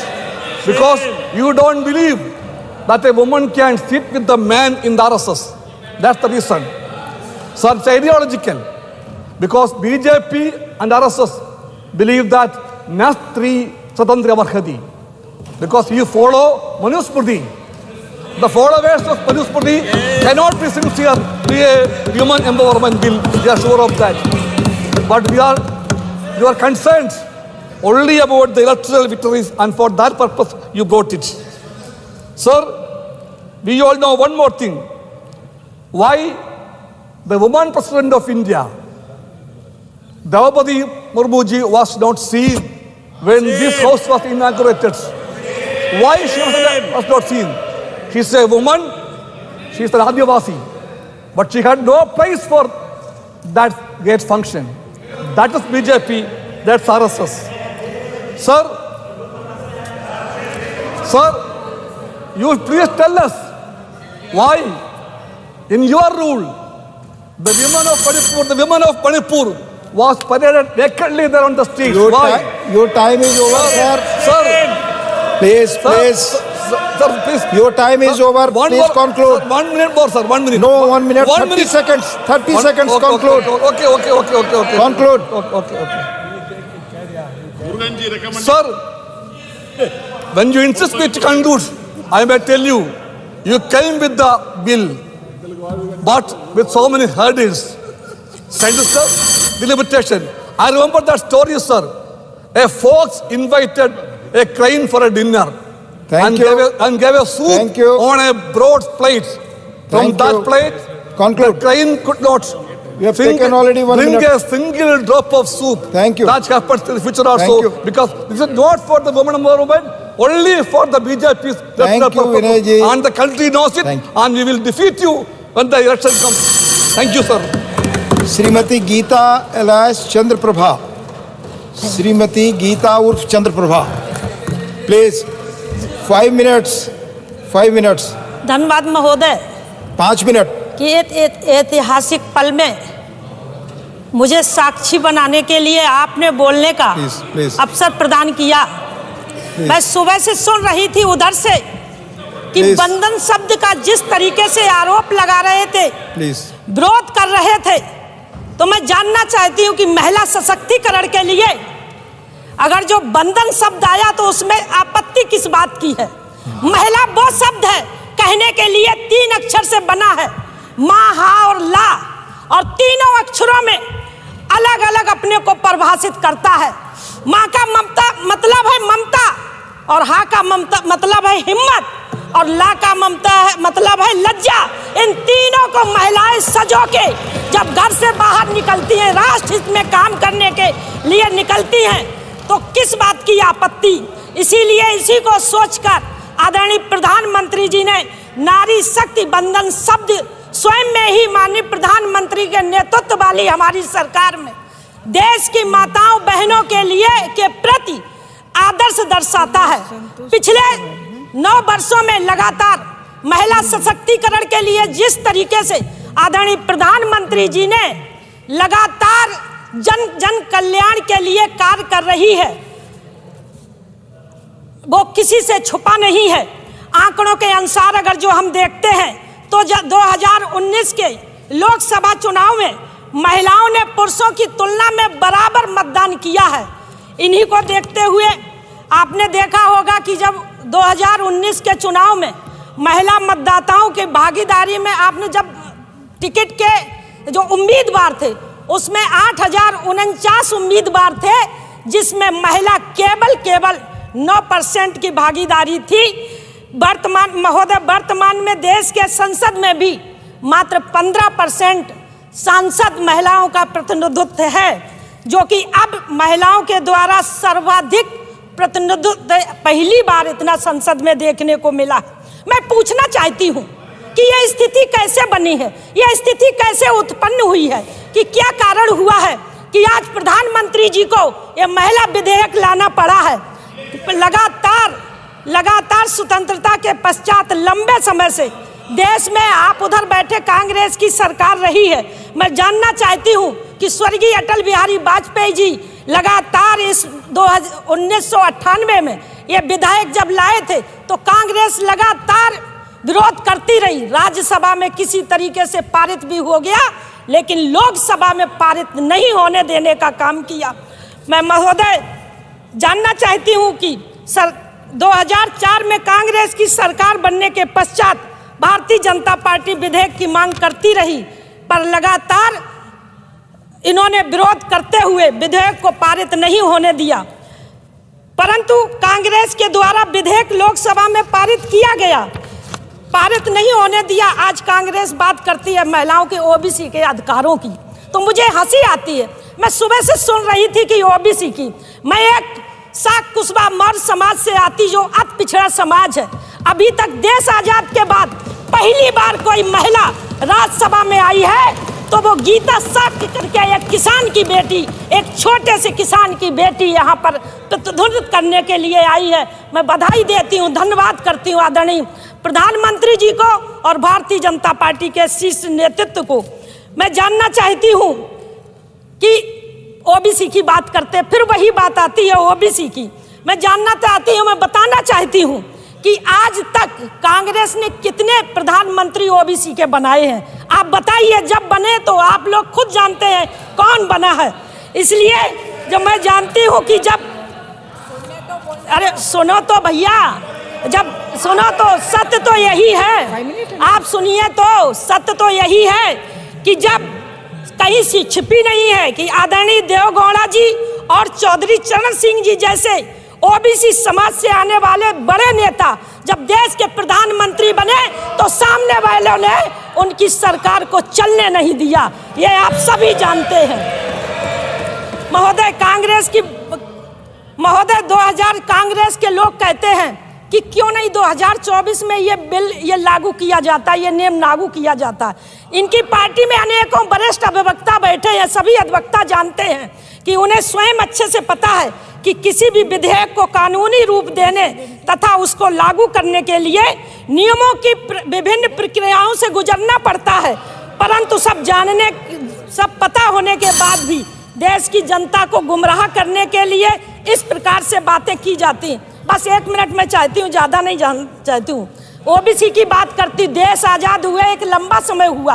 Because you don't believe that a woman can sit with the man in the RSS. That's the reason. So it's ideological. Because BJP and RSS believe that Nastri Swatantra Varhati. Because you follow Manusmriti. The followers of Manusmriti cannot be sincere to a human empowerment bill. We are sure of that. But you are concerned only about the electoral victories, and for that purpose you brought it. Sir, we all know one more thing. Why the woman president of India, Draupadi Murmuji, was not seen when this house was inaugurated? Why she was not seen? She's a woman, she's an Adivasi, but she had no place for that great function. That is BJP, that's RSS. Sir, you please tell us why, in your rule, the women of Manipur was paraded nakedly there on the streets. Why? Your time is over, sir. Sir, please. Sir, please. Your time is over. Please conclude. Sir, 1 minute more, sir. 1 minute. No, 1 minute. 1 30 minute. seconds. 30 seconds. Okay, Conclude. Okay. Conclude. Okay. Sir, when you insist me to conclude, I may tell you, you came with the bill, but with so many hurdles. Sir, delimitation. I remember that story, sir. A fox invited a crane for a dinner. And gave a soup on a broad plate. From that plate, the crane could not You have taken already 1 minute. Bring a single drop of soup. Thank you. That happens in the future also. Because this is not for the women empowerment, only for the BJP's Thank you, Vinayji. And the country knows it. And we will defeat you when the election comes. Thank you, sir. Srimati Geeta alias Chandra Prabha. Srimati Geeta urf Chandra Prabha. Please, 5 minutes. 5 minutes. धन्यवाद महोदय 5 minute कि ऐतिहासिक पल में मुझे साक्षी बनाने के लिए आपने बोलने का अवसर प्रदान किया। मैं सुबह से सुन रही थी उधर से कि बंधन शब्द का जिस तरीके से आरोप लगा रहे थे, विरोध कर रहे थे, तो मैं जानना चाहती हूं कि महिला सशक्तिकरण के लिए अगर जो बंधन शब्द आया तो उसमें आपत्ति किस बात की है? महिला वो शब्द है कहने के लिए 3 अक्षर से बना है, माँ, हा और ला, और तीनों अक्षरों में अलग अलग अपने को परिभाषित करता है। माँ का ममता मतलब है ममता, और हा का ममता मतलब है हिम्मत, और ला का ममता है मतलब है लज्जा। इन तीनों को महिलाएं सजो के जब घर से बाहर निकलती हैं, राष्ट्र हित में काम करने के लिए निकलती हैं, तो किस बात की आपत्ति? इसीलिए इसी को सोचकर आदरणीय प्रधानमंत्री जी ने नारी शक्ति बंधन शब्द स्वयं में ही माननीय प्रधानमंत्री के नेतृत्व वाली हमारी सरकार में देश की माताओं बहनों के लिए के प्रति आदर्श दर्शाता है। पिछले 9 वर्षों में लगातार महिला सशक्तिकरण के लिए जिस तरीके से आदरणीय प्रधानमंत्री जी ने लगातार जन कल्याण के लिए कार्य कर रही है, वो किसी से छुपा नहीं है। आंकड़ों के अनुसार अगर जो हम देखते हैं तो 2019 के लोकसभा चुनाव में महिलाओं ने पुरुषों की तुलना में बराबर मतदान किया है। इन्हीं को देखते हुए आपने देखा होगा कि जब 2019 के चुनाव में महिला मतदाताओं की भागीदारी में आपने जब टिकट के जो उम्मीदवार थे उसमें 8,049 उम्मीदवार थे, जिसमें महिला केवल 9% की भागीदारी थी। वर्तमान में देश के संसद में भी मात्र 15% सांसद महिलाओं का प्रतिनिधित्व है, जो कि अब महिलाओं के द्वारा सर्वाधिक प्रतिनिधित्व पहली बार इतना संसद में देखने को मिला। मैं पूछना चाहती हूँ कि यह स्थिति कैसे बनी है, यह स्थिति कैसे उत्पन्न हुई है, कि क्या कारण हुआ है कि आज प्रधानमंत्री जी को यह महिला विधेयक लाना पड़ा है। लगातार स्वतंत्रता के पश्चात लंबे समय से देश में आप उधर बैठे कांग्रेस की सरकार रही है। मैं जानना चाहती हूँ कि स्वर्गीय अटल बिहारी वाजपेयी जी लगातार इस 1998 में ये विधेयक जब लाए थे तो कांग्रेस लगातार विरोध करती रही। राज्यसभा में किसी तरीके से पारित भी हो गया, लेकिन लोकसभा में पारित नहीं होने देने का काम किया। मैं महोदय जानना चाहती हूँ कि 2004 में कांग्रेस की सरकार बनने के पश्चात भारतीय जनता पार्टी विधेयक की मांग करती रही, पर लगातार इन्होंने विरोध करते हुए विधेयक को पारित नहीं होने दिया। परंतु कांग्रेस के द्वारा विधेयक लोकसभा में पारित किया गया, पारित नहीं होने दिया। आज कांग्रेस बात करती है महिलाओं के ओबीसी के अधिकारों की, तो मुझे हंसी आती है। मैं सुबह से सुन रही थी कि ओबीसी की, मैं एक साक कुसबा मर्द समाज से आती, जो अति पिछड़ा समाज है। अभी तक देश आजाद के बाद पहली बार कोई महिला राज्यसभा में आई है तो वो गीता साख करके एक किसान की बेटी, एक छोटे से किसान की बेटी यहाँ पर प्रतिनिधित्व करने के लिए आई है। मैं बधाई देती हूँ, धन्यवाद करती हूँ आदरणीय प्रधानमंत्री जी को और भारतीय जनता पार्टी के शीर्ष नेतृत्व को। मैं जानना चाहती हूँ कि ओबीसी की बात करते, फिर वही बात आती है ओबीसी की। मैं जानना चाहती हूँ, मैं बताना चाहती हूँ कि आज तक कांग्रेस ने कितने प्रधानमंत्री ओबीसी के बनाए हैं। आप बताइए, जब बने तो आप लोग खुद जानते हैं कौन बना है। इसलिए जब मैं जानती हूँ कि जब, अरे सुनो तो भैया, जब सुनो तो सत्य तो यही है, आप सुनिए तो सत्य तो यही है कि जब कहीं से छिपी नहीं है कि आदरणीय देवगौड़ा जी और चौधरी चरण सिंह जी जैसे ओबीसी समाज से आने वाले बड़े नेता जब देश के प्रधानमंत्री बने तो सामने वालों ने उनकी सरकार को चलने नहीं दिया। ये आप सभी जानते हैं। महोदय 2000 कांग्रेस के लोग कहते हैं कि क्यों नहीं 2024 में ये बिल ये लागू किया जाता, ये नियम लागू किया जाता। इनकी पार्टी में अनेकों वरिष्ठ अधिवक्ता बैठे हैं, सभी अधिवक्ता जानते हैं कि उन्हें स्वयं अच्छे से पता है कि किसी भी विधेयक को कानूनी रूप देने तथा उसको लागू करने के लिए नियमों की विभिन्न प्रक्रियाओं से गुजरना पड़ता है। परंतु सब पता होने के बाद भी देश की जनता को गुमराह करने के लिए इस प्रकार से बातें की जाती। बस 1 मिनट में चाहती हूँ, ज़्यादा नहीं चाहती हूँ। ओबीसी की बात करती, देश आज़ाद हुए एक लंबा समय हुआ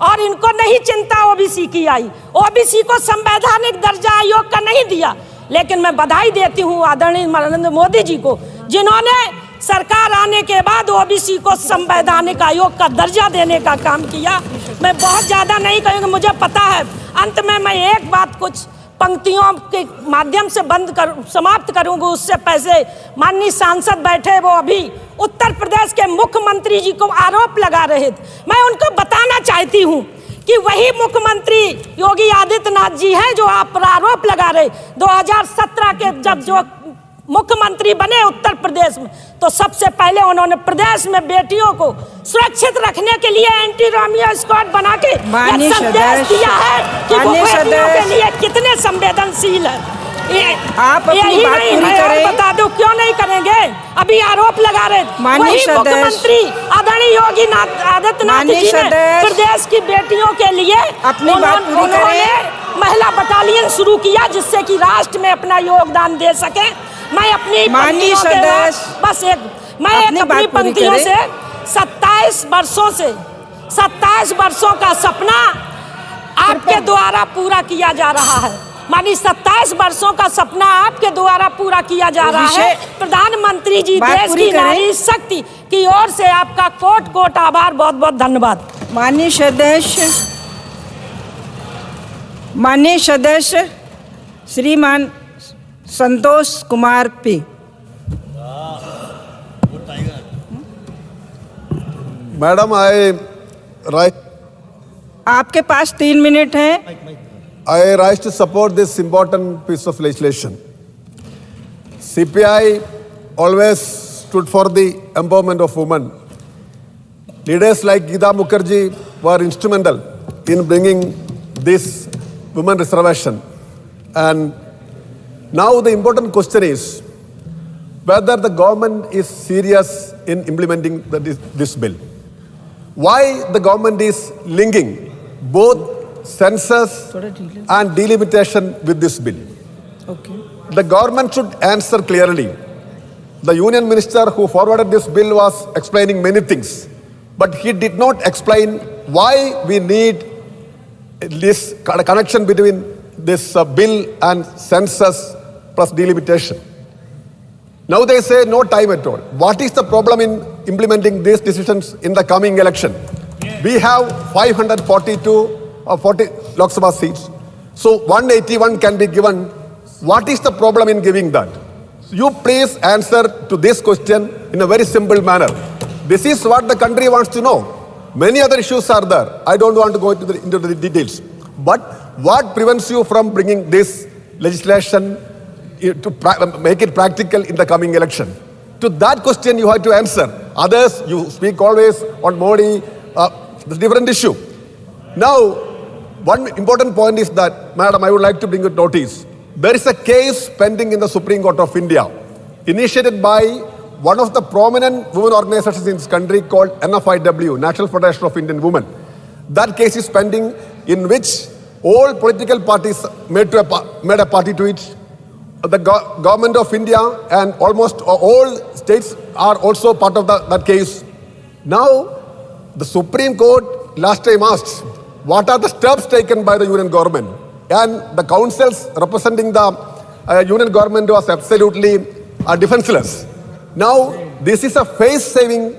और इनको नहीं चिंता ओबीसी की आई। ओबीसी को संवैधानिक दर्जा आयोग का नहीं दिया, लेकिन मैं बधाई देती हूँ आदरणीय नरेंद्र मोदी जी को, जिन्होंने सरकार आने के बाद ओबीसी को संवैधानिक आयोग का दर्जा देने का काम किया। मैं बहुत ज़्यादा नहीं कहूँगी, मुझे पता है। अंत में मैं एक बात कुछ पंक्तियों के माध्यम से समाप्त करूँगी। उससे पहले माननीय सांसद बैठे, वो अभी उत्तर प्रदेश के मुख्यमंत्री जी को आरोप लगा रहे थे। मैं उनको बताना चाहती हूँ कि वही मुख्यमंत्री योगी आदित्यनाथ जी हैं जो आप पर आरोप लगा रहे। 2017 के जब जो मुख्यमंत्री बने उत्तर प्रदेश में, तो सबसे पहले उन्होंने प्रदेश में बेटियों को सुरक्षित रखने के लिए एंटी रोमियो स्क्वाड बना के संदेश दिया है कि वो बेटियों के लिए कितने संवेदनशील है। आप अपनी बात पूरी करें। बता दो क्यों नहीं करेंगे, अभी आरोप लगा रहे। वही मुख्यमंत्री आदरणीय योगी आदित्यनाथ जी ने प्रदेश की बेटियों के लिए अपनी बात पूरी करें। महिला बटालियन शुरू किया, जिससे कि राष्ट्र में अपना योगदान दे सके। मैं अपनी पंक्तियों से 27 वर्षों का सपना आपके द्वारा पूरा किया जा रहा है। मानी 27 वर्षों का सपना आपके द्वारा पूरा किया जा रहा है। प्रधानमंत्री जी, देश की नारी शक्ति की ओर से आपका कोट कोट आभार, बहुत बहुत धन्यवाद। माननीय सदस्य श्रीमान संतोष कुमार पी। Madam, आपके पास 3 मिनट हैं। I rise to support this important piece of legislation. CPI always stood for the empowerment of women. Leaders like Geeta Mukherjee were instrumental in bringing this women reservation. And now the important question is whether the government is serious in implementing this bill. Why the government is linking both census and delimitation with this bill? Okay. The government should answer clearly. The union minister who forwarded this bill was explaining many things, but he did not explain why we need this connection between this bill and census plus delimitation. Now they say no time at all. What is the problem in implementing these decisions in the coming election? We have 542 or 40 Lok Sabha seats. So 181 can be given. What is the problem in giving that? You please answer to this question in a very simple manner. This is what the country wants to know. Many other issues are there. I don't want to go into the details. But what prevents you from bringing this legislation to make it practical in the coming election? To that question you have to answer. Others, you speak always on Modi, the different issue. Now, one important point is that, Madam, I would like to bring you notice. There is a case pending in the Supreme Court of India, initiated by one of the prominent women organizations in this country called NFIW, National Federation of Indian Women. That case is pending, in which all political parties made a party to it. The government of India and almost all states are also part of that case. Now, the Supreme Court last time asked, what are the steps taken by the union government? And the councils representing the union government was absolutely defenseless. Now, this is a face-saving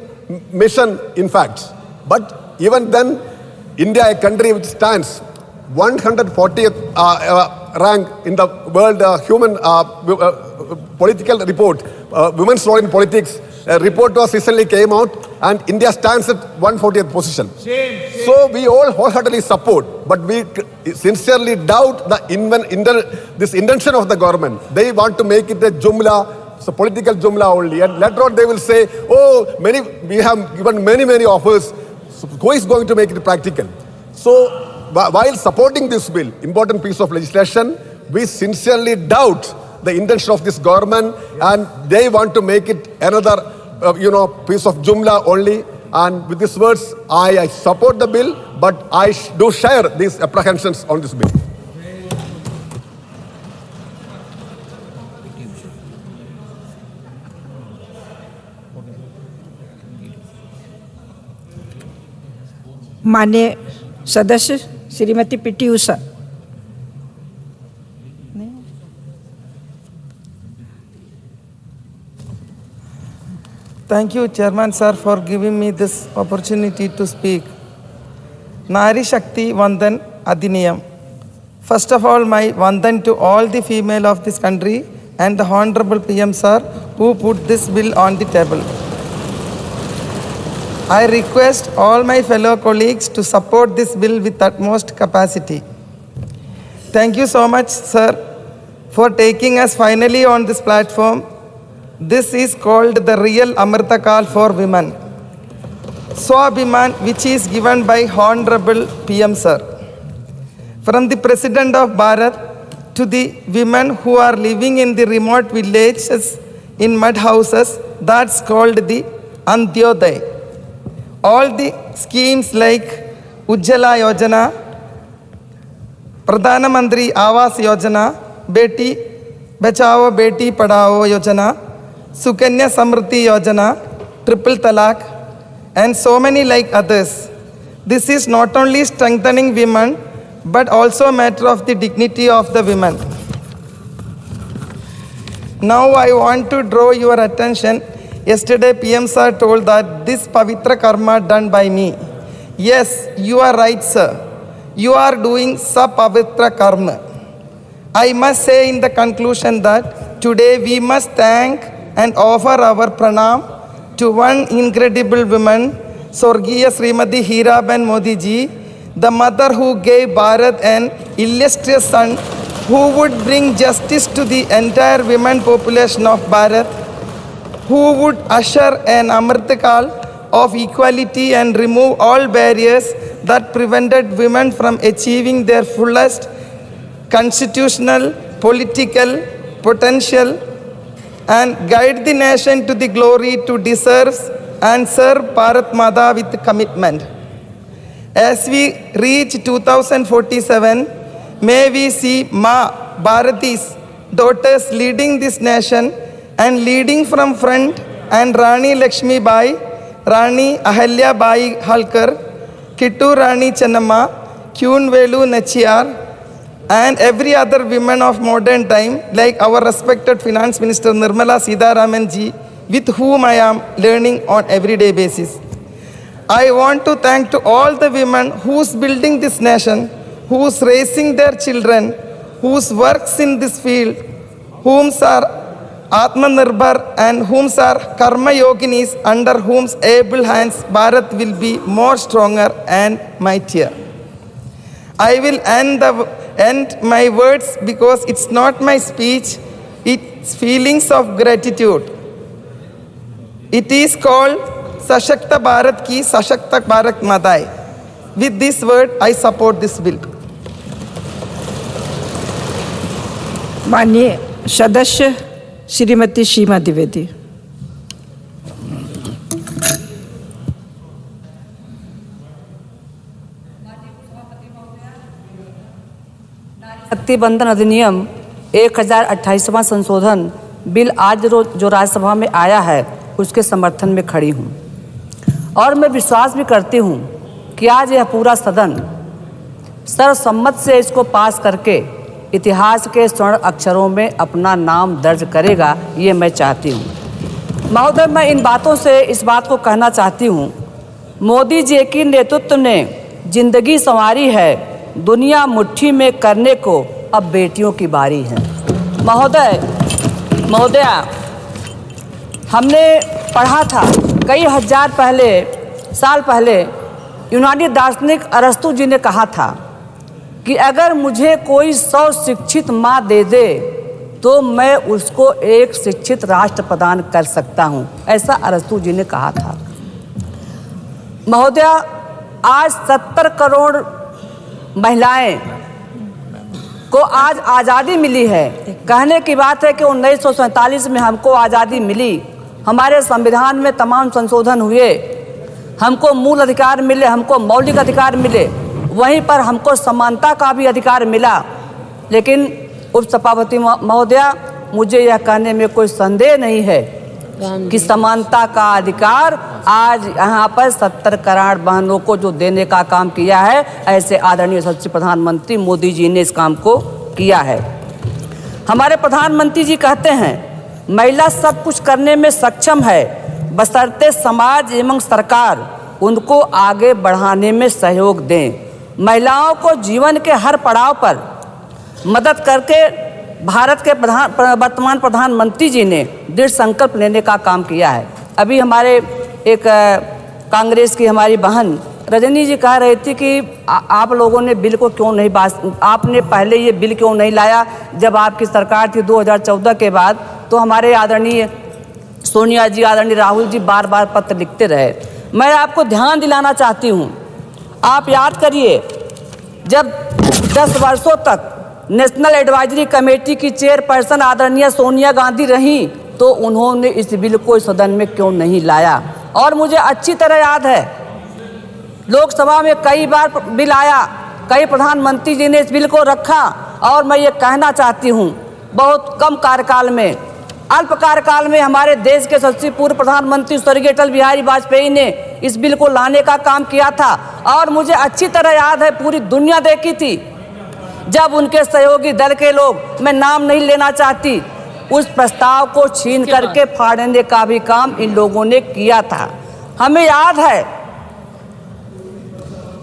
mission, in fact. But even then, India, a country which stands 140th rank in the world human political report, women's role in politics, a report was recently came out, and India stands at 140th position. So we all wholeheartedly support, but we sincerely doubt this intention of the government. They want to make it a jumla, it's a political jumla only, and later on they will say, oh, we have given many offers. So who is going to make it practical? So while supporting this bill, important piece of legislation, we sincerely doubt the intention of this government, and they want to make it another, piece of jumla only. And with these words, I support the bill, but I do share these apprehensions on this bill. माननीय सदस्य Shrimati PT Usha. Thank you, Chairman Sir, for giving me this opportunity to speak. Nari Shakti Vandan Adhiniyam. First of all, my Vandan to all the female of this country and the Honorable PM Sir who put this bill on the table. I request all my fellow colleagues to support this bill with utmost capacity. Thank you so much, sir, for taking us finally on this platform. This is called the real Amrita Kal for women. Swabhiman, which is given by Honorable PM Sir. From the President of Bharat to the women who are living in the remote villages in mud houses, that's called the Antyodaya. All the schemes like Ujjala Yojana, Pradhana Mantri Awas Yojana, Beti Bachao Beti Padhao Yojana, Sukanya Samriddhi Yojana, Triple Talaq, and so many like others. This is not only strengthening women, but also a matter of the dignity of the women. Now I want to draw your attention. Yesterday PM Sir told that this Pavitra Karma done by me. Yes, you are right, sir. You are doing Sapavitra Karma. I must say in the conclusion that today we must thank and offer our pranam to one incredible woman, Swargiya Srimati Hiraban Modi ji, the mother who gave Bharat an illustrious son who would bring justice to the entire women population of Bharat, who would usher an Amritakal of equality and remove all barriers that prevented women from achieving their fullest constitutional, political potential, and guide the nation to the glory to deserve and serve Bharat Mata with commitment. As we reach 2047, may we see Ma Bharati's daughters leading this nation and leading from front, and Rani Lakshmi Bai, Rani Ahalya Bai Halkar, Kittu Rani Channamma, Kyun Velu Nachiyar, and every other woman of modern time, like our respected Finance Minister Nirmala Sitharaman ji, with whom I am learning on everyday basis. I want to thank to all the women who's building this nation, who's raising their children, whose works in this field, whom's are Atmanirbhar and whom's are Karma Yoginis, under whom's able hands Bharat will be more stronger and mightier. I will end my words because it's not my speech, it's feelings of gratitude. It is called Sashakta Bharat ki Sashakta Bharat Madai. With this word, I support this bill. माननीय सदस्य श्रीमती सीमा द्विवेदी। शक्ति बंधन अधिनियम 1028वां संशोधन bill आज जो राज्यसभा में आया है उसके समर्थन में खड़ी हूँ और मैं विश्वास भी करती हूँ कि आज यह पूरा सदन सर्वसम्मत से इसको पास करके इतिहास के स्वर्ण अक्षरों में अपना नाम दर्ज करेगा, ये मैं चाहती हूँ। महोदय, मैं इन बातों से इस बात को कहना चाहती हूँ, मोदी जी के नेतृत्व ने जिंदगी संवारी है, दुनिया मुट्ठी में करने को अब बेटियों की बारी है। महोदया, हमने पढ़ा था कई हजार साल पहले यूनानी दार्शनिक अरस्तु जी ने कहा था कि अगर मुझे कोई 100 शिक्षित माँ दे दे तो मैं उसको एक शिक्षित राष्ट्र प्रदान कर सकता हूँ, ऐसा अरस्तु जी ने कहा था। महोदया, आज 70 करोड़ महिलाएं को आज आज़ादी मिली है। कहने की बात है कि 1947 में हमको आज़ादी मिली, हमारे संविधान में तमाम संशोधन हुए, हमको मूल अधिकार मिले, हमको मौलिक अधिकार मिले, वहीं पर हमको समानता का भी अधिकार मिला। लेकिन उपसभापति महोदया, मुझे यह कहने में कोई संदेह नहीं है कि समानता का अधिकार आज यहाँ पर 70 करोड़ बहनों को जो देने का काम किया है, ऐसे आदरणीय यशस्वी प्रधानमंत्री मोदी जी ने इस काम को किया है। हमारे प्रधानमंत्री जी कहते हैं, महिला सब कुछ करने में सक्षम है, बशर्ते समाज एवं सरकार उनको आगे बढ़ाने में सहयोग दें। महिलाओं को जीवन के हर पड़ाव पर मदद करके भारत के वर्तमान प्रधानमंत्री जी ने दृढ़ संकल्प लेने का काम किया है। अभी हमारे एक कांग्रेस की हमारी बहन रजनी जी कह रही थी कि आप लोगों ने बिल को क्यों नहीं आपने पहले ये बिल क्यों नहीं लाया जब आपकी सरकार थी 2014 के बाद। तो हमारे आदरणीय सोनिया जी, आदरणीय राहुल जी बार बार पत्र लिखते रहे। मैं आपको ध्यान दिलाना चाहती हूँ, आप याद करिए, जब 10 वर्षों तक नेशनल एडवाइजरी कमेटी की चेयरपर्सन आदरणीय सोनिया गांधी रहीं तो उन्होंने इस बिल को सदन में क्यों नहीं लाया। और मुझे अच्छी तरह याद है, लोकसभा में कई बार बिल आया, कई प्रधानमंत्री जी ने इस बिल को रखा। और मैं ये कहना चाहती हूँ, बहुत कम कार्यकाल में, अल्प कार्यकाल में हमारे देश के सबसे पूर्व प्रधानमंत्री स्वर्गीय अटल बिहारी वाजपेयी ने इस बिल को लाने का काम किया था। और मुझे अच्छी तरह याद है, पूरी दुनिया देखी थी जब उनके सहयोगी दल के लोग, मैं नाम नहीं लेना चाहती, उस प्रस्ताव को छीन करके फाड़ने का भी काम इन लोगों ने किया था। हमें याद है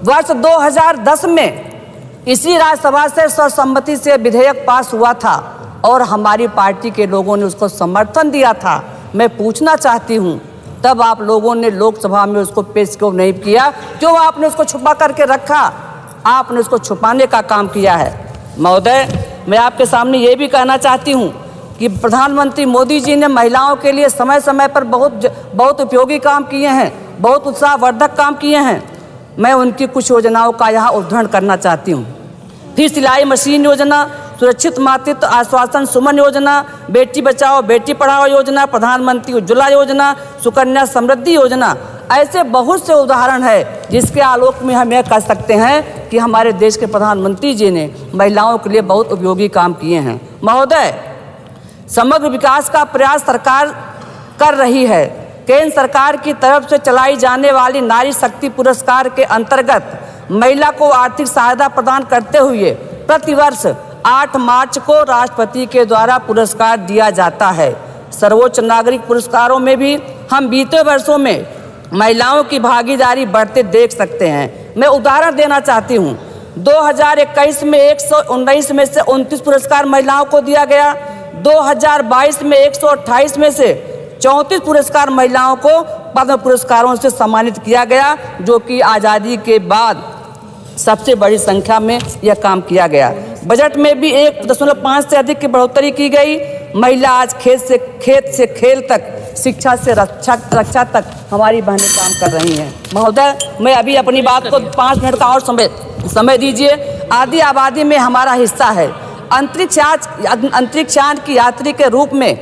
वर्ष 2010 में इसी राज्यसभा से सर्वसम्मति से विधेयक पास हुआ था और हमारी पार्टी के लोगों ने उसको समर्थन दिया था। मैं पूछना चाहती हूँ, तब आप लोगों ने लोकसभा में उसको पेश क्यों नहीं किया? क्यों आपने उसको छुपा करके रखा? आपने उसको छुपाने का काम किया है। महोदय, मैं आपके सामने ये भी कहना चाहती हूँ कि प्रधानमंत्री मोदी जी ने महिलाओं के लिए समय समय पर बहुत उपयोगी काम किए हैं, बहुत उत्साहवर्धक काम किए हैं। मैं उनकी कुछ योजनाओं का यहाँ उदाहरण करना चाहती हूँ। फिर सिलाई मशीन योजना, सुरक्षित मातृत्व आश्वासन सुमन योजना, बेटी बचाओ बेटी पढ़ाओ योजना, प्रधानमंत्री उज्ज्वला योजना, सुकन्या समृद्धि योजना, ऐसे बहुत से उदाहरण है जिसके आलोक में हम यह कह सकते हैं कि हमारे देश के प्रधानमंत्री जी ने महिलाओं के लिए बहुत उपयोगी काम किए हैं। महोदय, समग्र विकास का प्रयास सरकार कर रही है। केंद्र सरकार की तरफ से चलाई जाने वाली नारी शक्ति पुरस्कार के अंतर्गत महिला को आर्थिक सहायता प्रदान करते हुए प्रतिवर्ष 8 मार्च को राष्ट्रपति के द्वारा पुरस्कार दिया जाता है। सर्वोच्च नागरिक पुरस्कारों में भी हम बीते वर्षों में महिलाओं की भागीदारी बढ़ते देख सकते हैं। मैं उदाहरण देना चाहती हूँ। 2021 में 119 में से 29 पुरस्कार महिलाओं को दिया गया। 2022 में 128 में से 34 पुरस्कार महिलाओं को पद्म पुरस्कारों से सम्मानित किया गया, जो कि आज़ादी के बाद सबसे बड़ी संख्या में यह काम किया गया। बजट में भी 1.5 से अधिक की बढ़ोतरी की गई। महिला आज खेत से खेल तक, शिक्षा से रक्षा तक हमारी बहनें काम कर रही हैं। महोदय, मैं अभी अपनी बात को 5 मिनट का और समय दीजिए। आधी आबादी में हमारा हिस्सा है। अंतरिक्षयान की यात्री के रूप में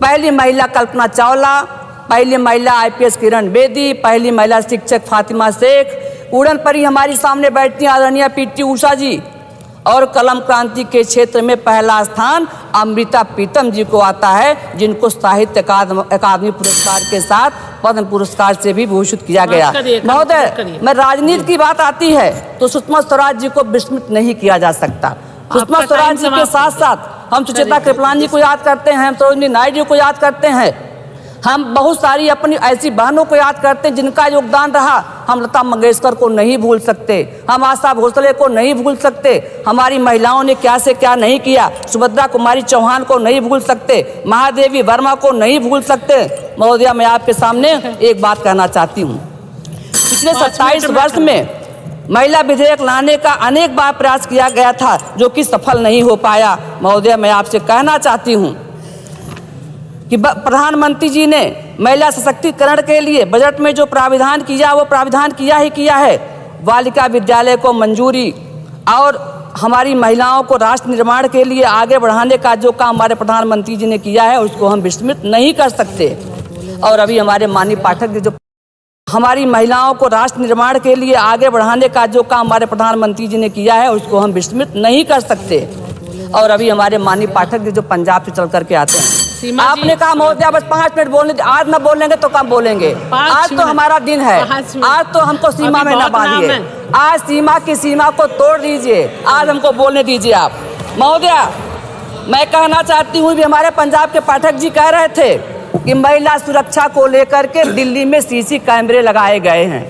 पहली महिला कल्पना चावला, पहली महिला IPS किरण बेदी, पहली महिला शिक्षक फातिमा शेख, उड़न परी हमारी सामने बैठती आदरणीय PT उषा जी, और कलम क्रांति के क्षेत्र में पहला स्थान अमृता प्रीतम जी को आता है, जिनको साहित्य अकादमी पुरस्कार के साथ पद्म पुरस्कार से भी भूषित किया गया। महोदय, मैं राजनीति की बात आती है तो सुषमा स्वराज जी को विस्मृत नहीं किया जा सकता। सुषमा स्वराज जी के साथ साथ हम सुचेता कृपलानी को याद करते हैं, हम सरोजिनी नायडू को याद करते हैं, हम बहुत सारी अपनी ऐसी बहनों को याद करते हैं जिनका योगदान रहा। हम लता मंगेशकर को नहीं भूल सकते, हम आशा भोसले को नहीं भूल सकते, हमारी महिलाओं ने क्या से क्या नहीं किया, सुभद्रा कुमारी चौहान को नहीं भूल सकते, महादेवी वर्मा को नहीं भूल सकते। महोदया, मैं आपके सामने एक बात कहना चाहती हूँ। पिछले 27 वर्ष में महिला विधेयक लाने का अनेक बार प्रयास किया गया था, जो कि सफल नहीं हो पाया। महोदया, मैं आपसे कहना चाहती हूँ कि प्रधानमंत्री जी ने महिला सशक्तिकरण के लिए बजट में जो प्राविधान किया, वो प्राविधान किया ही किया है। बालिका विद्यालय को मंजूरी और हमारी महिलाओं को राष्ट्र निर्माण के लिए आगे बढ़ाने का जो काम हमारे प्रधानमंत्री जी ने किया है, उसको हम विस्मृत नहीं कर सकते। और अभी हमारे माननीय पाठक जी, जो हमारी महिलाओं को राष्ट्र निर्माण के लिए आगे बढ़ाने का जो काम हमारे प्रधानमंत्री जी ने किया है, उसको हम विस्मृत नहीं कर सकते। और अभी हमारे माननीय पाठक जी जो पंजाब से चल करके आते हैं, आपने कहा महोदया बस 5 मिनट बोलने, आज न बोलेंगे तो कब बोलेंगे? आज तो हमारा दिन है, आज तो हमको सीमा में न बांधिए, आज सीमा को तोड़ दीजिए, आज हमको बोलने दीजिए आप। महोदया, मैं कहना चाहती हूँ भी हमारे पंजाब के पाठक जी कह रहे थे कि महिला सुरक्षा को लेकर के दिल्ली में CC कैमरे लगाए गए हैं।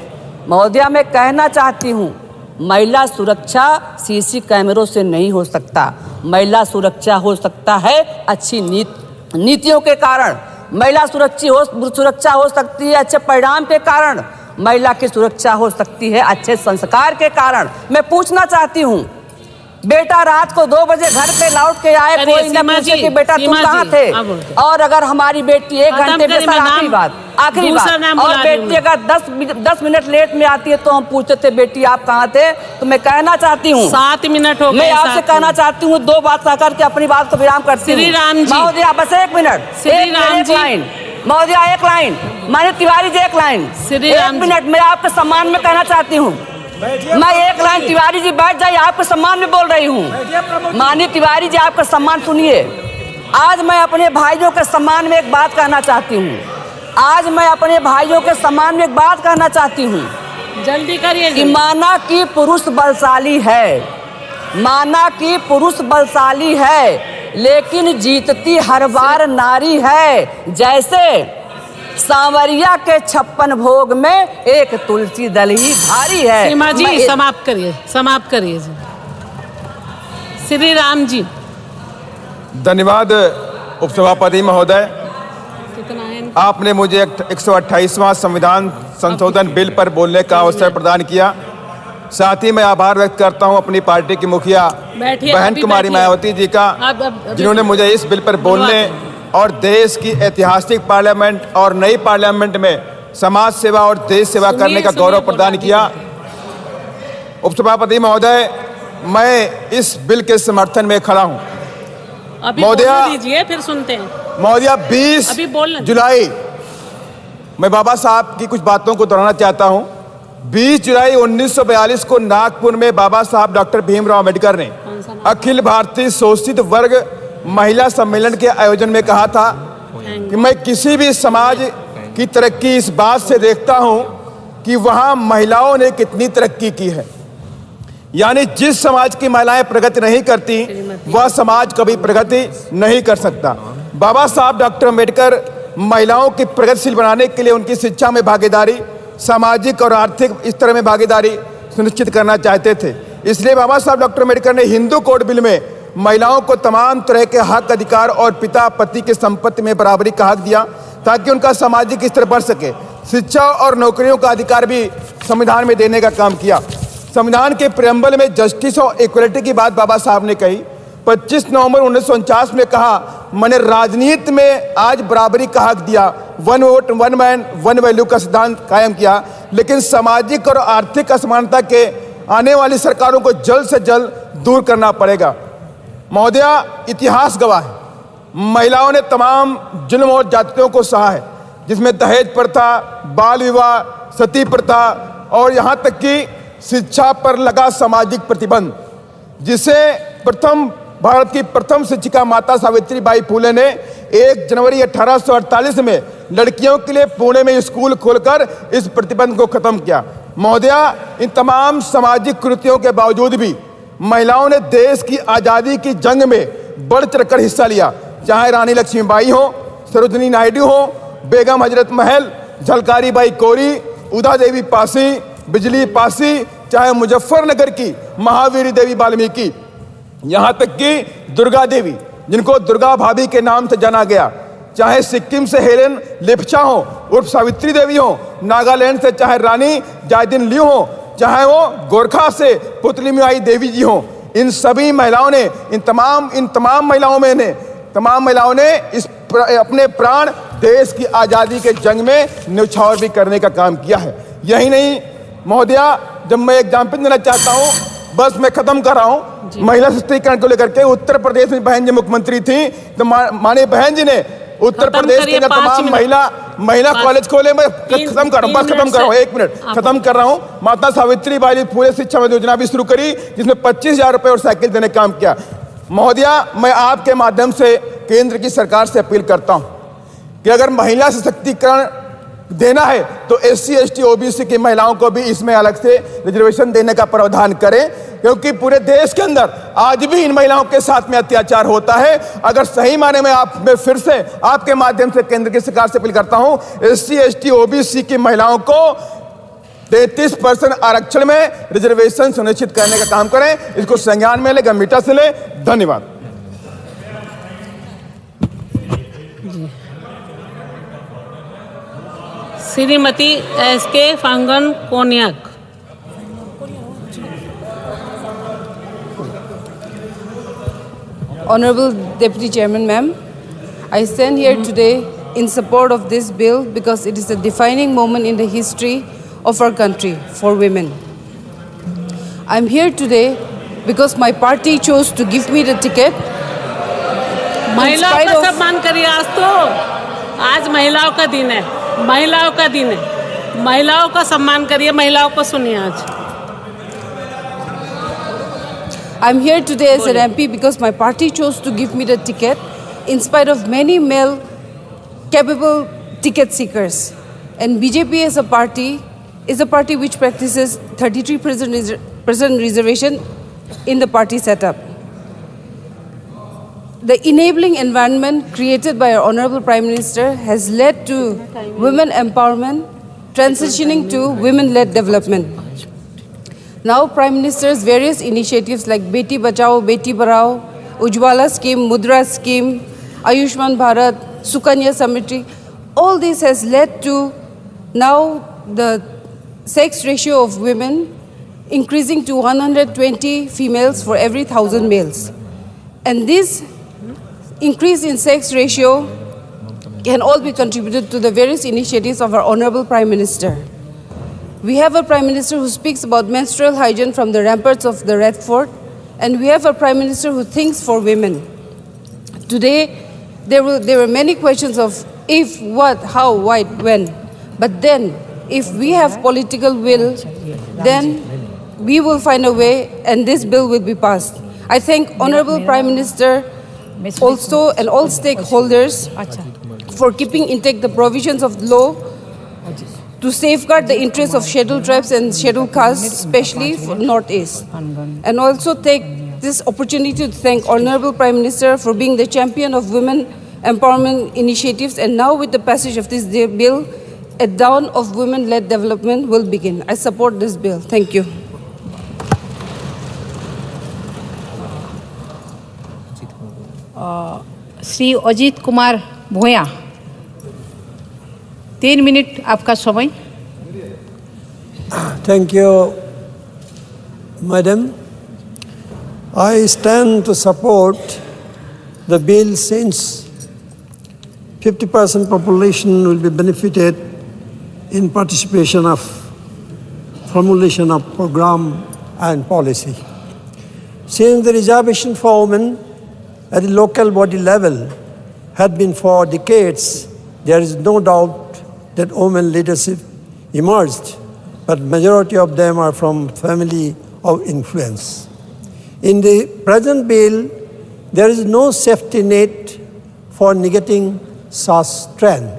महोदया, मैं कहना चाहती हूँ, महिला सुरक्षा CC कैमरों से नहीं हो सकता। महिला सुरक्षा हो सकता है अच्छी नीतियों के कारण, महिला सुरक्षा हो सकती है अच्छे परिणाम के कारण, महिला की सुरक्षा हो सकती है अच्छे संस्कार के कारण। मैं पूछना चाहती हूँ, बेटा रात को 2 बजे घर पे लौट के आए, कोई न पूछे कि बेटा तुम कहाँ थे? और अगर हमारी बेटी 1 घंटे में, आखिरी बात, और बेटी अगर 10 मिनट लेट में आती है तो हम पूछते थे बेटी आप कहाँ थे? तो मैं कहना चाहती हूँ 7 मिनट हो गए। मैं आपसे कहना चाहती हूँ 2 बात कह करके अपनी बात को विराम करती हूँ। महोदया, बस 1 मिनट, एक लाइन महोदया, 1 लाइन, माननीय तिवारी जी 1 लाइन, 1 मिनट मैं आपके सम्मान में कहना चाहती हूँ। मैं 1 लाइन, तिवारी जी बैठ जाइए, आपके सम्मान में बोल रही हूँ। माननीय तिवारी जी, आपका सम्मान सुनिए। आज मैं अपने भाइयों के सम्मान में एक बात कहना चाहती हूँ। आज मैं अपने भाइयों के सम्मान में एक बात कहना चाहती हूँ। जल्दी करिए कि माना कि पुरुष बलशाली है, माना कि पुरुष बलशाली है, लेकिन जीतती हर बार नारी है। जैसे सांवरिया के 56 भोग में एक तुलसी दल ही भारी है। सीमा जी समाप्त करिए जी। श्री राम जी। धन्यवाद उपसभापति महोदय। कितना है आपने मुझे 128वां संविधान संशोधन बिल पर बोलने का अवसर प्रदान किया। साथ ही मैं आभार व्यक्त करता हूं अपनी पार्टी की मुखिया बहन कुमारी मायावती जी का, जिन्होंने मुझे इस बिल पर बोलने और देश की ऐतिहासिक पार्लियामेंट और नई पार्लियामेंट में समाज सेवा और देश सेवा करने का गौरव प्रदान किया। उपसभापति महोदय, मैं इस बिल के समर्थन में खड़ा हूं। महोदया, फिर सुनते हैं। महोदया, 20 जुलाई, मैं बाबा साहब की कुछ बातों को दोहराना चाहता हूं। 20 जुलाई 1942 को नागपुर में बाबा साहब डॉक्टर भीमराव अंबेडकर ने अखिल भारतीय शोषित वर्ग महिला सम्मेलन के आयोजन में कहा था कि मैं किसी भी समाज की तरक्की इस बात से देखता हूं कि वहां महिलाओं ने कितनी तरक्की की है। यानी जिस समाज की महिलाएं प्रगति नहीं करती, वह समाज कभी प्रगति नहीं कर सकता। बाबा साहब डॉक्टर अंबेडकर महिलाओं की प्रगतिशील बनाने के लिए उनकी शिक्षा में भागीदारी, सामाजिक और आर्थिक स्तर में भागीदारी सुनिश्चित करना चाहते थे। इसलिए बाबा साहब डॉक्टर अंबेडकर ने हिंदू कोड बिल में महिलाओं को तमाम तरह के हक, अधिकार और पिता पति की संपत्ति में बराबरी का हक दिया, ताकि उनका सामाजिक स्तर बढ़ सके। शिक्षा और नौकरियों का अधिकार भी संविधान में देने का काम किया। संविधान के प्रेम्बल में जस्टिस और इक्वलिटी की बात बाबा साहब ने कही। 25 नवंबर 1949 में कहा, मैंने राजनीति में आज बराबरी का हक दिया, one vote one man one value का सिद्धांत कायम किया। लेकिन सामाजिक और आर्थिक असमानता के आने वाली सरकारों को जल्द से जल्द दूर करना पड़ेगा। महोदया, इतिहास गवाह है, महिलाओं ने तमाम जुल्म और जातियों को सहा है, जिसमें दहेज प्रथा, बाल विवाह, सती प्रथा और यहाँ तक कि शिक्षा पर लगा सामाजिक प्रतिबंध, जिसे भारत की प्रथम शिक्षिका माता सावित्रीबाई फुले ने 1 जनवरी 1848 में लड़कियों के लिए पुणे में स्कूल खोलकर इस प्रतिबंध को खत्म किया। महोदया, इन तमाम सामाजिक कृतियों के बावजूद भी महिलाओं ने देश की आज़ादी की जंग में बढ़ चढ़कर हिस्सा लिया। चाहे रानी लक्ष्मीबाई हो, सरोजिनी नायडू हो, बेगम हजरत महल, झलकारी बाई कोरी, उदा देवी पासी, बिजली पासी, चाहे मुजफ्फरनगर की महावीरी देवी वाल्मीकि, यहाँ तक कि दुर्गा देवी, जिनको दुर्गा भाभी के नाम से जाना गया, चाहे सिक्किम से हेलेन लेप्चा हो उर्फ सावित्री देवी हो, नागालैंड से चाहे रानी जायदिन लियू हो, चाहे वो गोरखा से पुतलीमाई देवी जी हो, इन सभी महिलाओं ने तमाम महिलाओं ने अपने प्राण देश की आज़ादी के जंग में न्यौछावर भी करने का काम किया है। यही नहीं महोदया, जब मैं एग्जाम्पल देना चाहता हूँ, बस मैं खत्म कर रहा हूँ। महिला सशक्तिकरण को लेकर के उत्तर प्रदेश में बहन जी मुख्यमंत्री थी, तो माननीय बहन जी ने उत्तर प्रदेश के तमाम महिला कॉलेज खोले। मैं खत्म कर रहा हूँ, 1 मिनट खत्म कर रहा हूँ। माता सावित्रीबाई फुले शिक्षा योजना भी शुरू करी, जिसमें 25,000 रुपए और साइकिल देने का काम किया। महोदया, मैं आपके माध्यम से केंद्र की सरकार से अपील करता हूँ कि अगर महिला सशक्तिकरण देना है तो SC, ST, OBC की महिलाओं को भी इसमें अलग से रिजर्वेशन देने का प्रावधान करें, क्योंकि पूरे देश के अंदर आज भी इन महिलाओं के साथ में अत्याचार होता है। अगर सही माने में मैं फिर से आपके माध्यम से केंद्र की सरकार से अपील करता हूं, SC, ST, OBC की महिलाओं को 33% आरक्षण में रिजर्वेशन सुनिश्चित करने का काम करें। इसको संज्ञान में ले, गंभीरता से ले। धन्यवाद। Shrimati SK फांगन Konyak. Honorable Deputy Chairman, ma'am, I stand here today in support of this bill because it is a defining moment in the history of our country for women. I'm here today because my party chose to give me the ticket. महिलाओं का सम्मान करिए। आज महिलाओं का दिन है, महिलाओं का दिन है, महिलाओं का सम्मान करिए, महिलाओं को सुनिए। आज I'm here today as an MP because my party chose to give me the ticket in spite of many male capable ticket seekers. And BJP as a party is a party which practices 33% reservation in the party setup. The enabling environment created by our Honorable Prime Minister has led to women empowerment, transitioning to women-led development. Now, Prime Minister's various initiatives like Beti Bachao, Beti Padhao, Ujjwala scheme, Mudra scheme, Ayushman Bharat, Sukanya Samriddhi, all this has led to now the sex ratio of women increasing to 120 females for every 1,000 males. And this increase in sex ratio can all be contributed to the various initiatives of our Honorable Prime Minister. We have a Prime Minister who speaks about menstrual hygiene from the ramparts of the Red Fort, and we have a Prime Minister who thinks for women. Today, there were many questions of if, what, how, why, when. But then, if we have political will, then we will find a way and this bill will be passed. I thank Honorable Prime Minister also and all stakeholders for keeping intact the provisions of the law to safeguard the interests of scheduled tribes and scheduled castes, especially for Northeast. And also take this opportunity to thank Honorable Prime Minister for being the champion of women empowerment initiatives. And now with the passage of this bill, a dawn of women-led development will begin. I support this bill. Thank you. Shri Ajit Kumar Bhoya 3 minute आपका समय. Thank you, Madam. I stand to support the bill since 50% population will be benefited in participation of formulation of program and policy. Since the reservation for women at the local body level had been for decades, there is no doubt that women leadership emerged, but majority of them are from family of influence. In the present bill, there is no safety net for negating such trend.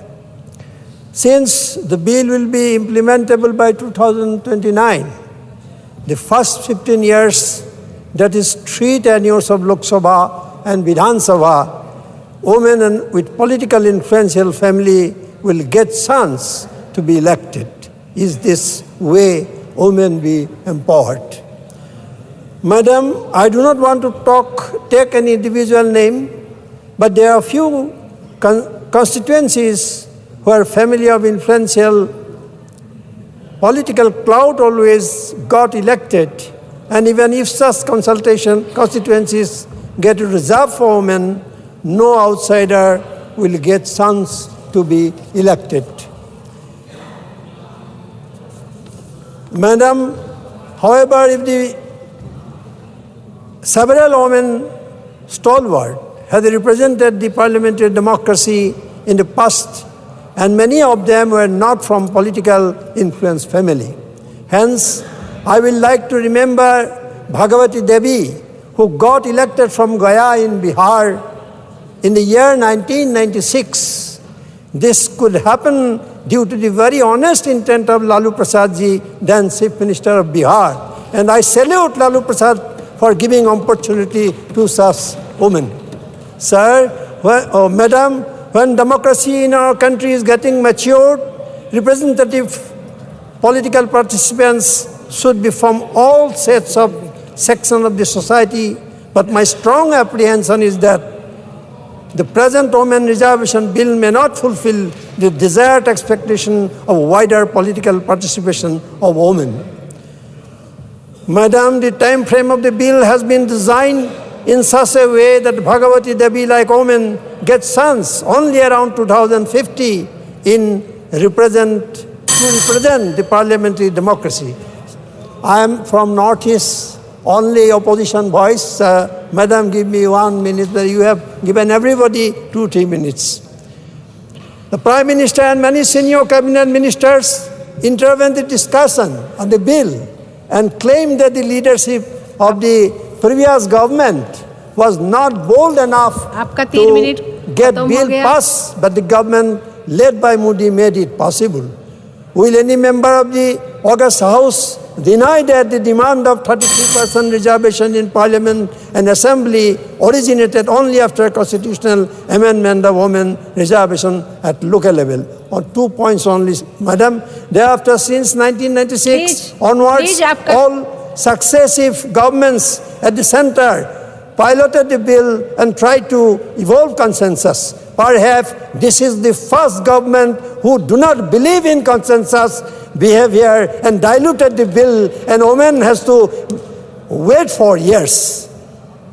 Since the bill will be implementable by 2029, the first 15 years, that is 3 tenures of Lok Sabha and Vidhan Sabha, women with political influential family will get chance to be elected. Is this way women be empowered? Madam, I do not want to take any individual name, but there are few constituencies where family of influential political clout always got elected, and even if such constituencies get reserved for women, no outsider will get chance to be elected. Madam, however, if several women stalwart have represented the parliamentary democracy in the past, and many of them were not from political influence family. Hence, I will like to remember Bhagavati Devi, who got elected from Gaya in Bihar in the year 1996. This could happen due to the very honest intent of Lalu Prasad ji, then Chief Minister of Bihar. And I salute Lalu Prasad for giving opportunity to such women. Sir, Madam, when democracy in our country is getting matured, representative political participants should be from all sections of the society. But my strong apprehension is that the present women reservation bill may not fulfill the desired expectation of wider political participation of women. Madam, the time frame of the bill has been designed in such a way that Bhagavati Devi like women get chance only around 2050 to represent the parliamentary democracy. I am from Northeast, only opposition voice. Madam, give me 1 minute. You have given everybody 2-3 minutes. The Prime Minister and many senior cabinet ministers intervened in the discussion on the bill and claimed that the leadership of the previous government was not bold enough to get bill passed, but the government led by Modi made it possible. Will any member of the August House deny that the demand of 33% reservation in Parliament and Assembly originated only after constitutional amendment of women reservation at local level? On 2 points only, Madam. Thereafter, since 1996 onwards, all successive governments at the center piloted the bill and tried to evolve consensus. Perhaps this is the first government who do not believe in consensus behavior and diluted the bill, and women has to wait for years.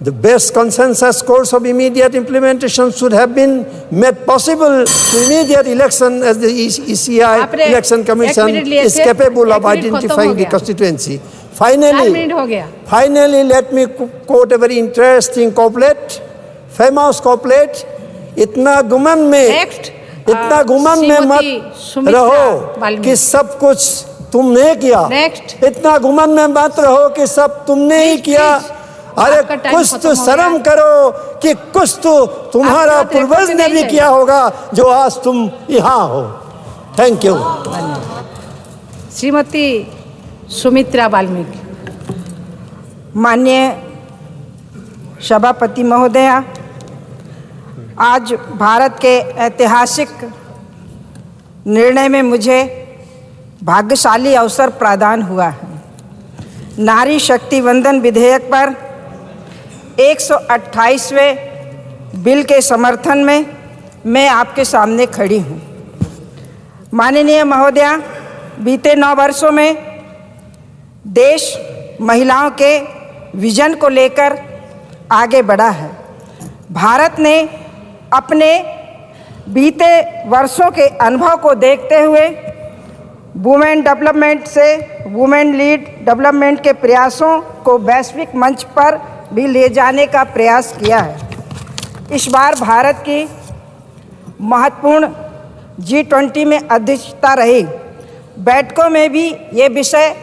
The best consensus course of immediate implementation should have been made possible through immediate election, as the ECI Election Commission is capable of identifying the constituency. Finally, let me quote a very interesting couplet, famous couplet. इतना गुमन में मत रहो कि सब कुछ तुमने किया, इतना गुमन में मत रहो कि सब तुमने ही किया, अरे कुछ तो शर्म करो कि कुछ तो तुम्हारा पूर्वज ने भी किया होगा जो आज तुम यहाँ हो। Thank you. श्रीमती सुमित्रा वाल्मीकि। माननीय सभापति महोदया, आज भारत के ऐतिहासिक निर्णय में मुझे भाग्यशाली अवसर प्रदान हुआ है। नारी शक्ति वंदन विधेयक पर 128वें बिल के समर्थन में मैं आपके सामने खड़ी हूँ। माननीय महोदया, बीते 9 वर्षों में देश महिलाओं के विजन को लेकर आगे बढ़ा है। भारत ने अपने बीते वर्षों के अनुभव को देखते हुए वुमेन डेवलपमेंट से वुमेन लीड डेवलपमेंट के प्रयासों को वैश्विक मंच पर भी ले जाने का प्रयास किया है। इस बार भारत की महत्वपूर्ण G20 में अध्यक्षता रही बैठकों में भी ये विषय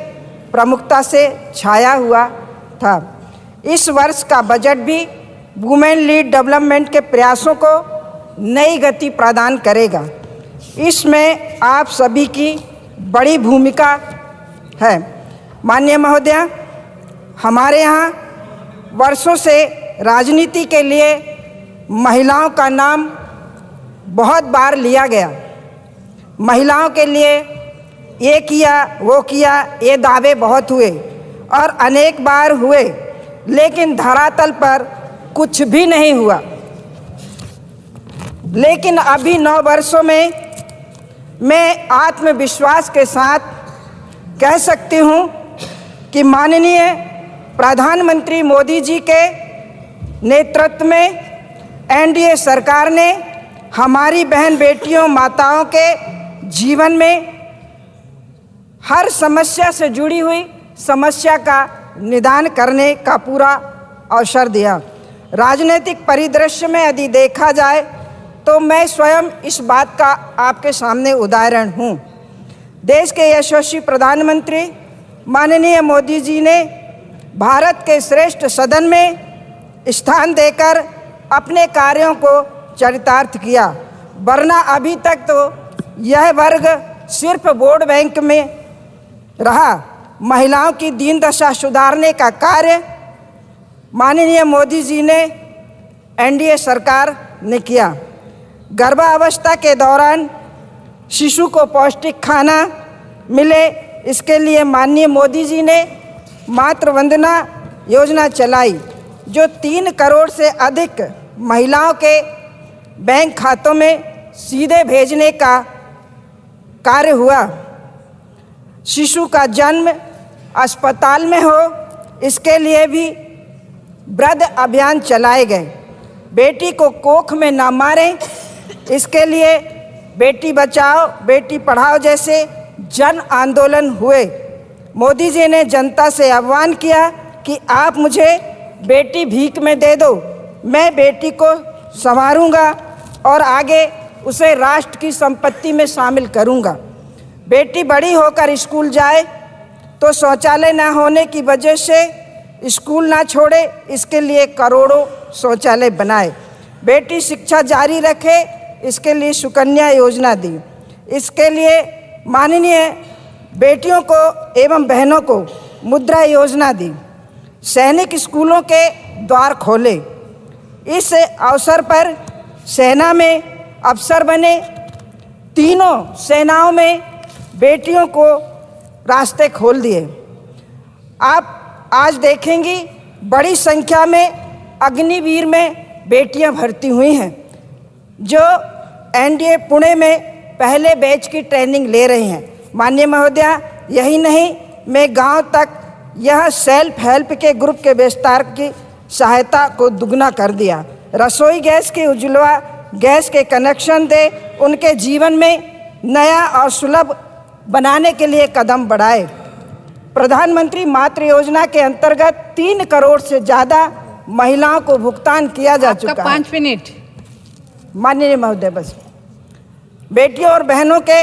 प्रमुखता से छाया हुआ था। इस वर्ष का बजट भी वुमेन लीड डेवलपमेंट के प्रयासों को नई गति प्रदान करेगा। इसमें आप सभी की बड़ी भूमिका है। माननीय महोदया, हमारे यहाँ वर्षों से राजनीति के लिए महिलाओं का नाम बहुत बार लिया गया। महिलाओं के लिए ये किया वो किया, ये दावे बहुत हुए और अनेक बार हुए, लेकिन धरातल पर कुछ भी नहीं हुआ। लेकिन अभी 9 वर्षों में मैं आत्मविश्वास के साथ कह सकती हूँ कि माननीय प्रधानमंत्री मोदी जी के नेतृत्व में एनडीए सरकार ने हमारी बहन बेटियों माताओं के जीवन में हर समस्या से जुड़ी हुई समस्या का निदान करने का पूरा अवसर दिया। राजनीतिक परिदृश्य में यदि देखा जाए तो मैं स्वयं इस बात का आपके सामने उदाहरण हूँ। देश के यशस्वी प्रधानमंत्री माननीय मोदी जी ने भारत के श्रेष्ठ सदन में स्थान देकर अपने कार्यों को चरितार्थ किया, वरना अभी तक तो यह वर्ग सिर्फ वोट बैंक में रहा। महिलाओं की दीन दशा सुधारने का कार्य माननीय मोदी जी ने एनडीए सरकार ने किया। गर्भावस्था के दौरान शिशु को पौष्टिक खाना मिले, इसके लिए माननीय मोदी जी ने मातृ वंदना योजना चलाई, जो 3 करोड़ से अधिक महिलाओं के बैंक खातों में सीधे भेजने का कार्य हुआ। शिशु का जन्म अस्पताल में हो, इसके लिए भी वृद्ध अभियान चलाए गए। बेटी को कोख में ना मारें, इसके लिए बेटी बचाओ बेटी पढ़ाओ जैसे जन आंदोलन हुए। मोदी जी ने जनता से आह्वान किया कि आप मुझे बेटी भीख में दे दो, मैं बेटी को संवारूंगा और आगे उसे राष्ट्र की संपत्ति में शामिल करूंगा। बेटी बड़ी होकर स्कूल जाए तो शौचालय न होने की वजह से स्कूल ना छोड़े, इसके लिए करोड़ों शौचालय बनाए। बेटी शिक्षा जारी रखे, इसके लिए सुकन्या योजना दी। इसके लिए माननीय बेटियों को एवं बहनों को मुद्रा योजना दी। सैनिक स्कूलों के द्वार खोले। इस अवसर पर सेना में अफसर बने। तीनों सेनाओं में बेटियों को रास्ते खोल दिए। आप आज देखेंगी बड़ी संख्या में अग्निवीर में बेटियां भर्ती हुई हैं, जो एनडीए पुणे में पहले बैच की ट्रेनिंग ले रही हैं। माननीय महोदया, यही नहीं, मैं गांव तक यह सेल्फ हेल्प के ग्रुप के विस्तार की सहायता को दुगना कर दिया। रसोई गैस के उज्ज्वला गैस के कनेक्शन दे उनके जीवन में नया और सुलभ बनाने के लिए कदम बढ़ाए। प्रधानमंत्री मातृ योजना के अंतर्गत 3 करोड़ से ज़्यादा महिलाओं को भुगतान किया जा चुका है। 5 मिनट। माननीय महोदय, बस बेटियों और बहनों के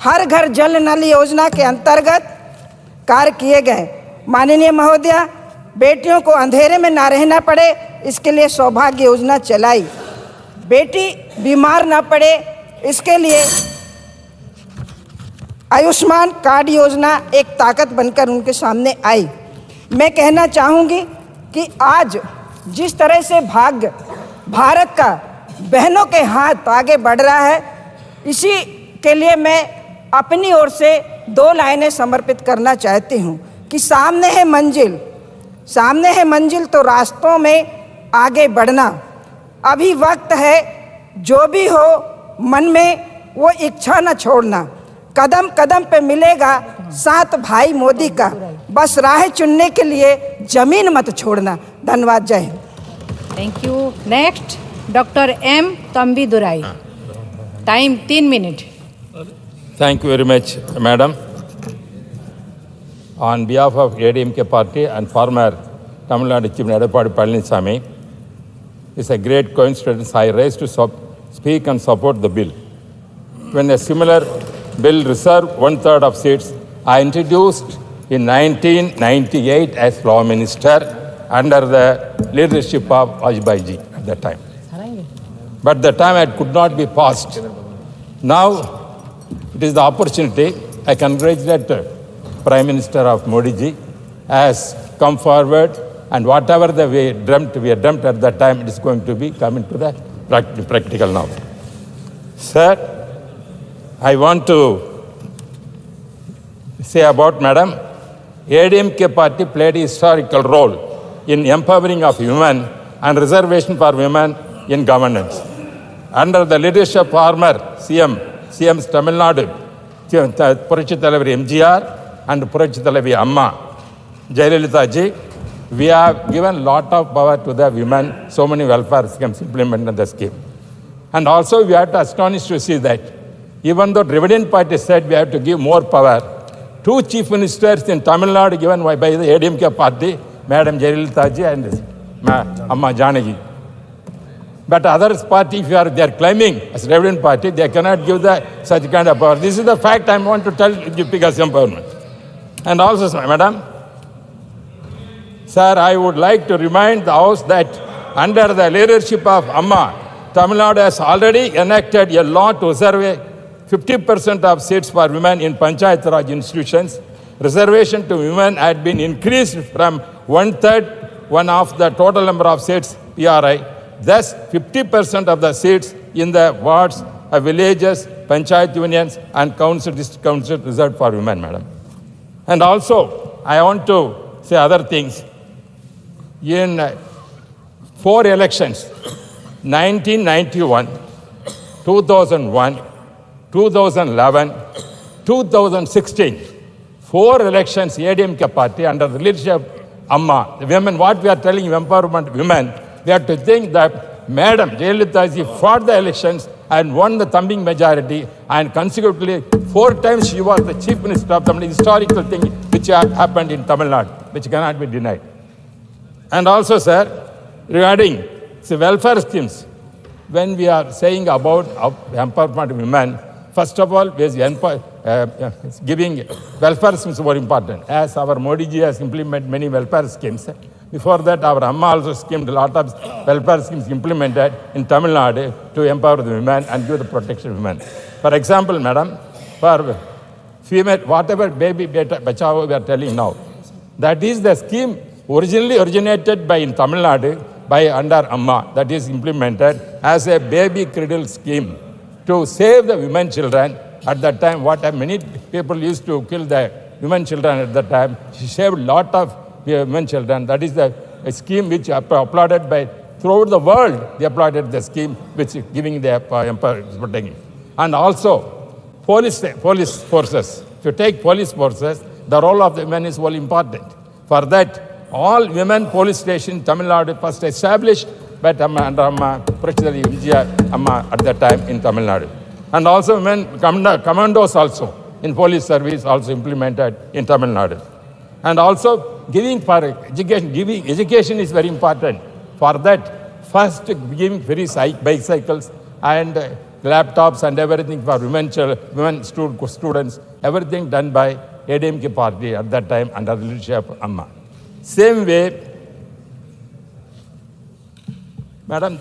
हर घर जल नल योजना के अंतर्गत कार्य किए गए। माननीय महोदया, बेटियों को अंधेरे में ना रहना पड़े, इसके लिए सौभाग्य योजना चलाई। बेटी बीमार ना पड़े, इसके लिए आयुष्मान कार्ड योजना एक ताकत बनकर उनके सामने आई। मैं कहना चाहूँगी कि आज जिस तरह से भाग्य भारत का बहनों के हाथ आगे बढ़ रहा है, इसी के लिए मैं अपनी ओर से 2 लाइनें समर्पित करना चाहती हूँ कि सामने है मंजिल तो रास्तों में आगे बढ़ना। अभी वक्त है, जो भी हो मन में वो इच्छा न छोड़ना। कदम कदम पे मिलेगा साथ भाई मोदी का, बस राह चुनने के लिए जमीन मत छोड़ना। धन्यवाद, जय Hind. Thank you. Next doctor M Thambi Durai, time 3 minute. Thank you very much, Madam. On behalf of ADMK party and former Tamil Nadu Chief Minister Palanisammy, it's a great coincidence I raised to speak and support the bill. When a similar bill reserved 1/3 of seats, I introduced in 1998 as Law Minister under the leadership of Vajpayee at that time. But the time it could not be passed. Now, it is the opportunity. I congratulate the Prime Minister of Modi ji has come forward, and whatever we dreamt at that time, it is going to be coming to the practical now. Sir, I want to say about Madam, ADMK party played a historical role in empowering of women and reservation for women in governance. Under the leadership of former CM's Tamil Nadu, Purachi Thalaivar MGR and Purachi Thalaivar Amma Jayalalitha ji, we have given lot of power to the women, so many welfare schemes implemented the scheme. And also we are astonished to see that even though Revenue Party said we have to give more power, 2 chief ministers in Tamil Nadu given by the ADMK party, Madam Jayalalitha ji and Amma Janaki. But others party, if they are claiming as Revenue Party, they cannot give such kind of power. This is the fact I want to tell you because empowerment. And also, Madam, sir, I would like to remind the House that under the leadership of Amma, Tamil Nadu has already enacted a law to reserve 50% of seats for women in Panchayat Raj institutions. Reservation to women had been increased from 1/3, one of the total number of seats PRI. Thus, 50% of the seats in the wards of villages, panchayat unions, and district council reserved for women, Madam. And also, I want to say other things. In 4 elections, 1991, 2001, 2011, 2016, 4 elections, ADMK party under the leadership of Amma, the women, what we are telling empowerment women, we have to think that Madam Jayalalitha ji fought the elections and won the thumping majority, and consequently 4 times she was the Chief Minister of Tamil Nadu, historical thing which happened in Tamil Nadu, which cannot be denied. And also, sir, regarding the welfare schemes, when we are saying about empowerment of women, first of all, giving welfare schemes is very important. As our Modi ji has implemented many welfare schemes, before that, our Amma also schemed a lot of welfare schemes implemented in Tamil Nadu to empower the women and give the protection of women. For example, Madam, for female, whatever baby bachao we are telling now, that is the scheme originally originated in Tamil Nadu by under Amma, that is implemented as a baby cradle scheme to save the women children. At that time, many people used to kill the women children at that time. She saved a lot of women children. That is the a scheme which applauded by throughout the world. They applauded the scheme which giving the empire protecting. And also, police forces. If you take police forces, the role of the women is very important. For that, all women police stations in Tamil Nadu first established by President India at that time in Tamil Nadu. And also women commandos also in police service also implemented in Tamil Nadu. And also giving for education is very important. For that, first giving free bicycles and laptops and everything for women students, everything done by ADMK party at that time under the leadership of Amma. Same way, Madam,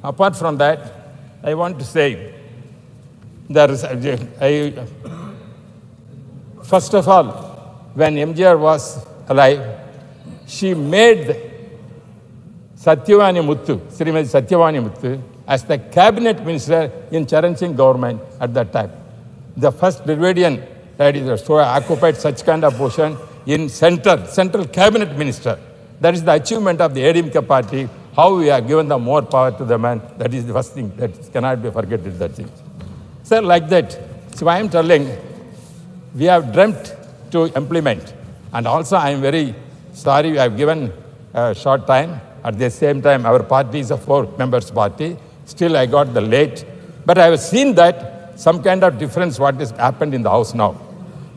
apart from that, I want to say, first of all, when MGR was alive, she made Srimati Satyavani Muthu as the cabinet minister in Charan Singh government at that time. The first Dravidian occupied such kind of position in central cabinet minister. That is the achievement of the ADMK party, how we have given the more power to the man. That is the first thing that cannot be forgotten. That thing. So like that, so I am telling, we have dreamt to implement. And also I am very sorry we have given a short time. At the same time, our party is a 4 members party. Still I got the late. But I have seen that some kind of difference what has happened in the house now.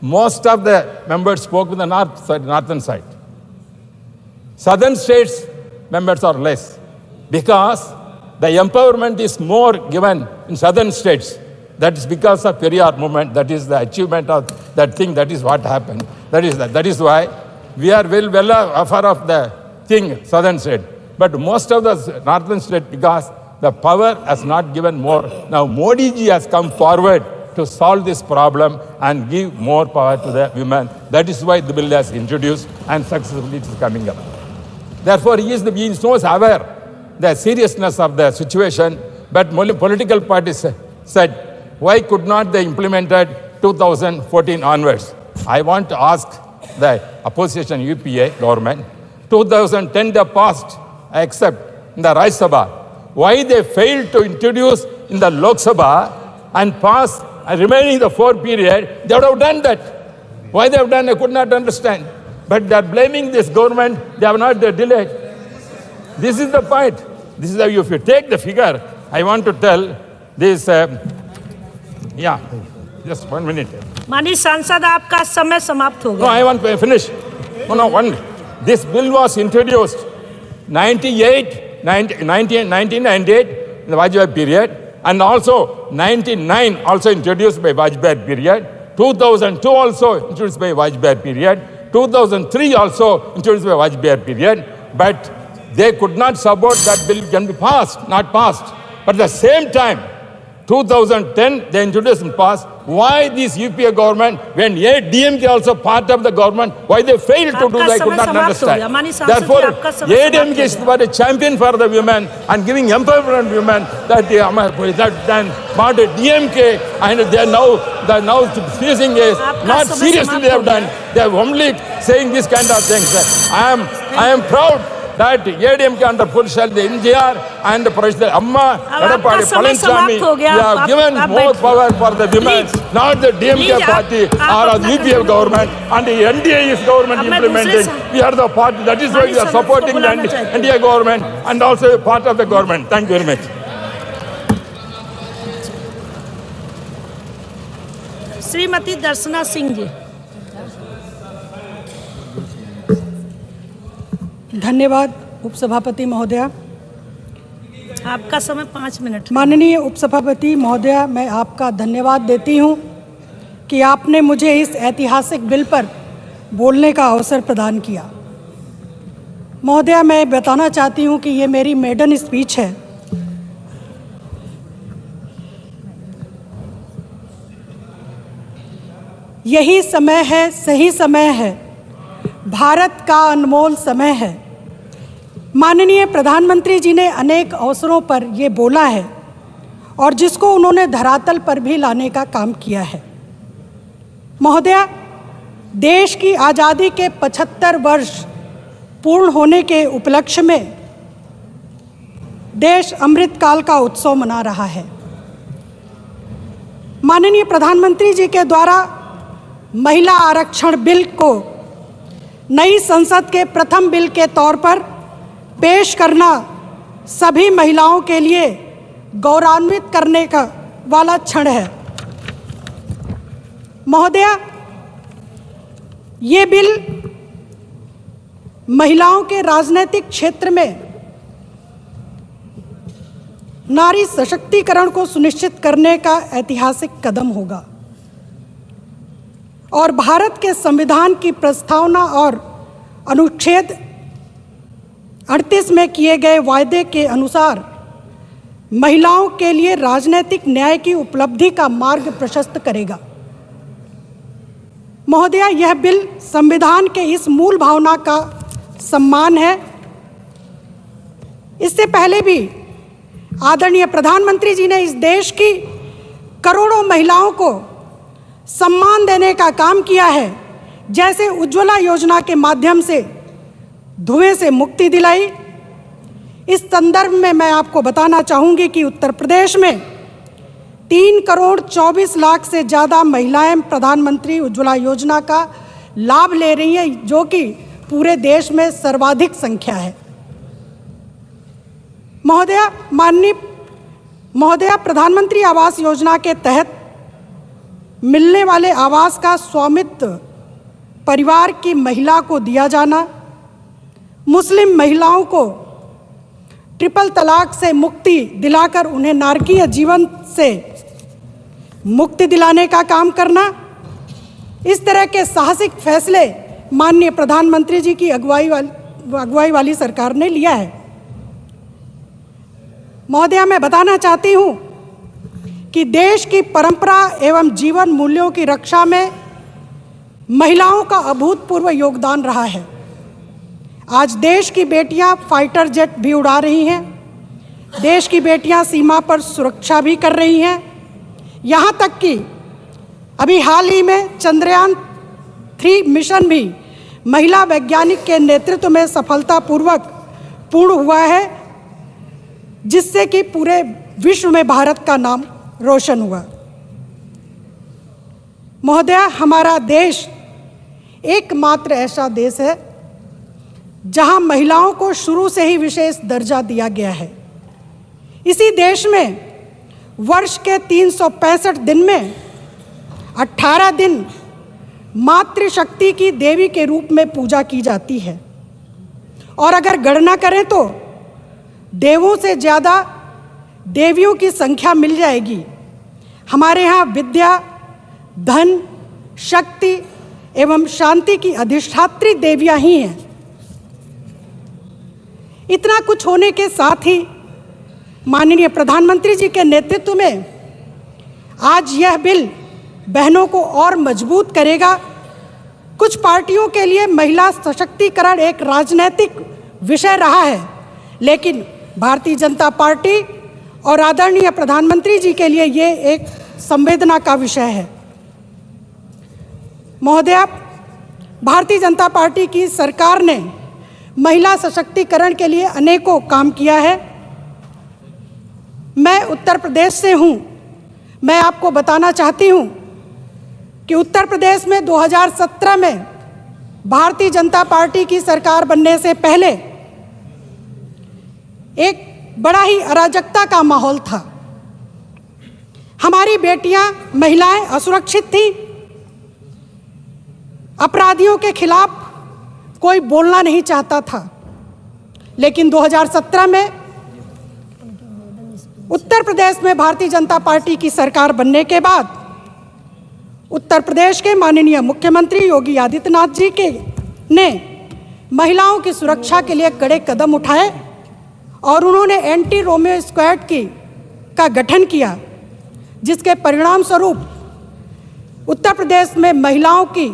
Most of the members spoke with the northern side. Southern states members are less because the empowerment is more given in southern states. That is because of Periyar movement. That is the achievement of that thing. That is what happened. That is why we are well aware of the thing, southern state. But most of the northern state, because the power has not given more. Now Modi ji has come forward to solve this problem and give more power to the women. That is why the bill has introduced and successfully it is coming up. Therefore, he knows aware the seriousness of the situation, but political parties said, why could not they implemented 2014 onwards? I want to ask the opposition UPA government, 2010 they passed, except in the Rajya Sabha. Why they failed to introduce in the Lok Sabha and pass remaining the 4 period, they would have done that. Why they have done, I could not understand. But they are blaming this government, they have not delayed. This is the point. This is how if you take the figure, I want to tell this, just 1 minute. माननीय सांसद आपका समय समाप्त हो गया. No, I want to finish. This bill was introduced 1998 in the Vajpayee period, and also 99 also introduced by Vajpayee period, 2002 also introduced by Vajpayee period, 2003 also introduced by Vajpayee period, but they could not support that bill can be passed, not passed. But at the same time, 2010 they introduced and passed. Why this UPA government, when DMK also part of the government, why they failed to do that, I could not understand. Therefore, DMK is a champion for the women and giving empowerment women that they are part of DMK, and they are now facing is not seriously they have done. They are only saying this kind of things. I am proud that ADMK under Purshal, the NGR and the President Amma, Palanchami, they have given more power for the women, not the DMK party or the UPA government, and the NDA is government implementing. We are the party, that is why we are supporting the NDA government and also part of the government. Thank you very much. Shrimati दर्शना सिंह जी. धन्यवाद उपसभापति महोदया. आपका समय 5 minute. माननीय उपसभापति महोदया, मैं आपका धन्यवाद देती हूं कि आपने मुझे इस ऐतिहासिक बिल पर बोलने का अवसर प्रदान किया. महोदया, मैं बताना चाहती हूं कि ये मेरी मेडन स्पीच है. यही समय है, सही समय है, भारत का अनमोल समय है. माननीय प्रधानमंत्री जी ने अनेक अवसरों पर ये बोला है और जिसको उन्होंने धरातल पर भी लाने का काम किया है. महोदया, देश की आज़ादी के 75 वर्ष पूर्ण होने के उपलक्ष्य में देश अमृतकाल का उत्सव मना रहा है। माननीय प्रधानमंत्री जी के द्वारा महिला आरक्षण बिल को नई संसद के प्रथम बिल के तौर पर पेश करना सभी महिलाओं के लिए गौरवान्वित करने का वाला क्षण है। महोदया, ये बिल महिलाओं के राजनीतिक क्षेत्र में नारी सशक्तिकरण को सुनिश्चित करने का ऐतिहासिक कदम होगा और भारत के संविधान की प्रस्तावना और अनुच्छेद 38 में किए गए वायदे के अनुसार महिलाओं के लिए राजनीतिक न्याय की उपलब्धि का मार्ग प्रशस्त करेगा। महोदया, यह बिल संविधान के इस मूल भावना का सम्मान है। इससे पहले भी आदरणीय प्रधानमंत्री जी ने इस देश की करोड़ों महिलाओं को सम्मान देने का काम किया है, जैसे उज्ज्वला योजना के माध्यम से धुएं से मुक्ति दिलाई। इस संदर्भ में मैं आपको बताना चाहूँगी कि उत्तर प्रदेश में 3,24,00,000 से ज़्यादा महिलाएं प्रधानमंत्री उज्ज्वला योजना का लाभ ले रही हैं, जो कि पूरे देश में सर्वाधिक संख्या है। महोदया, प्रधानमंत्री आवास योजना के तहत मिलने वाले आवास का स्वामित्व परिवार की महिला को दिया जाना, मुस्लिम महिलाओं को ट्रिपल तलाक से मुक्ति दिलाकर उन्हें नारकीय जीवन से मुक्ति दिलाने का काम करना, इस तरह के साहसिक फैसले माननीय प्रधानमंत्री जी की अगुवाई वाली सरकार ने लिया है। महोदया, मैं बताना चाहती हूँ कि देश की परंपरा एवं जीवन मूल्यों की रक्षा में महिलाओं का अभूतपूर्व योगदान रहा है। आज देश की बेटियां फाइटर जेट भी उड़ा रही हैं, देश की बेटियां सीमा पर सुरक्षा भी कर रही हैं। यहाँ तक कि अभी हाल ही में चंद्रयान 3 मिशन भी महिला वैज्ञानिक के नेतृत्व में सफलतापूर्वक पूर्ण हुआ है, जिससे कि पूरे विश्व में भारत का नाम रोशन हुआ। महोदया, हमारा देश एकमात्र ऐसा देश है जहां महिलाओं को शुरू से ही विशेष दर्जा दिया गया है। इसी देश में वर्ष के 365 दिन में 18 दिन मातृशक्ति की देवी के रूप में पूजा की जाती है और अगर गणना करें तो देवों से ज़्यादा देवियों की संख्या मिल जाएगी। हमारे यहाँ विद्या, धन, शक्ति एवं शांति की अधिष्ठात्री देवियाँ ही हैं। इतना कुछ होने के साथ ही माननीय प्रधानमंत्री जी के नेतृत्व में आज यह बिल बहनों को और मजबूत करेगा। कुछ पार्टियों के लिए महिला सशक्तिकरण एक राजनीतिक विषय रहा है, लेकिन भारतीय जनता पार्टी और आदरणीय प्रधानमंत्री जी के लिए ये एक संवेदना का विषय है। महोदया, भारतीय जनता पार्टी की सरकार ने महिला सशक्तिकरण के लिए अनेकों काम किया है। मैं उत्तर प्रदेश से हूँ। मैं आपको बताना चाहती हूँ कि उत्तर प्रदेश में 2017 में भारतीय जनता पार्टी की सरकार बनने से पहले एक बड़ा ही अराजकता का माहौल था। हमारी बेटियां, महिलाएं असुरक्षित थीं। अपराधियों के खिलाफ कोई बोलना नहीं चाहता था। लेकिन 2017 में उत्तर प्रदेश में भारतीय जनता पार्टी की सरकार बनने के बाद उत्तर प्रदेश के माननीय मुख्यमंत्री योगी आदित्यनाथ जी ने महिलाओं की सुरक्षा के लिए कड़े कदम उठाए और उन्होंने एंटी रोमियो स्क्वाड का गठन किया, जिसके परिणाम स्वरूप उत्तर प्रदेश में महिलाओं की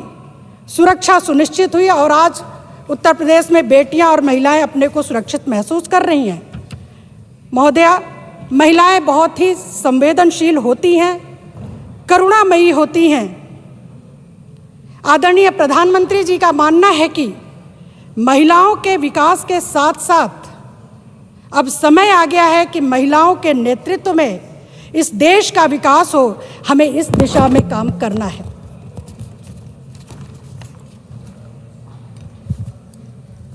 सुरक्षा सुनिश्चित हुई और आज उत्तर प्रदेश में बेटियां और महिलाएं अपने को सुरक्षित महसूस कर रही हैं। महोदया, महिलाएं बहुत ही संवेदनशील होती हैं, करुणामयी होती हैं। आदरणीय प्रधानमंत्री जी का मानना है कि महिलाओं के विकास के साथ साथ अब समय आ गया है कि महिलाओं के नेतृत्व में इस देश का विकास हो। हमें इस दिशा में काम करना है।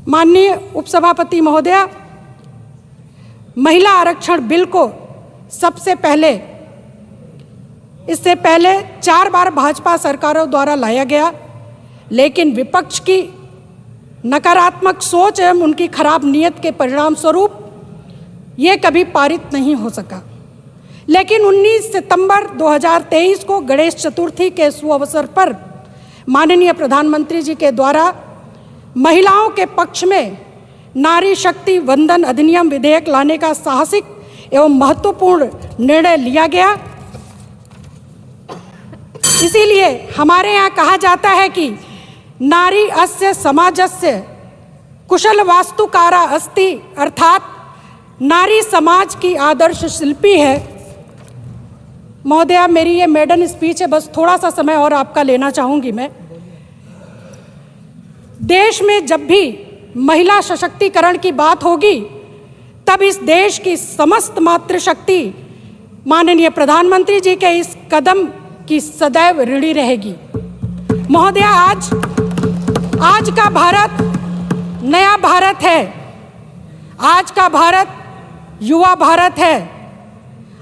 माननीय उपसभापति महोदया, महिला आरक्षण बिल को इससे पहले 4 बार भाजपा सरकारों द्वारा लाया गया, लेकिन विपक्ष की नकारात्मक सोच एवं उनकी खराब नीयत के परिणाम स्वरूप ये कभी पारित नहीं हो सका। लेकिन 19 सितंबर 2023 को गणेश चतुर्थी के सुअवसर पर माननीय प्रधानमंत्री जी के द्वारा महिलाओं के पक्ष में नारी शक्ति वंदन अधिनियम विधेयक लाने का साहसिक एवं महत्वपूर्ण निर्णय लिया गया। इसीलिए हमारे यहाँ कहा जाता है कि नारी अस्य समाजस्य कुशल वास्तुकारा अस्ति, अर्थात नारी समाज की आदर्श शिल्पी है। महोदया, मेरी ये मेडन स्पीच है, बस थोड़ा सा समय और आपका लेना चाहूंगी मैं। देश में जब भी महिला सशक्तिकरण की बात होगी, तब इस देश की समस्त मातृशक्ति माननीय प्रधानमंत्री जी के इस कदम की सदैव ऋणी रहेगी। महोदया, आज का भारत नया भारत है। आज का भारत युवा भारत है।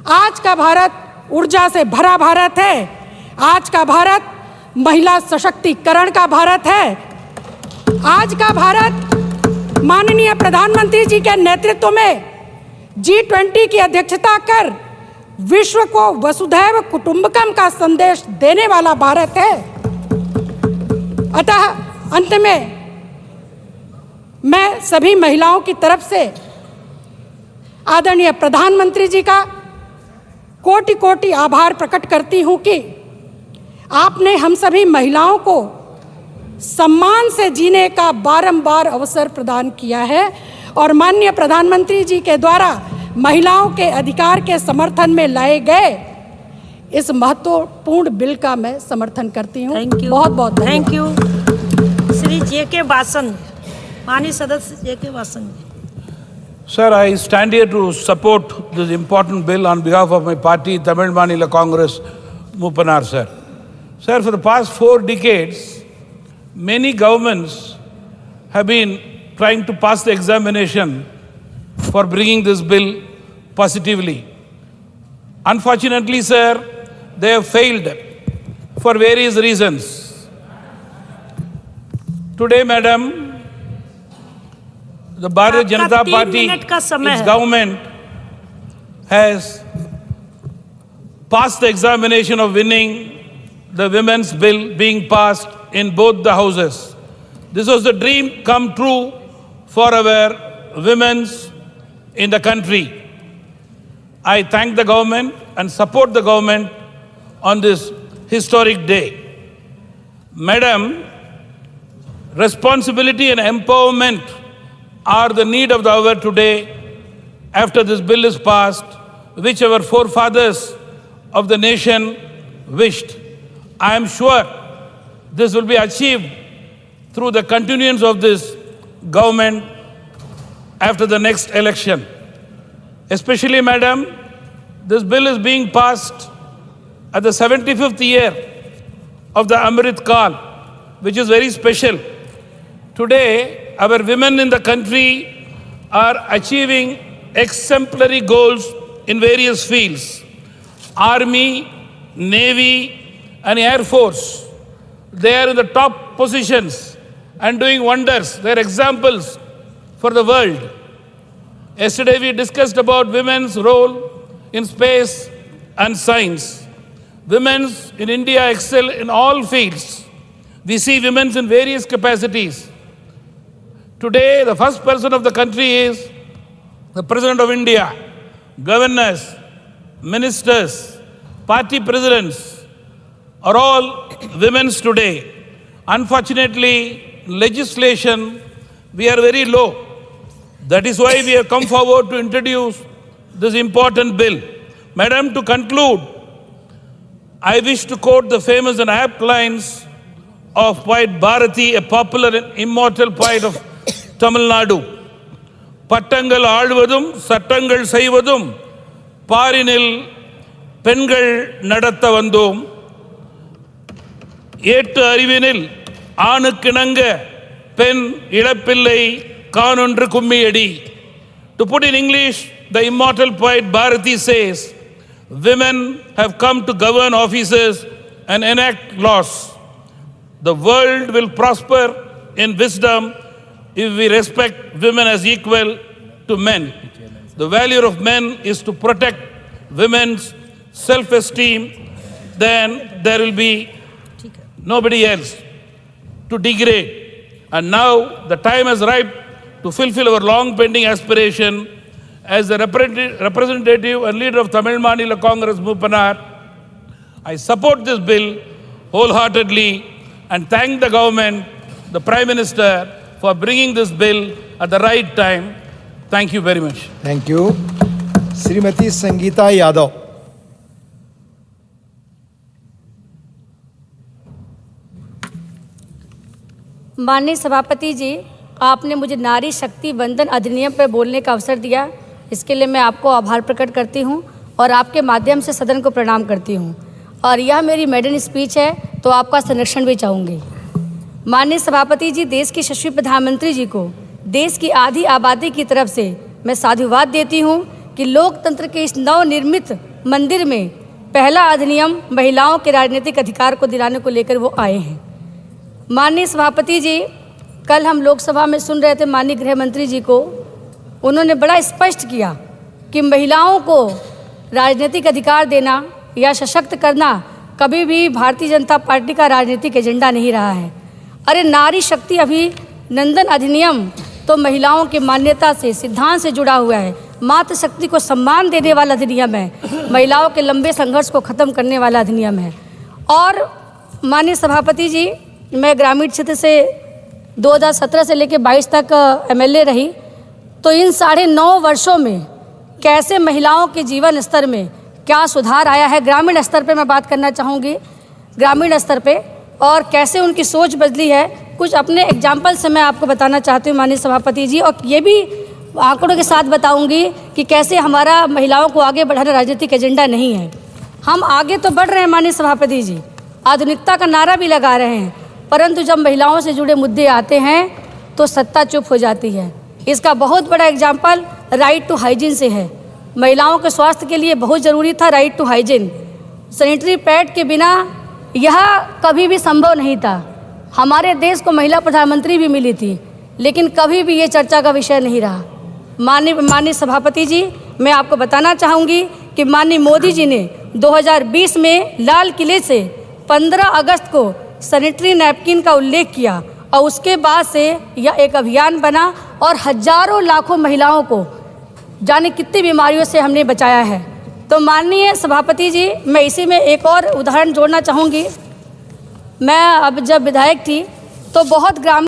आज का भारत ऊर्जा से भरा भारत है। आज का भारत महिला सशक्तिकरण का भारत है। आज का भारत माननीय प्रधानमंत्री जी के नेतृत्व में G20 की अध्यक्षता कर विश्व को वसुधैव कुटुंबकम का संदेश देने वाला भारत है। अतः अंत में मैं सभी महिलाओं की तरफ से आदरणीय प्रधानमंत्री जी का कोटि कोटि आभार प्रकट करती हूं कि आपने हम सभी महिलाओं को सम्मान से जीने का बारंबार अवसर प्रदान किया है और माननीय प्रधानमंत्री जी के द्वारा महिलाओं के अधिकार के समर्थन में लाए गए इस महत्वपूर्ण बिल का मैं समर्थन करती हूँ। बहुत बहुत thank you. Shri J.K. Vasan, माननीय सदस्य J.K. Vasan. Sir, I stand here to support this important bill on behalf of my party, Tamil Maanila Congress, Moopanar, sir. Sir, for the past 4 decades, many governments have been trying to pass the examination for bringing this bill positively. Unfortunately, sir, they have failed for various reasons. Today, madam, the Bharatiya Janata Party, its government, has passed the examination of winning the women's bill being passed in both the houses. This was the dream come true for our women's in the country. I thank the government and support the government on this historic day. Madam, responsibility and empowerment are the need of the hour today after this bill is passed, which our forefathers of the nation wished. I am sure this will be achieved through the continuance of this government after the next election. Especially, madam, this bill is being passed at the 75th year of the Amrit Kal, which is very special. Today, our women in the country are achieving exemplary goals in various fields. Army, Navy, and Air Force. They are in the top positions and doing wonders. They are examples for the world. Yesterday we discussed about women's role in space and science. Women in India excel in all fields. We see women in various capacities. Today, the first person of the country is the President of India, governors, ministers, party presidents are all women today. Unfortunately, legislation, we are very low. That is why we have come forward to introduce this important bill. Madam, to conclude, I wish to quote the famous and apt lines of poet Bharati, a popular and immortal poet of Tamil Nadu. பட்டங்கள் ஆழ்வதும் சட்டங்கள் செய்வதும் பாரினில் பெண்கள் நடத்த வந்தோம். ஏட்டு அறிவினில் ஆணுக்கிணங்க பெண் இளப்பிள்ளை கானொன்று கும்மியடி. To put in English, the immortal poet Bharati says, women have come to govern offices and enact laws. The world will prosper in wisdom if we respect women as equal to men. The value of men is to protect women's self-esteem. Then there will be nobody else to degrade. And now the time has arrived to fulfill our long-pending aspiration. As the representative and leader of Tamil Maanila Congress, Mupanar, I support this bill wholeheartedly and thank the government, the Prime Minister, for bringing this bill at the right time. Thank you very much. Thank you. Srimati Sangeeta Yadav. माननीय सभापति जी, आपने मुझे नारी शक्ति वंदन अधिनियम पर बोलने का अवसर दिया, इसके लिए मैं आपको आभार प्रकट करती हूं और आपके माध्यम से सदन को प्रणाम करती हूं। और यह मेरी मेडन स्पीच है, तो आपका संरक्षण भी चाहूँगी। माननीय सभापति जी, देश के यशस्वी प्रधानमंत्री जी को देश की आधी आबादी की तरफ से मैं साधुवाद देती हूं कि लोकतंत्र के इस नवनिर्मित मंदिर में पहला अधिनियम महिलाओं के राजनीतिक अधिकार को दिलाने को लेकर वो आए हैं। माननीय सभापति जी, कल हम लोकसभा में सुन रहे थे माननीय गृह मंत्री जी को, उन्होंने बड़ा स्पष्ट किया कि महिलाओं को राजनीतिक अधिकार देना या सशक्त करना कभी भी भारतीय जनता पार्टी का राजनीतिक एजेंडा नहीं रहा है। अरे नारी शक्ति अभिनंदन अधिनियम तो महिलाओं की मान्यता से, सिद्धांत से जुड़ा हुआ है। मातृशक्ति को सम्मान देने वाला अधिनियम है, महिलाओं के लंबे संघर्ष को ख़त्म करने वाला अधिनियम है। और माननीय सभापति जी, मैं ग्रामीण क्षेत्र से 2017 से लेकर 22 तक MLA रही, तो इन 9.5 वर्षों में कैसे महिलाओं के जीवन स्तर में क्या सुधार आया है, ग्रामीण स्तर पे मैं बात करना चाहूँगी, ग्रामीण स्तर पे, और कैसे उनकी सोच बदली है। कुछ अपने एग्जाम्पल से मैं आपको बताना चाहती हूँ माननीय सभापति जी, और ये भी आंकड़ों के साथ बताऊँगी कि कैसे हमारा महिलाओं को आगे बढ़ाना राजनीतिक एजेंडा नहीं है। हम आगे तो बढ़ रहे हैं माननीय सभापति जी, आधुनिकता का नारा भी लगा रहे हैं, परंतु जब महिलाओं से जुड़े मुद्दे आते हैं तो सत्ता चुप हो जाती है। इसका बहुत बड़ा एग्जाम्पल राइट टू हाइजीन से है। महिलाओं के स्वास्थ्य के लिए बहुत ज़रूरी था right to hygiene. Sanitary pad के बिना यह कभी भी संभव नहीं था। हमारे देश को महिला प्रधानमंत्री भी मिली थी, लेकिन कभी भी ये चर्चा का विषय नहीं रहा। माननीय सभापति जी, मैं आपको बताना चाहूँगी कि माननीय मोदी जी ने 2020 में लाल किले से 15 अगस्त को सैनिटरी नैपकिन का उल्लेख किया और उसके बाद से यह एक अभियान बना और हजारों लाखों महिलाओं को जाने कितनी बीमारियों से हमने बचाया है। तो माननीय सभापति जी, मैं इसी में एक और उदाहरण जोड़ना चाहूँगी। मैं अब जब विधायक थी तो बहुत ग्रामीण